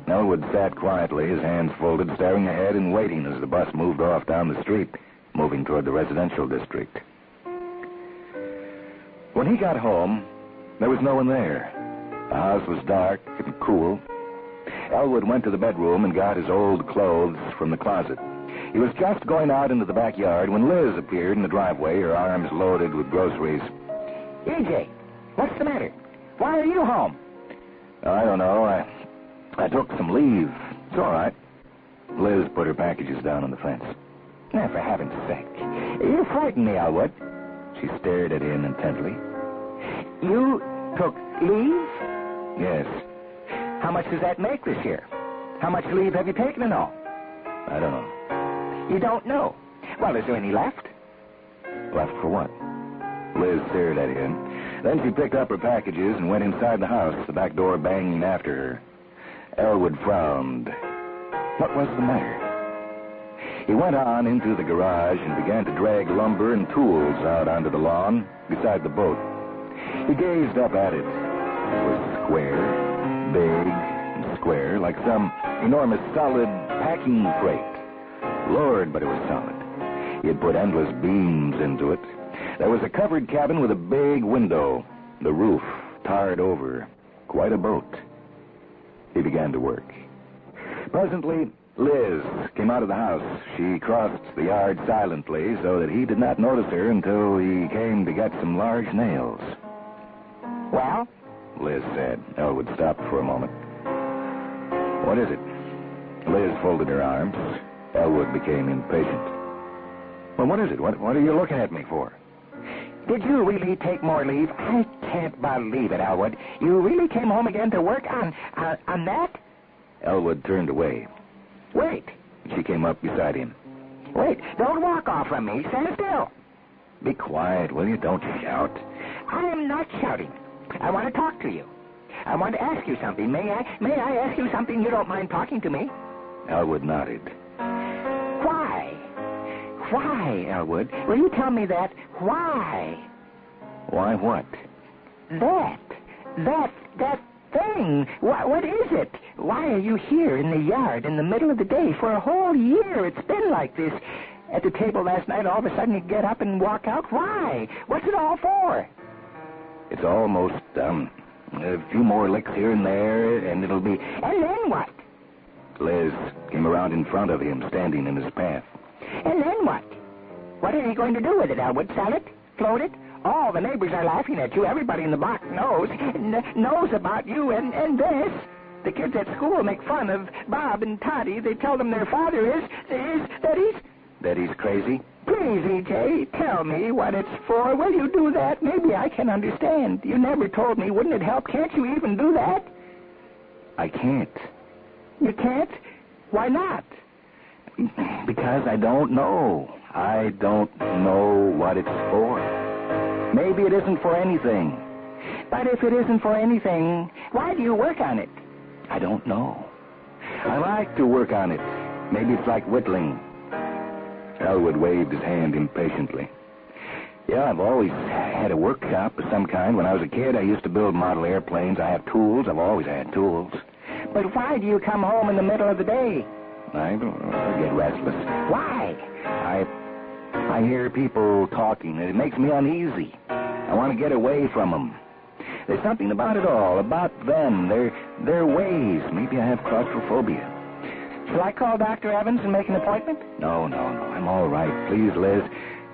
Elwood sat quietly, his hands folded, staring ahead and waiting as the bus moved off down the street, moving toward the residential district. When he got home, there was no one there. The house was dark and cool. Elwood went to the bedroom and got his old clothes from the closet. He was just going out into the backyard when Liz appeared in the driveway, her arms loaded with groceries.
EJ, what's the matter? Why are you home?
I don't know. I took some leave. It's all right. Liz put her packages down on the fence.
Now, for heaven's sake. You frightened me, Elwood.
She stared at him intently.
You took leave?
Yes.
How much does that make this year? How much leave have you taken and all?
I don't know.
You don't know? Well, is there any left?
Left for what? Liz stared at him. Then she picked up her packages and went inside the house, the back door banging after her. Elwood frowned. What was the matter? He went on into the garage and began to drag lumber and tools out onto the lawn beside the boat. He gazed up at it. It was square, big and square, like some enormous solid packing freight. Lord, but it was solid. He had put endless beams into it. There was a covered cabin with a big window, the roof tarred over. Quite a boat. He began to work. Presently, Liz came out of the house. She crossed the yard silently so that he did not notice her until he came to get some large nails.
Well?
Liz said. Elwood stopped for a moment. What is it? Liz folded her arms. Elwood became impatient. Well, what is it? What are you looking at me for?
Did you really take more leave? I can't believe it, Elwood. You really came home again to work on that?
Elwood turned away.
Wait.
She came up beside him.
Wait, don't walk off from me. Stand still.
Be quiet, will you? Don't shout.
I am not shouting. I want to talk to you. I want to ask you something. May I ask you something? You don't mind talking to me?
Elwood nodded.
Why, Elwood? Will you tell me that? Why?
Why what?
That thing. What is it? Why are you here in the yard in the middle of the day? For a whole year it's been like this. At the table last night, all of a sudden you get up and walk out. Why? What's it all for?
It's almost done. A few more licks here and there, and it'll be...
And then what?
Liz came around in front of him, standing in his path.
And then what? What are you going to do with it, Elwood? Sell it? Float it? All the neighbors are laughing at you. Everybody in the block knows about you and this. The kids at school make fun of Bob and Toddy. They tell them their father is
that he's crazy?
Please, E.J., tell me what it's for. Will you do that? Maybe I can understand. You never told me. Wouldn't it help? Can't you even do that?
I can't.
You can't? Why not?
Because I don't know. I don't know what it's for. Maybe it isn't for anything.
But if it isn't for anything, why do you work on it?
I don't know. I like to work on it. Maybe it's like whittling. Elwood waved his hand impatiently. Yeah, I've always had a workshop of some kind. When I was a kid, I used to build model airplanes. I have tools. I've always had tools.
But why do you come home in the middle of the day?
I get restless.
Why?
I hear people talking, and it makes me uneasy. I want to get away from them. There's something about it all, about them, their ways. Maybe I have claustrophobia.
Shall I call Dr. Evans and make an appointment?
No. I'm all right. Please, Liz.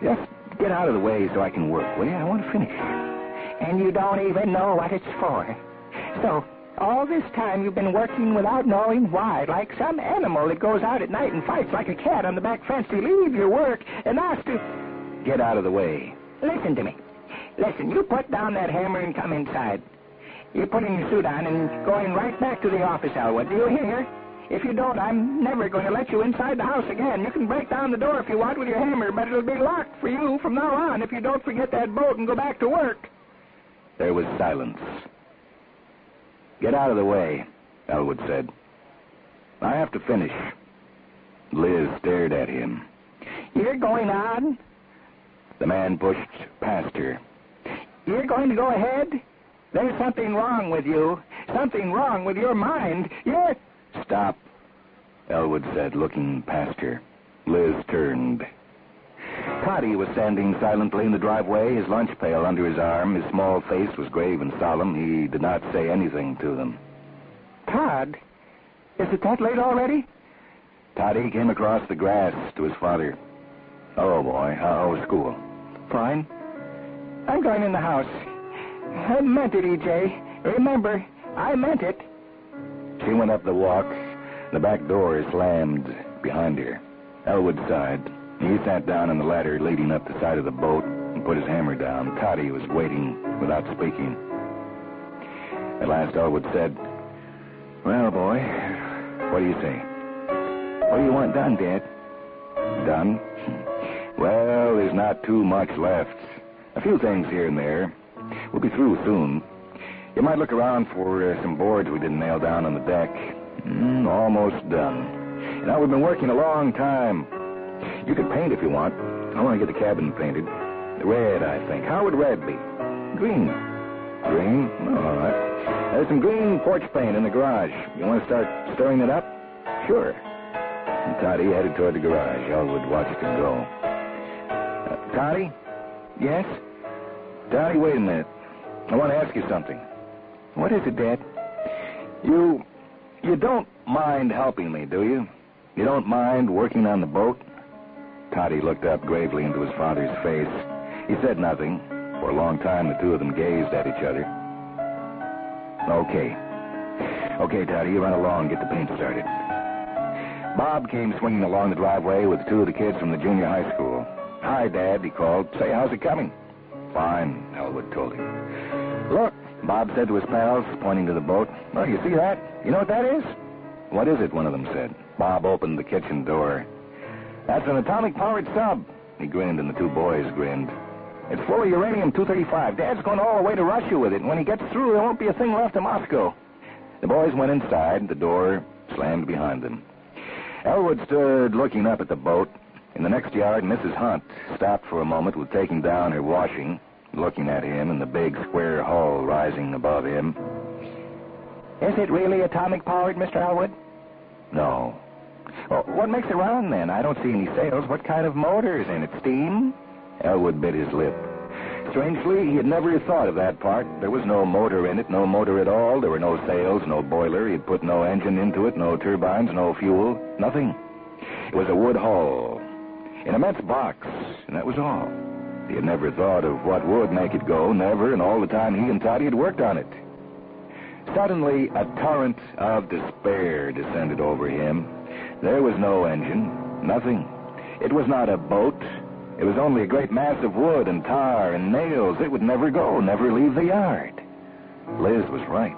Just get out of the way so I can work, will you? I want to finish.
And you don't even know what it's for. So, all this time you've been working without knowing why, like some animal that goes out at night and fights like a cat on the back fence. You leave your work and ask to...
Get out of the way.
Listen to me. Listen, you put down that hammer and come inside. You're putting your suit on and going right back to the office, Elwood. Do you hear? If you don't, I'm never going to let you inside the house again. You can break down the door if you want with your hammer, but it'll be locked for you from now on if you don't forget that boat and go back to work.
There was silence. Get out of the way, Elwood said. I have to finish. Liz stared at him.
You're going on?
The man pushed past her.
You're going to go ahead? There's something wrong with you. Something wrong with your mind. You're...
Stop, Elwood said, looking past her. Liz turned. Toddy was standing silently in the driveway, his lunch pail under his arm. His small face was grave and solemn. He did not say anything to them.
Todd, is it that late already?
Toddy came across the grass to his father. Oh, boy, how was school?
Fine. I'm going in the house. I meant it, E.J. Remember, I meant it.
She went up the walk. The back door slammed behind her. Elwood sighed. He sat down on the ladder leading up the side of the boat and put his hammer down. Toddy was waiting without speaking. At last Elwood said, Well, boy, What do you say? What do you want done, Dad? Done? Well, there's not too much left. A few things here and there. We'll be through soon. You might look around for some boards we didn't nail down on the deck. Almost done. Now, we've been working a long time. You could paint if you want. I want to get the cabin painted. Red, I think. How would red be? Green. Green? All right. There's some green porch paint in the garage. You want to start stirring it up? Sure. And Toddy headed toward the garage. Elwood watched him go. Toddy? Yes? Toddy, wait a minute. I want to ask you something. What is it, Dad? You don't mind helping me, do you? You don't mind working on the boat? Toddy looked up gravely into his father's face. He said nothing. For a long time, the two of them gazed at each other. Okay. Okay, Toddy, you run along and get the paint started. Bob came swinging along the driveway with two of the kids from the junior high school. Hi, Dad, he called. Say, how's it coming? Fine, Elwood told him. Look, Bob said to his pals, pointing to the boat. Oh, you see that? You know what that is? What is it, one of them said. Bob opened the kitchen door. That's an atomic-powered sub. He grinned, and the two boys grinned. It's full of uranium-235. Dad's going all the way to Russia with it, and when he gets through, there won't be a thing left in Moscow. The boys went inside. The door slammed behind them. Elwood stood looking up at the boat. In the next yard, Mrs. Hunt stopped for a moment with taking down her washing, looking at him and the big square hull rising above him. Is it really atomic-powered, Mr. Elwood? No. Well, what makes it run, then? I don't see any sails. What kind of motor is in it? Steam? Elwood bit his lip. Strangely, he had never thought of that part. There was no motor in it, no motor at all. There were no sails, no boiler. He'd put no engine into it, no turbines, no fuel, nothing. It was a wood hull, an immense box, and that was all. He had never thought of what would make it go, never, and all the time he and Toddy had worked on it. Suddenly, a torrent of despair descended over him. There was no engine, nothing. It was not a boat. It was only a great mass of wood and tar and nails. It would never go, never leave the yard. Liz was right.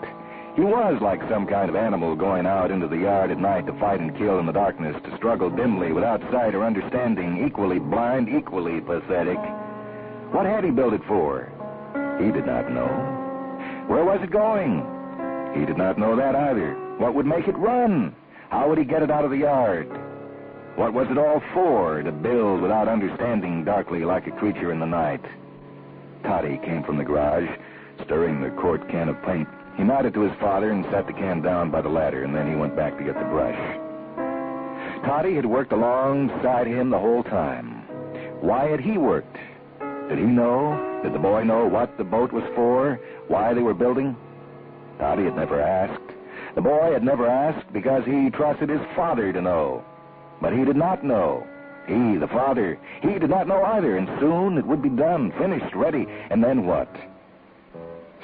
He was like some kind of animal going out into the yard at night to fight and kill in the darkness, to struggle dimly without sight or understanding, equally blind, equally pathetic. What had he built it for? He did not know. Where was it going? He did not know that either. What would make it run? How would he get it out of the yard? What was it all for, to build without understanding darkly like a creature in the night? Toddy came from the garage, stirring the quart can of paint. He nodded to his father and set the can down by the ladder, and then he went back to get the brush. Toddy had worked alongside him the whole time. Why had he worked? Did he know? Did the boy know what the boat was for? Why they were building? Toddy had never asked. The boy had never asked because he trusted his father to know. But he did not know. He, the father, he did not know either, and soon it would be done, finished, ready, and then what?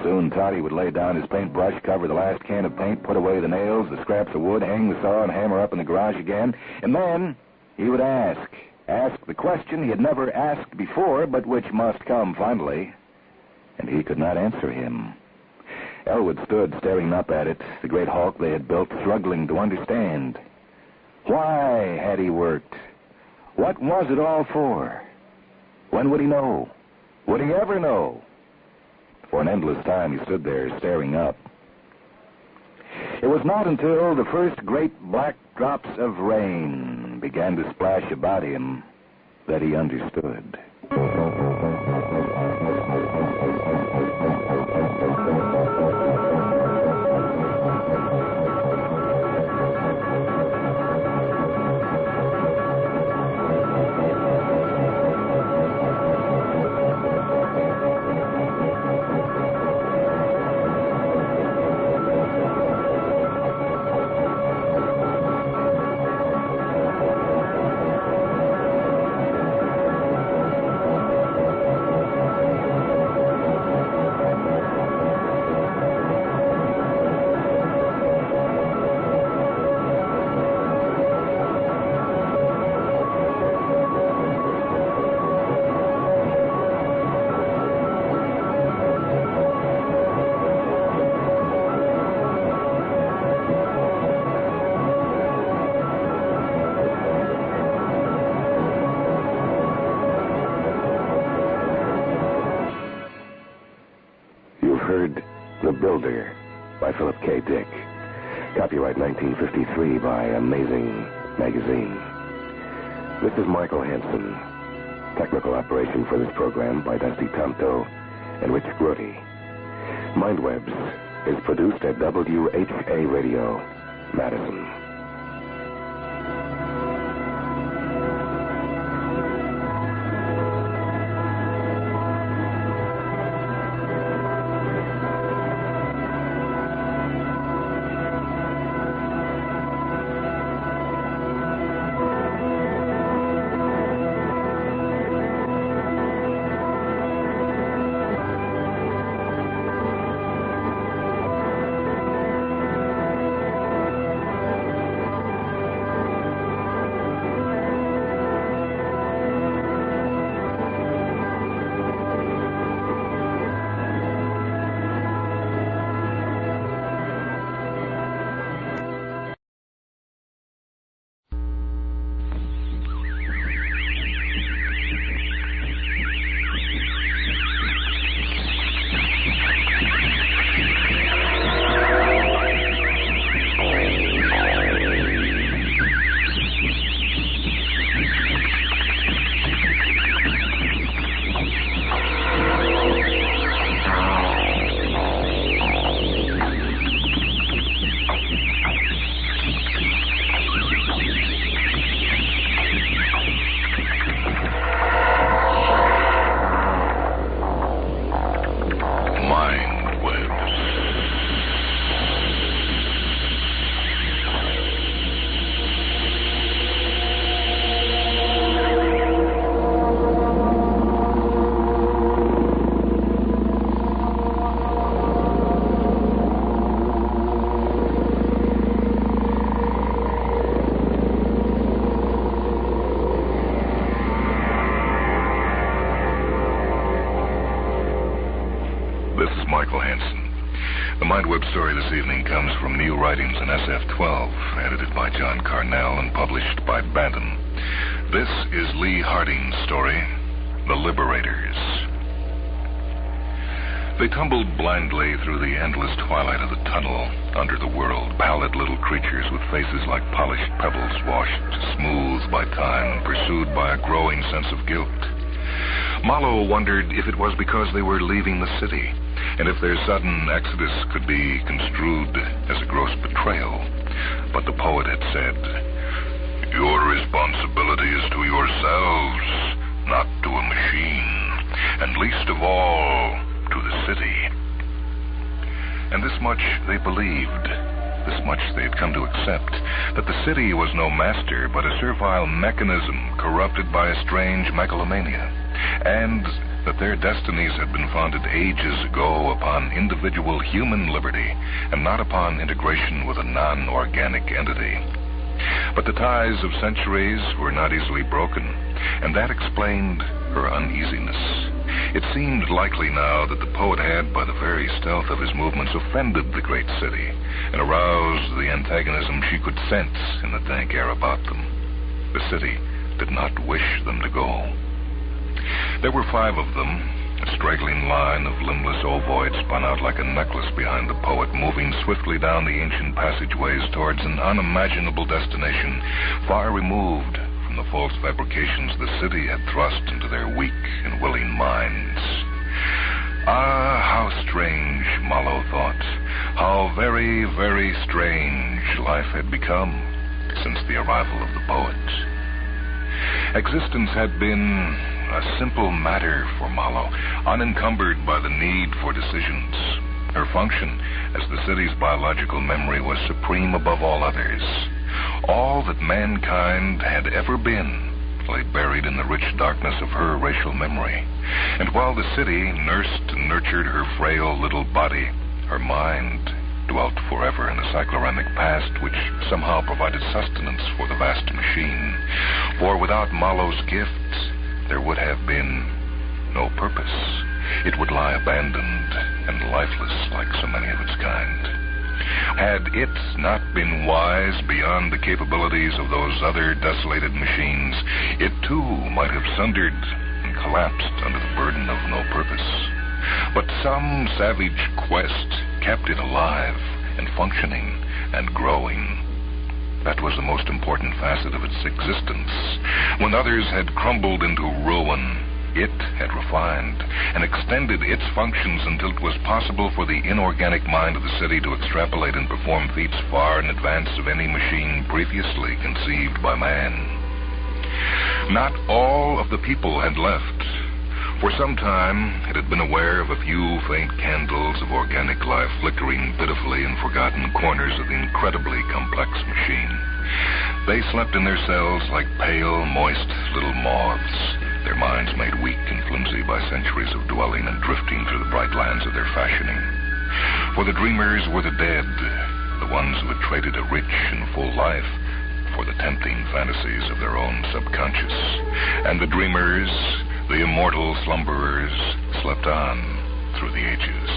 Soon Toddy would lay down his paintbrush, cover the last can of paint, put away the nails, the scraps of wood, hang the saw, and hammer up in the garage again, and then he would ask the question he had never asked before, but which must come finally, and he could not answer him. Elwood stood staring up at it, the great hulk they had built, struggling to understand. Why had he worked? What was it all for? When would he know? Would he ever know? For an endless time he stood there, staring up. It was not until the first great black drops of rain began to splash about him that he understood. Wonder by Philip K. Dick. Copyright 1953 by Amazing Magazine. This is Michael Hansen. Technical operation for this program by Dusty Tomto and Rich Grote. Mindwebs is produced at WHA Radio, Madison.
This is Michael Hansen. The Mindweb story this evening comes from New Writings in SF-12, edited by John Carnell and published by Bantam. This is Lee Harding's story, The Liberators. They tumbled blindly through the endless twilight of the tunnel, under the world, pallid little creatures with faces like polished pebbles washed smooth by time, pursued by a growing sense of guilt. Mallow wondered if it was because they were leaving the city, and if their sudden exodus could be construed as a gross betrayal. But the poet had said, "Your responsibility is to yourselves, not to a machine, and least of all, to the city." And this much they believed, this much they had come to accept, that the city was no master, but a servile mechanism corrupted by a strange megalomania, and that their destinies had been founded ages ago upon individual human liberty and not upon integration with a non-organic entity. But the ties of centuries were not easily broken, and that explained her uneasiness. It seemed likely now that the poet had, by the very stealth of his movements, offended the great city and aroused the antagonism she could sense in the dank air about them. The city did not wish them to go. There were 5 of them, a straggling line of limbless ovoids spun out like a necklace behind the poet, moving swiftly down the ancient passageways towards an unimaginable destination, far removed from the false fabrications the city had thrust into their weak and willing minds. Ah, how strange, Mallow thought. How very, very strange life had become since the arrival of the poet. Existence had been a simple matter for Mallow, unencumbered by the need for decisions. Her function as the city's biological memory was supreme above all others. All that mankind had ever been lay buried in the rich darkness of her racial memory. And while the city nursed and nurtured her frail little body, her mind dwelt forever in a cycloramic past which somehow provided sustenance for the vast machine. For without Mallow's gift, there would have been no purpose. It would lie abandoned and lifeless like so many of its kind. Had it not been wise beyond the capabilities of those other desolated machines, it too might have sundered and collapsed under the burden of no purpose. But some savage quest kept it alive and functioning and growing. That was the most important facet of its existence. When others had crumbled into ruin, it had refined and extended its functions until it was possible for the inorganic mind of the city to extrapolate and perform feats far in advance of any machine previously conceived by man. Not all of the people had left. For some time, it had been aware of a few faint candles of organic life flickering pitifully in forgotten corners of the incredibly complex machine. They slept in their cells like pale, moist little moths, their minds made weak and flimsy by centuries of dwelling and drifting through the bright lands of their fashioning. For the dreamers were the dead, the ones who had traded a rich and full life for the tempting fantasies of their own subconscious. And the dreamers, the immortal slumberers, slept on through the ages.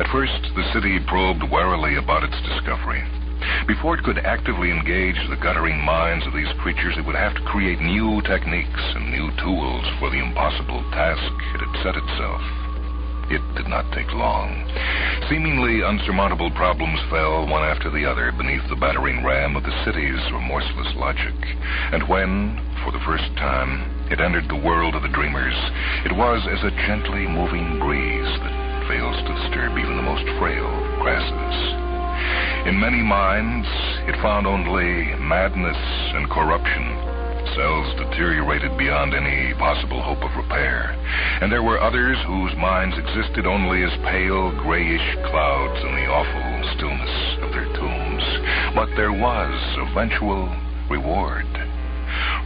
At first, the city probed warily about its discovery. Before it could actively engage the guttering minds of these creatures, it would have to create new techniques and new tools for the impossible task it had set itself. It did not take long. Seemingly unsurmountable problems fell one after the other beneath the battering ram of the city's remorseless logic. And when, for the first time, it entered the world of the dreamers, it was as a gently moving breeze that fails to disturb even the most frail grasses. In many minds, it found only madness and corruption, cells deteriorated beyond any possible hope of repair. And there were others whose minds existed only as pale, grayish clouds in the awful stillness of their tombs. But there was eventual reward.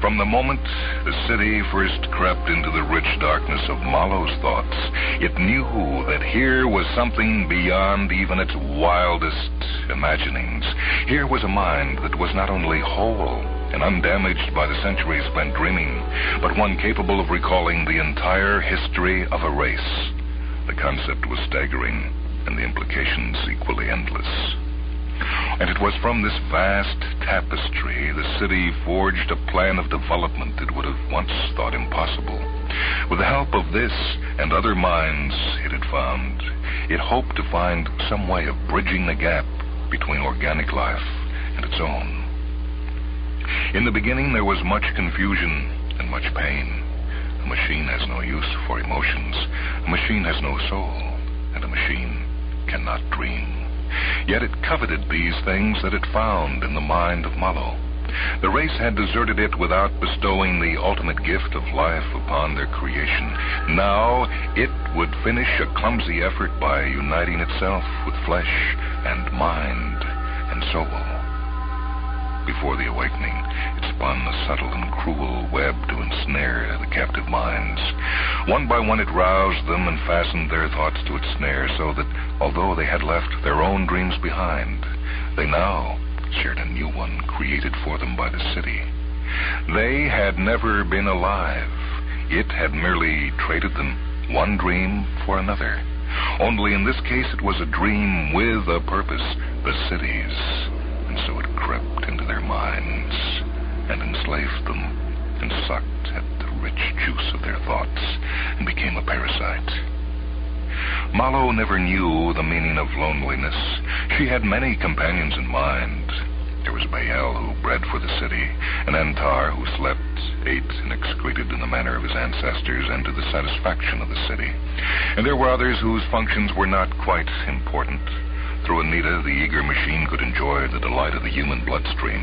From the moment the city first crept into the rich darkness of Malo's thoughts, it knew that here was something beyond even its wildest imaginings. Here was a mind that was not only whole and undamaged by the centuries spent dreaming, but one capable of recalling the entire history of a race. The concept was staggering, and the implications equally endless. And it was from this vast tapestry the city forged a plan of development it would have once thought impossible. With the help of this and other minds it had found, it hoped to find some way of bridging the gap between organic life and its own. In the beginning there was much confusion and much pain. A machine has no use for emotions. A machine has no soul, and a machine cannot dream. Yet it coveted these things that it found in the mind of Malo. The race had deserted it without bestowing the ultimate gift of life upon their creation. Now it would finish a clumsy effort by uniting itself with flesh and mind and soul. Before the awakening, it spun a subtle and cruel web to ensnare the captive minds. One by one it roused them and fastened their thoughts to its snare, so that although they had left their own dreams behind, they now shared a new one created for them by the city. They had never been alive. It had merely traded them, one dream for another. Only in this case it was a dream with a purpose, the city's. And so it crept into their minds and enslaved them and sucked at the rich juice of their thoughts and became a parasite. Malo never knew the meaning of loneliness. She had many companions in mind. There was Baal, who bred for the city, and Antar, who slept, ate, and excreted in the manner of his ancestors and to the satisfaction of the city. And there were others whose functions were not quite important. Through Anita, the eager machine could enjoy the delight of the human bloodstream,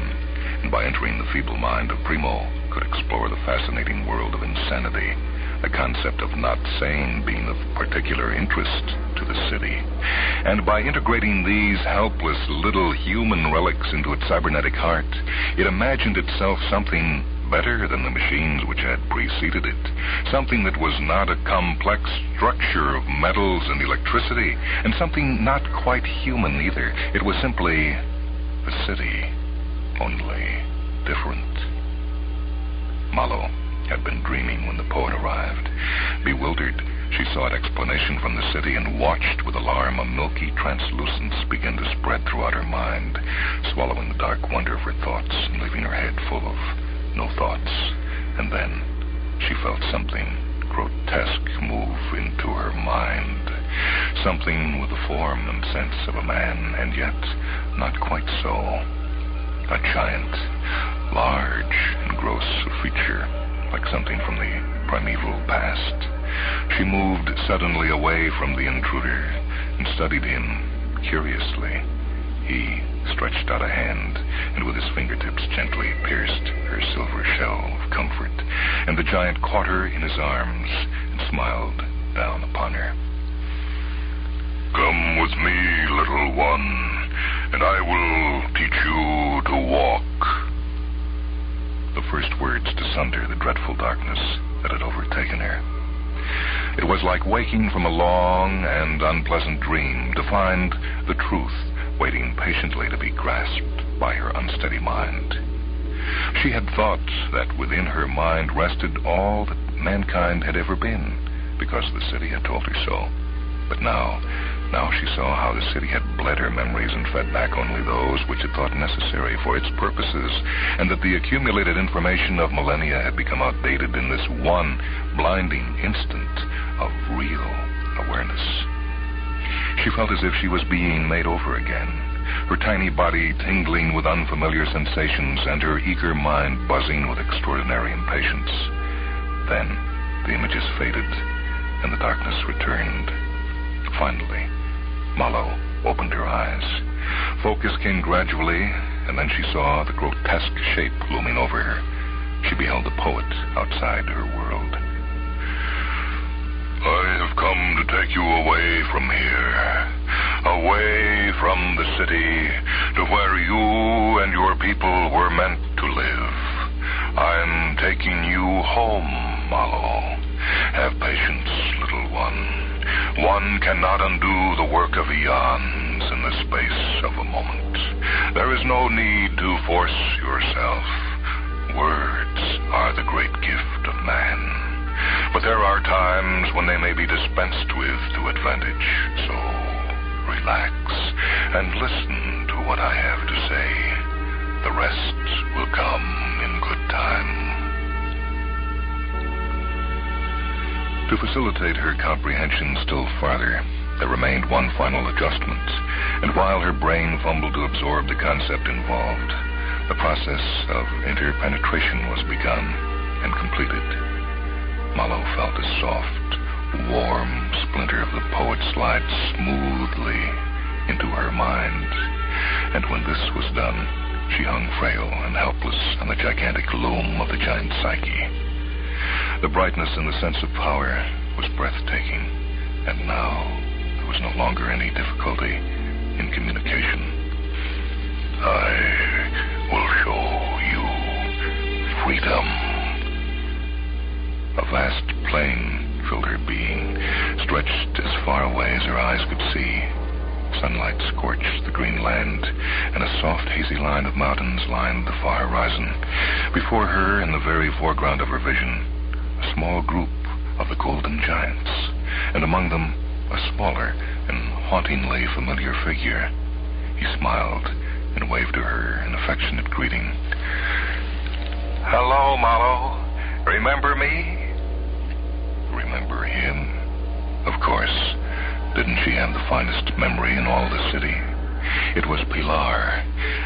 and by entering the feeble mind of Primo, could explore the fascinating world of insanity, the concept of not sane being of particular interest to the city. And by integrating these helpless little human relics into its cybernetic heart, it imagined itself something better than the machines which had preceded it, something that was not a complex structure of metals and electricity, and something not quite human either. It was simply a city, only different. Malo had been dreaming when the poet arrived. Bewildered, she sought explanation from the city and watched with alarm a milky translucence begin to spread throughout her mind, swallowing the dark wonder of her thoughts and leaving her head full of no thoughts. And then she felt something grotesque move into her mind.
Something with the form and sense of a man, and yet not quite so. A giant, large and gross of feature, like something from the primeval past. She moved suddenly away from the intruder and studied him curiously. He stretched out a hand and with his fingertips gently pierced her silver shell of comfort, and the giant caught her in his arms and smiled down upon her.
Come with me, little one, and I will teach you to walk.
The first words to sunder the dreadful darkness that had overtaken her. It was like waking from a long and unpleasant dream to find the truth waiting patiently to be grasped by her unsteady mind. She had thought that within her mind rested all that mankind had ever been, because the city had told her so. But now she saw how the city had bled her memories and fed back only those which it thought necessary for its purposes, and that the accumulated information of millennia had become outdated in this one blinding instant of real awareness. She felt as if she was being made over again, her tiny body tingling with unfamiliar sensations and her eager mind buzzing with extraordinary impatience. Then the images faded and the darkness returned. Finally, Mallow opened her eyes. Focus came gradually, and then she saw the grotesque shape looming over her. She beheld the poet outside her world.
I have come to take you away from here, away from the city, to where you and your people were meant to live. I'm taking you home, Mallow. Have patience, little one. One cannot undo the work of eons in the space of a moment. There is no need to force yourself. Words are the great gift of man. But there are times when they may be dispensed with to advantage. So relax and listen to what I have to say. The rest will come in good time. To facilitate her comprehension still farther, there remained one final adjustment, and while her brain fumbled to absorb the concept involved, the process of interpenetration was begun and completed. Mallow felt a soft, warm splinter of the poet slide smoothly into her mind, and when this was done, she hung frail and helpless on the gigantic loom of the giant psyche. The brightness and the sense of power was breathtaking, and now there was no longer any difficulty in communication. I will show you freedom. A vast plain filled her being, stretched as far away as her eyes could see. Sunlight scorched the green land, and a soft, hazy line of mountains lined the far horizon. Before her, in the very foreground of her vision, a small group of the Golden Giants, and among them a smaller and hauntingly familiar figure. He smiled and waved to her an affectionate greeting. Hello, Mallow. Remember me? Remember him? Of course. Didn't she have the finest memory in all the city? It was Pilar,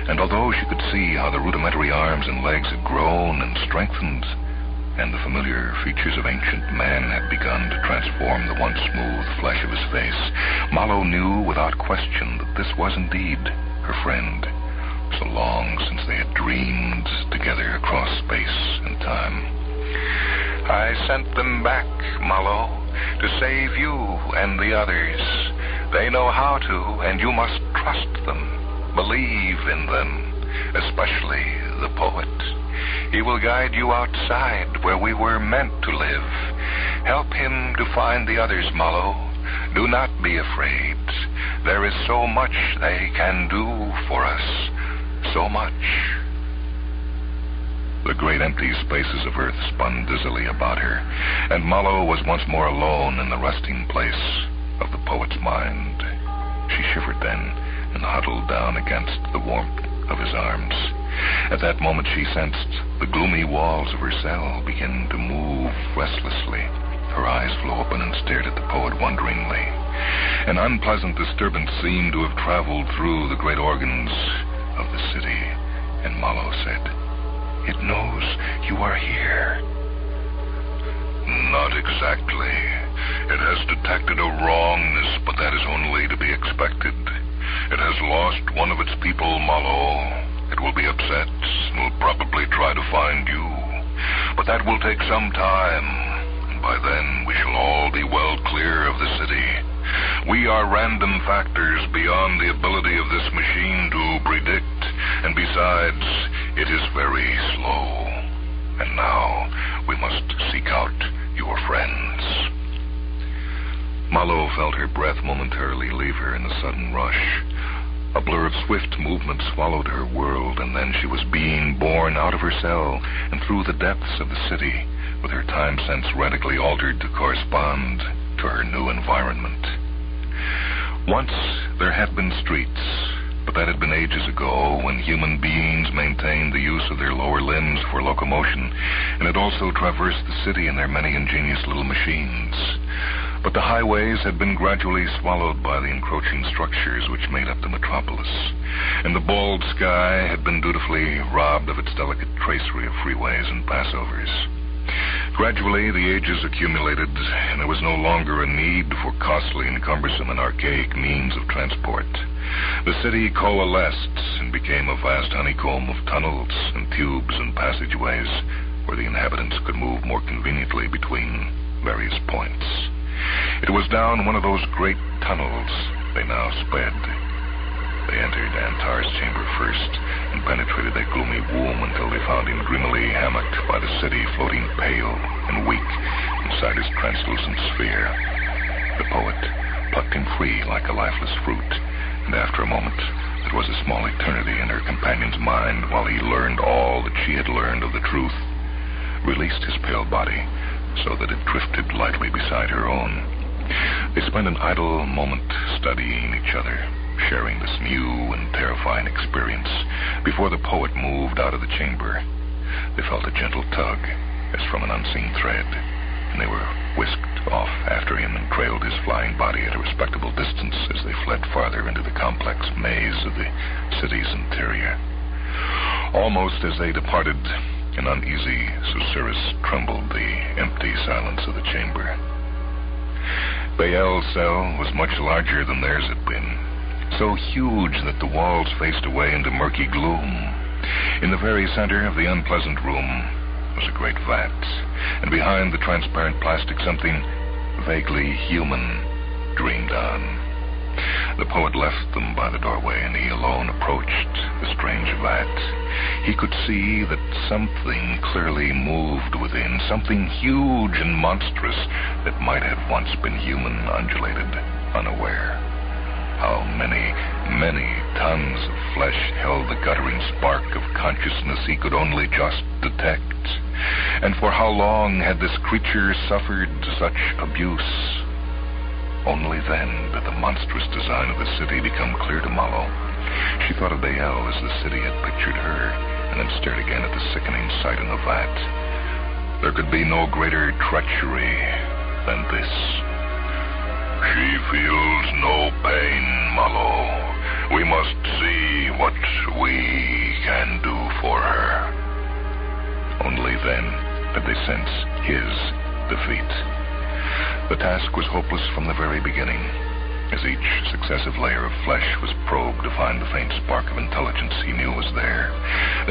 and although she could see how the rudimentary arms and legs had grown and strengthened, and the familiar features of ancient man had begun to transform the once smooth flesh of his face, Mallow knew without question that this was indeed her friend, so long since they had dreamed together across space and time. I sent them back, Mallow, to save you and the others. They know how to, and you must trust them, believe in them, especially the poet. He will guide you outside where we were meant to live. Help him to find the others, Mallow. Do not be afraid. There is so much they can do for us. So much. The great empty spaces of earth spun dizzily about her, and Mallow was once more alone in the resting place of the poet's mind. She shivered then and huddled down against the warmth of his arms. At that moment she sensed the gloomy walls of her cell begin to move restlessly. Her eyes flew open and stared at the poet wonderingly. An unpleasant disturbance seemed to have traveled through the great organs of the city, and Mallow said, "It knows you are here." "Not exactly. It has detected a wrongness, but that is only to be expected. It has lost one of its people, Mallow. It will be upset and will probably try to find you. But that will take some time, and by then we shall all be well clear of the city. We are random factors beyond the ability of this machine to predict, and besides, it is very slow. And now we must seek out your friends." Mallow felt her breath momentarily leave her in the sudden rush. A blur of swift movement swallowed her world, and then she was being borne out of her cell and through the depths of the city, with her time sense radically altered to correspond to her new environment. Once there had been streets, but that had been ages ago, when human beings maintained the use of their lower limbs for locomotion, and had also traversed the city in their many ingenious little machines. But the highways had been gradually swallowed by the encroaching structures which made up the metropolis, and the bald sky had been dutifully robbed of its delicate tracery of freeways and passovers. Gradually, the ages accumulated, and there was no longer a need for costly and cumbersome and archaic means of transport. The city coalesced and became a vast honeycomb of tunnels and tubes and passageways where the inhabitants could move more conveniently between various points. It was down one of those great tunnels they now sped. They entered Antar's chamber first and penetrated that gloomy womb until they found him dreamily hammocked by the city, floating pale and weak inside his translucent sphere. The poet plucked him free like a lifeless fruit, and after a moment, it was a small eternity in her companion's mind while he learned all that she had learned of the truth, released his pale body so that it drifted lightly beside her own. They spent an idle moment studying each other, sharing this new and terrifying experience before the poet moved out of the chamber. They felt a gentle tug as from an unseen thread, and they were whisked off after him and trailed his flying body at a respectable distance as they fled farther into the complex maze of the city's interior. Almost as they departed, an uneasy susurrus trembled the empty silence of the chamber. Bael's cell was much larger than theirs had been, so huge that the walls faced away into murky gloom. In the very center of the unpleasant room was a great vat, and behind the transparent plastic something vaguely human dreamed on. The poet left them by the doorway, and he alone approached the strange vat. He could see that something clearly moved within, something huge and monstrous that might have once been human, undulated, unaware. How many, many tons of flesh held the guttering spark of consciousness he could only just detect. And for how long had this creature suffered such abuse? Only then did the monstrous design of the city become clear to Mallow. She thought of Bael as the city had pictured her, and then stared again at the sickening sight in the vat. There could be no greater treachery than this. "She feels no pain, Mallow. We must see what we can do for her." Only then did they sense his defeat. The task was hopeless from the very beginning. As each successive layer of flesh was probed to find the faint spark of intelligence he knew was there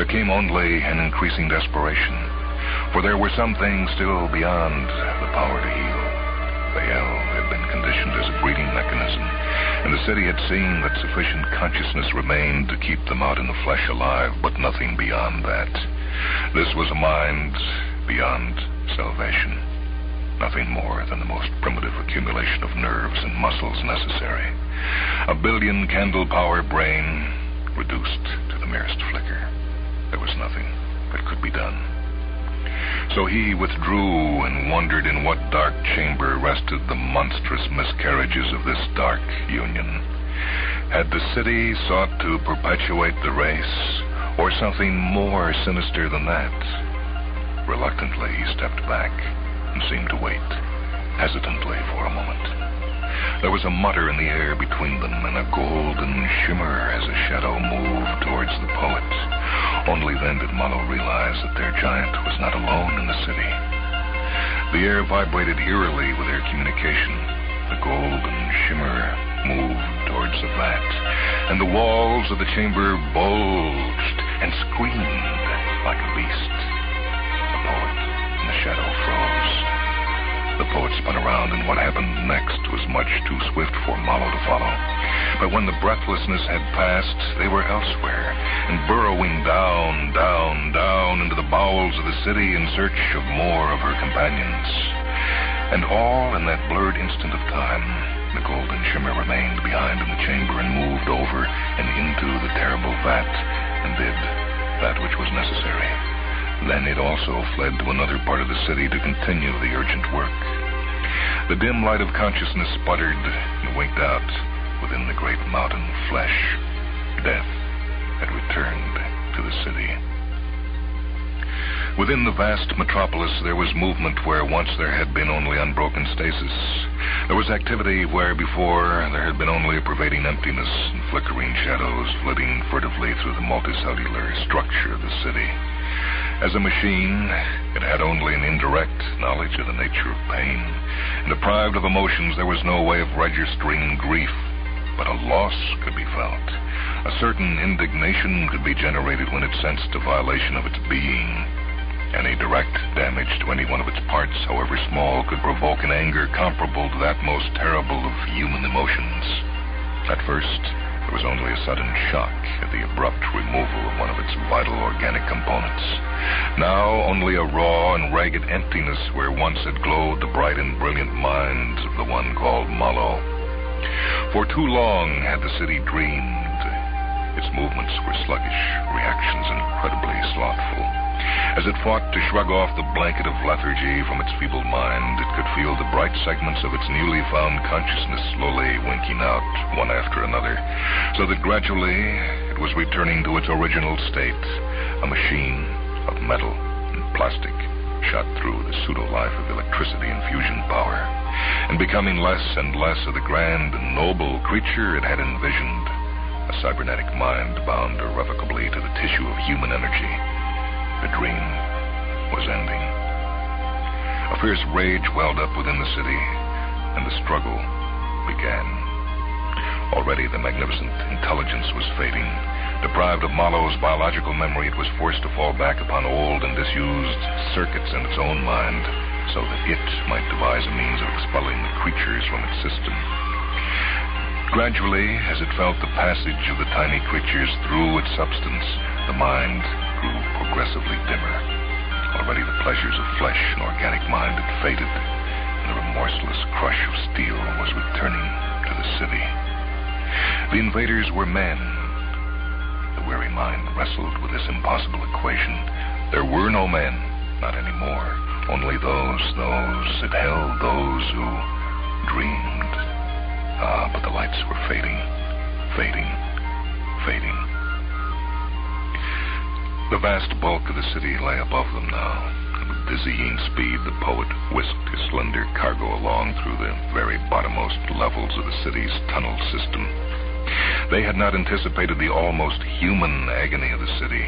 came only an increasing desperation, for there were some things still beyond the power to heal. Bael had been conditioned as a breeding mechanism, and the city had seen that sufficient consciousness remained to keep them out in the flesh alive, but nothing beyond that. This was a mind beyond salvation. Nothing more than the most primitive accumulation of nerves and muscles necessary. A billion candle-power brain reduced to the merest flicker. There was nothing that could be done. So he withdrew and wondered in what dark chamber rested the monstrous miscarriages of this dark union. Had the city sought to perpetuate the race, or something more sinister than that? Reluctantly, he stepped back and seemed to wait, hesitantly for a moment. There was a mutter in the air between them and a golden shimmer as a shadow moved towards the poet. Only then did Malo realize that their giant was not alone in the city. The air vibrated eerily with their communication. The golden shimmer moved towards the vat, and the walls of the chamber bulged and screamed like a beast. The poet in the shadow froze. The poet spun around, and what happened next was much too swift for Malo to follow. But when the breathlessness had passed, they were elsewhere, and burrowing down, down, down into the bowels of the city in search of more of her companions. And all in that blurred instant of time, the golden shimmer remained behind in the chamber and moved over and into the terrible vat and did that which was necessary. Then it also fled to another part of the city to continue the urgent work. The dim light of consciousness sputtered and winked out within the great mountain of flesh. Death had returned to the city. Within the vast metropolis, there was movement where once there had been only unbroken stasis. There was activity where before there had been only a pervading emptiness and flickering shadows flitting furtively through the multicellular structure of the city. As a machine, it had only an indirect knowledge of the nature of pain. And deprived of emotions, there was no way of registering grief, but a loss could be felt. A certain indignation could be generated when it sensed a violation of its being. Any direct damage to any one of its parts, however small, could provoke an anger comparable to that most terrible of human emotions. At first, there was only a sudden shock at the abrupt removal of one of its vital organic components. Now only a raw and ragged emptiness where once had glowed the bright and brilliant mind of the one called Malo. For too long had the city dreamed. Its movements were sluggish, reactions incredibly slothful. As it fought to shrug off the blanket of lethargy from its feeble mind, it could feel the bright segments of its newly found consciousness slowly winking out one after another, so that gradually it was returning to its original state, a machine of metal and plastic shot through the pseudo-life of electricity and fusion power, and becoming less and less of the grand and noble creature it had envisioned, a cybernetic mind bound irrevocably to the tissue of human energy. The dream was ending. A fierce rage welled up within the city, and the struggle began. Already the magnificent intelligence was fading. Deprived of Malo's biological memory, it was forced to fall back upon old and disused circuits in its own mind, so that it might devise a means of expelling the creatures from its system. Gradually, as it felt the passage of the tiny creatures through its substance, the mind grew progressively dimmer. Already the pleasures of flesh and organic mind had faded, and the remorseless crush of steel was returning to the city. The invaders were men. The weary mind wrestled with this impossible equation. There were no men, not anymore. Only those it held, those who dreamed. Ah, but the lights were fading, fading, fading. The vast bulk of the city lay above them now, and with dizzying speed the poet whisked his slender cargo along through the very bottommost levels of the city's tunnel system. They had not anticipated the almost human agony of the city.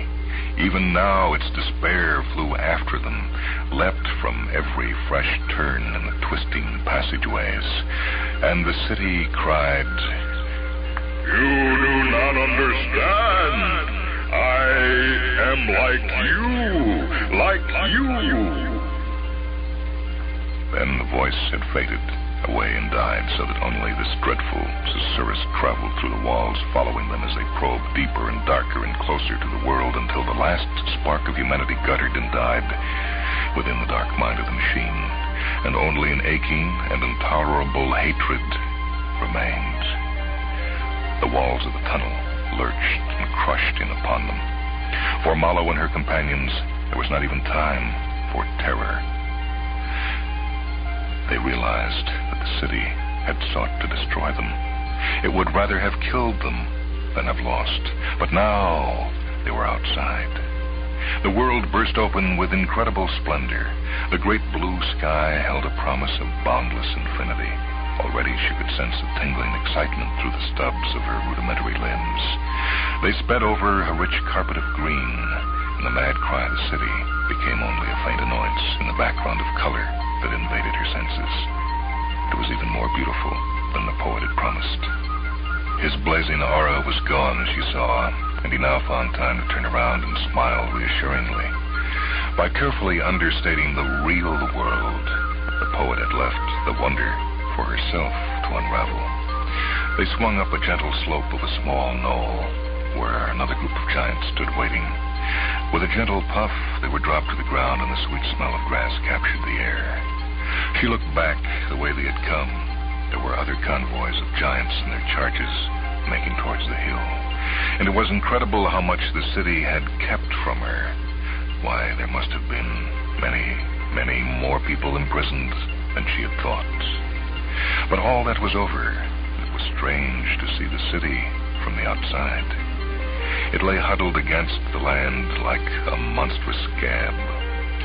Even now its despair flew after them, leapt from every fresh turn in the twisting passageways, and the city cried,
"You do not understand! I am like you!
Then the voice had faded away and died, so that only this dreadful susurrus traveled through the walls, following them as they probed deeper and darker and closer to the world until the last spark of humanity guttered and died within the dark mind of the machine, and only an aching and intolerable hatred remained. The walls of the tunnel lurched and crushed in upon them. For Malo and her companions, there was not even time for terror. They realized that the city had sought to destroy them. It would rather have killed them than have lost. But now they were outside. The world burst open with incredible splendor. The great blue sky held a promise of boundless infinity. Already she could sense a tingling excitement through the stubs of her rudimentary limbs. They sped over a rich carpet of green, and the mad cry of the city became only a faint annoyance in the background of color that invaded her senses. It was even more beautiful than the poet had promised. His blazing aura was gone, as she saw, and he now found time to turn around and smile reassuringly. By carefully understating the real world, the poet had left the wonder for herself to unravel. They swung up a gentle slope of a small knoll, where another group of giants stood waiting. With a gentle puff, they were dropped to the ground, and the sweet smell of grass captured the air. She looked back the way they had come. There were other convoys of giants and their charges making towards the hill. And it was incredible how much the city had kept from her. Why, there must have been many, many more people imprisoned than she had thought. But all that was over. It was strange to see the city from the outside. It lay huddled against the land like a monstrous scab,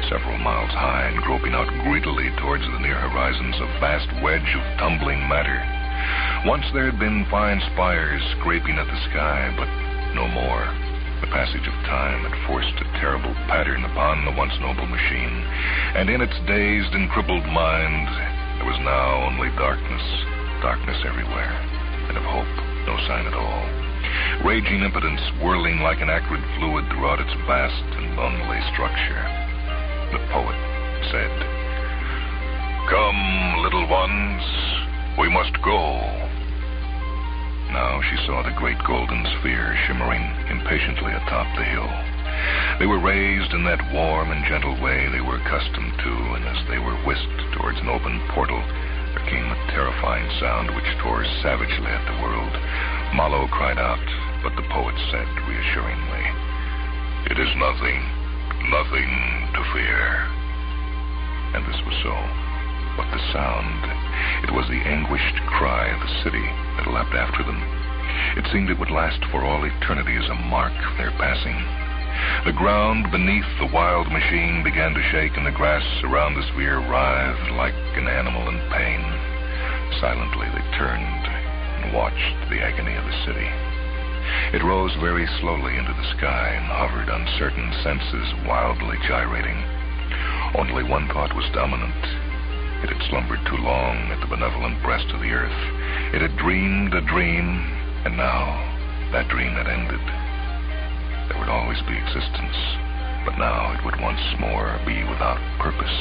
several miles high and groping out greedily towards the near horizons, a vast wedge of tumbling matter. Once there had been fine spires scraping at the sky, but no more. The passage of time had forced a terrible pattern upon the once noble machine, and in its dazed and crippled mind there was now only darkness, darkness everywhere, and of hope no sign at all. Raging impotence whirling like an acrid fluid throughout its vast and lonely structure. The poet said, "Come, little ones, we must go." Now she saw the great golden sphere shimmering impatiently atop the hill. They were raised in that warm and gentle way they were accustomed to, and as they were whisked towards an open portal, there came a terrifying sound which tore savagely at the world. Mallow cried out, but the poet said reassuringly, "It is nothing, nothing to fear." And this was so. But the sound, it was the anguished cry of the city that leapt after them. It seemed it would last for all eternity as a mark of their passing. The ground beneath the wild machine began to shake, and the grass around the sphere writhed like an animal in pain. Silently they turned and watched the agony of the city. It rose very slowly into the sky and hovered, uncertain, senses wildly gyrating. Only one thought was dominant. It had slumbered too long at the benevolent breast of the earth. It had dreamed a dream, and now that dream had ended. There would always be existence, but now it would once more be without purpose.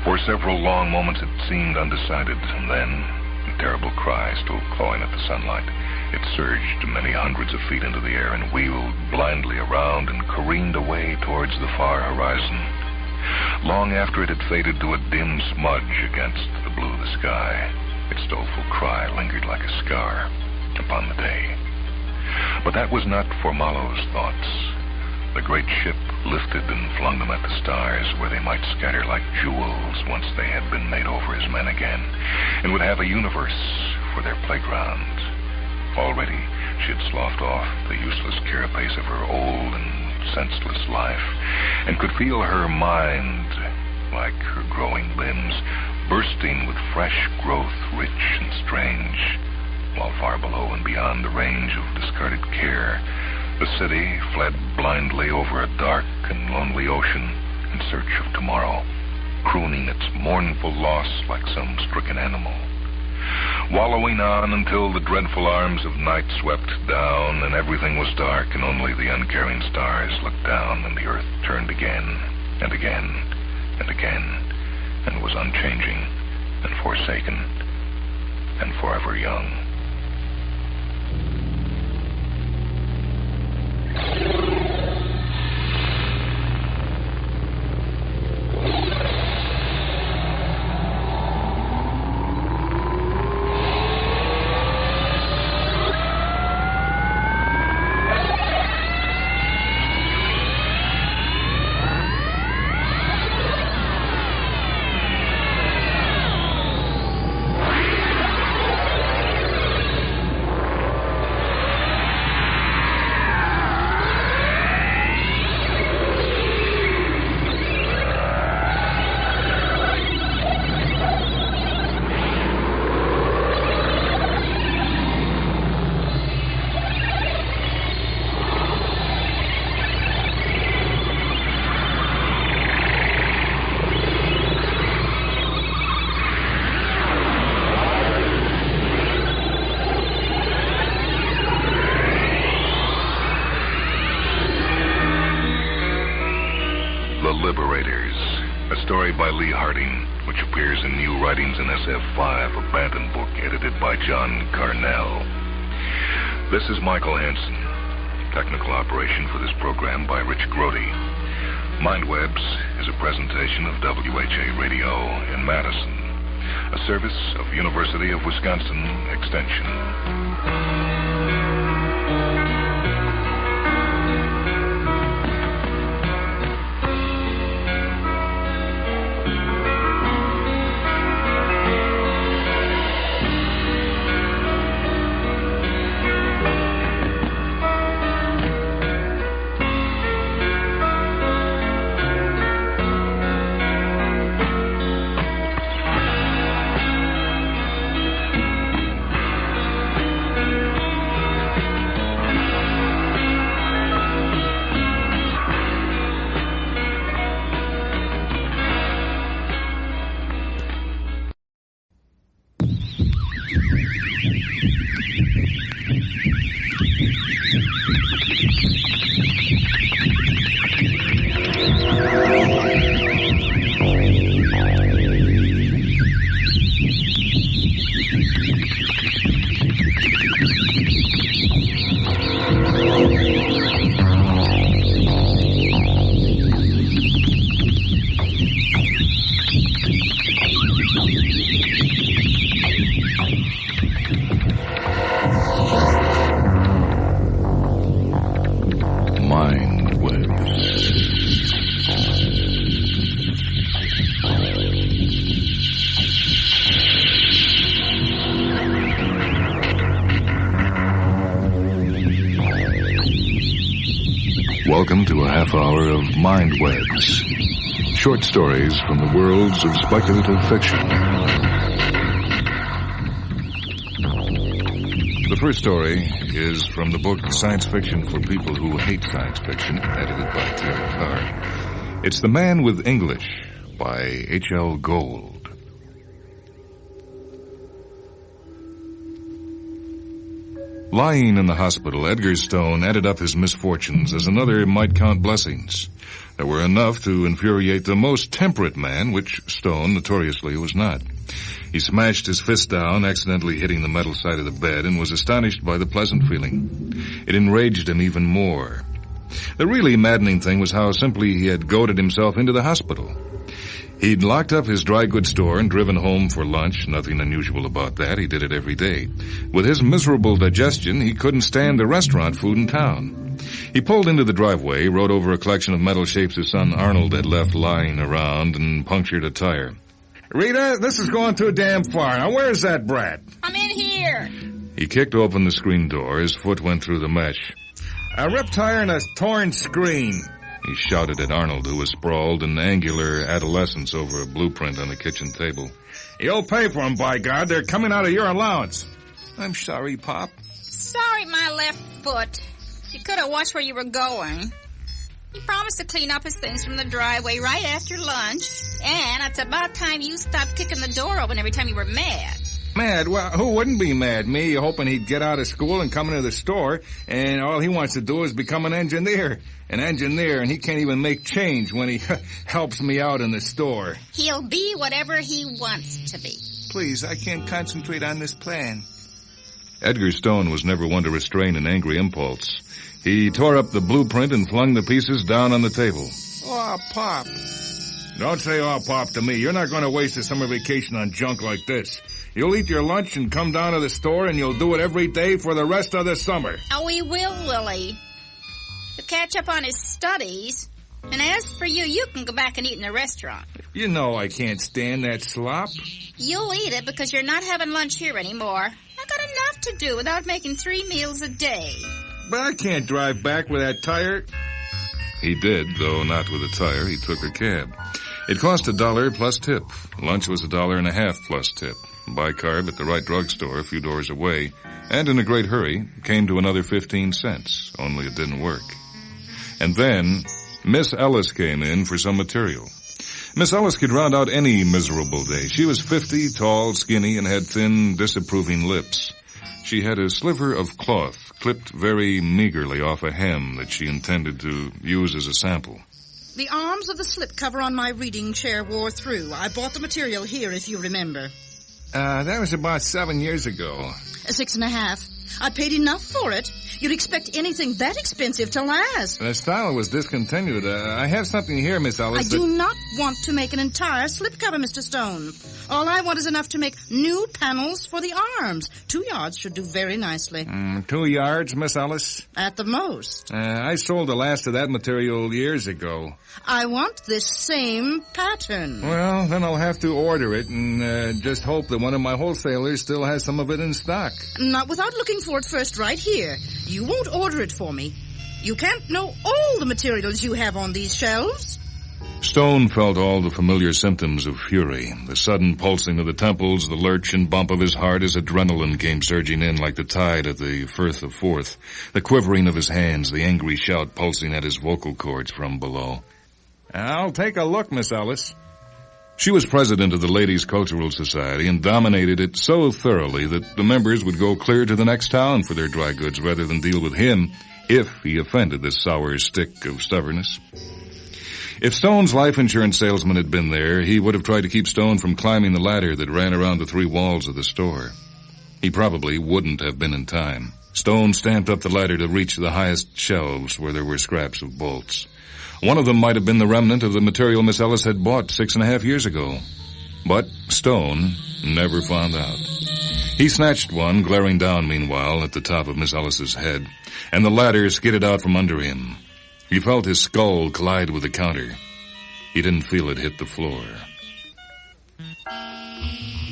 For several long moments it seemed undecided, and then, a terrible cry still clawing at the sunlight, it surged many hundreds of feet into the air and wheeled blindly around and careened away towards the far horizon. Long after it had faded to a dim smudge against the blue of the sky, its doleful cry lingered like a scar upon the day. But that was not for Mallow's thoughts. The great ship lifted and flung them at the stars, where they might scatter like jewels once they had been made over as men again, and would have a universe for their playground. Already she had sloughed off the useless carapace of her old and senseless life, and could feel her mind, like her growing limbs, bursting with fresh growth, rich and strange, while far below and beyond the range of discarded care, the city fled blindly over a dark and lonely ocean in search of tomorrow, crooning its mournful loss like some stricken animal. Wallowing on until the dreadful arms of night swept down and everything was dark and only the uncaring stars looked down and the earth turned again and again and again and was unchanging and forsaken and forever young. story by Lee Harding, which appears in New Writings in SF5, a Bantam book edited by John Carnell. This is Michael Hansen. Technical operation for this program by Rich Grody. Mindwebs is a presentation of WHA Radio in Madison, a service of University of Wisconsin Extension. Welcome to a half hour of Mindwebs, short stories from the worlds of speculative fiction.
The first story is from the book Science Fiction for People Who Hate Science Fiction, edited by Terry Carr. It's The Man with English by H.L. Gold. Lying in the hospital, Edgar Stone added up his misfortunes as another might count blessings. There were enough to infuriate the most temperate man, which Stone notoriously was not. He smashed his fist down, accidentally hitting the metal side of the bed, and was astonished by the pleasant feeling. It enraged him even more. The really maddening thing was how simply he had goaded himself into the hospital. He'd locked up his dry goods store and driven home for lunch. Nothing unusual about that. He did it every day. With his miserable digestion, he couldn't stand the restaurant food in town. He pulled into the driveway, rode over a collection of metal shapes his son Arnold had left lying around, and punctured a tire.
Rita, this is going too damn far. Now, where's that brat?
I'm in here.
He kicked open the screen door. His foot went through the mesh.
A ripped tire and a torn screen.
He shouted at Arnold, who was sprawled in angular adolescence over a blueprint on the kitchen table.
You'll pay for them, by God. They're coming out of your allowance.
I'm sorry, Pop.
Sorry, my left foot. You could have watched where you were going. He promised to clean up his things from the driveway right after lunch. And it's about time you stopped kicking the door open every time you were mad.
Mad? Well, who wouldn't be mad? Me hoping he'd get out of school and come into the store, and all he wants to do is become an engineer. An engineer, and he can't even make change when he helps me out in the store.
He'll be whatever he wants to be.
Please, I can't concentrate on this plan.
Edgar Stone was never one to restrain an angry impulse. He tore up the blueprint and flung the pieces down on the table.
Oh, Pop.
Don't say "oh, Pop" to me. You're not going to waste a summer vacation on junk like this. You'll eat your lunch and come down to the store, and you'll do it every day for the rest of the summer.
Oh, we will, Willie. To catch up on his studies. And as for you, you can go back and eat in the restaurant.
You know I can't stand that slop.
You'll eat it because you're not having lunch here anymore. I've got enough to do without making 3 meals a day.
But I can't drive back with that tire.
He did, though not with a tire. He took a cab. It cost $1 plus tip. Lunch was $1.50 plus tip. Bicarb at the right drugstore a few doors away, and in a great hurry, came to another 15 cents, only it didn't work. And then, Miss Ellis came in for some material. Miss Ellis could round out any miserable day. She was 50, tall, skinny, and had thin, disapproving lips. She had a sliver of cloth clipped very meagerly off a hem that she intended to use as a sample.
The arms of the slipcover on my reading chair wore through. I bought the material here, if you remember.
That was about 7 years ago.
6.5. I paid enough for it. You'd expect anything that expensive to last.
The style was discontinued. I have something here, Miss Ellis.
I do not want to make an entire slipcover, Mr. Stone. All I want is enough to make new panels for the arms. 2 yards should do very nicely.
2 yards, Miss Ellis?
At the most.
I sold the last of that material years ago.
I want this same pattern.
Well, then I'll have to order it and just hope that one of my wholesalers still has some of it in stock.
Not without looking for it first right here. You won't order it for me. You can't know all the materials you have on these shelves.
Stone felt all the familiar symptoms of fury, the sudden pulsing of the temples, the lurch and bump of his heart as adrenaline came surging in like the tide at the Firth of Forth, the quivering of his hands, the angry shout pulsing at his vocal cords from below.
I'll take a look, Miss Ellis.
She was president of the Ladies' Cultural Society and dominated it so thoroughly that the members would go clear to the next town for their dry goods rather than deal with him if he offended this sour stick of stubbornness. If Stone's life insurance salesman had been there, he would have tried to keep Stone from climbing the ladder that ran around the 3 walls of the store. He probably wouldn't have been in time. Stone stamped up the ladder to reach the highest shelves where there were scraps of bolts. One of them might have been the remnant of the material Miss Ellis had bought 6.5 years ago. But Stone never found out. He snatched one, glaring down meanwhile at the top of Miss Ellis's head, and the ladder skidded out from under him. He felt his skull collide with the counter. He didn't feel it hit the floor.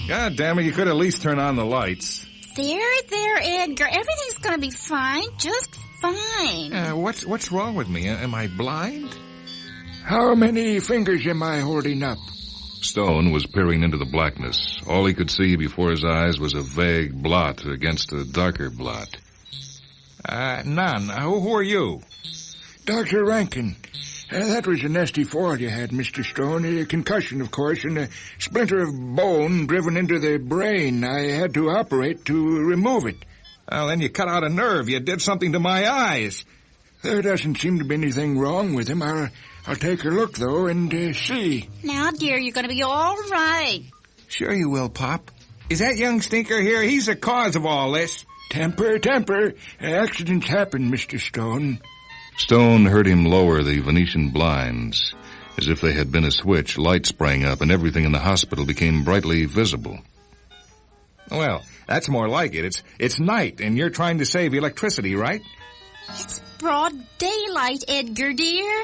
God damn it, you could at least turn on the lights.
There, Edgar. Everything's gonna be fine. Just fine.
What's wrong with me? Am I blind?
How many fingers am I holding up?
Stone was peering into the blackness. All he could see before his eyes was a vague blot against a darker blot.
None. Who are you?
Dr. Rankin. That was a nasty fall you had, Mr. Stone. A concussion, of course, and a splinter of bone driven into the brain. I had to operate to remove it.
Well, then you cut out a nerve. You did something to my eyes.
There doesn't seem to be anything wrong with him. I'll take a look, though, and see.
Now, dear, you're going to be all right.
Sure you will, Pop. Is that young stinker here? He's the cause of all this.
Temper. Accidents happen, Mr. Stone.
Stone heard him lower the Venetian blinds. As if they had been a switch, light sprang up and everything in the hospital became brightly visible.
Well, that's more like it. It's night, and you're trying to save electricity, right?
It's broad daylight, Edgar, dear.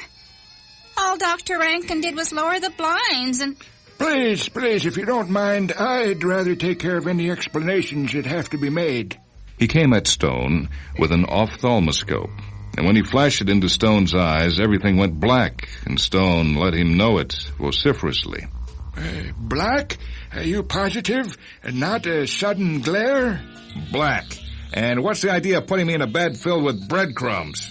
All Dr. Rankin did was lower the blinds and...
Please, if you don't mind, I'd rather take care of any explanations that have to be made.
He came at Stone with an ophthalmoscope. And when he flashed it into Stone's eyes, everything went black, and Stone let him know it vociferously.
Black? Are you positive? Not a sudden glare?
Black. And what's the idea of putting me in a bed filled with breadcrumbs?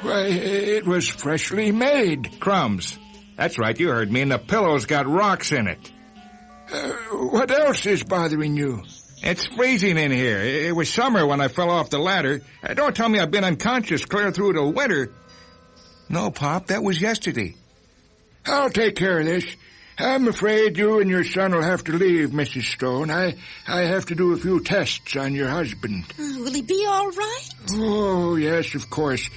Why, it was freshly made.
Crumbs. That's right, you heard me, and the pillow's got rocks in it.
What else is bothering you?
It's freezing in here. It was summer when I fell off the ladder. Don't tell me I've been unconscious clear through the winter. No, Pop, that was yesterday.
I'll take care of this. I'm afraid you and your son will have to leave, Mrs. Stone. I have to do a few tests on your husband.
Will he be all right?
Oh, yes, of course.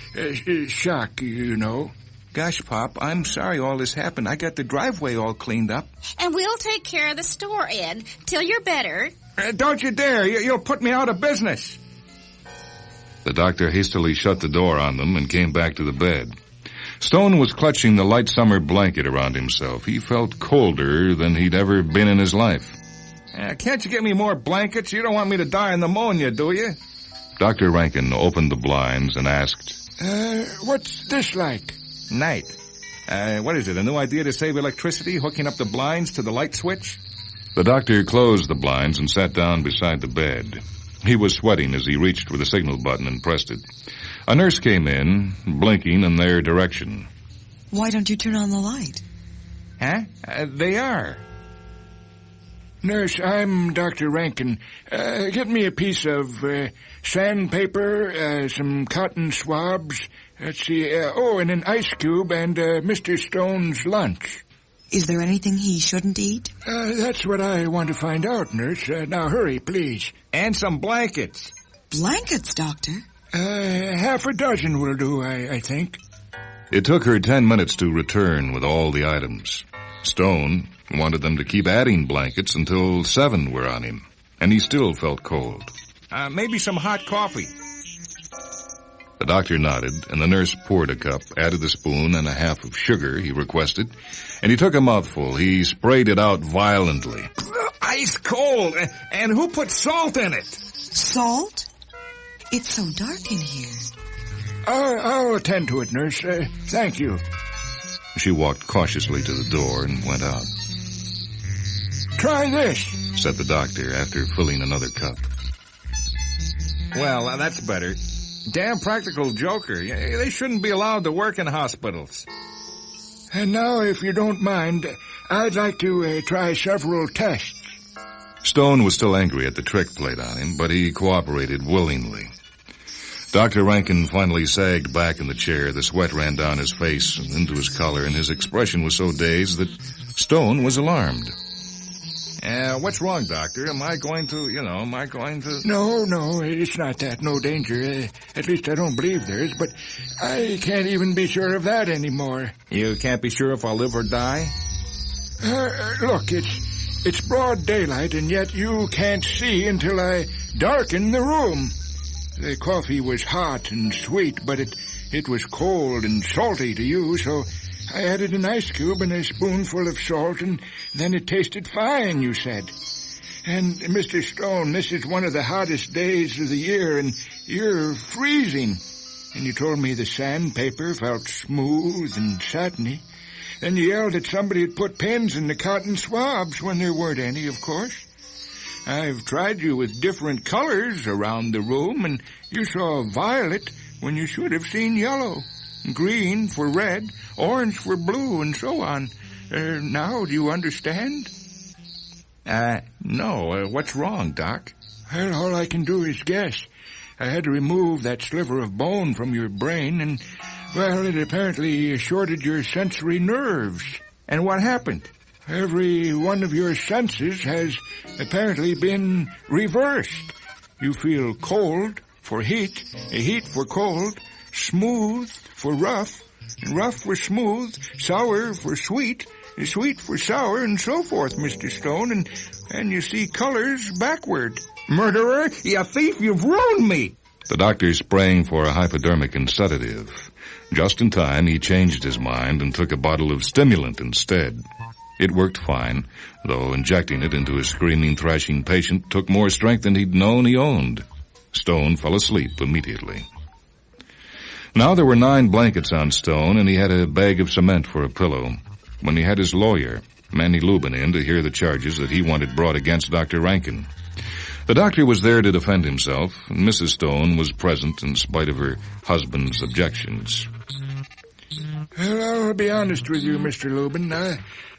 Shock, you know.
Gosh, Pop, I'm sorry all this happened. I got the driveway all cleaned up.
And we'll take care of the store, Ed, till you're better.
Don't you dare. You'll put me out of business.
The doctor hastily shut the door on them and came back to the bed. Stone was clutching the light summer blanket around himself. He felt colder than he'd ever been in his life.
Can't you get me more blankets? You don't want me to die of pneumonia, do you?
Dr. Rankin opened the blinds and asked,
What's this like?
Night. What is it, a new idea to save electricity, hooking up the blinds to the light switch?
The doctor closed the blinds and sat down beside the bed. He was sweating as he reached for the signal button and pressed it. A nurse came in, blinking in their direction.
Why don't you turn on the light?
Huh? They are.
Nurse, I'm Dr. Rankin. Get me a piece of sandpaper, some cotton swabs, let's see, and an ice cube and Mr. Stone's lunch.
Is there anything he shouldn't eat?
That's what I want to find out, nurse. Now hurry, please.
And some blankets.
Blankets, Doctor?
Half a dozen will do, I think.
It took her 10 minutes to return with all the items. Stone wanted them to keep adding blankets until 7 were on him, and he still felt cold.
Maybe some hot coffee.
The doctor nodded, and the nurse poured a cup, added a spoon and a half of sugar he requested, and he took a mouthful. He sprayed it out violently.
Ice cold! And who put salt in it?
Salt? It's so dark in here.
I'll attend to it, nurse. Thank you.
She walked cautiously to the door and went out.
Try this,
said the doctor after filling another cup.
Well, that's better. Damn practical joker. They shouldn't be allowed to work in hospitals.
And now, if you don't mind, I'd like to try several tests.
Stone was still angry at the trick played on him, but he cooperated willingly. Dr. Rankin finally sagged back in the chair. The sweat ran down his face and into his collar, and his expression was so dazed that Stone was alarmed.
What's wrong, Doctor? Am I going to...
No, it's not that. No danger. At least I don't believe there is, but I can't even be sure of that anymore.
You can't be sure if I'll live or die?
Look, it's broad daylight, and yet you can't see until I darken the room. The coffee was hot and sweet, but it was cold and salty to you, so I added an ice cube and a spoonful of salt, and then it tasted fine, you said. And, Mr. Stone, this is one of the hottest days of the year, and you're freezing. And you told me the sandpaper felt smooth and satiny. Then you yelled that somebody had put pins in the cotton swabs when there weren't any, of course. I've tried you with different colors around the room, and you saw violet when you should have seen yellow, green for red, orange for blue, and so on. Now, do you understand?
No. What's wrong, Doc?
Well, all I can do is guess. I had to remove that sliver of bone from your brain, and, well, it apparently shorted your sensory nerves.
And what happened?
Every one of your senses has apparently been reversed. You feel cold for heat, heat for cold, smooth for rough, rough for smooth, sour for sweet, sweet for sour, and so forth, Mr. Stone, and you see colors backward.
Murderer! You thief! You've ruined me!
The doctor sprang for a hypodermic and sedative. Just in time, he changed his mind and took a bottle of stimulant instead. It worked fine, though injecting it into a screaming, thrashing patient took more strength than he'd known he owned. Stone fell asleep immediately. Now there were 9 blankets on Stone, and he had a bag of cement for a pillow, when he had his lawyer, Manny Lubin, in to hear the charges that he wanted brought against Dr. Rankin. The doctor was there to defend himself, and Mrs. Stone was present in spite of her husband's objections.
Well, I'll be honest with you, Mr. Lubin.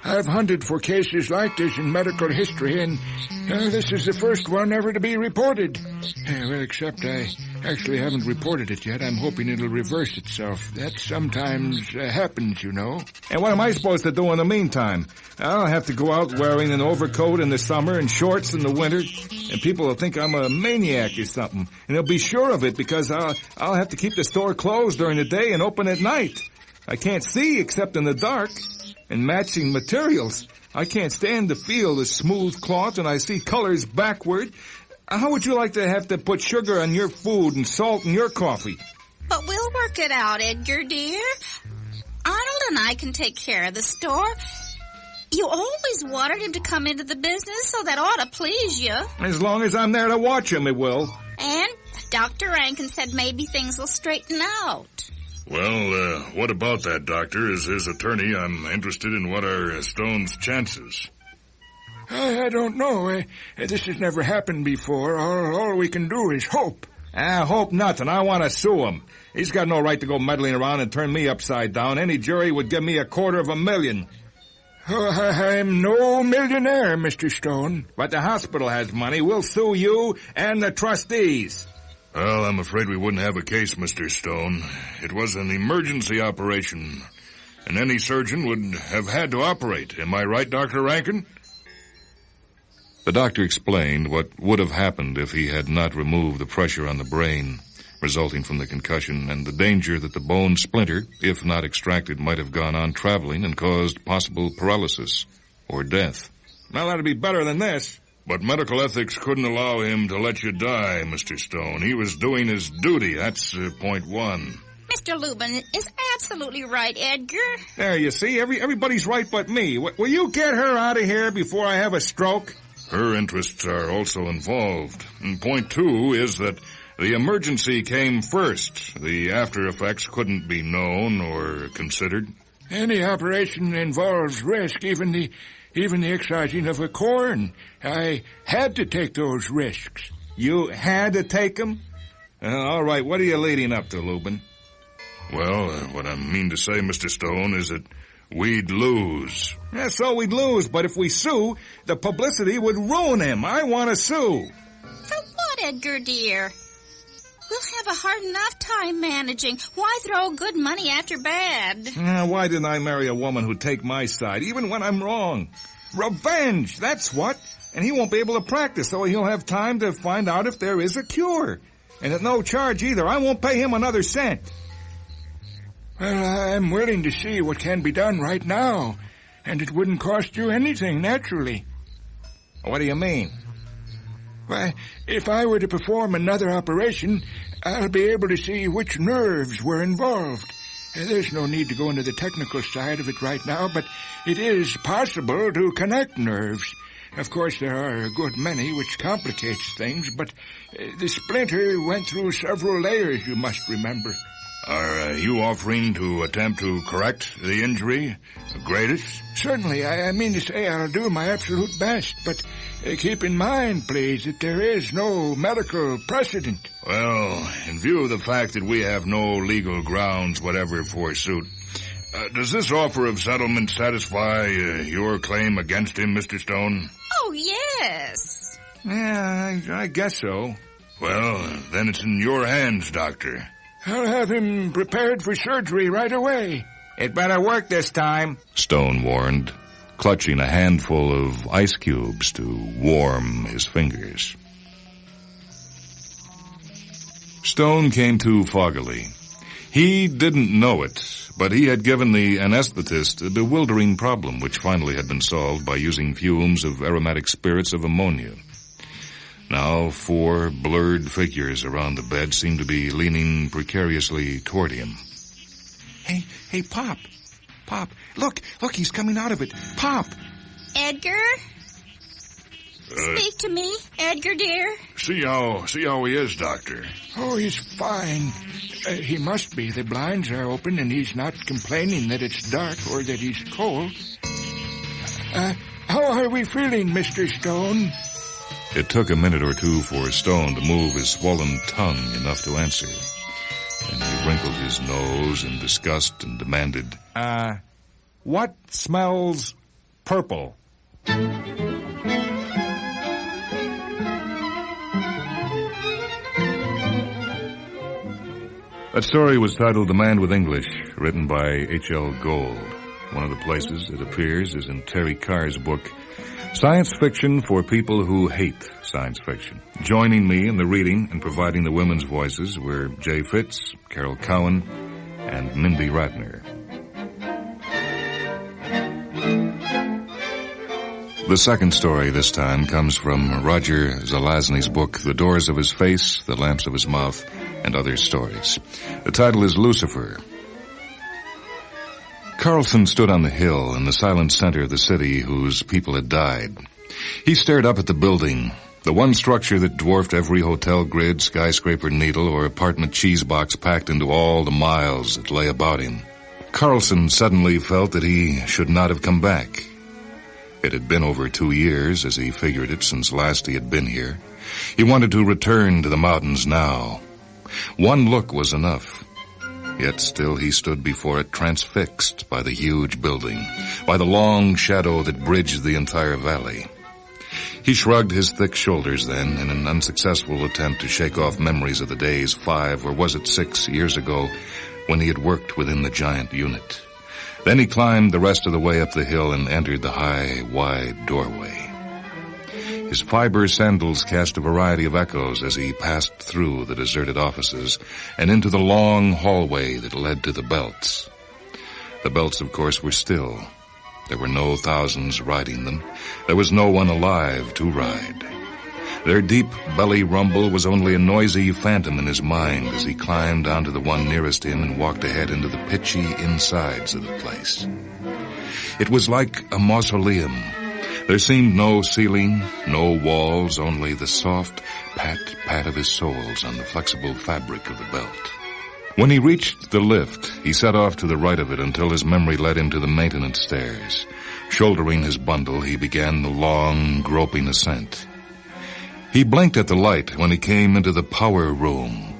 I've hunted for cases like this in medical history, and this is the first one ever to be reported. Well, except I actually haven't reported it yet. I'm hoping it'll reverse itself. That sometimes happens, you know.
And what am I supposed to do in the meantime? I'll have to go out wearing an overcoat in the summer and shorts in the winter, and people will think I'm a maniac or something. And they'll be sure of it because I'll have to keep the store closed during the day and open at night. I can't see except in the dark. And matching materials. I can't stand to feel the smooth cloth, and I see colors backward. How would you like to have to put sugar on your food and salt in your coffee?
But we'll work it out, Edgar, dear. Arnold and I can take care of the store. You always wanted him to come into the business, so that ought to please you.
As long as I'm there to watch him, it will.
And Dr. Rankin said maybe things will straighten out.
Well, what about that, Doctor? As his attorney, I'm interested in what are Stone's chances.
I don't know. This has never happened before. All we can do is hope.
Hope nothing. I want to sue him. He's got no right to go meddling around and turn me upside down. Any jury would give me $250,000.
Oh, I'm no millionaire, Mr. Stone.
But the hospital has money. We'll sue you and the trustees.
Well, I'm afraid we wouldn't have a case, Mr. Stone. It was an emergency operation, and any surgeon would have had to operate. Am I right, Dr. Rankin?
The doctor explained what would have happened if he had not removed the pressure on the brain resulting from the concussion, and the danger that the bone splinter, if not extracted, might have gone on traveling and caused possible paralysis or death.
Well, that'd be better than this.
But medical ethics couldn't allow him to let you die, Mr. Stone. He was doing his duty. That's point one.
Mr. Lubin is absolutely right, Edgar.
There, you see, everybody's right but me. Will you get her out of here before I have a stroke?
Her interests are also involved. And point two is that the emergency came first. The after effects couldn't be known or considered.
Any operation involves risk, even the excising of a corn. I had to take those risks.
You had to take them? All right, what are you leading up to, Lubin?
Well, what I mean to say, Mr. Stone, is that we'd lose.
Yeah, so we'd lose, but if we sue, the publicity would ruin him. I want to sue.
For what, Edgar, dear? We'll have a hard enough time managing. Why throw good money after bad?
Why didn't I marry a woman who'd take my side, even when I'm wrong? Revenge, that's what. And he won't be able to practice, so he'll have time to find out if there is a cure. And at no charge either. I won't pay him another cent.
Well, I'm willing to see what can be done right now. And it wouldn't cost you anything, naturally.
What do you mean?
Why, if I were to perform another operation, I'll be able to see which nerves were involved. There's no need to go into the technical side of it right now, but it is possible to connect nerves. Of course, there are a good many, which complicates things, but the splinter went through several layers, you must remember.
Are you offering to attempt to correct the injury? Greatest?
Certainly. I mean to say I'll do my absolute best, but keep in mind, please, that there is no medical precedent.
Well, in view of the fact that we have no legal grounds whatever for suit, does this offer of settlement satisfy your claim against him, Mr. Stone?
Oh, yes.
Yeah, I guess so.
Well, then it's in your hands, Doctor.
I'll have him prepared for surgery right away.
It better work this time,
Stone warned, clutching a handful of ice cubes to warm his fingers. Stone came to foggily. He didn't know it, but he had given the anesthetist a bewildering problem which finally had been solved by using fumes of aromatic spirits of ammonia. Now 4 blurred figures around the bed seemed to be leaning precariously toward him.
Hey, Pop. Pop, look, he's coming out of it. Pop!
Edgar? Speak to me, Edgar, dear.
See how he is, Doctor.
Oh, he's fine. He must be. The blinds are open, and he's not complaining that it's dark or that he's cold. How are we feeling, Mr. Stone?
It took a minute or two for Stone to move his swollen tongue enough to answer. And he wrinkled his nose in disgust and demanded,
what smells purple?
That story was titled The Man with English, written by H.L. Gold. One of the places it appears is in Terry Carr's book, Science Fiction for People Who Hate Science Fiction. Joining me in the reading and providing the women's voices were Jay Fitz, Carol Cowan, and Mindy Ratner. The second story this time comes from Roger Zelazny's book, The Doors of His Face, The Lamps of His Mouth, and Other Stories. The title is Lucifer. Carlson stood on the hill in the silent center of the city whose people had died. He stared up at the building, the one structure that dwarfed every hotel grid, skyscraper needle, or apartment cheese box packed into all the miles that lay about him. Carlson suddenly felt that he should not have come back. It had been over 2 years, as he figured it, since last he had been here. He wanted to return to the mountains now. One look was enough.
yet still he stood before it transfixed by the huge building, by the long shadow that bridged the entire valley. He shrugged his thick shoulders then in an unsuccessful attempt to shake off memories of the days 5, or was it 6, years ago when he had worked within the giant unit. Then he climbed the rest of the way up the hill and entered the high, wide doorway. His fiber sandals cast a variety of echoes as he passed through the deserted offices and into the long hallway that led to the belts. The belts, of course, were still. There were no thousands riding them. There was no one alive to ride. Their deep belly rumble was only a noisy phantom in his mind as he climbed onto the one nearest him and walked ahead into the pitchy insides of the place. It was like a mausoleum. There seemed no ceiling, no walls, only the soft pat-pat of his soles on the flexible fabric of the belt. When he reached the lift, he set off to the right of it until his memory led him to the maintenance stairs. Shouldering his bundle, he began the long, groping ascent. He blinked at the light when he came into the power room.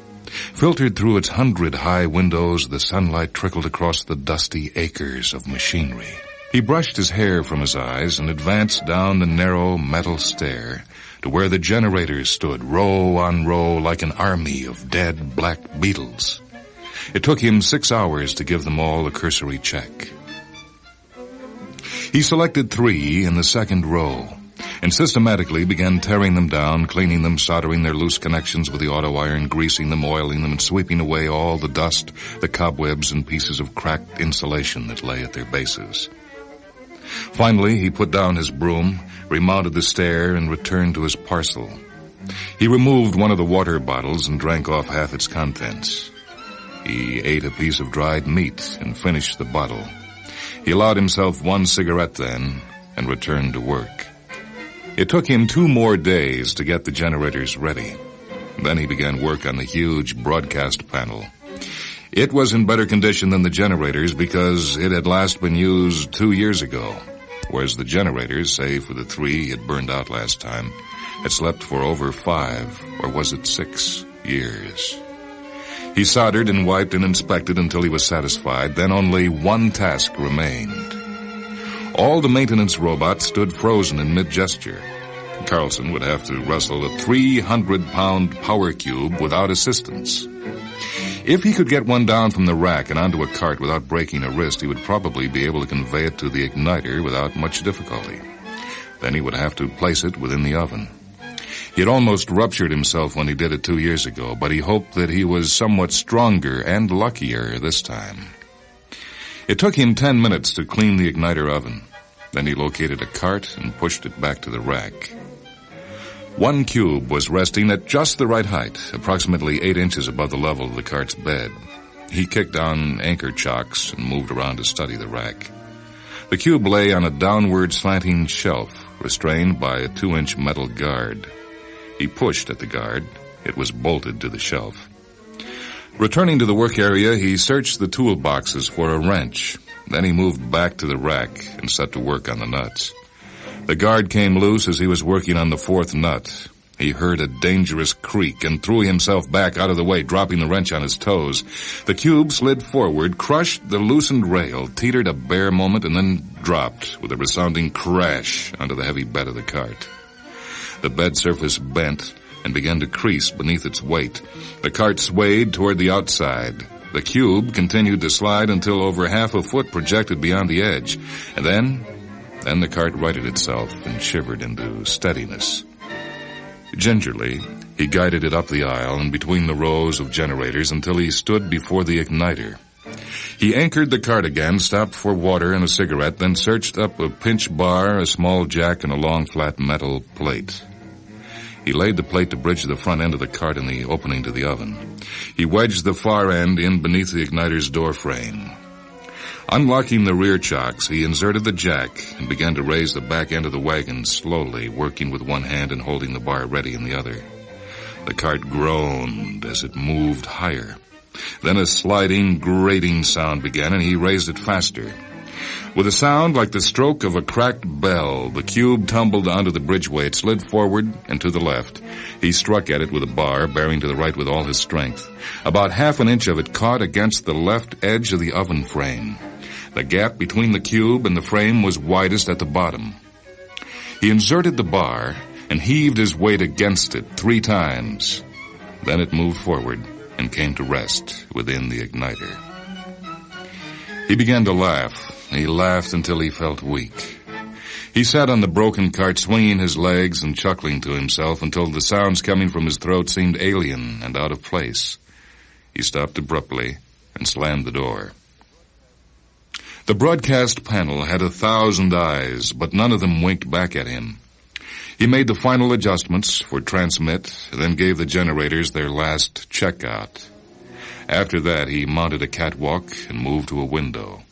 Filtered through its 100 high windows, the sunlight trickled across the dusty acres of machinery. He brushed his hair from his eyes and advanced down the narrow metal stair to where the generators stood, row on row, like an army of dead black beetles. It took him 6 hours to give them all a cursory check. He selected 3 in the second row and systematically began tearing them down, cleaning them, soldering their loose connections with the auto iron, greasing them, oiling them, and sweeping away all the dust, the cobwebs, and pieces of cracked insulation that lay at their bases. Finally, he put down his broom, remounted the stair, and returned to his parcel. He removed one of the water bottles and drank off half its contents. He ate a piece of dried meat and finished the bottle. He allowed himself 1 cigarette then and returned to work. It took him 2 more days to get the generators ready. Then he began work on the huge broadcast panel. It was in better condition than the generators because it had last been used 2 years ago, whereas the generators, save for the 3 he had burned out last time, had slept for over 5, or was it 6, years. He soldered and wiped and inspected until he was satisfied. Then only 1 task remained. All the maintenance robots stood frozen in mid-gesture. Carlson would have to wrestle a 300-pound power cube without assistance. If he could get one down from the rack and onto a cart without breaking a wrist, he would probably be able to convey it to the igniter without much difficulty. Then he would have to place it within the oven. He had almost ruptured himself when he did it 2 years ago, but he hoped that he was somewhat stronger and luckier this time. It took him 10 minutes to clean the igniter oven. Then he located a cart and pushed it back to the rack. 1 cube was resting at just the right height, approximately 8 inches above the level of the cart's bed. He kicked down anchor chocks and moved around to study the rack. The cube lay on a downward slanting shelf, restrained by a 2-inch metal guard. He pushed at the guard. It was bolted to the shelf. Returning to the work area, he searched the toolboxes for a wrench. Then he moved back to the rack and set to work on the nuts. The guard came loose as he was working on the 4th nut. He heard a dangerous creak and threw himself back out of the way, dropping the wrench on his toes. The cube slid forward, crushed the loosened rail, teetered a bare moment, and then dropped with a resounding crash onto the heavy bed of the cart. The bed surface bent and began to crease beneath its weight. The cart swayed toward the outside. The cube continued to slide until over half a foot projected beyond the edge. And then the cart righted itself and shivered into steadiness. Gingerly, he guided it up the aisle and between the rows of generators until he stood before the igniter. He anchored the cart again, stopped for water and a cigarette, then searched up a pinch bar, a small jack, and a long flat metal plate. He laid the plate to bridge the front end of the cart in the opening to the oven. He wedged the far end in beneath the igniter's door frame. Unlocking the rear chocks, he inserted the jack and began to raise the back end of the wagon slowly, working with one hand and holding the bar ready in the other. The cart groaned as it moved higher. Then a sliding, grating sound began, and he raised it faster. With a sound like the stroke of a cracked bell, the cube tumbled onto the bridgeway. It slid forward and to the left. He struck at it with a bar, bearing to the right with all his strength. About half an inch of it caught against the left edge of the oven frame. The gap between the cube and the frame was widest at the bottom. He inserted the bar and heaved his weight against it 3 times. Then it moved forward and came to rest within the igniter. He began to laugh. He laughed until he felt weak. He sat on the broken cart, swinging his legs and chuckling to himself until the sounds coming from his throat seemed alien and out of place. He stopped abruptly and slammed the door. The broadcast panel had 1,000 eyes, but none of them winked back at him. He made the final adjustments for transmit, then gave the generators their last checkout. After that, he mounted a catwalk and moved to a window.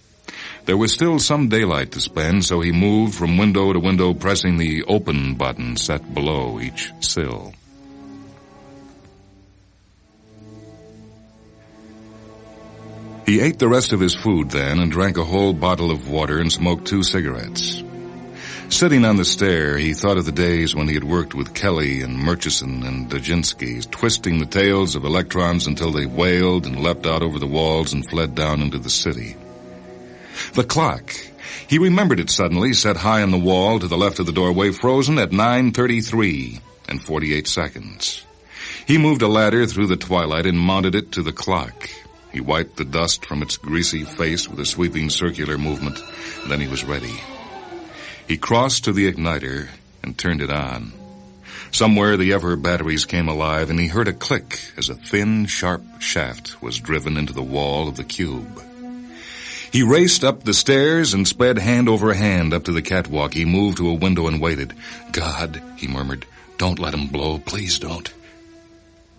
There was still some daylight to spend, so he moved from window to window, pressing the open button set below each sill. He ate the rest of his food then and drank a whole bottle of water and smoked 2 cigarettes. Sitting on the stair, he thought of the days when he had worked with Kelly and Murchison and Dajinski, twisting the tails of electrons until they wailed and leapt out over the walls and fled down into the city. The clock. He remembered it suddenly, set high on the wall to the left of the doorway, frozen at 9:33 and 48 seconds. He moved a ladder through the twilight and mounted it to the clock. He wiped the dust from its greasy face with a sweeping circular movement, and then he was ready. He crossed to the igniter and turned it on. Somewhere the ever batteries came alive, and he heard a click as a thin, sharp shaft was driven into the wall of the cube. He raced up the stairs and sped hand over hand up to the catwalk. He moved to a window and waited. "God," he murmured, "don't let him blow. Please don't."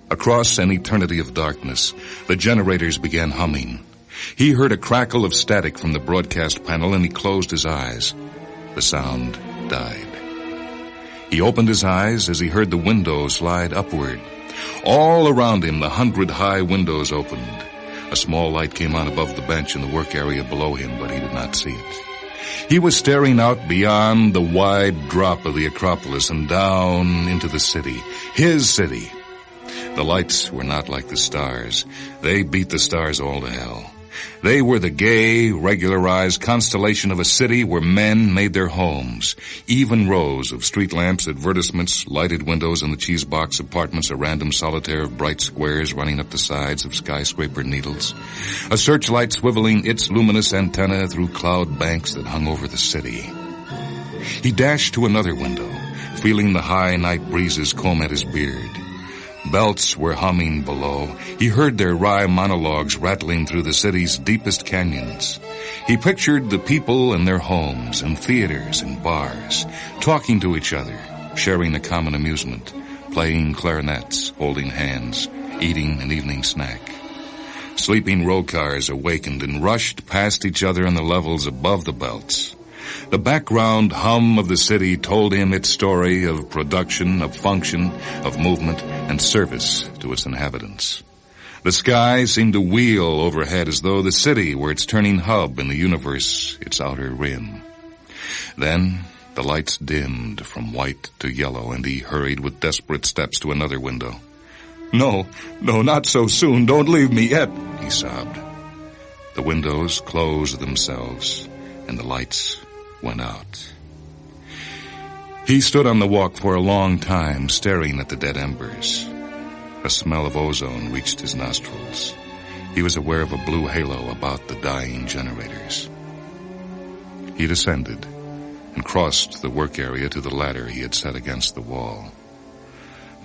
Across an eternity of darkness, the generators began humming. He heard a crackle of static from the broadcast panel, and he closed his eyes. The sound died. He opened his eyes as he heard the window slide upward. All around him, the 100 high windows opened. A small light came on above the bench in the work area below him, but he did not see it. He was staring out beyond the wide drop of the Acropolis and down into the city, his city. The lights were not like the stars. They beat the stars all to hell. They were the gay, regularized constellation of a city where men made their homes. Even rows of street lamps, advertisements, lighted windows in the cheese box apartments, a random solitaire of bright squares running up the sides of skyscraper needles. A searchlight swiveling its luminous antenna through cloud banks that hung over the city. He dashed to another window, feeling the high night breezes comb at his beard. Belts were humming below. He heard their wry monologues rattling through the city's deepest canyons. He pictured the people in their homes and theaters and bars, talking to each other, sharing a common amusement, playing clarinets, holding hands, eating an evening snack. Sleeping row cars awakened and rushed past each other on the levels above the belts. The background hum of the city told him its story of production, of function, of movement, and service to its inhabitants. The sky seemed to wheel overhead as though the city were its turning hub in the universe, its outer rim. Then the lights dimmed from white to yellow, and he hurried with desperate steps to another window. No, not so soon. Don't leave me yet," he sobbed. The windows closed themselves, and the lights went out. He stood on the walk for a long time, staring at the dead embers. A smell of ozone reached his nostrils. He was aware of a blue halo about the dying generators. He descended and crossed the work area to the ladder he had set against the wall.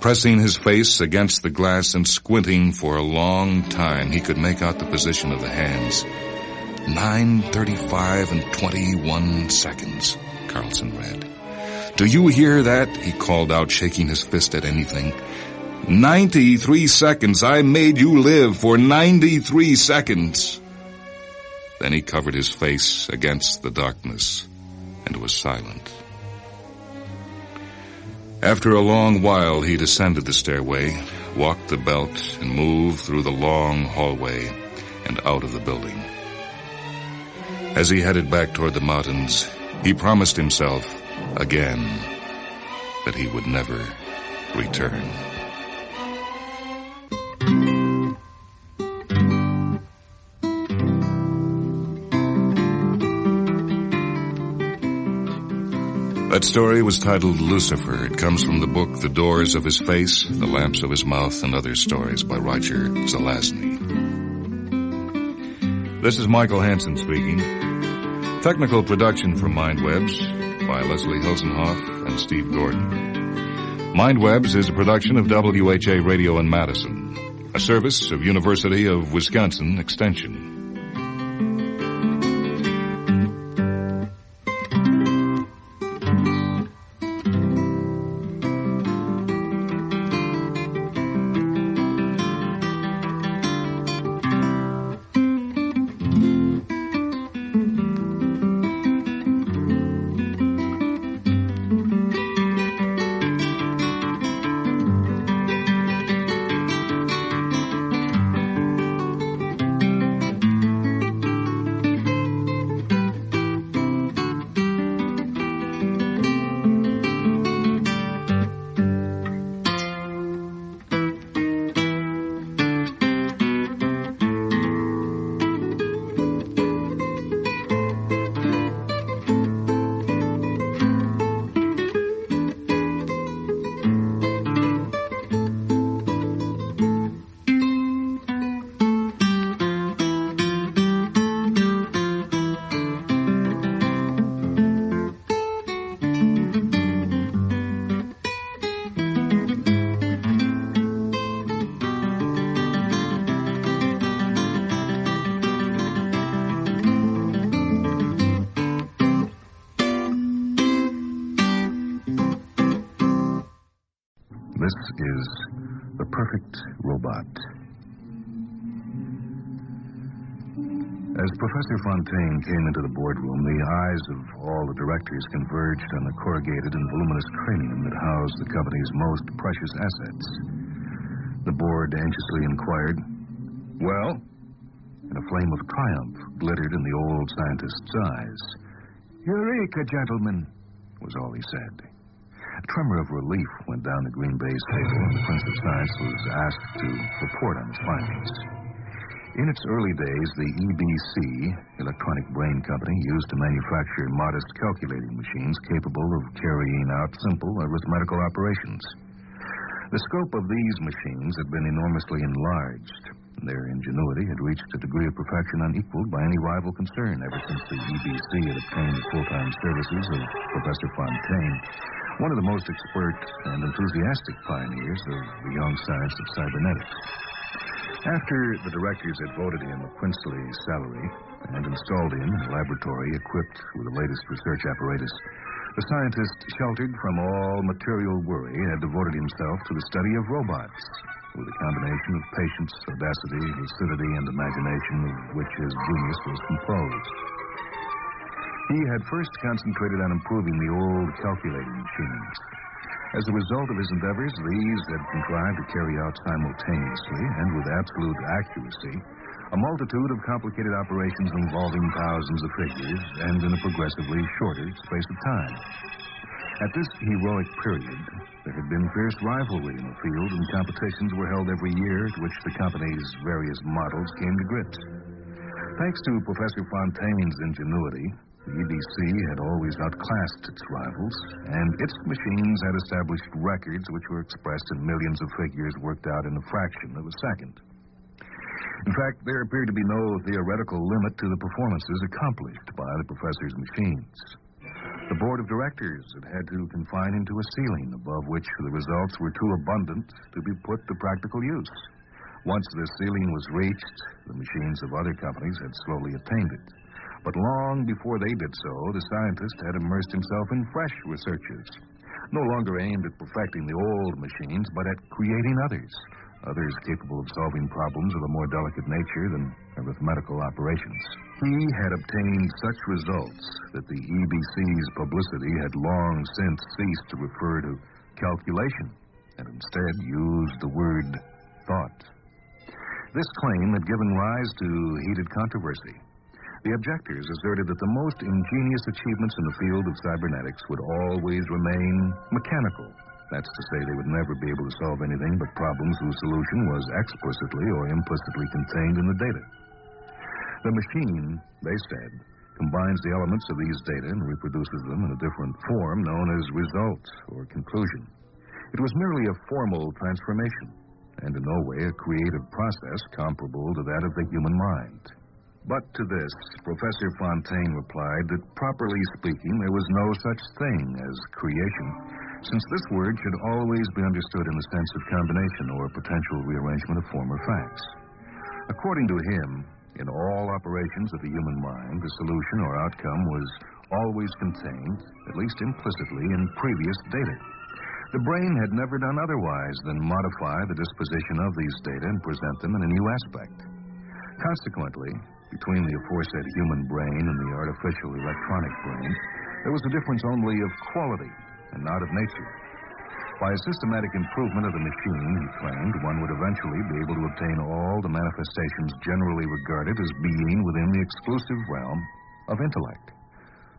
Pressing his face against the glass and squinting for a long time, he could make out the position of the hands. 9:35 and 21 seconds, Carlson read. "Do you hear that?" he called out, shaking his fist at anything. 93 seconds. I made you live for 93 seconds. Then he covered his face against the darkness and was silent. After a long while, he descended the stairway, walked the belt, and moved through the long hallway and out of the building. As he headed back toward the mountains, he promised himself again that he would never return. That story was titled Lucifer. It comes from the book The Doors of His Face, The Lamps of His Mouth, and Other Stories by Roger Zelazny. This is Michael Hansen speaking. Technical production for Mindwebs by Leslie Hilsenhoff and Steve Gordon. Mindwebs is a production of WHA Radio in Madison, a service of University of Wisconsin Extension.
This is the perfect robot. As Professor Fontaine came into the boardroom, the eyes of all the directors converged on the corrugated and voluminous cranium that housed the company's most precious assets. The board anxiously inquired, "Well?" And a flame of triumph glittered in the old scientist's eyes. "Eureka, gentlemen," was all he said. A tremor of relief went down the green baize table, and the Prince of Science was asked to report on his findings. In its early days, the EBC, Electronic Brain Company, used to manufacture modest calculating machines capable of carrying out simple arithmetical operations. The scope of these machines had been enormously enlarged. Their ingenuity had reached a degree of perfection unequaled by any rival concern ever since the EBC had obtained the full-time services of Professor Fontaine, one of the most expert and enthusiastic pioneers of the young science of cybernetics. After the directors had voted him a princely salary and installed him in a laboratory equipped with the latest research apparatus, the scientist, sheltered from all material worry, had devoted himself to the study of robots, with a combination of patience, audacity, lucidity, and imagination of which his genius was composed. He had first concentrated on improving the old calculating machines. As a result of his endeavors, these had contrived to carry out simultaneously and with absolute accuracy a multitude of complicated operations involving thousands of figures and in a progressively shorter space of time. At this heroic period, there had been fierce rivalry in the field, and competitions were held every year at which the company's various models came to grips. Thanks to Professor Fontaine's ingenuity, the EBC had always outclassed its rivals, and its machines had established records which were expressed in millions of figures worked out in a fraction of a second. In fact, there appeared to be no theoretical limit to the performances accomplished by the professor's machines. The board of directors had to confine him to a ceiling above which the results were too abundant to be put to practical use. Once this ceiling was reached, the machines of other companies had slowly attained it. But long before they did so, the scientist had immersed himself in fresh researches, no longer aimed at perfecting the old machines, but at creating others capable of solving problems of a more delicate nature than arithmetical operations. He had obtained such results that the EBC's publicity had long since ceased to refer to calculation and instead used the word thought. This claim had given rise to heated controversy. The objectors asserted that the most ingenious achievements in the field of cybernetics would always remain mechanical. That's to say, they would never be able to solve anything but problems whose solution was explicitly or implicitly contained in the data. The machine, they said,
combines the elements of these data and reproduces them in a different form known as result or conclusion. It was merely a formal transformation, and in no way a creative process comparable to that of the human mind. But to this, Professor Fontaine replied that, properly speaking, there was no such thing as creation, since this word should always be understood in the sense of combination or potential rearrangement of former facts. According to him, in all operations of the human mind, the solution or outcome was always contained, at least implicitly, in previous data. The brain had never done otherwise than modify the disposition of these data and present them in a new aspect. Consequently, between the aforesaid human brain and the artificial electronic brain, there was a difference only of quality and not of nature. By a systematic improvement of the machine, he claimed, one would eventually be able to obtain all the manifestations generally regarded as being within the exclusive realm of intellect.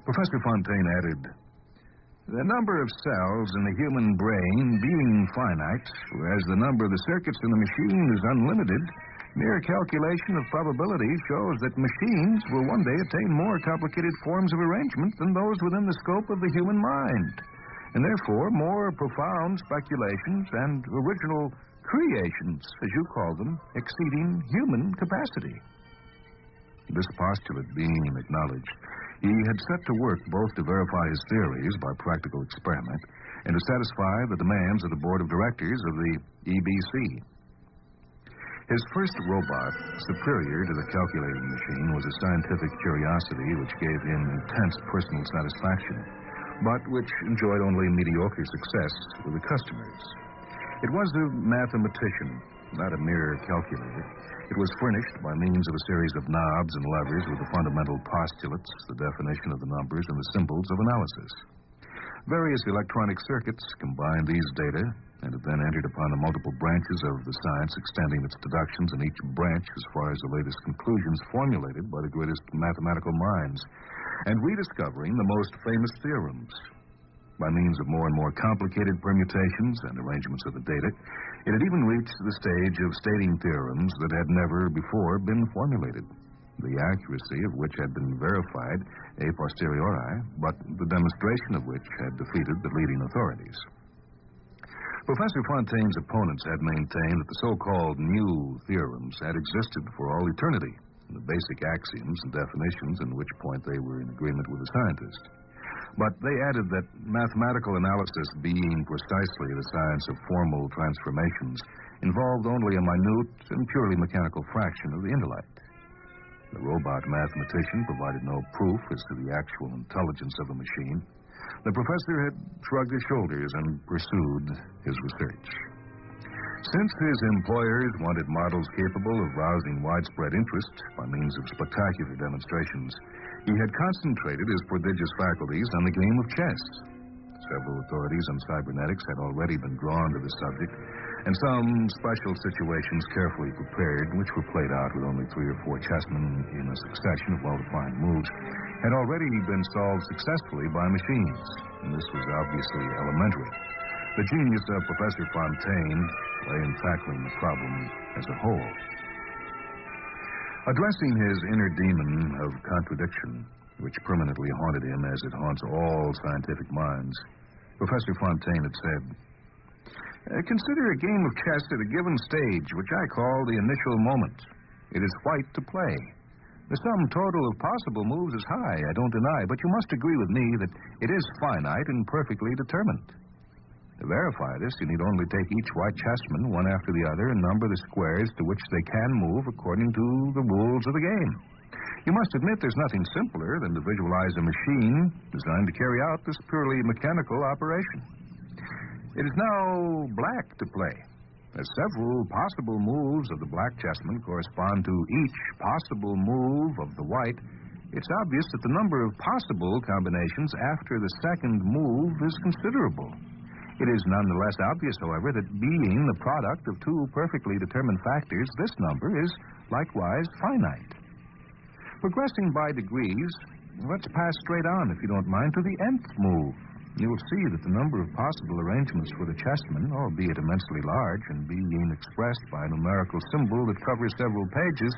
Professor Fontaine added, "The number of cells in the human brain being finite, whereas the number of the circuits in the machine is unlimited, mere calculation of probability shows that machines will one day attain more complicated forms of arrangement than those within the scope of the human mind, and therefore more profound speculations and original creations, as you call them, exceeding human capacity." This postulate being acknowledged, he had set to work both to verify his theories by practical experiment and to satisfy the demands of the board of directors of the EBC. His first robot, superior to the calculating machine, was a scientific curiosity which gave him intense personal satisfaction, but which enjoyed only mediocre success with the customers. It was a mathematician, not a mere calculator. It was furnished by means of a series of knobs and levers with the fundamental postulates, the definition of the numbers, and the symbols of analysis. Various electronic circuits combined these data and it then entered upon the multiple branches of the science, extending its deductions in each branch as far as the latest conclusions formulated by the greatest mathematical minds, and rediscovering the most famous theorems. By means of more and more complicated permutations and arrangements of the data, it had even reached the stage of stating theorems that had never before been formulated, the accuracy of which had been verified a posteriori, but the demonstration of which had defeated the leading authorities. Professor Fontaine's opponents had maintained that the so-called new theorems had existed for all eternity, the basic axioms and definitions, in which point they were in agreement with the scientist. But they added that mathematical analysis, being precisely the science of formal transformations, involved only a minute and purely mechanical fraction of the intellect. The robot mathematician provided no proof as to the actual intelligence of the machine. The professor had shrugged his shoulders and pursued his research. Since his employers wanted models capable of rousing widespread interest by means of spectacular demonstrations, he had concentrated his prodigious faculties on the game of chess. Several authorities on cybernetics had already been drawn to the subject, and some special situations carefully prepared, which were played out with only 3 or 4 chessmen in a succession of well-defined moves, had already been solved successfully by machines, and this was obviously elementary. The genius of Professor Fontaine lay in tackling the problem as a whole. Addressing his inner demon of contradiction, which permanently haunted him as it haunts all scientific minds, Professor Fontaine had said, "Consider a game of chess at a given stage, which I call the initial moment. It is white to play. The sum total of possible moves is high, I don't deny, but you must agree with me that it is finite and perfectly determined. To verify this, you need only take each white chessman one after the other and number the squares to which they can move according to the rules of the game. You must admit there's nothing simpler than to visualize a machine designed to carry out this purely mechanical operation. It is now black to play. As several possible moves of the black chessman correspond to each possible move of the white, it's obvious that the number of possible combinations after the second move is considerable. It is nonetheless obvious, however, that being the product of 2 perfectly determined factors, this number is likewise finite. Progressing by degrees, let's pass straight on, if you don't mind, to the nth move. You'll see that the number of possible arrangements for the chessman, albeit immensely large and being expressed by a numerical symbol that covers several pages,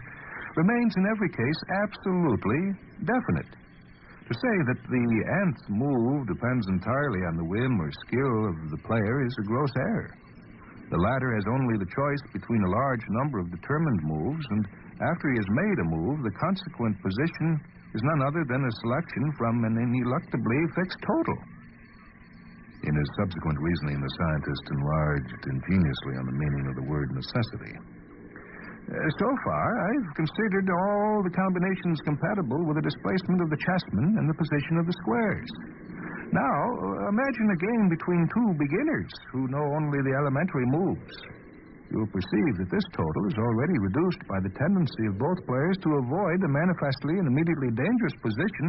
remains in every case absolutely definite.
To say that the nth move depends entirely on the whim or skill of the player is a gross error. The latter has only the choice between a large number of determined moves, and after he has made a move, the consequent position is none other than a selection from an ineluctably fixed total. In his subsequent reasoning, the scientist enlarged ingeniously on the meaning of the word necessity. So far, I've considered all the combinations compatible with the displacement of the chessmen and the position of the squares. Now, imagine a game between two beginners who know only the elementary moves. You'll perceive that this total is already reduced by the tendency of both players to avoid a manifestly and immediately dangerous position,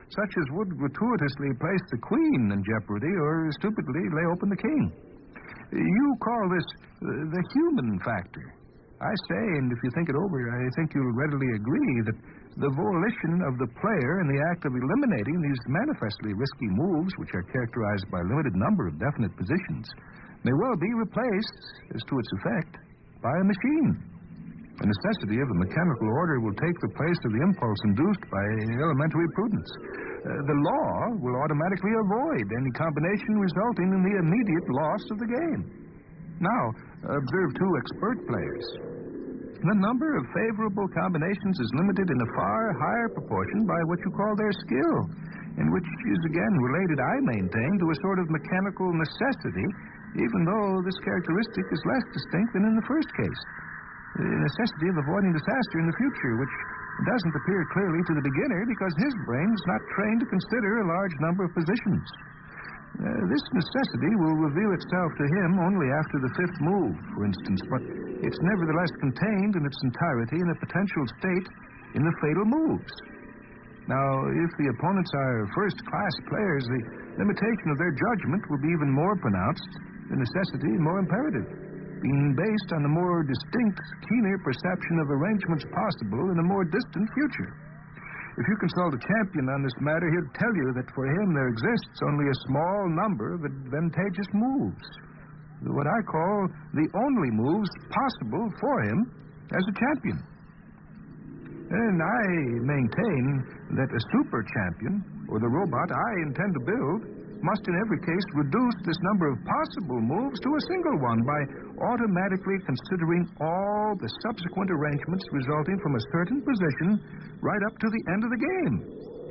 such as would gratuitously place the queen in jeopardy or stupidly lay open the king. You call this the human factor. I say, and if you think it over, I think you'll readily agree that the volition of the player in the act of eliminating these manifestly risky moves, which are characterized by a limited number of definite positions, may well be replaced, as to its effect, by a machine. The necessity of a mechanical order will take the place of the impulse induced by elementary prudence. The law will automatically avoid any combination resulting in the immediate loss of the game. Now, observe two expert players. The number of favorable combinations is limited in a far higher proportion by what you call their skill, and which is again related, I maintain, to a sort of mechanical necessity, even though this characteristic is less distinct than in the first case. The necessity of avoiding disaster in the future, which doesn't appear clearly to the beginner because his brain is not trained to consider a large number of positions. This necessity will reveal itself to him only after the fifth move, for instance, but it's nevertheless contained in its entirety in a potential state in the fatal moves. Now, if the opponents are first-class players, the limitation of their judgment will be even more pronounced, the necessity more imperative, being based on a more distinct, keener perception of arrangements possible in a more distant future. If you consult a champion on this matter, he'll tell you that for him there exists only a small number of advantageous moves, what I call the only moves possible for him as a champion. And I maintain that a super champion, or the robot I intend to build, must in every case reduce this number of possible moves to a single one by automatically considering all the subsequent arrangements resulting from a certain position right up to the end of the game,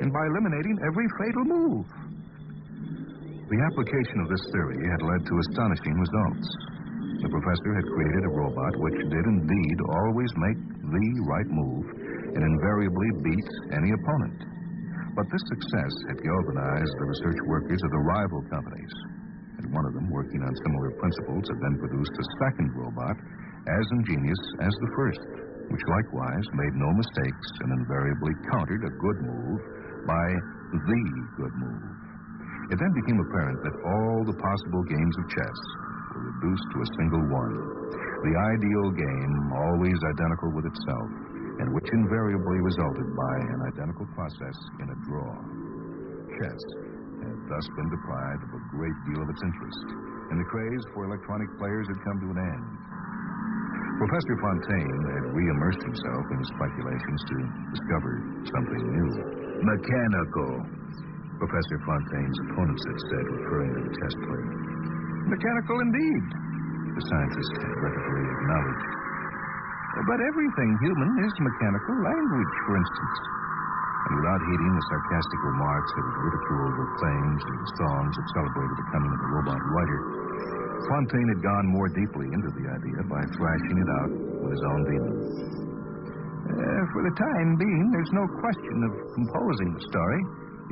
and by eliminating every fatal move. The application of this theory had led to astonishing results. The professor had created a robot which did indeed always make the right move and invariably beat any opponent. But this success had galvanized the research workers of the rival companies, and one of them, working on similar principles, had then produced a second robot as ingenious as the first, which likewise made no mistakes and invariably countered a good move by the good move. It then became apparent that all the possible games of chess were reduced to a single one, the ideal game always identical with itself, and which invariably resulted by an identical process in a draw. Chess had thus been deprived of a great deal of its interest, and the craze for electronic players had come to an end. Professor Fontaine had re-immersed himself in his speculations to discover something new. Mechanical, Professor Fontaine's opponents had said, referring to the chess player. Mechanical indeed, the scientist had readily acknowledged. But everything human is mechanical. Language, for instance. And without heeding the sarcastic remarks that had ridiculed the claims and the songs that celebrated the coming of the robot writer, Fontaine had gone more deeply into the idea by thrashing it out with his own demons. For the time being, there's no question of composing the story,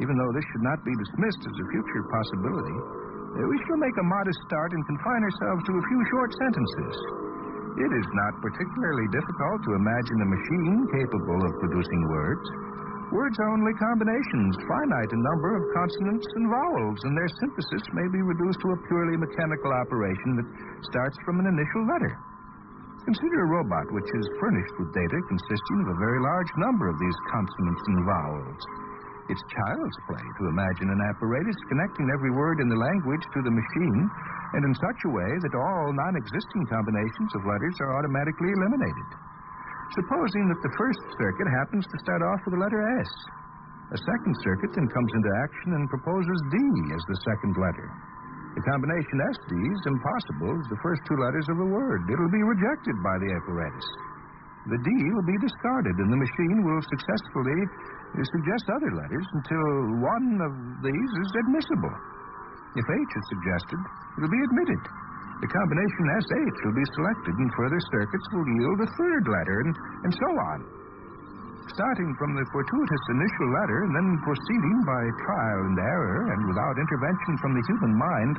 even though this should not be dismissed as a future possibility. We shall make a modest start and confine ourselves to a few short sentences. It is not particularly difficult to imagine a machine capable of producing words. Words are only combinations, finite in number of consonants and vowels, and their synthesis may be reduced to a purely mechanical operation that starts from an initial letter. Consider a robot which is furnished with data consisting of a very large number of these consonants and vowels. It's child's play to imagine an apparatus connecting every word in the language to the machine, and in such a way that all non-existing combinations of letters are automatically eliminated. Supposing that the first circuit happens to start off with the letter S. A second circuit then comes into action and proposes D as the second letter. The combination SD is impossible as the first two letters of the word. It'll be rejected by the apparatus. The D will be discarded, and the machine will successfully suggest other letters until one of these is admissible. If H is suggested, it'll be admitted. The combination SH will be selected, and further circuits will yield a third letter, and so on. Starting from the fortuitous initial letter, and then proceeding by trial and error, and without intervention from the human mind,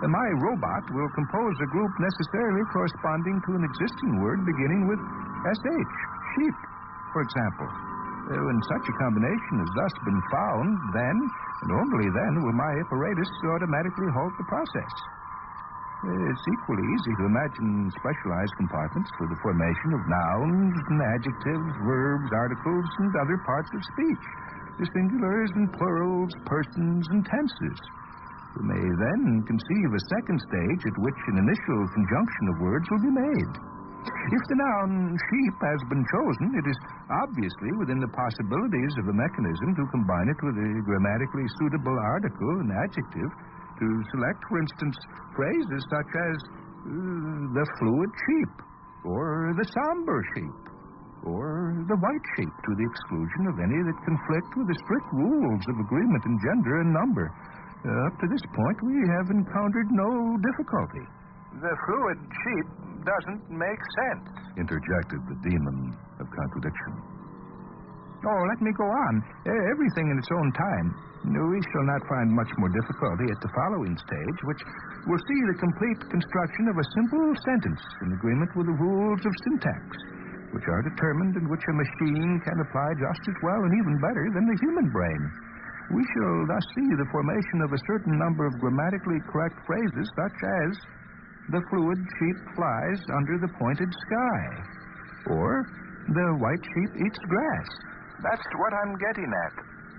my robot will compose a group necessarily corresponding to an existing word beginning with SH, sheep, for example. When such a combination has thus been found, then, and only then, will my apparatus automatically halt the process. It's equally easy to imagine specialized compartments for the formation of nouns and adjectives, verbs, articles, and other parts of speech, the singulars and plurals, persons, and tenses. We may then conceive a second stage at which an initial conjunction of words will be made. If the noun sheep has been chosen, it is obviously within the possibilities of a mechanism to combine it with a grammatically suitable article and adjective to select, for instance, phrases such as the fluid sheep, or the somber sheep, or the white sheep, to the exclusion of any that conflict with the strict rules of agreement in gender and number. Up to this point, we have encountered no difficulty. The fluid sheep doesn't make sense, interjected the demon of contradiction. Oh, let me go on. Everything in its own time. We shall not find much more difficulty at the following stage, which will see the complete construction of a simple sentence in agreement with the rules of syntax, which are determined and which a machine can apply just as well and even better than the human brain. We shall thus see the formation of a certain number of grammatically correct phrases, such as the fluid sheep flies under the pointed sky, or the white sheep eats grass. That's what I'm getting at.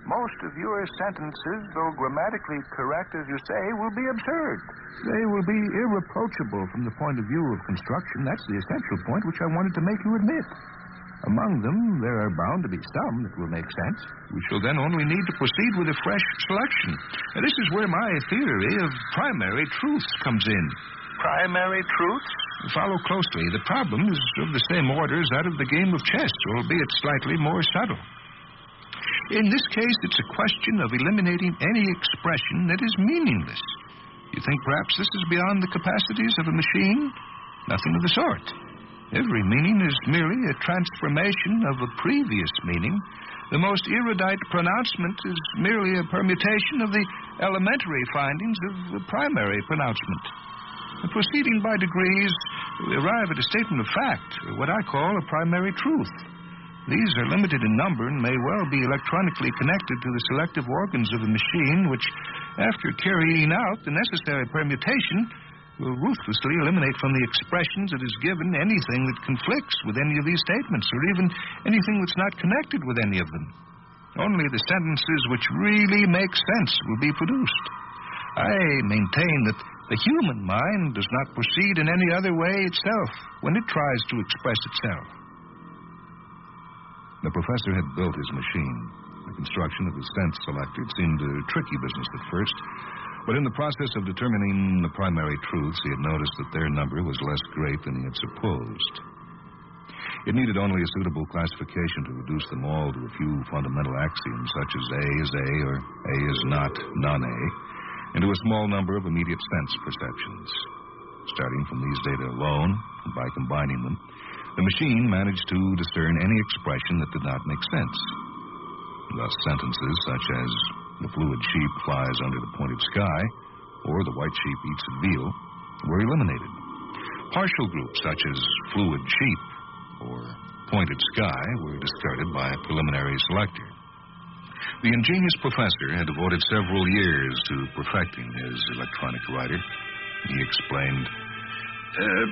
Most of your sentences, though grammatically correct, as you say, will be absurd. They will be irreproachable from the point of view of construction. That's the essential point which I wanted to make you admit. Among them, there are bound to be some that will make sense. We shall then only need to proceed with a fresh selection. Now, this is where my theory of primary truths comes in. Primary truths? Follow closely. The problem is of the same order as that of the game of chess, albeit slightly more subtle. In this case, it's a question of eliminating any expression that is meaningless. You think perhaps this is beyond the capacities of a machine? Nothing of the sort. Every meaning is merely a transformation of a previous meaning. The most erudite pronouncement is merely a permutation of the elementary findings of the primary pronouncement. Proceeding by degrees, we arrive at a statement of fact, what I call a primary truth. These are limited in number and may well be electronically connected to the selective organs of the machine, which, after carrying out the necessary permutation, will ruthlessly eliminate from the expressions it is given anything that conflicts with any of these statements, or even anything that's not connected with any of them. Only the sentences which really make sense will be produced. I maintain that the human mind does not proceed in any other way itself when it tries to express itself.
The professor had built his machine. The construction of his sense selector seemed a tricky business at first, but in the process of determining the primary truths, he had noticed that their number was less great than he had supposed. It needed only a suitable classification to reduce them all to a few fundamental axioms, such as A is A or A is not non-A, and to a small number of immediate sense perceptions. Starting from these data alone, and by combining them, the machine managed to discern any expression that did not make sense. Thus, sentences such as the fluid sheep flies under the pointed sky, or the white sheep eats a veal, were eliminated. Partial groups such as fluid sheep or pointed sky were discarded by a preliminary selector. The ingenious professor had devoted several years to perfecting his electronic writer. He explained,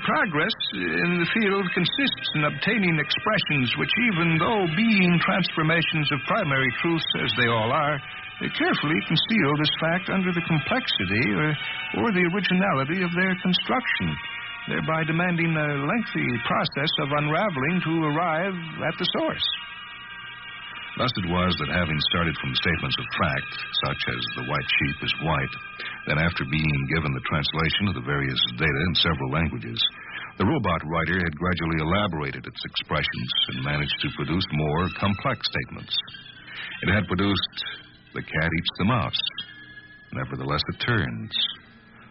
progress in the field consists in obtaining expressions which, even though being transformations of primary truths as they all are, carefully conceal this fact under the complexity or the originality of their construction, thereby demanding a lengthy process of unraveling to arrive at the source.
Thus it was that having started from statements of fact, such as the white sheep is white, then after being given the translation of the various data in several languages, the robot writer had gradually elaborated its expressions and managed to produce more complex statements. It had produced, the cat eats the mouse. Nevertheless it turns.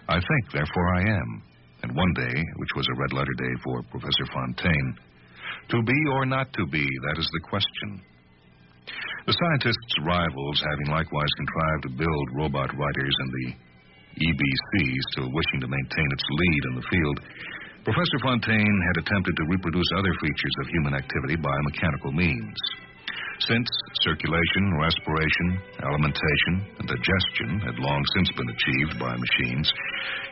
I think, therefore I am. And one day, which was a red-letter day for Professor Fontaine, to be or not to be, that is the question. The scientists' rivals, having likewise contrived to build robot writers in the EBC, still wishing to maintain its lead in the field, Professor Fontaine had attempted to reproduce other features of human activity by mechanical means. Since circulation, respiration, alimentation, and digestion had long since been achieved by machines,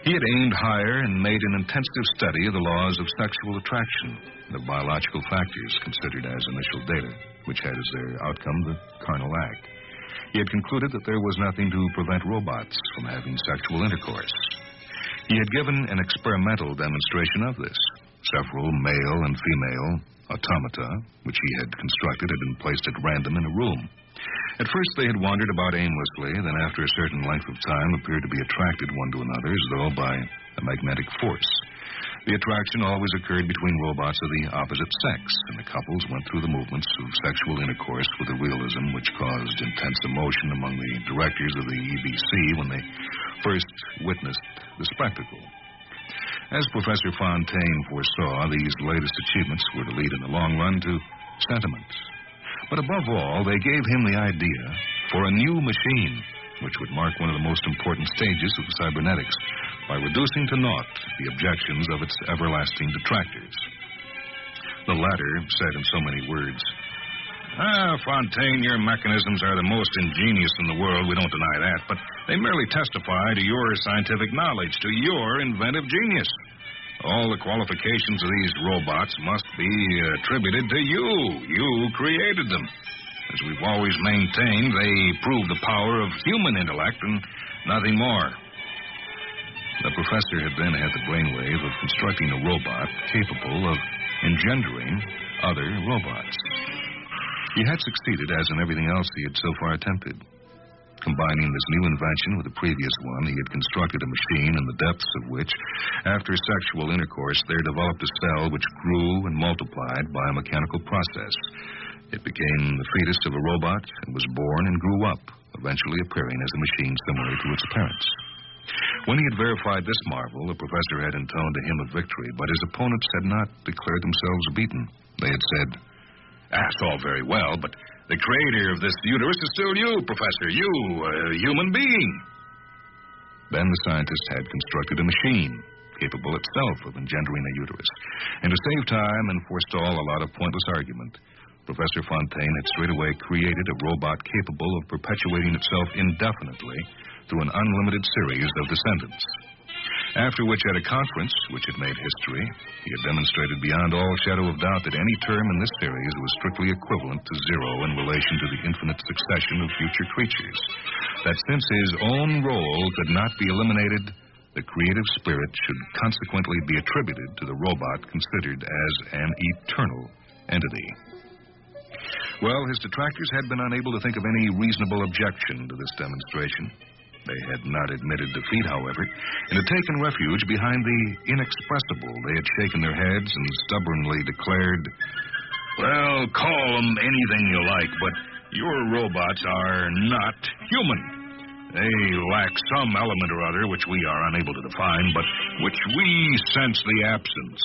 he had aimed higher and made an intensive study of the laws of sexual attraction, the biological factors considered as initial data, which had as their outcome the carnal act. He had concluded that there was nothing to prevent robots from having sexual intercourse. He had given an experimental demonstration of this. Several male and female automata, which he had constructed, had been placed at random in a room. At first they had wandered about aimlessly, then after a certain length of time appeared to be attracted one to another as though by a magnetic force. The attraction always occurred between robots of the opposite sex, and the couples went through the movements of sexual intercourse with a realism which caused intense emotion among the directors of the EBC when they first witnessed the spectacle. As Professor Fontaine foresaw, these latest achievements were to lead in the long run to sentiment. But above all, they gave him the idea for a new machine, which would mark one of the most important stages of cybernetics by reducing to naught the objections of its everlasting detractors. The latter said in so many words, Fontaine, your mechanisms are the most ingenious in the world, we don't deny that, but they merely testify to your scientific knowledge, to your inventive genius. All the qualifications of these robots must be attributed to you. You created them. As we've always maintained, they prove the power of human intellect and nothing more. The professor had then had the brainwave of constructing a robot capable of engendering other robots. He had succeeded, as in everything else he had so far attempted. Combining this new invention with the previous one, he had constructed a machine in the depths of which, after sexual intercourse, there developed a cell which grew and multiplied by a mechanical process. It became the fetus of a robot and was born and grew up, eventually appearing as a machine similar to its parents. When he had verified this marvel, the professor had intoned a hymn of victory, but his opponents had not declared themselves beaten. They had said, That's all very well, but the creator of this uterus is still you, Professor. You, a human being. Then the scientist had constructed a machine capable itself of engendering a uterus. And to save time and forestall a lot of pointless argument, Professor Fontaine had straightway created a robot capable of perpetuating itself indefinitely through an unlimited series of descendants. After which, at a conference which had made history, he had demonstrated beyond all shadow of doubt that any term in this series was strictly equivalent to zero in relation to the infinite succession of future creatures. That since his own role could not be eliminated, the creative spirit should consequently be attributed to the robot considered as an eternal entity. Well, his detractors had been unable to think of any reasonable objection to this demonstration. They had not admitted defeat, however, and had taken refuge behind the inexpressible. They had shaken their heads and stubbornly declared, Well, call them anything you like, but your robots are not human. They lack some element or other which we are unable to define, but which we sense the absence.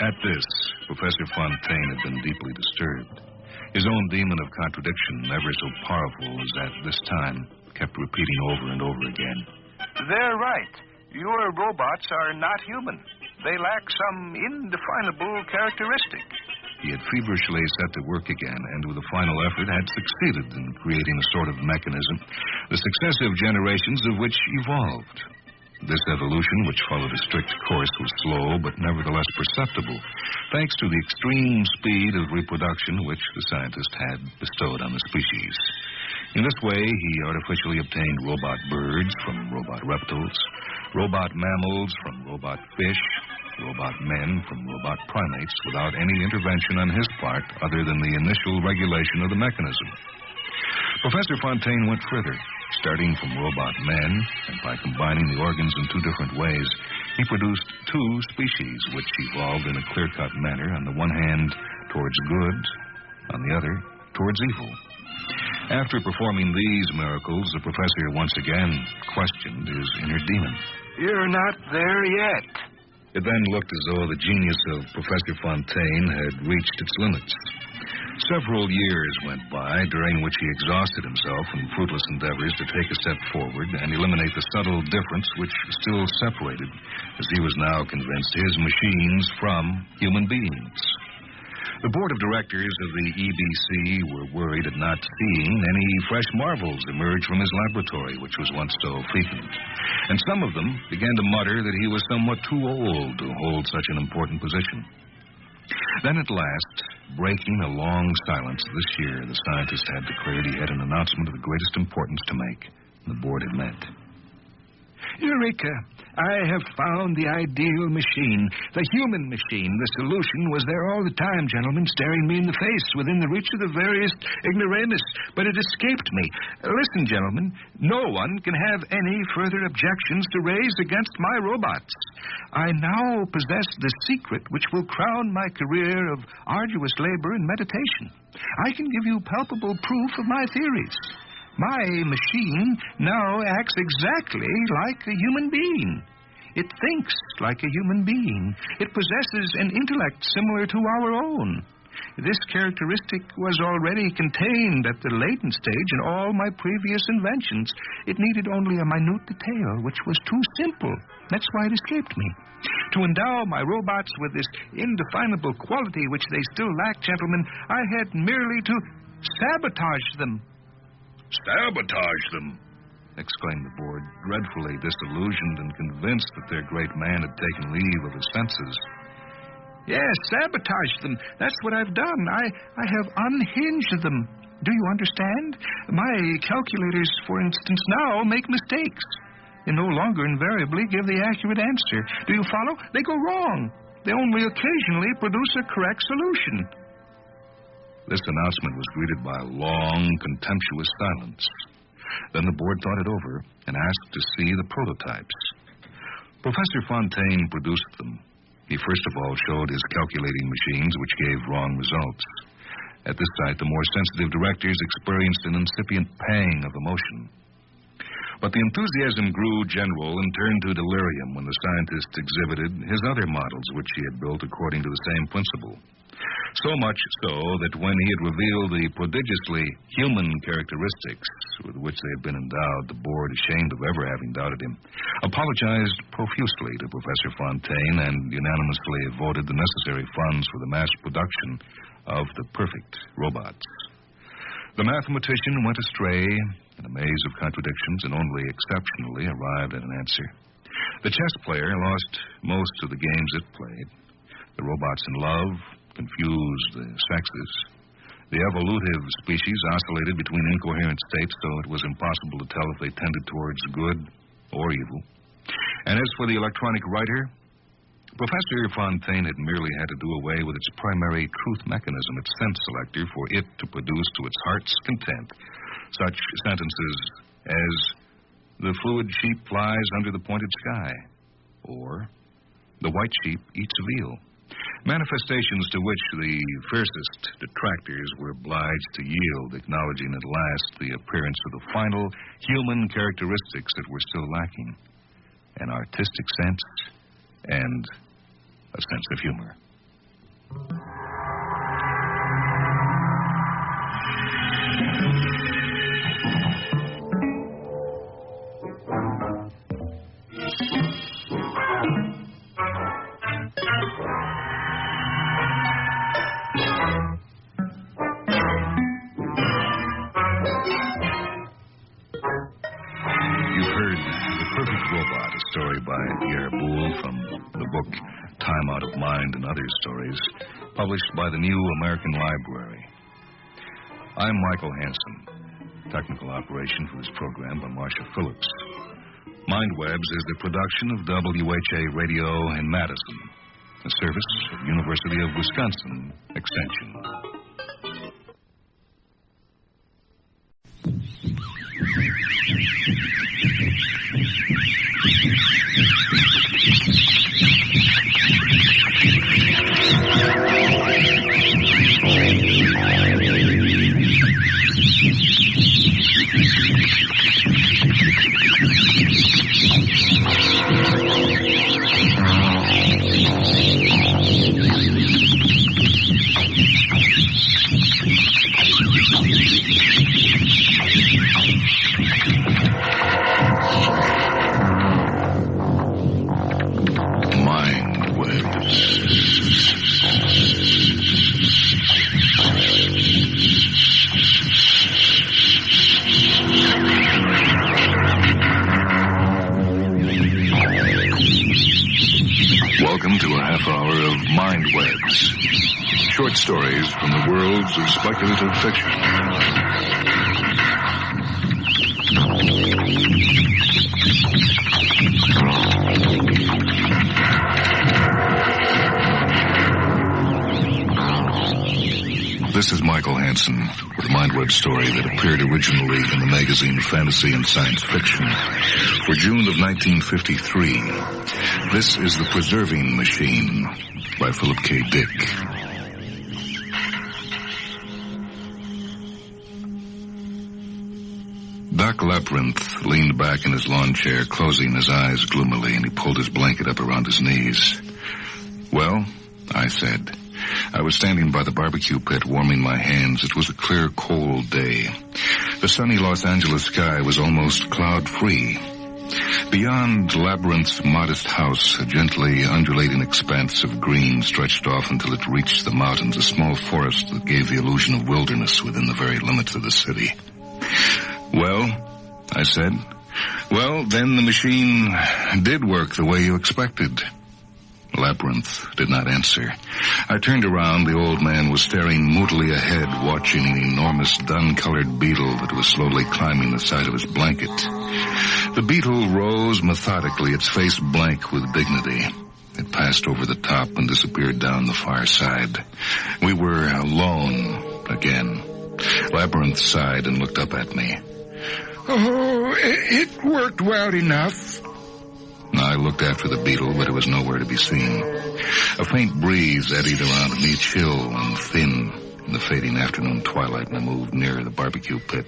At this, Professor Fontaine had been deeply disturbed. His own demon of contradiction, never so powerful as at this time, kept repeating over and over again.
They're right. Your robots are not human. They lack some indefinable characteristic.
He had feverishly set to work again, and with a final effort had succeeded in creating a sort of mechanism, the successive generations of which evolved. This evolution, which followed a strict course, was slow but nevertheless perceptible, thanks to the extreme speed of reproduction which the scientist had bestowed on the species. In this way, he artificially obtained robot birds from robot reptiles, robot mammals from robot fish, robot men from robot primates, without any intervention on his part other than the initial regulation of the mechanism. Professor Fontaine went further, starting from robot men, and by combining the organs in two different ways, he produced two species which evolved in a clear-cut manner, on the one hand towards good, on the other towards evil. After performing these miracles, the professor once again questioned his inner demon.
You're not there yet.
It then looked as though the genius of Professor Fontaine had reached its limits. Several years went by, during which he exhausted himself in fruitless endeavors to take a step forward and eliminate the subtle difference which still separated, as he was now convinced, his machines from human beings. The board of directors of the EBC were worried at not seeing any fresh marvels emerge from his laboratory, which was once so fecund. And some of them began to mutter that he was somewhat too old to hold such an important position. Then at last, breaking a long silence this year, the scientist had declared he had an announcement of the greatest importance to make. The board had met.
Eureka! I have found the ideal machine, the human machine. The solution was there all the time, gentlemen, staring me in the face within the reach of the veriest ignoramus, but it escaped me. Listen, gentlemen, no one can have any further objections to raise against my robots. I now possess the secret which will crown my career of arduous labor and meditation. I can give you palpable proof of my theories. My machine now acts exactly like a human being. It thinks like a human being. It possesses an intellect similar to our own. This characteristic was already contained at the latent stage in all my previous inventions. It needed only a minute detail, which was too simple. That's why it escaped me. To endow my robots with this indefinable quality which they still lack, gentlemen, I had merely to sabotage them.
Sabotage them, exclaimed the board, dreadfully disillusioned and convinced that their great man had taken leave of his senses.
Yes, sabotage them. That's what I've done. I have unhinged them. Do you understand? My calculators, for instance, now make mistakes. They no longer invariably give the accurate answer. Do you follow? They go wrong. They only occasionally produce a correct solution.
This announcement was greeted by a long, contemptuous silence. Then the board thought it over and asked to see the prototypes. Professor Fontaine produced them. He first of all showed his calculating machines, which gave wrong results. At this sight, the more sensitive directors experienced an incipient pang of emotion. But the enthusiasm grew general and turned to delirium when the scientist exhibited his other models, which he had built according to the same principle. So much so that when he had revealed the prodigiously human characteristics with which they had been endowed, the board, ashamed of ever having doubted him, apologized profusely to Professor Fontaine and unanimously voted the necessary funds for the mass production of the perfect robots. The mathematician went astray in a maze of contradictions and only exceptionally arrived at an answer. The chess player lost most of the games it played. The robots in love confused the sexes. The evolutive species oscillated between incoherent states, so it was impossible to tell if they tended towards good or evil. And as for the electronic writer, Professor Fontaine had merely had to do away with its primary truth mechanism, its sense selector, for it to produce to its heart's content such sentences as, "The fluid sheep flies under the pointed sky," or, "The white sheep eats veal." Manifestations to which the fiercest detractors were obliged to yield, acknowledging at last the appearance of the final human characteristics that were still lacking: an artistic sense and a sense of humor. Time Out of Mind and Other Stories, published by the New American Library. I'm Michael Hansen. Technical operation for this program by Marcia Phillips. MindWebs is the production of WHA Radio in Madison, a service of University of Wisconsin Extension. Welcome to a half hour of Mind Webs. Short stories from the worlds of speculative fiction. This is Michael Hansen with a Mind Web story that appeared originally in the magazine Fantasy and Science Fiction for June of 1953. This is The Preserving Machine by Philip K. Dick. Doc Labyrinth leaned back in his lawn chair, closing his eyes gloomily, and he pulled his blanket up around his knees. Well, I said. I was standing by the barbecue pit warming my hands. It was a clear, cold day. The sunny Los Angeles sky was almost cloud-free. Beyond Labyrinth's modest house, a gently undulating expanse of green stretched off until it reached the mountains, a small forest that gave the illusion of wilderness within the very limits of the city. Well, I said, well, then the machine did work the way you expected. Labyrinth did not answer. I turned around. The old man was staring moodily ahead, watching an enormous dun-colored beetle that was slowly climbing the side of his blanket. The beetle rose methodically, its face blank with dignity. It passed over the top and disappeared down the far side. We were alone again. Labyrinth sighed and looked up at me.
Oh, it worked well enough.
I looked after the beetle, but it was nowhere to be seen. A faint breeze eddied around me, chill and thin in the fading afternoon twilight, and I moved nearer the barbecue pit.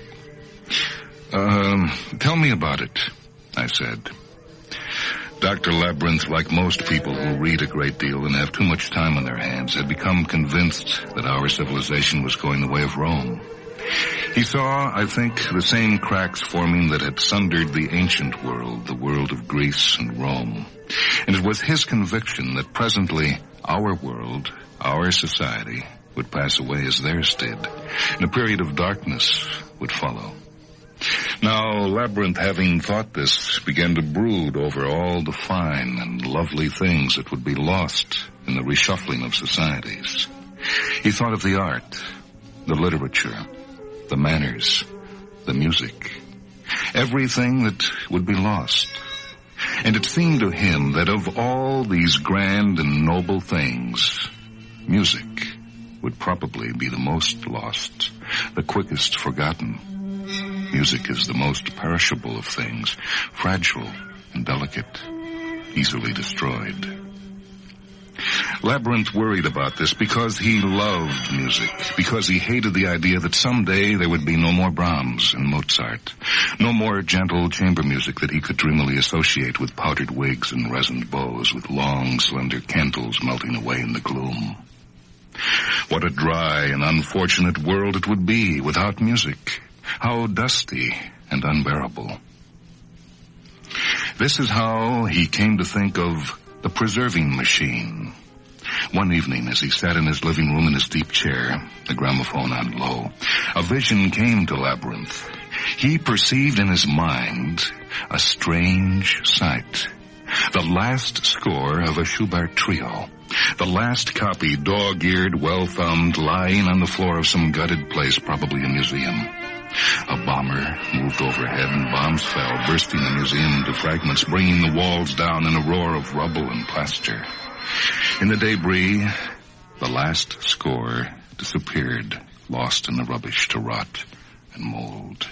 Tell me about it, I said. Dr. Labyrinth, like most people who read a great deal and have too much time on their hands, had become convinced that our civilization was going the way of Rome. He saw, I think, the same cracks forming that had sundered the ancient world, the world of Greece and Rome. And it was his conviction that presently our world, our society, would pass away as theirs did, and a period of darkness would follow. Now, Labyrinth, having thought this, began to brood over all the fine and lovely things that would be lost in the reshuffling of societies. He thought of the art, the literature, the manners, the music, everything that would be lost. And it seemed to him that of all these grand and noble things, music would probably be the most lost, the quickest forgotten. Music is the most perishable of things, fragile and delicate, easily destroyed. Labyrinth worried about this because he loved music, because he hated the idea that someday there would be no more Brahms and Mozart, no more gentle chamber music that he could dreamily associate with powdered wigs and resined bows, with long, slender candles melting away in the gloom. What a dry and unfortunate world it would be without music. How dusty and unbearable. This is how he came to think of the preserving machine. One evening, as he sat in his living room in his deep chair, the gramophone on low, a vision came to Labyrinth. He perceived in his mind a strange sight. The last score of a Schubert trio. The last copy, dog-eared, well-thumbed, lying on the floor of some gutted place, probably a museum. A bomber moved overhead and bombs fell, bursting the museum into fragments, bringing the walls down in a roar of rubble and plaster. In the debris, the last score disappeared, lost in the rubbish to rot and mold.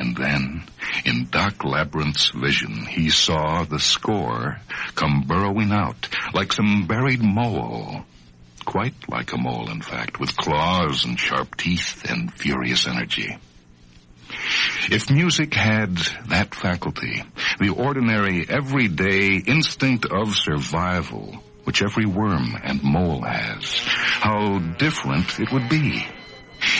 And then, in Doc Labyrinth's vision, he saw the score come burrowing out like some buried mole. Quite like a mole, in fact, with claws and sharp teeth and furious energy. If music had that faculty, the ordinary, everyday instinct of survival, which every worm and mole has, how different it would be.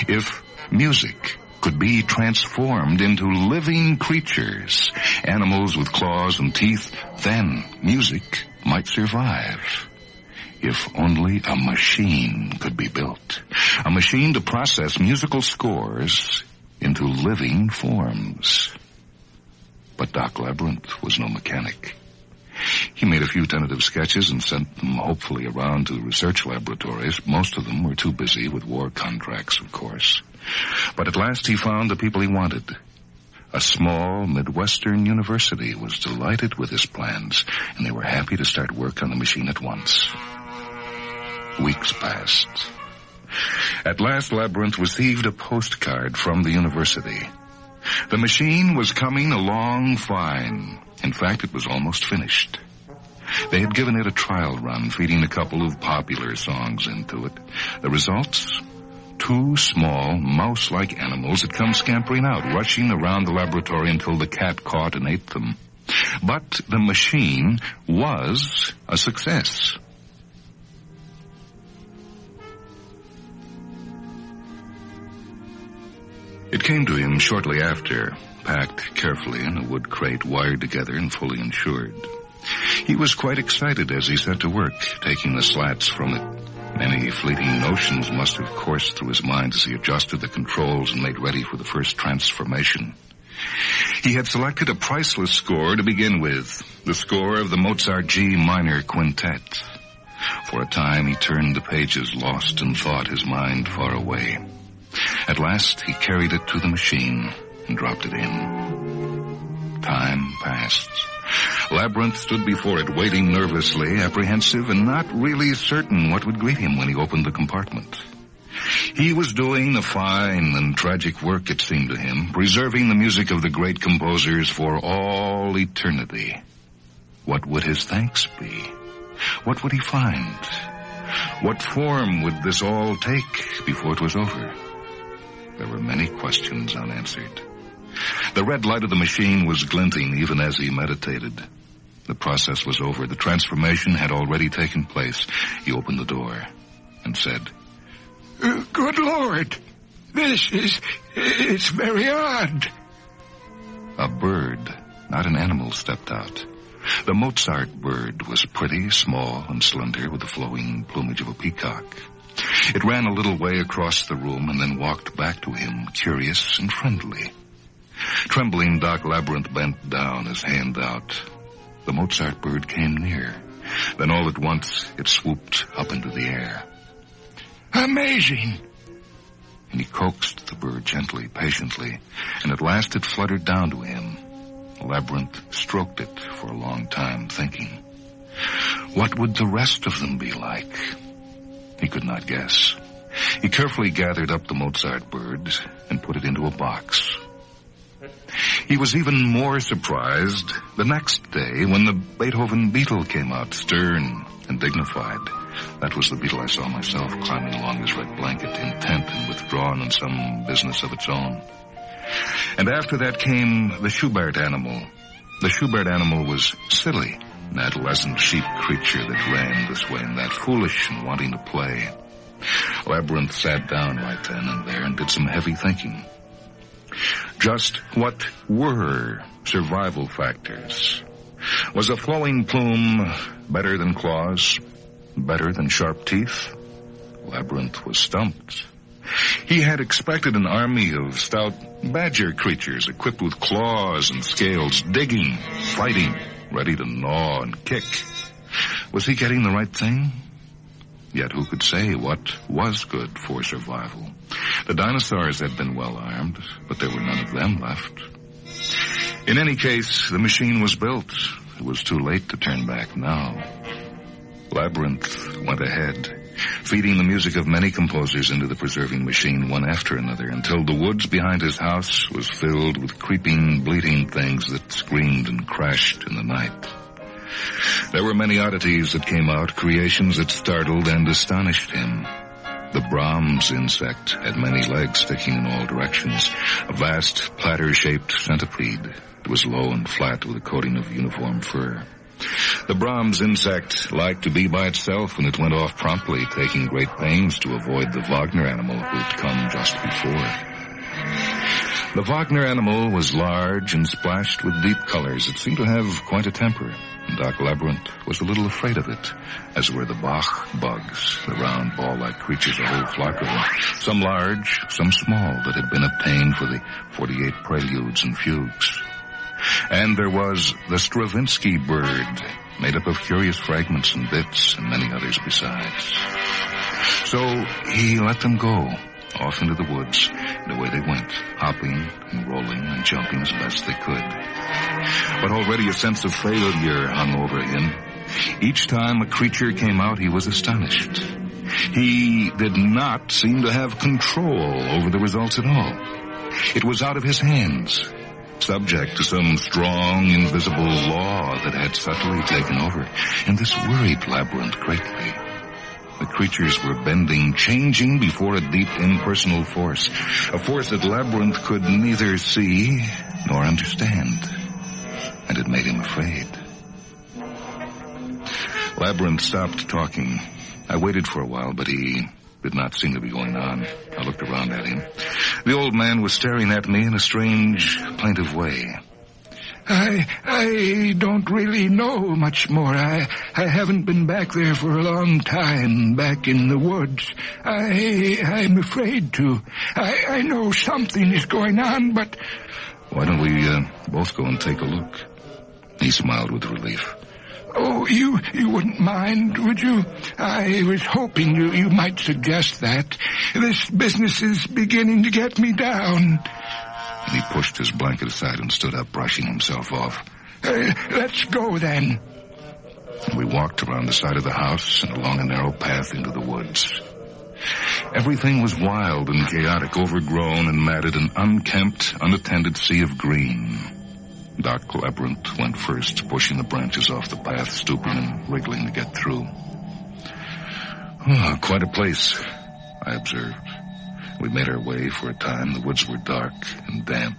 If music could be transformed into living creatures, animals with claws and teeth, then music might survive. If only a machine could be built. A machine to process musical scores into living forms. But Doc Labyrinth was no mechanic. He made a few tentative sketches and sent them hopefully around to research laboratories. Most of them were too busy with war contracts, of course. But at last he found the people he wanted. A small Midwestern university was delighted with his plans, and they were happy to start work on the machine at once. Weeks passed. At last, Labyrinth received a postcard from the university. The machine was coming along fine. In fact, it was almost finished. They had given it a trial run, feeding a couple of popular songs into it. The results? 2 small, mouse-like animals had come scampering out, rushing around the laboratory until the cat caught and ate them. But the machine was a success. It came to him shortly after, packed carefully in a wood crate, wired together and fully insured. He was quite excited as he set to work, taking the slats from it. Many fleeting notions must have coursed through his mind as he adjusted the controls and made ready for the first transformation. He had selected a priceless score to begin with, the score of the Mozart G minor quintet. For a time he turned the pages, lost in thought, his mind far away. At last, he carried it to the machine and dropped it in. Time passed. Labyrinth stood before it, waiting nervously, apprehensive, and not really certain what would greet him when he opened the compartment. He was doing a fine and tragic work, it seemed to him, preserving the music of the great composers for all eternity. What would his thanks be? What would he find? What form would this all take before it was over? There were many questions unanswered. The red light of the machine was glinting even as he meditated. The process was over. The transformation had already taken place. He opened the door and said,
Good Lord, it's very odd.
A bird, not an animal, stepped out. The Mozart bird was pretty, small, and slender, with the flowing plumage of a peacock. It ran a little way across the room and then walked back to him, curious and friendly. Trembling, Doc Labyrinth bent down, his hand out. The Mozart bird came near. Then all at once, it swooped up into the air.
Amazing!
And he coaxed the bird gently, patiently, and at last it fluttered down to him. Labyrinth stroked it for a long time, thinking. What would the rest of them be like? He could not guess. He carefully gathered up the Mozart bird and put it into a box. He was even more surprised the next day when the Beethoven beetle came out, stern and dignified. That was the beetle I saw myself, climbing along his red blanket, intent and withdrawn on some business of its own. And after that came the Schubert animal. The Schubert animal was silly, an adolescent sheep creature that ran this way and that, foolish and wanting to play. Labyrinth sat down right then and there and did some heavy thinking. Just what were survival factors? Was a flowing plume better than claws? Better than sharp teeth? Labyrinth was stumped. He had expected an army of stout badger creatures equipped with claws and scales, digging, fighting, ready to gnaw and kick. Was he getting the right thing? Yet who could say what was good for survival? The dinosaurs had been well armed, but there were none of them left. In any case, the machine was built. It was too late to turn back now. Labyrinth went ahead.
feeding the music of many composers into the preserving machine one after another until the woods behind his house was filled with creeping, bleating things that screamed and crashed in the night. There were many oddities that came out, creations that startled and astonished him. The Brahms insect had many legs sticking in all directions, a vast platter-shaped centipede. It was low and flat with a coating of uniform fur. The Brahms insect liked to be by itself when it went off promptly, taking great pains to avoid the Wagner animal who had come just before. The Wagner animal was large and splashed with deep colors. It seemed to have quite a temper, and Doc Labyrinth was a little afraid of it, as were the Bach bugs, the round ball-like creatures, a whole flock of them, some large, some small, that had been obtained for the 48 preludes and fugues. And there was the Stravinsky bird, made up of curious fragments and bits, and many others besides. So he let them go, off into the woods, and away they went, hopping and rolling and jumping as best they could. But already a sense of failure hung over him. Each time a creature came out, he was astonished. He did not seem to have control over the results at all. It was out of his hands, subject to some strong, invisible law that had subtly taken over, and this worried Labyrinth greatly. The creatures were bending, changing before a deep, impersonal force, a force that Labyrinth could neither see nor understand, and it made him afraid. Labyrinth stopped talking. I waited for a while, but he did not seem to be going on. I looked around at him. The old man was staring at me in a strange, plaintive way.
I don't really know much more. I haven't been back there for a long time, back in the woods. I'm afraid to. I know something is going on, but...
Why don't we both go and take a look? He smiled with relief.
Oh, you wouldn't mind, would you? I was hoping you might suggest that. This business is beginning to get me down.
And he pushed his blanket aside and stood up, brushing himself off.
Let's go, then.
And we walked around the side of the house and along a narrow path into the woods. Everything was wild and chaotic, overgrown and matted, an unkempt, unattended sea of green. Doc Labyrinth went first, pushing the branches off the path, stooping and wriggling to get through. Oh, quite a place, I observed. We made our way for a time. The woods were dark and damp.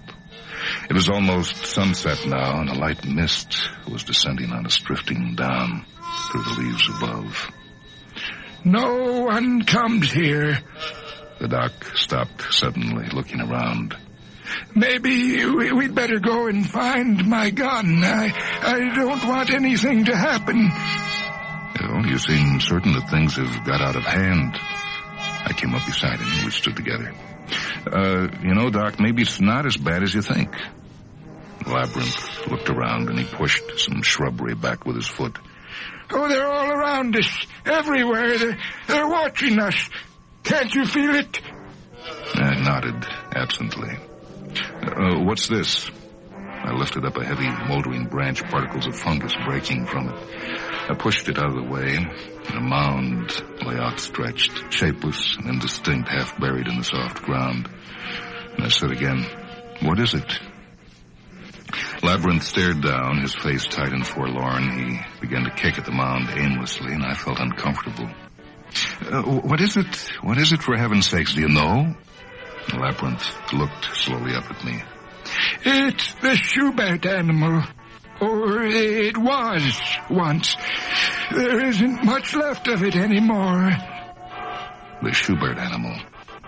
It was almost sunset now, and a light mist was descending on us, drifting down through the leaves above.
No one comes here.
The doc stopped suddenly, looking around.
Maybe we'd better go and find my gun. I don't want anything to happen.
Oh, you seem certain that things have got out of hand. I came up beside him and we stood together. Doc, maybe it's not as bad as you think. Labyrinth looked around and he pushed some shrubbery back with his foot.
Oh, they're all around us, everywhere. They're watching us. Can't you feel it?
I nodded absently. What's this? I lifted up a heavy, moldering branch, particles of fungus breaking from it. I pushed it out of the way, and a mound lay outstretched, shapeless and indistinct, half buried in the soft ground. And I said again, "What is it?" Labyrinth stared down, his face tight and forlorn. He began to kick at the mound aimlessly, and I felt uncomfortable. What is it? What is it, for heaven's sakes? Do you know? Labyrinth looked slowly up at me.
It's the Schubert animal. Or it was once. There isn't much left of it anymore.
The Schubert animal.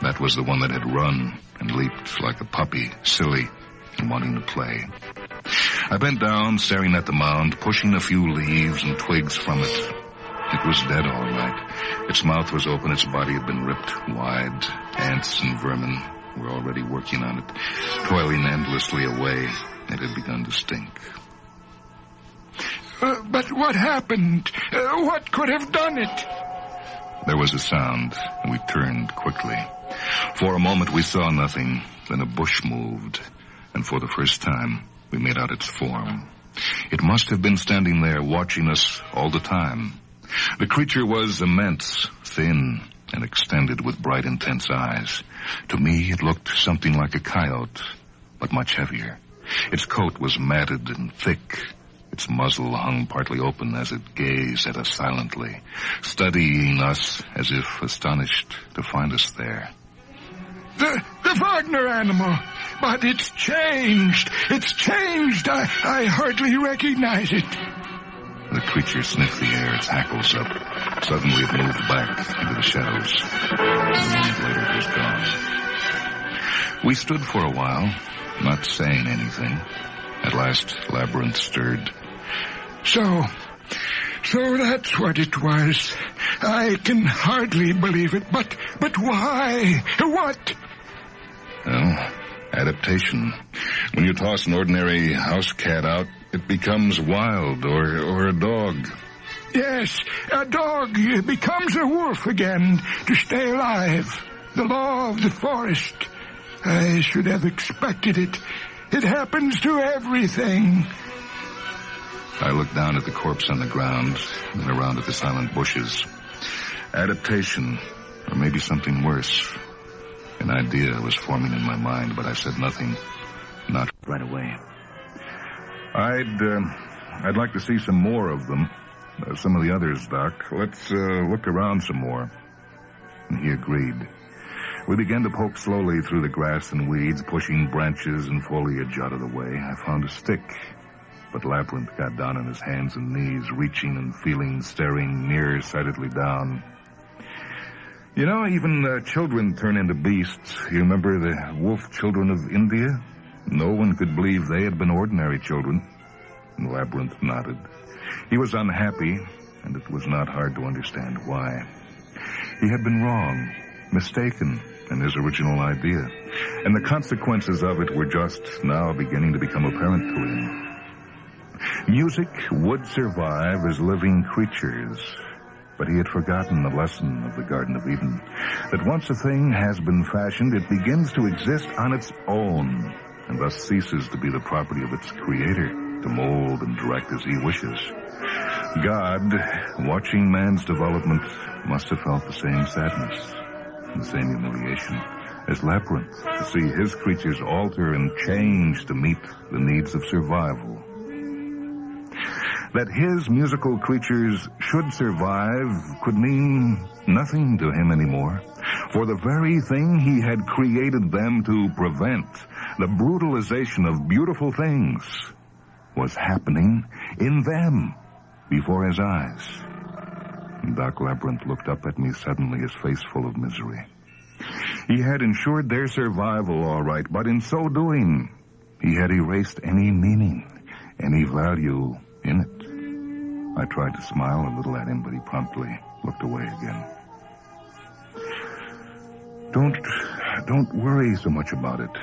That was the one that had run and leaped like a puppy, silly and wanting to play. I bent down, staring at the mound, pushing a few leaves and twigs from it. It was dead, all right. Its mouth was open, its body had been ripped wide. Ants and vermin were already working on it, toiling endlessly away. It had begun to stink.
But what happened? What could have done it?
There was a sound, and we turned quickly. For a moment we saw nothing, then a bush moved, and for the first time we made out its form. It must have been standing there watching us all the time, The creature was immense, thin, and extended with bright, intense eyes. To me, it looked something like a coyote, but much heavier. Its coat was matted and thick. Its muzzle hung partly open as it gazed at us silently, studying us as if astonished to find us there.
The Wagner animal, but it's changed. It's changed. I hardly recognize it.
The creature sniffed the air, its hackles up. Suddenly it moved back into the shadows. A moment later it was gone. We stood for a while, not saying anything. At last, Labyrinth stirred.
So that's what it was. I can hardly believe it, but why? What?
Well, adaptation. When you toss an ordinary house cat out, it becomes wild, or a dog.
Yes, a dog becomes a wolf again to stay alive. The law of the forest. I should have expected it. It happens to everything.
I looked down at the corpse on the ground, then around at the silent bushes. Adaptation, or maybe something worse. An idea was forming in my mind, but I said nothing. Not right away. I'd like to see some more of them. Some of the others, Doc. Let's look around some more. And he agreed. We began to poke slowly through the grass and weeds, pushing branches and foliage out of the way. I found a stick, but Labyrinth got down on his hands and knees, reaching and feeling, staring nearsightedly down. You know, even children turn into beasts. You remember the wolf children of India? No one could believe they had been ordinary children. And Labyrinth nodded. He was unhappy, and it was not hard to understand why. He had been wrong, mistaken in his original idea, and the consequences of it were just now beginning to become apparent to him. Music would survive as living creatures, but he had forgotten the lesson of the Garden of Eden, that once a thing has been fashioned, it begins to exist on its own, and thus ceases to be the property of its creator, to mold and direct as he wishes. God, watching man's development, must have felt the same sadness and the same humiliation as Labyrinth, to see his creatures alter and change to meet the needs of survival. That his musical creatures should survive could mean nothing to him anymore, for the very thing he had created them to prevent, the brutalization of beautiful things, was happening in them before his eyes. Doc Labyrinth looked up at me suddenly, his face full of misery. He had ensured their survival, all right, but in so doing, he had erased any meaning, any value in it. I tried to smile a little at him, but he promptly looked away again. Don't worry so much about it,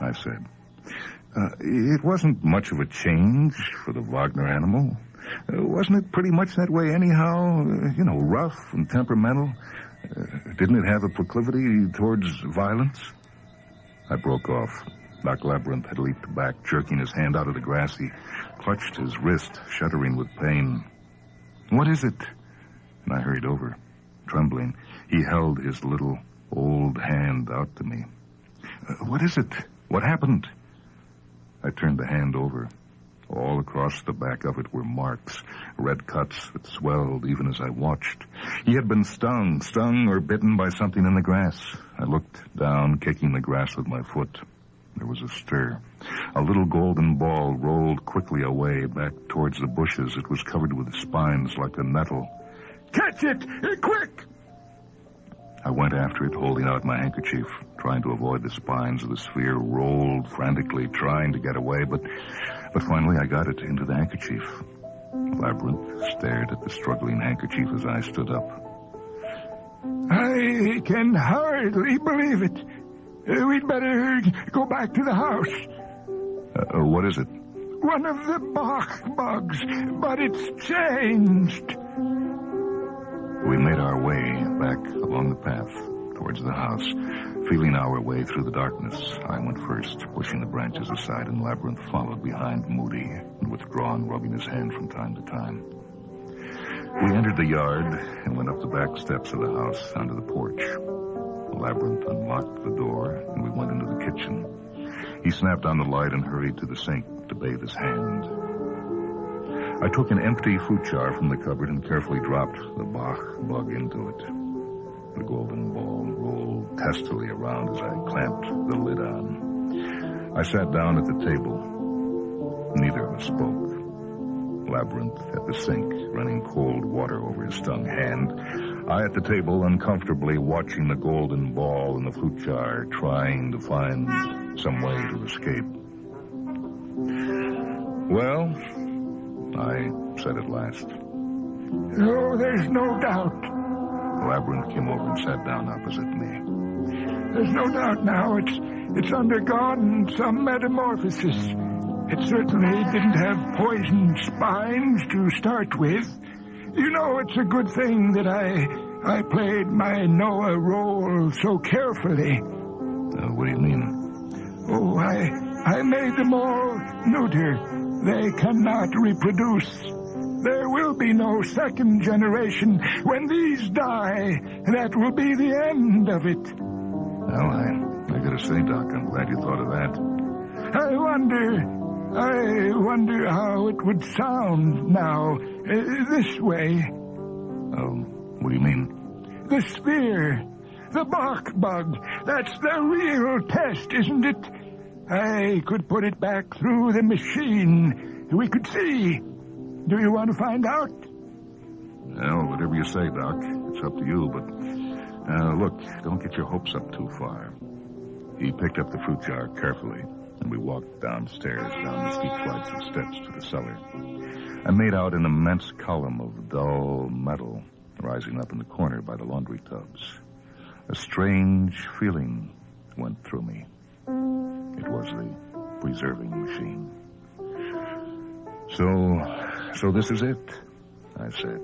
I said. It wasn't much of a change for the Wagner animal. Wasn't it pretty much that way anyhow? Rough and temperamental? Didn't it have a proclivity towards violence? I broke off. Doc Labyrinth had leaped back, jerking his hand out of the grass. He clutched his wrist, shuddering with pain. What is it? And I hurried over, trembling. He held his little old hand out to me. What is it? What happened? I turned the hand over. All across the back of it were marks, red cuts that swelled even as I watched. He had been stung or bitten by something in the grass. I looked down, kicking the grass with my foot. There was a stir. A little golden ball rolled quickly away, back towards the bushes. It was covered with spines like a nettle.
Catch it! Quick!
I went after it, holding out my handkerchief, trying to avoid the spines of the sphere, rolled frantically, trying to get away, but finally I got it into the handkerchief. Labyrinth stared at the struggling handkerchief as I stood up.
I can hardly believe it. We'd better go back to the house.
What is it?
One of the Bach bugs, but it's changed.
We made our way back along the path towards the house, feeling our way through the darkness. I went first, pushing the branches aside, and Labyrinth followed behind, moody and withdrawn, rubbing his hand from time to time. We entered the yard and went up the back steps of the house onto the porch. Labyrinth unlocked the door, and we went into the kitchen. He snapped on the light and hurried to the sink to bathe his hand. I took an empty fruit jar from the cupboard and carefully dropped the Bach bug into it. The golden ball rolled testily around as I clamped the lid on. I sat down at the table. Neither of us spoke. Labyrinth at the sink, running cold water over his stung hand. I at the table, uncomfortably watching the golden ball in the fruit jar, trying to find some way to escape. "Well," I said at last.
"No, there's no doubt."
Labyrinth came over and sat down opposite me.
"There's no doubt now it's undergone some metamorphosis. It certainly didn't have poisoned spines to start with. You know, it's a good thing that I played my Noah role so carefully."
What do you mean?
"Oh, I made them all neuter. They cannot reproduce. There will be no second generation. When these die, that will be the end of it."
Well, I gotta say, Doc, I'm glad you thought of that.
I wonder how it would sound now, this way."
What do you mean?
"The sphere, the Bach bug, that's the real test, isn't it? I could put it back through the machine. We could see. Do you want to find out?"
Well, whatever you say, Doc. It's up to you, but... look, don't get your hopes up too far. He picked up the fruit jar carefully, and we walked downstairs, down the steep flights of steps to the cellar. I made out an immense column of dull metal rising up in the corner by the laundry tubs. A strange feeling went through me. It was the preserving machine. So this is it, I said.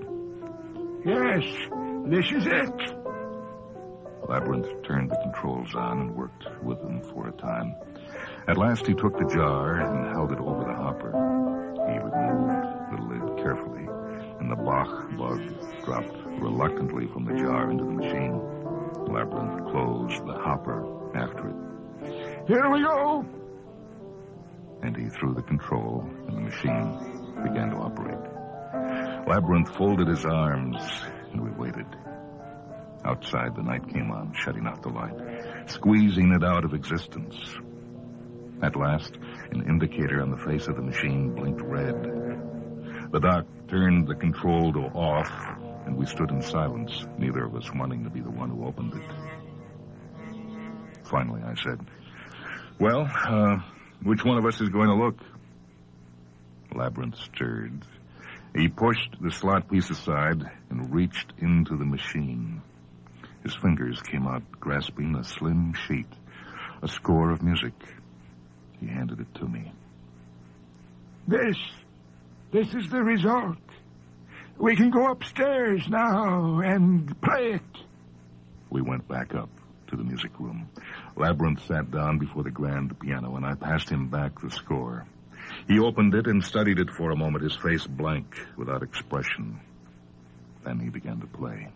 "Yes, this is it."
Labyrinth turned the controls on and worked with them for a time. At last he took the jar and held it over the hopper. He removed the lid carefully, and the Bach bug dropped reluctantly from the jar into the machine. Labyrinth closed the hopper after it.
"Here we go."
And he threw the control, and the machine began to operate. Labyrinth folded his arms, and we waited. Outside, the night came on, shutting out the light, squeezing it out of existence. At last, an indicator on the face of the machine blinked red. The doc turned the control to off, and we stood in silence, neither of us wanting to be the one who opened it. Finally, I said, "Well, which one of us is going to look?" Labyrinth stirred. He pushed the slot piece aside and reached into the machine. His fingers came out grasping a slim sheet, a score of music. He handed it to me.
This is the result. We can go upstairs now and play it."
We went back up to the music room. Labyrinth sat down before the grand piano, and I passed him back the score. He opened it and studied it for a moment, his face blank, without expression. Then he began to play.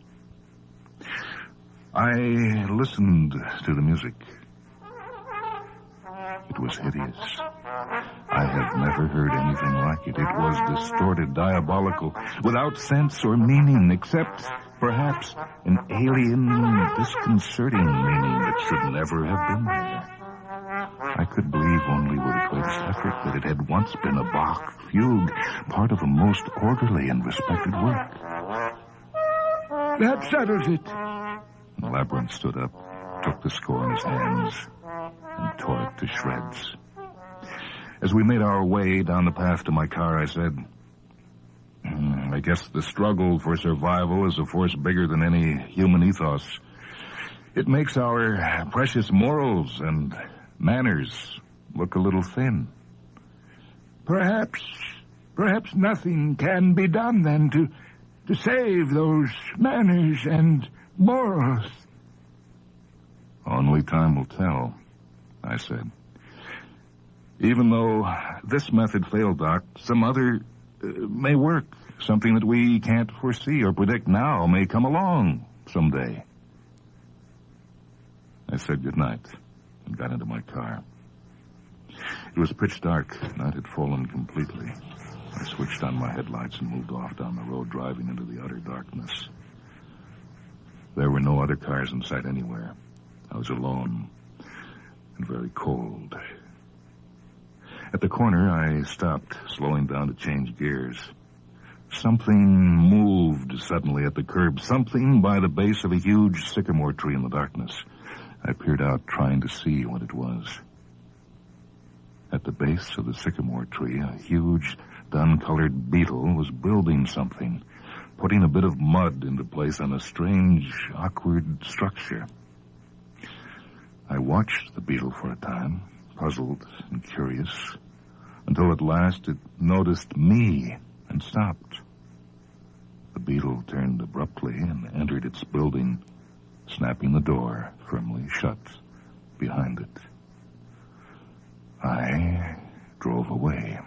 I listened to the music. It was hideous. I have never heard anything like it. It was distorted, diabolical, without sense or meaning, except perhaps an alien, disconcerting meaning that should never have been there. I could believe only with the greatest effort that it had once been a Bach fugue, part of a most orderly and respected work.
"That settles it."
Labyrinth stood up, took the score in his hands, and tore it to shreds. As we made our way down the path to my car, I said, "I guess the struggle for survival is a force bigger than any human ethos. It makes our precious morals and manners look a little thin."
Perhaps nothing can be done then to save those manners and morals.
Only time will tell, I said. Even though this method failed, Doc, some other may work. Something that we can't foresee or predict now may come along someday. I said goodnight and got into my car. It was pitch dark. Night had fallen completely. I switched on my headlights and moved off down the road, driving into the utter darkness. There were no other cars in sight anywhere. I was alone and very cold. At the corner, I stopped, slowing down to change gears. Something moved suddenly at the curb, something by the base of a huge sycamore tree in the darkness. I peered out, trying to see what it was. At the base of the sycamore tree, a huge, dun-colored beetle was building something, putting a bit of mud into place on a strange, awkward structure. I watched the beetle for a time, puzzled and curious, until at last it noticed me and stopped. The beetle turned abruptly and entered its building, snapping the door firmly shut behind it. I drove away.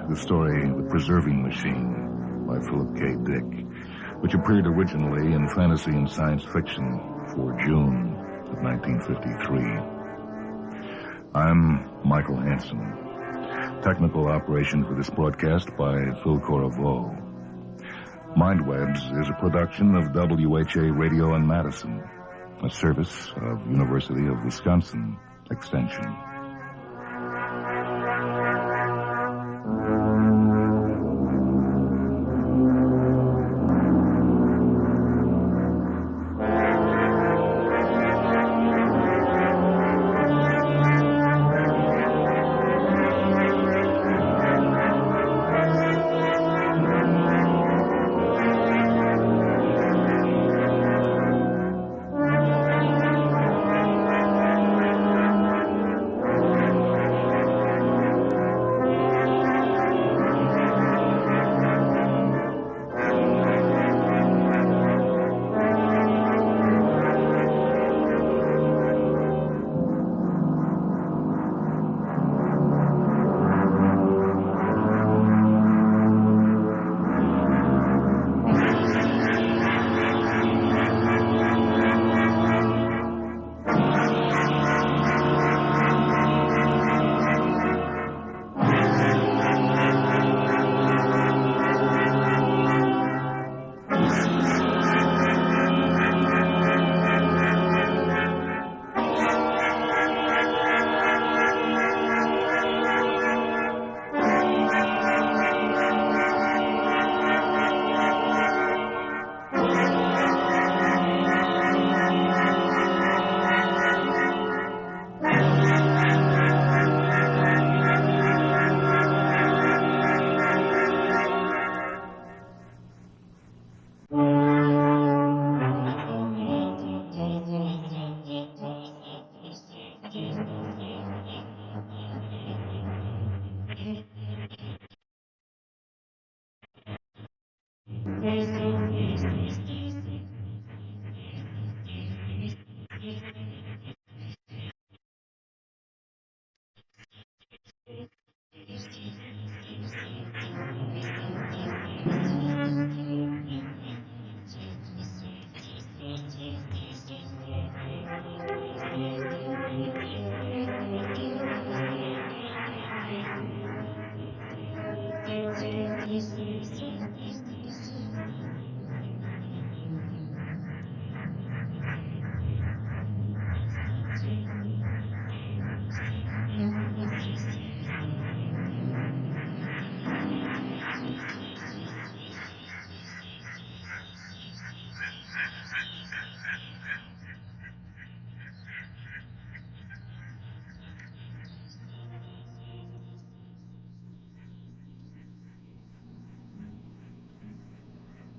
The story The Preserving Machine by Philip K. Dick, which appeared originally in Fantasy and Science Fiction for June of 1953. I'm Michael Hansen. Technical operation for this broadcast by Phil Corriveau. Mindwebs is a production of WHA Radio in Madison, a service of University of Wisconsin Extension.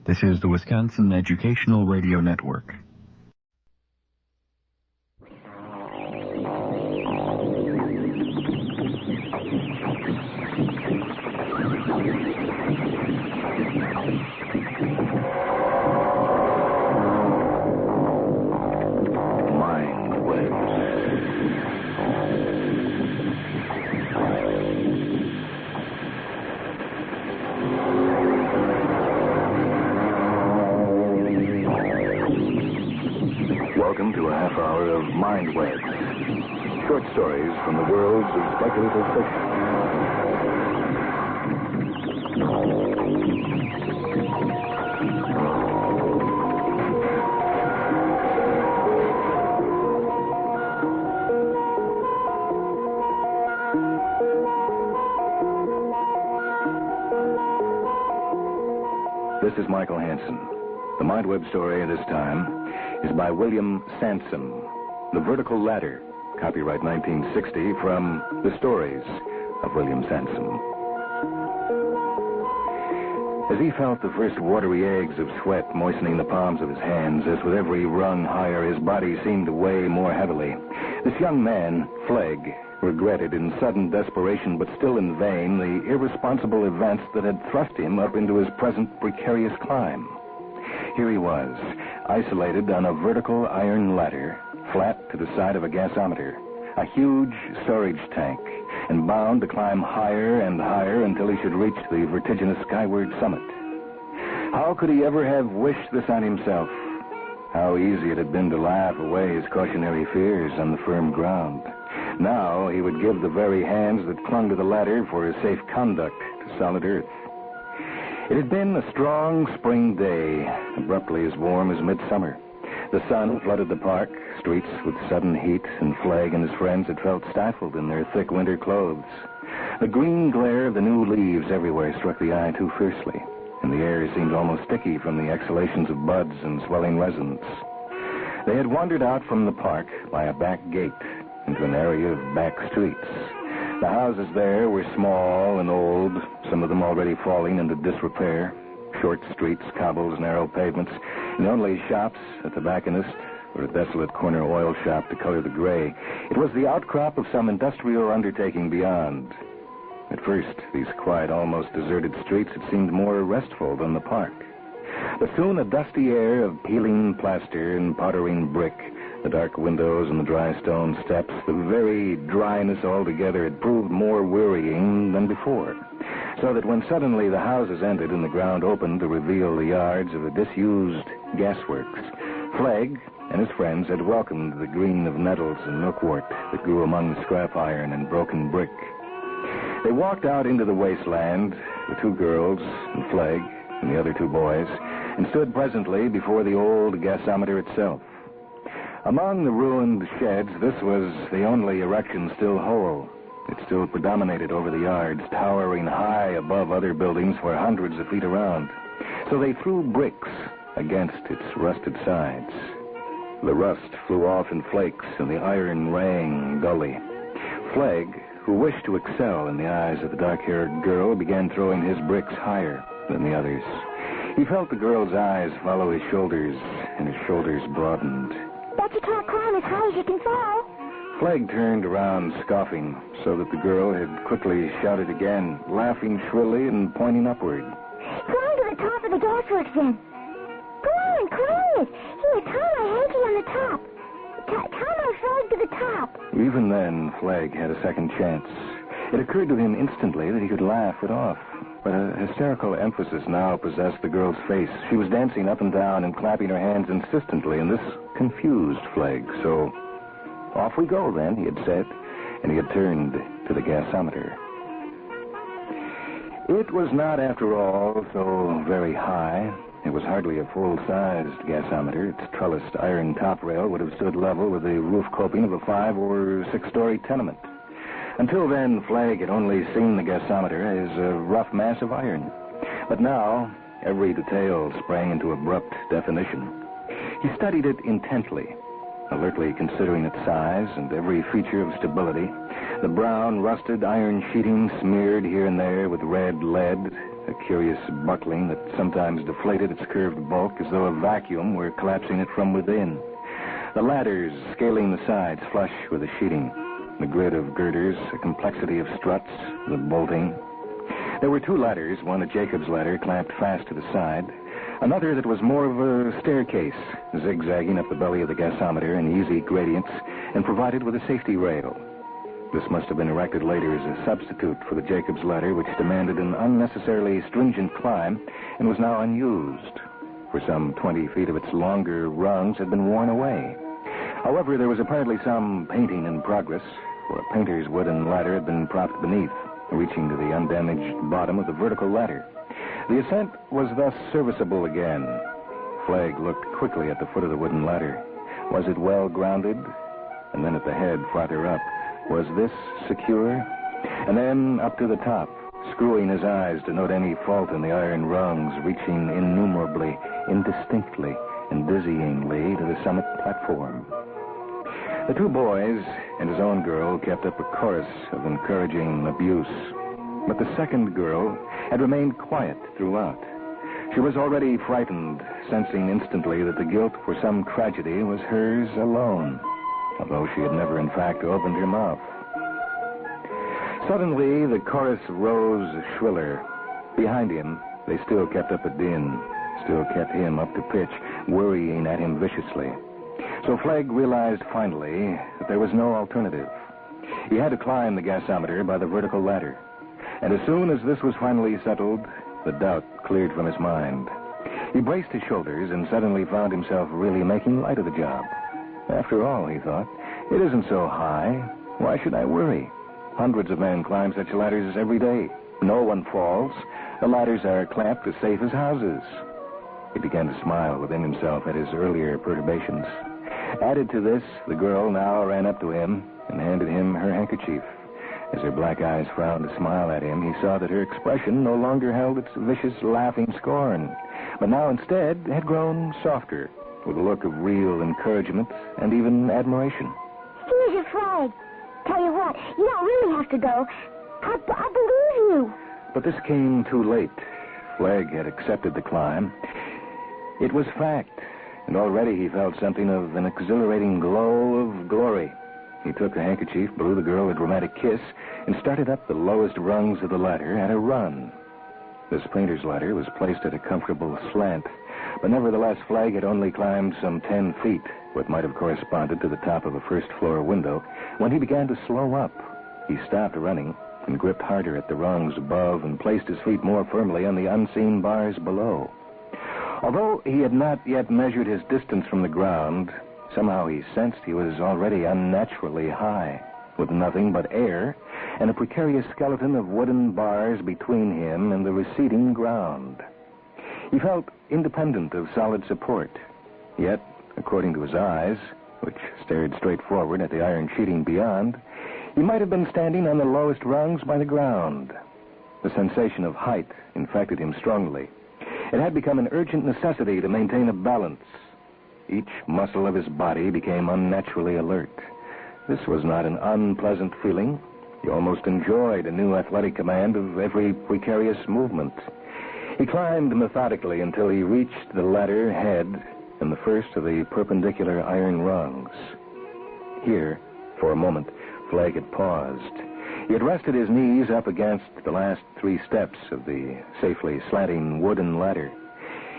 This is the Wisconsin Educational Radio Network.
Welcome to a half hour of Mind Web. Short stories from the worlds of speculative fiction. This is Michael Hansen. The Mind Web story this time is by William Sansom, The Vertical Ladder, copyright 1960, from The Stories of William Sansom. As he felt the first watery eggs of sweat moistening the palms of his hands, as with every rung higher his body seemed to weigh more heavily, this young man, Flegg, regretted in sudden desperation, but still in vain, the irresponsible events that had thrust him up into his present precarious climb. Here he was, isolated on a vertical iron ladder, flat to the side of a gasometer, a huge storage tank, and bound to climb higher and higher until he should reach the vertiginous skyward summit. How could he ever have wished this on himself? How easy it had been to laugh away his cautionary fears on the firm ground. Now he would give the very hands that clung to the ladder for his safe conduct to solid earth. It had been a strong spring day, abruptly as warm as midsummer. The sun flooded the park, streets with sudden heat, and Flegg and his friends had felt stifled in their thick winter clothes. The green glare of the new leaves everywhere struck the eye too fiercely, and the air seemed almost sticky from the exhalations of buds and swelling resins. They had wandered out from the park by a back gate into an area of back streets. The houses there were small and old, some of them already falling into disrepair. Short streets, cobbles, narrow pavements, and only shops, a tobacconist, or a desolate corner oil shop to color the gray. It was the outcrop of some industrial undertaking beyond. At first, these quiet, almost deserted streets had seemed more restful than the park. But soon a dusty air of peeling plaster and powdering brick, the dark windows and the dry stone steps, the very dryness altogether had proved more wearying than before. So that when suddenly the houses ended and the ground opened to reveal the yards of the disused gasworks, Flegg and his friends had welcomed the green of nettles and milkwort that grew among the scrap iron and broken brick. They walked out into the wasteland, the two girls and Flegg and the other two boys, and stood presently before the old gasometer itself. Among the ruined sheds, this was the only erection still whole. It still predominated over the yards, towering high above other buildings for hundreds of feet around. So they threw bricks against its rusted sides. The rust flew off in flakes, and the iron rang dully. Flegg, who wished to excel in the eyes of the dark-haired girl, began throwing his bricks higher than the others. He felt the girl's eyes follow his shoulders, and his shoulders broadened.
Bet you can't climb as high as you can fall.
Flegg turned around, scoffing, so that the girl had quickly shouted again, laughing shrilly and pointing upward.
Climb to the top of the gasworks, then. Go on, climb it. Here, tie my hanky on the top. Tie my Flegg to the top.
Even then, Flegg had a second chance. It occurred to him instantly that he could laugh it off. But a hysterical emphasis now possessed the girl's face. She was dancing up and down and clapping her hands insistently, and this confused Flegg. So, off we go, then, he had said, and he had turned to the gasometer. It was not, after all, so very high. It was hardly a full-sized gasometer. Its trellised iron top rail would have stood level with the roof coping of a 5- or 6-story tenement. Until then, Flegg had only seen the gasometer as a rough mass of iron. But now, every detail sprang into abrupt definition. He studied it intently. alertly considering its size and every feature of stability. The brown, rusted iron sheeting smeared here and there with red lead, a curious buckling that sometimes deflated its curved bulk as though a vacuum were collapsing it from within. The ladders scaling the sides flush with the sheeting. The grid of girders, a complexity of struts, the bolting. There were two ladders, one a Jacob's ladder clamped fast to the side, another that was more of a staircase, zigzagging up the belly of the gasometer in easy gradients and provided with a safety rail. This must have been erected later as a substitute for the Jacob's ladder, which demanded an unnecessarily stringent climb and was now unused, for some 20 feet of its longer rungs had been worn away. However, there was apparently some painting in progress, for a painter's wooden ladder had been propped beneath, reaching to the undamaged bottom of the vertical ladder. The ascent was thus serviceable again. Flagg looked quickly at the foot of the wooden ladder. Was it well grounded? And then at the head, farther up. Was this secure? And then up to the top, screwing his eyes to note any fault in the iron rungs, reaching innumerably, indistinctly, and dizzyingly to the summit platform. The two boys and his own girl kept up a chorus of encouraging abuse. But the second girl had remained quiet throughout. She was already frightened, sensing instantly that the guilt for some tragedy was hers alone, although she had never in fact opened her mouth. Suddenly, the chorus rose shriller. Behind him, they still kept up a din, still kept him up to pitch, worrying at him viciously. So Flagg realized finally that there was no alternative. He had to climb the gasometer by the vertical ladder. And as soon as this was finally settled, the doubt cleared from his mind. He braced his shoulders and suddenly found himself really making light of the job. After all, he thought, it isn't so high. Why should I worry? Hundreds of men climb such ladders every day. No one falls. The ladders are clamped as safe as houses. He began to smile within himself at his earlier perturbations. Added to this, the girl now ran up to him and handed him her handkerchief. As her black eyes frowned to smile at him, he saw that her expression no longer held its vicious, laughing scorn, but now instead had grown softer, with a look of real encouragement and even admiration.
Here's your flag. Tell you what, you don't really have to go. I believe you.
But this came too late. Flagg had accepted the climb. It was fact, and already he felt something of an exhilarating glow of glory. He took the handkerchief, blew the girl a dramatic kiss, and started up the lowest rungs of the ladder at a run. This painter's ladder was placed at a comfortable slant, but nevertheless Flagg had only climbed some 10 feet, what might have corresponded to the top of a first-floor window, when he began to slow up. He stopped running and gripped harder at the rungs above and placed his feet more firmly on the unseen bars below. Although he had not yet measured his distance from the ground, somehow he sensed he was already unnaturally high, with nothing but air and a precarious skeleton of wooden bars between him and the receding ground. He felt independent of solid support, yet, according to his eyes, which stared straight forward at the iron sheeting beyond, he might have been standing on the lowest rungs by the ground. The sensation of height infected him strongly. It had become an urgent necessity to maintain a balance. Each muscle of his body became unnaturally alert. This was not an unpleasant feeling. He almost enjoyed a new athletic command of every precarious movement. He climbed methodically until he reached the ladder head and the first of the perpendicular iron rungs. Here, for a moment, Flagg had paused. He had rested his knees up against the last 3 steps of the safely slanting wooden ladder.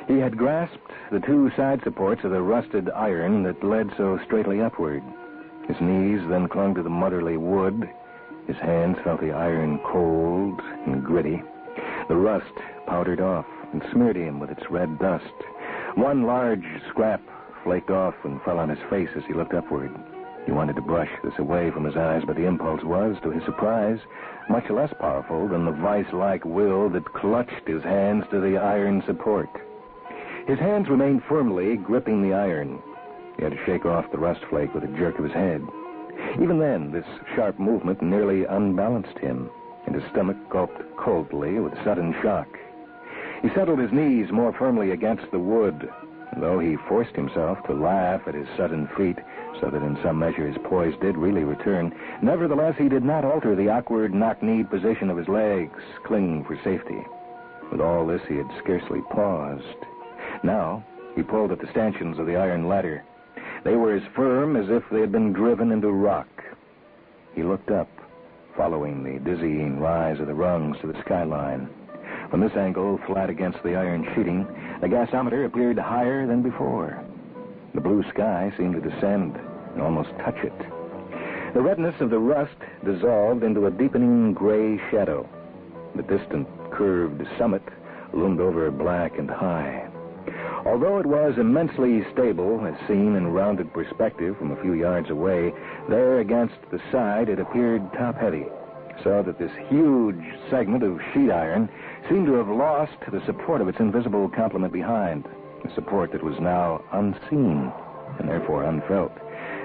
He had grasped the 2 side supports of the rusted iron that led so straightly upward. His knees then clung to the motherly wood. His hands felt the iron cold and gritty. The rust powdered off and smeared him with its red dust. One large scrap flaked off and fell on his face as he looked upward. He wanted to brush this away from his eyes, but the impulse was, to his surprise, much less powerful than the vice-like will that clutched his hands to the iron support. His hands remained firmly gripping the iron. He had to shake off the rust flake with a jerk of his head. Even then, this sharp movement nearly unbalanced him, and his stomach gulped coldly with sudden shock. He settled his knees more firmly against the wood, Though he forced himself to laugh at his sudden feat, so that in some measure his poise did really return, nevertheless he did not alter the awkward knock-kneed position of his legs, clinging for safety. With all this, he had scarcely paused. Now, he pulled at the stanchions of the iron ladder. They were as firm as if they had been driven into rock. He looked up, following the dizzying rise of the rungs to the skyline. From this angle, flat against the iron sheeting, the gasometer appeared higher than before. The blue sky seemed to descend and almost touch it. The redness of the rust dissolved into a deepening gray shadow. The distant, curved summit loomed over black and high. Although it was immensely stable, as seen in rounded perspective from a few yards away, there against the side it appeared top-heavy, so that this huge segment of sheet iron seemed to have lost the support of its invisible complement behind, a support that was now unseen and therefore unfelt.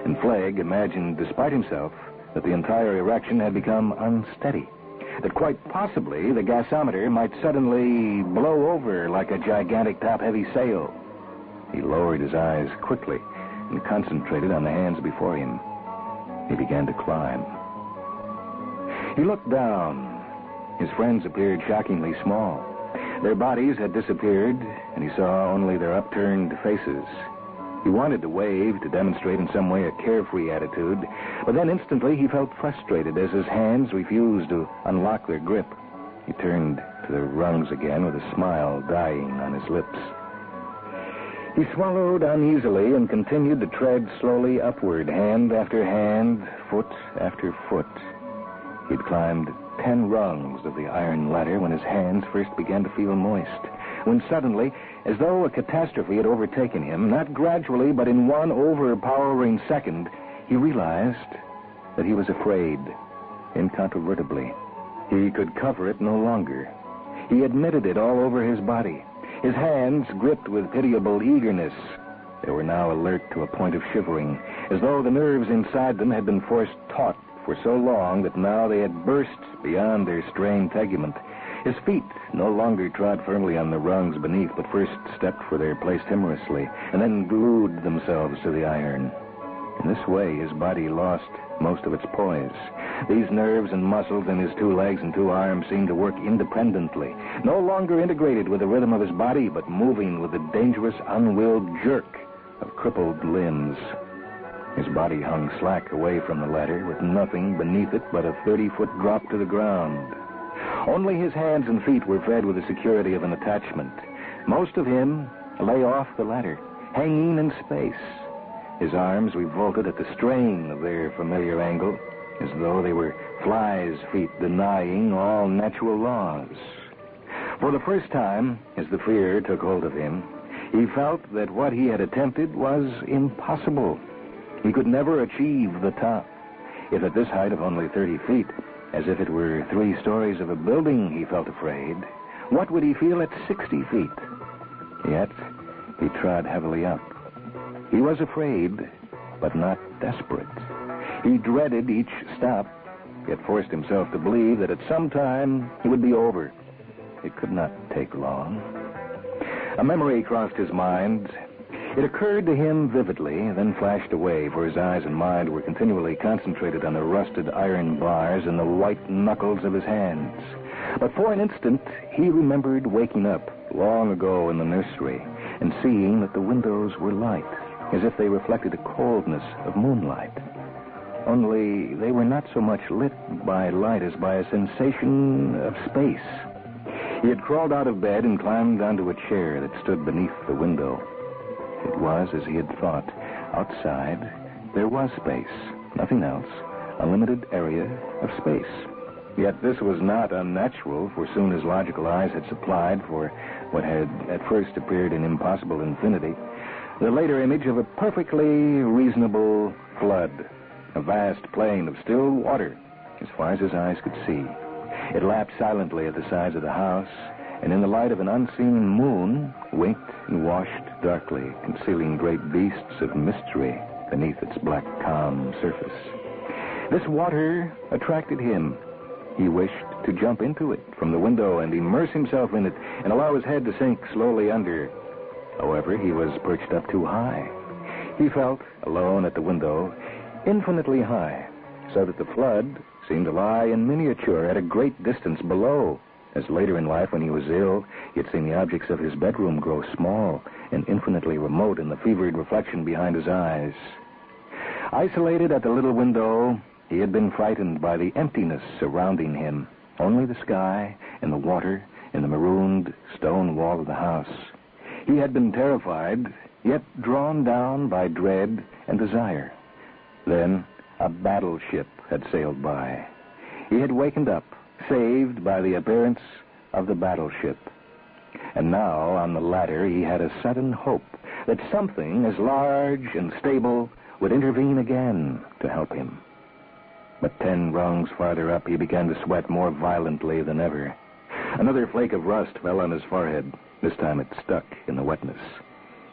And Flagg imagined, despite himself, that the entire erection had become unsteady, that quite possibly the gasometer might suddenly blow over like a gigantic top-heavy sail. He lowered his eyes quickly and concentrated on the hands before him. He began to climb. He looked down. His friends appeared shockingly small. Their bodies had disappeared, and he saw only their upturned faces. He wanted to wave, to demonstrate in some way a carefree attitude, but then instantly he felt frustrated as his hands refused to unlock their grip. He turned to the rungs again with a smile dying on his lips. He swallowed uneasily and continued to tread slowly upward, hand after hand, foot after foot. He'd climbed 10 rungs of the iron ladder when his hands first began to feel moist, when suddenly, as though a catastrophe had overtaken him, not gradually, but in one overpowering second, he realized that he was afraid, incontrovertibly. He could cover it no longer. He admitted it all over his body. His hands gripped with pitiable eagerness. They were now alert to a point of shivering, as though the nerves inside them had been forced taut for so long that now they had burst beyond their strained tegument. His feet no longer trod firmly on the rungs beneath, but first stepped for their place timorously, and then glued themselves to the iron. In this way, his body lost most of its poise. These nerves and muscles in his 2 legs and 2 arms seemed to work independently, no longer integrated with the rhythm of his body, but moving with a dangerous, unwilled jerk of crippled limbs. His body hung slack away from the ladder, with nothing beneath it but a 30-foot drop to the ground. Only his hands and feet were fed with the security of an attachment. Most of him lay off the ladder, hanging in space. His arms revolted at the strain of their familiar angle, as though they were flies' feet denying all natural laws. For the first time, as the fear took hold of him, he felt that what he had attempted was impossible. He could never achieve the top. If at this height of only 30 feet, as if it were 3 stories of a building, he felt afraid, what would he feel at 60 feet? Yet, he trod heavily up. He was afraid, but not desperate. He dreaded each stop, yet forced himself to believe that at some time it would be over. It could not take long. A memory crossed his mind. It occurred to him vividly, then flashed away, for his eyes and mind were continually concentrated on the rusted iron bars and the white knuckles of his hands. But for an instant, he remembered waking up long ago in the nursery and seeing that the windows were light, as if they reflected a coldness of moonlight. Only they were not so much lit by light as by a sensation of space. He had crawled out of bed and climbed onto a chair that stood beneath the window. It was as he had thought. Outside, there was space, nothing else, a limited area of space. Yet this was not unnatural, for soon his logical eyes had supplied for what had at first appeared an impossible infinity, the later image of a perfectly reasonable flood, a vast plain of still water, as far as his eyes could see. It lapped silently at the sides of the house, and in the light of an unseen moon, winked and washed darkly, concealing great beasts of mystery beneath its black, calm surface. This water attracted him. He wished to jump into it from the window and immerse himself in it and allow his head to sink slowly under. However, he was perched up too high. He felt, alone at the window, infinitely high, so that the flood seemed to lie in miniature at a great distance below, as later in life, when he was ill, he had seen the objects of his bedroom grow small and infinitely remote in the fevered reflection behind his eyes. Isolated at the little window, he had been frightened by the emptiness surrounding him, only the sky and the water and the marooned stone wall of the house. He had been terrified, yet drawn down by dread and desire. Then a battleship had sailed by. He had wakened up, saved by the appearance of the battleship. And now, on the ladder, he had a sudden hope that something as large and stable would intervene again to help him. But 10 rungs farther up, he began to sweat more violently than ever. Another flake of rust fell on his forehead. This time it stuck in the wetness.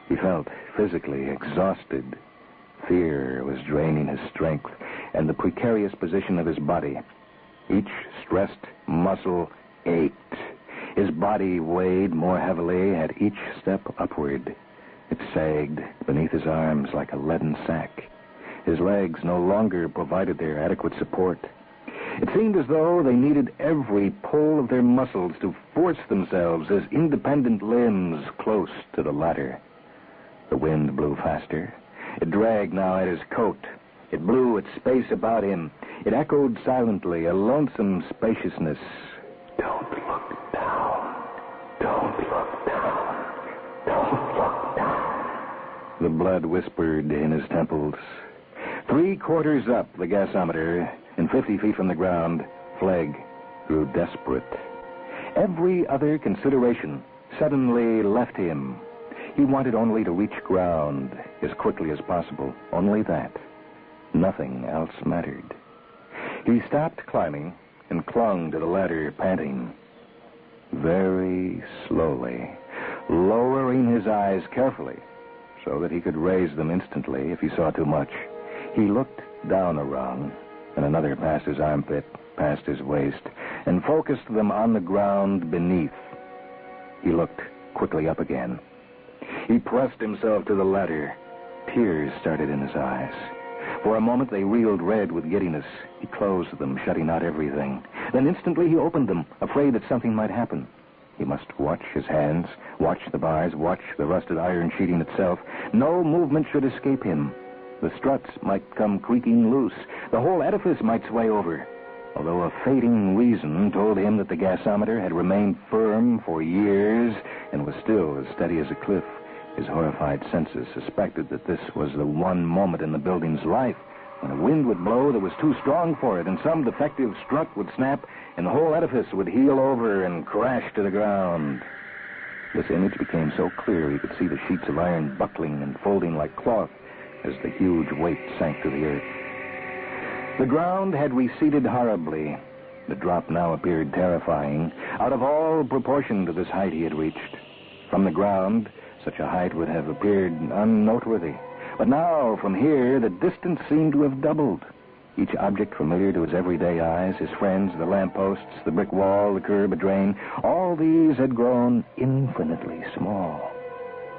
He felt physically exhausted. Fear was draining his strength and the precarious position of his body. Each stressed muscle ached. His body weighed more heavily at each step upward. It sagged beneath his arms like a leaden sack. His legs no longer provided their adequate support. It seemed as though they needed every pull of their muscles to force themselves as independent limbs close to the ladder. The wind blew faster. It dragged now at his coat. It blew its space about him. It echoed silently, a lonesome spaciousness. Don't look down. Don't look down. Don't look down. The blood whispered in his temples. 3/4 up the gasometer, and 50 feet from the ground, Flegg grew desperate. Every other consideration suddenly left him. He wanted only to reach ground as quickly as possible. Only that. Nothing else mattered. He stopped climbing and clung to the ladder, panting. Very slowly, lowering his eyes carefully so that he could raise them instantly if he saw too much, he looked down a rung and another past his armpit, past his waist, and focused them on the ground beneath. He looked quickly up again. He pressed himself to the ladder. Tears started in his eyes. For a moment they reeled red with giddiness. He closed them, shutting out everything. Then instantly he opened them, afraid that something might happen. He must watch his hands, watch the bars, watch the rusted iron sheeting itself. No movement should escape him. The struts might come creaking loose. The whole edifice might sway over. Although a fading reason told him that the gasometer had remained firm for years and was still as steady as a cliff, his horrified senses suspected that this was the one moment in the building's life when a wind would blow that was too strong for it, and some defective strut would snap, and the whole edifice would heel over and crash to the ground. This image became so clear he could see the sheets of iron buckling and folding like cloth as the huge weight sank to the earth. The ground had receded horribly. The drop now appeared terrifying, out of all proportion to this height he had reached. From the ground, such a height would have appeared unnoteworthy. But now, from here, the distance seemed to have doubled. Each object familiar to his everyday eyes, his friends, the lampposts, the brick wall, the curb, a drain, all these had grown infinitely small.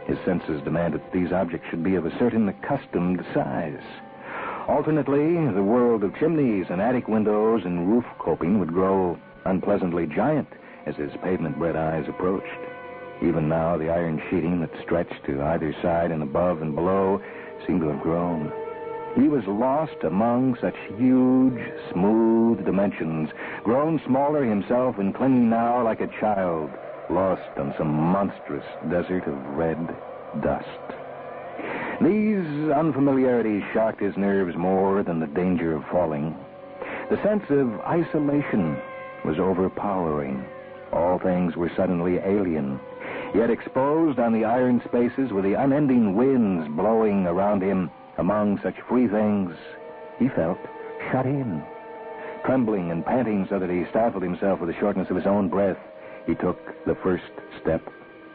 His senses demanded that these objects should be of a certain accustomed size. Alternately, the world of chimneys and attic windows and roof coping would grow unpleasantly giant as his pavement-bred eyes approached. Even now, the iron sheeting that stretched to either side and above and below seemed to have grown. He was lost among such huge, smooth dimensions, grown smaller himself and clinging now like a child, lost on some monstrous desert of red dust. These unfamiliarities shocked his nerves more than the danger of falling. The sense of isolation was overpowering. All things were suddenly alien. Yet exposed on the iron spaces with the unending winds blowing around him among such free things, he felt shut in. Trembling and panting so that he stifled himself with the shortness of his own breath, he took the first step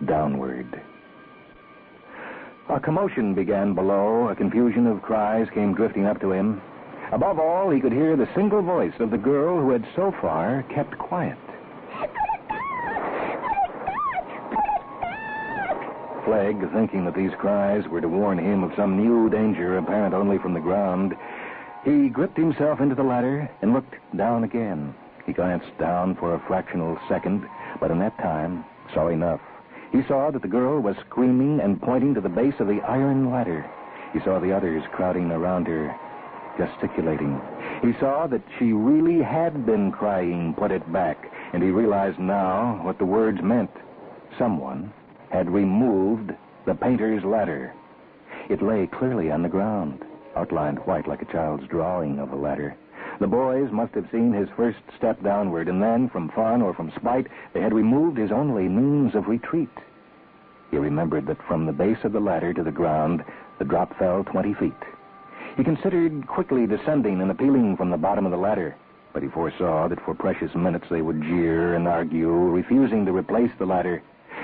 downward. A commotion began below. A confusion of cries came drifting up to him. Above all, he could hear the single voice of the girl who had so far kept quiet. Flegg, thinking that these cries were to warn him of some new danger apparent only from the ground, he gripped himself into the ladder and looked down again. He glanced down for a fractional second, but in that time saw enough. He saw that the girl was screaming and pointing to the base of the iron ladder. He saw the others crowding around her, gesticulating. He saw that she really had been crying, "Put it back," and he realized now what the words meant. Someone had removed the painter's ladder. It lay clearly on the ground, outlined white like a child's drawing of a ladder. The boys must have seen his first step downward, and then, from fun or from spite, they had removed his only means of retreat. He remembered that from the base of the ladder to the ground, the drop fell 20 feet. He considered quickly descending and appealing from the bottom of the ladder, but he foresaw that for precious minutes they would jeer and argue, refusing to replace the ladder,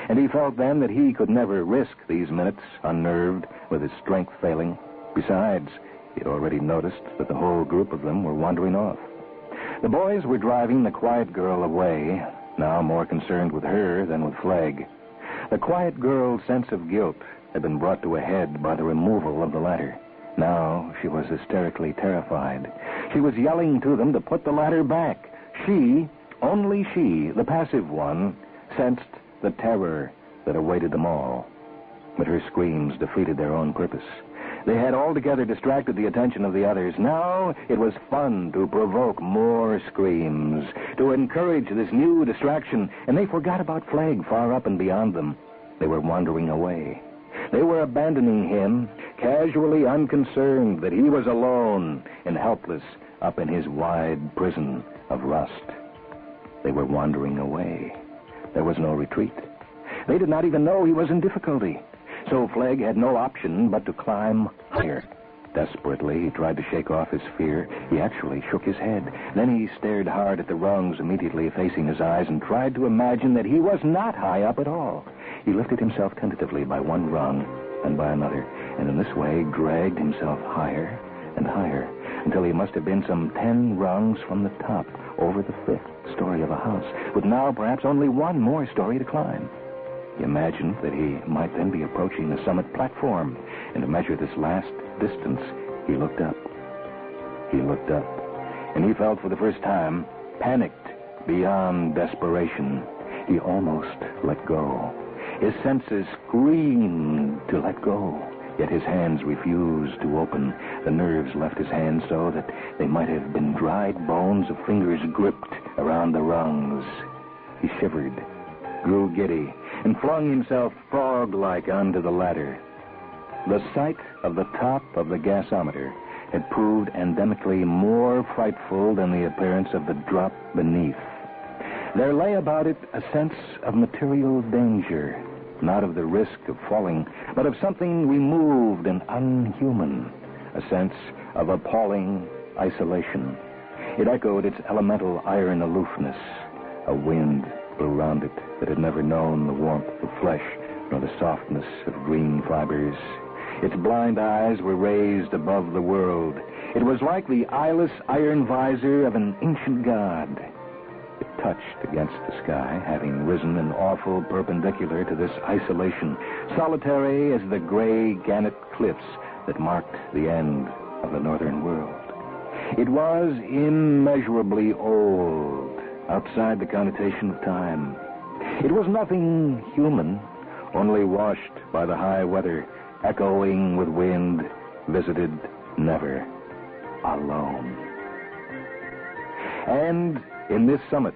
and he felt then that he could never risk these minutes, unnerved, with his strength failing. Besides, he had already noticed that the whole group of them were wandering off. The boys were driving the quiet girl away, now more concerned with her than with Flegg. The quiet girl's sense of guilt had been brought to a head by the removal of the ladder. Now she was hysterically terrified. She was yelling to them to put the ladder back. She, only she, the passive one, sensed the terror that awaited them all. But her screams defeated their own purpose. They had altogether distracted the attention of the others. Now it was fun to provoke more screams, to encourage this new distraction, and they forgot about Flegg far up and beyond them. They were wandering away. They were abandoning him, casually unconcerned that he was alone and helpless up in his wide prison of rust. They were wandering away. There was no retreat. They did not even know he was in difficulty. So Flegg had no option but to climb higher. Desperately, he tried to shake off his fear. He actually shook his head. Then he stared hard at the rungs immediately facing his eyes and tried to imagine that he was not high up at all. He lifted himself tentatively by one rung and by another, and in this way dragged himself higher and higher until he must have been some 10 rungs from the top over the 5th story of a house, with now perhaps only one more story to climb. He imagined that he might then be approaching the summit platform, and to measure this last distance, he looked up. He looked up, and he felt for the first time panicked beyond desperation. He almost let go. His senses screamed to let go, yet his hands refused to open. The nerves left his hands so that they might have been dried bones of fingers gripped around the rungs. He shivered, grew giddy, and flung himself frog-like onto the ladder. The sight of the top of the gasometer had proved endemically more frightful than the appearance of the drop beneath. There lay about it a sense of material danger, not of the risk of falling, but of something removed and unhuman, a sense of appalling isolation. It echoed its elemental iron aloofness. A wind blew round it that had never known the warmth of flesh nor the softness of green fibers. Its blind eyes were raised above the world. It was like the eyeless iron visor of an ancient god. It touched against the sky, having risen an awful perpendicular to this isolation, solitary as the gray granite cliffs that marked the end of the northern world. It was immeasurably old, outside the connotation of time. It was nothing human, only washed by the high weather, echoing with wind, visited never, alone. And in this summit,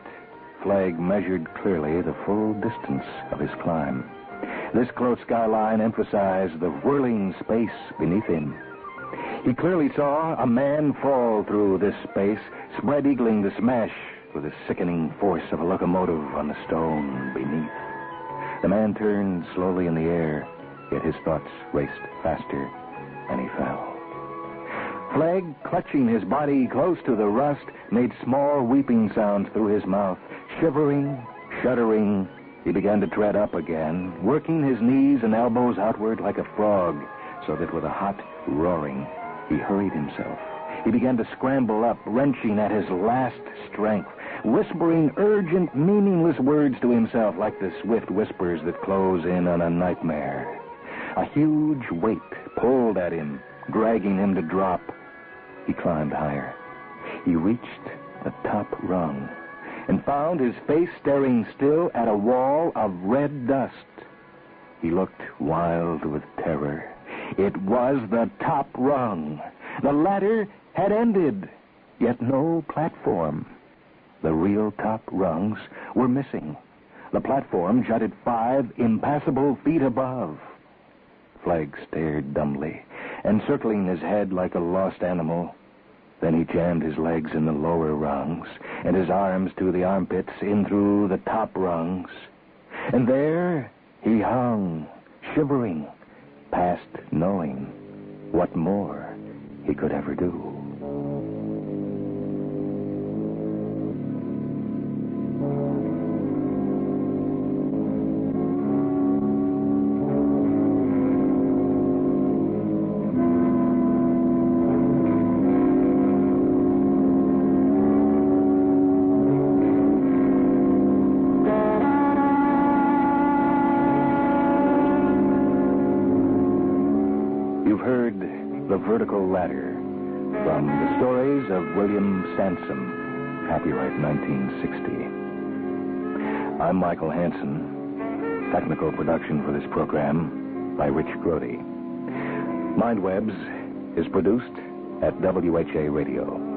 Flegg measured clearly the full distance of his climb. This close skyline emphasized the whirling space beneath him. He clearly saw a man fall through this space, spread-eagling to smash with the sickening force of a locomotive on the stone beneath. The man turned slowly in the air, yet his thoughts raced faster, and he fell. Flegg, clutching his body close to the rust, made small weeping sounds through his mouth. Shivering, shuddering, he began to tread up again, working his knees and elbows outward like a frog, so that with a hot roaring, he hurried himself. He began to scramble up, wrenching at his last strength, whispering urgent, meaningless words to himself like the swift whispers that close in on a nightmare. A huge weight pulled at him, dragging him to drop. He climbed higher. He reached the top rung and found his face staring still at a wall of red dust. He looked wild with terror. It was the top rung. The ladder had ended, yet no platform. The real top rungs were missing. The platform jutted 5 impassable feet above. Flag stared dumbly, encircling his head like a lost animal. Then he jammed his legs in the lower rungs and his arms to the armpits in through the top rungs. And there he hung, shivering, past knowing what more he could ever do. Vertical Ladder, from the stories of William Sansom, copyright 1960. I'm Michael Hansen. Technical production for this program by Rich Grody. Mindwebs is produced at WHA Radio.